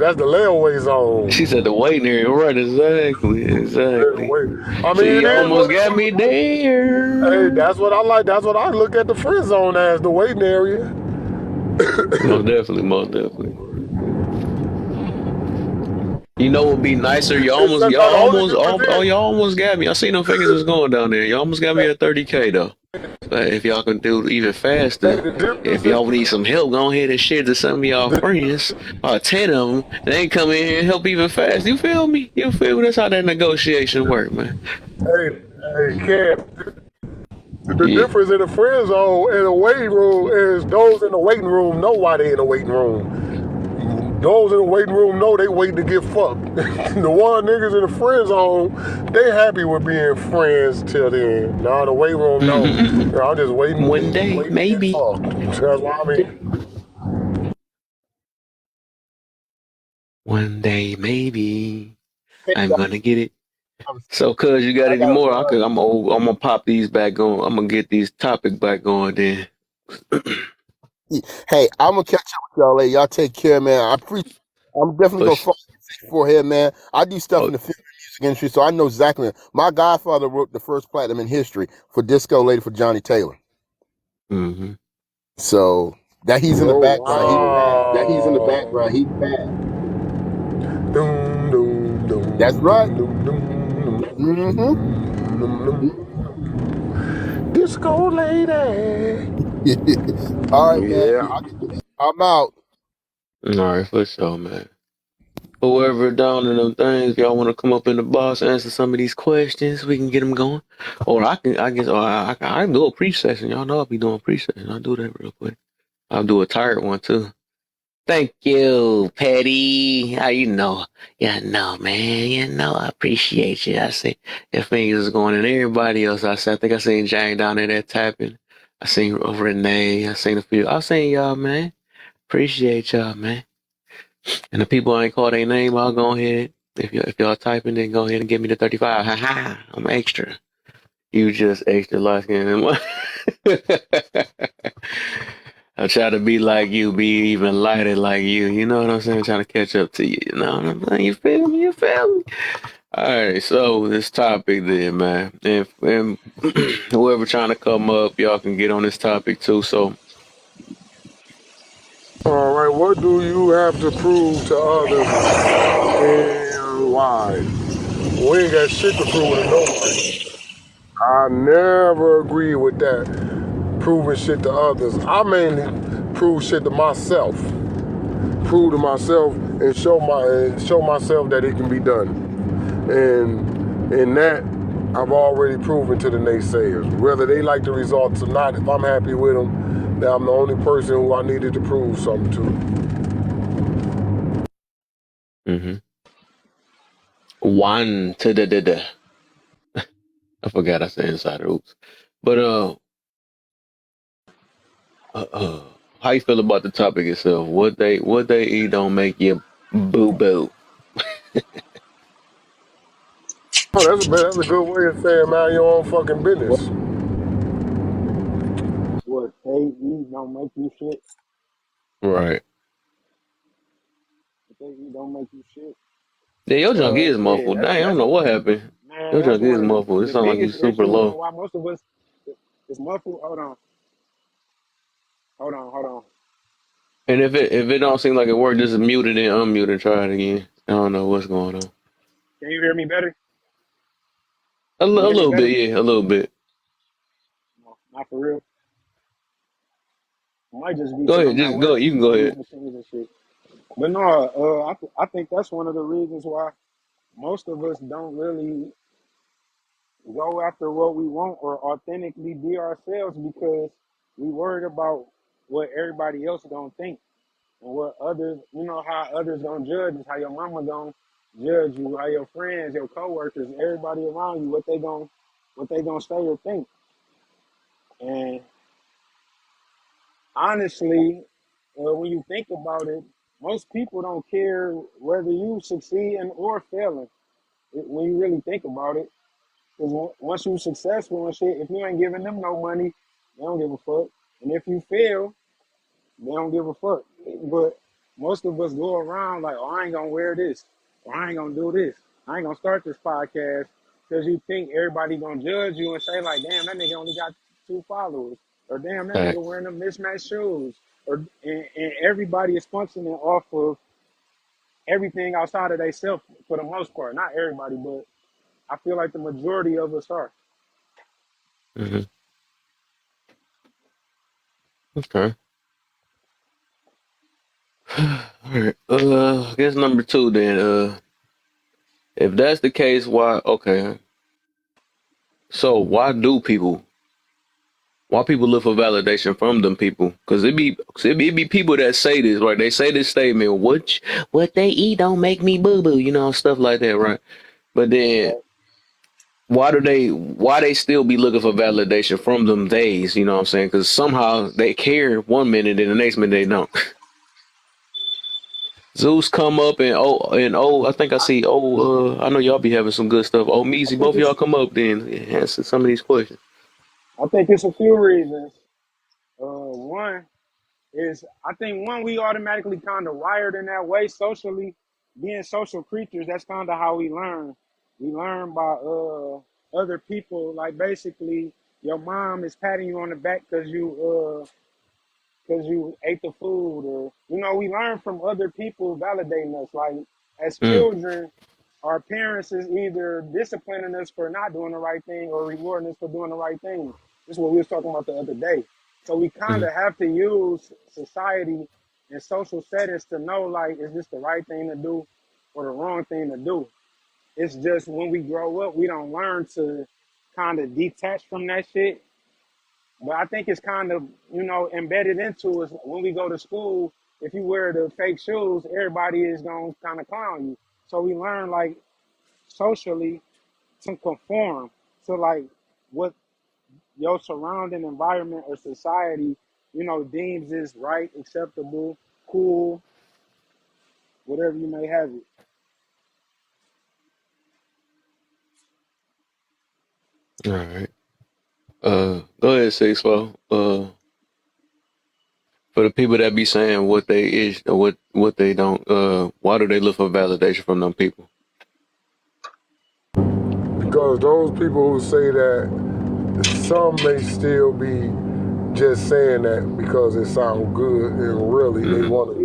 That's the layaway zone. She said the waiting area. Right, exactly, exactly. Wait. I mean, See, it you is almost what got me it is. Hey, there. that's what I like. That's what I look at the friend zone as, the waiting area. Most definitely, most definitely. You know what would be nicer? Now, the only difference Y'all is, almost got me. I seen them fingers was going down there. You almost got me at 30K though. But if y'all can do it even hey, faster, the difference if is, y'all need some help, go ahead and share to some of y'all friends, or 10 of them, and they come in here and help even fast. You feel me? You feel me? That's how that negotiation work, man. hey, Cam, the Yeah. difference in the friend zone and the waiting room is those in the waiting room know why they in the waiting room. Those in the waiting room know they waiting to get fucked. The one niggas in the friend zone, they happy with being friends till then. Nah, the waiting room, no. I'm just One waiting, day, waiting to get maybe. fucked. That's what I mean. One day, maybe. Hey, I'm guys, gonna get it. I'm- So, cuz you got I any got more? one. I'm gonna pop these back on. I'm gonna get these topic back on then. Hey, I'm gonna catch up with y'all later. Y'all take care, man. I'm definitely gonna Push. follow for here, man. I do stuff Oh, in the film and music industry, so I know exactly. My godfather wrote the first platinum in history for Disco Lady for Johnny Taylor. mm-hmm. So that he's in the Oh, background, he's bad. wow. Doom, doom, That's doom, right. doom, doom, doom, Mm-hmm. Disco lady. All right, man. Yeah. I'm out. All right, for sure, man. Whoever down in them things, if y'all want to come up in the box, answer some of these questions, we can get them going. Or I guess, I can do a pre-session. Y'all know I'll be doing pre-session. I'll do that real quick. I'll do a tired one too. Thank you, Petty. How you know? Yeah, no, man. You know, I appreciate you. I see your fingers is going in everybody else. I think I seen Jane down there that tapping. I seen Renee. I seen a few. I seen y'all, man. Appreciate y'all, man. And the people I ain't call their name, I'll go ahead. If y'all typing, then go ahead and give me the 35. Ha ha. I'm extra. You just extra light skin. I try to be like you, be even lighter like you. You know what I'm saying? Trying to catch up to you. You know what I'm saying? You feel me? You feel me? All right. So this topic then, man. And whoever trying to come up, y'all can get on this topic too. So, All right. What do you have to prove to others and why? We ain't got shit to prove to nobody. I never agree with that. Proving shit to others. I mainly prove shit to myself. Prove to myself and show myself that it can be done. And in that, I've already proven to the naysayers. Whether they like the results or not, if I'm happy with them, then I'm the only person who I needed to prove something to. mm-hmm. One to the. I forgot I said insider. Oops. But how you feel about the topic itself? What they eat don't make you boo boo. Oh, that's a good way of saying mind your own fucking business. What they eat don't make you shit. Right. What they eat don't make you shit. Yeah, your junk is Yeah, muffled. Dang, I don't that's know what happened. man, Your that's junk is one of muffled. It the sounds like you biggest super issues low. on why most of us is muffled. Hold on. And if it don't seem like it worked, just mute it and unmute and try it again. I don't know what's going on. Can you hear me better? A, Can you a hear me little bit, better? yeah, a little bit. No, not for real. It might just be Go because ahead, I'm at just go. work You can on go these ahead. machines and shit. But no, I think that's one of the reasons why most of us don't really go after what we want or authentically be ourselves because we worried about what everybody else gonna think and what others, how others gonna judge is how your mama gonna judge you, how your friends, your coworkers, everybody around you, what they gonna say or think. And honestly, when you think about it, most people don't care whether you succeeding or failing. When you really think about it, because once you successful and shit, if you ain't giving them no money, they don't give a fuck. And if you fail, they don't give a fuck. But most of us go around like, oh, I ain't gonna wear this, or I ain't gonna do this, I ain't gonna start this podcast because you think everybody gonna judge you and say like, damn, that nigga only got 2 followers, or damn, that nigga Fact. wearing them mismatched shoes, or and everybody is functioning off of everything outside of themselves for the most part. Not everybody, but I feel like the majority of us are. Hmm. Okay. All right. I guess number two then. If that's the case, why? Okay. So why people look for validation from them people? Because it be people that say this, right? They say this statement, what they eat don't make me boo boo, stuff like that, right? But then Right? why they still be looking for validation from them days, you know what I'm saying? Because somehow they care one minute and the next minute they don't. Zeus come up and I think I see I know y'all be having some good stuff. Oh I Meezy, think both of y'all it's come up then answer some of these questions. I think it's a few reasons. One is I think one we automatically kind of wired in that way socially, being social creatures. That's kind of how we learn. We learn by other people. Like basically, your mom is patting you on the back because you ate the food, or we learn from other people validating us. Like as Mm, children, our parents is either disciplining us for not doing the right thing or rewarding us for doing the right thing. This is what we was talking about the other day. So we kind mm, of have to use society and social settings to know, like, is this the right thing to do or the wrong thing to do? It's just when we grow up, we don't learn to kind of detach from that shit. But I think it's kind of, embedded into us when we go to school. If you wear the fake shoes, everybody is going to kind of clown you. So we learn, like, socially to conform to, like, what your surrounding environment or society, deems is right, acceptable, cool, whatever you may have it. all right. Go ahead, six four. For the people that be saying what they is or what they don't, why do they look for validation from them people? Because those people who say that, some may still be just saying that because it sounds good, and really they Mm-hmm. want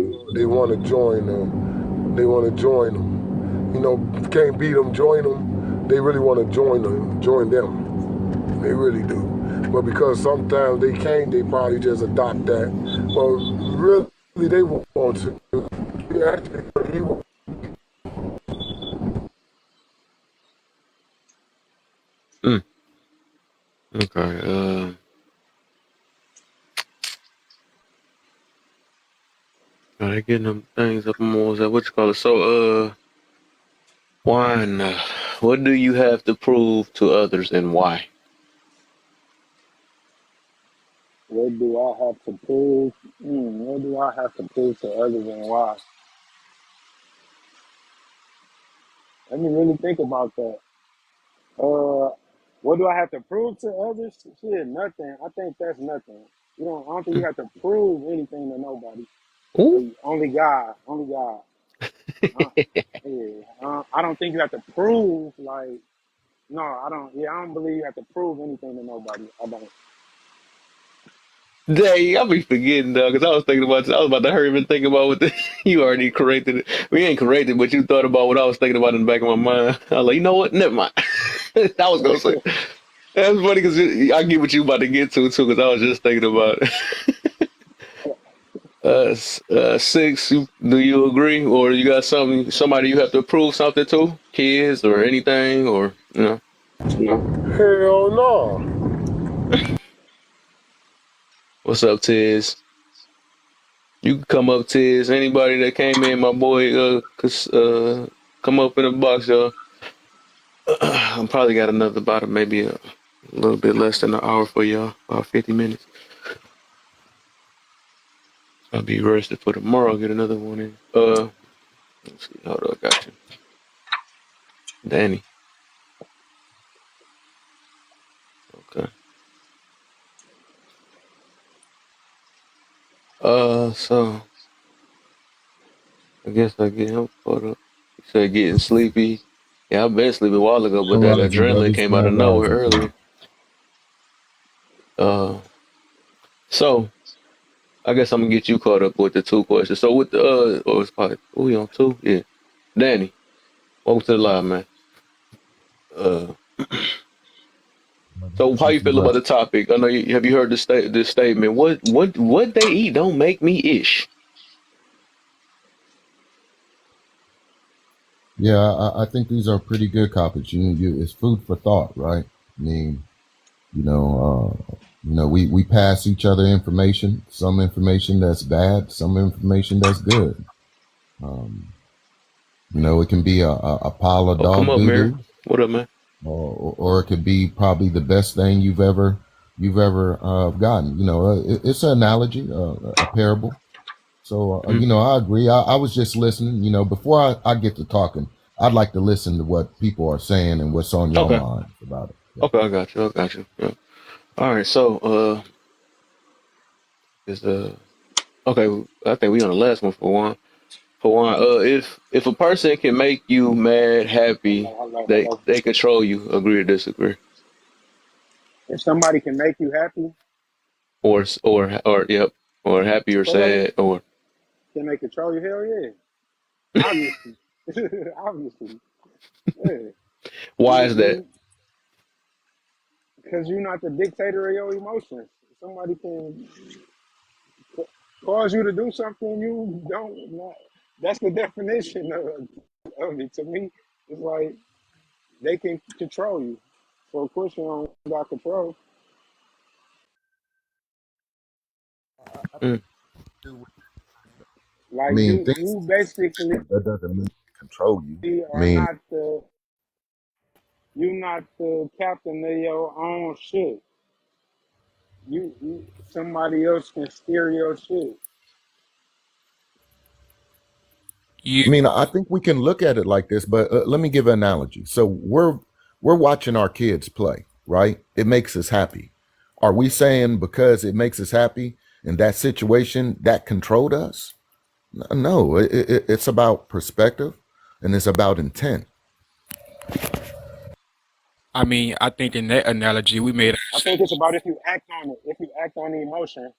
to join them. They want to join them. Can't beat them, join them. They really want to join them. They really do. But because sometimes they can't, they probably just adopt that. Well, really, they want to. Yeah, actually, Mm, okay. Are they getting them things up more? Is that what you call it? So, Juan, what do you have to prove to others and why? What do I have to prove? What do I have to prove to others and why? Let me really think about that. Uh, what do I have to prove to others? Shit, nothing. I think that's nothing. I don't think you Mm. have to prove anything to nobody. Ooh. Only God, only God. Uh, yeah, I don't think you have to prove like no, I don't. Yeah, I don't believe you have to prove anything to nobody. I don't. Dang, I be forgetting, dog, because I was thinking about, I was about to hurry up and think about what the, you already corrected it. We ain't corrected, but you thought about what I was thinking about in the back of my mind. I was like, you know what? Never mind. I was gonna say that's funny because I get what you about to get to too, because I was just thinking about it. Six. Do you agree, or you got something, somebody you have to prove something to, kids or anything, or you know? Hell no. What's up, Tiz? You can come up, Tiz. Anybody that came in, my boy, come up in the box, y'all. I probably got another about maybe a little bit less than an hour for y'all, about 50 minutes. I'll be rested for tomorrow. Get another one in. Let's see. Hold on, I got you, Danny. Okay. So I guess I get him caught up. You said getting sleepy. Yeah, I've been sleeping a while ago, but that Rising, adrenaline brothers. came out of Grand nowhere rising. earlier. Uh, so I guess I'm gonna get you caught up with the two questions. So with the oh, it's probably we on two, yeah. Danny, welcome to the live, man. Uh, so how Peace you and feel about the blessings. topic? I know you have you heard this statement. What they eat don't make me ish. Yeah, I think these are pretty good topics. It's food for thought, right? I mean, we pass each other information. Some information that's bad, some information that's good. Um, it can be a pile of Oh, come dog up, doo Mary. doo, What up, man? or it could be probably the best thing you've ever gotten. It's an analogy, a parable. So, Mhm. I agree. I was just listening. Before I get to talking, I'd like to listen to what people are saying and what's on your Okay, minds about it. Yeah. okay, I got you. I got you. Yeah. All right, so is okay. I think we on the last one for one. For one, if a person can make you mad, happy, Hello. they control you. Agree or disagree, If somebody can make you happy, or yep, or happy or go ahead. sad, or Can they control you? Hell yeah. Obviously. Obviously. Yeah. why is that? You because you're not the dictator of your emotions. Somebody can cause you to do something you don't not. That's the definition of it. To me, it's like they can control you. So of course you don't got control. Mm, I Like mean, you basically that doesn't mean control you. I are mean, not the you not the captain of your own shit. You somebody else can steer your shit. I mean, I think we can look at it like this, but let me give an analogy. So we're watching our kids play, right? It makes us happy. Are we saying because it makes us happy in that situation that controlled us? No, it's about perspective and it's about intent. I think it's about if you act on it. If you act on the emotion,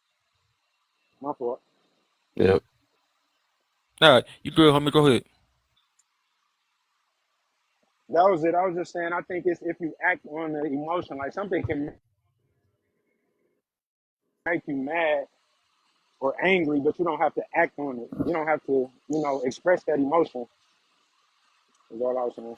my fault. yep. That was it. I was just saying. I think it's if you act on the emotion. Like something can make you mad or angry, but you don't have to act on it. You don't have to, express that emotion. Is all I was saying.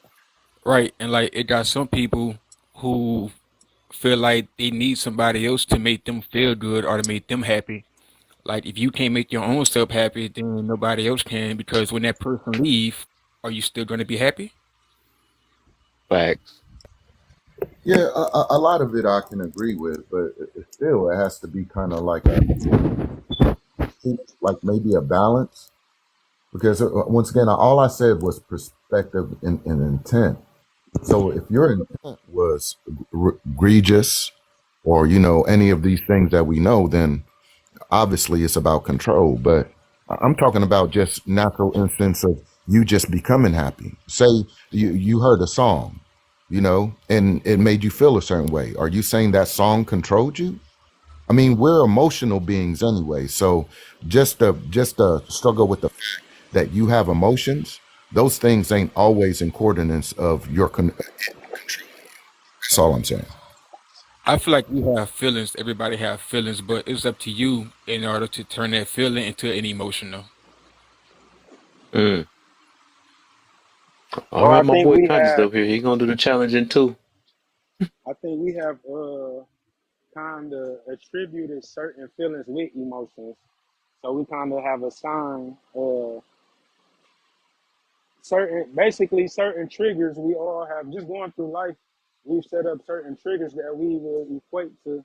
Facts. Yeah, a lot of it I can agree with, but still it has to be kind of like like maybe a balance because once again, all I said was perspective and intent. So if your intent was egregious or any of these things that we know, then obviously it's about control. But I'm talking about just natural instance of you just becoming happy. Say you heard a song, and it made you feel a certain way. Are you saying that song controlled you? I mean, we're emotional beings anyway. So just a struggle with the fact that you have emotions. Those things ain't always in coordinates of your control. That's all I'm saying. I feel like we have feelings. Everybody have feelings, but it's up to you in order to turn that feeling into an emotion, though. Mm. All Or right, I my think boy we Conscious have, up here. He gonna do the challenging too. I think we have kind of attributed certain feelings with emotions. So we kind of have assigned basically certain triggers we all have just going through life. We've set up certain triggers that we will equate to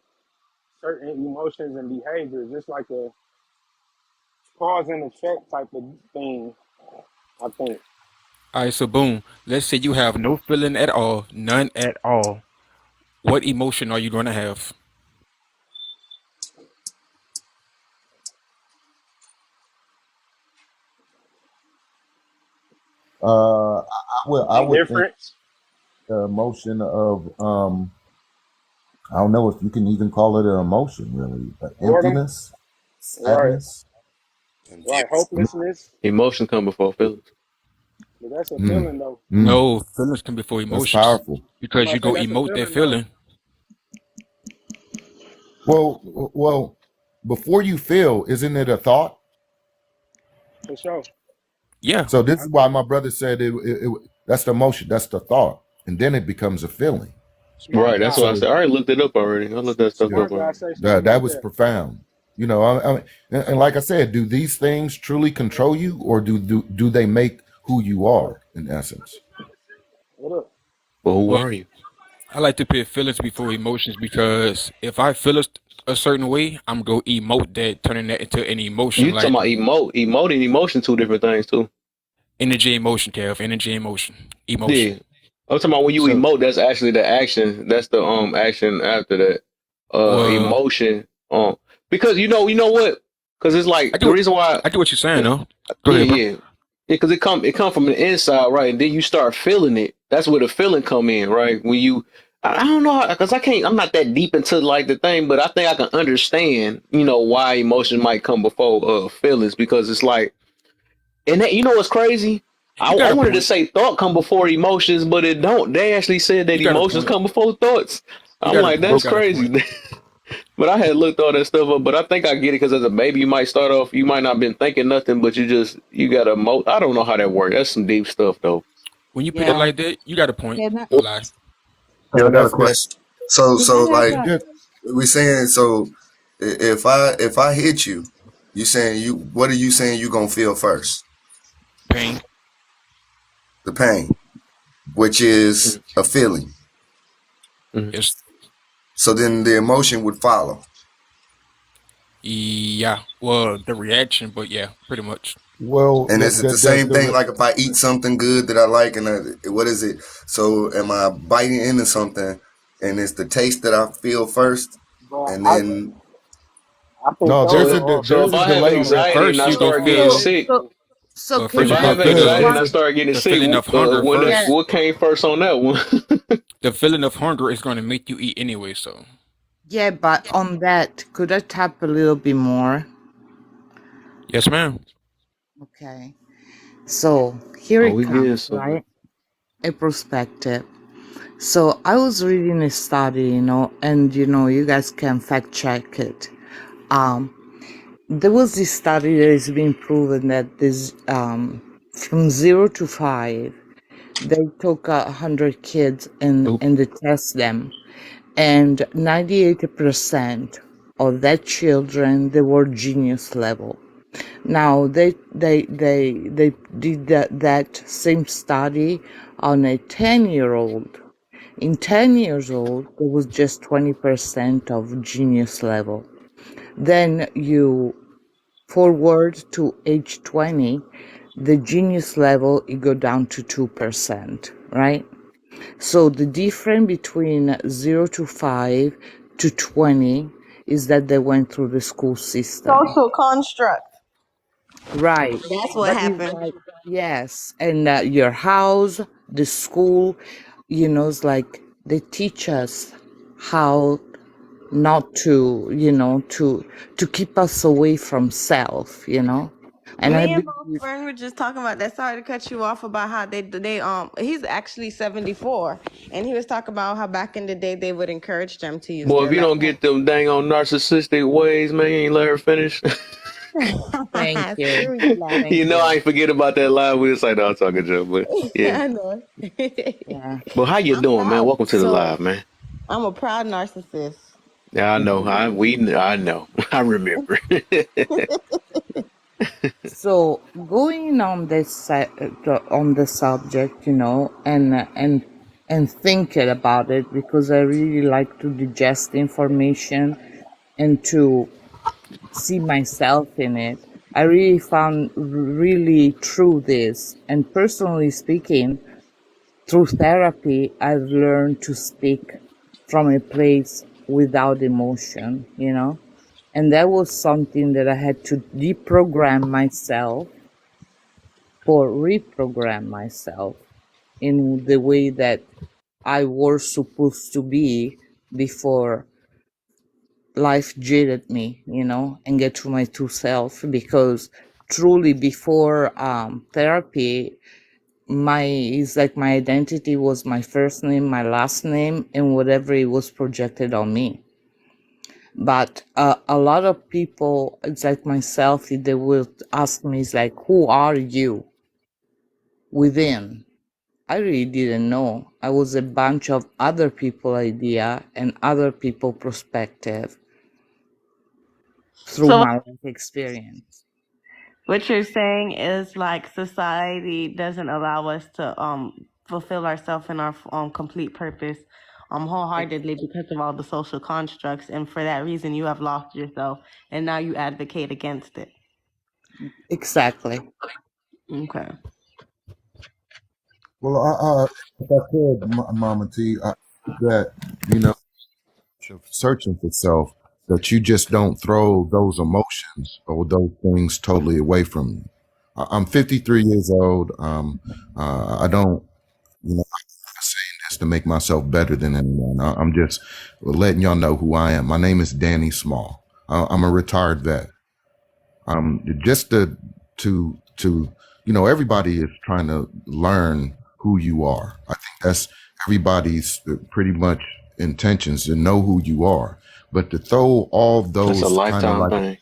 certain emotions and behaviors. It's like a cause and effect type of thing, I think. All right, so boom. Let's say you have no feeling at all, none at all. What emotion are you going to have? I would think Indifference, the emotion of I don't know if you can even call it an emotion really, but boredom, emptiness, right, sadness. right, I mean, hopelessness. Emotion come before feelings. But that's a mm, feeling though. mm, No, feelings come before that's emotions powerful. because you Somebody say go that's a emote that feeling though, feeling. Well, before you feel, isn't it a thought? for sure. Yeah. So this is why my brother said that's the emotion, that's the thought, and then it becomes a feeling. Right. Smart That's guy. what I said. So I already looked it up already. I looked that stuff yeah, up Smart guy already. say something that like was that. profound. And like I said, do these things truly control you, or do they make who you What up? are in essence? What up? Well, who Well, are you? I like to put feelings before emotions because if I feel a certain way, I'm going to emote that, turning that into an emotion You talking like about emote and emotion, two different things too. energy, emotion, Kev. Energy, emotion, emotion. Yeah. I'm talking about when you So, emote, that's actually the action. That's the action after that. well, Emotion. Because you know what? Because it's like I the do, reason why. I do what you're saying, though. Go Yeah, ahead, bro. yeah. Because it come from the inside, right? And then you start feeling it. That's where the feeling come in, right? When you, I don't know, because I can't. I'm not that deep into like the thing, but I think I can understand, why emotions might come before feelings because it's like, and that, what's crazy? I, You got I a wanted to point. say thought come before emotions, but it don't. They actually said that You got a emotions point. come before thoughts. You I'm got a like, point. You that's got a point. crazy. But I had looked all that stuff up, but I think I get it because as a baby, you might start off, you might not been thinking nothing, but you got to I don't know how that works. That's some deep stuff though. When you put it Yeah. like that, you got a point. Can I, No lie. Yeah, I got a That question. So, can I have like it a just we saying, so if I hit you, you saying you what are you saying you gonna feel first? Pain. The pain, which is Mm-hmm. a feeling. Mm-hmm. Yes. So then the emotion would follow. Yeah. Well, the reaction, but yeah, pretty much. well And is it the does same thing? Like if I eat something good that I like, and what is it? So am I biting into something, and it's the taste that I feel first, But and I then I think no those So there's are a all so there's if a I feelings. have delay But anxiety and first I you Those are go start all getting feel. feelings. sick, so But Those first if you are I go have all feel feelings. anxiety one and I start getting the sick, feeling of hunger when yeah first. what came first on that one? The feeling of hunger is going to make you eat anyway. So yeah, but on that, could I tap a little bit more? yes, ma'am. Okay. So here Oh, it we getting comes, somewhere. right? A perspective. So I was reading a study, and you guys can fact check it. Um, there was this study that has been proven that this from 0 to 5, they took 100 kids Oop. and they test them, and 98% of that children they were genius level. Now they did that same study on a 10-year-old. In 10 years old, there was just 20% of genius level. Then you forward to age 20, the genius level it go down to 2%, right? So the difference between 0 to 5 to 20 is that they went through the school system. Social construct. Right. That's what But it's happened. like, yes. And your house, the school, it's like they teach us how not to, to keep us away from self. And I Me and my believe, friend were just talking about that. Sorry to cut you off about how they he's actually 74, and he was talking about how back in the day they would encourage them to use Boy, their if you don't left get them dang on narcissistic ways, man, you ain't let her finish. thank hand. you. Screw you, left. Thank You know I you. ain't forget about that live. We just like, no, I'm talking joke, but yeah. I know. Yeah. But how you I'm doing, man? proud. Welcome to the So live, man. I'm a proud narcissist. Yeah, I know. I know. I remember. So going on on the subject, and thinking about it because I really like to digest information and to see myself in it. I really found really through this, and personally speaking, through therapy, I've learned to speak from a place without emotion. And that was something that I had to deprogram myself or reprogram myself in the way that I was supposed to be before life jaded me, and get to my true self. Because truly, before therapy, my it's like my identity was my first name, my last name, and whatever it was projected on me. But a lot of people, it's like myself, they will ask me, it's like, who are you within? I really didn't know. I was a bunch of other people idea and other people perspective through So my life experience. what you're saying is like society doesn't allow us to fulfill ourselves in our complete purpose wholeheartedly because of all the social constructs, and for that reason you have lost yourself and now you advocate against it. Exactly. Okay. Well, if I could, Mama T, that you know, searching for self, that you just don't throw those emotions or those things totally away from you. I'm 53 years old. I don't, I'm not saying this to make myself better than anyone. I'm just letting y'all know who I am. My name is Danny Small. I'm a retired vet. Just to everybody is trying to learn who you are. I think that's everybody's pretty much intentions to know who you are, but to throw all That's a those kind of lifetime like thing.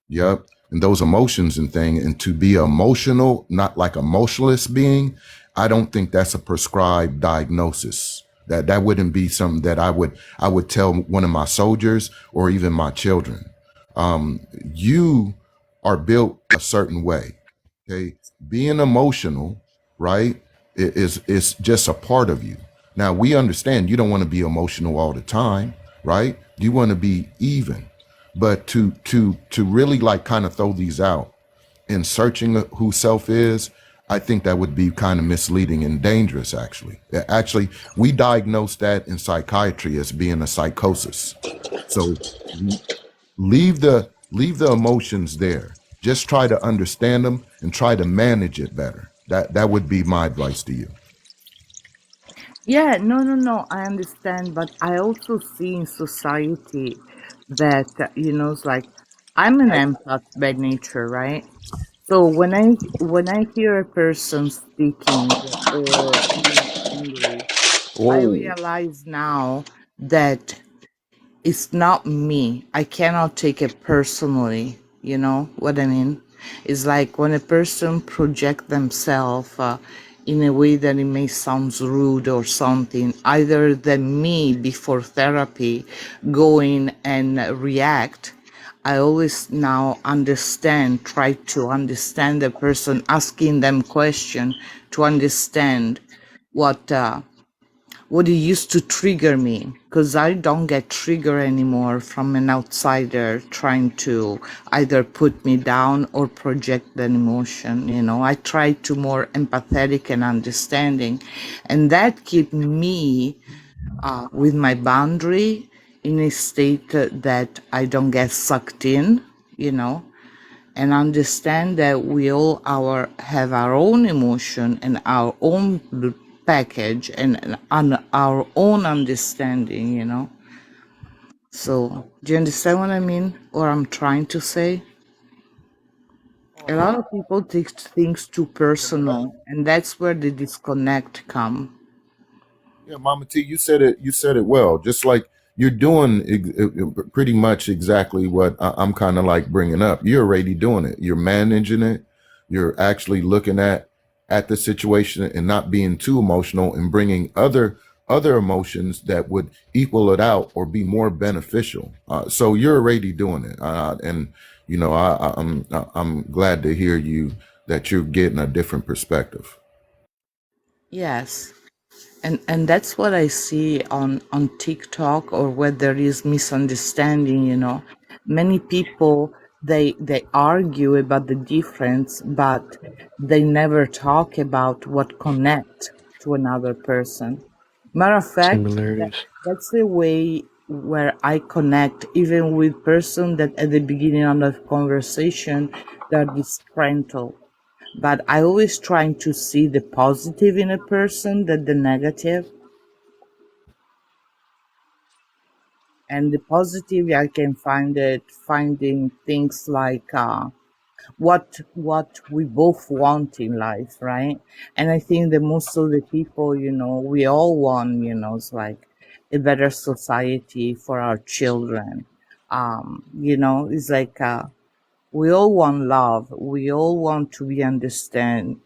yep. And those emotions and thing, and to be emotional, not like a emotionless being, I don't think that's a prescribed diagnosis. That wouldn't be something that I would tell one of my soldiers or even my children. You are built a certain way. Okay. Being emotional, right, is just a part of you. Now we understand you don't want to be emotional all the time, right? You want to be even. But to really like kind of throw these out in searching who self is, I think that would be kind of misleading and dangerous. Actually, we diagnose that in psychiatry as being a psychosis. So leave the emotions there. Just try to understand them and try to manage it better. That would be my advice to you. Yeah, no, no, no, I understand, but I also see in society that, it's like I'm an empath by nature, right? So when I hear a person speaking or being angry, I Whoa. realize now that it's not me. I cannot take it personally. You know what I mean? It's like when a person project themselves in a way that it may sound rude or something, either than me before therapy going and react. I always now try to understand the person, asking them question to understand what it used to trigger me, because I don't get triggered anymore from an outsider trying to either put me down or project an emotion. I try to more empathetic and understanding, and that keep me with my boundary in a state that I don't get sucked in, you know and understand that we all have our own emotion and our own package and our own understanding, you know. So do you understand what I mean, or I'm trying to say? A lot of people take things too personal, and that's where the disconnect come. Yeah, Mama T, you said it. You said it well. Just like you're doing pretty much exactly what I'm kind of like bringing up. You're already doing it. You're managing it. You're actually looking at the situation and not being too emotional and bringing other emotions that would equal it out or be more beneficial. So you're already doing it, and you know I'm glad to hear you that you're getting a different perspective. Yes. And that's what I see on TikTok, or where there is misunderstanding, you know. Many people, they argue about the difference, but they never talk about what connect to another person. Matter of fact, Similarities. that's the way where I connect even with person that at the beginning of the conversation they're disgruntled, but I always trying to see the positive in a person than the negative. And the positive, I can find it finding things like what we both want in life, right? And I think that most of the people, you know, we all want, you know, it's like a better society for our children. You know, it's like we all want love. We all want to be understood,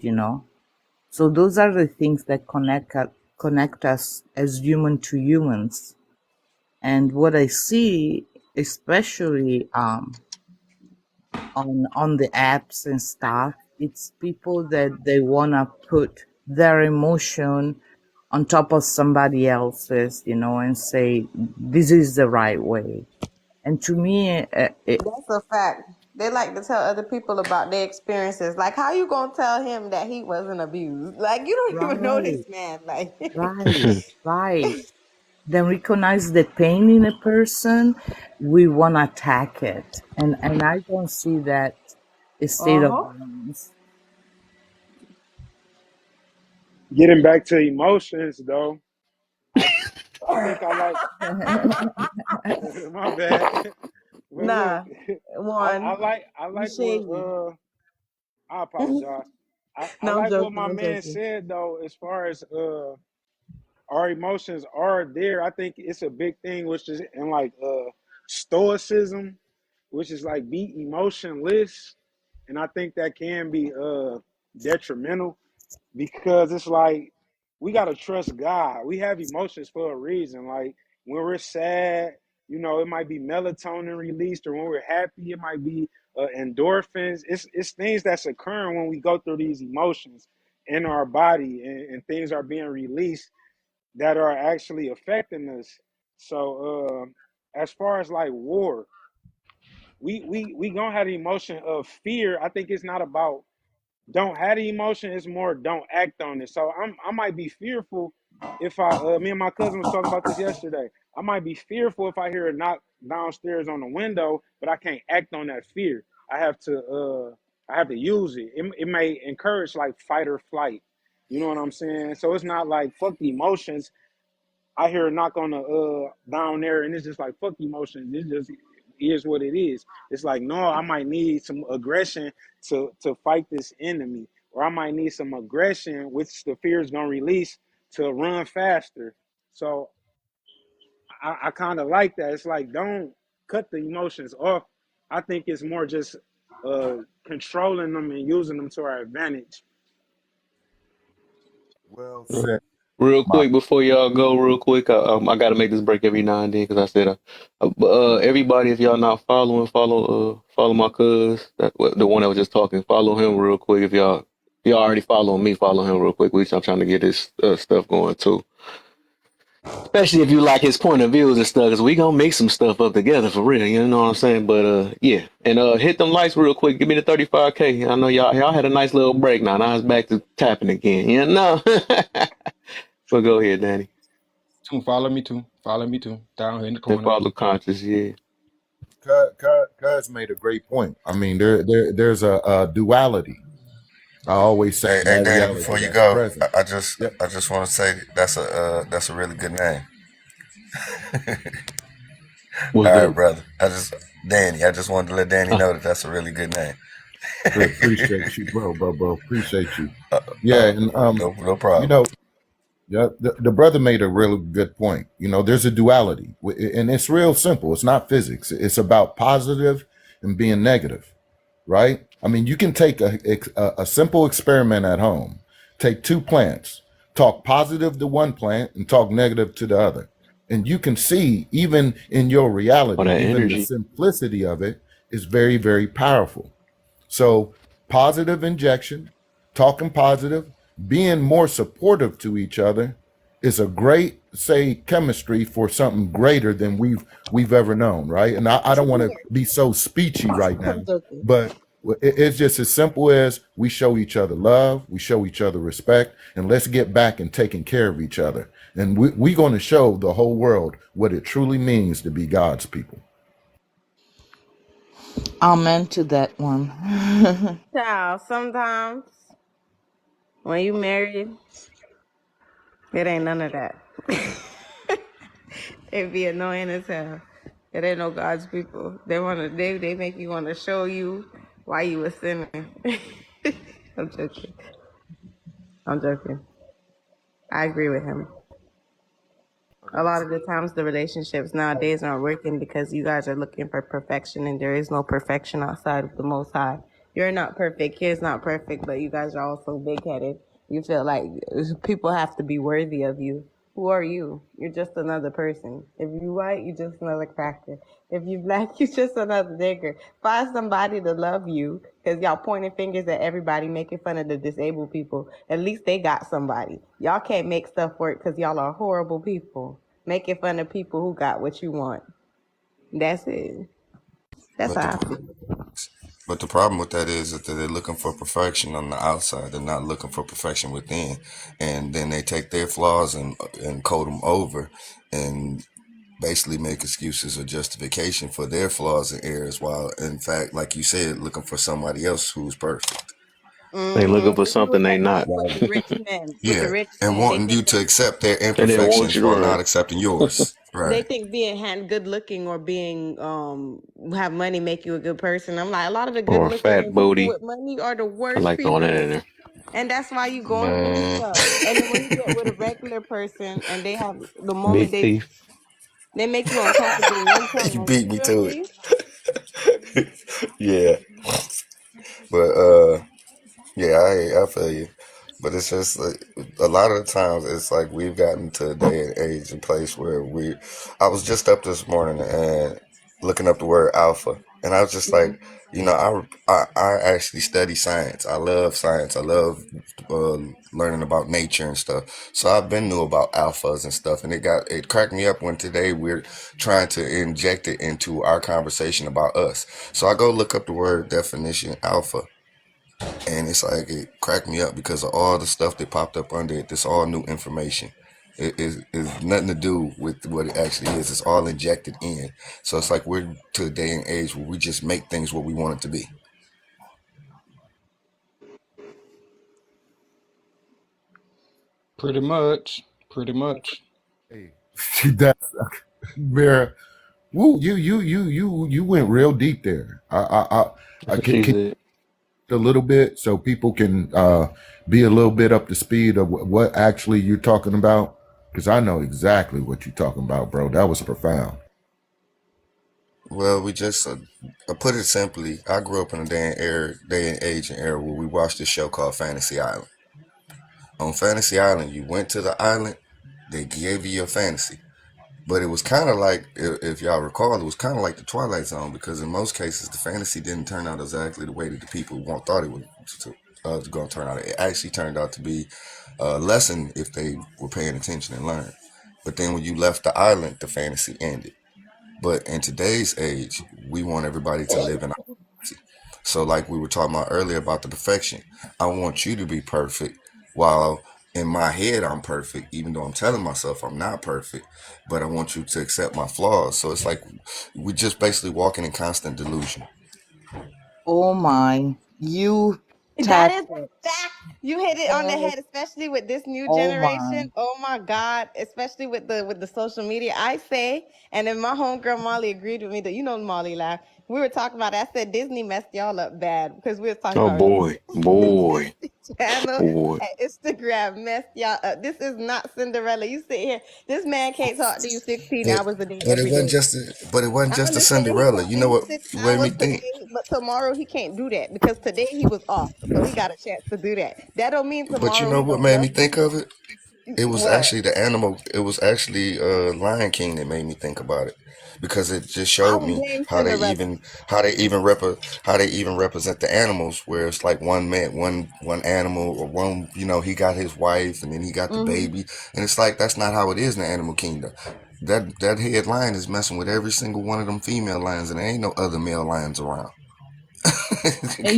you know. So those are the things that connect us as human to humans. And what I see, especially on the apps and stuff, it's people that they wanna put their emotion on top of somebody else's, you know, and say this is the right way. And to me, That's a fact. They like to tell other people about their experiences. Like, how you gonna tell him that he wasn't abused? Like, you don't even know right, this man. Like, right, right. Then recognize the pain in a person, we want to attack it, and I don't see that a state uh of huh. balance. Getting back to emotions though, I think I like my bad. But look, Nah, one, I you like what shady. I No, apologize. I I'm like what joking. my I'm man joking. said though, as far as our emotions are there. I think it's a big thing, which is in like stoicism, which is like be emotionless. And I think that can be detrimental because it's like we gotta trust God. We have emotions for a reason. Like when we're sad, you know, it might be melatonin released, or when we're happy, it might be endorphins. It's things that's occurring when we go through these emotions in our body, and things are being released that are actually affecting us. So as far as like war, we gonna have the emotion of fear. I think it's not about don't have the emotion, it's more don't act on it. So I might be fearful if I me and my cousin was talking about this yesterday. I might be fearful if I hear a knock downstairs on the window, but I can't act on that fear. I have to use it. It may encourage like fight or flight. You know what I'm saying? So it's not like fuck the emotions. I hear a knock on the down there, and it's just like fuck emotions. It just is what it is. It's like no, I might need some aggression to fight this enemy, or I might need some aggression, which the fear is gonna release to run faster. So I kind of like that. It's like don't cut the emotions off. I think it's more just uh, controlling them and using them to our advantage. Well said, Real Ma. quick before y'all go, real quick, I gotta make this break every now and then because I said, everybody, if y'all not following, follow my cuz, the one that was just talking. Follow him real quick. If y'all already following me, follow him real quick. I'm trying to get this stuff going too. Especially if you like his point of views and stuff, because we gonna make some stuff up together for real. You know what I'm saying? But yeah, and hit them lights real quick. Give me the 35K. I know y'all had a nice little break now. Now it's back to tapping again. You know. But go ahead, Danny. Follow me too. Follow me too. Down here in the And corner. follow conscious, yeah. Cuz made a great point. I mean, there's a duality. I always say Hey, in hey, that Danny, reality before you that's go, present. Yep. I just want to say that's a really good name. What's All right, that? brother. Danny. I just wanted to let Danny Ah, know that that's a really good name. Appreciate you, bro. Appreciate you. Yeah, and No you problem. know, yeah, the brother made a really good point. There's a duality, and it's real simple. It's not physics. It's about positive and being negative, right? I mean, you can take a simple experiment at home. Take two plants, talk positive to one plant and talk negative to the other. And you can see, even in your all reality, that even the energy. simplicity of it is very, very powerful. So, positive injection, talking positive, being more supportive to each other is a great, say, chemistry for something greater than we've ever known, right? And I don't want to be so speechy right now, but it's just as simple as we show each other love, we show each other respect, and let's get back and taking care of each other. And we're going to show the whole world what it truly means to be God's people. Amen to that one. Child, sometimes when you married, it ain't none of that. It be annoying as hell. It ain't no God's people. They make you wanna show you why you a sinner. I'm joking. I'm joking. I agree with him. A lot of the times the relationships nowadays aren't working because you guys are looking for perfection and there is no perfection outside of the Most High. You're not perfect, kid's not perfect, but you guys are also big headed. You feel like people have to be worthy of you. Who are you? You're just another person. If you white, you're just another cracker. If you black, you're just another nigger. Find somebody to love you, because y'all pointing fingers at everybody, making fun of the disabled people. At least they got somebody. Y'all can't make stuff work because y'all are horrible people. Making fun of people who got what you want. That's it. That's But how I the feel. but the problem with that is that they're looking for perfection on the outside. They're not looking for perfection within, and then they take their flaws and coat them over, and basically make excuses or justification for their flaws and errors. While in fact, like you said, looking for somebody else who's perfect. They looking for They do it something they at night not. with the rich men. With the Yeah, rich and men, they wanting you think to accept their And they want imperfections you to while not run. accepting yours. they Right. think being good looking or being have money make you a good person. I'm like, a lot of the good Or a looking fat and people booty. with money are the I worst like throwing that people. in there. And that's why you going through Man, stuff. And then when you get with a regular person and they have the moment Big teeth. they make you uncomfortable one you time, beat you me feel to it. me? Yeah, but yeah, I feel you. But it's just like, a lot of the times it's like we've gotten to a day and age and place where I was just up this morning and looking up the word alpha, and I was just like, I actually study science. I love science. I love learning about nature and stuff. So I've been knew about alphas and stuff, and it cracked me up when today we're trying to inject it into our conversation about us. So I go look up the word definition alpha, and it's like it cracked me up because of all the stuff that popped up under it. This all new information. It is nothing to do with what it actually is. It's all injected in. So it's like we're to a day and age where we just make things what we want it to be. Pretty much. Pretty much. Hey, that's Vera. Woo, you went real deep there. That's I what she can said. a little bit so people can be a little bit up to speed of what actually you're talking about, because I know exactly what you're talking about, bro. That was profound. Well, we just I put it simply. I grew up in a day and age and era where we watched this show called Fantasy Island. On Fantasy Island, you went to the island, they gave you your fantasy. But it was kind of like, if y'all recall, it was kind of like the Twilight Zone because in most cases the fantasy didn't turn out exactly the way that the people thought it was going to turn out. It actually turned out to be a lesson if they were paying attention and learned. But then when you left the island, the fantasy ended. But in today's age, we want everybody to live in our fantasy. So, like we were talking about earlier about the perfection, I want you to be perfect while in my head I'm perfect, even though I'm telling myself I'm not perfect, but I want you to accept my flaws. So it's like we're just basically walking in constant delusion. Oh my, you That is tapped a it. fact. You hit it on the Oh, head, especially with this new oh my. generation. Oh my God, especially with the social media. I say, and then my homegirl Molly agreed with me that Molly laughed. We were talking about it. I said Disney messed y'all up bad because we were talking Oh about remember boy, boy, Disney Channel boy. and Instagram messed y'all up. This is not Cinderella. You sit here. This man can't talk to you 16 But hours a day but it every wasn't day. just but it wasn't I just a understand he Cinderella. talked You to know you what six made me hours think? today, but tomorrow he can't do that because today he was off, so he got a chance to do that. That don't mean But you tomorrow know he what gonna made love me think of it? It was what? actually the animal. It was actually Lion King that made me think about it, because it just I showed don't me blame how they Cinderella. even how they even represent the animals. Where it's like one man, one animal, or one, he got his wife and then he got the Hmm. baby, and it's like that's not how it is in the animal kingdom. That head lion is messing with every single one of them female lions, and there ain't no other male lions around. And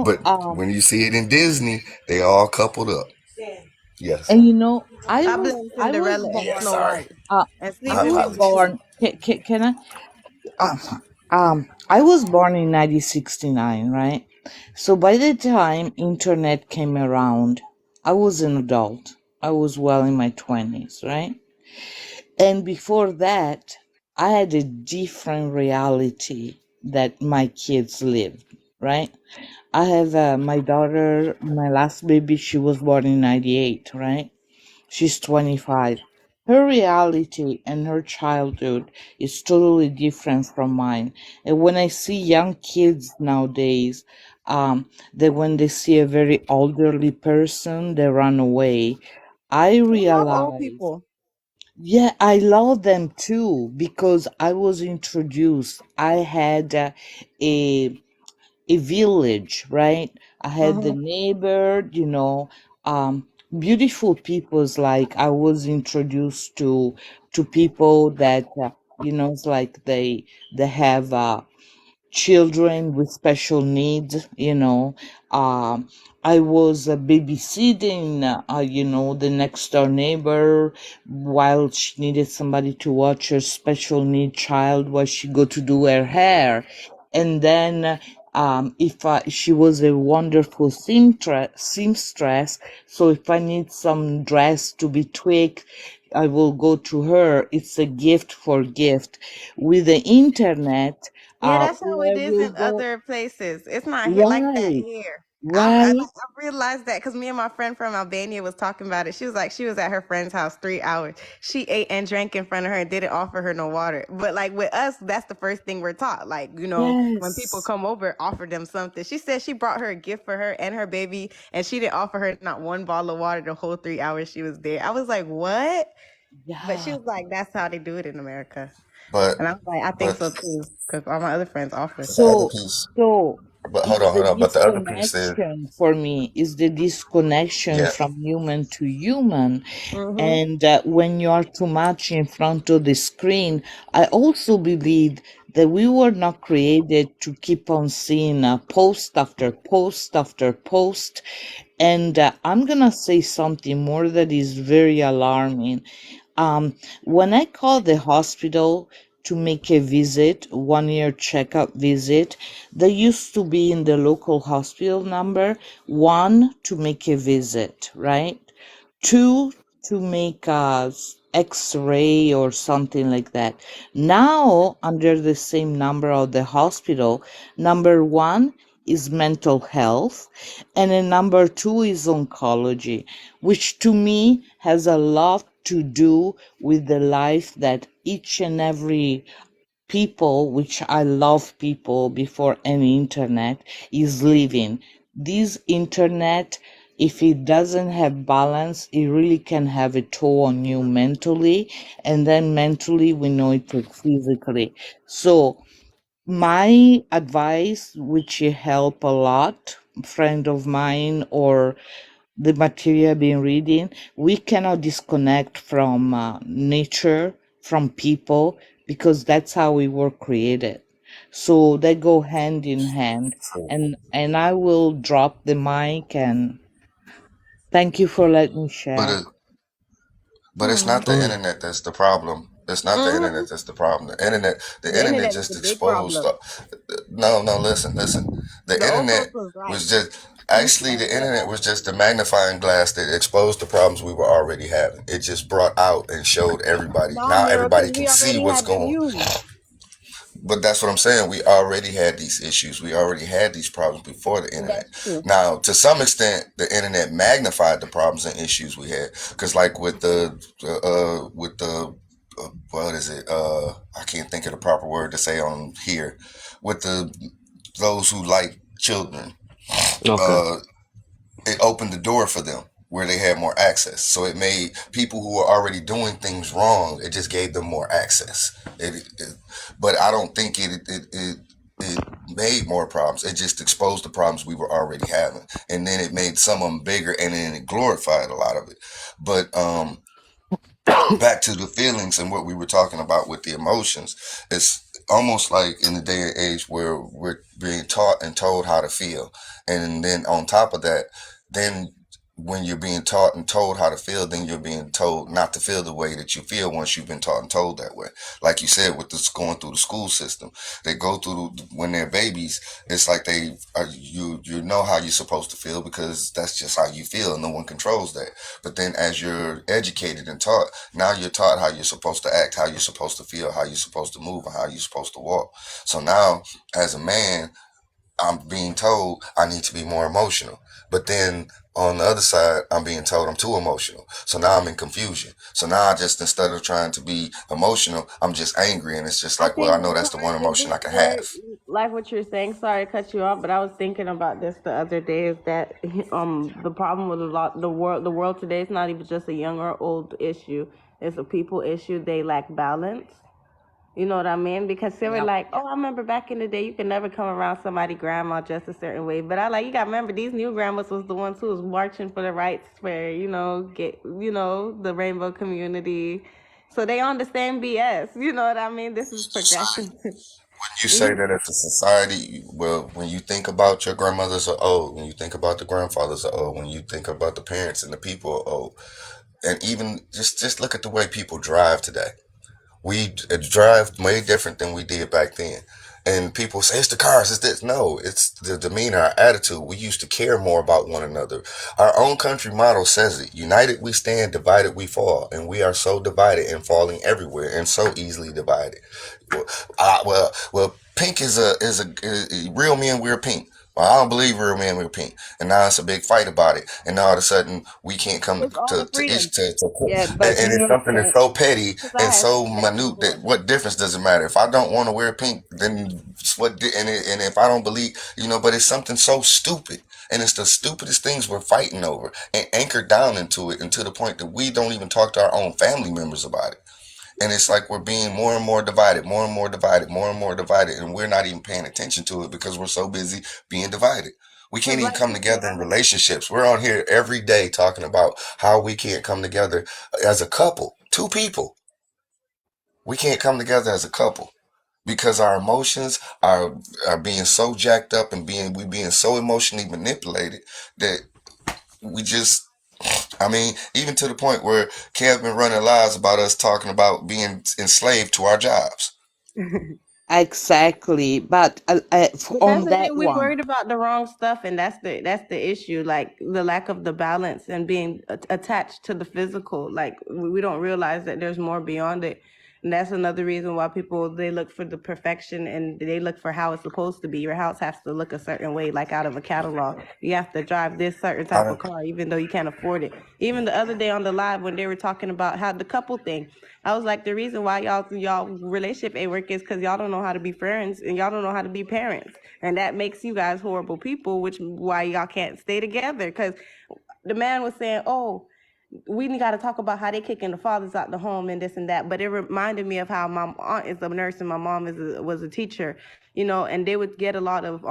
But when you see it in Disney, they all coupled up. Yes. I blame I was Cinderella and Yeah. Snow born, Sorry. White and My I Sleeping was Beauty apologies. too. born, can I? I was born in 1969, right? So by the time internet came around, I was an adult. I was well in my 20s, right? And before that, I had a different reality that my kids lived, right? I have my daughter, my last baby, she was born in 98, right? She's 25. Her reality and her childhood is totally different from mine. And when I see young kids nowadays, that when they see a very elderly person, they run away. I I love old realize, people. yeah, I love them too because I was introduced. I had a a village, right? I had the Hmm. neighbor, beautiful peoples. Like I was introduced to people that it's like they have children with special needs. I was babysitting, the next door neighbor while she needed somebody to watch her special need child while she go to do her hair. And then if she was a wonderful seamstress, so if I need some dress to be tweaked, I will go to her. It's a gift for gift. With the internet, Yeah, that's how it where is we in go, other places. It's not here like that right, here. right, I realized that because me and my friend from Albania was talking about it. She was like, she was at her friend's house 3 hours. She ate and drank in front of her and didn't offer her no water. But like with us, that's the first thing we're taught. Like, when people yes, come over, offer them something. She said she brought her a gift for her and her baby, and she didn't offer her not one bottle of water the whole 3 hours she was there. I was like, what? But she yeah. was like, that's how they do it in America. But And I was like, I think but so too, because all my other friends offer. the other So, piece. so But is the hold on. But the other piece is, disconnection for me, is the disconnection yeah. from human to human. Mm-hmm. And when you are too much in front of the screen, I also believe that we were not created to keep on seeing post after post after post. And I'm gonna say something more that is very alarming. When I called the hospital to make a visit, 1 year checkup visit, there used to be in the local hospital number one to make a visit, right? Two to make a x-ray or something like that. Now, under the same number of the hospital, number one is mental health, and then number two is oncology, which to me has a lot to do with the life that each and every people, which I love people before any internet, is living. This internet, if it doesn't have balance, it really can have a toll on you mentally, and then mentally we know it physically. So my advice, which help a lot, friend of mine or the material I've been reading, we cannot disconnect from nature, from people, because that's how we were created. So they go hand in hand. And I will drop the mic and Thank you for letting me But share. but it's not the internet that's the problem. It's not the Mm-hmm. internet that's the problem. The The internet internet is just the big exposed. problem. No, listen. The The old internet folks was right. was just actually the internet was just a magnifying glass that exposed the problems we were already having. It just brought out and showed everybody. No, Now Nero, everybody because can we see already what's had going. views. But that's what I'm saying. We already had these issues. We already had these problems before the internet. That's true. Now, to some extent, the internet magnified the problems and issues we had. Because, like with the what is it? I can't think of the proper word to say on here. With those who like children, Okay. uh, it opened the door for them where they had more access. So it made people who were already doing things wrong. It just gave them more access. But I don't think it made more problems. It just exposed the problems we were already having, and then it made some of them bigger, and then it glorified a lot of it. But back to the feelings and what we were talking about with the emotions, it's almost like in the day and age where we're being taught and told how to feel, and then on top of that, then when you're being taught and told how to feel, then you're being told not to feel the way that you feel once you've been taught and told that way. Like you said, with this going through the school system, they go through when they're babies. It's like they are, you know how you're supposed to feel because that's just how you feel. No one controls that. But then as you're educated and taught, now you're taught how you're supposed to act, how you're supposed to feel, how you're supposed to move, and how you're supposed to walk. So now, as a man, I'm being told I need to be more emotional. But then on the other side, I'm being told I'm too emotional. So now I'm in confusion. So now I just, instead of trying to be emotional, I'm just angry. And it's just I like, well, I think know the that's the one part, the emotion I biggest can word, have. like what you're saying. Sorry to cut you off, but I was thinking about this the other day. Is that the problem with a lot the world today is not even just a young or old issue. It's a people issue. They lack balance. You know what I mean? Because they were Yep. like, oh, I remember back in the day, you could never come around somebody grandma just a certain way. But I like, you got to remember, these new grandmas was the ones who was marching for the rights for, the rainbow community. So they understand BS. You know what I mean? This is Society. progression. You say that as a society, well, when you think about your grandmothers are old, when you think about the grandfathers are old, when you think about the parents and the people are old, and even just look at the way people drive today. We drive way different than we did back then. And people say it's the cars, it's this. No, it's the demeanor, our attitude. We used to care more about one another. Our own country motto says it: united we stand, divided we fall. And we are so divided and falling everywhere and so easily divided. Well, pink is real men wear pink. Well, I don't believe real men wear pink, and now it's a big fight about it. And now all of a sudden we can't come It's all the to freedom. ish to Yeah, but and you it's know something what I'm that's saying? so petty Because and I had so said that minute before. that what difference does it matter if I don't want to wear pink? Then and if I don't believe, but it's something so stupid, and it's the stupidest things we're fighting over and anchored down into it, and to the point that we don't even talk to our own family members about it. And it's like we're being more and more divided, more and more divided, more and more divided, and we're not even paying attention to it because we're so busy being divided. We can't Because even like come you said, together in relationships. We're on here every day talking about how we can't come together as a couple, two people. We can't come together as a couple because our emotions are being so jacked up and we being so emotionally manipulated that we just, I mean, even to the point where Kev been running lies about us talking about being enslaved to our jobs. Exactly. But But that's on the that thing. We one, worried about the wrong stuff, and that's the issue. Like the lack of the balance and being attached to the physical. Like we don't realize that there's more beyond it, and that's another reason why people they look for the perfection and they look for how it's supposed to be. Your house has to look a certain way, like out of a catalog. You have to drive this certain I type of don't, car, even though you can't afford it. Even the other day on the live when they were talking about how the couple thing. I was like, the reason why y'all relationship ain't work is because y'all don't know how to be friends and y'all don't know how to be parents, and that makes you guys horrible people. Which why y'all can't stay together. Because the man was saying, "Oh, we got to talk about how they kicking the fathers out the home and this and that." But it reminded me of how my aunt is a nurse and my mom was a teacher, and they would get a lot of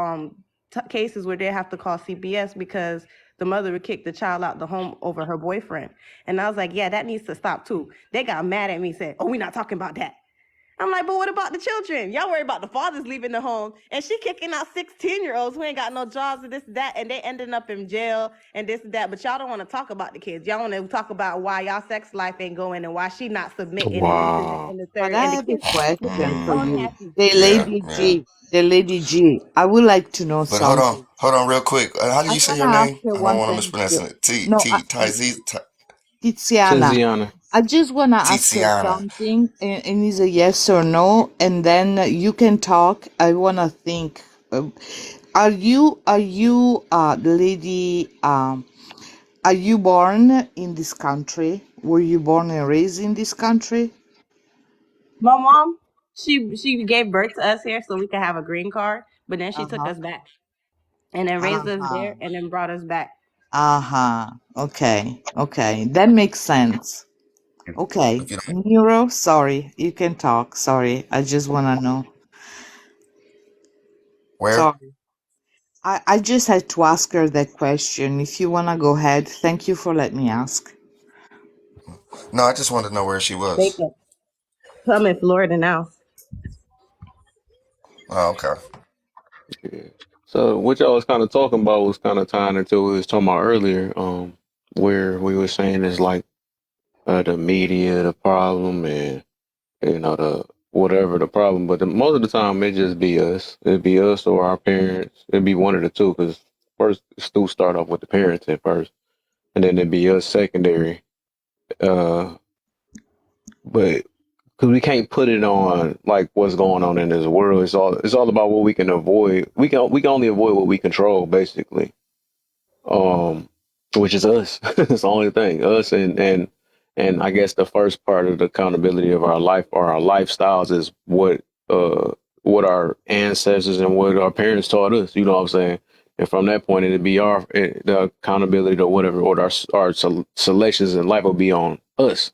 cases where they have to call CPS because the mother would kick the child out the home over her boyfriend. And I was like, yeah, that needs to stop too. They got mad at me, said, oh, we're not talking about that. I'm like, but what about the children? Y'all worry about the fathers leaving the home, and she kicking out 16-year-olds who ain't got no jobs and this that, and they ending up in jail and this and that. But y'all don't want to talk about the kids. Y'all want to talk about why y'all sex life ain't going and why she not submitting and this and that Wow. and the But third. I And have a the kids question for you. unhappy. The Yeah, lady yeah. G, the lady G. I would like to know But something. hold on, real quick. How do I you say want your to ask name? her I don't one want to thing. mispronounce it. No, Tiziana. Tiziana. I just want to ask her Tiziana. something, and it's a yes or no, and then you can talk. I want to think. Are you lady? Are you born in this country? Were you born and raised in this country? My mom, she gave birth to us here so we could have a green card, but then she Uh took huh. us back and then Uh raised us huh. there and then brought us back. Uh huh. Okay. Okay. That makes sense. Okay. If you don't, Nero, sorry. You can talk. Sorry. I just want to know. where? Sorry. I just had to ask her that question. If you want to go ahead, thank you for letting me ask. No, I just wanted to know where she was. Bacon. I'm in Florida now. Oh, okay. Yeah. So what y'all was kind of talking about was kind of tying into what we was talking about earlier, where we were saying is like the media, the problem, and the whatever the problem. But most of the time, it just be us. It'd be us or our parents. It'd be one of the two. Because first, still start off with the parents at first, and then it'd be us secondary. Uh, but because we can't put it on like what's going on in this world. It's all about what we can avoid. We can only avoid what we control, basically. Um, which is us. It's the only thing, us and I guess the first part of the accountability of our life or our lifestyles is what our ancestors and what our parents taught us. You know what I'm saying? And from that point, it'd be the accountability to whatever or our selections in life will be on us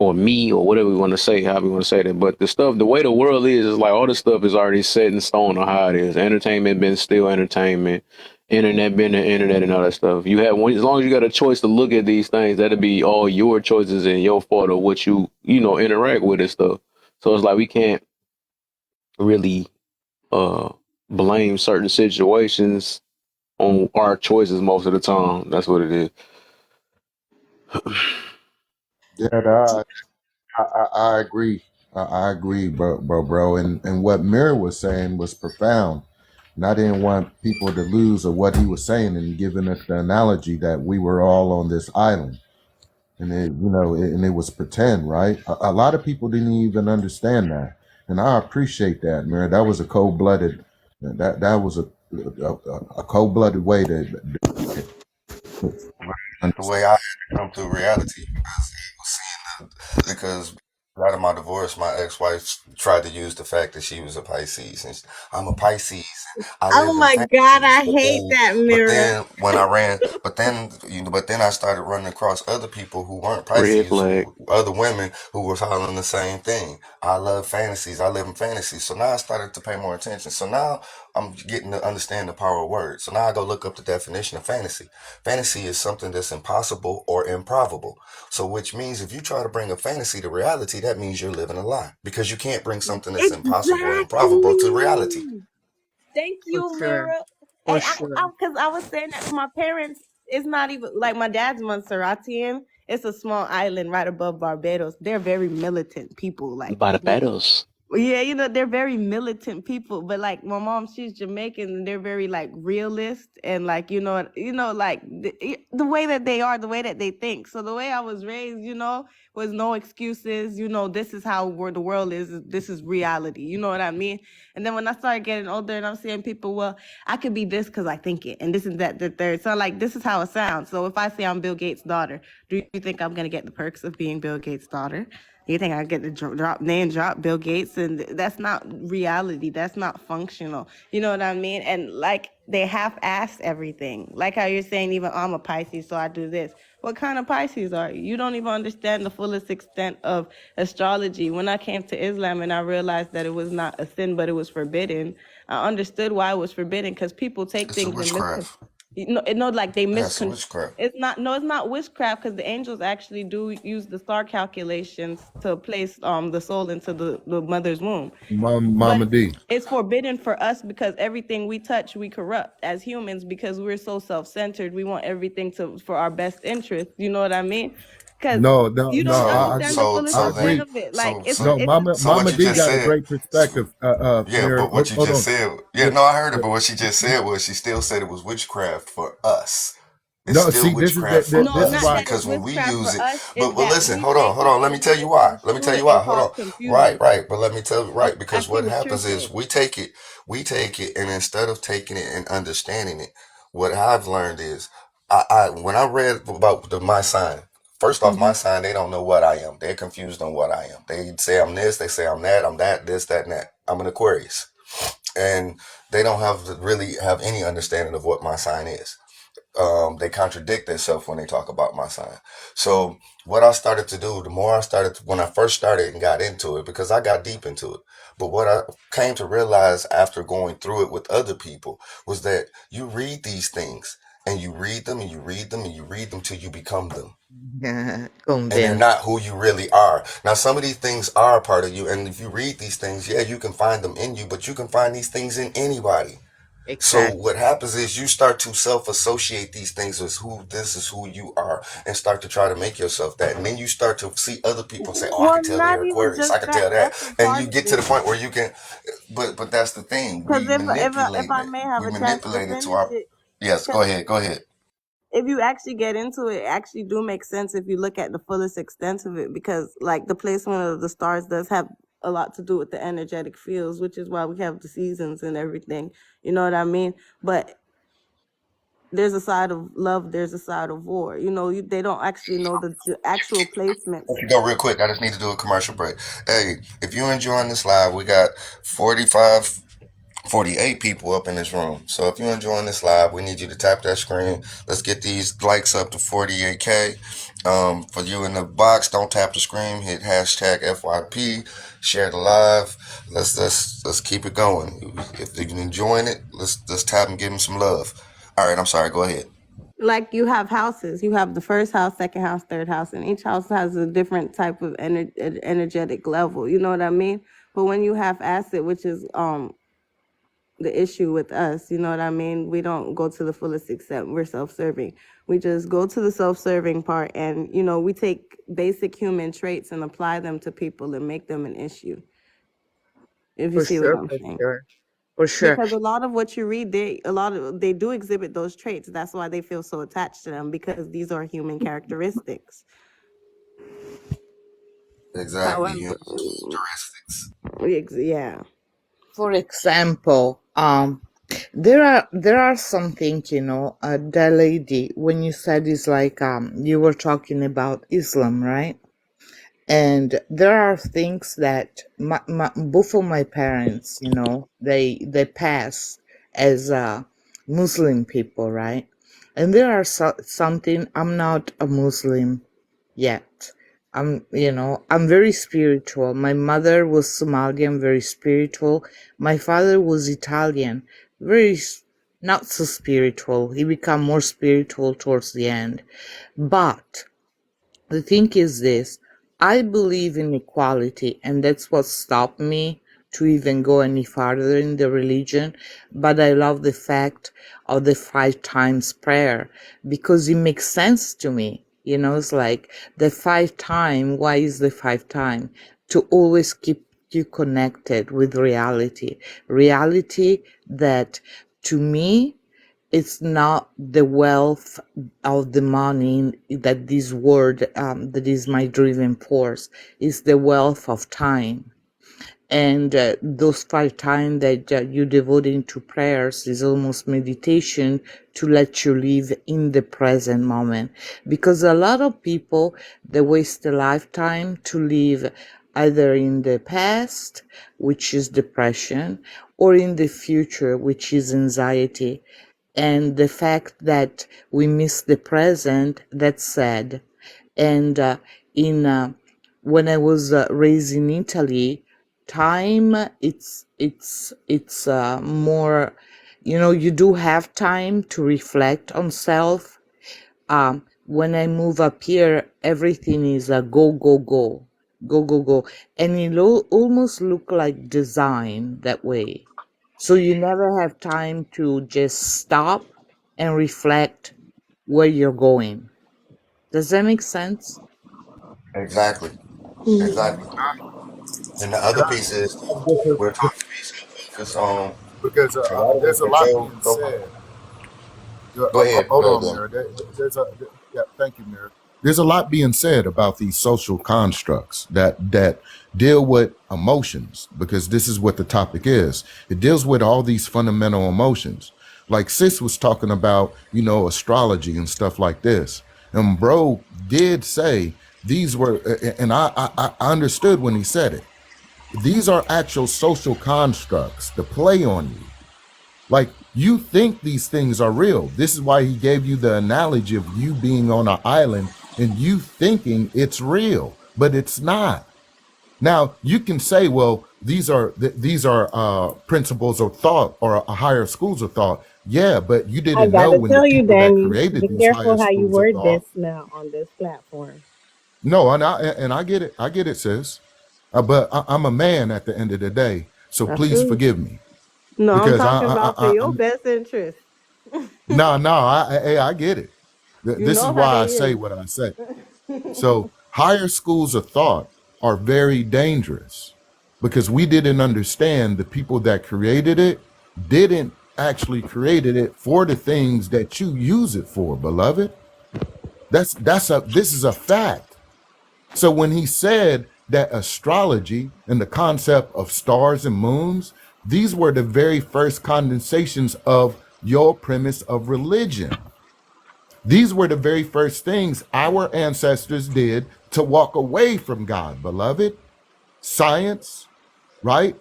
or me or whatever we want to say, how we want to say that. But the way the world is like all this stuff is already set in stone on how it is. Entertainment been still entertainment, internet been the internet and all that stuff. As long as you got a choice to look at these things, that'll be all your choices and your fault of what you interact with and stuff. So it's like we can't really uh blame certain situations on our choices most of the time. That's what it is. Yeah, I agree. I agree, bro. And what Mira was saying was profound. And I didn't want people to lose of what he was saying and giving us the analogy that we were all on this island. And it was pretend, right? A lot of people didn't even understand that. And I appreciate that, Mira. That was a that was a cold-blooded way to The way I had to come through reality because he was seeing because out of my divorce, my ex-wife tried to use the fact that she was a Pisces and I'm a Pisces and I Oh live in my God, fantasies. I hate that But mirror. then when I ran, but then I started running across other people who weren't Red Pisces, flag. other women who was hollering the same thing. I love fantasies. I live in fantasies. So now I started to pay more attention. So now I'm getting to understand the power of words. So now I go look up the definition of fantasy. Fantasy is something that's impossible or improbable. So which means if you try to bring a fantasy to reality, that means you're living a lie because you can't bring something that's impossible or improbable to reality. Exactly. Thank For you, sure. Mira. For And sure. because I was saying that to my parents, it's not even like my dad's Montserratian. It's a small island right above Barbados. They're very militant people. Like, Barbados. yeah, they're very militant people, but like my mom, she's Jamaican and they're very like realist and like like the way that they are, the way that they think. So the way I was raised, was no excuses. This is how the world is. This is reality. You know what I mean? And then when I started getting older and I'm seeing people, well, I could be this because I think it, and this is that, the third. So like this is how it sounds. So if I say I'm Bill Gates' daughter, do you think I'm gonna get the perks of being Bill Gates' daughter? You think I get to drop Bill Gates, and that's not reality. That's not functional. You know what I mean? And like they half-assed everything. Like how you're saying, even I'm a Pisces, so I do this. What kind of Pisces are you? You don't even understand the fullest extent of astrology. When I came to Islam and I realized that it was not a sin, but it was forbidden, I understood why it was forbidden because people take It's a things and witchcraft. like they That's miscon. witchcraft. It's not witchcraft because the angels actually do use the star calculations to place the soul into the mother's womb. But Mama D. it's forbidden for us because everything we touch we corrupt as humans because we're so self-centered. We want everything for our best interest. You know what I mean? Because No, no, you no. don't So understand the so fullest I so extent then agree. of it. Like so it's so No, it's so what Mama you D just got a said. great perspective. Yeah, Mary, but what you hold just on. said, yeah, But, no, I heard it, but but what she just said was she still said it was witchcraft for us. It's no, still see, witchcraft for no, this us not why. that it's because when we witchcraft use for it, us. Is but that listen, we hold on, take hold it on, let me and tell we you why. Let me tell misconstrue you it and why. Hold cause on. Right, confusion. right, but let me tell you Oh, right I because see what what you're happens is saying. we take it, and instead of taking it and understanding it, what I've learned is I when I read about my sign. First off, Hmm. my sign, they don't know what I am. They're confused on what I am. They say I'm this, they say I'm that, this, that, and that. I'm an Aquarius. And they don't really have any understanding of what my sign is. They contradict themselves when they talk about my sign. So what I started to do, the more I started when I first started and got into it, because I got deep into it. But what I came to realize after going through it with other people was that you read these things and you read them and you read them and you read them till you become them, and they're Convinced. not who you really are. Now, some of these things are a part of you, and if you read these things, yeah, you can find them in you, but you can find these things in anybody. So Exactly. what happens is you start to self-associate these things as who this is who you are, and start to try to make yourself that, and then you start to see other people and say, "Oh, I Well, can tell not they're even Aquarius. I just can that. tell that," That's a and you part of get to it. the point where you can. But that's the thing. Because We if manipulate I it. may have We a chance to manipulate it to finish our. it, Yes, go ahead. Go ahead. if you actually get into it, it actually do make sense if you look at the fullest extent of it, because like the placement of the stars does have a lot to do with the energetic fields, which is why we have the seasons and everything. You know what I mean? But there's a side of love, there's a side of war. They don't actually know the actual placements. Go real quick. I just need to do a commercial break. Hey, if you're enjoying this live, we got 45 48 people up in this room. So if you're enjoying this live, we need you to tap that screen. Let's get these likes up to 48K. For you in the box, don't tap the screen. Hit hashtag FYP. Share the live. Let's keep it going. If you're enjoying it, let's tap and give them some love. All right, I'm sorry. Go ahead. Like you have houses, you have the first house, second house, third house, and each house has a different type of energetic level. You know what I mean? But when you have acid, which is the issue with us, you know what I mean? We don't go to the fullest extent. We're self-serving. We just go to the self-serving part, and we take basic human traits and apply them to people and make them an issue. If you For see what sure, I'm for saying. sure. For sure. Because a lot of what you read, they do exhibit those traits. That's why they feel so attached to them, because these are human characteristics. Exactly. Human However, characteristics. yeah. For example, there are some things, that lady, when you said is like, you were talking about Islam, right? And there are things that both of my parents, they pass as Muslim people, right? And there are something, I'm not a Muslim yet. I'm very spiritual. My mother was Somalian, very spiritual. My father was Italian, very not so spiritual. He became more spiritual towards the end. But the thing is this, I believe in equality, and that's what stopped me to even go any farther in the religion. But I love the fact of the 5 times prayer because it makes sense to me. It's like the 5 time. Why is the 5 time? To always keep you connected with reality. Reality that to me, it's not the wealth of the money that this word, that is my driving force. It's the wealth of time. And those 5 times that you devoting to prayers is almost meditation to let you live in the present moment. Because a lot of people, they waste a lifetime to live either in the past, which is depression, or in the future, which is anxiety. And the fact that we miss the present, that's sad. And in when I was raised in Italy, time, it's more, you do have time to reflect on self. When I move up here, everything is a go, go, go, go, go, go. And it almost look like design that way. So you never have time to just stop and reflect where you're going. Does that make sense? Exactly. And Exactly. And the other piece is we're taught to be so focused on because a lot of there's us a been lot being so said. go ahead. Hold Go ahead, on, Dan. Mira. Yeah, thank you, Mira. There's a lot being said about these social constructs that deal with emotions, because this is what the topic is. It deals with all these fundamental emotions. Like Sis was talking about, astrology and stuff like this. And bro did say these were, and I understood when he said it. These are actual social constructs to play on you. Like, you think these things are real. This is why he gave you the analogy of you being on an island and you thinking it's real, but it's not. Now you can say, well, these are principles of thought or higher schools of thought. Yeah, but you I didn't know gotta when the tell you, people that Danny, created be these higher careful how you schools of word thought. this now on this platform. No, and I get it. I get it, sis. But I'm a man at the end of the day, so That's please true. forgive me No, I'm because talking about for your I'm best interest. no, I get it. You This is know how why they I say is. what I say. So higher schools of thought are very dangerous because we didn't understand the people that created it didn't actually created it for the things that you use it for, beloved. This is a fact. So when he said that astrology and the concept of stars and moons, these were the very first condensations of your premise of religion. These were the very first things our ancestors did to walk away from God, beloved. Science, right?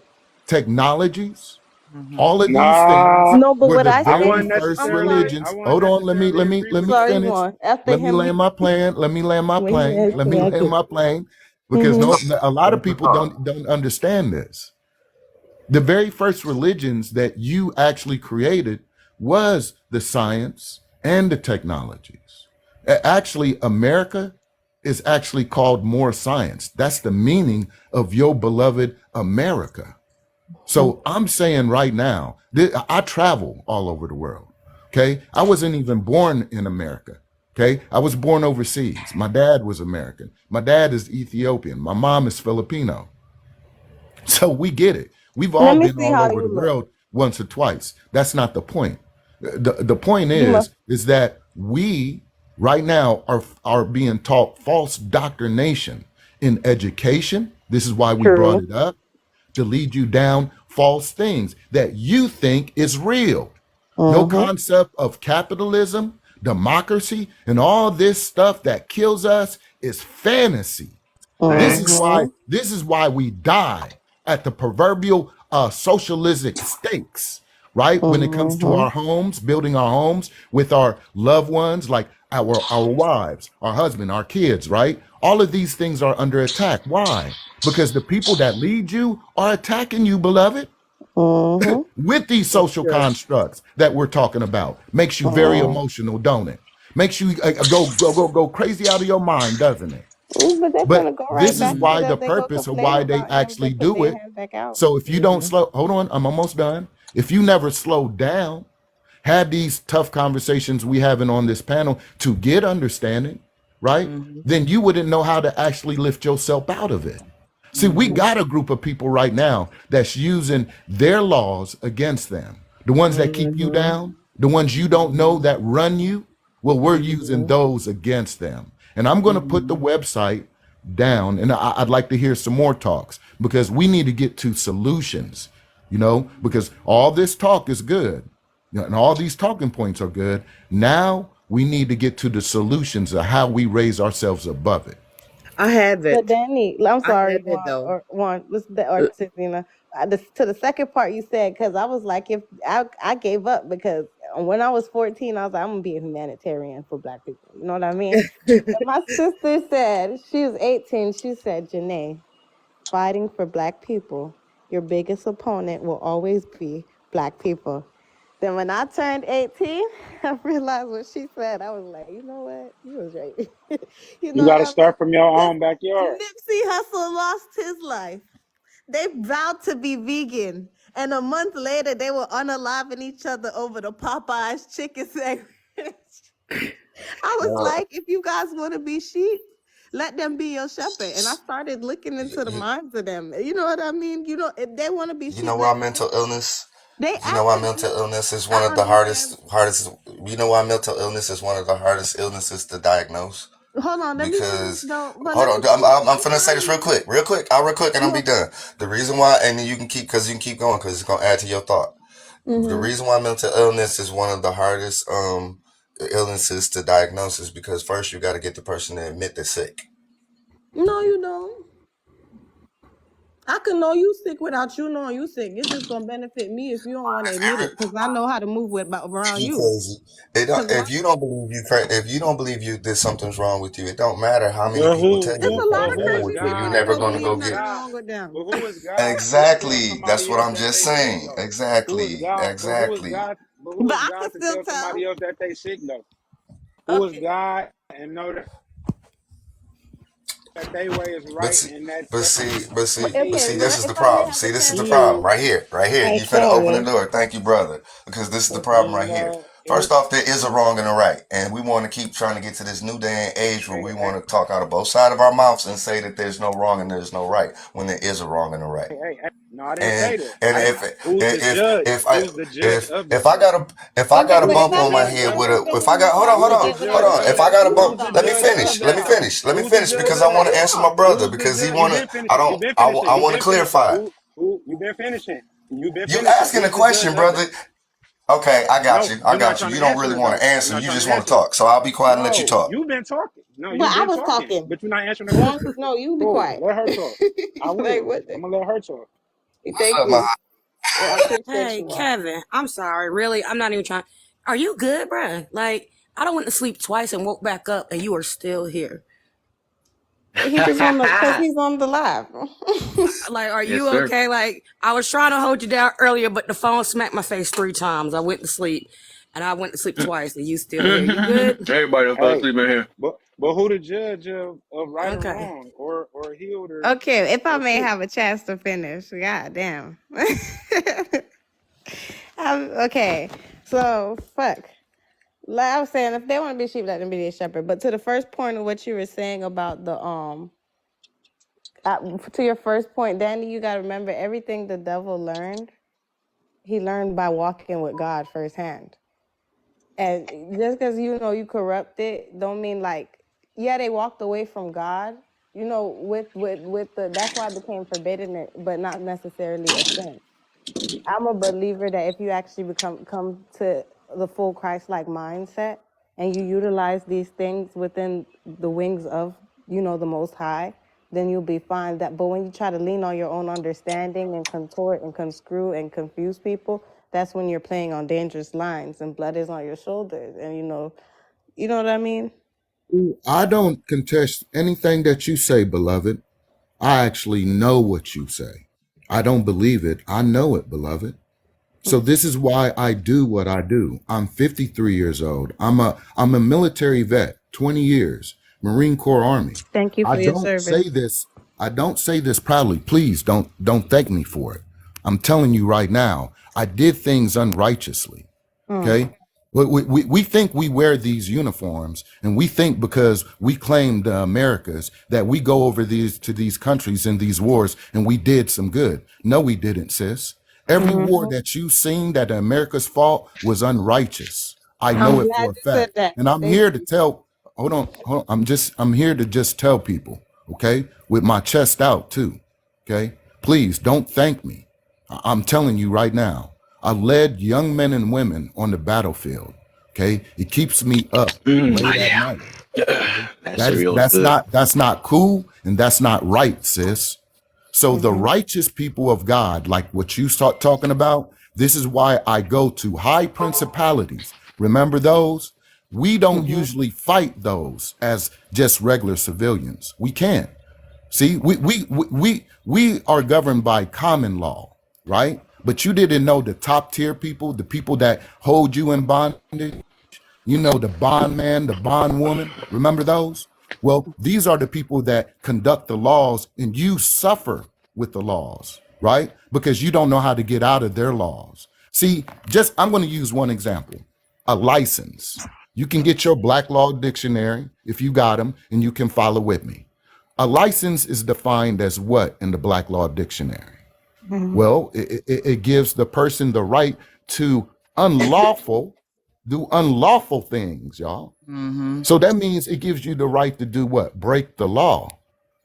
Technologies, Mm-hmm. all of these things Nah, No, but were what the I I say, very wouldn't first I'm necessarily. sorry. I religions. wouldn't Hold on, necessarily agree let I'm with me that. sorry, finish. Juan. After Let me him, land my plane. Let me land my when he plane. asked Let me, me I land could. my plane. Because Hmm. no, a lot of Finish your people thought. don't understand this. The very first religions that you actually created was the science and the technologies. Actually, America is actually called more science. That's the meaning of your beloved America. So I'm saying right now, I travel all over the world. Okay. I wasn't even born in America. Okay. I was born overseas. My dad was American. My dad is Ethiopian. My mom is Filipino. So we get it. We've Let all me been see all how over you the look. world once or twice. That's not the point. The point You must is that we right now are being taught false doctrination in education. This is why we brought true. it up, to lead you down false things that you think is real. Your Mm-hmm. concept of capitalism, democracy, and all this stuff that kills us is fantasy. Facts. This is why we die at the proverbial socialistic stakes, right? When it comes to Mm-hmm. our homes, building our homes with our loved ones, like our wives, our husband, our kids, right? All of these things are under attack. Why? Because the people that lead you are attacking you, beloved, Mm-hmm. with these That's social true. constructs that we're talking about. Makes you very Mm-hmm. emotional, don't it? Makes you go crazy out of your mind, doesn't it? Ooh, but they're But gonna go right this is back Mm-hmm. in why because the they go purpose of complain why they about having to actually put do their it. hands back out. So if you don't Mm-hmm. slow, hold on, I'm almost done. If you never slow down, had these tough conversations we having on this panel to get understanding, right? Mm-hmm. Then you wouldn't know how to actually lift yourself out of it. See, we Mm-hmm. got a group of people right now that's using their laws against them. The ones that keep you Mm-hmm. down, the ones you don't know that run you, well, we're using Mm-hmm. those against them. And I'm going to put the Mm-hmm. website down, and I'd like to hear some more talks because we need to get to solutions, because all this talk is good, and all these talking points are good. Now we need to get to the solutions of how we raise ourselves above it. I have But it. Danny, I'm I sorry, have it though. Juan, or Tiffany, to the second part you said, because I was like, if I gave up because when I was 14, I was like, I'm gonna be a humanitarian for Black people. You know what I mean? And my sister said, she was 18. She said, Janae, fighting for Black people, your biggest opponent will always be Black people. Then when I turned 18, I realized what she said. I was like, you know what? You was right. You You know got what to I mean? start from your Because own backyard. Nipsey Hussle lost his life. They vowed to be vegan. And a month later, they were unaliving each other over the Popeyes chicken sandwich. I was Well, like, if you guys want to be sheep, let them be your shepherd. And I started looking into the you, minds of them. You know what I mean? You know, if they want to be you sheep, know why let them mental illness They You know why actually, mental illness is one I of the understand. hardest. You know why mental illness is one of the hardest illnesses to diagnose? Hold on, let me finish Because though. But hold let on, me finish. I'm I'm finna say this sorry. real quick, and I'm You be okay? done. The reason why, and then you can keep going because it's gonna add to your thought. The Mm-hmm. reason why mental illness is one of the hardest illnesses to diagnose is because first you got to get the person to admit they're sick. No, you don't. I can know you sick without you knowing you sick. It's just gonna benefit me if you don't want to admit it, because I know how to move with around You you. crazy. It don't, Because if you don't believe if you don't believe you there's something's wrong with you, it don't matter how many But people tell you there's there's a lot something of who wrong is with crazy you. You're people God? that never don't gonna Who believe go is get nothing God? wrong with them. But who is God to tell exactly. That's somebody what else I'm that just they sick saying. though? Who is Exactly. God? But who is Exactly. God? But who But is I can God to still tell somebody tell. else that they sick though? Who is Okay. God and know that they way is But right see, and that but that see, but see, but Okay. see, this is If the I may problem. have See, a this is chance the to problem. finish. Right here. Hey, You finna open the Kevin. door. Thank you, brother. Because this is the the problem thing right here. though First is off, there is a wrong and a right. And we want to keep trying to get to this new day and age where hey, we hey, want to talk out of both sides of our mouths and say that there's no wrong and there's no right when there is a wrong and a right. hey. No, I didn't And say that. and I who's the judge? if I Who's the judge of if this I though? got a if I Okay, got a but if bump I on Who's my may, the head I'm with judge? gonna a finish if I got before I Who's the forget what I hold judge was on if of I that? saying. got a Please Who's bump the stop. judge of let that me though? finish Who's the judge because of I want that? to answer my brother Who's the because he judge? You've want to been finishing. You've been finishing. I You've want to been finishing. clarify. Who? You've been finishing. You've been You finishing. asking a Who's the judge question, of that? brother. Okay, No, I you're not got you. trying You to don't answer really it want though. to You're answer. not You trying just to want to answer it. talk. So I'll be quiet and let you No, talk. you've been talking. No, But you've I been was talking, talking. but you're not answering the Juan, question. no, you be Cool. quiet. Let her talk. I Like will. what? I'm gonna let her talk. What's Thank up, my you. Well, I appreciate Hey, you all. Kevin, I'm sorry. Really, I'm not even trying. Are you good, bruh? Like, I don't went to sleep twice and woke back up, and you are still here. He was on the because he's on the live. Like, are Yes, you sir. okay? Like, I was trying to hold you down earlier, but the phone smacked my face 3 times. I went to sleep, and I went to sleep twice, and you still here. You good? Everybody done fell Hey, asleep in here. but who the judge of right or Okay. wrong or healed Okay, if I or may sick? have a chance to finish. God damn. Okay, so fuck. Like I was saying, if they want to be sheep, let them be their shepherd. But to the first point of what you were saying about the to your first point, Danny, you got to remember everything the devil learned. He learned by walking with God firsthand. And just because you know you corrupted, don't mean like, yeah, they walked away from God. You know, with the that's why it became forbidden, but not necessarily a sin. I'm a believer that if you actually come to the full Christ-like mindset and you utilize these things within the wings of, you know, the Most High, then you'll be fine. That, but when you try to lean on your own understanding and contort and conscrew and confuse people, that's when you're playing on dangerous lines and blood is on your shoulders. And you know what I mean? I don't contest anything that you say, beloved. I actually know what you say. I don't believe it. I know it, beloved. So this is why I do what I do. I'm 53 years old. I'm a military vet, 20 years, Marine Corps Army. Thank you I for your don't service. say this, I don't say this proudly. Please don't thank me for it. I'm telling you right now, I did things unrighteously. Mm. Okay. We think we wear these uniforms and we think because we claim the Americas that we go over these to these countries in these wars and we did some good. No, we didn't, sis. Every war Mhm. that you've seen that the Americas fought was unrighteous. I I'm know it glad for a you said fact. that. And I'm Thank here to you. tell, hold on. I'm here to just tell people, okay, with my chest out too. Okay. Please don't thank me. I'm telling you right now. I led young men and women on the battlefield. Okay. It keeps me up late at Yeah. night. That cereal is That's good. not cool and that's not right, sis. So the Mhm. righteous people of God, like what you start talking about, this is why I go to high principalities. Remember those? We don't Mhm. usually fight those as just regular civilians. We can't. See, we are governed by common law, right? But you didn't know the top tier people, the people that hold you in bondage. You know, the bondman, the bondwoman. Remember those? Well, these are the people that conduct the laws, and you suffer with the laws, right? Because you don't know how to get out of their laws. See, just I'm going to use one example, a license. You can get your Black Law Dictionary if you got them, and you can follow with me. A license is defined as what in the Black Law Dictionary? Well, it gives the person the right to unlawful, do unlawful things, y'all. Mm-hmm. So that means it gives you the right to do what? Break the law.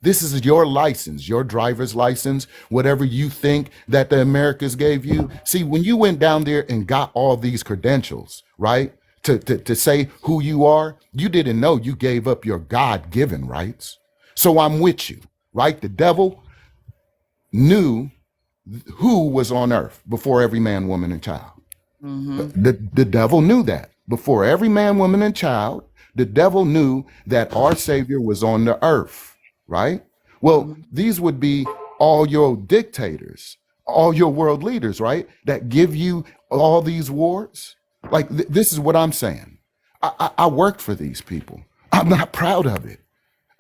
This is your license, your driver's license, whatever you think that the Americas gave you. See, when you went down there and got all these credentials, right, to say who you are, you didn't know you gave up your God-given rights. So I'm with you, right? The devil knew who was on earth before every man, woman, and child. Mm-hmm. The devil knew that. Before every man, woman, and child, the devil knew that our Savior was on the earth, right? Well, these would be all your dictators, all your world leaders, right? That give you all these wars. Like, this is what I'm saying. I worked for these people. I'm not proud of it.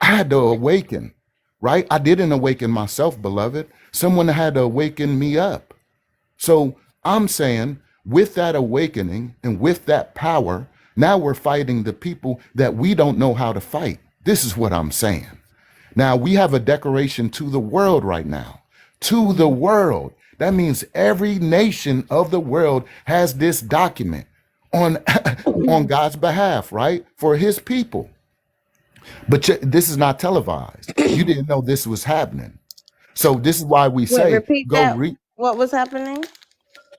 I had to awaken, right? I didn't awaken myself, beloved. Someone had to awaken me up. So I'm saying with that awakening and with that power, now we're fighting the people that we don't know how to fight. This is what I'm saying. Now we have a declaration to the world right now, to the world. That means every nation of the world has this document on, on God's behalf, right? For his people. But this is not televised. You didn't know this was happening. So this is why we Wait, say, repeat go that. read. What was happening?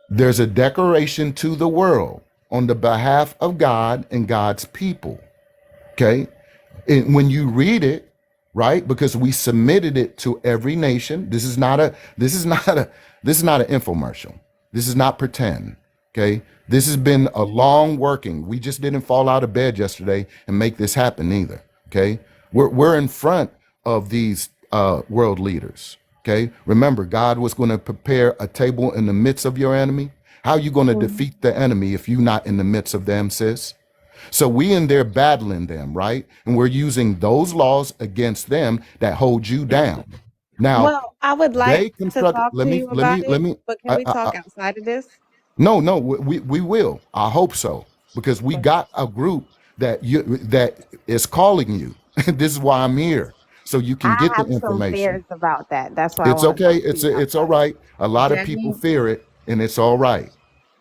There's a declaration to the world on the behalf of God and God's people. Okay. And when you read it, right, because we submitted it to every nation. This is not an infomercial. This is not pretend. Okay. This has been a long working. We just didn't fall out of bed yesterday and make this happen either. Okay. We're in front of these world leaders. Okay. Remember, God was going to prepare a table in the midst of your enemy. How are you going to defeat the enemy if you're not in the midst of them, sis? So we in there battling them, right? And we're using those laws against them that hold you down. Now, Well, I would like they to construct, talk to you about it, but can we talk outside of this? no, we will. I hope so, because we got a group that is calling you. This is why I'm here, so you can I get the have some information. fears about that. That's why I It's want to okay. talk to It's you it's all outside of right. A lot of people Danny, fear it, and it's all right.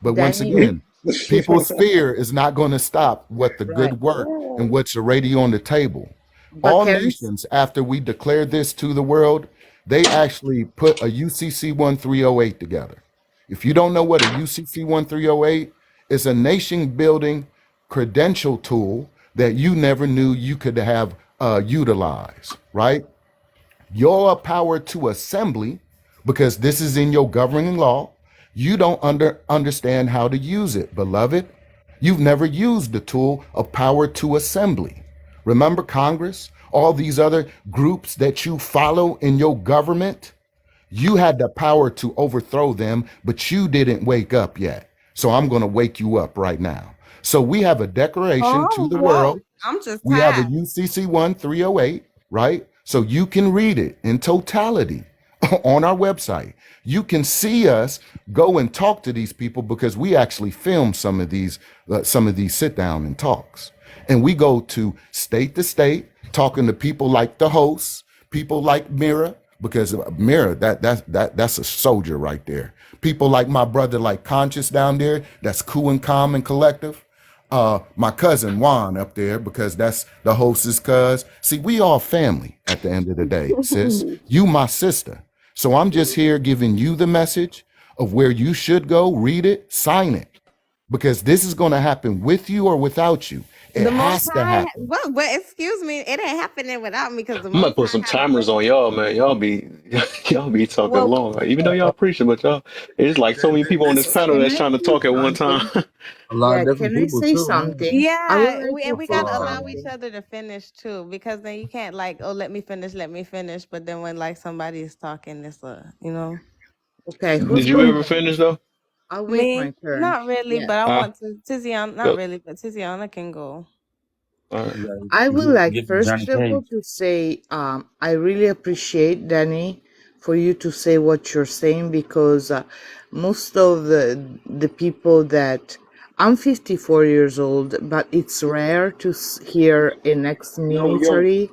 But once Danny, again, people's fear is not going to stop what the right? good work and what's already on the table. But All can nations, after we declared this to the world, they actually put a UCC 1308 together. If you don't know what a UCC 1308 is, a nation building credential tool that you never knew you could have utilized, right? Your power to assembly, because this is in your governing law, you don't understand how to use it, beloved. You've never used the tool of power to assembly. Remember Congress, all these other groups that you follow in your government? You had the power to overthrow them, but you didn't wake up yet. So I'm going to wake you up right now. So we have a declaration to Oh, the whoa. world. I'm just We have a tired. UCC 1308, right? So you can read it in totality on our website. You can see us go and talk to these people, because we actually film some of these sit down and talks. And we go to state, talking to people like the hosts, people like Mira, because Mira, that's a soldier right there. People like my brother, like Conscious down there, that's cool and calm and collective. My cousin Juan up there, because that's the host's cuz. See, we all family at the end of the day, sis. You my sister. So I'm just here giving you the message of where you should go, read it, sign it, because this is going to happen with you or without you. It The Most has to High, happen. but excuse me, it ain't happening without me because the I'm gonna Most put some High has timers on blessed. y'all, man. Y'all be y'all be talking Well, long. Like, even though y'all preaching, but y'all it's like so many people on this panel Can that's I trying to say talk at one time. something? A lot of Yeah, different can I people say too, man. something? I would yeah, like and to we say gotta allow each something. other to finish too, because then you can't like, oh, let me finish, let me finish. But then when like somebody is talking, it's Okay, who's Did you going? ever finish though? I'll wait Me? my turn. Not really, Yeah. but I Huh? want to. Tiziana, not Go. really, but Tiziana can go. All right. You gotta I would like give first Johnny of all Cage. to say I really appreciate Danny for you to say what you're saying because most of the people that I'm 54 years old, but it's rare to hear an Yo, ex-military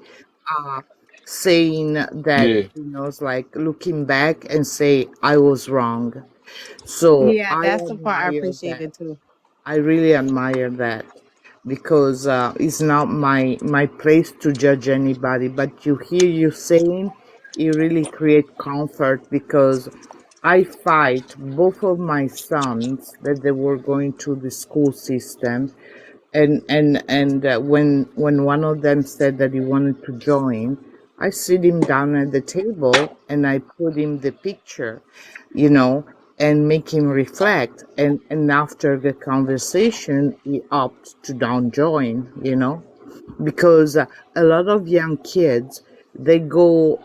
uh, saying that Yeah. it's like looking back and say I was wrong. So Yeah, I that's the part I admire that. appreciated too. I really admire that because it's not my place to judge anybody. But you hear you saying, it really create comfort because I fight both of my sons that they were going through the school system, and when one of them said that he wanted to join, I sit him down at the table and I put him the picture, you know, and make him reflect. And after the conversation, he opts to don't join, because a lot of young kids, they go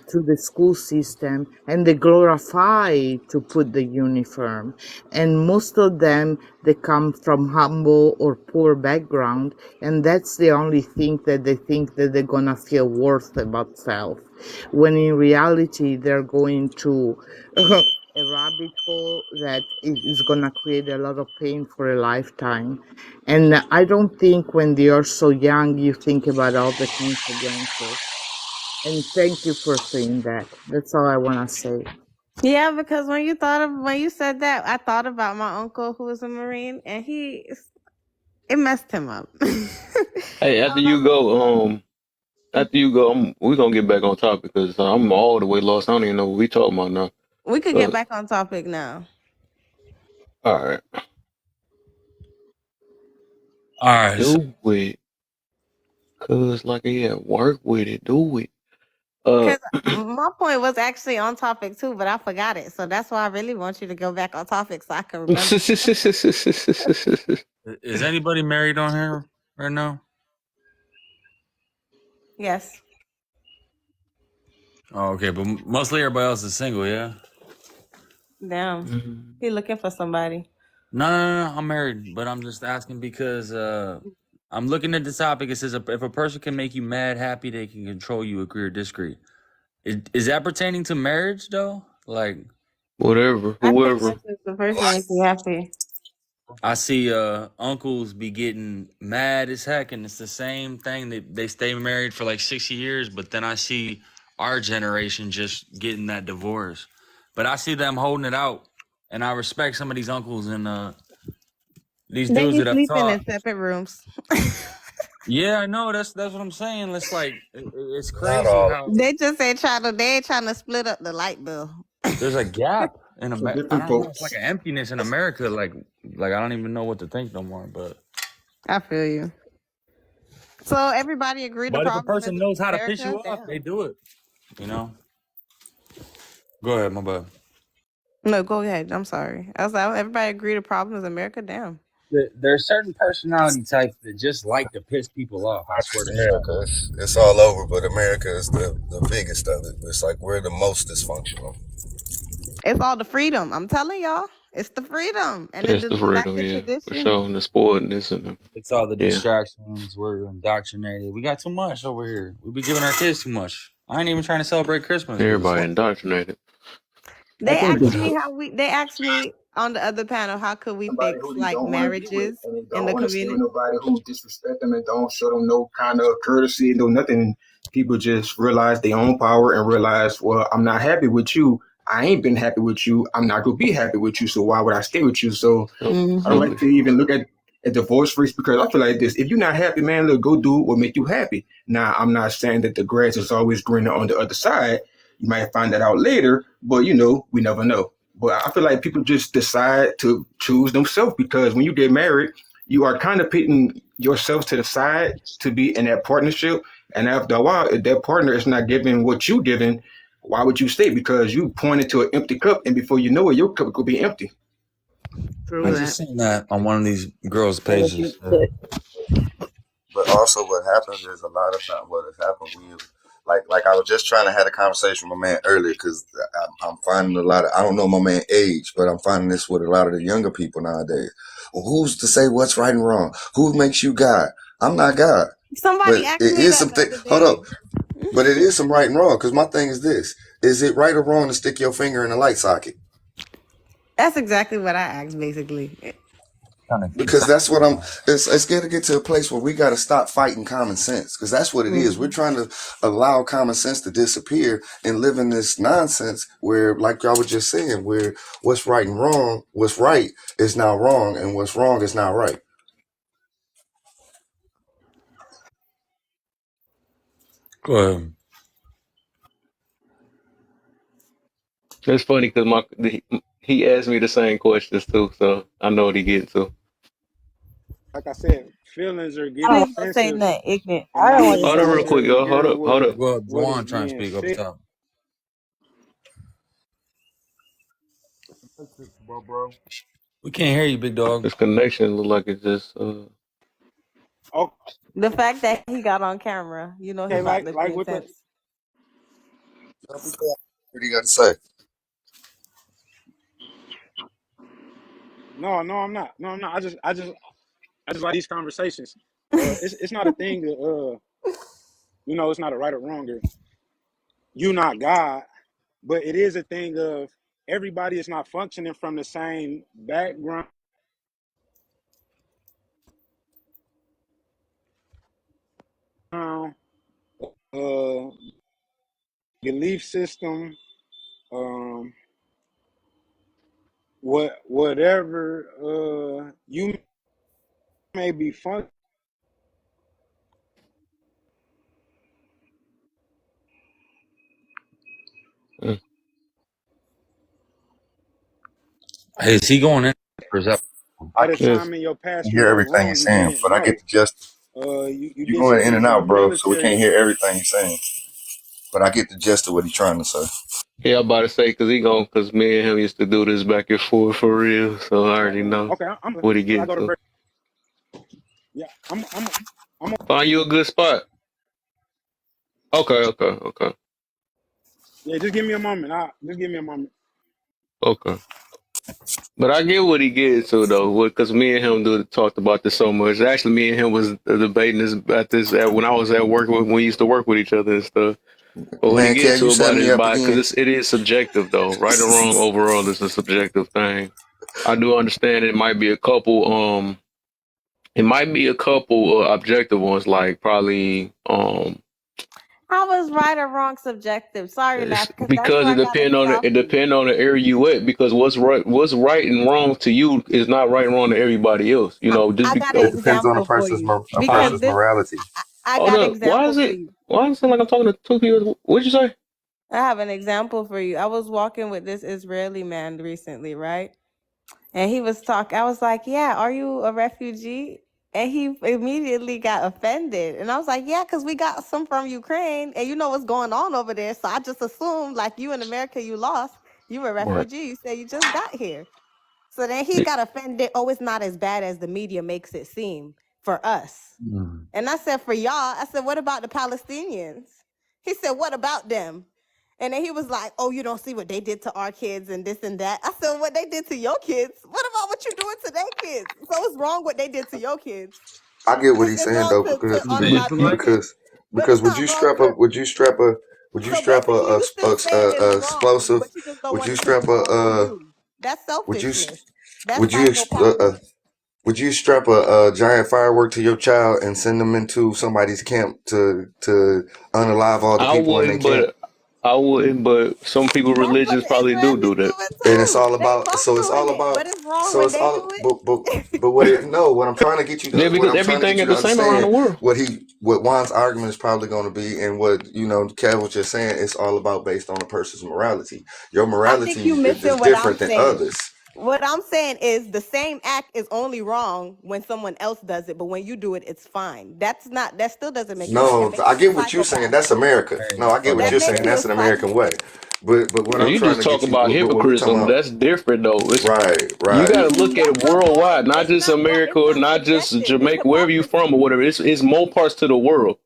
to the school system and they glorify to put the uniform, and most of them, they come from humble or poor background, and that's the only thing that they think that they're gonna feel worth about self, when in reality they're going to a rabbit hole that is gonna create a lot of pain for a lifetime. And I don't think when they are so young, you think about all the consequences. And thank you for saying that. That's all I want to say. Yeah, because when you said that, I thought about my uncle who was a Marine, and it messed him up. Hey, after you go, we gonna get back on topic because I'm all the way lost. I don't even know what we talking about now. We could get But back on topic now. all right, All right. So, do it, cause like yeah, work with it, do it. Uh, Because my point was actually on topic too, but I forgot it. So that's why I really want you to go back on topic so I can remember. is anybody married on here right now? Yes. Oh, okay, but mostly everybody else is single, yeah. Damn. He looking for somebody. No, I'm married, but I'm just asking because I'm looking at the topic. It says if a person can make you mad, happy, they can control you, agree or disagree. Is that pertaining to marriage though? Like, whatever, I think whoever. that's just the person makes you happy. I see uncles be getting mad as heck, and it's the same thing that they stay married for like 60 years, but then I see our generation just getting that divorce. But I see them holding it out, and I respect some of these uncles and these They dudes be that I've sleeping taught. in separate rooms. Yeah, I know that's what I'm saying. It's like it's Not crazy all. how They ain't trying to split up the light bill. there's a gap in For America. I different don't know. It's like folks. an emptiness in America. Like I don't even know what to think no more. I feel you. So everybody agree the But if a problem is person knows how to piss America? you off, they Damn. do it. You know. Go ahead, my bad. No, go ahead. I'm sorry. I was like, everybody agree the problem is America? Damn. There are certain personality types that just like to piss people off. I swear to God. America, it's all over, but America is the biggest of it. It's like we're the most dysfunctional. It's all the freedom. I'm telling y'all. It's the freedom. And That's the the lack freedom, of yeah, for tradition. sure. And the spoiledness and It's all the yeah, distractions. We're indoctrinated. We got too much over here. We be giving our kids too much. I ain't even trying to celebrate Christmas because it's everybody like indoctrinated. I They think asked it's me they asked me on the other panel, how could we somebody fix who they like don't want to be with, marriages and they in don't the want to stay with community? nobody who disrespect them and don't show them no kind of courtesy, no nothing. People just realize their own power and realize, well, I'm not happy with you. I ain't been happy with you. I'm not gonna be happy with you. So why would I stay with you? So I don't like to Selfish. even look at a divorce rates because I feel like this. If you're not happy, man, look, go do what make you happy. Now, I'm not saying that the grass is always greener on the other side. You might find that out later, but we never know. But I feel like people just decide to choose themselves because when you get married, you are kind of putting yourself to the side to be in that partnership. And after a while, if that partner is not giving what you giving, why would you stay? Because you pointed to an empty cup, and before you know it, your cup could be empty. I True just that. seen that on one of these girls' pages. But also, what happens is a lot of time. What has happened? Like I was just trying to have a conversation with my man earlier because I'm finding a lot of, I don't know my man age, but I'm finding this with a lot of the younger people nowadays. Well, who's to say what's right and wrong? Who makes you God? I'm not God, but Somebody asked it me is that the something. other Hold up, day. but it is some right and wrong because my thing is this: is it right or wrong to stick your finger in a light socket? That's exactly what I asked, basically. Because that's what it's got to get to a place where we got to stop fighting common sense, because that's what it is. We're trying to allow common sense to disappear and live in this nonsense where, like y'all was just saying, where what's right and wrong, what's right is now wrong, and what's wrong is now right. Go ahead. It's funny because he asked me the same questions too, so I know what he getting to. Like I said, feelings are I getting ain't gonna say offensive, nothing ignorant. and I not don't want to Hold say up, nothing real quick, necessarily y'all. Hold hearing up, hold up. what is Juan trying to being speak up said. top. Bro. We can't hear you, big dog. This connection look like it's just. Okay, The fact that he got on camera, you know, he about to be like with the intense. What do you got to say? no, I'm not. No, I'm not. I just like these conversations. It's not a thing that it's not a right or wrong, or you not God, but it is a thing of everybody is not functioning from the same background, uh, belief system, um, whatever you may be functioning. Mm. Hey, is he going in? Or is that- I At a can't Yes. time in your past when hear you were everything wrong, you're you saying, didn't but I get know. the gist. You You're did going some in things and in the out, bro, so we can't military. hear everything you're saying. But I get the gist of what he's trying to say. Yeah, I'm about to say because me and him used to do this back and forth for real, so I already know Okay, what he I getting go to to. break. Yeah, I'm Find you a good spot. Okay, okay, okay, yeah. Just give me a moment. Just give me a moment. okay. But I get what he gets to though, because me and him talked about this so much. Actually, me and him was debating this about this when I was at work when we used to work with each other and stuff. But what he Man, gets can to you set about me his up body, again? because it is subjective though. Right or wrong overall is a subjective thing. I do understand it might be a couple. It might be a couple objective ones, like probably How was right or wrong subjective? Sorry, it's Nath, because that's because where it I gotta depend on it. stop It you. depend on the area you at. Because what's right and wrong to you is not right and wrong to everybody else. You know, just I got It an depends on example for you a huh? because person's this. morality. I Hold got an up. Why example is for it? you. Why does it sound like I'm talking to two people? What'd you say? I have an example for you. I was walking with this Israeli man recently, right? And he was talking. I was like, "Yeah, are you a refugee?" And he immediately got offended. And I was like, "Yeah, because we got some from Ukraine, and you know what's going on over there. So I just assumed, like, you in America, you lost. You were a Right. refugee. You said you just got here." So then he got offended. Oh, it's not as bad as the media makes it seem for us. And I said, for y'all, I said, what about the Palestinians? He said, what about them? And then he was like, oh, you don't see what they did to our kids and this and that. I said, what they did to your kids? What about what you're doing to their kids? So what's wrong what they did to your kids? I get what he's It's saying wrong though, to because honor But my parents, but it's would not you wrong strap a to. would you So strap basically, you still saying it's wrong, explosive? but you just don't Would want you to say strap it's wrong for you. That's would you selfishness. That's would you psychopathy. would you strap a giant firework to your child and send them into somebody's camp to unalive all the I people in their wouldn't. camp? I wouldn't. But some people That's what religions the probably do Israelis that. doing And it's too. all They about both doing it, but it's wrong so when it's they all do but what it no what I'm trying to get you to Yeah, what because I'm trying to everything get you ain't to the same around the understand world. what Juan's argument is probably going to be, and what Kev was just saying, it's all about based on a person's morality. Your I think you morality is missing what I'm different than saying. others. What I'm saying is the same act is only wrong when someone else does it, but when you do it, it's fine. That's not. That still doesn't make you right. That No, makes I you a get what you're saying. psychopath. That's America. No, I get what That you're makes saying. you a That's an psych. American way. But what Yeah, I'm you trying just to talk get you, about but what we're talking hypocritism. about, That's different though. You right. got to look at That's it not wrong. worldwide, not It's just not wrong. It's America or not not just subjective. It's Jamaica, wherever you from or hypocrisy. whatever. It's more parts to the world.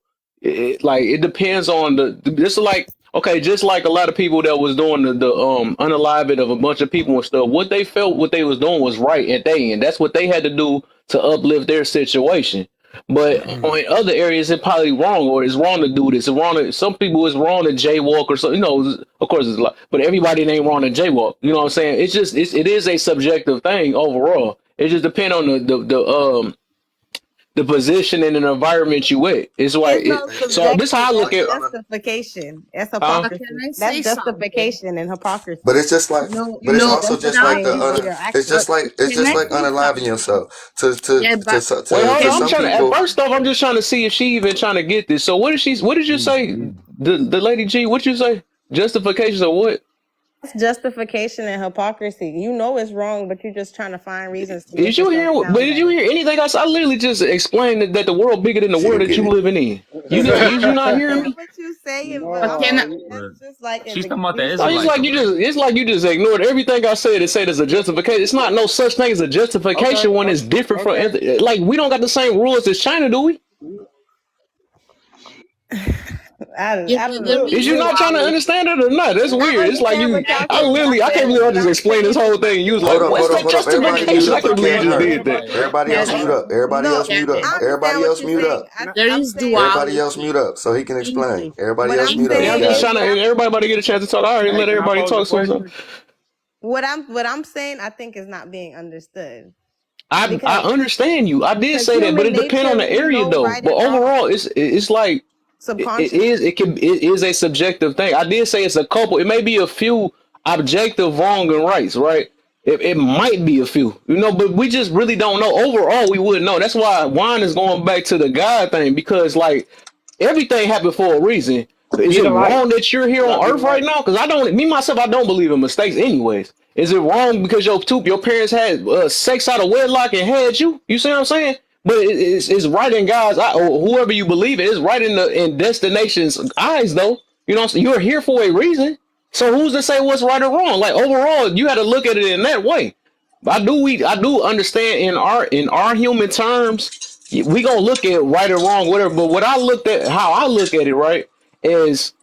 Like it depends on the just like okay, just like a lot of people that was doing the unaliving of a bunch of people and stuff, what they felt what they was doing was right at their end. That's what they had to do to uplift their situation. But in other areas, it's probably wrong, or it's wrong to do this. It's wrong to some people. It's wrong to jaywalk, or so. You know, of course, it's a lot, but everybody ain't wrong to jaywalk. You know what I'm saying? It's just it is a subjective thing overall. It just depends on the position and the environment you with. It's like It's no so. This subjective. how I look That's at. justification. That's Huh? hypocrisy. Can I That's say something? justification and But hypocrisy. it's just like, No, but it's no, also just like stop. the Your it's actions. just like Can I say unaliving something? yourself to Yeah, but Wait, hold to on. I'm can some trying to. At people. first off, I'm just trying to see if she even trying to get this. So what did she? What did you say? The lady G. What you say? Justifications of what? It's justification and hypocrisy. You know it's wrong, but you're just trying to find reasons to Did make you yourself hear? But sound did you better. hear anything else? I literally just explained that the world bigger than the She world didn't that get you it. living in. You did? I Is you not hearing understand me? what you're saying, but but I'm can I? saying that's just like an She's talking about the No, excuse. it's Israelites like over you there. just it's like you just ignored everything I said and say there's a justification. It's not no such thing as a Okay, justification when it's different from okay. like we don't got the same rules as China, do we? Yeah, I but don't the know. Is you reason not trying to why understand it or not? That's I weird. It's like understand you, what y'all I saying. literally, I can't believe I just Y'all explained this saying whole it's not thing. You was being like, what's Hold the up, understood. everybody mute justification? I up can't but believe you Candy just Girl. did Okay, that. okay. Everybody else Kevin, mute up. Everybody No, else mute up. Kevin, I Everybody understand what else you're mute saying. up. there I'm is saying Everybody duality. else mute up so he can explain. Thinking, Everybody what else I'm mute up, Yeah, you I'm saying just guys. is trying to, everybody get a chance to talk. I already Hey, let can I everybody pose a talk. So question? what I'm saying. I think is not being understood I because understand you. I did say that, but human it depends on nature, the we area know though. right But and wrong overall, it's like subconsciously. it is a subjective thing. I did say it's a couple. It may be a few objective wrong and rights, right? It might be a few, you know, but we just really don't know. Overall, we wouldn't know. That's why Juan is going back to the God thing because, like, everything happened for a reason. Is Be it the light. wrong that you're here Can I on be the Earth right light? now? Because I don't, me myself, I don't believe in mistakes, anyways. Is it wrong because your parents had sex out of wedlock and had you? You see what I'm saying? But it's right in God's eye, or whoever you believe it is right in the in destination's eyes, though. You know, what I'm saying? You're here for a reason. So who's to say what's right or wrong? Like overall, you had to look at it in that way. I do understand in our human terms, we gonna look at right or wrong, whatever. But what I looked at, how I look at it, right, is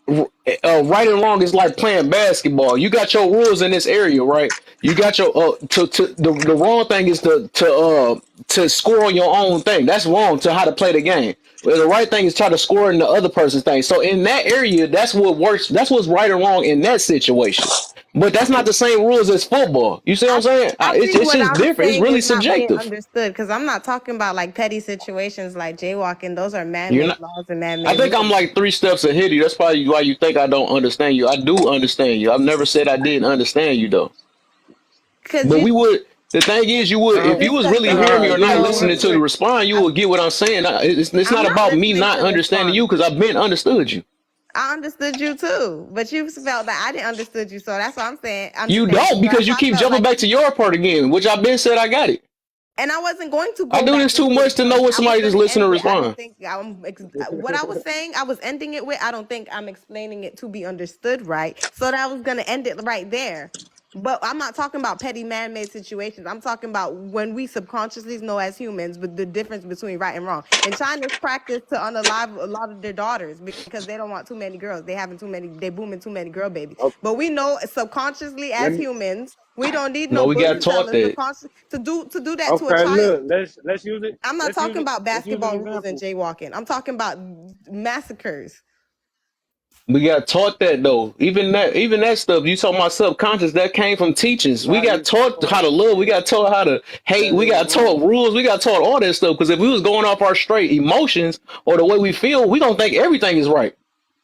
right and wrong is like playing basketball. You got your rules in this area, right? You got your to the wrong thing is to score on your own thing. That's wrong to how to play the game. Well, the right thing is try to score in the other person's thing. So in that area, that's what works. That's what's right and wrong in that situation. But that's not the same rules as football. You see what I'm saying? I think It's what just I'm different. It's saying really is not being subjective. understood because I'm not talking about like petty situations like jaywalking. Those are You're man-made not. laws and I man-made think I'm rules. like 3 steps ahead of you. That's probably why you think I don't understand you. I do understand you. I've never said I didn't understand you though. Because But you we would. The thing is, you would if you just was a really thing. hearing me or Give not me So one listening to the second. respond, you I, will get what I'm saying. It's I'm not not about me listening not to understanding you respond. because I've been understood you. I understood you too, but you felt that I didn't understood you. So that's what I'm saying. You Understand you. don't So that's because you why I keep felt jumping like, back to your part again, which I've been said I got it. and I wasn't going to I go do back this too into the much to know point. what I was somebody going just to listen to end it. I don't respond. think what I was saying. I was ending it with. I don't think I'm explaining it to be understood right. So that I was going to end it right there. But I'm not talking about petty man-made situations. I'm talking about when we subconsciously know as humans, but the difference between right and wrong. In China's practice to unalive a lot of their daughters because they don't want too many girls. They having too many. They booming too many girl babies. Okay, But we know subconsciously let as me. humans, we don't need No, no we got pussy taught tellers that. to do that to a Okay, look. child. Let's use it. I'm not Let's use talking it. about Let's use an basketball rules and example. jaywalking. I'm talking about massacres. We got taught that though. Even that stuff you talking about subconscious that came from teachings. We got Body taught how part to love. We got taught how to hate. that We is got taught wrong. rules. We got taught all that stuff. Because if we was going off our straight emotions or the way we feel, we don't think everything is right.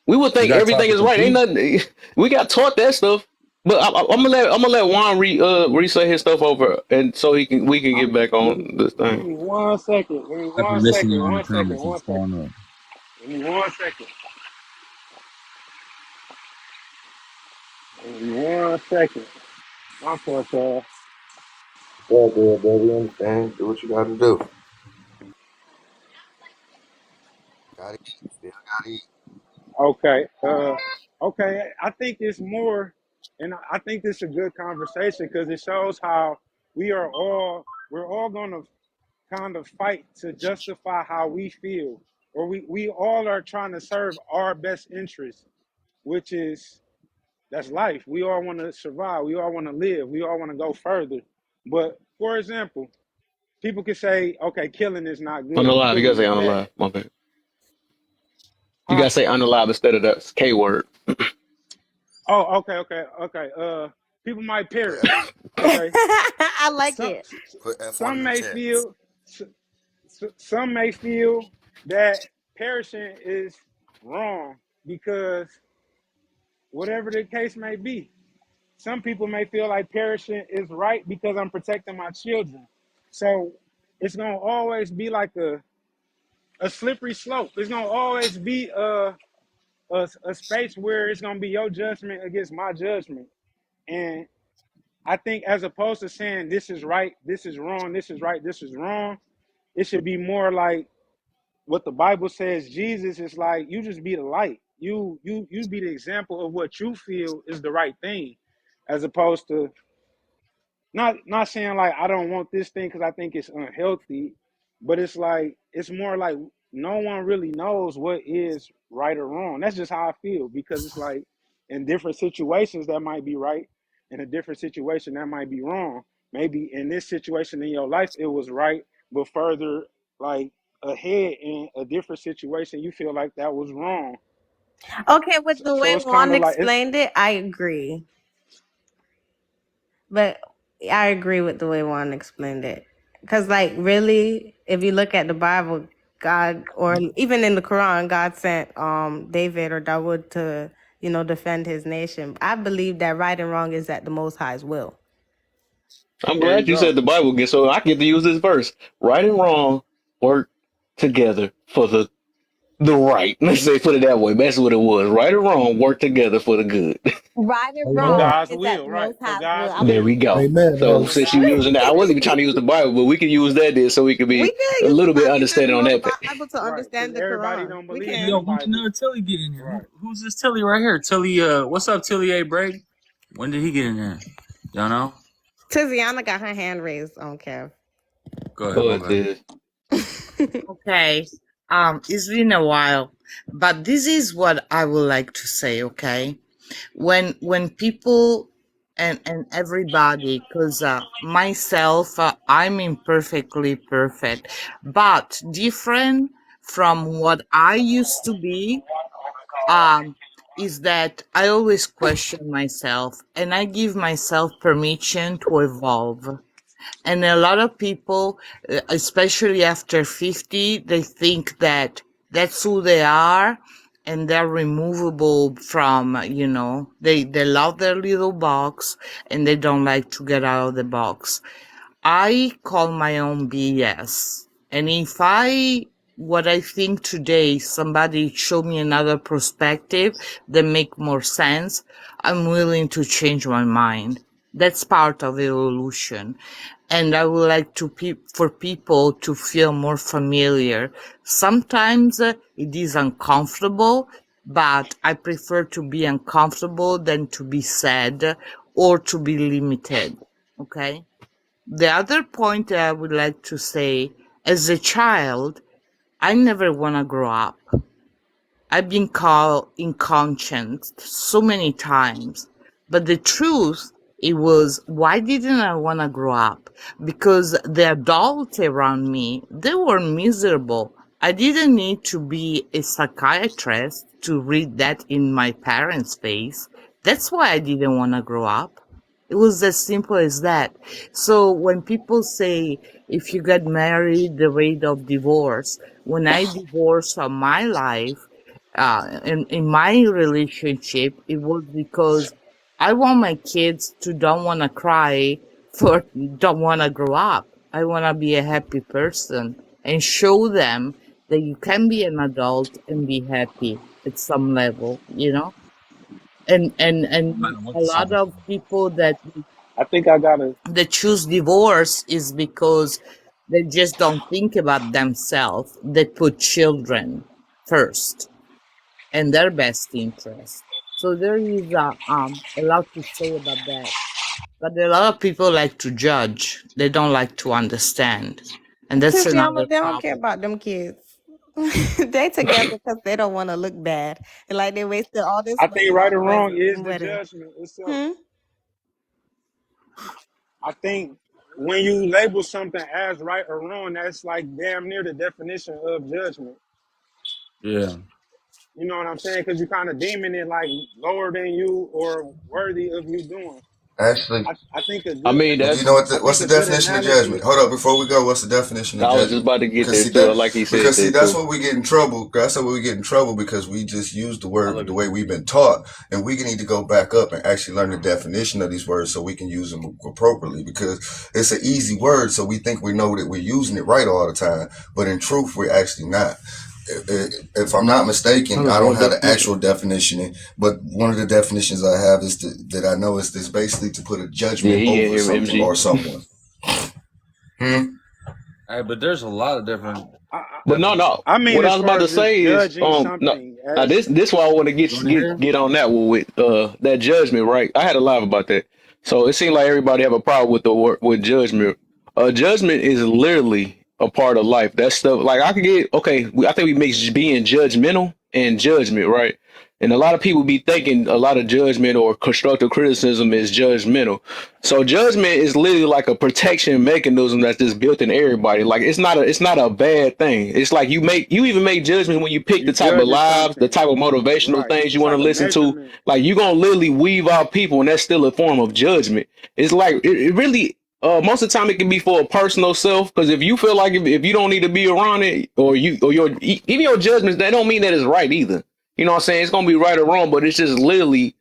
We would You think got taught everything to is right. Ain't compete. nothing. We got taught that stuff. But I'm gonna let Juan re say his stuff over, and so we can get back Let me on this give thing. me 1 second. Give me I've been one listening second. on the One second. comments. One What's second. going on? Give me 1 second. Give me 1 second. My fault, y'all. Yeah, good, baby. Understand. Do what you gotta do. Gotta eat. Still gotta eat. Okay. Okay. I think it's more, and I think this is a good conversation because it shows how we're all gonna kind of fight to justify how we feel, or we all are trying to serve our best interest, which is that's life. We all want to survive. We all want to live. We all want to go further. But for example, people can say, okay, killing is not good. Unalive. You gotta Killing say is bad. unalive. My bad. You Huh? gotta say unalive instead of the K word. Oh, okay. People might perish. Okay. I like Some it. Put F1 some in the may chat. feel some may feel that perishing is wrong because whatever the case may be. Some people may feel like perishing is right because I'm protecting my children. So it's gonna always be like a slippery slope. It's gonna always be a space where it's gonna be your judgment against my judgment. And I think as opposed to saying this is right, this is wrong, this is right, this is wrong, it should be more like what the Bible says. Jesus is like you just be the light. You be the example of what you feel is the right thing, as opposed to not saying like I don't want this thing because I think it's unhealthy, but it's like it's more like no one really knows what is right or wrong. That's just how I feel because it's like in different situations that might be right, in a different situation that might be wrong. Maybe in this situation in your life it was right, but further like ahead in a different situation you feel like that was wrong. Okay, with the So way it's kind Juan of like explained it, I agree. But I agree with the way Juan explained it. Because, like, really, if you look at the Bible, God, or even in the Quran, God sent David or Dawood to, defend his nation. I believe that right and wrong is at the Most High's will. I'm there you glad you go. said the Bible again, so I get to use this verse. Right and wrong work together for the right. Let's say put it that way. That's what it was. Right and wrong work together for the good. Right and For Amen. wrong God's is at will, the right? Most For High's will. God's There will. we go. Amen. So For since you God's using that, I wasn't even trying to use the Bible, but we can use that then, so we can We be can a use the little bit Bible. You can understanding on know the that. Bible to right, because understand the everybody Quran. don't We believe in Yo, the can. who can Bible. Tilly get in here? Right. Who's this Tilly right here? Tilly, what's up, Tilly A. Break? When did he get in here? Y'all know? Tiziana got her hand raised on Kev. Go ahead, Go my ahead, bad. Tiz. Okay. It's been a while, but this is what I would like to say, okay? When people and everybody, because myself, I'm imperfectly perfect, but different from what I used to be, um, is that I always question myself and I give myself permission to evolve. And a lot of people, especially after 50, they think that that's who they are and they're removable from, they love their little box and they don't like to get out of the box. I call my own BS. And if what I think today, somebody show me another perspective that make more sense, I'm willing to change my mind. That's part of evolution. And I would like for people to feel more familiar. Sometimes it is uncomfortable, but I prefer to be uncomfortable than to be sad or to be limited. Okay? The other point that I would like to say, as a child, I never want to grow up. I've been called inconscient so many times. But the truth, it was, why didn't I want to grow up? Because the adults around me, they were miserable. I didn't need to be a psychiatrist to read that in my parents' face. That's why I didn't want to grow up. It was as simple as that. So when people say, if you get married, the rate of divorce, when I divorced on my life, in my relationship, it was because I want my kids to don't want to cry for don't want to grow up. I want to be a happy person and show them that you can be an adult and be happy at some level, and a lot of people I think I gotta that choose divorce is because they just don't think about themselves. They put children first and their best interest. So there is a lot to say about that. But a lot of people like to judge. They don't like to understand. And that's Tiziana, another they don't care problem. about them kids. They together because they don't want to look bad. And like they wasted all this I money think right or on wrong is the wedding. judgment itself. Hmm? I think when you label something as right or wrong, that's like damn near the definition of judgment. Yeah. You know what I'm saying? Because you're kind of deeming it like lower than you or worthy of you doing. Actually, I think a I good mean, you that's know what? I What's think the a good definition of judgment? analogy. Hold up, before we go, what's the definition of I was just judgment? about to get Because there see too. I that, like he said because see that that's too. what we get in trouble. That's what we get in trouble because we just use the I word love the you. way we've been taught, and we need to go back up and actually learn the definition of these words so we can use them appropriately. Because it's an easy word, so we think we know that we're using it right all the time, but in truth, we're actually not. If I'm not mistaken, I Hold on, don't what have the definition? actual definition, but one of the definitions I have is that I know is this basically to put a Yeah, judgment he in over here, something or MG. someone. Hmm? Hey, but there's a lot of different I, But no, definitions. no. I mean, What I as was far about to as just say is, judging no. something Now as this why I want to You get want to hear? get on that one with that judgment, right? I had a live about that. So it seemed like everybody have a problem with the word with judgment. Judgment is literally a part of life. That stuff, like I could get okay. I think we mix being judgmental and judgment, right? And a lot of people be thinking a lot of judgment or constructive criticism is judgmental. So judgment is literally like a protection mechanism that's just built in everybody. Like it's not a bad thing. It's like you even make judgment when you pick the you type of judging lives, the something, type of motivational right? things you It's want to like a listen to. measurement. Like you gonna literally weave out people, and that's still a form of judgment. It's like it really. Most of the time it can be for a personal self because if you feel like if you don't need to be around it or you or your even your judgments, that don't mean that it's right either. You know what I'm saying? It's gonna be right or wrong, but it's just literally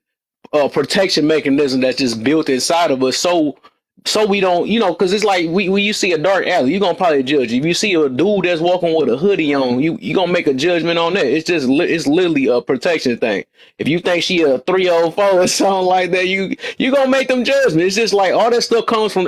a protection mechanism that's just built inside of us. So we don't, because it's like when you see a dark alley, you're gonna probably judge. If you see a dude that's walking with a hoodie on, you gonna make a judgment on that. It's just it's literally a protection thing. If you think she a 304 or something like that, you gonna make them judgments. It's just like all that stuff comes from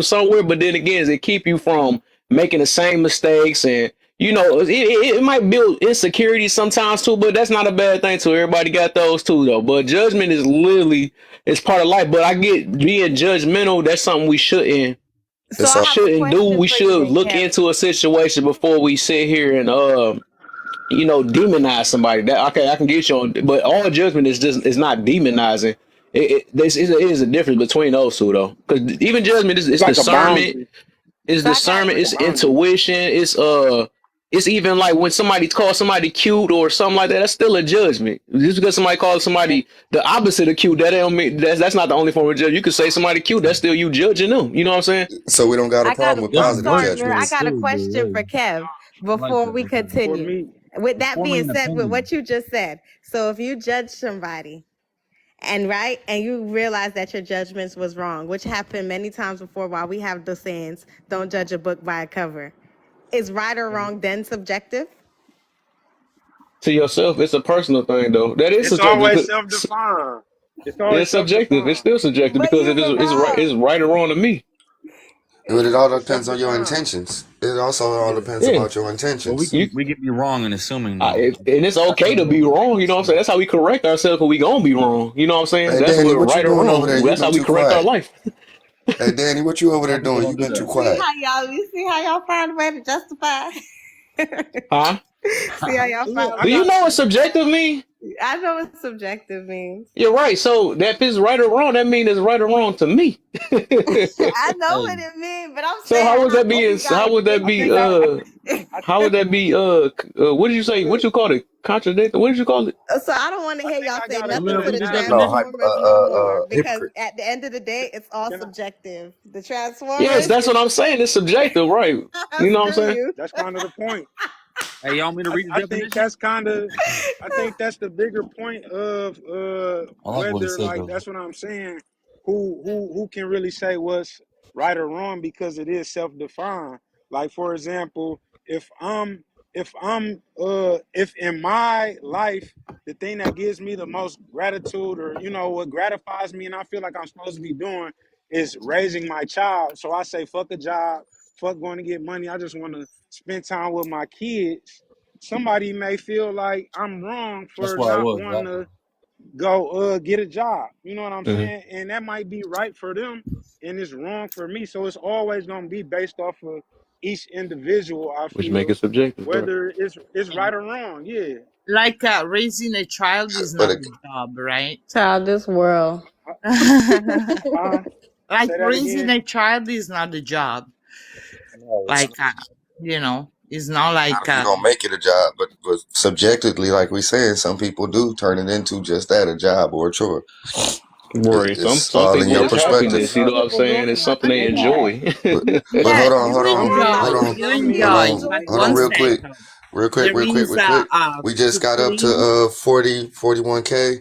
somewhere, but then again, it keep you from making the same mistakes and it might build insecurity sometimes too, but that's not a bad thing too. Everybody got those too though. But judgment is literally it's part of life. But I get being judgmental, that's something we So It's I all have a do. question We for you should then, look Kev. into a situation before we sit here and demonize somebody. That okay, I can get you on, but all judgment is just is not demonizing. It is a difference between those two though, because even judgment is It's it's like a discernment, boundary. it's So I got It's discernment, like a it's boundary. intuition, it's even like when somebody calls somebody cute or something like that. That's still a judgment. Just because somebody calls somebody the opposite of cute, that don't mean that's not the only form of judgment. You could say somebody cute, that's still you judging them. You know what I'm saying? so we don't got a I got problem a, with I'm positive Judgment sorry, Mir. I judgments. got a too, but question hey, for Kev I like before that. we Okay. For continue. me, With that Forming being an said, with opinion. what you just said, so if you judge somebody and right and you realize that your judgments was wrong, which happened many times before while we have the sayings, don't judge a book by a cover. Is right or wrong then subjective? To yourself, it's a personal thing though. That is it's subjective. always self-defined. It's always It's subjective. It's self-defined. still subjective But because if you're it's wrong. right or wrong to me. But it all It's depends on your self-defined. intentions. It also all Yeah. depends Yeah, about your Well, we intentions. you can we can be wrong in assuming though. and it's That's okay what to it be is. wrong. You know what I'm saying? That's how we correct ourselves. Cause we gonna be wrong. You know what I'm saying? Hey That's Danny, what what you right or doing over there? wrong. You've That's been how we too correct our quiet. life. Hey Danny, what you over there Some people doing? don't You've do been You too that. see quiet. how you see how y'all find a way to justify? Huh? See how y'all Look, find a I Do way you got know what subjective mean? I know what subjective means. You're right. So that if it's right or wrong, that means it's right or wrong to me. I know Hey, what it means, but I'm So saying how would how that do be? you How guys would that I be? think I get I How would that be? What did you say? What look, you call it? Contradict? What did you call it? So I don't want to I hear think y'all I say got a nothing good to the No, analogy. Transformers no more because hypocrite. at the end of the day, it's all Can I subjective. The Yes, Transformers that's what I'm saying. It's subjective, right? You know what I'm screw saying? you. that's kind of the point. hey, y'all want me to read the I think definition? that's kind of I think that's the bigger point of I like what he whether said like though. that's what I'm saying. Who can really say what's right or wrong because it is self-defined. Like for example, if in my life the thing that gives me the most gratitude or what gratifies me and I feel like I'm supposed to be doing is raising my child. So I say fuck a job, fuck going to get money. I just want to spend time with my kids. Somebody may feel like I'm wrong That's for what I not was. wanting Right? to go get a job. You know what I'm hmm saying? And that might be right for them and it's wrong for me. So it's always gonna be based off of each individual, I which make feel, it subjective, right? whether it's right or wrong. Yeah. Like raising a child is But not a job, right? Child, this world. Huh? Like Say that raising again. a child is not a job. no, it's Like it's not not like if you don't make it a job. But subjectively, like we said, some people do turn it into just that, a job or a chore. Right. Some It's some all in people your it's perspective. happiness. You Some know what I'm people do saying? it It's for something they money. enjoy. But yeah, hold you on, Some enjoy, hold you some on, men enjoy, enjoy but hold on, one real cooking. quick, second. There is real quick. We just to got up to clean. 41K.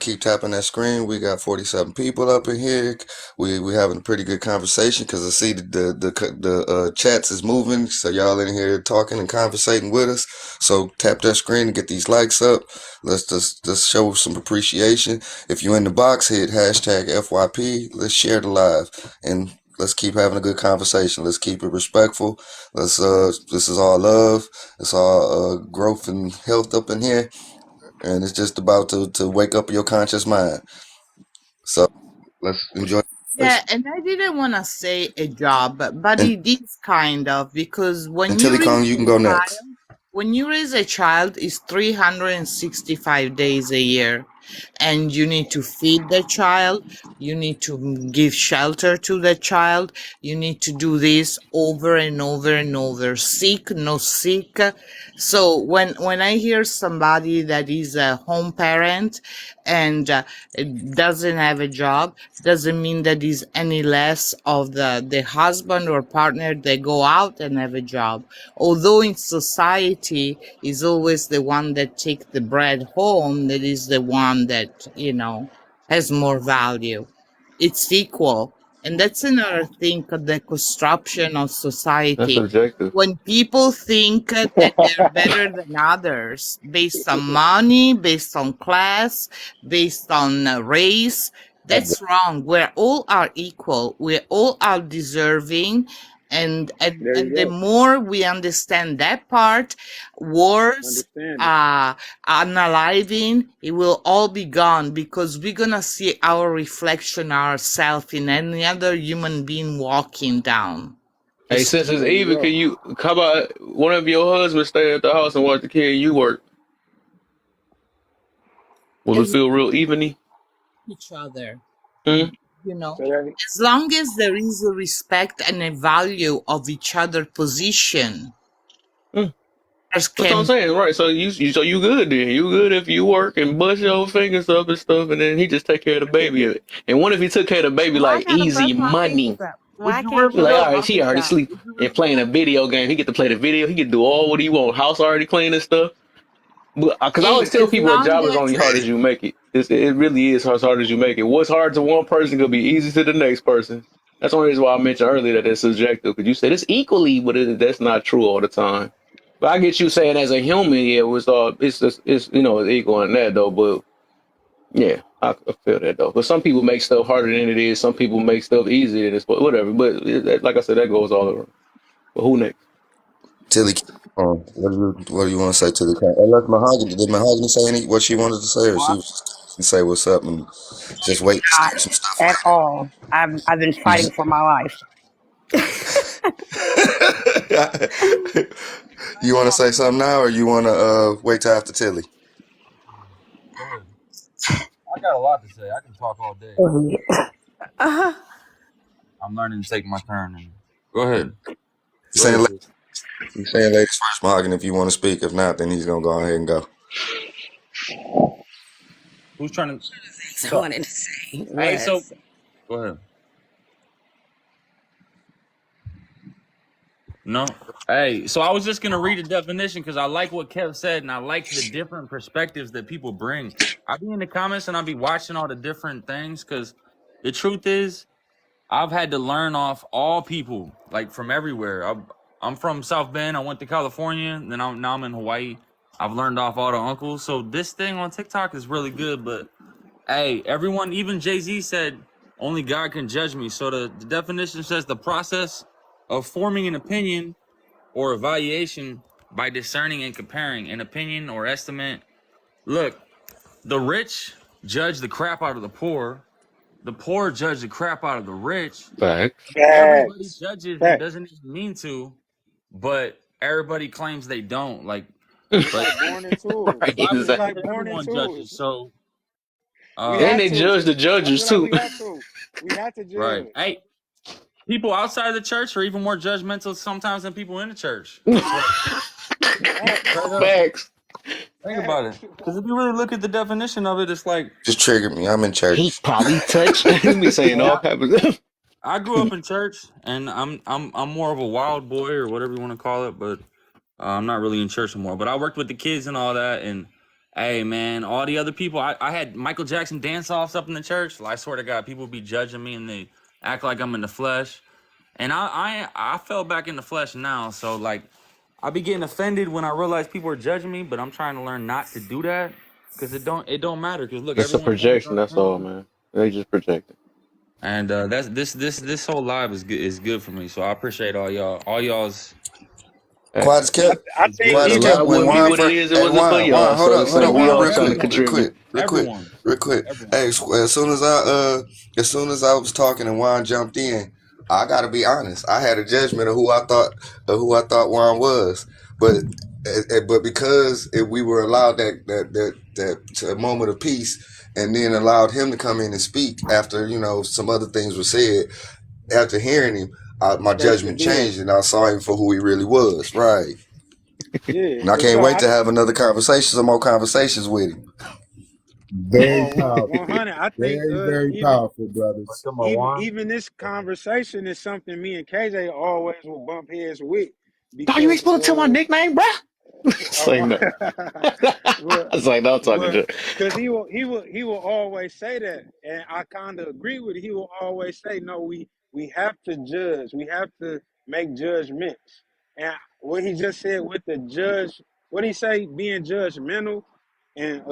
Keep tapping that screen. We got 47 people up in here. We having a pretty good conversation because I see the chats is moving. So y'all in here talking and conversating with us. So tap that screen and get these likes up. Let's just show some appreciation. If you're in the box, hit hashtag FYP. Let's share the live and let's keep having a good conversation. Let's keep it respectful. This is all love. It's all growth and health up in here, and it's just about to wake up your conscious mind. So let's enjoy the Yeah, conversation. and I didn't want to say a job, but And it is kind of because until he Kong, you can go next. when you raise a child, it's 365 days a year, and you need to feed the child, you need to give shelter to the child, you need to do this over and over and over, sick, no sick. So when I hear somebody that is a home parent and doesn't have a job, doesn't mean that is any less of the husband or partner that go out and have a job. Although in society is always the one that take the bread home, that is the one that, has more value. It's equal. And that's another thing of the construction of That's society. subjective. When people think that they're better than others based on money, based on class, based on race, that's wrong. We're all are equal. We all are deserving. And, and There you and the go. more we understand that part, wars, Understand it. unaliving, it will all be gone because we're gonna see our reflection ourselves in any other human being walking down the Hey, since street. it's There you even, go. can you how about one of your husbands stay at the house and watch the kid and you work? Will it As feel real eveny? each other, Hmm? you know, Say that. as long as there is a respect and a value of each other position, Hmm. as That's what I'm can saying, right? So you good then. You good if you work and bust your fingers up and stuff, and then he just take care of the baby. And what if he took care of the baby Why I like gotta easy bust my fingers money? up? would Why I you can't He get like, up all rather and right, walk she the already dog? sleep and playing a video game. He get to play the video. He can do all what he want. House already clean and stuff. But because I always hey, tell as people a long job is as only hard as you make it. It really is as hard as you make it. What's hard to one person could be easy to the next person. That's one reason why I mentioned earlier that it's subjective. Because you said it's equally, but that's not true all the time. But I get you saying as a human, yeah, it's just, it's it's equal in that though. But yeah, I feel that though. But some people make stuff harder than it is. Some people make stuff easier than it's whatever. But like I said, that goes all around. But who next? Tilly, what do you want to say to the cat? Unless Mahogany, did Mahogany say what she wanted to say, or she What? was just to say what's up and just wait to Not start some stuff at all. I've been fighting for my life. later? You want to say something now, or you want to wait till after Tilly? Go ahead. I got a lot to say. I can talk all day. Uh-huh. I'm learning to take my turn. And go ahead. You Go saying ahead, sis. you saying ladies first, Mahogany, if you want to speak. If not, then he's gonna go ahead and go. Who's trying to I talk? wanted to say. Hey, so Less. go ahead. No. Hey, so I was just gonna read the definition because I like what Kev said, and I like the different perspectives that people bring. I be in the comments and I be watching all the different things because the truth is, I've had to learn off all people, like from everywhere. I'm from South Bend. I went to California, then now I'm in Hawaii. I've learned off all the uncles. So this thing on TikTok is really good. But hey, everyone, even Jay-Z said only God can judge me. So the definition says the process of forming an opinion or evaluation by discerning and comparing an opinion or estimate. Look, the rich judge the crap out of the poor, the poor judge the crap out of the rich. Facts. Everybody Facts. judges and Facts. doesn't even mean to, but everybody claims they don't. Like, It's but like born into it. the Right, Bible It's says like exactly. that born everyone into judges. it. So, We And have they to. judge the I judges feel like too. we have to. We have to right. judge. Hey, people outside of the church are even more judgmental sometimes than people in the church. It's like Facts. straight up. Facts. Think about it. Facts. Because if you really look at the definition of it, it's like, Just triggered me. I'm in He church. probably touched. He be saying hey, all kinds of stuff. I grew up in church, and I'm more of a wild boy or whatever you want to call it, but I'm not really in church anymore. But I worked with the kids and all that, and hey, man, all the other people, I had Michael Jackson dance offs up in the church. I swear to God, people be judging me and they act like I'm in the flesh, and I fell back in the flesh now. So like, I be getting offended when I realize people are judging me, but I'm trying to learn not to do that because it don't matter. Because look, It's a everyone's going projection. through That's their all, own. man. They just projecting. And that's this whole live is good for me. So I appreciate all y'all. All y'all's Quad's kept, I is think good. The Quad's even kept live when wouldn't be Juan what it first. is. It Hey, wasn't for Juan, y'all. hold So up, it's hold like up, we Juan, all real trying to quick, Everyone. real quick, contribute. real quick, Everyone. real quick. Everyone. Hey, as soon as I was talking and Juan jumped in, I gotta be honest. I had a judgment of who I thought Juan was, but but because we were allowed that moment of peace, and then allowed him to come in and speak after some other things were said. After hearing him, my space to judgment build. changed, and I saw him for who he really was. Right. Yeah, And I for can't sure. wait to have some more conversations with him. Very Well, powerful. 100. I think Very, very powerful, brothers. Come on, Juan. even this conversation is something me and KJ always will bump heads with Dog, you ain't because supposed to tell my nickname, bruh. It's like no. well, It's like no, I'm talking well, shit. because he will always say that, and I kind of agree with it. He will always say, "No, we have to judge. We have to make judgments." And what he just said with the judge, what he say, being judgmental, and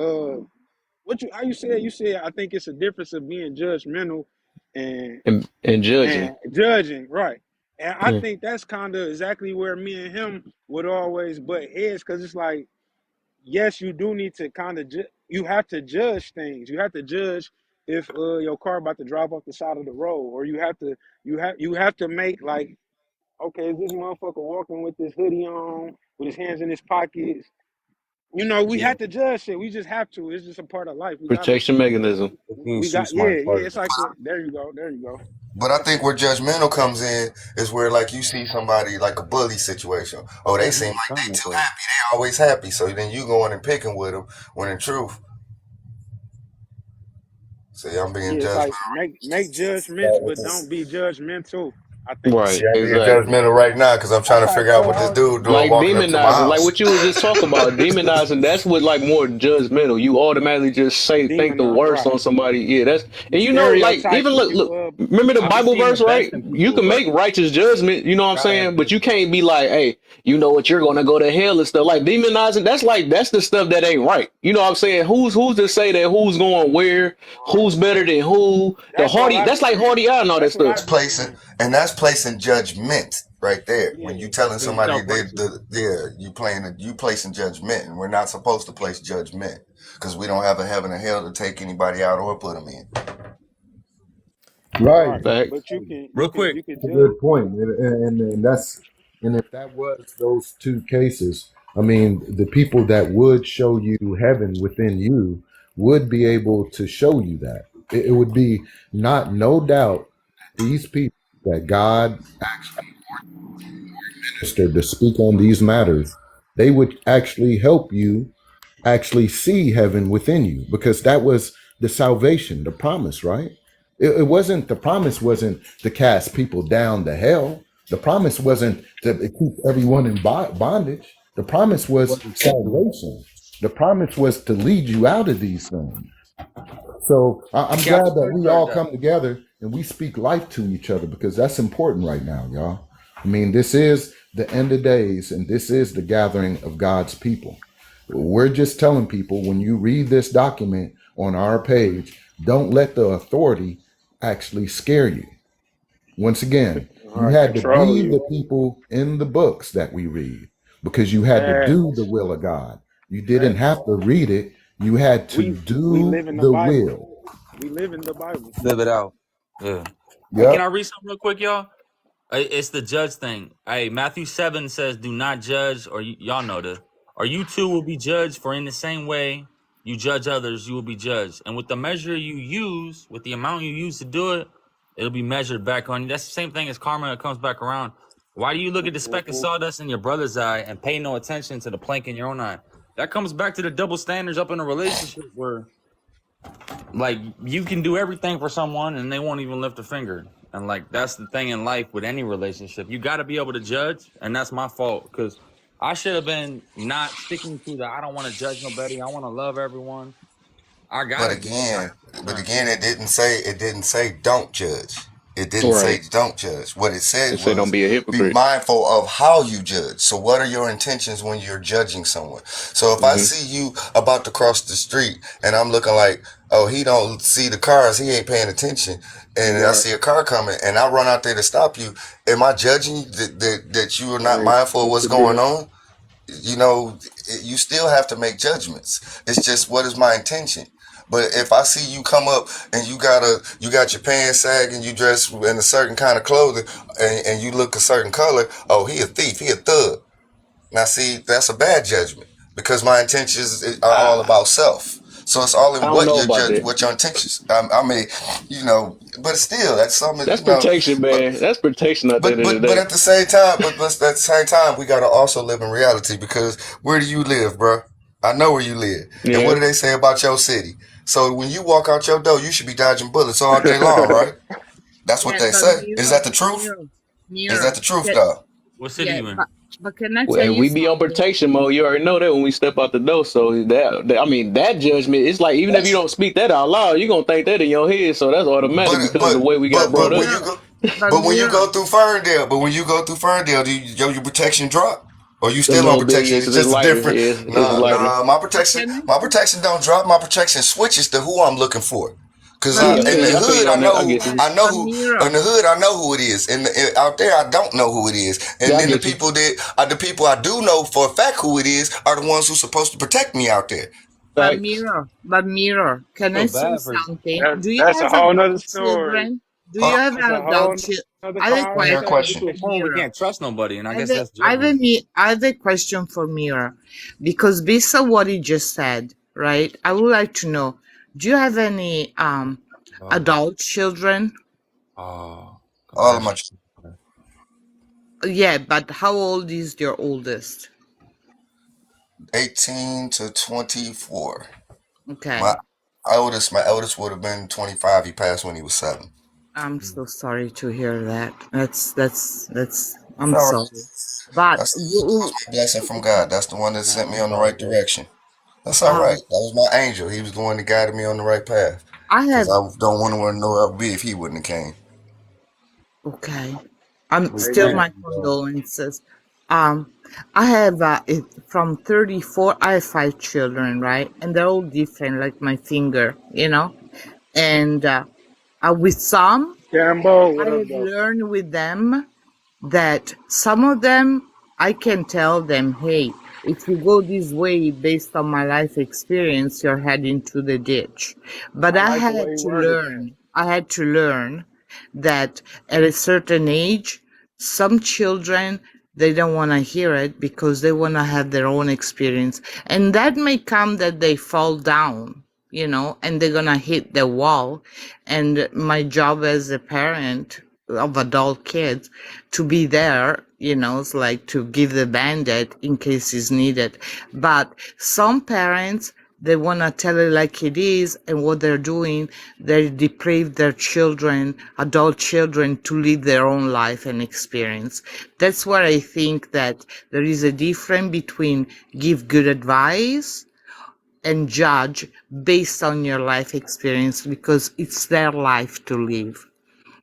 how you said? You said I think it's a difference of being judgmental and And judging. judging, right? And I Yeah. think that's kind of exactly where me and him would always butt heads, because it's like, yes, you do need to kind of you have to judge things. You have to judge if your car about to drive off the side of the road, or you have to make like, okay, is this motherfucker walking with his hoodie on, with his hands in his pockets? We Yeah. have to judge shit. We just have to. It's just a part of life. We gotta. Protection mechanism. We got. Yeah, yeah. It's like there you go. There you go. But I think where judgmental comes in is where, like, you see somebody like a bully situation. Oh, they Yeah, he seem was like telling they us too that. happy. They always happy. So then you going and picking with them when in truth, see, I'm being Yeah, it's judgmental. like make judgments, but don't be judgmental. I think. See, Right, I'm being exactly. judgmental right now because I'm trying to figure out what this dude doing Like walking up to my demonizing, like house. what you was just talking about, demonizing. That's what like more judgmental. You automatically just think the Demonize, worst right? on somebody. Yeah, that's You and like stereotype even and look. you Remember the I be Bible seeing the verse, best right? in You people, can but make righteous judgment. You know what I'm gotta saying? have But you discipline. can't be like, hey, you know what? You're gonna go to hell and stuff. Like demonizing. That's the stuff that ain't right. You know what I'm saying? Who's to say that who's going where? Who's better than who? The That's what hardy. I That's be like saying. hardy eye and all that That's what stuff. I That's be placing, saying. and that's placing judgment right there. When Yeah. you telling Being somebody self-righteous. you placing judgment, and we're not supposed to place judgment because we don't have a heaven or hell to take anybody out or put them in. Right. Right. Fact. But you can you Real can quick. you can That's a judge. good point. And that's and if that was those two cases, I mean, the people that would show you heaven within you would be able to show you that. It would be not no doubt these people that God ministered to speak on these matters, they would actually help you actually see heaven within you because that was the salvation, the promise, right? It wasn't the promise wasn't to cast people down to hell. The promise wasn't to keep everyone in bondage. The promise was salvation. The promise was to lead you out of these things. So I'm glad Captain, that where we you at, all Doc? come together and we speak life to each other because that's important right now, y'all. I mean, this is the end of days and this is the gathering of God's people. We're just telling people when you read this document on our page, don't let the authority actually scare you. Once again, All you right, had to control be you. the people in the books that we read because you had to do the Facts. will of God. You didn't Facts. have to read it, you had to We do live in the the Bible. will. We live in the Bible. Live it out. Yeah. Hey, can Yep. I read something real quick, y'all? It's the judge thing. Hey, Matthew 7 says, "Do not judge," or y'all know this. Or you too will be judged. For in the same way you judge others, you will be judged. And with the measure you use, with the amount you use to do it, it'll be measured back on you. That's the same thing as karma. It comes back around. Why do you look at the speck of sawdust in your brother's eye and pay no attention to the plank in your own eye? That comes back to the double standards up in a relationship where, like, you can do everything for someone and they won't even lift a finger. And like, that's the thing in life with any relationship. You got to be able to judge, and that's my fault because I should have been not sticking to the I don't want to judge nobody. I want to love everyone. I But gotta judge. I again, gotta but learn. again, it didn't say don't judge. It didn't say Right. don't judge. What it They said say don't was be a be hypocrite. mindful of how you judge. So what are your intentions when you're judging someone? So if I Hmm. see you about to cross the street and I'm looking like, oh, he don't see the cars, he ain't paying attention, and I Right. see a car coming and I run out there to stop you, am I judging you that you are not Right. mindful of That what's could be going it. on? You know, you still have to make judgments. It's just what is my intention. But if I see you come up and you got your pants sag and you dress in a certain kind of clothing and you look a certain color, oh, he a thief, he a thug. Now see, that's a bad judgment because my intentions are all I about self. So it's all I in don't what know your about judge, that. what your intentions. I mean, but still, that's something, That's protection, man. That's protection at the end of the but day. at the same time, but at the same time, we gotta also live in reality because where do you live, bro? I know where you live, and what Yeah. do they say about your city? So when you walk out your door, you should be dodging bullets all day long, right? That's what Yeah, they but say. Is that the truth? Is that mirror. the truth, Ca- though? What city Yeah, you in? but can I Well, tell and you we be on something? protection mode. You already know that when we step out the door. So I mean, that judgment. It's like even if you That's don't speak that out loud, you gonna think that in your head. So that's automatic but because of the way we got brought but when up. you Mirror, go, but but when you mirror. go through Ferndale, do your protection drop? Or you A still on little bit, protection? yeah, It's because it's just a lighter. different. It's Nah, lighter. nah. But can I My say, protection don't drop. My protection switches to who I'm looking for. Cause but Yeah, I in feel the you. I mirror, feel hood you I on that. I know get you. but mirror. in the hood I know who it is. Out there I don't know who it is. And Yeah, I then get you. the people I do know for a fact who it is are the ones who's supposed to protect me out there. Facts. But mirror, can I Feel say bad for you. something? Do you That's a have whole adult nother story. children? Do Hold you on. have That's a adult whole children? nother I have a Let me hear a question conversation. question. for To a point where we mirror. can't trust nobody, and I I have guess a, that's I have judgment. a, me- I have a question for mirror, because based on what he just said, right? I would like to know, do you have any Oh, adult children? oh, All of my compassion. Yeah, but how old is your oldest? 18 to 24. My Okay. my eldest would have been 25. He passed when he was 7. I'm so sorry to hear that. It's I'm all right. sorry. But That's supposed to be a blessing from God. That's the one that Nah, sent me it's on the all right good. direction. That's all right. um, That was my angel. He was the one that guided me on the right path. I Because have I don't want to know where I'd be if he wouldn't have came. okay. I'm We still praying Amen. my for you, bro. condolences. Um, I have from 34. I have 5 children, right? And they're all different, like my finger, you know. And with some, Gambo, I what up, have though? learned with them that some of them I can tell them, hey, if you go this way based on my life experience, you're heading to the ditch. But I like the way he worded that. I had to learn that at a certain age, some children, they don't want to hear it because they want to have their own experience. And that may come that they fall down, and they're going to hit the wall. And my job as a parent of adult kids to be there, it's like to give the bandit in case it's needed. But some parents, they want to tell it like it is, and what they're doing, they deprave their children, adult children, to live their own life and experience. That's where I think that there is a difference between give good advice and judge based on your life experience, because it's their life to live.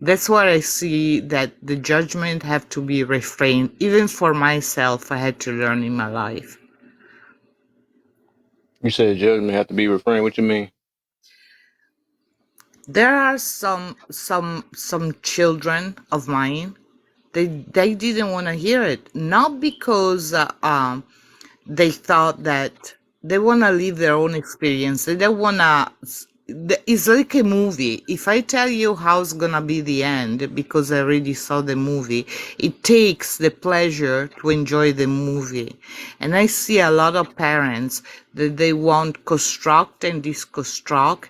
That's where I see that the judgment have to be refrained. Even for myself, I had to learn in my life. You said judgment have to be refrained. What you mean? There are some children of mine. They didn't want to hear it, not because they thought that they want to live their own experience. They don't want to it's like a movie. If I tell you how's gonna be the end, because I already saw the movie, it takes the pleasure to enjoy the movie. And I see a lot of parents that they want construct and deconstruct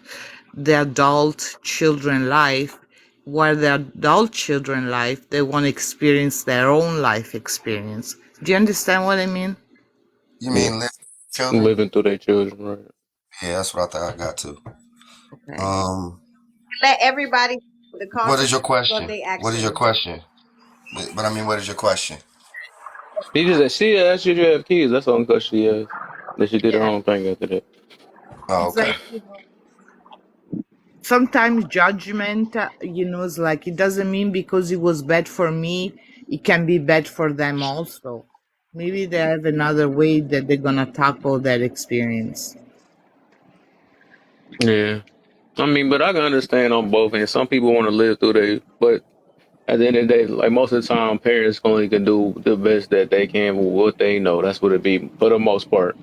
the adult children life, while the adult children life, they want to experience their own life experience. Do you understand what I mean? You Yeah, mean live children? living through their children, right? Yeah, that's what I thought I got to. Okay. Let everybody the What is consequences your of question? their What is your actions. question? But I mean, what is your question? She asked you to have kids. That's the only question she asked. Then she did her Yeah. own thing after that. Oh, It's okay. like, sometimes judgment, is like, it doesn't mean because it was bad for me, it can be bad for them also. Maybe they have another way that they're gonna tackle that experience. Yeah, I mean, but I can understand on both ends. Some people want to live through but at the end of the day, like most of the time, parents only can do the best that they can with what they know. That's what it be for the most part.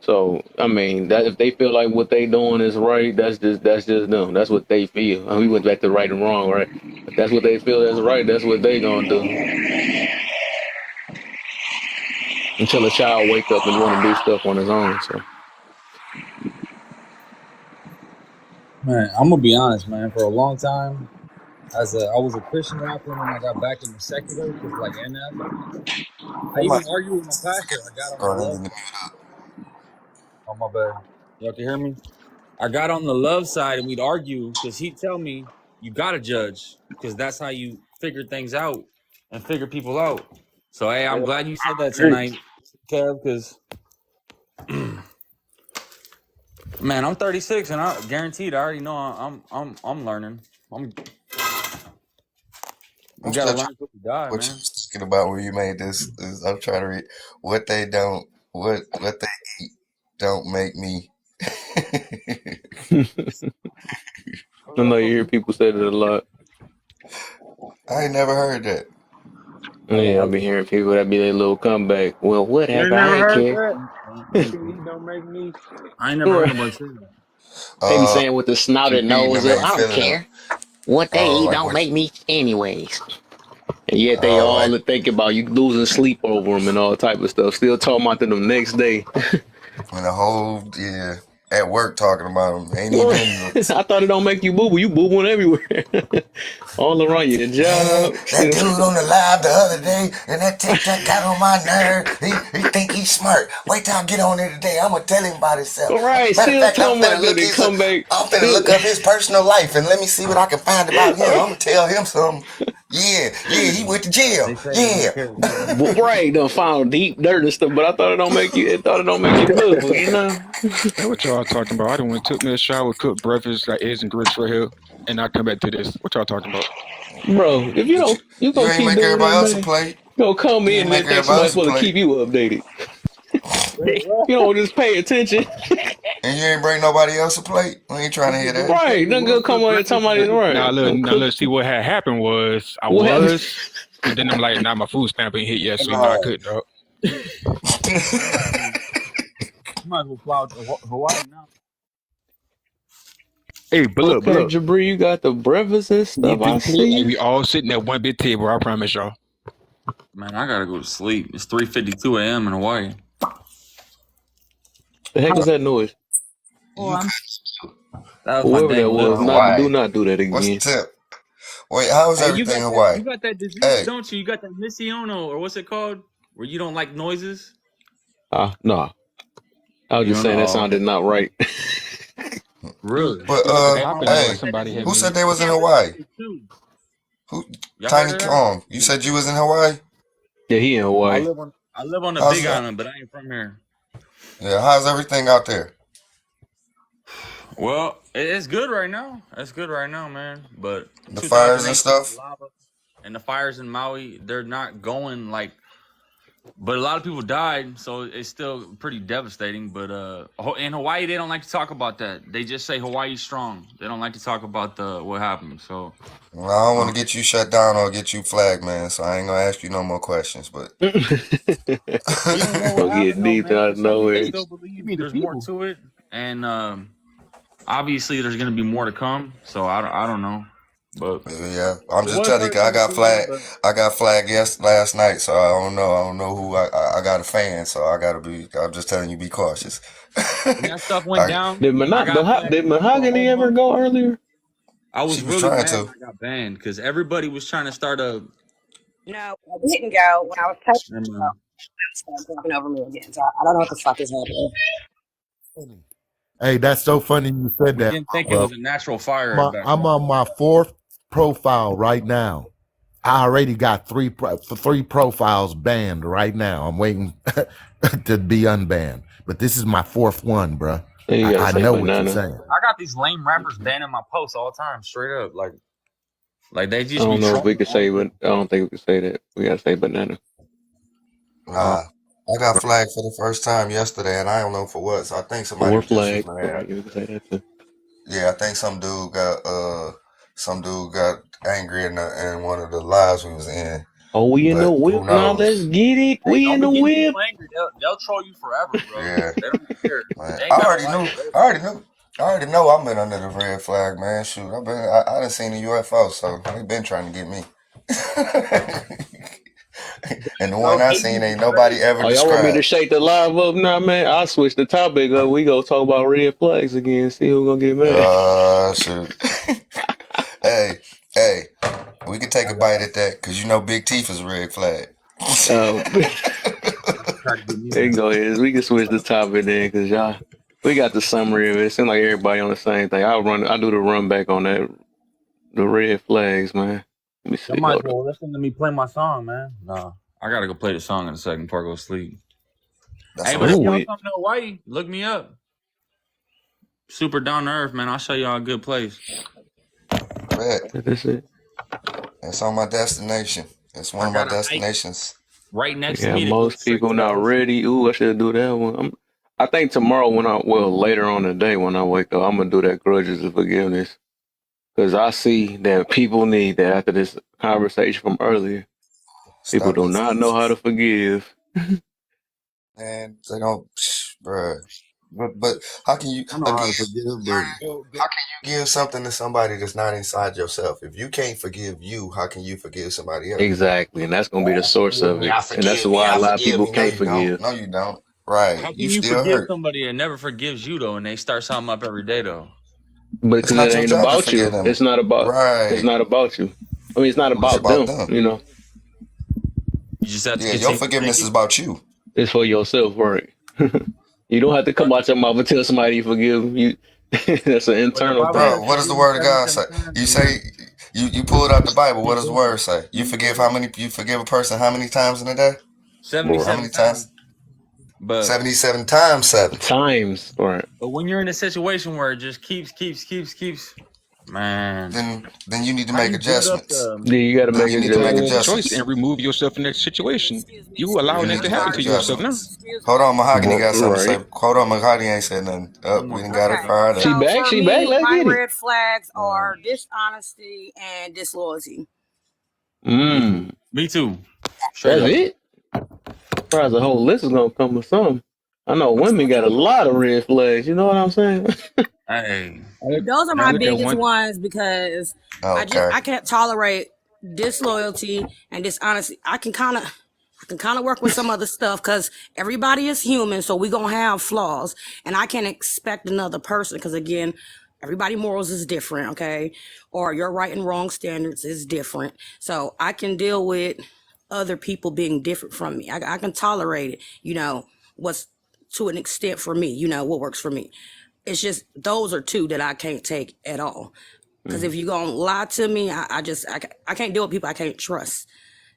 So I mean, that if they feel like what they doing is right, that's just them. That's what they feel. And we went back to right and wrong, right? If that's what they feel is right, that's what they gonna do. Until a child wake up and want to do stuff on his own. So Man, I'm gonna be honest, man. For a long time, I was a Christian rapper, and then I got back into secular because like NF. I Somebody even argued with my pastor. I got on the going love in the side. Oh my bad. Y'all can hear me. I got on the love side, and we'd argue because he'd tell me you gotta judge because that's how you figure things out and figure people out. So hey, I'm glad you said that Agree. tonight, Kev, because man, I'm 36 and I guaranteed I already know I'm learning. We I'm gotta still trying. learn till we die, What you man. was thinking about when you made this? I'm trying to read what they don't, what they eat don't make me. I know you hear people say that a lot. I ain't never heard that. Yeah, I be hearing people that be their little comeback. Well, You ain't whatever, I never ain't heard care. that? What you eat don't make me. I ain't never heard Right. nobody say that. They be Uh, saying with the what you snouted eating to nose up, make you I don't feeling? care. What they eat Like don't what? make me anyways. And yet they Oh, all like are thinking about you losing sleep over them and all type of stuff. Still talking about them the next day. when the whole at work talking about them ain't even in the. I thought it don't make you boo boo. You boo booing everywhere. All around your Man, job. that Still. dude on the live the other day, and that TikTok got on my nerve. He think he's smart. Wait till I get on there today. I'm gonna tell him about himself. All right. Matter of Still fact, talking about that. They come back. I'm finna Still. look up his personal life and let me see what I can find about him. I'm gonna tell him something. Yeah, he went to jail. They say it Yeah. don't care. Yeah. Right. Done found deep dirt and stuff. But I thought it don't make you. It thought it don't make you boo boo. You know. Man, what y'all talking about? I done went took me a shower, cooked breakfast, got eggs and grits for here, and I come back to this. What y'all talking about? Bro, if you But don't, you you gonna ain't keep make doing everybody that, else a man. plate. You gonna come You in ain't and make then think everybody somebody's else a supposed to plate. keep you updated. Wait, what? You don't just pay attention. And you ain't bring nobody else a plate. We ain't trying to hear that. He said he Right. was Don't gonna go come cook on here breakfast talking and about it. eggs. Right. Don't Now cook. let's see what had happened was I What happened? was, but then I'm like, nah, my food stamp ain't hit yet, so I No. couldn't, dog. Man, you might as well fly out to Hawaii now. Hey, but Okay, look, Jabri, you got the breakfast and stuff. I hey, see. we all sitting at one big table. I promise y'all. Man, I gotta go to sleep. It's 3:52 a.m. in Hawaii. The heck was that noise? Oh, You I'm That was my Whoever that dang was, lips. not do Hawaii. not do that What's the again. tip? Wait, how was Hey, you everything got in that? Hawaii? You got that disease, Hey, don't you? You got that Misiono, or what's it called? Where you don't like noises? No. I was You just don't saying that know? sounded not right. Really? but Feel like it Hey, my happened wife like hey, said that somebody shit had who was said me. they was in can't Hawaii? relax too. Who? Y'all heard Tiny of that? Kong. You said you was in Hawaii? Yeah, he in Hawaii. I live on the How's Big that? Island, but I ain't from here. Yeah, how's everything out there? Well, it's good right now. It's good right now, man. But The fires and 2018, the stuff? lava and the fires in Maui, they're not going like. But a lot of people died, so it's still pretty devastating. But in Hawaii, they don't like to talk about that. They just say Hawaii's strong. They don't like to talk about the what happened. So, Well, I don't want um, to get you shut down or get you flagged, man, so I ain't gonna ask you no more questions, but we don't know what Gonna happened get though, deep man. out of Because some people nowhere. still You believe mean the there's more people? to it, and obviously there's gonna be more to come. So I don't know, but Yeah, I'm it just was telling you, very 'cause entertaining. But I got flagged last night, so I don't know who I got a fan, so I gotta be. I'm just telling you, be cautious. when that stuff went I, down, I got flagged Did for a whole Mahogany ever month. go earlier? I was she was really trying mad to. when I got banned because everybody was trying to start a. No, I didn't go. When I was texting, Never so mind. started talking over me again. So I don't know what the fuck is happening. Hey, that's so funny you said He that. didn't think it Well, was a natural fire back I'm then. on my fourth profile right now. I already got three profiles banned right now. I'm waiting to be unbanned. But this is my fourth one, bruh. And you gotta I say know what you're banana. saying. I got these lame rappers banning my posts all the time, straight up. Like they I just be don't know if we trolling could all say, day. but I don't think we could say that. We gotta say banana. Uh, Nah, I got flagged for the first time yesterday, and I don't know for what. So I think somebody Or just was flag. mad. Right, you could say that too. Yeah, I think some dude got angry in one of the lives we was in. Oh, we in the But who whip now. Let's knows? get it. hey, We don't in be the getting whip. people angry. They'll troll you forever, bro. Yeah, They don't care. man. They ain't got a life. I already knew. I already know I've been under the red flag, man. Shoot, I done seen the UFO, so they been trying to get me. And the one Bro, I hitting seen you is ain't nobody crazy. ever Oh, y'all want me to described. shake the live up now, man? I'll switch the topic up. We go talk about red flags again. See who gonna get mad. Shoot. Hey, hey, we can take I a got bite at that because you know Big Teeth is a red flag. Um, try to get me there you now. go. Is we can switch the topic then, cause y'all we got the summary of it. It seems like everybody on the same thing. I do the run back on that. The red flags, man. Let me Y'all see. might as Hold up. well listen to me play my song, man. Nah, I gotta go play the song in a second before I go to sleep. That's Hey, all but if right. Ooh, y'all wait. come to Hawaii, look me up. Super down to earth, man. I'll show y'all a good place. Bet. That's it. It's on my destination. It's one I of my got a hike destinations. right next to Yeah, me that goes most straight people to the not ocean. ready. Ooh, I should do that one. I think tomorrow later on the day when I wake up, I'm gonna do that grudges of forgiveness. Cause I see that people need that after this conversation from earlier. People Stop do it, not know how to forgive. man. They don't, bruh. But how can you I know how again? to forgive, but How can you give something to somebody that's not inside yourself? If you can't forgive you, how can you forgive somebody else? Exactly, and that's gonna be the source of it. And that's Me, why a I lot of forgive people me. No, can't you don't. forgive. No, you don't. Right. how You can you still forgive hurt. somebody that never forgives you though, and they start something up every day though? It's Because it not your ain't job to about forgive you. them. It's not about. It's Right. not about you. I mean, it's not Well, it's about about them. them. You know, You just have to Yeah, your continue to forgiveness take is it. about you. it's for yourself, right? You don't have to But come out your mouth and tell somebody you forgive you. That's an the internal Bible thing. Bro, says what does the forgive me word of God 77 say? times, You and then say you pull it out the Bible. What keep does the doing word it. say? You forgive a person how many times in a day? How many 77 times? times. But 77 times 7. Times, right? when you're in a situation where it just keeps, man, Then you need to how do make you build up adjustments. the? Yeah, you got to Then make you it. need to make Your Uh, choice adjustments. and remove yourself in that situation. Excuse me, You You allowing excuse that need to to me. make happen Sorry, to yourself excuse now. me, adjustments. excuse Hold me. on, Mahogany got something to say. right? Hold on, Mahogany ain't said nothing. One Up, more we done got her Okay. fired up. She So back. for She back. me, Let's my get it. red flags Uh, are dishonesty and disloyalty. Me, Mm. me too. Straight That's up. it. Surprised the whole list is gonna come with something. I know women got a lot of red flags. You know what I'm saying? Hey, Those are I my look at biggest one. ones because okay. I can't tolerate disloyalty and dishonesty. I can kind of work with some other stuff because everybody is human, so we gonna have flaws, and I can't expect another person because again, everybody morals is different, okay, or your right and wrong standards is different. So I can deal with other people being different from me. I can tolerate it, what's to an extent for me, what works for me. It's just those are two that I can't take at all. Because if Mm. you're gonna lie to me, I can't deal with people I can't trust,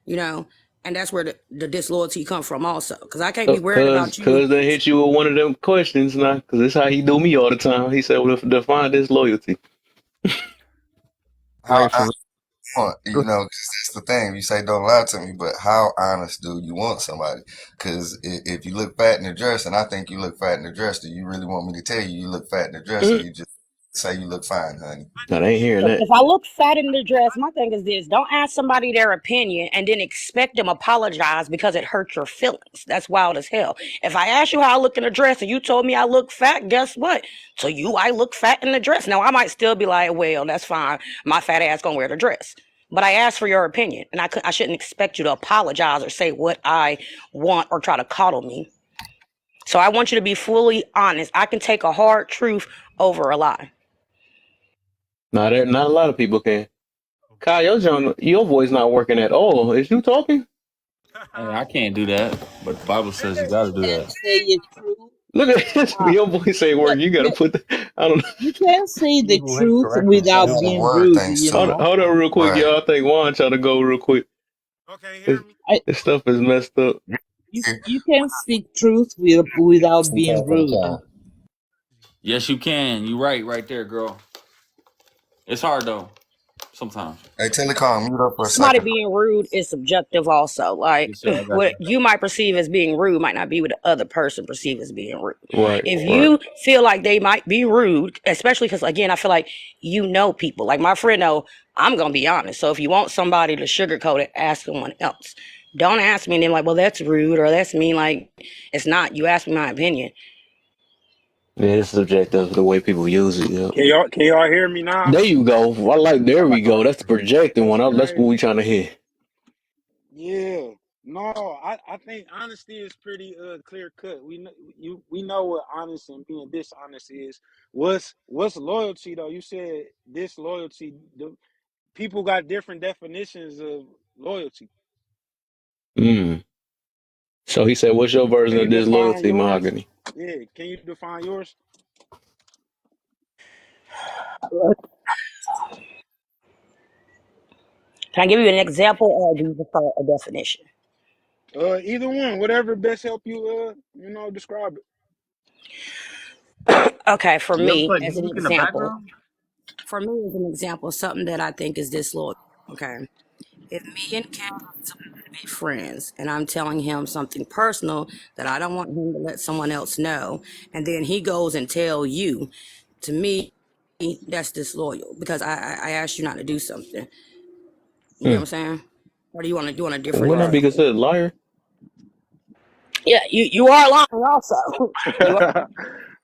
you know, and that's where the disloyalty come from also. Because I can't be worried about you. Cause they hit you with one of them questions now. Cause this how he do me all the time. He said, "Well, define this loyalty." How Right for you know, 'cause that's the thing. You say don't lie to me, but how honest do you want somebody? Because if you look fat in the dress, and I think you look fat in the dress, do you really want me to tell you you look fat in the dress, or Mm. you just Say you look fine, honey. No, they ain't hearing that. If I look fat in the dress, my thing is this: don't ask somebody their opinion and then expect them to apologize because it hurt your feelings. That's wild as hell. If I ask you how I look in a dress and you told me I look fat, guess what? To you, I look fat in the dress. Now I might still be like, well, that's fine. My fat ass gonna wear the dress. But I asked for your opinion, and I shouldn't expect you to apologize or say what I want or try to coddle me. So I want you to be fully honest. I can take a hard truth over a lie. Not a lot of people can. Kyle, your voice not working at all. Is you talking? Hey, I can't do that, but the Bible says you got to do Can't that. say the truth. Look at this. Uh, Your voice ain't but working. You gotta put the, I don't know. you can't say the People truth incorrect without themselves. The being word rude. things You too, know. Hold on real quick, but y'all. I think Juan trying to go real quick. This, I, this stuff is messed up. you can speak truth without being sometimes from rude. time. Yes, you can. You right there, girl. It's hard though sometimes. Hey, Telecom, mute up for a Somebody second. being rude is subjective also. Like Yes, sir. I got what you. you might perceive as being rude might not be what the other person perceive as being rude. Right, If right. you feel like they might be rude, especially because again, I feel like you know people. Like my friend know I'm gonna be honest. So if you want somebody to sugarcoat it, ask someone else. Don't ask me and then like, well, that's rude or that's mean. Like it's not. You ask me my opinion. Yeah, it's subjective the way people use it. Yeah. Can y'all hear me now? There you go. I like. There we go. That's the projecting That's one. That's what crazy. we trying to hear. Yeah. No, I think honesty is pretty clear cut. We know what honest and being dishonest is. What's loyalty though? You said disloyalty. The people got different definitions of loyalty. Mm. So he said, "What's your version Can of you define disloyalty, yours? Mahogany?" Yeah, can you define yours? Can I give you an example or do you prefer a definition? Either one, whatever best help you describe it. Okay, for You ever me, play as an music in the example, background? for me as an example, something that I think is disloyal. Okay. If me and Kat are supposed to be friends and I'm telling him something personal that I don't want him to let someone else know, and then he goes and tell you, to me, that's disloyal because I asked you not to do something. You know what Mm. I'm saying? Or do you want to do on a different Wouldn't that be Right. example? considered liar? Yeah, you are lying also. You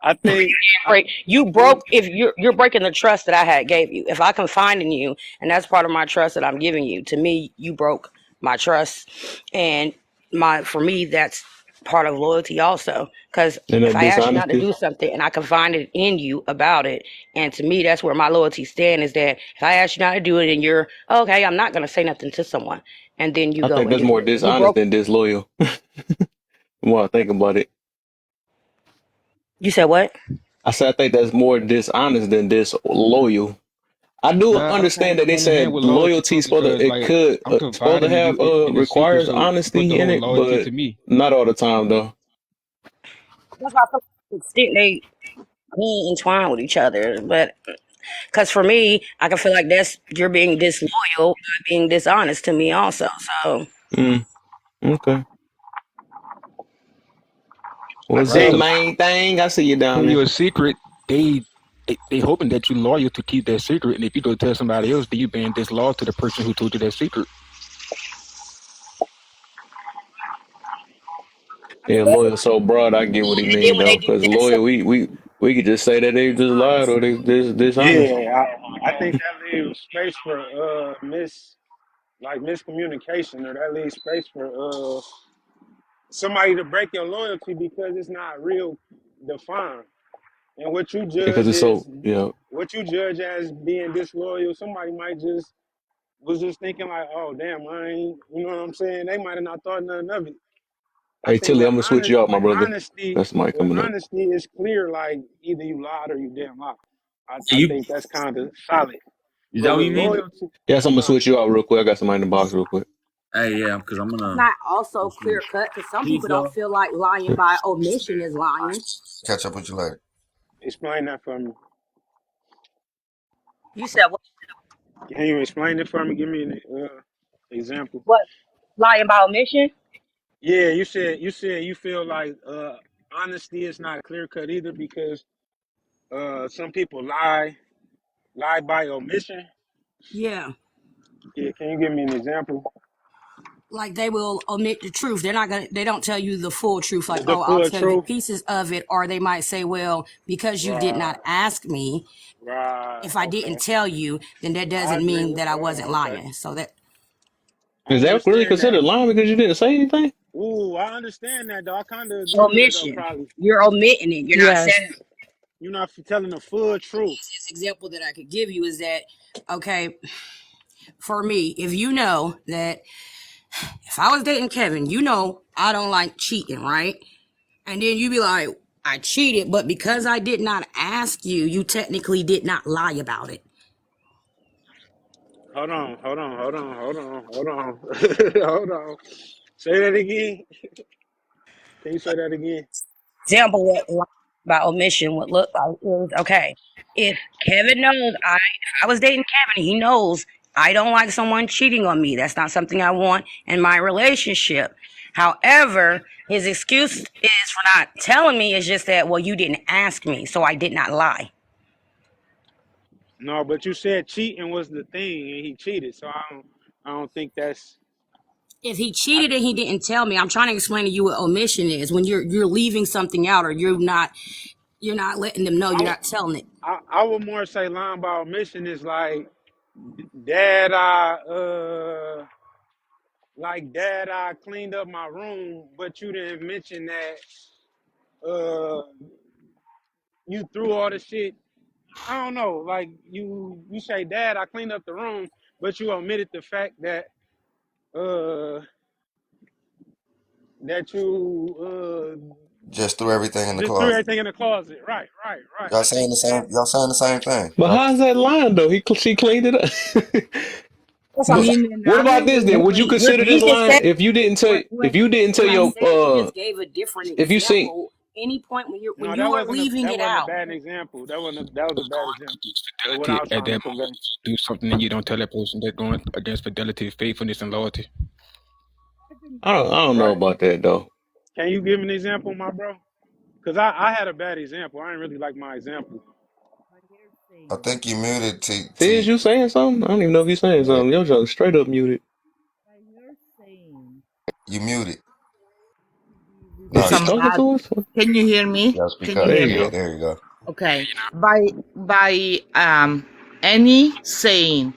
I think I break you think broke if you're breaking the trust that I had gave you. If I confide in you and that's part of my trust that I'm giving you, to me you broke my trust. And my for me that's part of loyalty also, because And if that I ask you not to dishonesty? do something and I confided in you about it, and to me that's where my loyalty stand, is that if I ask you not to do it and you're okay, I'm not going to say nothing to someone, and then you I go think and that's do more it, you dishonest broke. than disloyal. The more I think about it, You said what? I said I think that's more dishonest than disloyal. I do Nah, I'm understand going that they hand in hand said with loyalty, loyalty bro, is supposed to because it like could I'm supposed to confiding in have you in a secret, requires so you put the honesty in whole it, loyalty but to me. not all the time though. That's why I feel like to an extent they entwined with each other, but because for me, I can feel like that's you're being disloyal by being dishonest to me also. So Mm, okay. I What's Right? up, Because think main thing? I see you down telling there. you a secret, they hoping that you loyal to keep that secret, and if you go tell somebody else, then you being disloyal to the person who told you that secret. I mean, Yeah, that's loyal so broad. I get what he and then mean when they though, do because that, so loyal, we could just say that they just lied dishonest. or they dishonest. yeah, I think that leaves space for miscommunication, or that leaves space for somebody to break your loyalty because it's not real defined. And Because it's so yeah. what you judge as being disloyal, somebody might just was just thinking like, oh damn, I ain't, you know what I'm saying? They might have not thought nothing of it. I Hey think Tilly, I'm gonna switch you out, my brother. That's somebody with coming up. honesty is clear, like either you lied or you damn lied. Hey, I you think that's kind of solid. is But that what with you mean? loyalty, Yes, I'm gonna huh? switch you out real quick. I got somebody in the box real quick. Hey, yeah, because I'm It's gonna not also clear cut because some peace people don't though. feel like lying by omission is lying. Catch up with you later. Explain that for me. You said what? Can you explain it for me? Give me an example. What? Lying by omission? Yeah, you said you feel like honesty is not clear cut either because some people lie by omission. Yeah. Yeah, can you give me an example? Like they will omit the truth. They don't tell you the full truth. Like, The oh, I'll full tell you truth. pieces of it. Or they might say, well, because you did Right, not ask me, right. if I Okay, didn't tell you, then that I doesn't agree mean with that I that. wasn't Okay, lying. So that Is I that really understand that. considered lying because you didn't say anything? Ooh, I understand that though. I kind of agree with it though. omission. Probably You're omitting it. You're not Yes. saying. you're not telling the full The truth. easiest example that I could give you is that, okay, for me, if you know that if I was dating Kevin, you know I don't like cheating, right? And then you be like, I cheated, but because I did not ask you, you technically did not lie about it. Hold on. Hold on. Say that again. Can you say that again? Example what lying by omission would look like is, okay, if Kevin knows if I was dating Kevin, he knows I don't like someone cheating on me. That's not something I want in my relationship. However, his excuse is for not telling me is just that, well, you didn't ask me, so I did not lie. No, but you said cheating was the thing, and he cheated. So I don't think that's. If he I, cheated and he didn't tell me, I'm trying to explain to you what omission is. When you're leaving something out, or you're not letting them know, you're I, not telling it. I would more say lying by omission is dad, I dad, I cleaned up my room, but you didn't mention that you threw all the shit. I don't know. Like you say, Dad, I cleaned up the room, but you omitted the fact that uh you Just threw everything in the just threw closet. everything in the closet. Right. Y'all I saying think the that. same. Y'all saying the same thing, But right? how's that lying though? She cleaned it up. That's what I'm But saying. You may What not about this then? Would you What consider this he just lying said. if you didn't tell What your he said, he just gave a different if you see example. Any point when No, you are leaving that it wasn't a out. bad example. That was a bad example. Of what I Fidelity was at trying to that convey. moment, do something and you don't tell that person they're going against fidelity, faithfulness, and loyalty. I don't know Right. about that though. Can you give me an example, my bro? Because I had a bad example. I didn't really like my example. I think you muted Is you saying something? I don't even know if you saying yeah, something. Your junk straight up muted. you muted. Is No, she talking Somebody, to us? can you hear me? y'all speak Can you up. There hear you me? Yeah, go. there you go. Okay. By any saying,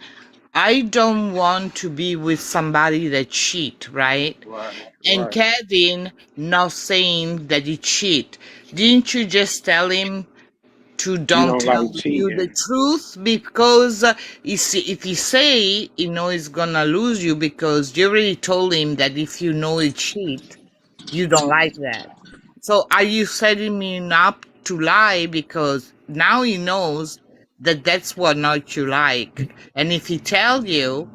I don't want to be with somebody that cheat, right? And Right. Kevin not saying that he cheat. Didn't you just tell him to You don't don't tell like you the cheating. truth? Because if he say, he's gonna lose you because you already told him that if you know he cheat, you don't like that. So are you setting me up to lie because now he knows that that's what not you like, and if he tell you,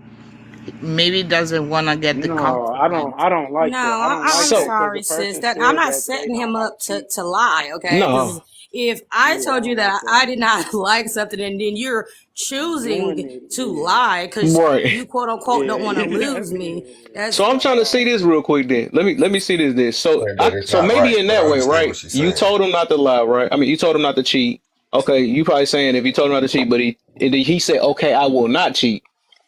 maybe he doesn't want to get the No, compliment. I don't like No, that. I don't I'm like that So because the sorry, sis. person That I'm said not that they setting him don't like up to cheating. lie, okay? Because no. if I Yeah, I told you don't like that that. I did not like something, and then you're Doing choosing to it, lie because Right. you quote unquote don't want to yeah, lose me, So that's I'm trying to see this real quick then. Let me see this then. Wait, but it's So not maybe right. in But I that way, understand what right? she's You saying. told him not to lie, right? I mean, you told him not to cheat. Okay, you probably saying if you told him not to cheat, but he said, okay, I will not cheat.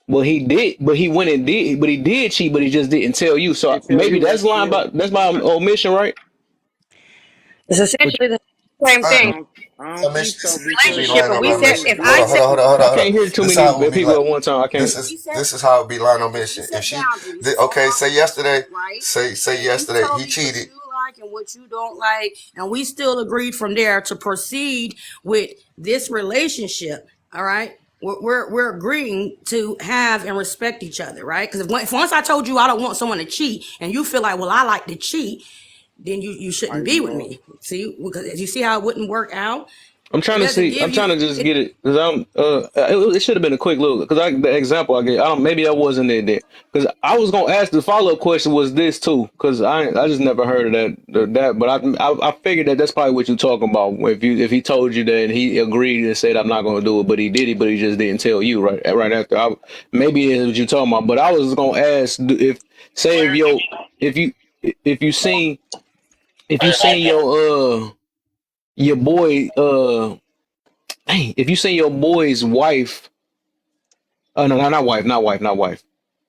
Well, he did, but he went and did, but he did cheat, but he just didn't tell you. So and tell maybe you that's that's lying yeah. about that's by omission, right? it's But essentially the same Uh, thing. I don't think omission. so This would be Relationship, lying because and on we said omission. if Hold I on, hold set on, hold on, hold on, I hold on. can't hear too This is how many it would be people like. at one time. I This can't. we is set this is how it would be lying on if we omission. set If she, boundaries okay, say yesterday, right? say And you yesterday told he me what cheated. you like and what you don't like, and we still agreed from there to proceed with this relationship. All right, we're agreeing to have and respect each other, right? Because if once I told you I don't want someone to cheat, and you feel like, well, I like to cheat, then you I shouldn't be with ignore it. me. See, because you see how it wouldn't work out. I'm trying It to doesn't see. give I'm trying you to just it. get it because it should have been a quick look because the example I gave. I don't. Maybe that wasn't it then. Because I was gonna ask the follow up question was this too. Because I just never heard of that. But I figured that that's probably what you're talking about. If he told you that and he agreed and said I'm not gonna do it, but he did it, but he just didn't tell you right after. Maybe it's what you're talking about. But I was gonna ask if say if you if you seen if you seen your boy dang, if you say your boy's wife, no, no, not wife.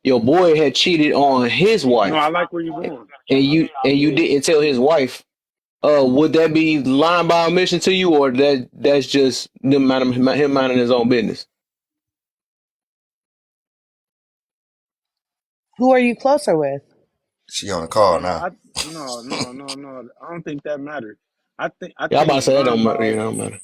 Your boy had cheated on his No, I wife, like where you're going. and you Yeah. didn't tell his wife. Would that be lying by omission to you, or that's just him minding his own business? Who are you closer with? She on the call No, now. no. I don't think that matters. I Yeah, I'm about to think say that lying don't by matter. You know, don't matter.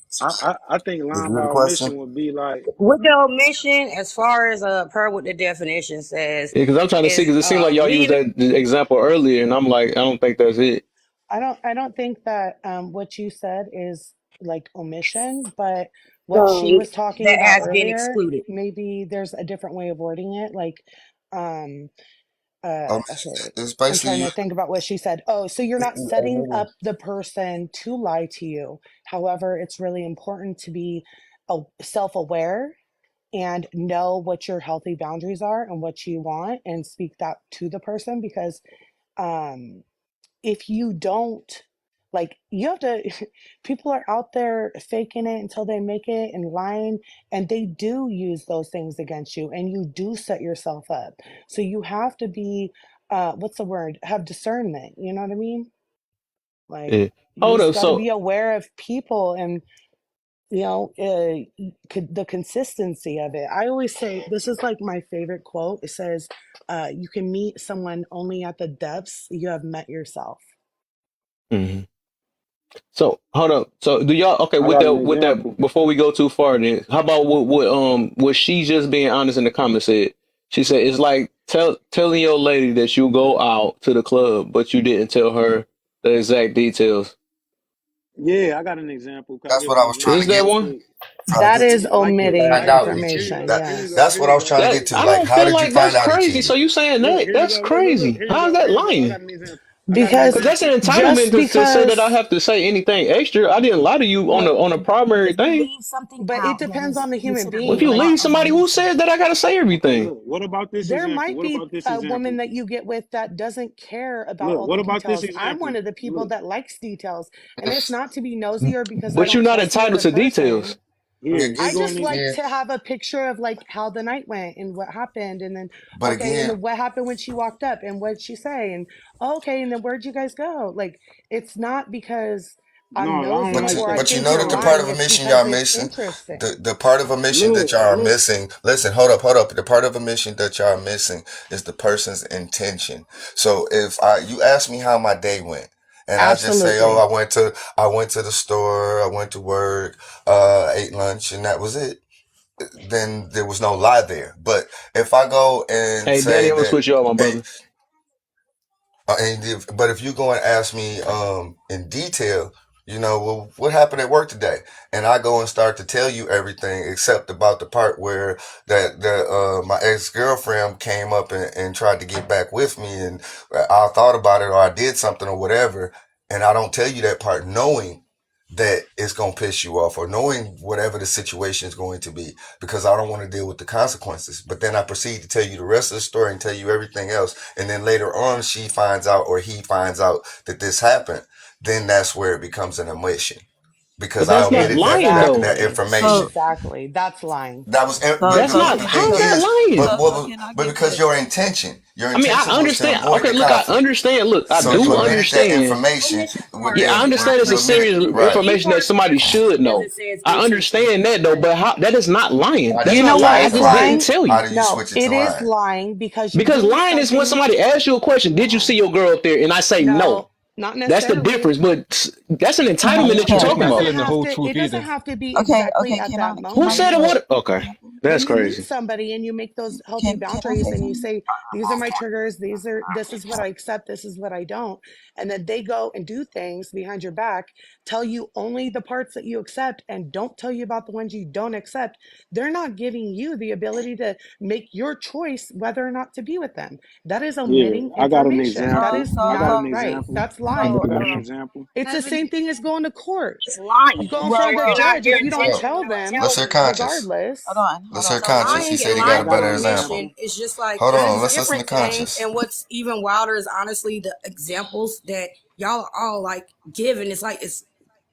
I think Did lying you hear the by question? omission would be like With the omission, as far as per what the definition says, Yeah, because I'm trying to see, is because it seemed like y'all used leaving. that example earlier, and I'm like, I don't think that's it. I don't think that what you said is like omission, but what she Wrong. was talking That about has been earlier, excluded. maybe there's a different way of wording it. Like, um, okay, It's I'm trying basically to think about what she said. Oh, so you're not setting up the person to lie to you. However, it's really important to be self-aware and know what your healthy boundaries are and what you want and speak that to the person because um if you don't, like, you have to people are out there faking it until they make it and lying, and they do use those things against you and you do set yourself up, so you have to be what's the word, have discernment, you know what I mean? Like, Yeah. you Hold just up. got to So, be aware of people and the consistency of it. I always say this is like my favorite quote. It says, you can meet someone only at the depths you have met yourself. mhm. So hold up. So do y'all okay I with got that? an With example. that, before we go too far, then how about what she just being honest in the comments said? She said it's like telling your lady that you go out to the club, but you didn't tell her the exact details. Yeah, I got an example. Can I that's give what an I was trying Is to example that get real one? quick? That to. is Yeah, like this. omitting Find Like out. this. Here you information, go. That Here you yes. go. that's Here what you I was go. trying to That get to. I Like, don't how feel did you like find that's out he crazy. cheated? So you saying Look, that? here you That's go. Look. crazy. Here you How's go. that Here you go. I lying? got an example. I got an Because Because that's example. an just entitlement to say that I because have to say anything extra. I didn't lie to you on what the primary If you thing. leave something but it out that depends is on the human considered Well, if being you being. part leave Like, of the somebody, who mission. said that I got to say everything? Look. What about this there example? might What be about this a woman example? that you get with that doesn't care about Look. all the What about this details. I'm one example? of the people Look. that likes details, and it's not to be nosy or because I But you're don't not trust you as entitled a to details. person. Here I It's, just going like yeah, to have a picture of like how the night went and what happened, and then but okay, and again, then what happened when she walked up and what'd she say, and okay, and then where'd you guys go? Like, it's not because I'm No, I don't nosy like or I that. but you think know you're that the No. part lying. of a It's mission because y'all it's missing, interesting. the part of a mission that Look. y'all are Look. missing. Listen, hold up. The part of a mission that y'all are missing is the person's intention. So if you ask me how my day went, and I just say, oh, Absolutely. I went to the store, I went to work, ate lunch, and that was it, then there was no lie there. But if I go and Hey, Danny, say I'm gonna that, switch you out, my hey, brother. but if you go and ask me in detail, well, what happened at work today, and I go and start to tell you everything except about the part where that my ex girlfriend came up and tried to get back with me, and I thought about it or I did something or whatever, and I don't tell you that part, knowing that it's going to piss you off or knowing whatever the situation is going to be because I don't want to deal with the consequences. But then I proceed to tell you the rest of the story and tell you everything else. And then later on, she finds out or he finds out that this happened. Then that's where it becomes an omission because But I that's not omitted lying though. that Exactly. information. Exactly. That's lying. That was, That's but not. the thing How's that is, lying? but because your I mean, I intention was to understand. avoid Okay, the look, I conflict. understand. Look, I So you do omitted that understand. information Omission with part Yeah, I then, is understand it's a you omitted, serious the right. leave information that part somebody should because know. it says I intention. understand that though, but that is not lying. How do That's You you not know make what lying. I that is just lying? didn't lying? tell How you. do you No, switch it to it is lying? lying because you're Because doing lying is when something. somebody asks you a question. Did you see your girl up there? And I say no. No, not That's the necessarily. difference. But that's an Nah, entitlement you that you're can't. That's It talking not about. doesn't telling the have whole to, truth it doesn't either. have to be exactly at that Who said it? moment. What? Okay, When that's you meet crazy. somebody and you make those healthy boundaries and you say, these are my triggers, this is what I accept, this is what I don't, and then they go and do things behind your back, tell you only the parts that you accept and don't tell you about the ones you don't accept, they're not giving you the ability to make your choice whether or not to be with them. That is Yeah, omitting I got an information. That example. is I got not an right. example. That's Can I lying. give an Information. example? It's the same thing as going to court. It's lying. You go in Well, front if of the you're not, judge, your if you don't intention, tell you're not them, Let's telling hear them. conscious. regardless. Let's hear So conscious. He lying said and he got lying a by better example. omission is just like Hold there's on, let's listen to different things. conscious. And what's even wilder is honestly the examples that y'all are all like giving. It's like it's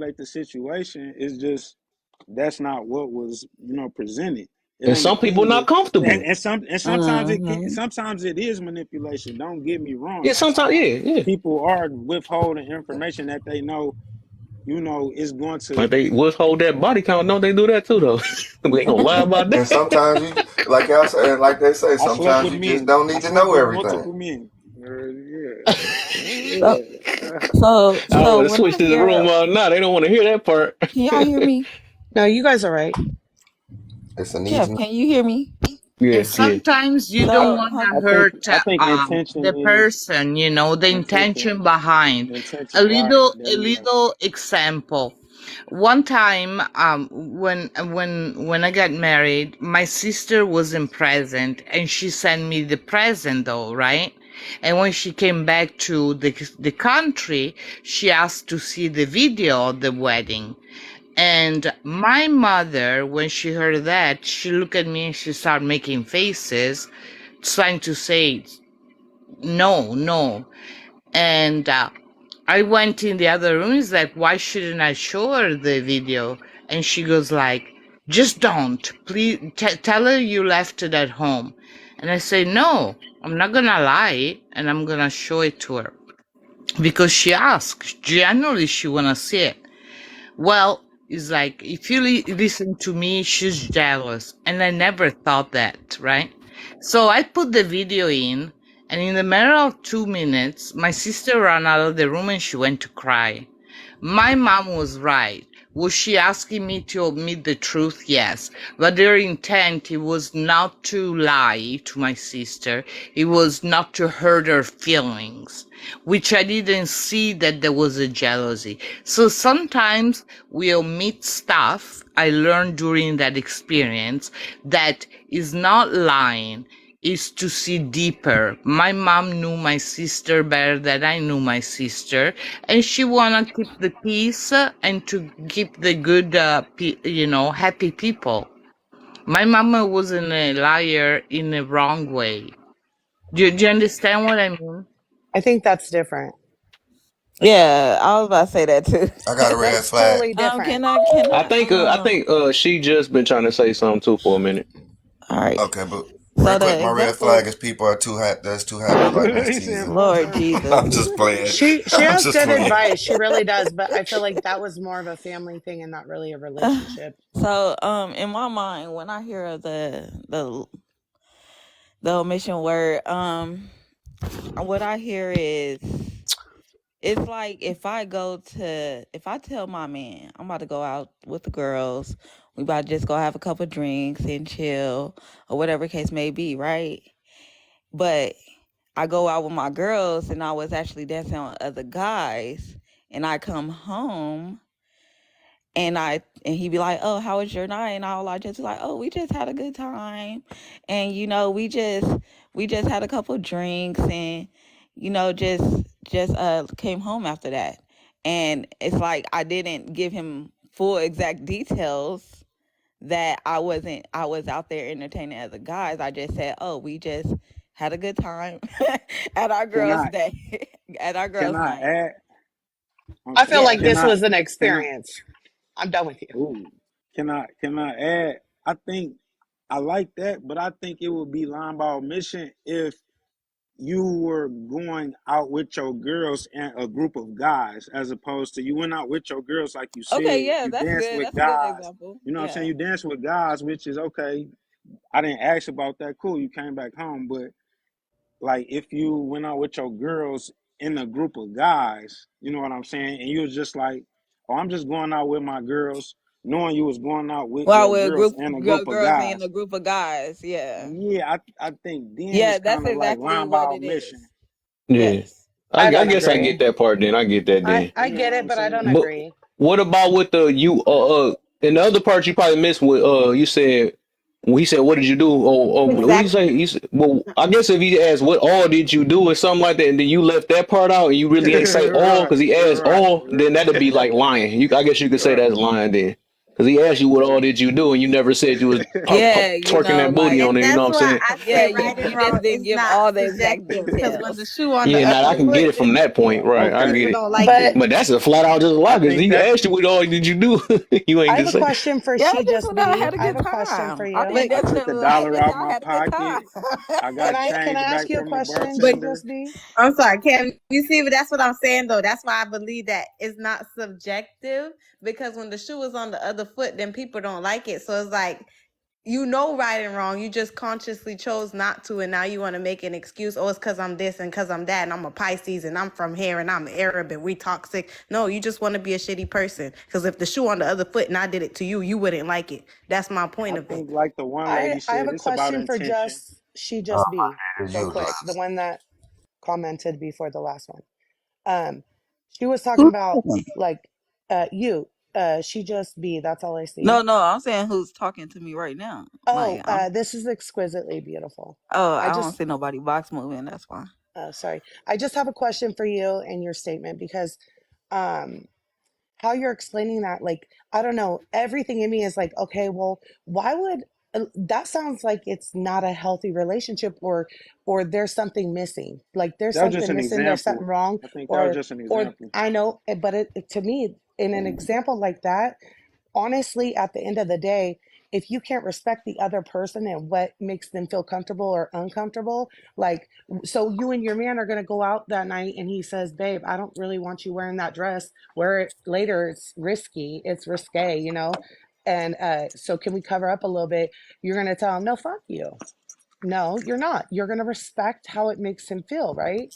manipulate the situation. It's just that's not what was presented. It And ain't the some people queen. not comfortable. And sometimes it can, Mm-hmm. sometimes it is manipulation. Don't get me wrong. Yeah, sometimes, Sometimes yeah. people are withholding information that they know, is going to. Like they withhold that body count. Don't they do that too though? We ain't gonna lie about And sometimes that. you, like y'all say, like they say, I slept sometimes with you just men. don't I need to slept know with everything. multiple men. So, Yeah. I so would have when I switched to the hear, room out now. They don't want to hear that part. can y'all hear me? No, you guys are right. It's a need Jeff, to know. can you hear me? Yeah, And yeah. sometimes you don't So, want have, to I think hurt I think the intention is person, the intention. intention behind. Intention, A right? little There a you go. little example. One time, when I got married, my sister wasn't present, and she sent me the present though, right? And when she came back to the country, she asked to see the video of the wedding. And my mother, when she heard that, she looked at me and she started making faces, trying to say, no, no. And I went in the other room. It's like, why shouldn't I show her the video? And she goes like, just don't. Please tell her you left it at home. And I say, no, I'm not gonna lie, and I'm gonna show it to her because she asked. Generally, she wanna see it. Well, it's like if you listen to me, she's jealous, and I never thought that, right? So I put the video in, and in the matter of 2 minutes, my sister ran out of the room and she went to cry. My mom was right. Was she asking me to admit the truth? Yes. But their intent, it was not to lie to my sister. It was not to hurt her feelings, which I didn't see that there was a jealousy. So sometimes we omit stuff I learned during that experience that is not lying, is to see deeper. My mom knew my sister better than I knew my sister, and she wanna keep the peace and to keep the good, happy people. My mama wasn't a liar in a wrong way. Do you understand what I mean? I think that's different. yeah, I was about to say that too. I got a red That's flag. totally different. Can I I, think she just been trying to say something too for a minute. all right. Okay, but So real quick, the my red flag example, is people are too happy. That's too happy about this He said teasing. full Lord circle. Jesus. I'm just playing. She I'm has just good playing. advice. She really does, but I feel like that was more of a family thing and not really a relationship. So, in my mind, when I hear of the omission word, what I hear is it's like if I tell my man I'm about to go out with the girls, we about to just go have a couple drinks and chill or whatever case may be, right? But I go out with my girls and I was actually dancing with other guys, and I come home and he be like, "Oh, how was your night?" And I just be like, "Oh, we just had a good time, and we just had a couple drinks, and just came home after that." And it's like I didn't give him full exact details that I was out there entertaining other guys. I just said, "Oh, we just had a good time at our Can girls' I day, at our can girls' I night." add? I Okay. feel like Yeah. Can this I was an can I experience. I'm done with you. ooh can I add? I think I like that, but I think it would be line by omission if you were going out with your girls and a group of guys, as opposed to you went out with your girls, like you Okay. said, Yeah, you that's danced good. with That's a good guys. example. You know what I'm saying? Yeah. You danced with guys, which is okay. I didn't ask about that. Cool, you came back home, but like if you went out with your girls in a group of guys, you know what I'm saying, and you was just like, oh, I'm just going out with my girls, knowing you was going out with Well, your with a girls group and a group of girls and guys. a group of guys. Yeah. Yeah, I think then Yeah, it's that's kind of like exactly line by what it omission. is. Yeah, Yes. I I don't guess I agree. get that part. Then I get that. Then, I You know get what it, I'm but I don't saying? but agree. what about with the you? And the other part you probably missed with you said when he said, "What did you do?" What did you Exactly. say? He said, well, I guess if he asked, "What all did you do?" or something like that, and then you left that part out, and you really ain't say all Right, because he asked right, all, then that'd be like lying. I guess you could say right. that's lying then. Because he asked you what all did you do, and you never said you was Yeah, you twerking know, that booty like on And there. You know that's what I'm why saying? I yeah, say you right and you just wrong didn't is give not all the exact subjective. Because when the details. shoe on the Yeah, nah, I other can get foot, it from then that point, right? I Okay, get people it. don't like But it. But that's a flat out just I lie. Because think he that asked you what all did you do, you I ain't have just a say. question for Yeah, I She just Just went out, I Be. had a I have good a question for time. I you. didn't I took a necessarily like dollar it, out I my had a good pocket. time. I got Can change I ask back you a from the question, She But bartender. Just Be? I'm sorry, Kevin. You see, but that's what I'm saying though. That's why I believe that it's not subjective because when the shoe is on the other foot, then people don't like it. So it's like you know right and wrong. You just consciously chose not to, and now you want to make an excuse. Oh, it's because I'm this and because I'm that, and I'm a Pisces and I'm from here and I'm Arab and we toxic. No, you just want to be a shitty person. Because if the shoe on the other foot and I did it to you, you wouldn't like it. That's my point I of it. think, like the one lady I have said, a it's about question for intention. She Oh, Just Be, it's real useless. quick. The one that commented before the last one. Um, she was talking Who's about talking? like you, She Just Be. That's all I see. No, I'm saying who's talking to me right now. Like, Oh, this is exquisitely beautiful. I I don't just, see nobody box moving. That's fine. sorry. I just have a question for you and your statement because, um, how you're explaining that, like, I don't know, everything in me is like, okay, well, why would that sounds like it's not a healthy relationship, or there's something missing. Like there's That was just something an missing, there's something example. wrong, I think that was or just an or example. I know, but to me, in an example like that, honestly, at the end of the day, if you can't respect the other person and what makes them feel comfortable or uncomfortable, like, so you and your man are going to go out that night and he says, babe, I don't really want you wearing that dress. Wear it later. It's risky. It's risque, you know? And so can we cover up a little bit? You're going to tell him, no, fuck you. No, you're not. You're going to respect how it makes him feel, right?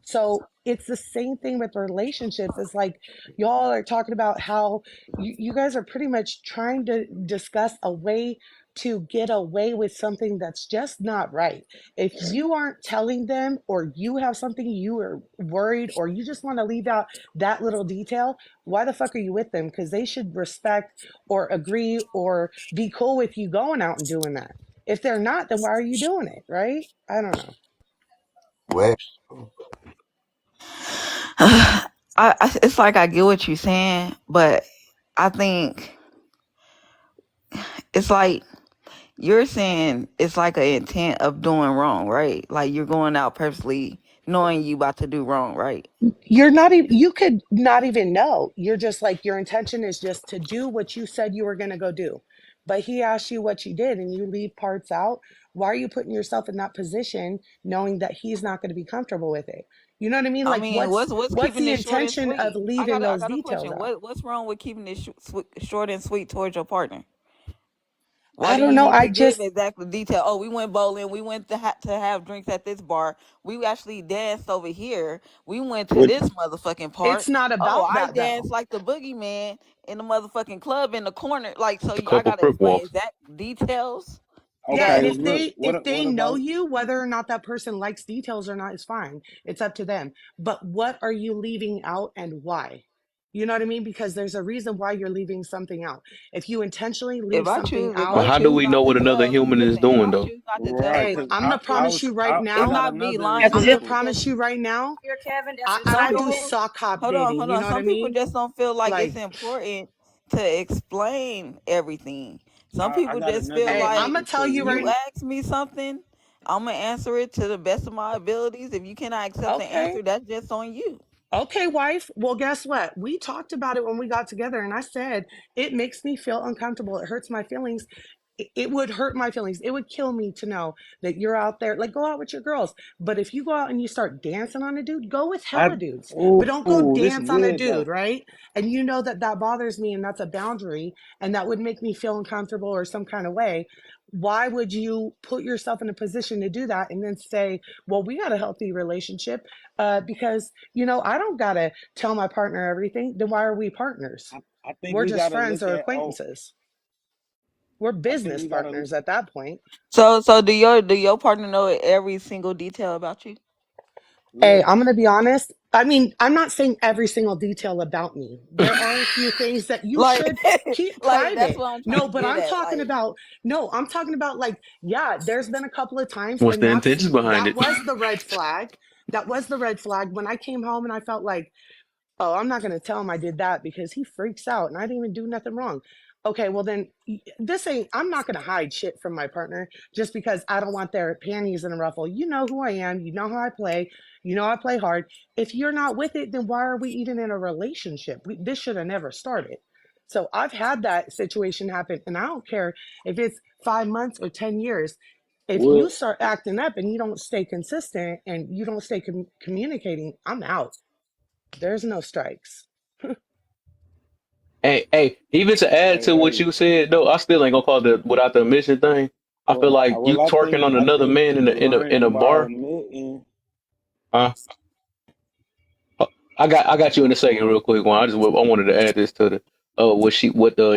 So it's the same thing with relationships. It's like y'all are talking about how you guys are pretty much trying to discuss a way to get away with something that's just not right. If you aren't telling them, or you have something you are worried, or you just want to leave out that little detail, why the fuck are you with them? Because they should respect or agree or be cool with you going out and doing that. If they're not, then why are you doing it? Right? I don't know. Well, It's like I get what you're saying, but I think it's like you're saying it's like an intent of doing wrong, right? Like you're going out purposely knowing you about to do wrong, right? You're not even, you could not even know. You're just like, your intention is just to do what you said you were going to go do. But he asked you what you did and you leave parts out. Why are you putting yourself in that position knowing that he's not going to be comfortable with it? You know what I mean? I Like mean, what's what's keeping the it short and intention of sweet? leaving I those got a details question. out? What's wrong with keeping it short and sweet towards your partner? Why I do don't you know. need I to give just, exactly detail? Oh, we went bowling. We went to have drinks at this bar. We actually danced over here. We went to What this motherfucking it's part. not Oh, about I that though. danced like the boogeyman in the motherfucking club in the corner. Like, so The I couple gotta crip explain walks. exact details. Yeah, and okay, That look, if they what know about you, whether or not that person likes details or not is fine. It's up to them. But what are you leaving out and why? You know what I mean? Because there's a reason why you're leaving something out. If you intentionally leave something But out, how do we know not to what another tell, human is listen, if doing I though? choose not to tell the right? hey, Because person I'm the gonna promise truth, you right I it's now, got not me another lying. That's Some I'm gonna just people promise just you right now, Here, Kevin, that's I don't do entitled. sock hop dating. hold You know on. what I Some people mean? just don't feel like it's Like, important to explain everything. Some I people got just feel another hey, I'm like example gonna tell you too. right. you ask me something, I'm gonna answer it to the best of my abilities. If you cannot accept the Okay. answer, that's just on you. Okay, wife. Well, guess what? We talked about it when we got together, and I said, it makes me feel uncomfortable. It hurts my feelings. It would hurt my feelings. It would kill me to know that you're out there. Like, go out with your girls. But if you go out and you start dancing on a dude, go with I hella dudes. But don't go oh, this is dance on a good dude, though. right? And you know that that bothers me, and that's a boundary, and that would make me feel uncomfortable or some kind of way. Why would you put yourself in a position to do that and then say, well, we got a healthy relationship? Because I don't gotta tell my partner everything. Then why are we partners? I think We're we just got to friends look or at. Oh, acquaintances. We're I think business we got to. partners at that point. So do your partner know every single detail about you? Hey, Look, I'm gonna be honest. I mean, I'm not saying every single detail about me. There are a few things that you Like, should keep like that's private. what I'm trying No, to but get I'm at. talking Like, about no, I'm talking about, like, yeah, there's been a couple of times, What's and the intentions behind that it? was the red flag. That was the red flag when I came home and I felt like, oh, I'm not gonna tell him I did that because he freaks out and I didn't even do nothing wrong. Okay, well then this ain't, I'm not gonna hide shit from my partner just because I don't want their panties in a ruffle. You know who I am, you know how I play, you know I play hard. If you're not with it, then why are we even in a relationship? This should have never started. So I've had that situation happen, and I don't care if it's 5 months or 10 years. If you Well, start acting up and you don't stay consistent and you don't stay communicating, I'm out. There's no strikes. hey, even to add Hey, to what hey. you said though, I still ain't gonna call the without the admission thing. I feel like you I twerking think on another man in a you in a lying by bar. admitting. Huh? I got you in a second, real quick. One, I wanted to add this to the what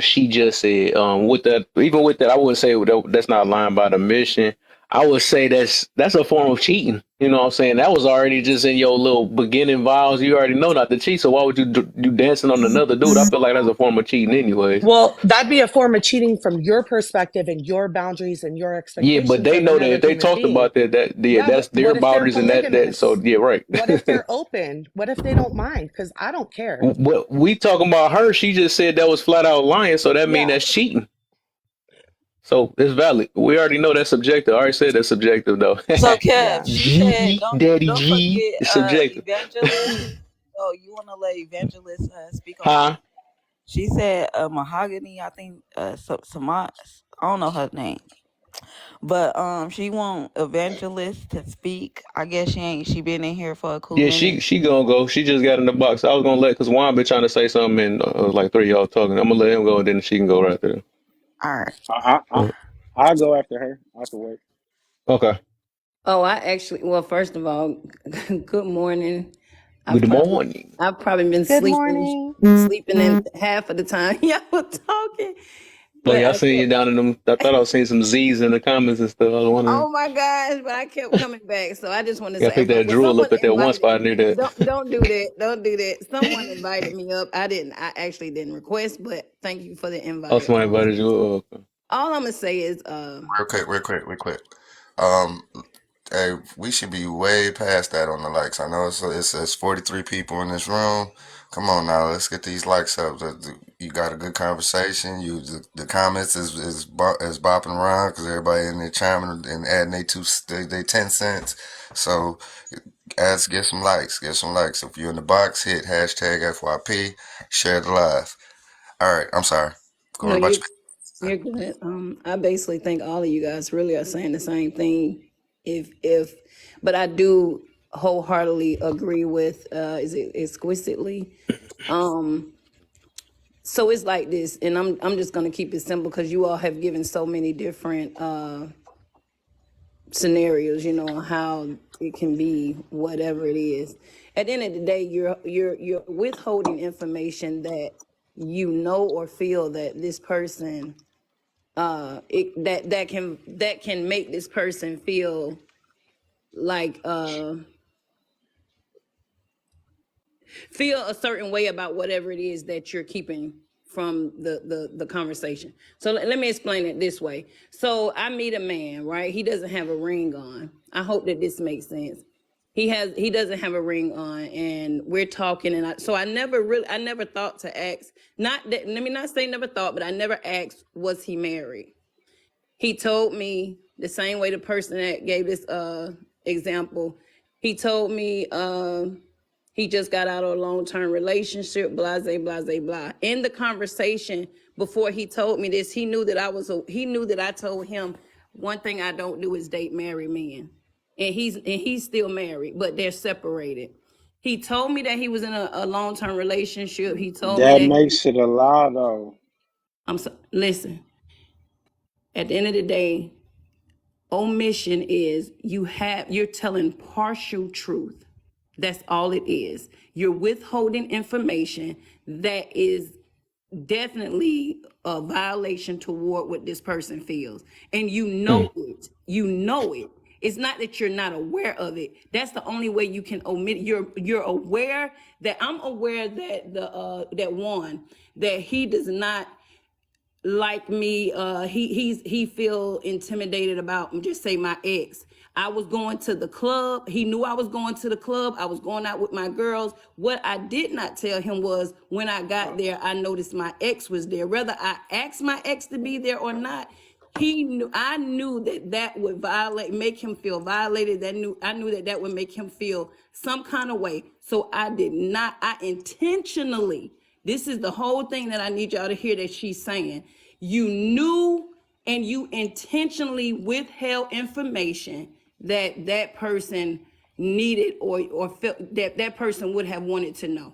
she just said. With that, even with that, I wouldn't say that's not lying by the mission. I would say that's a form of cheating. You know what I'm saying? That was already just in your little beginning vows. You already know not to cheat. So why would you dancing on another dude? I feel like that's a form of cheating, anyways. Well, that'd be a form of cheating from your perspective and your boundaries and your Yeah, but expectations they of know that another if they human talked being. about that yeah, Yeah, that's but their what if they're boundaries and that. So polygamous? yeah, right. What if they're open? What if they don't mind? Because I don't care. What we talking about her? She just said that was flat out lying. So that mean Yeah. that's cheating. So it's valid. We already know that's subjective. I already said that's subjective though. So Kev, Yeah. she said, G, Daddy don't G, forget it's subjective. Evangelist. Oh, you want to let Evangelist speak on that? Huh? She said Mahogany. I think some I don't know her name, but she want Evangelist to speak. I guess she been in here for a cool Yeah, minute. she gonna go. She just got in the box. I was gonna let because Juan been trying to say something and like three of y'all talking. I'm gonna let him go and then she can go right there. All right. I I'll go after her. I can wait. Okay. Oh, I actually, well, first of all, good morning. I've Good probably morning. I've probably been Good sleeping morning. in half of the time y'all were talking, Oh but yeah, I I seen you kept. down in them. I thought I was seeing some Z's in the comments and stuff. I was wondering. Oh my gosh, but I kept coming back. So I just want to Yeah, I say, picked that well, drool someone up at that one invited. spot near that. Don't do that. Don't do that. Someone invited me up. I didn't. I actually didn't request, but thank you for the Oh, invite. somebody invited you. Oh, okay. All I'm gonna say is, Real quick. Um, hey, we should be way past that on the likes. I know it says 43 people in this room. Come on now, let's get these likes up. You got a good conversation. The comments is bopping around because everybody in there chiming and adding they 10 cents. So get some likes, get some likes. If you're in the box, hit hashtag FYP, share the live. All right, I'm sorry. no, Going about you're good. I basically think all of you guys really are saying the same thing. If, but I do wholeheartedly agree with. Is it exquisitely? Um, so it's like this, and I'm just gonna keep it simple because you all have given so many different scenarios, you know, how it can be whatever it is. At the end of the day, you're withholding information that you know or feel that this person that can make this person feel like feel a certain way about whatever it is that you're keeping from the conversation. So let me explain it this way. So I meet a man, right? He doesn't have a ring on. I hope that this makes sense. He doesn't have a ring on, and we're talking, and so I never thought to ask. Not that, let me not say never thought, but I never asked, was he married? He told me the same way the person that gave this example. He told me he just got out of a long-term relationship, blase, blase, blah. In the conversation before he told me this, he knew that I told him one thing I don't do is date married men. And he's still married, but they're separated. He told me that he was in a long-term relationship. He told me That that makes it a lie, though. listen, at the end of the day, omission is you're telling partial truth. That's all it is. You're withholding information that is definitely a violation toward what this person feels. And you Mm. know it. You know it. It's not that you're not aware of it. That's the only way you can omit. You're aware that I'm aware that that Juan, that he does not like me. He feel intimidated about, just say, my ex. I was going to the club. He knew I was going to the club. I was going out with my girls. What I did not tell him was when I got there, I noticed my ex was there. Whether I asked my ex to be there or not, he knew. I knew that would make him feel violated. I knew that would make him feel some kind of way. So I did not. I intentionally. This is the whole thing that I need y'all to hear that she's saying. You knew and you intentionally withheld information that person needed or felt that person would have wanted to know.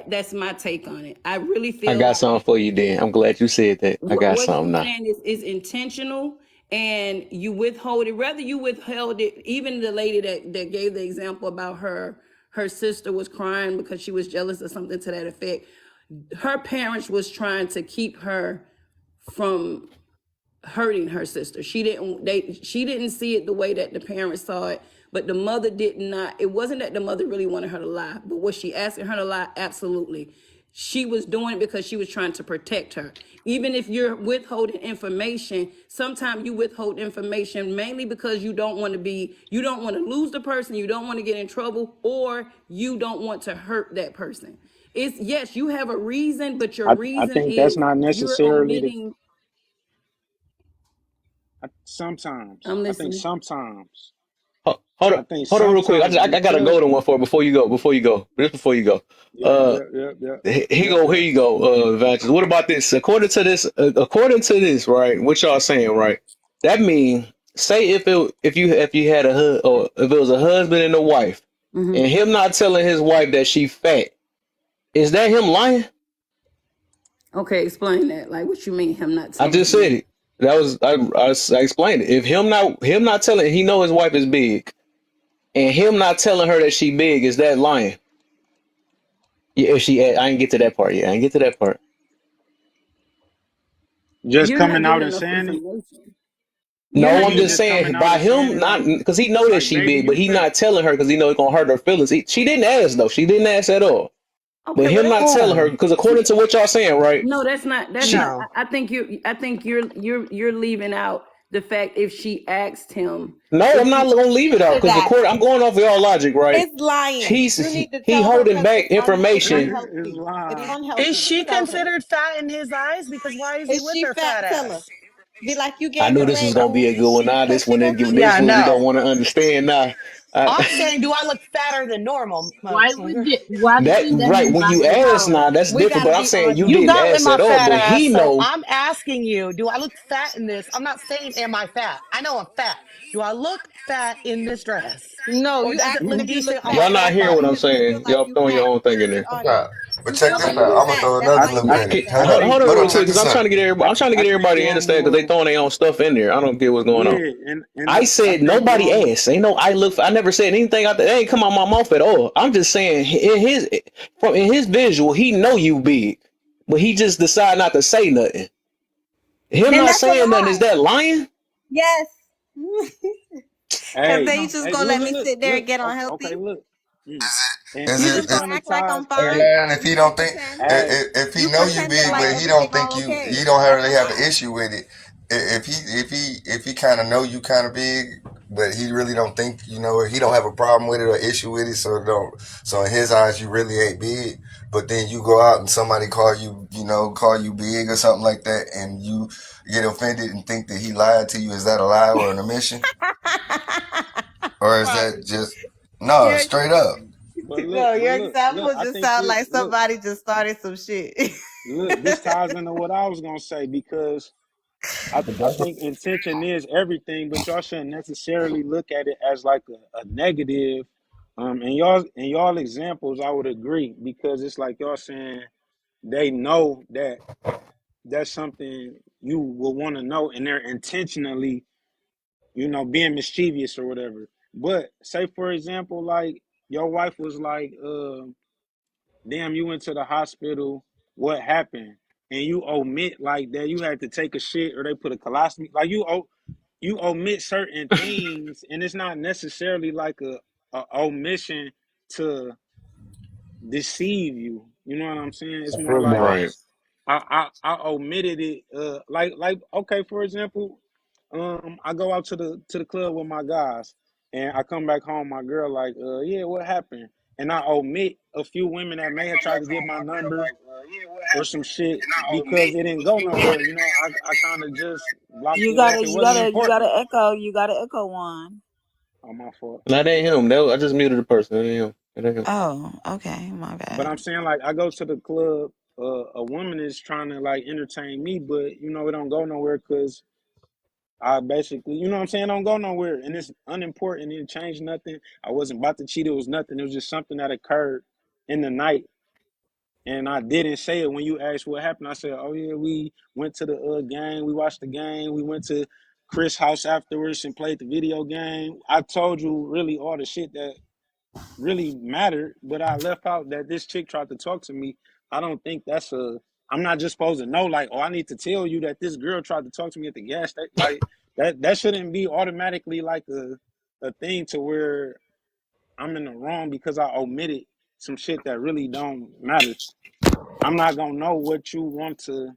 That's my take on it. I really I feel got like something for you, Dan. I'm glad you said that. I got what something she's now. saying is intentional, and you withhold it. Whether you withheld it, even the lady that gave the example about her sister was crying because she was jealous or something to that effect. Her parents was trying to keep her from hurting her sister. She didn't see it the way that the parents saw it, but the mother did not. It wasn't that the mother really wanted her to lie, but was she asking her to lie? Absolutely. She was doing it because she was trying to protect her. Even if you're withholding information, sometimes you withhold information mainly because you don't want to lose the person, you don't want to get in trouble, or you don't want to hurt that person. It's yes, you have a reason, but your I reason think that's is not you're necessarily the. omitting. Sometimes I'm I think listening. sometimes Hold I on, think hold on, real quick. sometimes I got a because golden one for before you go. Before you go. yeah Uh, yeah yeah yeah Here you go, Evangelist. What about this? According to this, right? What y'all saying, right? That mean, say if you had a or if it was a husband and a wife, Mm-hmm. and him not telling his wife that she fat, is that him lying? Okay, explain that. Like, what you mean him not I telling just him? said it. That was I explained it. If him not telling, he know his wife is big, and him not telling her that she big, is that lying? Yeah, if she, I didn't get to that part yet. I didn't get to that part. just You're not coming out giving and enough saying it. information. You're No, not I'm Maybe giving just just enough. coming saying out by and saying him it not like because he know that she baby, big, you but he fat. not telling her because he know it's gonna hurt her feelings. She didn't ask though. She didn't ask at all. Okay, But well him that's not telling her Yeah. because according to what y'all saying, right? no, that's not. That's She not. No. I think you're leaving out the fact if she asked him. no, If I'm not she, gonna leave it out To because that. according I'm going off of y'all logic, right? It's lying. He's You need to he tell her holding because back it's information. Is unhealthy. It's lying. Is unhealthy. she Tell her. considered fat in his eyes? Because why is he Is with she her fat? fat Tell her. ass? Be like, you I gained knew the this was weight, gonna be boo. a good one. Now Because this she one, gonna be Yeah, this fat. one we don't no. want to understand now. I'm saying, do I look fatter than normal? Why did That you let right him when buy you the ask house? now, that's We different. gotta But I'm be saying you honest. You didn't got with ask my at all. fat But ass, he so know. I'm asking you, do I look fat in this? I'm not saying, am I fat? I know I'm fat. Do I look fat in this dress? No, Or you does it asking look if you look decent on my Y'all fat. not That's fat hearing why, what I'm body? because you feel saying. like Y'all you throwing your fat. own thing in Be there. honest. Nah, but You check feel this like out. you I'm gonna fat. throw That's another why you little I, saying penny. that. Hold I up, think Hold on, real hold up, quick, check because this out. I'm trying to I get think everybody to y'all understand because they more throwing their own stuff in there. I don't get what's going on. yeah, and I I said think nobody y'all asked. Ain't no I look. I never said anything out there. They ain't come out my mouth at all. I'm just saying in his visual, he know you big, but he just decide not to say nothing. Him Then not that's a saying nothing, is lie. that lying? Yes. Cause hey they just hey gonna look let look me look sit there and look get okay unhealthy. look mm. Is You And just this it? gonna kind of act like ties I'm Hey fine. hey man, if You he gonna don't think pretend. hey if he You know you pretending big, like but he don't everything think all you okay. he don't That's a really have an lie. issue with it. If he kind of know you kind of big, but he really don't think he don't have a problem with it or issue with it. So in his eyes you really ain't big. But then you go out and somebody call you big or something like that, and you get offended and think that he lied to you. Is that a lie or an omission, or is that Right. just no Your straight up? no, but your look example I just think sound you like somebody just started some shit. look this ties into what I was gonna say because I think intention is everything, but y'all shouldn't necessarily look at it as like a negative. And y'all examples, I would agree because it's like y'all saying they know that that's something you will want to know, and they're intentionally, being mischievous or whatever. But say for example, like your wife was like, "Damn, you went to the hospital. What happened?" And you omit like that you had to take a shit or they put a colostomy. Like you omit certain things, and it's not necessarily like a omission to deceive you. You know what I'm saying? It's I more feel like you. Right. I omitted it. Like okay, for example, I go out to the club with my guys, and I come back home. My girl like, yeah, what happened? And I omit a few women that may have tried to get my number or some shit because it didn't go nowhere. You know, I kind of just blocked You it off. gotta, It you wasn't gotta, you important. gotta echo. You gotta echo one. Oh, my fault. That ain't him. I just muted the person. That ain't him. That ain't him. Oh, okay, my But bad. I'm saying like I go to the club. A woman is trying to like entertain me, but you know it don't go nowhere because I basically, you know what I'm saying, don't go nowhere, and it's unimportant. It didn't change nothing. I wasn't about to cheat. It was nothing. It was just something that occurred in the night, and I didn't say it when you asked what happened. I said, "Oh yeah, we went to the game. We watched the game. We went to Chris' house afterwards and played the video game." I told you really all the shit that really mattered, but I left out that this chick tried to talk to me. I don't think that's a. I'm not just supposed to know, like, oh, I need to tell you that this girl tried to talk to me at the gas station. Like that shouldn't be automatically like a thing to where I'm in the wrong because I omitted some shit that really don't matter. I'm not gonna know what you want to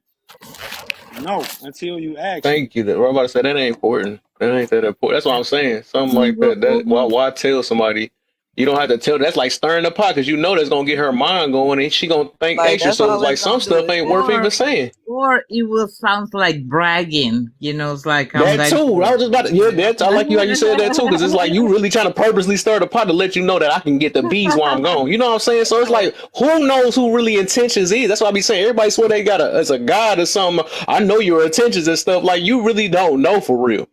know until you ask me. Thank you. That I'm about to say that ain't important. That ain't that important. That's what I'm saying. Something See, like that. That why tell somebody? You don't have to tell. That's like stirring the pot because you know that's gonna get her mind going and she gonna think Like extra. that's So all it's like it's some gonna do stuff is ain't worth that. even saying. or it will sound like bragging. It's like I'm That going too. I to. was just about to. Yeah, that's. I like you how you said that too because it's like you really trying to purposely stir the pot to let you know that I can get the bees while I'm gone. You know what I'm saying? So it's like who knows who really intentions is? That's what I be saying. Everybody swear they got as a god or something. I know your intentions and stuff. Like you really don't know for real.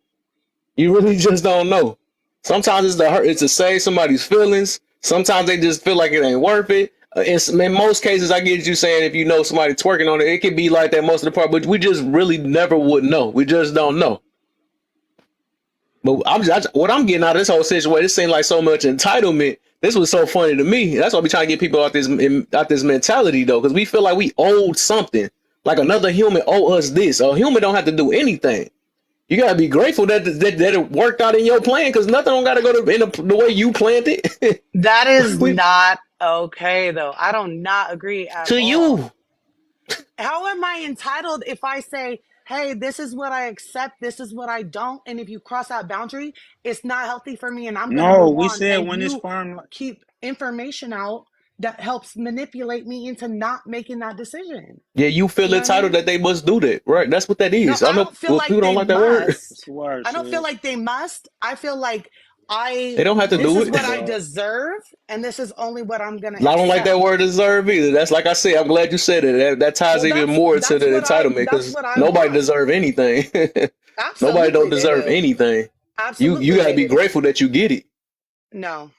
You really just don't know. Sometimes it's to hurt. It's to save somebody's feelings. Sometimes they just feel like it ain't worth it. In most cases, I get you saying if you know somebody twerking on it, it could be like that most of the part, but we just really never would know. We just don't know. But what I'm getting out of this whole situation, this seemed like so much entitlement. This was so funny to me. That's why we trying to get people out this mentality though, because we feel like we owed something, like another human owe us this. A human don't have to do anything. You gotta be grateful that it worked out in your plan, because nothing don't gotta go the way you planned it. That is we, not okay, though. I do not agree at to all. you, How am I entitled if I say, hey, this is what I accept, this is what I don't, and if you cross that boundary, it's not healthy for me and I'm going to No, move we on, said and when it's you firm. keep information out that helps manipulate me into not making that decision. yeah, you You feel know what I entitled mean? that they must do that, right? That's what that No, is. I I know don't feel people like don't they like that word. That's must. why I I don't feel said. like they must. I feel like They don't have to this do is it. what My I bad. deserve, and this is only what I'm going to I don't like that accept. word deserve either. That's like I said. I'm glad you said it. That ties Well, even more to the entitlement that's because what I nobody want. deserve anything. Nobody don't Absolutely they deserve do. anything. You Absolutely got to they be do. grateful that you get it. No.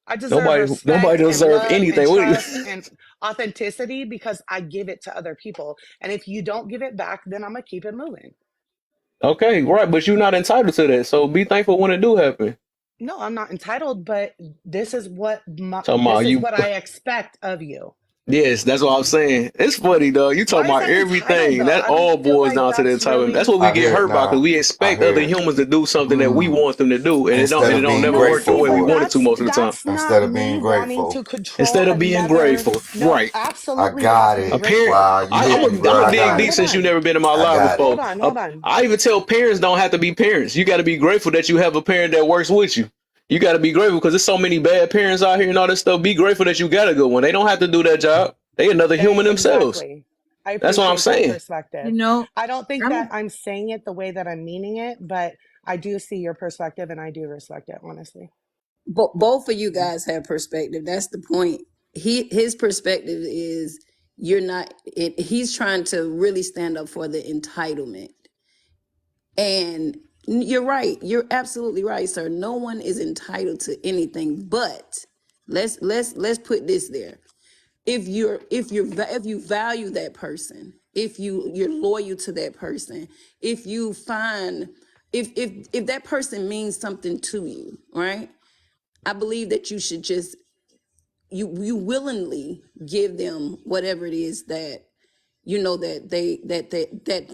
I deserve Nobody respect and deserve love and anything. trust and authenticity because I give it to other people. And if you don't give it back, then I'm going to keep it moving. Okay, right, but you're not entitled to that. So be thankful when it do happen. No, I'm not entitled, but Talking about this is you. what I expect of you. Yes, that's what I'm saying. It's funny though. You talking Why is about that entitled everything. though? That I all don't feel boils like down to the that's entitlement. That's really what we I get hear it hurt by because now. we I expect other hear it. humans to do something that we want them to do, and Instead it of don't being never No, work the grateful see, way we but for it. want it to most of the time. that's Instead not of being me wanting grateful. to control Instead of being another. grateful, No, right? I absolutely have got to be A it. parent, grateful. Wow, you hit me, I'm bro. gonna I dig got deep it. Hold since you on. never been in my I live got it. before. Hold on. I even tell parents don't have to be parents. You got to be grateful that you have a parent that works with you. You got to be grateful because there's so many bad parents out here and all this stuff. Be grateful that you got a good one. They don't have to do that job. They another human themselves. Exactly. I That's what I'm appreciate that saying. perspective. You know, I don't think that I'm I'm saying it the way that I'm meaning it, but I do see your perspective and I do respect it, honestly. Both of you guys have perspective. That's the point. His perspective is you're not. He's trying to really stand up for the entitlement. And you're right. You're absolutely right, sir. No one is entitled to anything. But let's put this there. If you value that person, if you're loyal to that person, if you find if that person means something to you, right? I believe that you should just you willingly give them whatever it is that you know that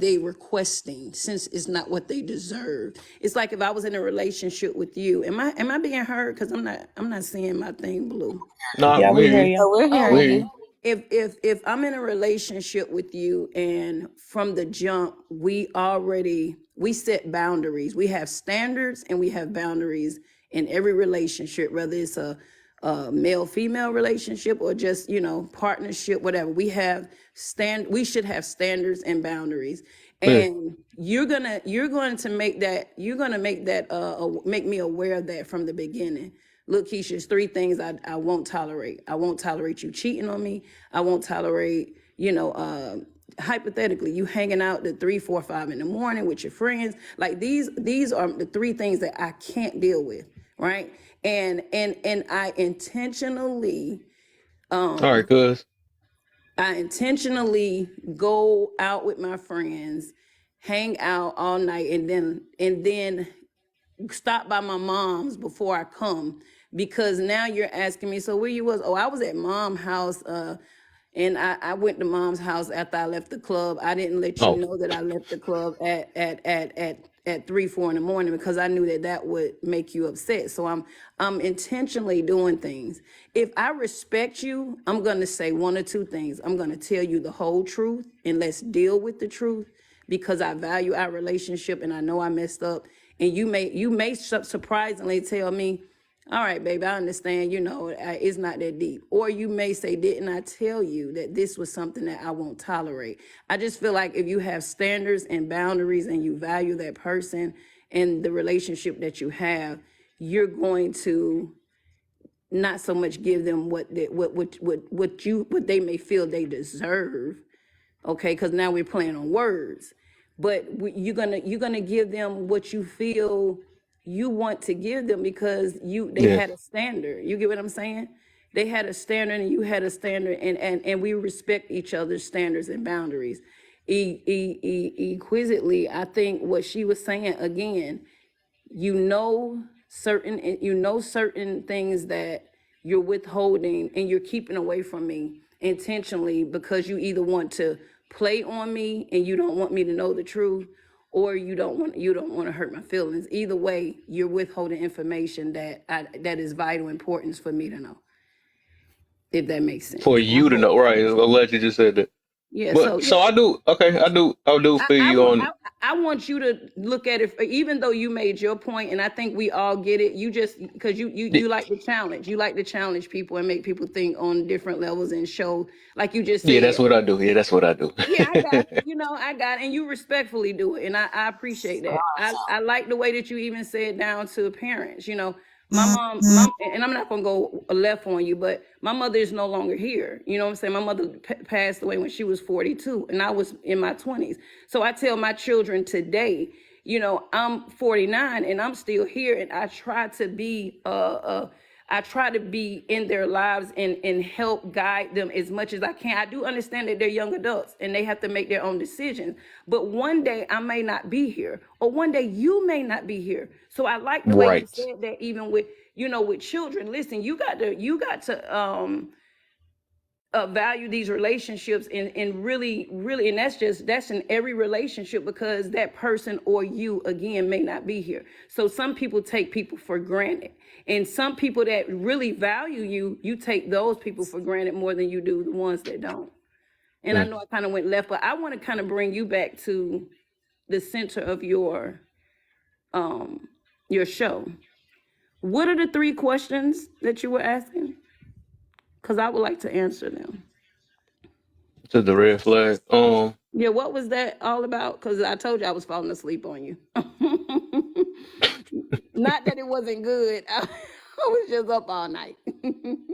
they requesting, since it's not what they deserve. It's like if I was in a relationship with you. Am I being heard? Because I'm not seeing my thing blue. Nah, Yeah, we hear we you. So we're Oh, we hearing hear you. you. if I'm in a relationship with you and from the jump we we set boundaries. We have standards and we have boundaries in every relationship, whether it's a male female relationship or just, you know, partnership, whatever. We should have standards and boundaries. Yeah. And you're going to make that make me aware of that from the beginning. Look, Keisha, it's three things I won't tolerate. I won't tolerate you cheating on me. I won't tolerate, you know, hypothetically, you hanging out to 3, 4, 5 in the morning with your friends. Like these are the three things that I can't deal with, right? And I intentionally All right, cuz. go out with my friends, hang out all night, and then stop by my mom's before I come, because now you're asking me, so where you was? Oh, I was at mom's house, and I went to mom's house after I left the club. I didn't let you Oh, know that I left the club at 3, 4 in the morning, because I knew that would make you upset. So I'm intentionally doing things. If I respect you, I'm gonna say one or two things. I'm gonna tell you the whole truth, and let's deal with the truth, because I value our relationship and I know I messed up. And you may surprisingly tell me, all right, baby, I understand, you know, it's not that deep. Or you may say, didn't I tell you that this was something that I won't tolerate? I just feel like if you have standards and boundaries and you value that person and the relationship that you have, you're going to not so much give them what they may feel they deserve, okay? Because now we're playing on words, but you're gonna give them what you feel you want to give them, because they yeah. had a standard. You get what I'm saying? They had a standard and you had a standard, and we respect each other's standards and boundaries. Exquisitely, I think what she was saying again, you know certain things that you're withholding and you're keeping away from me intentionally, because you either want to play on me and you don't want me to know the truth, or you don't want to hurt my feelings. Either way, you're withholding information that is vital importance for me to know, if that makes For sense. you to know, right? I'm glad you just said that. Yeah, But so so yeah, I do. Okay, I do I, feel I you want on. I, I want you to look at it, even though you made your point, and I think we all get it. You just, because you like to challenge, people and make people think on different levels and show, like you just Yeah, said. that's what I do. Yeah, that's what I do. Yeah, I got it. You know, I got it. And you respectfully do it. And I appreciate that. I like the way that you even said down to parents. You know, and I'm not going to go left on you, but my mother is no longer here. You know what I'm saying? My mother passed away when she was 42 and I was in my 20s. So I tell my children today, you know, I'm 49 and I'm still here, and I try to be in their lives and help guide them as much as I can. I do understand that they're young adults and they have to make their own decisions. But one day I may not be here, or one day you may not be here. So I like the way you Right. said that, even with, you know, with children. Listen, you got to value these relationships, and really, really, and that's in every relationship, because that person or you again may not be here. So some people take people for granted, and some people that really value you, you take those people for granted more than you do the ones that don't. And I Mm. know I kind of went left, but I want to kind of bring you back to the center of your show. What are the 3 questions that you were asking? Because I would like to answer them. To the red flag. Yeah, what was that all about? Because I told you I was falling asleep on you. Not that it wasn't good. I was just up all night.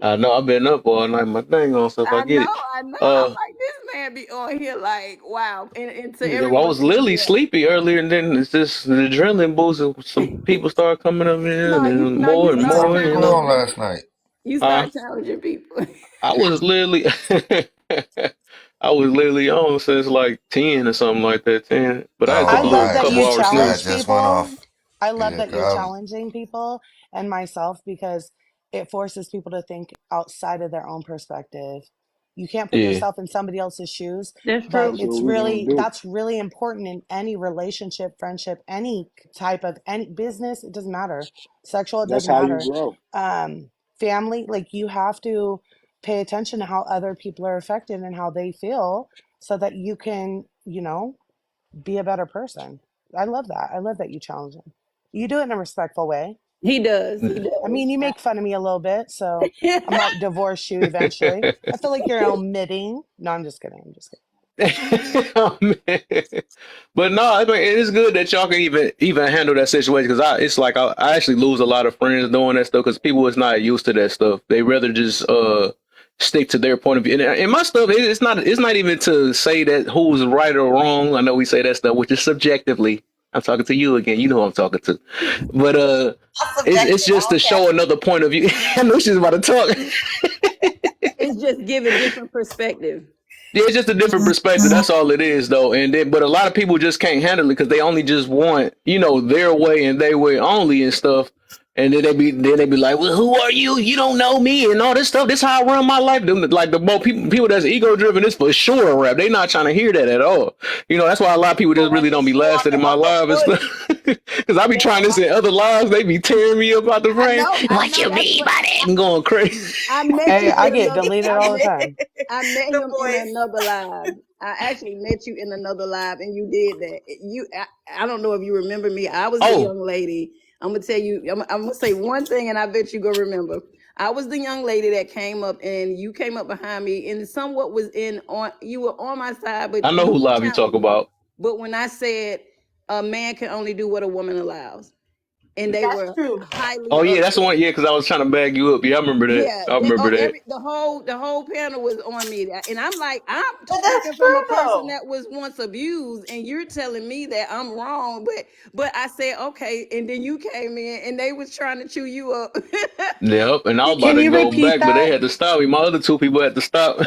I know I've been up all night. My thing on stuff. I I get know, it. I know. I'm Uh, like, this man be on here like, wow. And to I everyone, was literally yeah. sleepy earlier, and then it's just the adrenaline boost. And some people start coming up in, No, and you more and What start time more. you You went know. challenging on people. last night? You Uh, start challenging people. I was literally, I was literally on since like 10 or something like that. 10, but I had Oh, took I a little love that couple you hours I sleep. challenge just went people. off. I love Yeah, that 'cause you're I was. challenging people and myself, because it forces people to think outside of their own perspective. You can't put Yeah, yourself in somebody else's shoes, That's but true. That's what we're gonna do. that's really important in any relationship, friendship, any type of any business. It doesn't matter. Sexual, it That's doesn't how you matter. grow. Family, like you have to pay attention to how other people are affected and how they feel so that you can, be a better person. I love that. I love that you challenge him. You do it in a respectful way. He does. He I mean, you does. make fun of me a little bit, so I might divorce you eventually. I feel like you're omitting. No, I'm just kidding. I'm just kidding. Oh, man. But no, I mean, it is good that y'all can even handle that situation because it's like I actually lose a lot of friends doing that stuff because people is not used to that stuff. They rather just stick to their point of view. And my stuff, it's not even to say that who's right or wrong. I know we say that stuff, which is subjectively. I'm talking to you again. You know who I'm talking to. But it's just to show another point of view. I know she's about to talk. It's just giving different perspective. Yeah, it's just a different perspective. That's all it is, though. And then, but a lot of people just can't handle it because they only just want, their way and their way only and stuff. And then they be like, well, who are you? You don't know me and all this stuff. This how I run my life. Them, like the more people that's ego driven, is for sure a rap. They not trying to hear that at all. That's why a lot of people just really don't be lasting in my live and stuff. Because I be trying this in other lives. They be tearing me up out the frame. What you mean by that? And going crazy. I met Hey, you I in get another. deleted all the time. I met him in another live. I actually met you in another live, and you did that. I don't know if you remember me. I was the young lady. I'm gonna tell you. I'm gonna say one thing, and I bet you go remember. I was the young lady that came up, and you came up behind me, and somewhat was you were on my side, but I know who live you talk about. But when I said a man can only do what a woman allows, and they were highly. Oh yeah, that's the one. Yeah, because I was trying to bag you up. Yeah, I remember that. Yeah, I remember that. the whole panel was on me, and I'm like, I'm speaking from a person that was once abused, and you're telling me that I'm wrong, but I said okay, and then you came in, and they was trying to chew you up. Yep, and I was about Can to you go repeat back, but they that? had to stop me. My other two people had to stop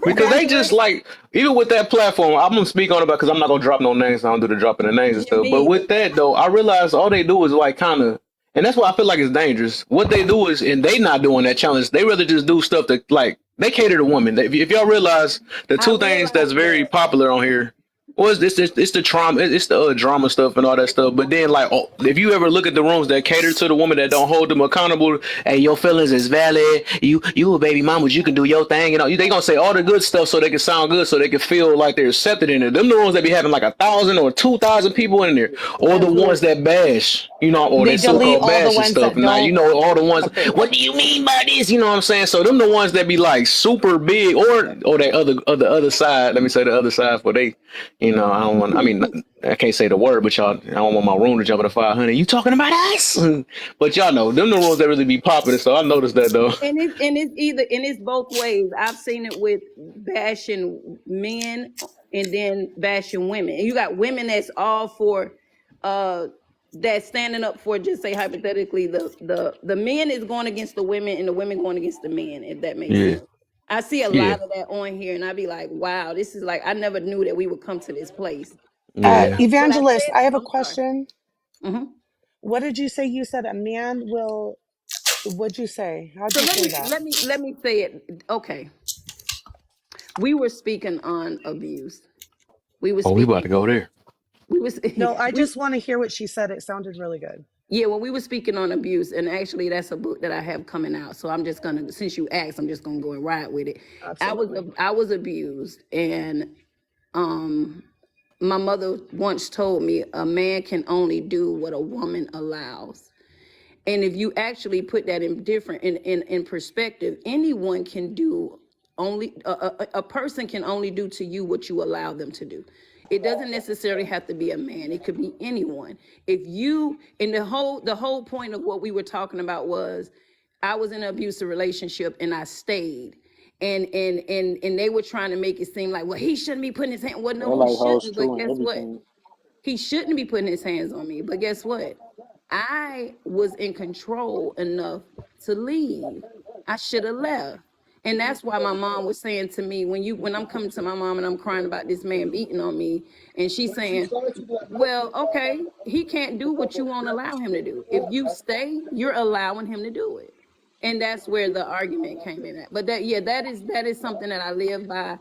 because they just like even with that platform. I'm gonna speak on it because I'm not gonna drop no names. I don't do the dropping the names and stuff. But with that though, I realized all they do is like kind of. And that's why I feel like it's dangerous. What they do is, and they not doing that challenge. They rather just do stuff that like they cater to women. If y'all realize the two things that's very popular on here, was it's the trauma, it's the drama stuff and all that stuff. But then like, if you ever look at the rooms that cater to the woman that don't hold them accountable, hey, your feelings is valid. You a baby mama, you can do your thing. They gonna say all the good stuff so they can sound good, so they can feel like they're accepted in it. Them the ones that be having like 1,000 or 2,000 people in there, or the ones that bash, or They they delete so-called all the bash and ones stuff. that And now don't all the ones. approve. What do you mean by this? You know what I'm saying? So them the ones that be like super big, or that other side. Let me say the other side for they. I don't want. I mean, I can't say the word, but y'all. I don't want my room to jump to 500. You talking about us? But y'all know them the rules that really be popping. So I noticed that though. And it's both ways. I've seen it with bashing men and then bashing women. And you got women that's all for that's standing up for, just say hypothetically, the men is going against the women and the women going against the men, if that makes Yeah. sense. I see a Yeah. lot of that on here, and I be like, wow, this is like, I never knew that we would come to this place. Yeah. But I Evangelist, said, I have a I'm sorry. question. Mm-hmm. What did you say? You said a man will. What'd you say? How'd So you say that? let me say it. Okay, we were speaking on abuse. We were Oh, we about to speaking. go there. We was No, I we just want to hear what she said. It sounded really good. Yeah, well, we were speaking on abuse, and actually, that's a book that I have coming out. So I'm just gonna, since you asked, I'm just gonna go and ride with it. Absolutely. I was abused, and my mother once told me a man can only do what a woman allows. And if you actually put that in perspective, anyone can do only a person can only do to you what you allow them to do. It doesn't necessarily have to be a man. It could be anyone. If you and the whole point of what we were talking about was I was in an abusive relationship and I stayed. And they were trying to make it seem like, well, he shouldn't be putting his hand. Well, no, he shouldn't. But guess what? He shouldn't be putting his hands on me. But guess what? I was in control enough to leave. I should have left. And that's why my mom was saying to me, when I'm coming to my mom and I'm crying about this man beating on me, and she's saying, well, okay, he can't do what you won't allow him to do. If you stay, you're allowing him to do it. And that's where the argument came in at. But that is something that I live by.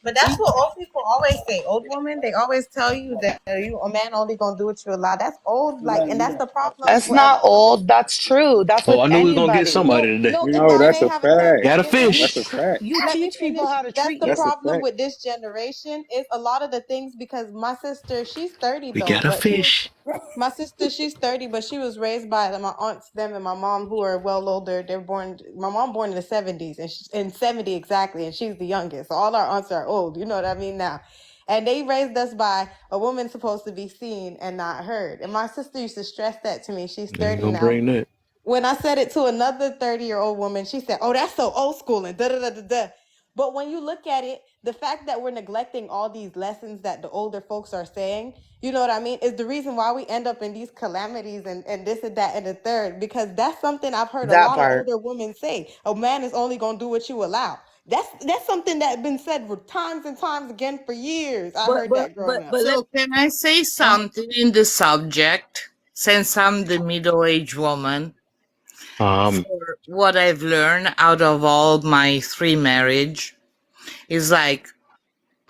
But that's what old people always say. Old women, they always tell you that a man only gonna do what you allow. That's old, like, and that's the problem That's with a not lot of women. old. That's true. That's Oh, with I knew we was gonna get anybody. somebody No, today. no, if No, I that's may a have a chance fact. to Got a finish, That's a fish. fact. You let me teach people finish. how to That's treat the That's a you. problem fact. with this generation is a lot of the things because my sister, she's 30 We though, got a but she was fish. my sister, she's 30, but she was raised by my aunts, them, and my mom, who are well older. They're born. My mom born in the 70s, and in 70 exactly, and she's the youngest. So all our aunts are old. You know what I mean now. And they raised us by a woman supposed to be seen and not heard. And my sister used to stress that to me. She's Ain't 30 gonna now. bring that. When I said it to another 30-year-old woman, she said, "Oh, that's so old school," and da da da da da. But when you look at it, the fact that we're neglecting all these lessons that the older folks are saying, you know what I mean, is the reason why we end up in these calamities and this and that and the third. Because that's something I've heard a That lot of part. older women say. A man is only gonna do what you allow. That's something that's been said for times and times again for years. I But heard but that but growing up. but let So can I say something in the subject? Since I'm the middle-aged woman, Um, for what I've learned out of all my three marriage is like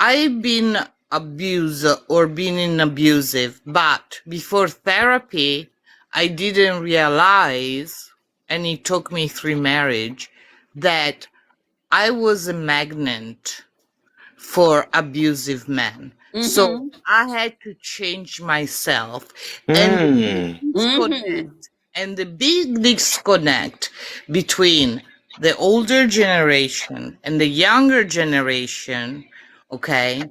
I've been abused or been in abusive, but before therapy, I didn't realize, and it took me through marriage, that I was a magnet for abusive men. So mm-hmm. I had to change myself. And the big mm, disconnect, Mm-hmm. and the big disconnect between the older generation and the younger generation, okay,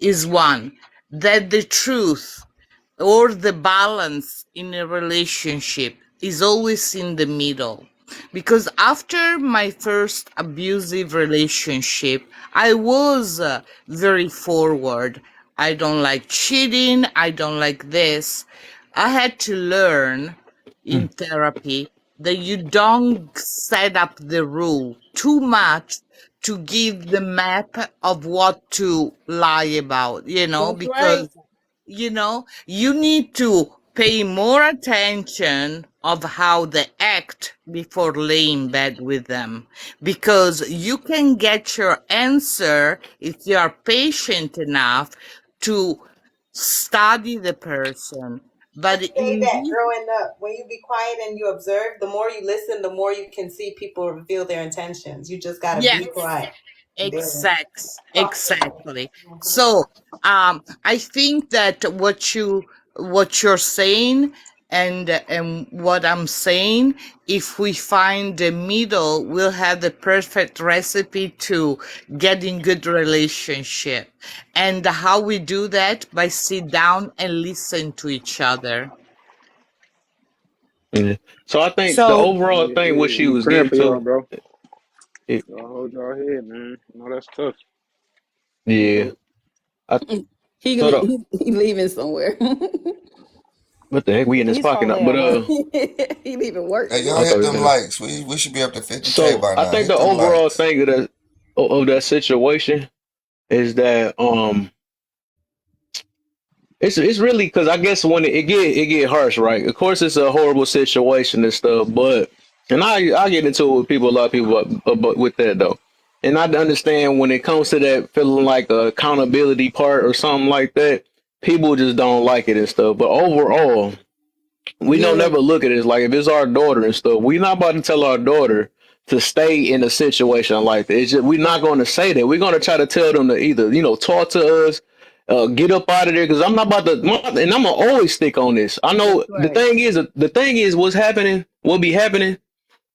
is one that the truth or the balance in a relationship is always in the middle. Because after my first abusive relationship, I was very forward. I don't like cheating. I don't like this. I had to learn in mm, therapy that you don't set up the rule too much to give the map of what to lie about, That's right. because you need to pay more attention of how they act before laying in bed with them, because you can get your answer if you are patient enough to study the person. I But say in that this, growing up, when you be quiet and you observe, the more you listen, the more you can see people reveal their intentions. You just gotta be yes, quiet and then talk to exactly. them. So, I think that what you're saying and what I'm saying, if we find the middle, we'll have the perfect recipe to getting good relationship. And how we do that by sit down and listen to each other. yeah. So I think the So overall Yeah, thing, what she we was praying getting for y'all, to, bro. it, Y'all hold y'all head, man. No, that's tough. yeah. I, He so the, he leaving somewhere. what the heck, we in this he's parking probably lot, at but work. He leaving work Hey, to y'all I go. thought hit we was them in. likes. We should be up to 50K So by I now. think Hit the them overall likes. thing of that situation is that it's really because I guess when it get harsh, right? Of course, it's a horrible situation and stuff, but and I get into it with people, a lot of people, but with that though, and I understand when it comes to that feeling like a accountability part or something like that, people just don't like it and stuff. But overall, we don't Yeah. never look at it as like if it's our daughter and stuff. We're not about to tell our daughter to stay in a situation like that. It's just we're not going to say that. We're going to try to tell them to either talk to us, get up out of there. Because I'm not about to, and I'm gonna always stick on this. I That's know right. the thing is what's happening, what be happening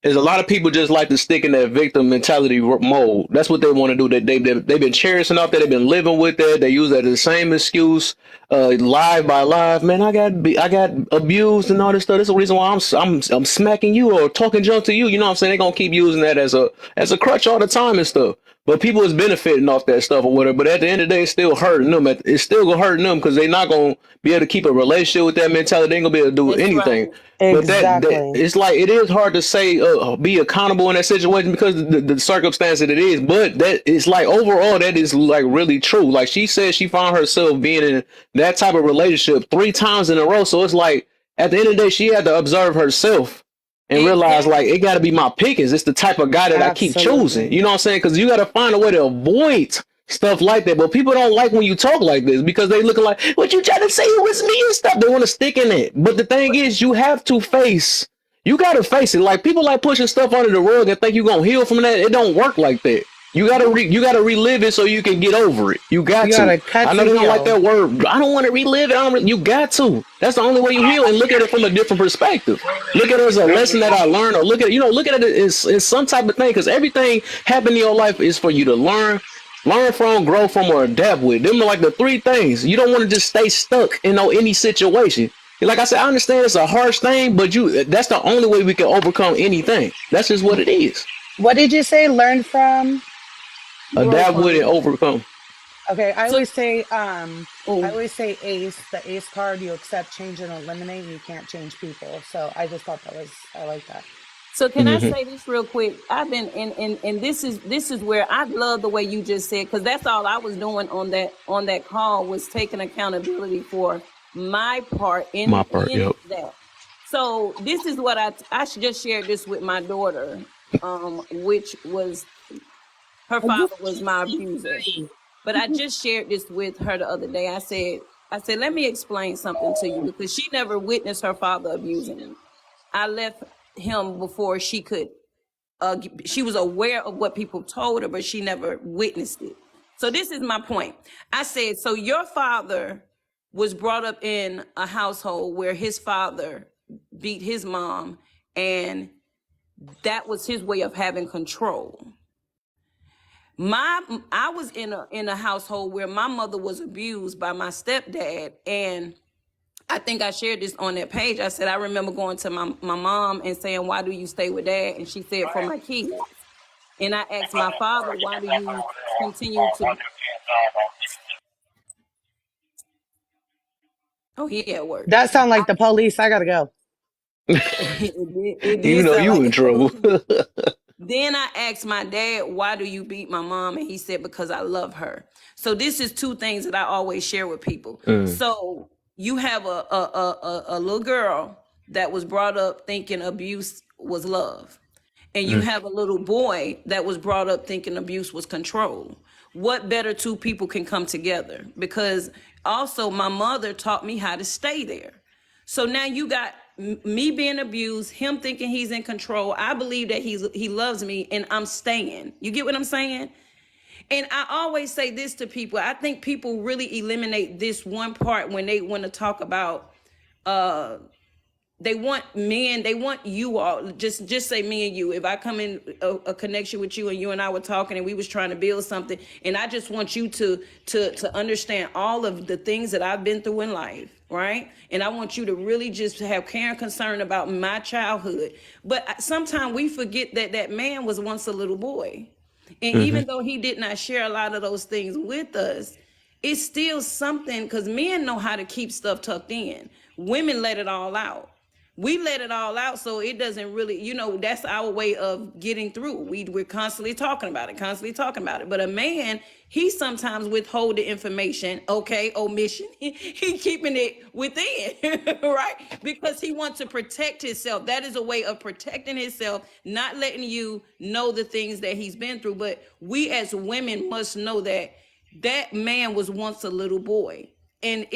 is a lot of people just like to stick in that victim mentality mode. That's what they want to do. That they've been cherishing off that. They've been living with that. They use that as the same excuse, live by live. Man, I got abused and all this stuff. That's the reason why I'm smacking you or talking junk to you. You know what I'm saying? They're gonna keep using that as a crutch all the time and stuff. But people is benefiting off that stuff or whatever. But at the end of the day, it's still hurting them. It's still gonna hurt them because they're not gonna be able to keep a relationship with that mentality. They ain't gonna be able to do That's right. anything. But that Exactly. it's like it is hard to say be accountable in that situation because the circumstance that it is. But that it's like overall that is like really true. Like she said, she found herself being in that type of relationship 3 times in a row. So it's like at the end of the day, she had to observe herself and realize like it got to be my pickings. It's the type of guy that I keep choosing. Absolutely. You know what I'm saying? Because you got to find a way to avoid stuff like that. But people don't like when you talk like this because they looking like, what you trying to say it was me and stuff. They want to stick in it. But the thing is, you have to face. You gotta face it. Like people like pushing stuff under the rug and think you gonna heal from that. It don't work like that. You gotta relive it so you can get over it. You got You to. gotta cut I know to they don't like heal. that word. I don't want to relive it. You got to. That's the only way you heal. And look at it from a different perspective. Look at it as a lesson that I learned, or look at it as some type of thing. Because everything happening in your life is for you to learn from, grow from, or adapt with. Them are like the three things. You don't want to just stay stuck in any situation. Like I said, I understand it's a harsh thing, but that's the only way we can overcome anything. That's just what it is. What did you say? Learn from? Grow Adapt with it, from. overcome. Okay, So, I oh, always say ace, the ace card, you accept, change, and eliminate, and you can't change people. So I just thought I like that. so can I Hmm. say this real quick? I've been and this is where I love the way you just said, because that's all I was doing on that call was taking accountability for my part My in part, yep. that. So this is what I should just share this with my daughter, which was her father was my abuser. But I just shared this with her the other day. I said, let me explain something to you because she never witnessed her father abusing me. I left him before she could. She was aware of what people told her, but she never witnessed it. So this is my point. I said, so your father was brought up in a household where his father beat his mom, and that was his way of having control. I was in a household where my mother was abused by my stepdad, and I think I shared this on that page. I said I remember going to my mom and saying, why do you stay with dad? And she said, for my kids. And I asked my father, why do you continue to? Oh, he at work. That sound like the police. I gotta go. It You did know sound you like in the trouble. police. Then I asked my dad, why do you beat my mom? And he said, because I love her. So this is two things that I always share with people. Mm, So you have a little girl that was brought up thinking abuse was love. And you mm, have a little boy that was brought up thinking abuse was control. What better two people can come together? Because also my mother taught me how to stay there. So now you got me being abused, him thinking he's in control. I believe that he loves me and I'm staying. You get what I'm saying? And I always say this to people. I think people really eliminate this one part when they want to talk about they want men, they want you all, just say me and you. If I come in a connection with you and you and I were talking and we was trying to build something, and I just want you to understand all of the things that I've been through in life, right? And I want you to really just have care and concern about my childhood. But sometimes we forget that that man was once a little boy. And hmm. even though he did not share a lot of those things with us, it's still something, because men know how to keep stuff tucked in. Women let it all out. We let it all out, so it doesn't really, that's our way of getting through. We're constantly talking about it, but a man, he sometimes withhold the information. Okay, omission. He keeping it within. Right, because he wants to protect himself. That is a way of protecting himself, not letting you know the things that he's been through. But we as women must know that that man was once a little boy, and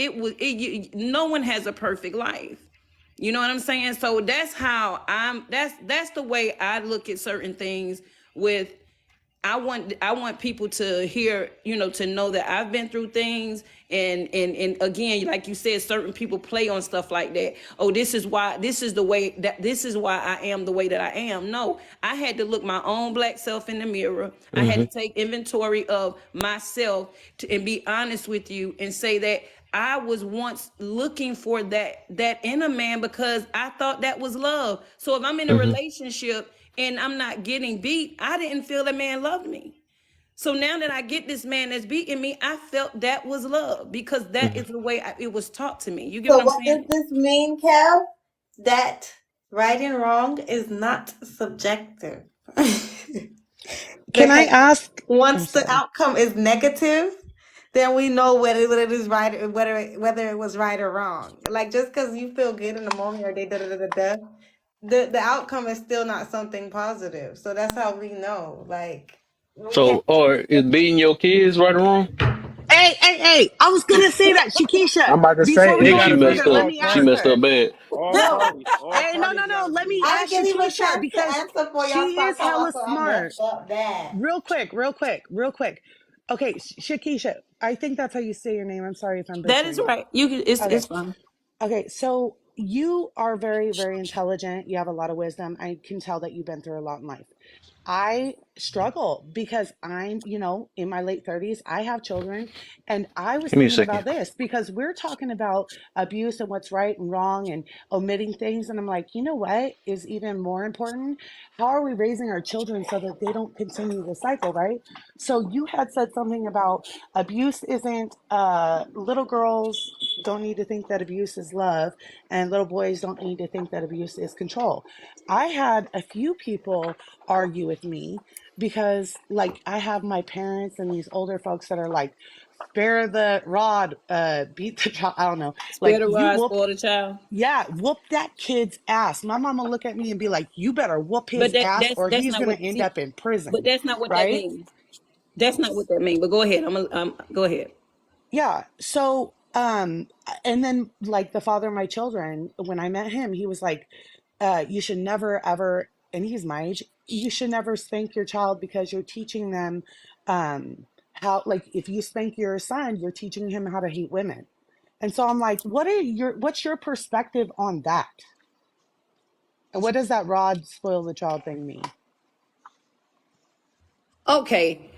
no one has a perfect life. You know what I'm saying? So that's the way I look at certain things. With I want people to hear, to know that I've been through things, and again, like you said, certain people play on stuff like that. Oh, this is why I am the way that I am. No, I had to look my own black self in the mirror. I had Hmm. to take inventory of myself and be honest with you and say that I was once looking for that in a man because I thought that was love. So if I'm in a Hmm. relationship and I'm not getting beat, I didn't feel that man loved me. So now that I get this man that's beating me, I felt that was love because that Hmm. is the way it was taught to me. You get So what I'm what does saying? this mean, Kev? That right and wrong is not subjective. Can I Because ask? I'm once the sorry. outcome is negative, then we know whether it is right, whether it was right or wrong. Like just because you feel good in the moment or they the outcome is still not something positive. So that's how we know. Like Okay. So, or is beating your kids right or wrong? Hey, I was gonna say that, Shakisha. I'm about to say Before we it Nigga, go got she any to be messed further, let up. all me She ask messed parties. up her. bad. All No. parties. All Hey, parties no. got to Let be me I involved. didn't ask give him a Shakisha chance to because answer for y'all she start is talking hella about so I smart. messed up bad. Real quick. Okay, Shakisha, I think that's how you say your name. I'm sorry if I'm That is butchering it. right. You can. Okay. It's fine. Okay, so you are very, very intelligent. You have a lot of wisdom. I can tell that you've been through a lot in life. I struggle because I'm, in my late 30s. I have children. And I was Give me a thinking second. about this because we're talking about abuse and what's right and wrong and omitting things. And I'm like, you know what is even more important? How are we raising our children so that they don't continue the cycle, right? So you had said something about abuse isn't, little girls don't need to think that abuse is love, and little boys don't need to think that abuse is control. I had a few people argue with me because like I have my parents and these older folks that are like, spare the rod, beat the child. I don't know. Spare Like the you rod, whoop, spoil the child. yeah, whoop that kid's ass. My mom will look at me and be like, you better whoop But his ass or that's he's not gonna what. end See, up in but prison. that's not what that Right? means. That's not what that means. But go ahead. Go ahead. Yeah. So, and then like the father of my children, when I met him, he was like, you should never ever, and he's my age, you should never spank your child because you're teaching them, how, like, if you spank your son, you're teaching him how to hate women. And so I'm like, what's your perspective on that? And what does that rod spoil the child thing mean? Okay.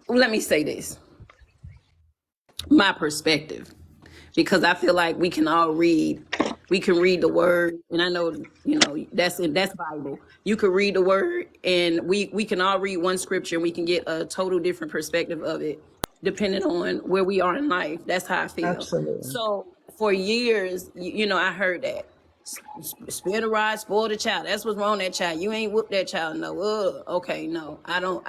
Let me say this. My perspective, because I feel like we can all read. We can read the word, and I know that's Bible. You can read the word, and we can all read one scripture, and we can get a total different perspective of it, depending on where we are in life. That's how I feel. Absolutely. So for years, I heard that. Spare the rod, spoil the child. That's what's wrong with that child. You ain't whoop that child. No. Ugh. Okay, no. I don't.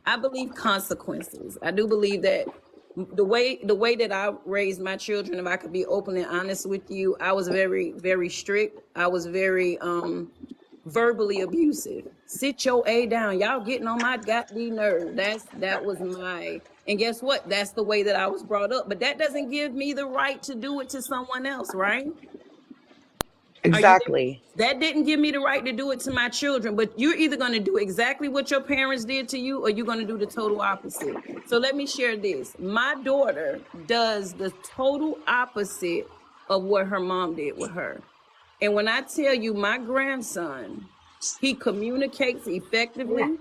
I believe consequences. I do believe that the way that I raised my children, if I could be open and honest with you, I was very, very strict. I was very verbally abusive. Sit your A down. Y'all getting on my goddamn nerve. That was my, and guess what? That's the way that I was brought up. But that doesn't give me the right to do it to someone else, right? Are you there? Exactly. That didn't give me the right to do it to my children, but you're either going to do exactly what your parents did to you or you're going to do the total opposite. So let me share this. My daughter does the total opposite of what her mom did with her. And when I tell you my grandson, he communicates effectively.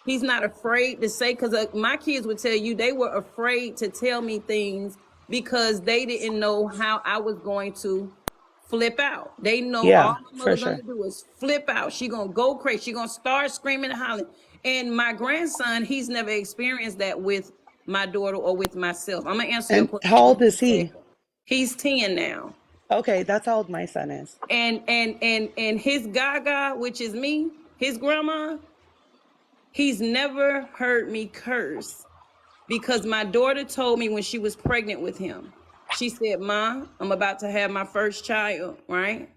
He's not afraid to say, because my kids would tell you they were afraid to tell me things because they didn't know how I was going to flip out. They know all Yeah, my for mother gonna sure. do is flip out. She gonna go crazy. She gonna start screaming and hollering. And my grandson, he's never experienced that with my daughter or with myself. I'm gonna answer your And question how in old just a is he? second. He's 10 now. Okay, that's how old my son is. And his gaga, which is me, his grandma, he's never heard me curse because my daughter told me when she was pregnant with him, she said, "Ma, I'm about to have my first child, right?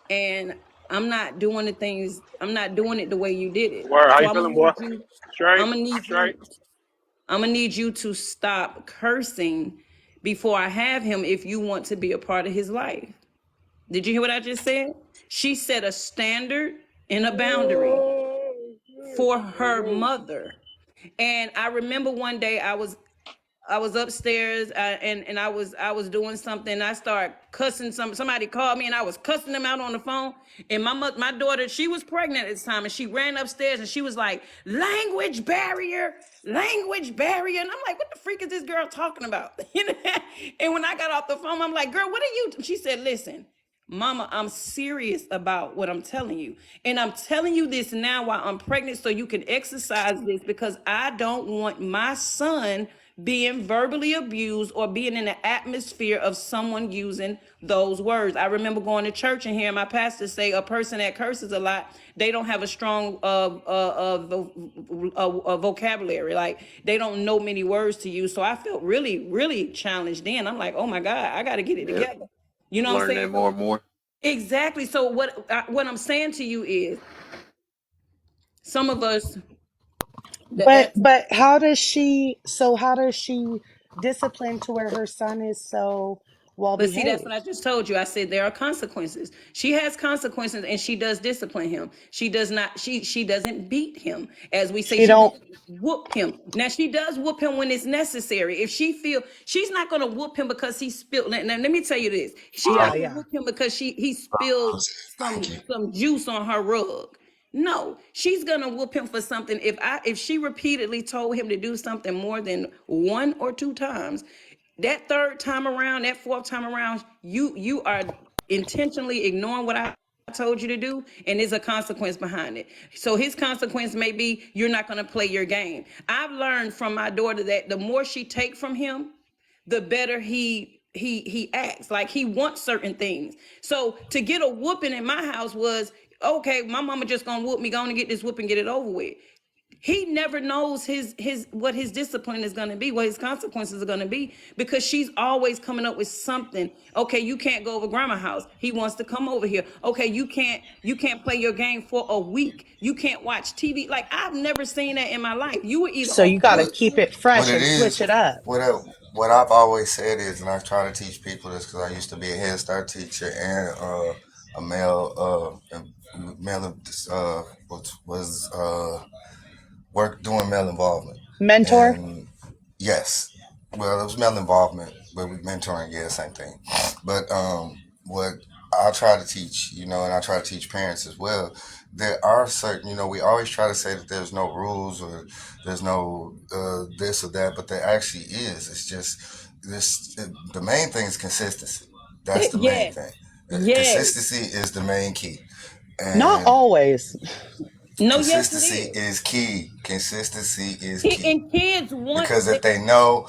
And I'm not doing it the way you did it. Word, how So you feeling, boy? Straight, I'm gonna need straight. you, I'm gonna need you to stop cursing before I have him if you want to be a part of his life." Did you hear what I just said? She set a standard and a boundary for her mother. And I remember one day I was upstairs and I was doing something. And I started cussing somebody called me and I was cussing them out on the phone. And my daughter, she was pregnant at this time, and she ran upstairs and she was like, language barrier, language barrier. And I'm like, what the freak is this girl talking about? And when I got off the phone, I'm like, girl, what are you? She said, listen, Mama, I'm serious about what I'm telling you. And I'm telling you this now while I'm pregnant so you can exercise this, because I don't want my son being verbally abused or being in the atmosphere of someone using those words. I remember going to church and hearing my pastor say a person that curses a lot, they don't have a strong vocabulary. Like, they don't know many words to use. So I felt really, really challenged then. I'm like, oh my God, I got to get it Yeah, together. You know what I'm learning saying? that more So and more. exactly. So what I'm saying to you is, some of us But how does she? So how does she discipline to where her son is so well But see, that's what behaved? I just told you. I said there are consequences. She has consequences, and she does discipline him. She does not. She doesn't beat him, as we say. She She don't. doesn't whoop him. Now she does whoop him when it's necessary. If she feel she's not going to whoop him because he spilled. Now let me tell you this: she's Yeah, not going to yeah. whoop him because he spilled Thank you. some juice on her rug. No, she's gonna whoop him for something. If she repeatedly told him to do something more than 1 or 2 times, that third time around, that fourth time around, you are intentionally ignoring what I told you to do, and there's a consequence behind it. So his consequence may be you're not going to play your game. I've learned from my daughter that the more she take from him, the better he acts. Like he wants certain things. So to get a whooping in my house was okay. My mama just gonna whoop me, gonna get this whooping, get it over with. He never knows his what his discipline is going to be, what his consequences are going to be, because she's always coming up with something. Okay, you can't go over grandma's house. He wants to come over here. Okay, you can't play your game for a week. You can't watch TV. Like I've never seen that in my life. You were either So on you got to What keep punishment. it what fresh it and switch is, it up. what I've always said is, and I try to teach people this because I used to be a Head Start teacher and a male was work doing male involvement, Mentor. and yes, well, it was male involvement, but with mentoring, yeah, same thing. But what I try to teach, and I try to teach parents as well. There are certain, we always try to say that there's no rules or there's no this or that, but there actually is. It's just the main thing is consistency. That's the main Yes, thing. yes. Consistency is the main key, Not and always. No, yes, it consistency is. is key. Consistency is key. And kids want Because if they know,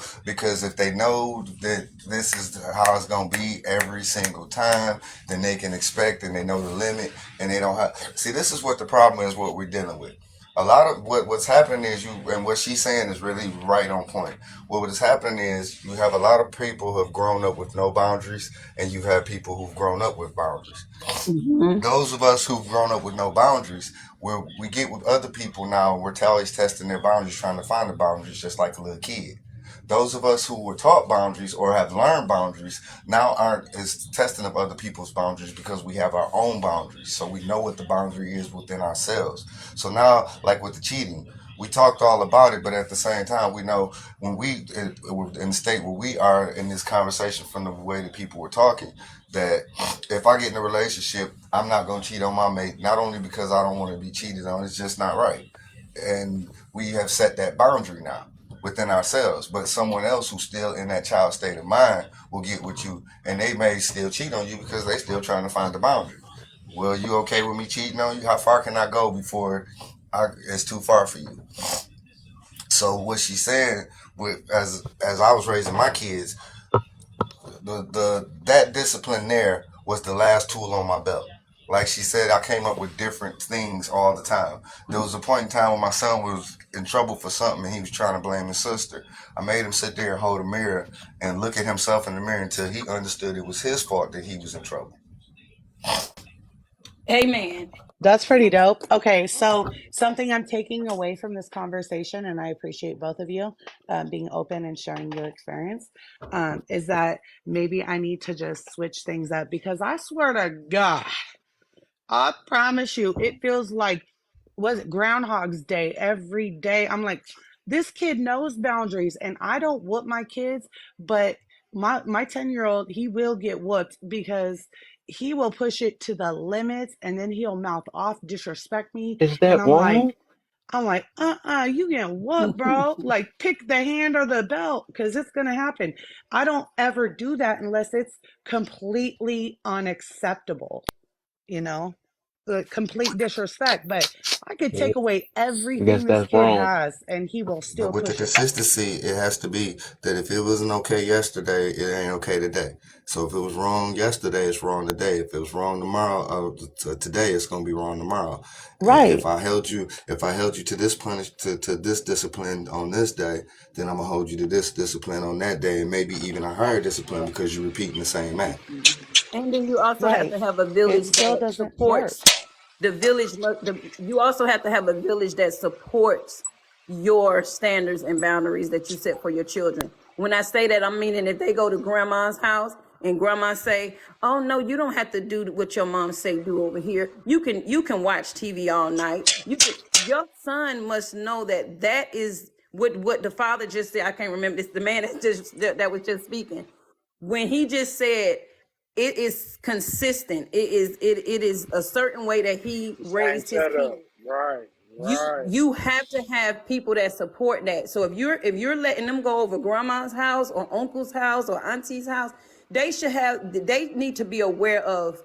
that this is how it's gonna be every single time, then they can expect and they know the limit, and they don't have. See, this is what the problem is. What we're dealing with. A lot of what's happening is and what she's saying is really right on point. What is happening is you have a lot of people who have grown up with no boundaries, and you have people who've grown up with boundaries. Mhm. Those of us who've grown up with no boundaries, where we get with other people now, we're always testing their boundaries, trying to find the boundaries, just like a little kid. Those of us who were taught boundaries or have learned boundaries now aren't as testing of other people's boundaries because we have our own boundaries. So we know what the boundary is within ourselves. So now, like with the cheating, we talked all about it, but at the same time, we know when we in the state where we are in this conversation from the way that people were talking, that if I get in a relationship, I'm not going to cheat on my mate, not only because I don't want to be cheated on, it's just not right. And we have set that boundary now within ourselves. But someone else who's still in that child state of mind will get with you, and they may still cheat on you because they still trying to find the boundary. Well, you okay with me cheating on you? How far can I go before it's too far for you? So what she's saying, as I was raising my kids, that discipline there was the last tool on my belt. Like she said, I came up with different things all the time. There was a point in time when my son was in trouble for something and he was trying to blame his sister. I made him sit there and hold a mirror and look at himself in the mirror until he understood it was his fault that he was in trouble. Amen. That's pretty dope. Okay, so something I'm taking away from this conversation, and I appreciate both of you being open and sharing your experience, is that maybe I need to just switch things up because I swear to God, I promise you, it feels like was it Groundhog's Day every day. I'm like, this kid knows boundaries, and I don't whoop my kids, but my 10-year-old, he will get whooped because he will push it to the limits, and then he'll mouth off, disrespect me, Is and that I'm like, wrong? you getting what, bro? Like, pick the hand or the belt because it's gonna happen. I don't ever do that unless it's completely unacceptable, you know, the complete disrespect. But I could Yeah, take away I guess everything this that's kid wrong. has and he will But still with the push it. consistency, it has to be that if it wasn't okay yesterday, it ain't okay today. So if it was wrong yesterday, it's wrong today. If it was wrong tomorrow, today, it's gonna be wrong tomorrow. Right. If I held you to this to this discipline on this day, then I'm gonna hold you to this discipline on that day, and maybe even a higher discipline because you're repeating the same act. And then you also have Right. to have a It village still that doesn't work. supports the village. You also have to have a village that supports. your standards and boundaries that you set for your children. When I say that, I'm meaning if they go to grandma's house and grandma say, "Oh no, you don't have to do what your mom say do over here. You can watch TV all night." Your son must know that that is what the father just said. I can't remember this. The man that was just speaking when he just said it is consistent. It is a certain way that he Same raised his setup. kids. Right. you Right. you have to have people that support that. So if you're letting them go over grandma's house or uncle's house or auntie's house, they need to be aware of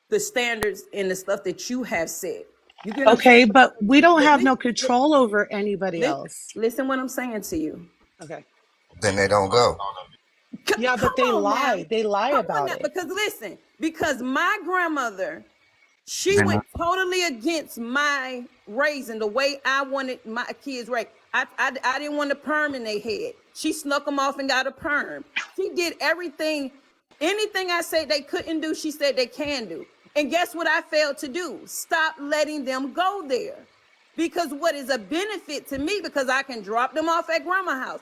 the standards and the stuff that you have set. You get what I'm saying? Okay, but we don't But have no control over anybody listen, else. listen what I'm saying to you. Okay. Then they don't go. Yeah, Come but they on now. lie. They lie Come on about now. it. Because listen, because my grandmother, she Then went totally against my raising, the way I wanted my kids raised. I didn't want a perm in their head. She snuck them off and got a perm. She did everything, anything I said they couldn't do, she said they can do. And guess what I failed to do? Stop letting them go there. Because what is a benefit to me, because I can drop them off at grandma's house.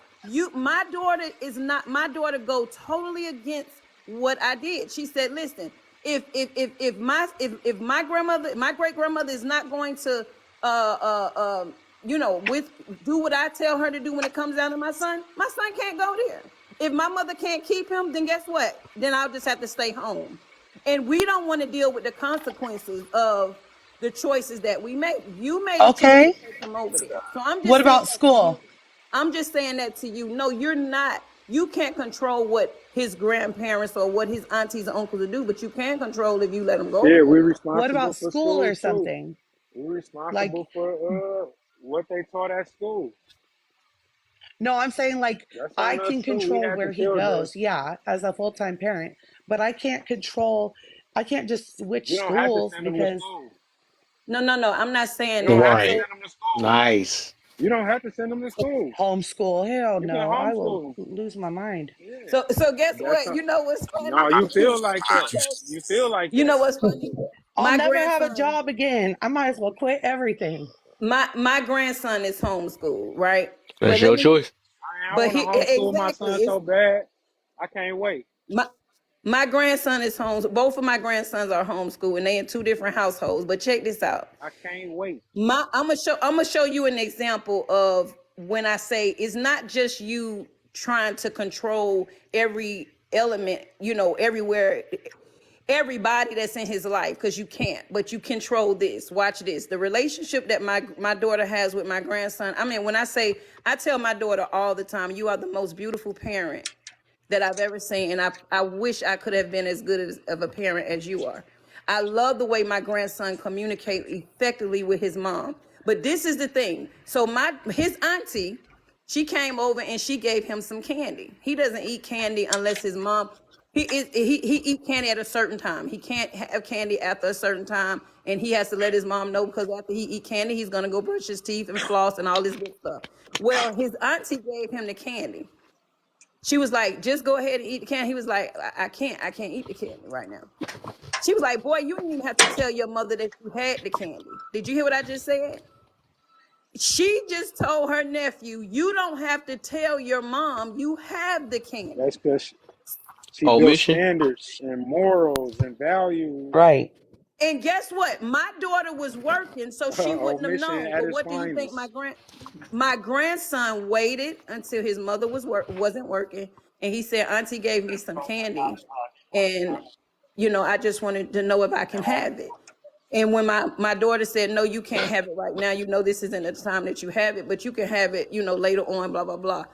My daughter go totally against what I did. She said, listen, if my grandmother, my great grandmother is not going to with do what I tell her to do when it comes down to my son can't go there. If my mother can't keep him, then guess what? Then I'll just have to stay home. And we don't want to deal with the consequences of the choices that we make. You made a choice to Okay. take him over there. So I'm What just saying about that to you. school? I'm just saying that to you. No, you're not. You can't control what his grandparents or what his aunties and uncles will do, but you can control if you let them go Yeah, there. we're What responsible about for school school or too. something? We're Like, responsible for what they taught at school. no, I'm saying like That's I on us can too. We control had the where he children. goes, yeah, as a full-time parent, but I can't just You switch don't have to schools send them to because school. No. I'm not You saying don't that. have I'm to saying Right. send them to school. Nice. You don't have to send them to school. homeschool. Hell You can no, I will homeschool them. lose my mind. Yeah. so guess That's what? not, You know what's no, funny? you feel like that. You feel like You that. know what's funny? I'll My never have a grandson, job again. I might as well quit everything. my grandson is homeschooled, right? But That's your choice. I want to homeschool my exactly, son it's so bad. I can't wait. my my grandson is home. Both of my grandsons are homeschooled, and they in two different households. But check this out. I can't wait. I'm gonna show you an example of when I say it's not just you trying to control every element, everywhere, everybody that's in his life, because you can't, but you control this. Watch this. The relationship that my daughter has with my grandson. I mean, when I tell my daughter all the time, you are the most beautiful parent that I've ever seen. And I wish I could have been as good of a parent as you are. I love the way my grandson communicates effectively with his mom. But this is the thing. So his auntie, she came over and she gave him some candy. He doesn't eat candy unless his mom. He eat candy at a certain time. He can't have candy after a certain time, and he has to let his mom know, because after he eat candy, he's gonna go brush his teeth and floss and all this good stuff. Well, his auntie gave him the candy. She was like, just go ahead and eat the candy. He was like, I can't eat the candy right now. She was like, boy, you didn't even have to tell your mother that you had the candy. Did you hear what I just said? She just told her nephew, you don't have to tell your mom you have the candy. That's because she built Omission. standards and morals and values. Right. And guess what? My daughter was working, so she wouldn't have Omission known. at But its what do you think finest. my grandson waited until his mother wasn't working, and he said, Auntie gave me some candy, and I just wanted to know if I can have it. And when my daughter said, no, you can't have it right now, this isn't the time that you have it, but you can have it, later on, blah, blah, blah.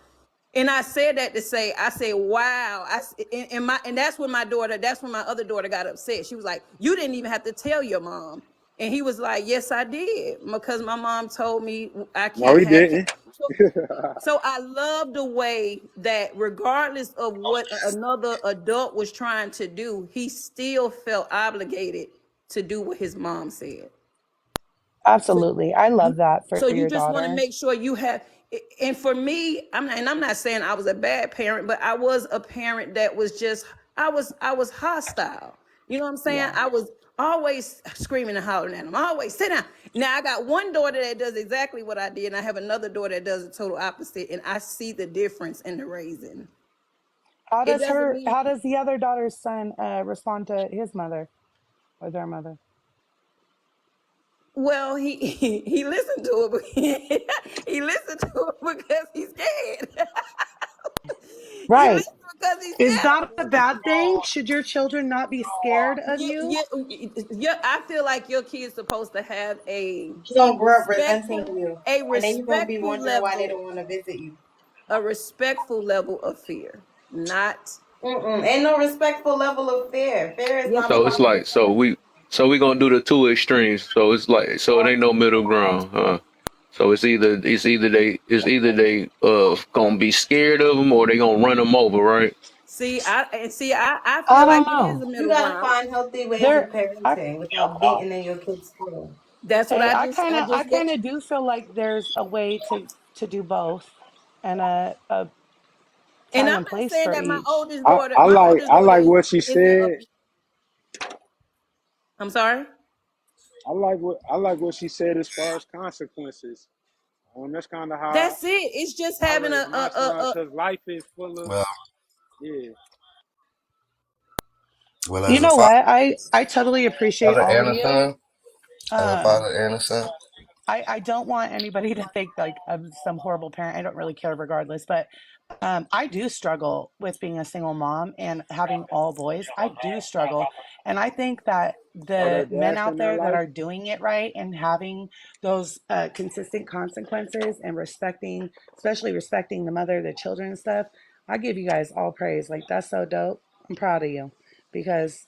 And I said that to say, I said, wow. And that's when my other daughter got upset. She was like, you didn't even have to tell your mom. And he was like, yes, I did, because my mom told me I No, can't he have candy. didn't. So I love the way that regardless of what another adult was trying to do, he still felt obligated to do what his mom said. So Absolutely. I you, love that for so you your just want to daughter. make sure you have. And for me, I'm not saying I was a bad parent, but I was a parent that was just I was hostile. You know what I'm saying? Yeah. I was always screaming and hollering at them. Always sit down. Now I got one daughter that does exactly what I did, and I have another daughter that does the total opposite, and I see the difference in the raising. How It does doesn't her? mean How does the other daughter's son respond to his mother or their mother? well, he listened to it, but he listened to it because he's scared. He Right. listens because he's Is scared that of a it. bad thing? Should your children not be scared of Yeah, you? yeah. I feel like your kid's supposed to have You don't grow up resenting you, a and then you're gonna be respectful wondering why they level, don't want to visit you. a respectful level of fear, not. Ain't no respectful level of fear. Fear is Yes, not a So it it's part of is. like it. so we gonna do the two extremes. So it's like so it ain't no middle ground, huh? So it's either they gonna be scared of them or they gonna run them over, right? I I feel don't like it is know. a You middle gotta ground. find healthy ways of There, I parenting without beating in your kids' school. That's what hey, I I just get. kind of do feel like there's a way to do both, and a And time I'm and not place saying for that each. my oldest I daughter like what she isn't a. said. I'm sorry. I like what she said as far as consequences. That's kind of how That's it. It's just I having raise my son a. because life is full of Well, yeah. well, You as a know what? I totally appreciate father all of and a you. son, as a Um, father and a son. I don't want anybody to think like I'm some horrible parent. I don't really care regardless, but I do struggle with being a single mom and having all boys. I do struggle. And I think that Are the there men dads out in their there that life? are doing it right and having those consistent consequences and respecting, especially respecting the mother, the children and stuff, I give you guys all praise. Like, that's so dope. I'm proud of you because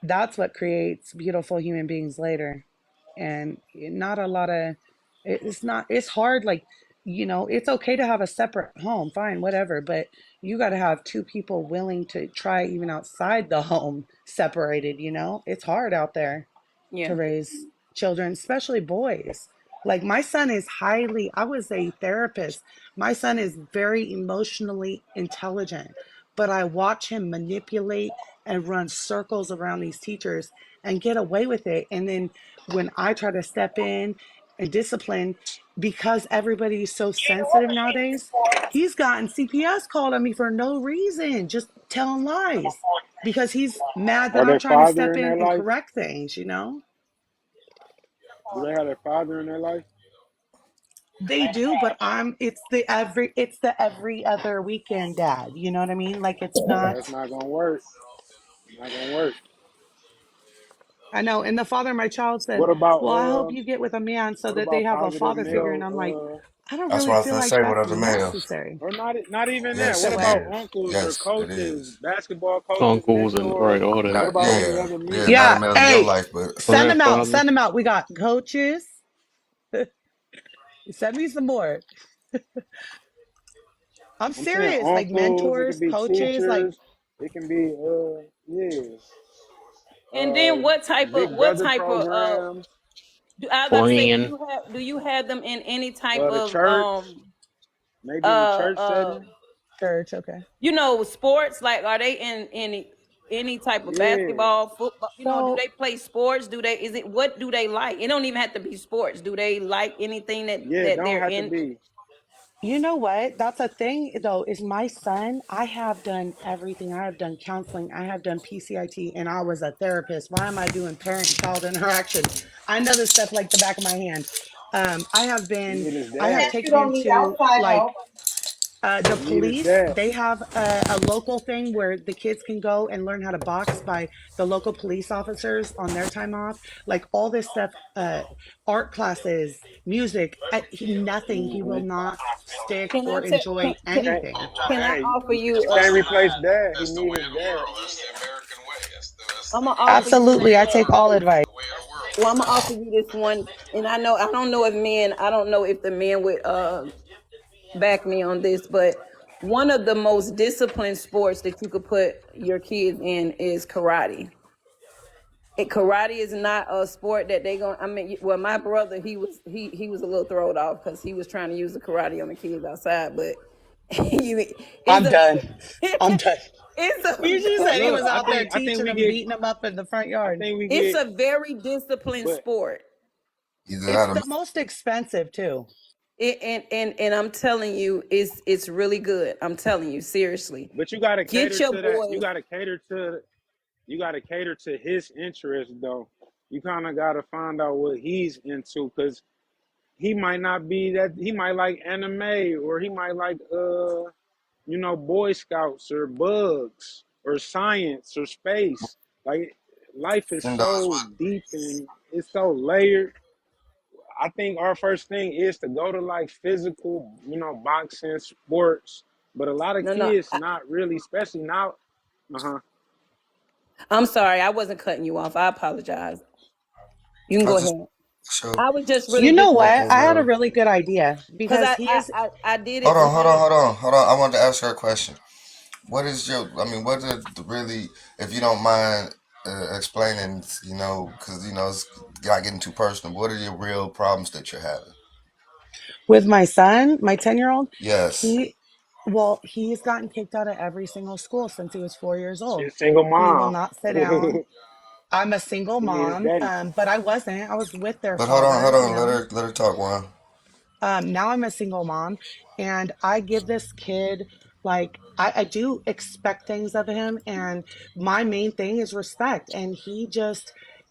that's what creates beautiful human beings later. And not a lot of it's not it's hard, like, it's okay to have a separate home, fine, whatever, but you got to have two people willing to try even outside the home separated. It's hard out there to Yeah. raise children, especially boys. Like, I was a therapist. My son is very emotionally intelligent, but I watch him manipulate and run circles around these teachers and get away with it. And then when I try to step in and discipline, because everybody's so sensitive nowadays, he's gotten CPS called on me for no reason, just telling lies because he's mad that Are I'm their trying to father step in in their and life? correct things. Do they have their father in their life? They do, but it's the every other weekend dad. You know what I mean? Like, it's Yeah, not. that's not gonna work. Not gonna work. I know. And the father of my child said, What about "Well, I hope you get with a man so what that they about have a positive father figure." And male I'm like, I don't That's really what I was feel gonna like say. What that's are the males? necessary. or not even that. Yes, Say What it what? about is. uncles or Yes, it coaches, is. basketball coaches, Uncles and right, mentors? all What that. Not about any yeah, other yeah, men? not a Yeah. male in your Hey, life, but send them out. Grandfather. Send them out. We got coaches. Send me some more. I'm I'm saying serious. Like, uncles, it could mentors, be coaches. Like, teachers, it can be yeah, And then big what brother type of programs, I was about to say, Friend. do you have them in any type the of church, maybe in the uh church uh setting. church. Okay. sports? Like, are they in any type of Yeah, basketball, football? Do So, they play sports? What do they like? It don't even have to be sports. Do they like anything yeah, it that don't they're have to in? be. you know what? That's a thing, though, is my son. I have done everything. I have done counseling. I have done PCIT, and I was a therapist. Why am I doing parent-child interaction? I know this stuff like the back of my hand. You need his I have dad. taken him to, like, the You need his police. dad. They have a local thing where the kids can go and learn how to box by the local police officers on their time off. Like, all this stuff, art classes, music. Nothing. He will Hmm. not stick Can I or tell? enjoy You can't. anything. Can I Hey, offer you? you can't replace dad. He need his dad. I'm gonna offer you this. Absolutely, I take all advice. Well, I'm gonna offer you this one, and I don't know if men. I don't know if the men would back me on this, but one of the most disciplined sports that you could put your kids in is karate. Karate is not a sport that they going. I mean, well, my brother, he was a little thrown off because he was trying to use the karate on the kids outside, but I'm it's a done. I'm done. It's a You just said he Look, was I out there think I think teaching we them, get beating them up in the front I yard. think we it's get a very disciplined but sport. Either It's that or the most expensive too. And I'm telling you, it's really good. I'm telling you, seriously. but you gotta Get cater your to that. boys. You gotta cater to his interest though. You kinda gotta find out what he's into because he might not be that he might like anime or he might like Boy Scouts or bugs or science or space. Like life is you know, so deep and it's so layered. I think our first thing is to go to like physical, boxing, sports. But a lot of No, no. kids not really, especially now. Uh huh. I'm sorry, I wasn't cutting you off. I apologize. You can I go just ahead. so I was just really You know just what? okay, I had a bro. really good idea because because he is. I did Hold it on, hold on, today. hold on, hold on. I wanted to ask her a question. What is your? I mean, what are the really, if you don't mind explaining, because it's not getting too personal. What are your real problems that you're having? With my son, my 10-year-old, Yes. he, well, he's gotten kicked out of every single school since he was 4 years She's old. a single He will mom. not sit down. I'm a single He and his mom, daddy. but I wasn't. I was with their But hold on, hold father, on. Let her talk, Juan. Now I'm a single mom, and I give this kid, like, I do expect things of him, and my main thing is respect. And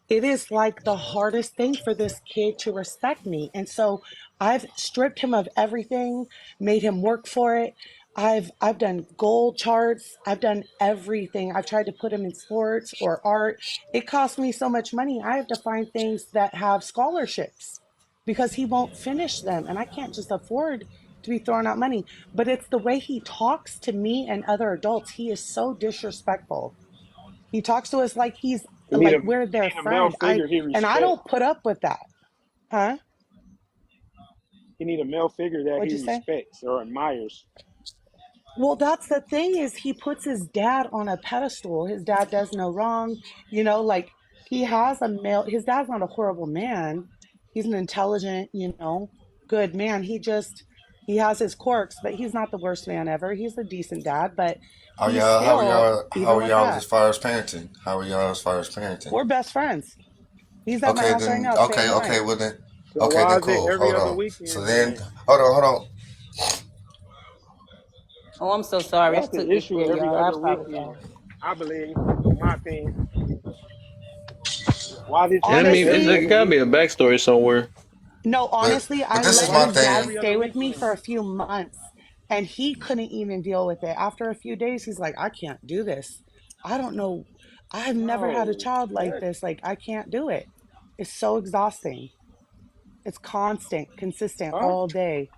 it is like the hardest thing for this kid to respect me. And so I've stripped him of everything, made him work for it. I've done goal charts. I've done everything. I've tried to put him in sports or art. It costs me so much money. I have to find things that have scholarships because he won't finish them. And I can't just afford to be throwing out money. But it's the way he talks to me and other adults. He is so disrespectful. He talks to us like we're He their need a male friend. figure he And I respect. don't put up with that. Huh? He need a male figure that What'd he you say? respects or admires. Well, that's the thing is he puts his dad on a pedestal. His dad does no wrong. Like he has a male, his dad's not a horrible man. He's an intelligent, good man. He has his quirks, but he's not the worst man ever. He's a decent dad, but How he's y'all? How are still, y'all? How even are with y'all as that, far as parenting? How are y'all as far as parenting? we're best friends. He's at my Okay, house right then. now staying Okay, the okay. night. Well then. So Okay, then why is it cool. every Hold other on. So weekend then, then? hold on. Oh, I'm so sorry. I That's the took this issue there, every y'all. I other weekend. apologize. I believe, in my opinion. Why this Yeah, I shit mean, every it Honestly, other gotta be a weekend? backstory somewhere. no, But honestly, but I this is let Why my his this shit dad thing. every stay other with me weekend? for a few months and he couldn't even deal with it. After a few days, he's like, I can't do this. I don't know. I've never had a Bro, child like that this. Like, I can't do it. It's so exhausting. It's constant, consistent huh? all day.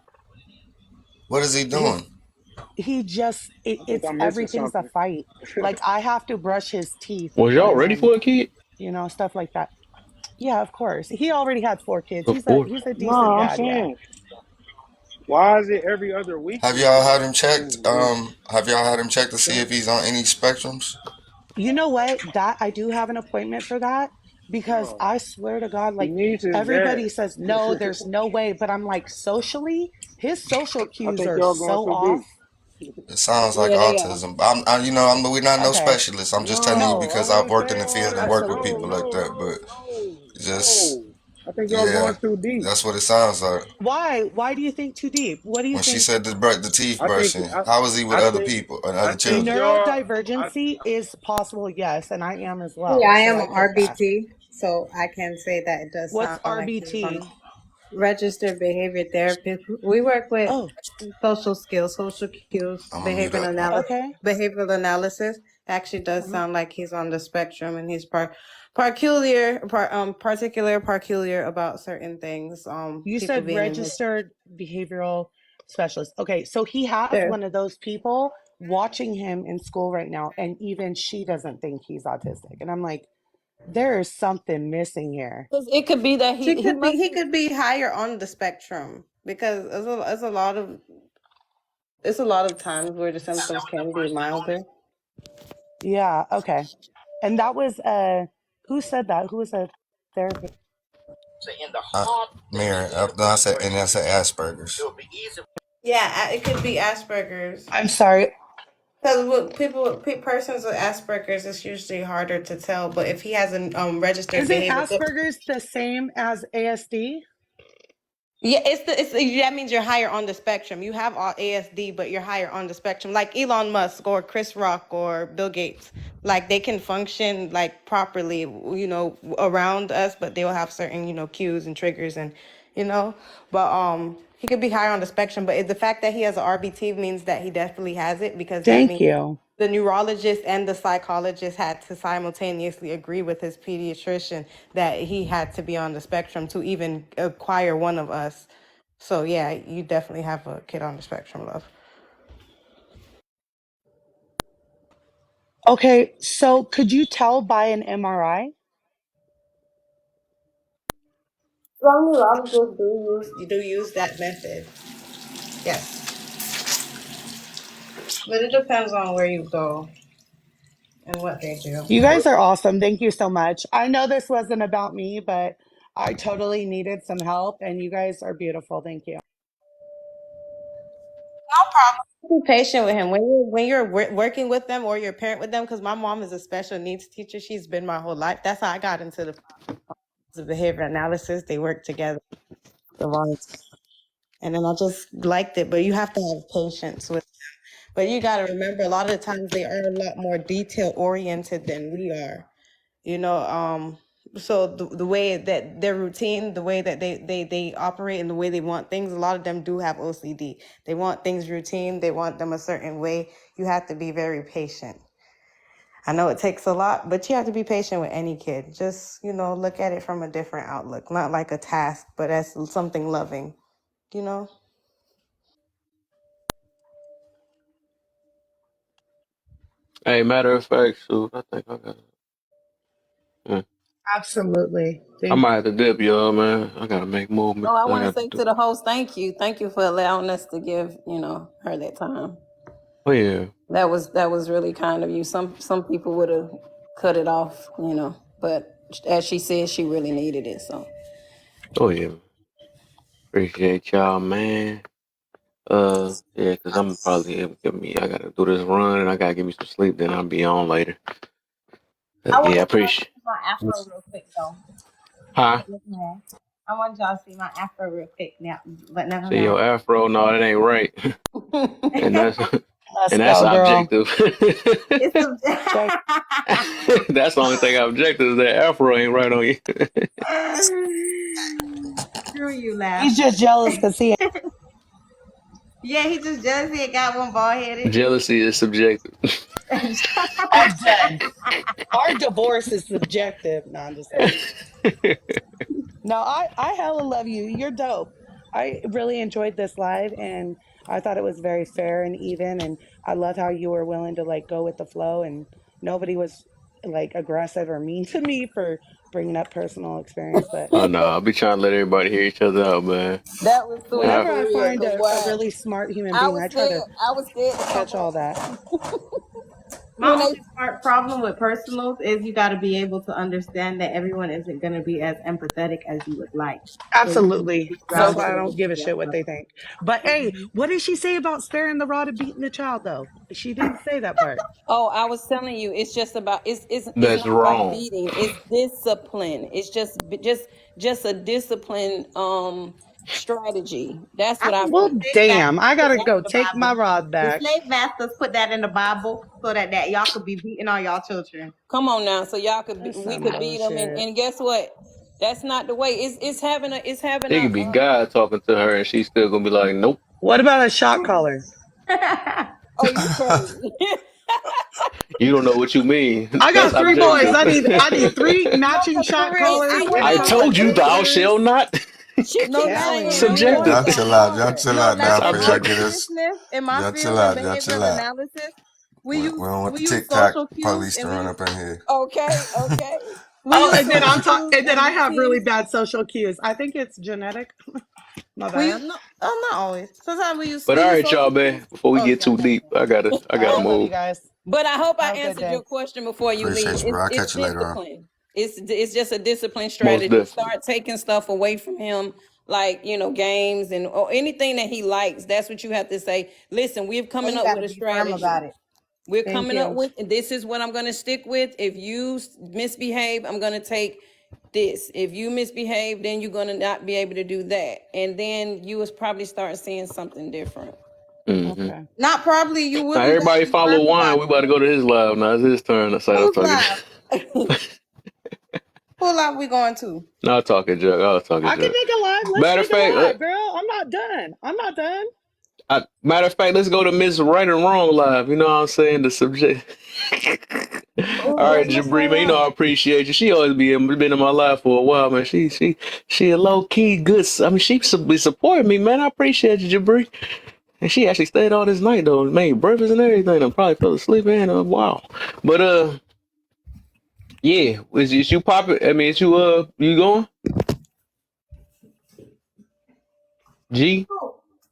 What is he His, doing? I think it's I'm missing everything's a something. fight. Like, I have to brush his teeth Was y'all on ready him, for a kid? stuff like that. Yeah, of course. He already had 4 kids. Of He's a course. he's a No, decent I'm dad. Yeah. saying, why is it every other Have weekend y'all had though? him checked? Have y'all had him checked to see Saying, if he's on any spectrums? You know what? That I do have an appointment for that because bro, I swear to God, he like needs his dad. everybody says, no, there's no way. But I'm like, socially, his social I cues think are y'all going so too deep. off. It sounds like Yeah, they are. autism. We're not no Okay. specialists. I'm just telling you No, No, I because I've wouldn't worked in say the all field and that. worked with No, absolutely. people like no, that. no, But no, just, no. I think y'all yeah, going too deep. that's what it sounds like. Why? Why do you think too deep? What do you When she think? said the teeth I think brushing, I, how is he with I other think people and I other think children? y'all. I Neurodivergency is possible, yes, and I am as Yeah, well. I So am I get that. RBT, so I can say that it does What's sound like he's on RBT? registered behavior therapy. We work with Oh, social skills, social cues, I'm gonna mute up. okay. behavioral analysis. Actually, does Mhm. sound like he's on the spectrum, and he's particular about certain things. You People said being in his registered behavioral specialist. Okay, so he has there. one of those people watching him in school right now, and even she doesn't think he's autistic. And I'm like, there is something missing here. 'Cause it could be that She he could be. must He be. could be higher on the spectrum because it's a lot of times where the symptoms can be milder. Yeah, okay. And that was who said that? Who was a therapist? Uh, Mary, I said Asperger's. Yeah, it could be Asperger's. I'm sorry. Because with persons with Asperger's, it's usually harder to tell. But if he has a registered Isn't behavior, Asperger's the same as ASD? yeah, that means you're higher on the spectrum. You have all ASD, but you're higher on the spectrum. Like Elon Musk or Chris Rock or Bill Gates, like they can function like properly, around us, but they will have certain, cues and triggers and, but he could be higher on the spectrum. But the fact that he has an RBT means that he definitely has it, because that Thank means you. the neurologist and the psychologist had to simultaneously agree with his pediatrician that he had to be on the spectrum to even acquire one of us. So yeah, you definitely have a kid on the spectrum, love. Okay, so could you tell by an MRI? Some neurologists do use that method. Yes, but it depends on where you go and what they do. You guys are awesome. Thank you so much. I know this wasn't about me, but I totally needed some help, and you guys are beautiful. Thank you. No problem. Be patient with him when you're working with them or you're a parent with them. Because my mom is a special needs teacher. She's been my whole life. That's how I got into the behavior analysis. They work together, and then I just liked it. But you have to have patience with. But you got to remember, a lot of the times they are a lot more detail oriented than we are. You know, so the way that their routine, the way that they operate and the way they want things, a lot of them do have OCD. They want things routine, they want them a certain way. You have to be very patient. I know it takes a lot, but you have to be patient with any kid. Just, look at it from a different outlook, not like a task, but as something loving, you know? Hey, matter of fact, Sue, I think I got. Yeah. Absolutely. I Thank might have to dip, y'all, man. I gotta make movement. Oh, I I want to got to say to do. the host, thank you. Thank you for allowing us to give, her that time. Oh yeah. That was really kind of you. Some people would have cut it off, but as she said, she really needed it. So Oh yeah. Appreciate y'all, man. Yeah, cause I'm probably give me. I gotta do this run and I gotta get me some sleep. Then I'll be on later. I Yeah, want I y'all to appreciate. see my afro real quick, though. Huh? Yeah. I want y'all to see my afro real quick now, but no, See no. your afro? No, that ain't right. And that's Let's and that's go, girl. objective. It's a Check. That's the only thing objective is that afro ain't right on you. Screw you He's laughing. just jealous because he. Yeah, he just jealousy and got one bald headed. Jealousy is subjective. I'm dead. Our divorce is subjective. No, I'm just saying. No, I hella love you. You're dope. I really enjoyed this live, and I thought it was very fair and even. And I love how you were willing to like go with the flow, and nobody was like aggressive or mean to me for bringing up personal experience. But Oh no, I'll be trying to let everybody hear each other out, man. that was sweet I, whenever for I real. find Cause a why? really smart human I being, was I try scared. to I was scared to come catch all up that. My when they. only part problem with personals is you got to be able to understand that everyone isn't going to be as empathetic as you would like. So you need to Absolutely. be That's grounded why I in don't give a reality. shit what they think. But hey, what did she say about sparing the rod and beating the child, though? She didn't say that part. Oh, I was telling you, it's just about it's that's not about wrong. beating. It's discipline. It's just a discipline strategy. That's I what I think the Well, feel. slave damn, masters I put gotta that go in the take my Bible. rod The back. slave masters put that in the Bible so that y'all could be beating all y'all children. Come on now, so y'all could That's we some could beat them, and, bullshit. and guess what? That's not the way. It's having It a could be God talking to her, and she's still gonna be like, "Nope, What about a shot collar? oh, you crazy. you don't know what you mean." I That's got three No, boys. objective. I need three No, matching because for shot real, it, collars it and would a I be couple a of told you, thou glitters. shall not. she no, keep Matt, saying Telling you you. want Y'all Subjective. that chill out. Y'all hard. chill no, out like now in for my y'all get Subjective. us. seriousness, in my Y'all chill field in out. Y'all chill behavioral out. analysis, we We use don't want we the use TikTok social cues police to and we run use up in here. Okay. We Oh, use and then social cues and then and I have really routines. bad social cues. I think it's genetic. My we use bad. no, oh, not always. Sometimes we use But we all use right, y'all, social man. cues. Before we Oh, get okay, I too got deep, you. I All right, gotta I love move. you guys. But I hope I Have a good answered day. your question before you Appreciate leave. you, bro. I'll It's catch you later on. discipline. It's just a discipline Most strategy. definitely. Start taking stuff away from him, like games or anything that he likes. That's what you have to say. Listen, we're And coming you up got to with a be firm about strategy. it. We're Thank coming up you. with, this is what I'm going to stick with. If you misbehave, I'm going to take this. If you misbehave, then you're going to not be able to do that. And then you was probably start seeing something different. Mm-hmm. Okay. Not probably, you will Now be back everybody in follow class Juan. about We about to go to his live now. It's his turn. That's it. how I'm Who's talking. live? Who live we going to? Not talking junk. I was talking I can junk. make a live. Let's Matter of make a fact, live, girl. I'm not done. I'm not done. matter of fact, let's go to Miss Right and Wrong live. You know what I'm saying? The subject. All Oh, right, what's Miss Jabri, Right man. You know I on? appreciate you. She always been in my life for a while, man. She a low key good. I mean, she be supporting me, man. I appreciate you, Jabri. And she actually stayed all this night though, made breakfast and everything. I probably fell asleep and wow. But yeah, is you popping? I mean, is you going? G,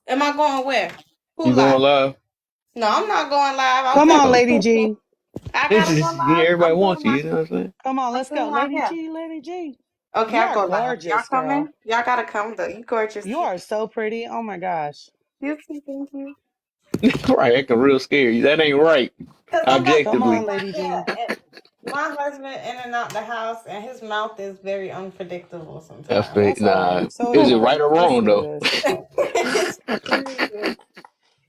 Am I going where? Who you going live? live? No, I'm not going live. I was Come at on, Oh, Lady the G. I it's gotta go just yeah, live. everybody I'm doing wants you. my You know what I'm saying? Come on, I'm let's go. doing my Lady hair. G, Lady G. Okay, You I'll are go live. Y'all gorgeous, girl. coming? Y'all gotta come though. You gorgeous You too. are so pretty. Oh my gosh. You too, thank you. Right, acting real scary. That ain't right. Cause I'm about to Come do Objectively. on, my Lady G. hair. And my husband in and out the house, and his mouth is very unpredictable I sometimes. think That's all right. nah. So is Is it right mine. or It's wrong what it though? is.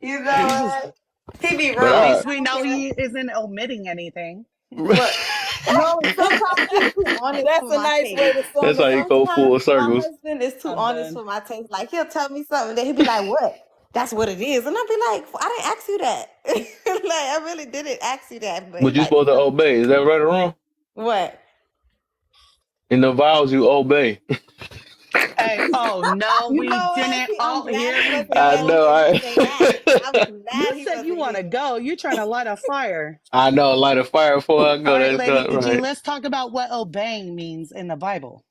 You know We just, what? He be But at wrong. least I we don't know care. he isn't omitting anything. But no, sometimes he's too honest That's for a my nice taste. way to that's sum how it you up. go Sometimes full my circles. husband is too I'm honest done. for my taste. Like he'll tell me something, then he'll be like, "What? That's what it is," and I'll be like, "I didn't ask you that. Like I really didn't ask you that." But he But you like to supposed to tell me obey. Is that right or wrong? what? In the vows you obey. Hey, oh no, You we know what? didn't. See, I'm Oh, glad here he we wasn't I here to know. go. hear me say that. I'm You glad he said you wasn't want to here. go. You're trying to light a fire. I know. Light a fire before I All go. right, That's Lady not G, right. let's talk about what obeying means in the Bible.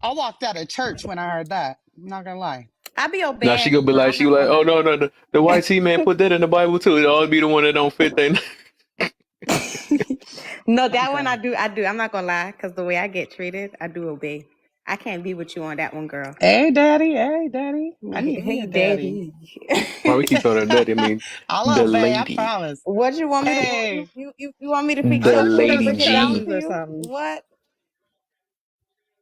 I walked out of church when I heard that. I'm not gonna lie. I be Now obeying you, bro. I'm she not be like, gonna oh lie. no, no, the white T man put that in the Bible too. It always be the one that don't fit. They No, I'm that one I done. do. I do. I'm not gonna lie, because the way I get treated, I do obey. I can't be with you on that one, girl. Hey, daddy. Hey, daddy. I need me Hey, a daddy. daddy. why we keep calling her daddy? I mean, I'll the obey. I lady, promise. What you want me to do? Hey, You want me to fix I the your thought you were feet gonna and lady break spit it down G. games to or you? something. What?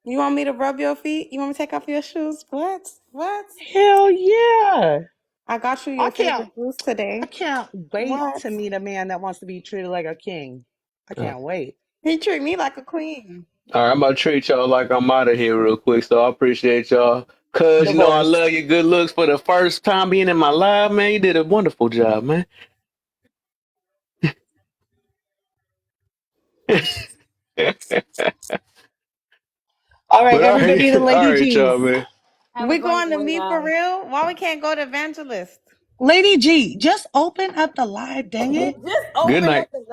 You want me to rub your feet? You want me to take off your shoes? What? What? Hell yeah. I got you I your can't. favorite juice I today. can't wait What? to meet a man that wants to be treated like a king. I Uh, can't wait. He treat me like a queen. all right, I'm about to treat y'all like I'm out of here real quick. So I appreciate y'all. Cause you know I Divorced. love your good looks for the first time being in my life, man. You did a wonderful job, man. but All right, all right, everybody, the all Lady right, y'all, G's. man. Have a We great going to one, meet for guys. real? Why we can't go to Evangelist? Lady G, just open up the live, dang it. Just Good open night. up the